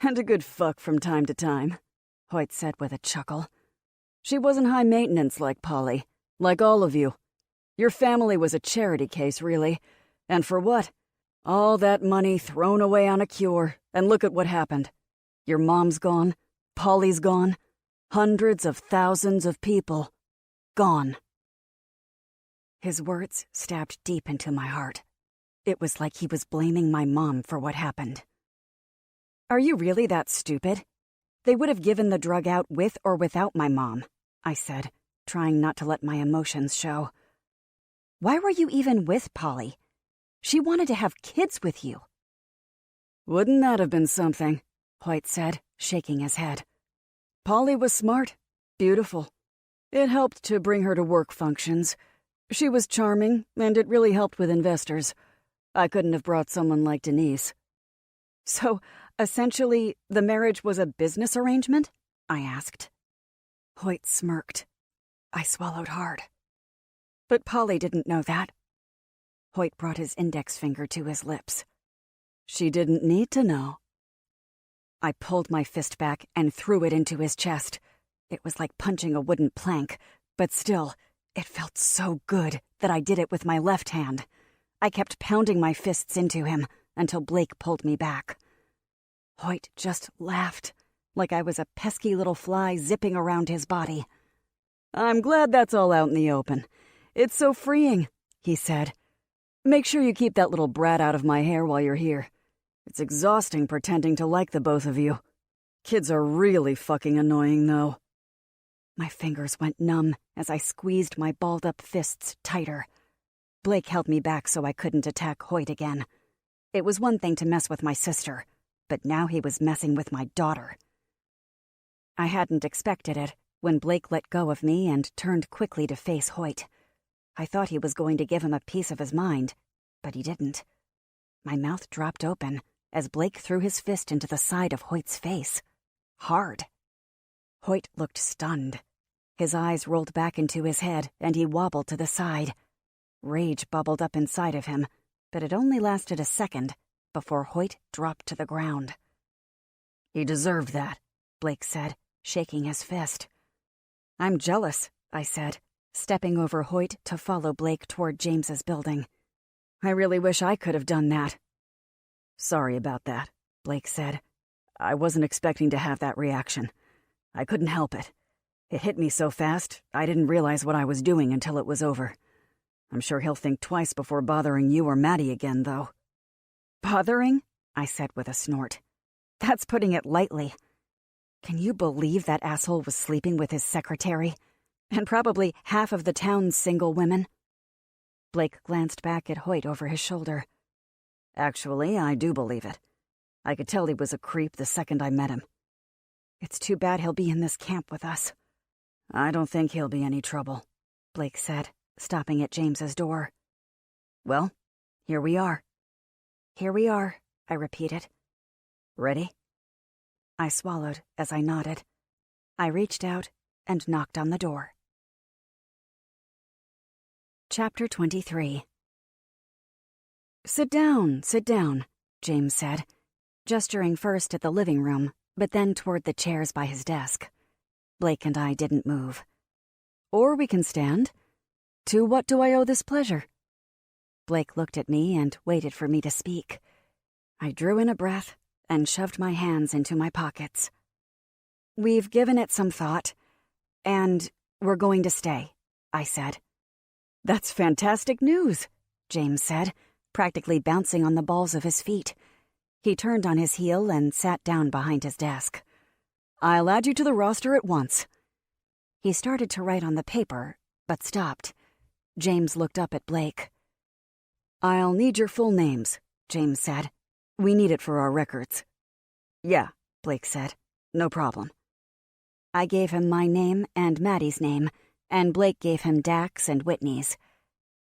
and a good fuck from time to time, Hoyt said with a chuckle. She wasn't high maintenance like Polly, like all of you. Your family was a charity case, really. And for what? All that money thrown away on a cure, and look at what happened. Your mom's gone, Polly's gone, hundreds of thousands of people gone. His words stabbed deep into my heart. It was like he was blaming my mom for what happened. Are you really that stupid? They would have given the drug out with or without my mom, I said, trying not to let my emotions show. "Why were you even with Polly? She wanted to have kids with you." "Wouldn't that have been something?" Hoyt said, shaking his head. "Polly was smart, beautiful. It helped to bring her to work functions. She was charming, and it really helped with investors. I couldn't have brought someone like Denise." "So, essentially, the marriage was a business arrangement?" I asked. Hoyt smirked. I swallowed hard. "But Polly didn't know that." Hoyt brought his index finger to his lips. "She didn't need to know." I pulled my fist back and threw it into his chest. It was like punching a wooden plank, but still, it felt so good that I did it with my left hand. I kept pounding my fists into him until Blake pulled me back. Hoyt just laughed, like I was a pesky little fly zipping around his body. "I'm glad that's all out in the open. It's so freeing," he said. "Make sure you keep that little brat out of my hair while you're here. It's exhausting pretending to like the both of you. Kids are really fucking annoying, though." My fingers went numb as I squeezed my balled-up fists tighter. Blake held me back so I couldn't attack Hoyt again. It was one thing to mess with my sister, but now he was messing with my daughter. I hadn't expected it when Blake let go of me and turned quickly to face Hoyt. I thought he was going to give him a piece of his mind, but he didn't. My mouth dropped open as Blake threw his fist into the side of Hoyt's face. Hard. Hoyt looked stunned. His eyes rolled back into his head and he wobbled to the side. Rage bubbled up inside of him, but it only lasted a second before Hoyt dropped to the ground. "He deserved that," Blake said, shaking his fist. "I'm jealous," I said, stepping over Hoyt to follow Blake toward James's building. "I really wish I could have done that." "Sorry about that," Blake said. "I wasn't expecting to have that reaction. I couldn't help it. It hit me so fast, I didn't realize what I was doing until it was over. I'm sure he'll think twice before bothering you or Maddie again, though." "Bothering?" I said with a snort. "That's putting it lightly. Can you believe that asshole was sleeping with his secretary? And probably half of the town's single women?" Blake glanced back at Hoyt over his shoulder. "Actually, I do believe it. I could tell he was a creep the second I met him." "It's too bad he'll be in this camp with us." "I don't think he'll be any trouble," Blake said, stopping at James's door. "Well, here we are." "Here we are," I repeated. "Ready?" I swallowed as I nodded. I reached out and knocked on the door. Chapter 23. Sit down, James said, gesturing first at the living room, but then toward the chairs by his desk. Blake and I didn't move. "Or we can stand. To what do I owe this pleasure?" Blake looked at me and waited for me to speak. I drew in a breath and shoved my hands into my pockets. "We've given it some thought, and we're going to stay," I said. "That's fantastic news," James said, practically bouncing on the balls of his feet. He turned on his heel and sat down behind his desk. "I'll add you to the roster at once." He started to write on the paper, but stopped. James looked up at Blake. "I'll need your full names," James said. "We need it for our records." "Yeah," Blake said. "No problem." I gave him my name and Maddie's name, and Blake gave him Dax and Whitney's.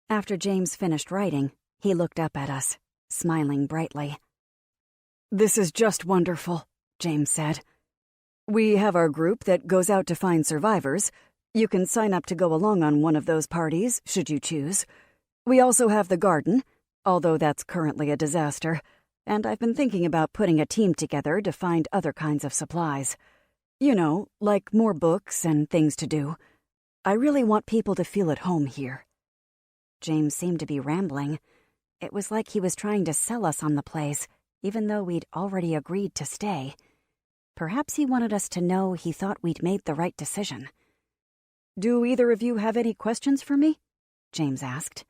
After James finished writing, he looked up at us, smiling brightly. "This is just wonderful," James said. "We have our group that goes out to find survivors. You can sign up to go along on one of those parties, should you choose. We also have the garden, although that's currently a disaster, and I've been thinking about putting a team together to find other kinds of supplies. You know, like more books and things to do. I really want people to feel at home here." James seemed to be rambling. It was like he was trying to sell us on the place, even though we'd already agreed to stay. Perhaps he wanted us to know he thought we'd made the right decision. "Do either of you have any questions for me?" James asked.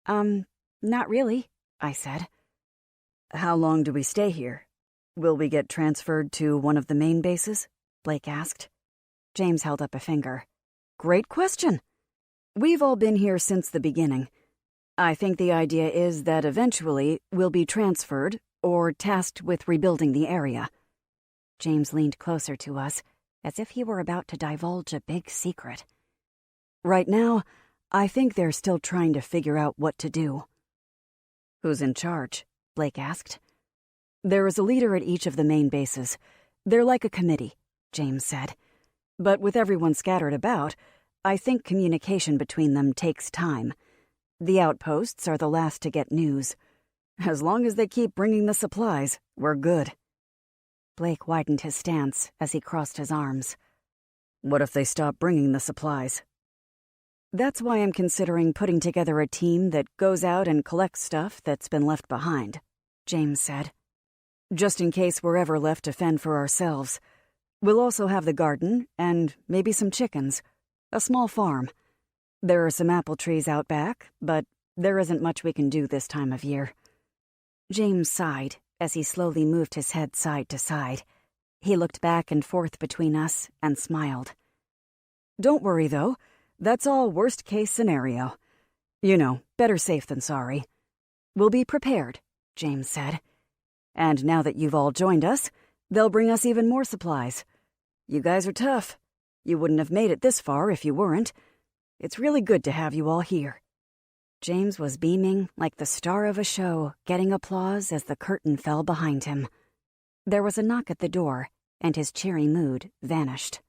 Not really," I said. "How long do we stay here? Will we get transferred to one of the main bases?" Blake asked. James held up a finger. Great question. We've all been here since the beginning. I think the idea is that eventually we'll be transferred or tasked with rebuilding the area. James leaned closer to us, as if he were about to divulge a big secret. Right now, I think they're still trying to figure out what to do. Who's in charge? Blake asked. There is a leader at each of the main bases. They're like a committee, James said. But with everyone scattered about, I think communication between them takes time. The outposts are the last to get news. As long as they keep bringing the supplies, we're good. Blake widened his stance as he crossed his arms. What if they stop bringing the supplies? That's why I'm considering putting together a team that goes out and collects stuff that's been left behind, James said. Just in case we're ever left to fend for ourselves. We'll also have the garden and maybe some chickens. A small farm. There are some apple trees out back, but there isn't much we can do this time of year. James sighed as he slowly moved his head side to side. He looked back and forth between us and smiled. Don't worry, though. That's all worst-case scenario. You know, better safe than sorry. We'll be prepared, James said. And now that you've all joined us, they'll bring us even more supplies. You guys are tough. You wouldn't have made it this far if you weren't. It's really good to have you all here. James was beaming like the star of a show, getting applause as the curtain fell behind him. There was a knock at the door, and his cheery mood vanished.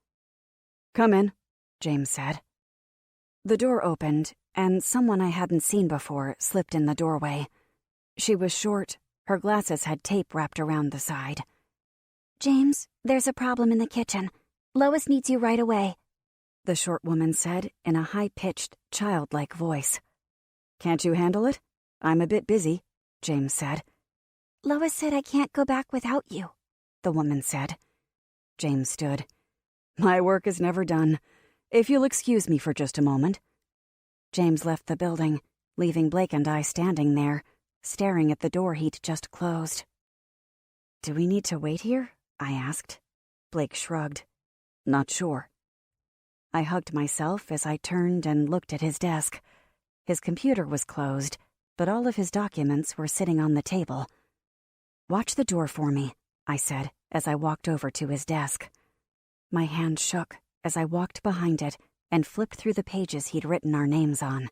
Come in, James said. The door opened, and someone I hadn't seen before slipped in the doorway. She was short. Her glasses had tape wrapped around the side. James, there's a problem in the kitchen. Lois needs you right away, the short woman said in a high-pitched, childlike voice. Can't you handle it? I'm a bit busy, James said. Lois said I can't go back without you, the woman said. James stood. My work is never done. If you'll excuse me for just a moment. James left the building, leaving Blake and I standing there, staring at the door he'd just closed. Do we need to wait here? I asked. Blake shrugged. Not sure. I hugged myself as I turned and looked at his desk. His computer was closed, but all of his documents were sitting on the table. Watch the door for me, I said as I walked over to his desk. My hand shook as I walked behind it and flipped through the pages he'd written our names on.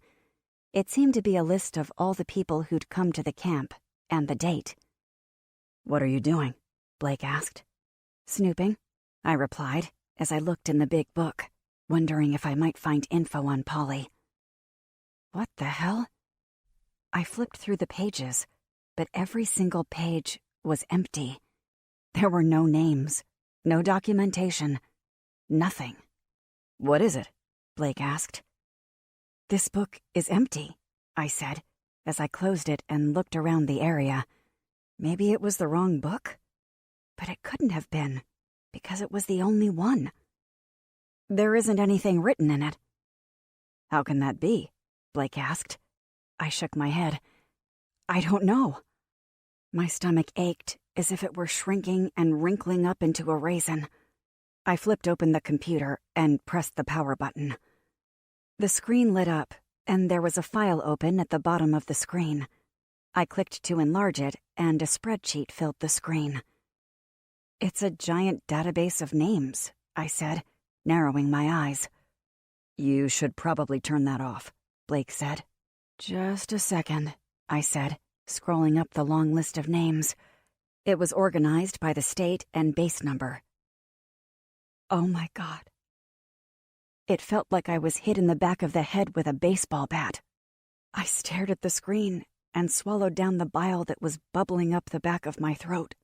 It seemed to be a list of all the people who'd come to the camp and the date. What are you doing? Blake asked. Snooping, I replied as I looked in the big book, wondering if I might find info on Polly. What the hell? I flipped through the pages, but every single page was empty. There were no names, no documentation, nothing. What is it? Blake asked. This book is empty, I said, as I closed it and looked around the area. Maybe it was the wrong book? But it couldn't have been, because it was the only one. There isn't anything written in it. How can that be? Blake asked. I shook my head. I don't know. My stomach ached as if it were shrinking and wrinkling up into a raisin. I flipped open the computer and pressed the power button. The screen lit up, and there was a file open at the bottom of the screen. I clicked to enlarge it, and a spreadsheet filled the screen. It's a giant database of names, I said, narrowing my eyes. You should probably turn that off, Blake said. Just a second, I said, scrolling up the long list of names. It was organized by the state and base number. Oh my God. It felt like I was hit in the back of the head with a baseball bat. I stared at the screen and swallowed down the bile that was bubbling up the back of my throat.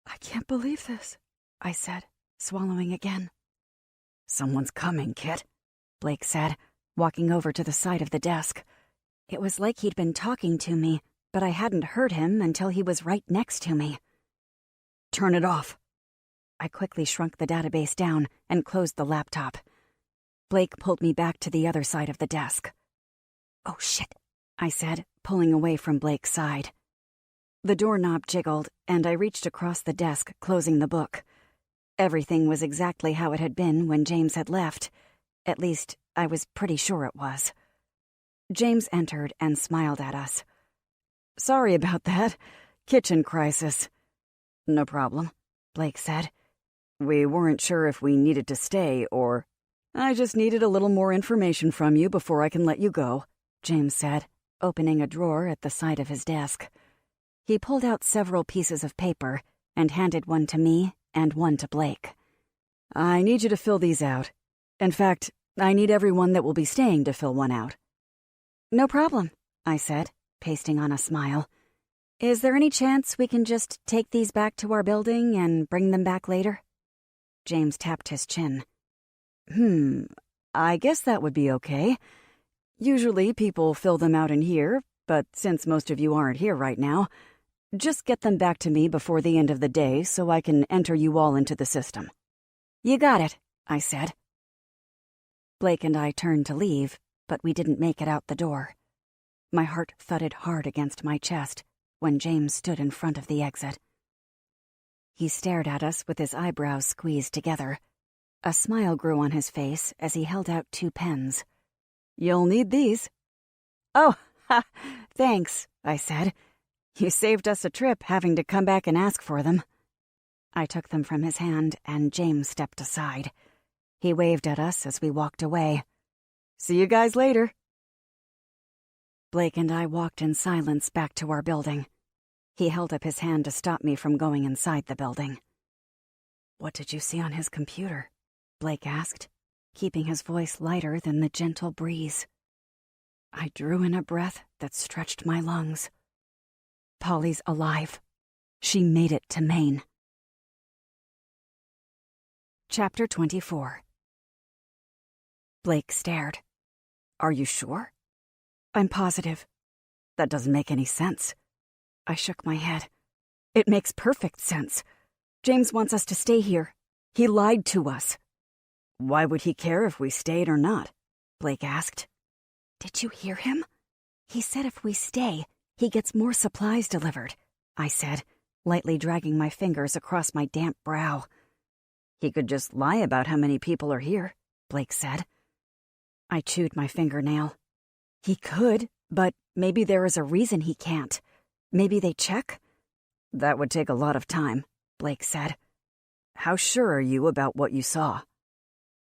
I can't believe this, I said, swallowing again. Someone's coming, Kit, Blake said, walking over to the side of the desk. It was like he'd been talking to me, but I hadn't heard him until he was right next to me. Turn it off. I quickly shrunk the database down and closed the laptop. Blake pulled me back to the other side of the desk. Oh shit, I said, pulling away from Blake's side. The doorknob jiggled, and I reached across the desk, closing the book. Everything was exactly how it had been when James had left. At least, I was pretty sure it was. James entered and smiled at us. Sorry about that. Kitchen crisis. No problem, Blake said. We weren't sure if we needed to stay or... I just needed a little more information from you before I can let you go, James said, opening a drawer at the side of his desk. He pulled out several pieces of paper and handed one to me and one to Blake. I need you to fill these out. In fact, I need everyone that will be staying to fill one out. No problem, I said, pasting on a smile. Is there any chance we can just take these back to our building and bring them back later? James tapped his chin. I guess that would be okay. Usually people fill them out in here, but since most of you aren't here right now, just get them back to me before the end of the day so I can enter you all into the system. You got it, I said. Blake and I turned to leave, but we didn't make it out the door. My heart thudded hard against my chest when James stood in front of the exit. He stared at us with his eyebrows squeezed together. A smile grew on his face as he held out 2 pens. You'll need these. Oh, thanks, I said. You saved us a trip having to come back and ask for them. I took them from his hand and James stepped aside. He waved at us as we walked away. See you guys later. Blake and I walked in silence back to our building. He held up his hand to stop me from going inside the building. What did you see on his computer? Blake asked, keeping his voice lighter than the gentle breeze. I drew in a breath that stretched my lungs. Polly's alive. She made it to Maine. Chapter 24. Blake stared. Are you sure? I'm positive. That doesn't make any sense. I shook my head. It makes perfect sense. James wants us to stay here. He lied to us. Why would he care if we stayed or not? Blake asked. Did you hear him? He said if we stay, he gets more supplies delivered, I said, lightly dragging my fingers across my damp brow. He could just lie about how many people are here, Blake said. I chewed my fingernail. He could, but maybe there is a reason he can't. Maybe they check? That would take a lot of time, Blake said. How sure are you about what you saw?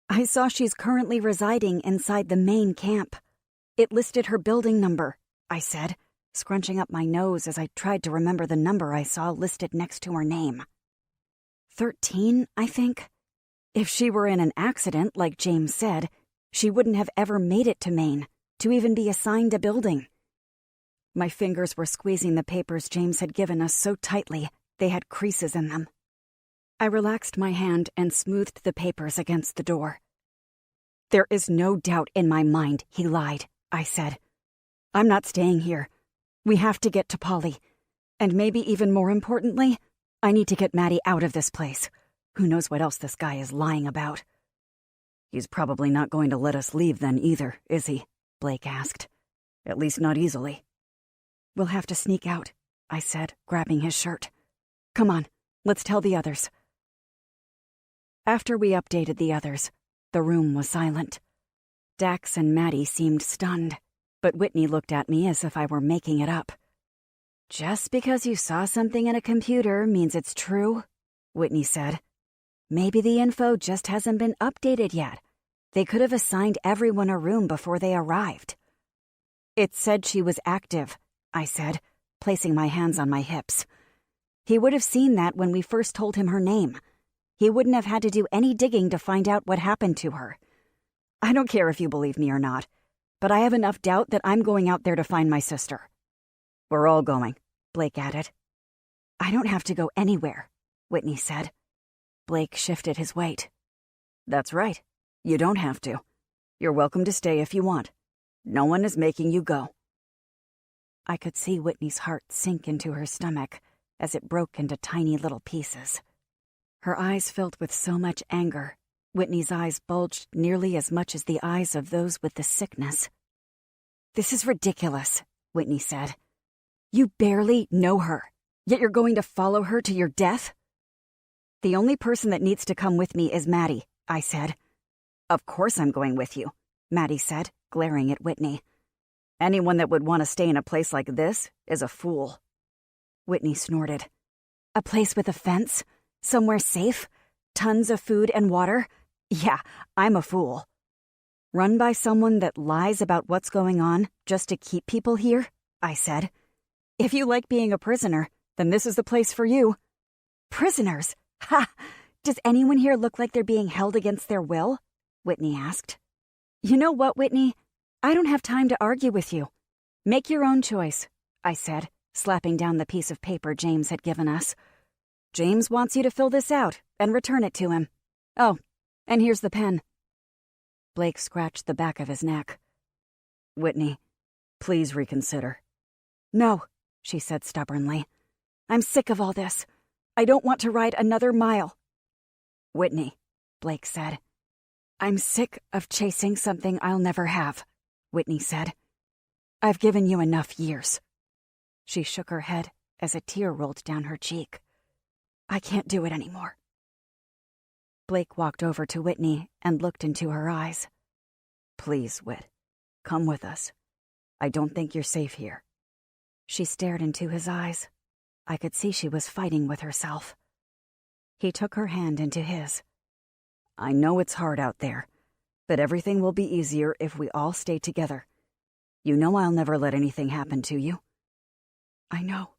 I saw she's currently residing inside the main camp. It listed her building number, I said, scrunching up my nose as I tried to remember the number I saw listed next to her name. 13, I think. If she were in an accident, like James said, she wouldn't have ever made it to Maine, to even be assigned a building. My fingers were squeezing the papers James had given us so tightly, they had creases in them. I relaxed my hand and smoothed the papers against the door. There is no doubt in my mind he lied, I said. I'm not staying here. We have to get to Polly. And maybe even more importantly, I need to get Maddie out of this place. Who knows what else this guy is lying about? He's probably not going to let us leave then either, is he? Blake asked. At least not easily. We'll have to sneak out, I said, grabbing his shirt. Come on, let's tell the others. After we updated the others, the room was silent. Dax and Maddie seemed stunned, but Whitney looked at me as if I were making it up. Just because you saw something in a computer means it's true, Whitney said. Maybe the info just hasn't been updated yet. They could have assigned everyone a room before they arrived. It said she was active, I said, placing my hands on my hips. He would have seen that when we first told him her name. He wouldn't have had to do any digging to find out what happened to her. I don't care if you believe me or not, but I have enough doubt that I'm going out there to find my sister. We're all going, Blake added. I don't have to go anywhere, Whitney said. Blake shifted his weight. That's right. You don't have to. You're welcome to stay if you want. No one is making you go. I could see Whitney's heart sink into her stomach as it broke into tiny little pieces. Her eyes filled with so much anger. Whitney's eyes bulged nearly as much as the eyes of those with the sickness. This is ridiculous, Whitney said. You barely know her, yet you're going to follow her to your death? The only person that needs to come with me is Maddie, I said. Of course I'm going with you, Maddie said, glaring at Whitney. Anyone that would want to stay in a place like this is a fool. Whitney snorted. A place with a fence? Somewhere safe? Tons of food and water? Yeah, I'm a fool. Run by someone that lies about what's going on just to keep people here? I said. If you like being a prisoner, then this is the place for you. Prisoners? Ha! Does anyone here look like they're being held against their will? Whitney asked. You know what, Whitney? I don't have time to argue with you. Make your own choice, I said, slapping down the piece of paper James had given us. James wants you to fill this out and return it to him. Oh, and here's the pen. Blake scratched the back of his neck. Whitney, please reconsider. No, she said stubbornly. I'm sick of all this. I don't want to ride another mile. Whitney, Blake said. I'm sick of chasing something I'll never have, Whitney said. I've given you enough years. She shook her head as a tear rolled down her cheek. I can't do it anymore. Blake walked over to Whitney and looked into her eyes. Please, Whit, come with us. I don't think you're safe here. She stared into his eyes. I could see she was fighting with herself. He took her hand into his. I know it's hard out there, but everything will be easier if we all stay together. You know I'll never let anything happen to you. I know,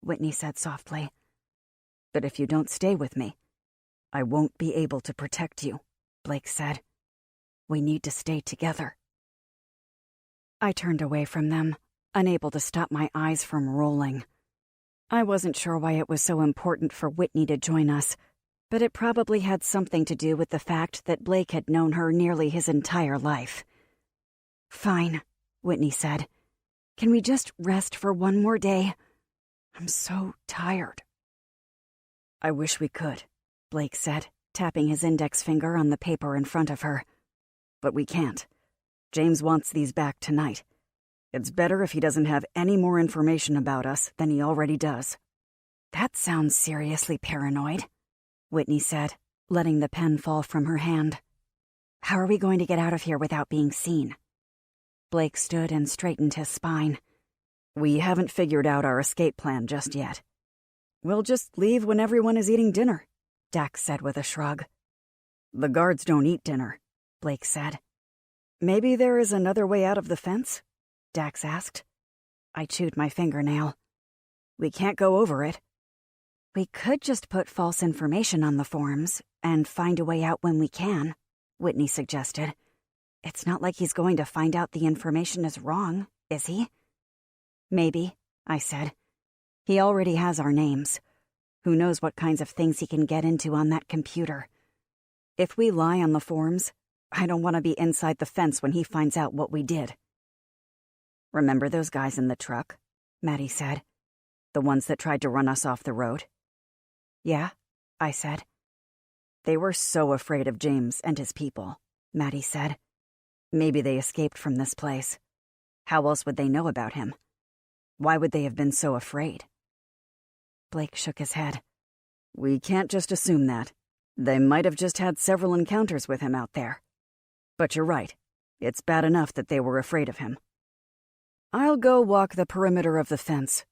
Whitney said softly. But if you don't stay with me, I won't be able to protect you, Blake said. We need to stay together. I turned away from them, unable to stop my eyes from rolling. I wasn't sure why it was so important for Whitney to join us, but it probably had something to do with the fact that Blake had known her nearly his entire life. Fine, Whitney said. Can we just rest for one more day? I'm so tired. I wish we could, Blake said, tapping his index finger on the paper in front of her. But we can't. James wants these back tonight. It's better if he doesn't have any more information about us than he already does. That sounds seriously paranoid, Whitney said, letting the pen fall from her hand. How are we going to get out of here without being seen? Blake stood and straightened his spine. We haven't figured out our escape plan just yet. We'll just leave when everyone is eating dinner, Dax said with a shrug. The guards don't eat dinner, Blake said. Maybe there is another way out of the fence? Dax asked. I chewed my fingernail. We can't go over it. We could just put false information on the forms and find a way out when we can, Whitney suggested. It's not like he's going to find out the information is wrong, is he? Maybe, I said. He already has our names. Who knows what kinds of things he can get into on that computer. If we lie on the forms, I don't want to be inside the fence when he finds out what we did. Remember those guys in the truck? Maddie said. The ones that tried to run us off the road? Yeah, I said. They were so afraid of James and his people, Maddie said. Maybe they escaped from this place. How else would they know about him? Why would they have been so afraid? Blake shook his head. We can't just assume that. They might have just had several encounters with him out there. But you're right. It's bad enough that they were afraid of him. I'll go walk the perimeter of the fence,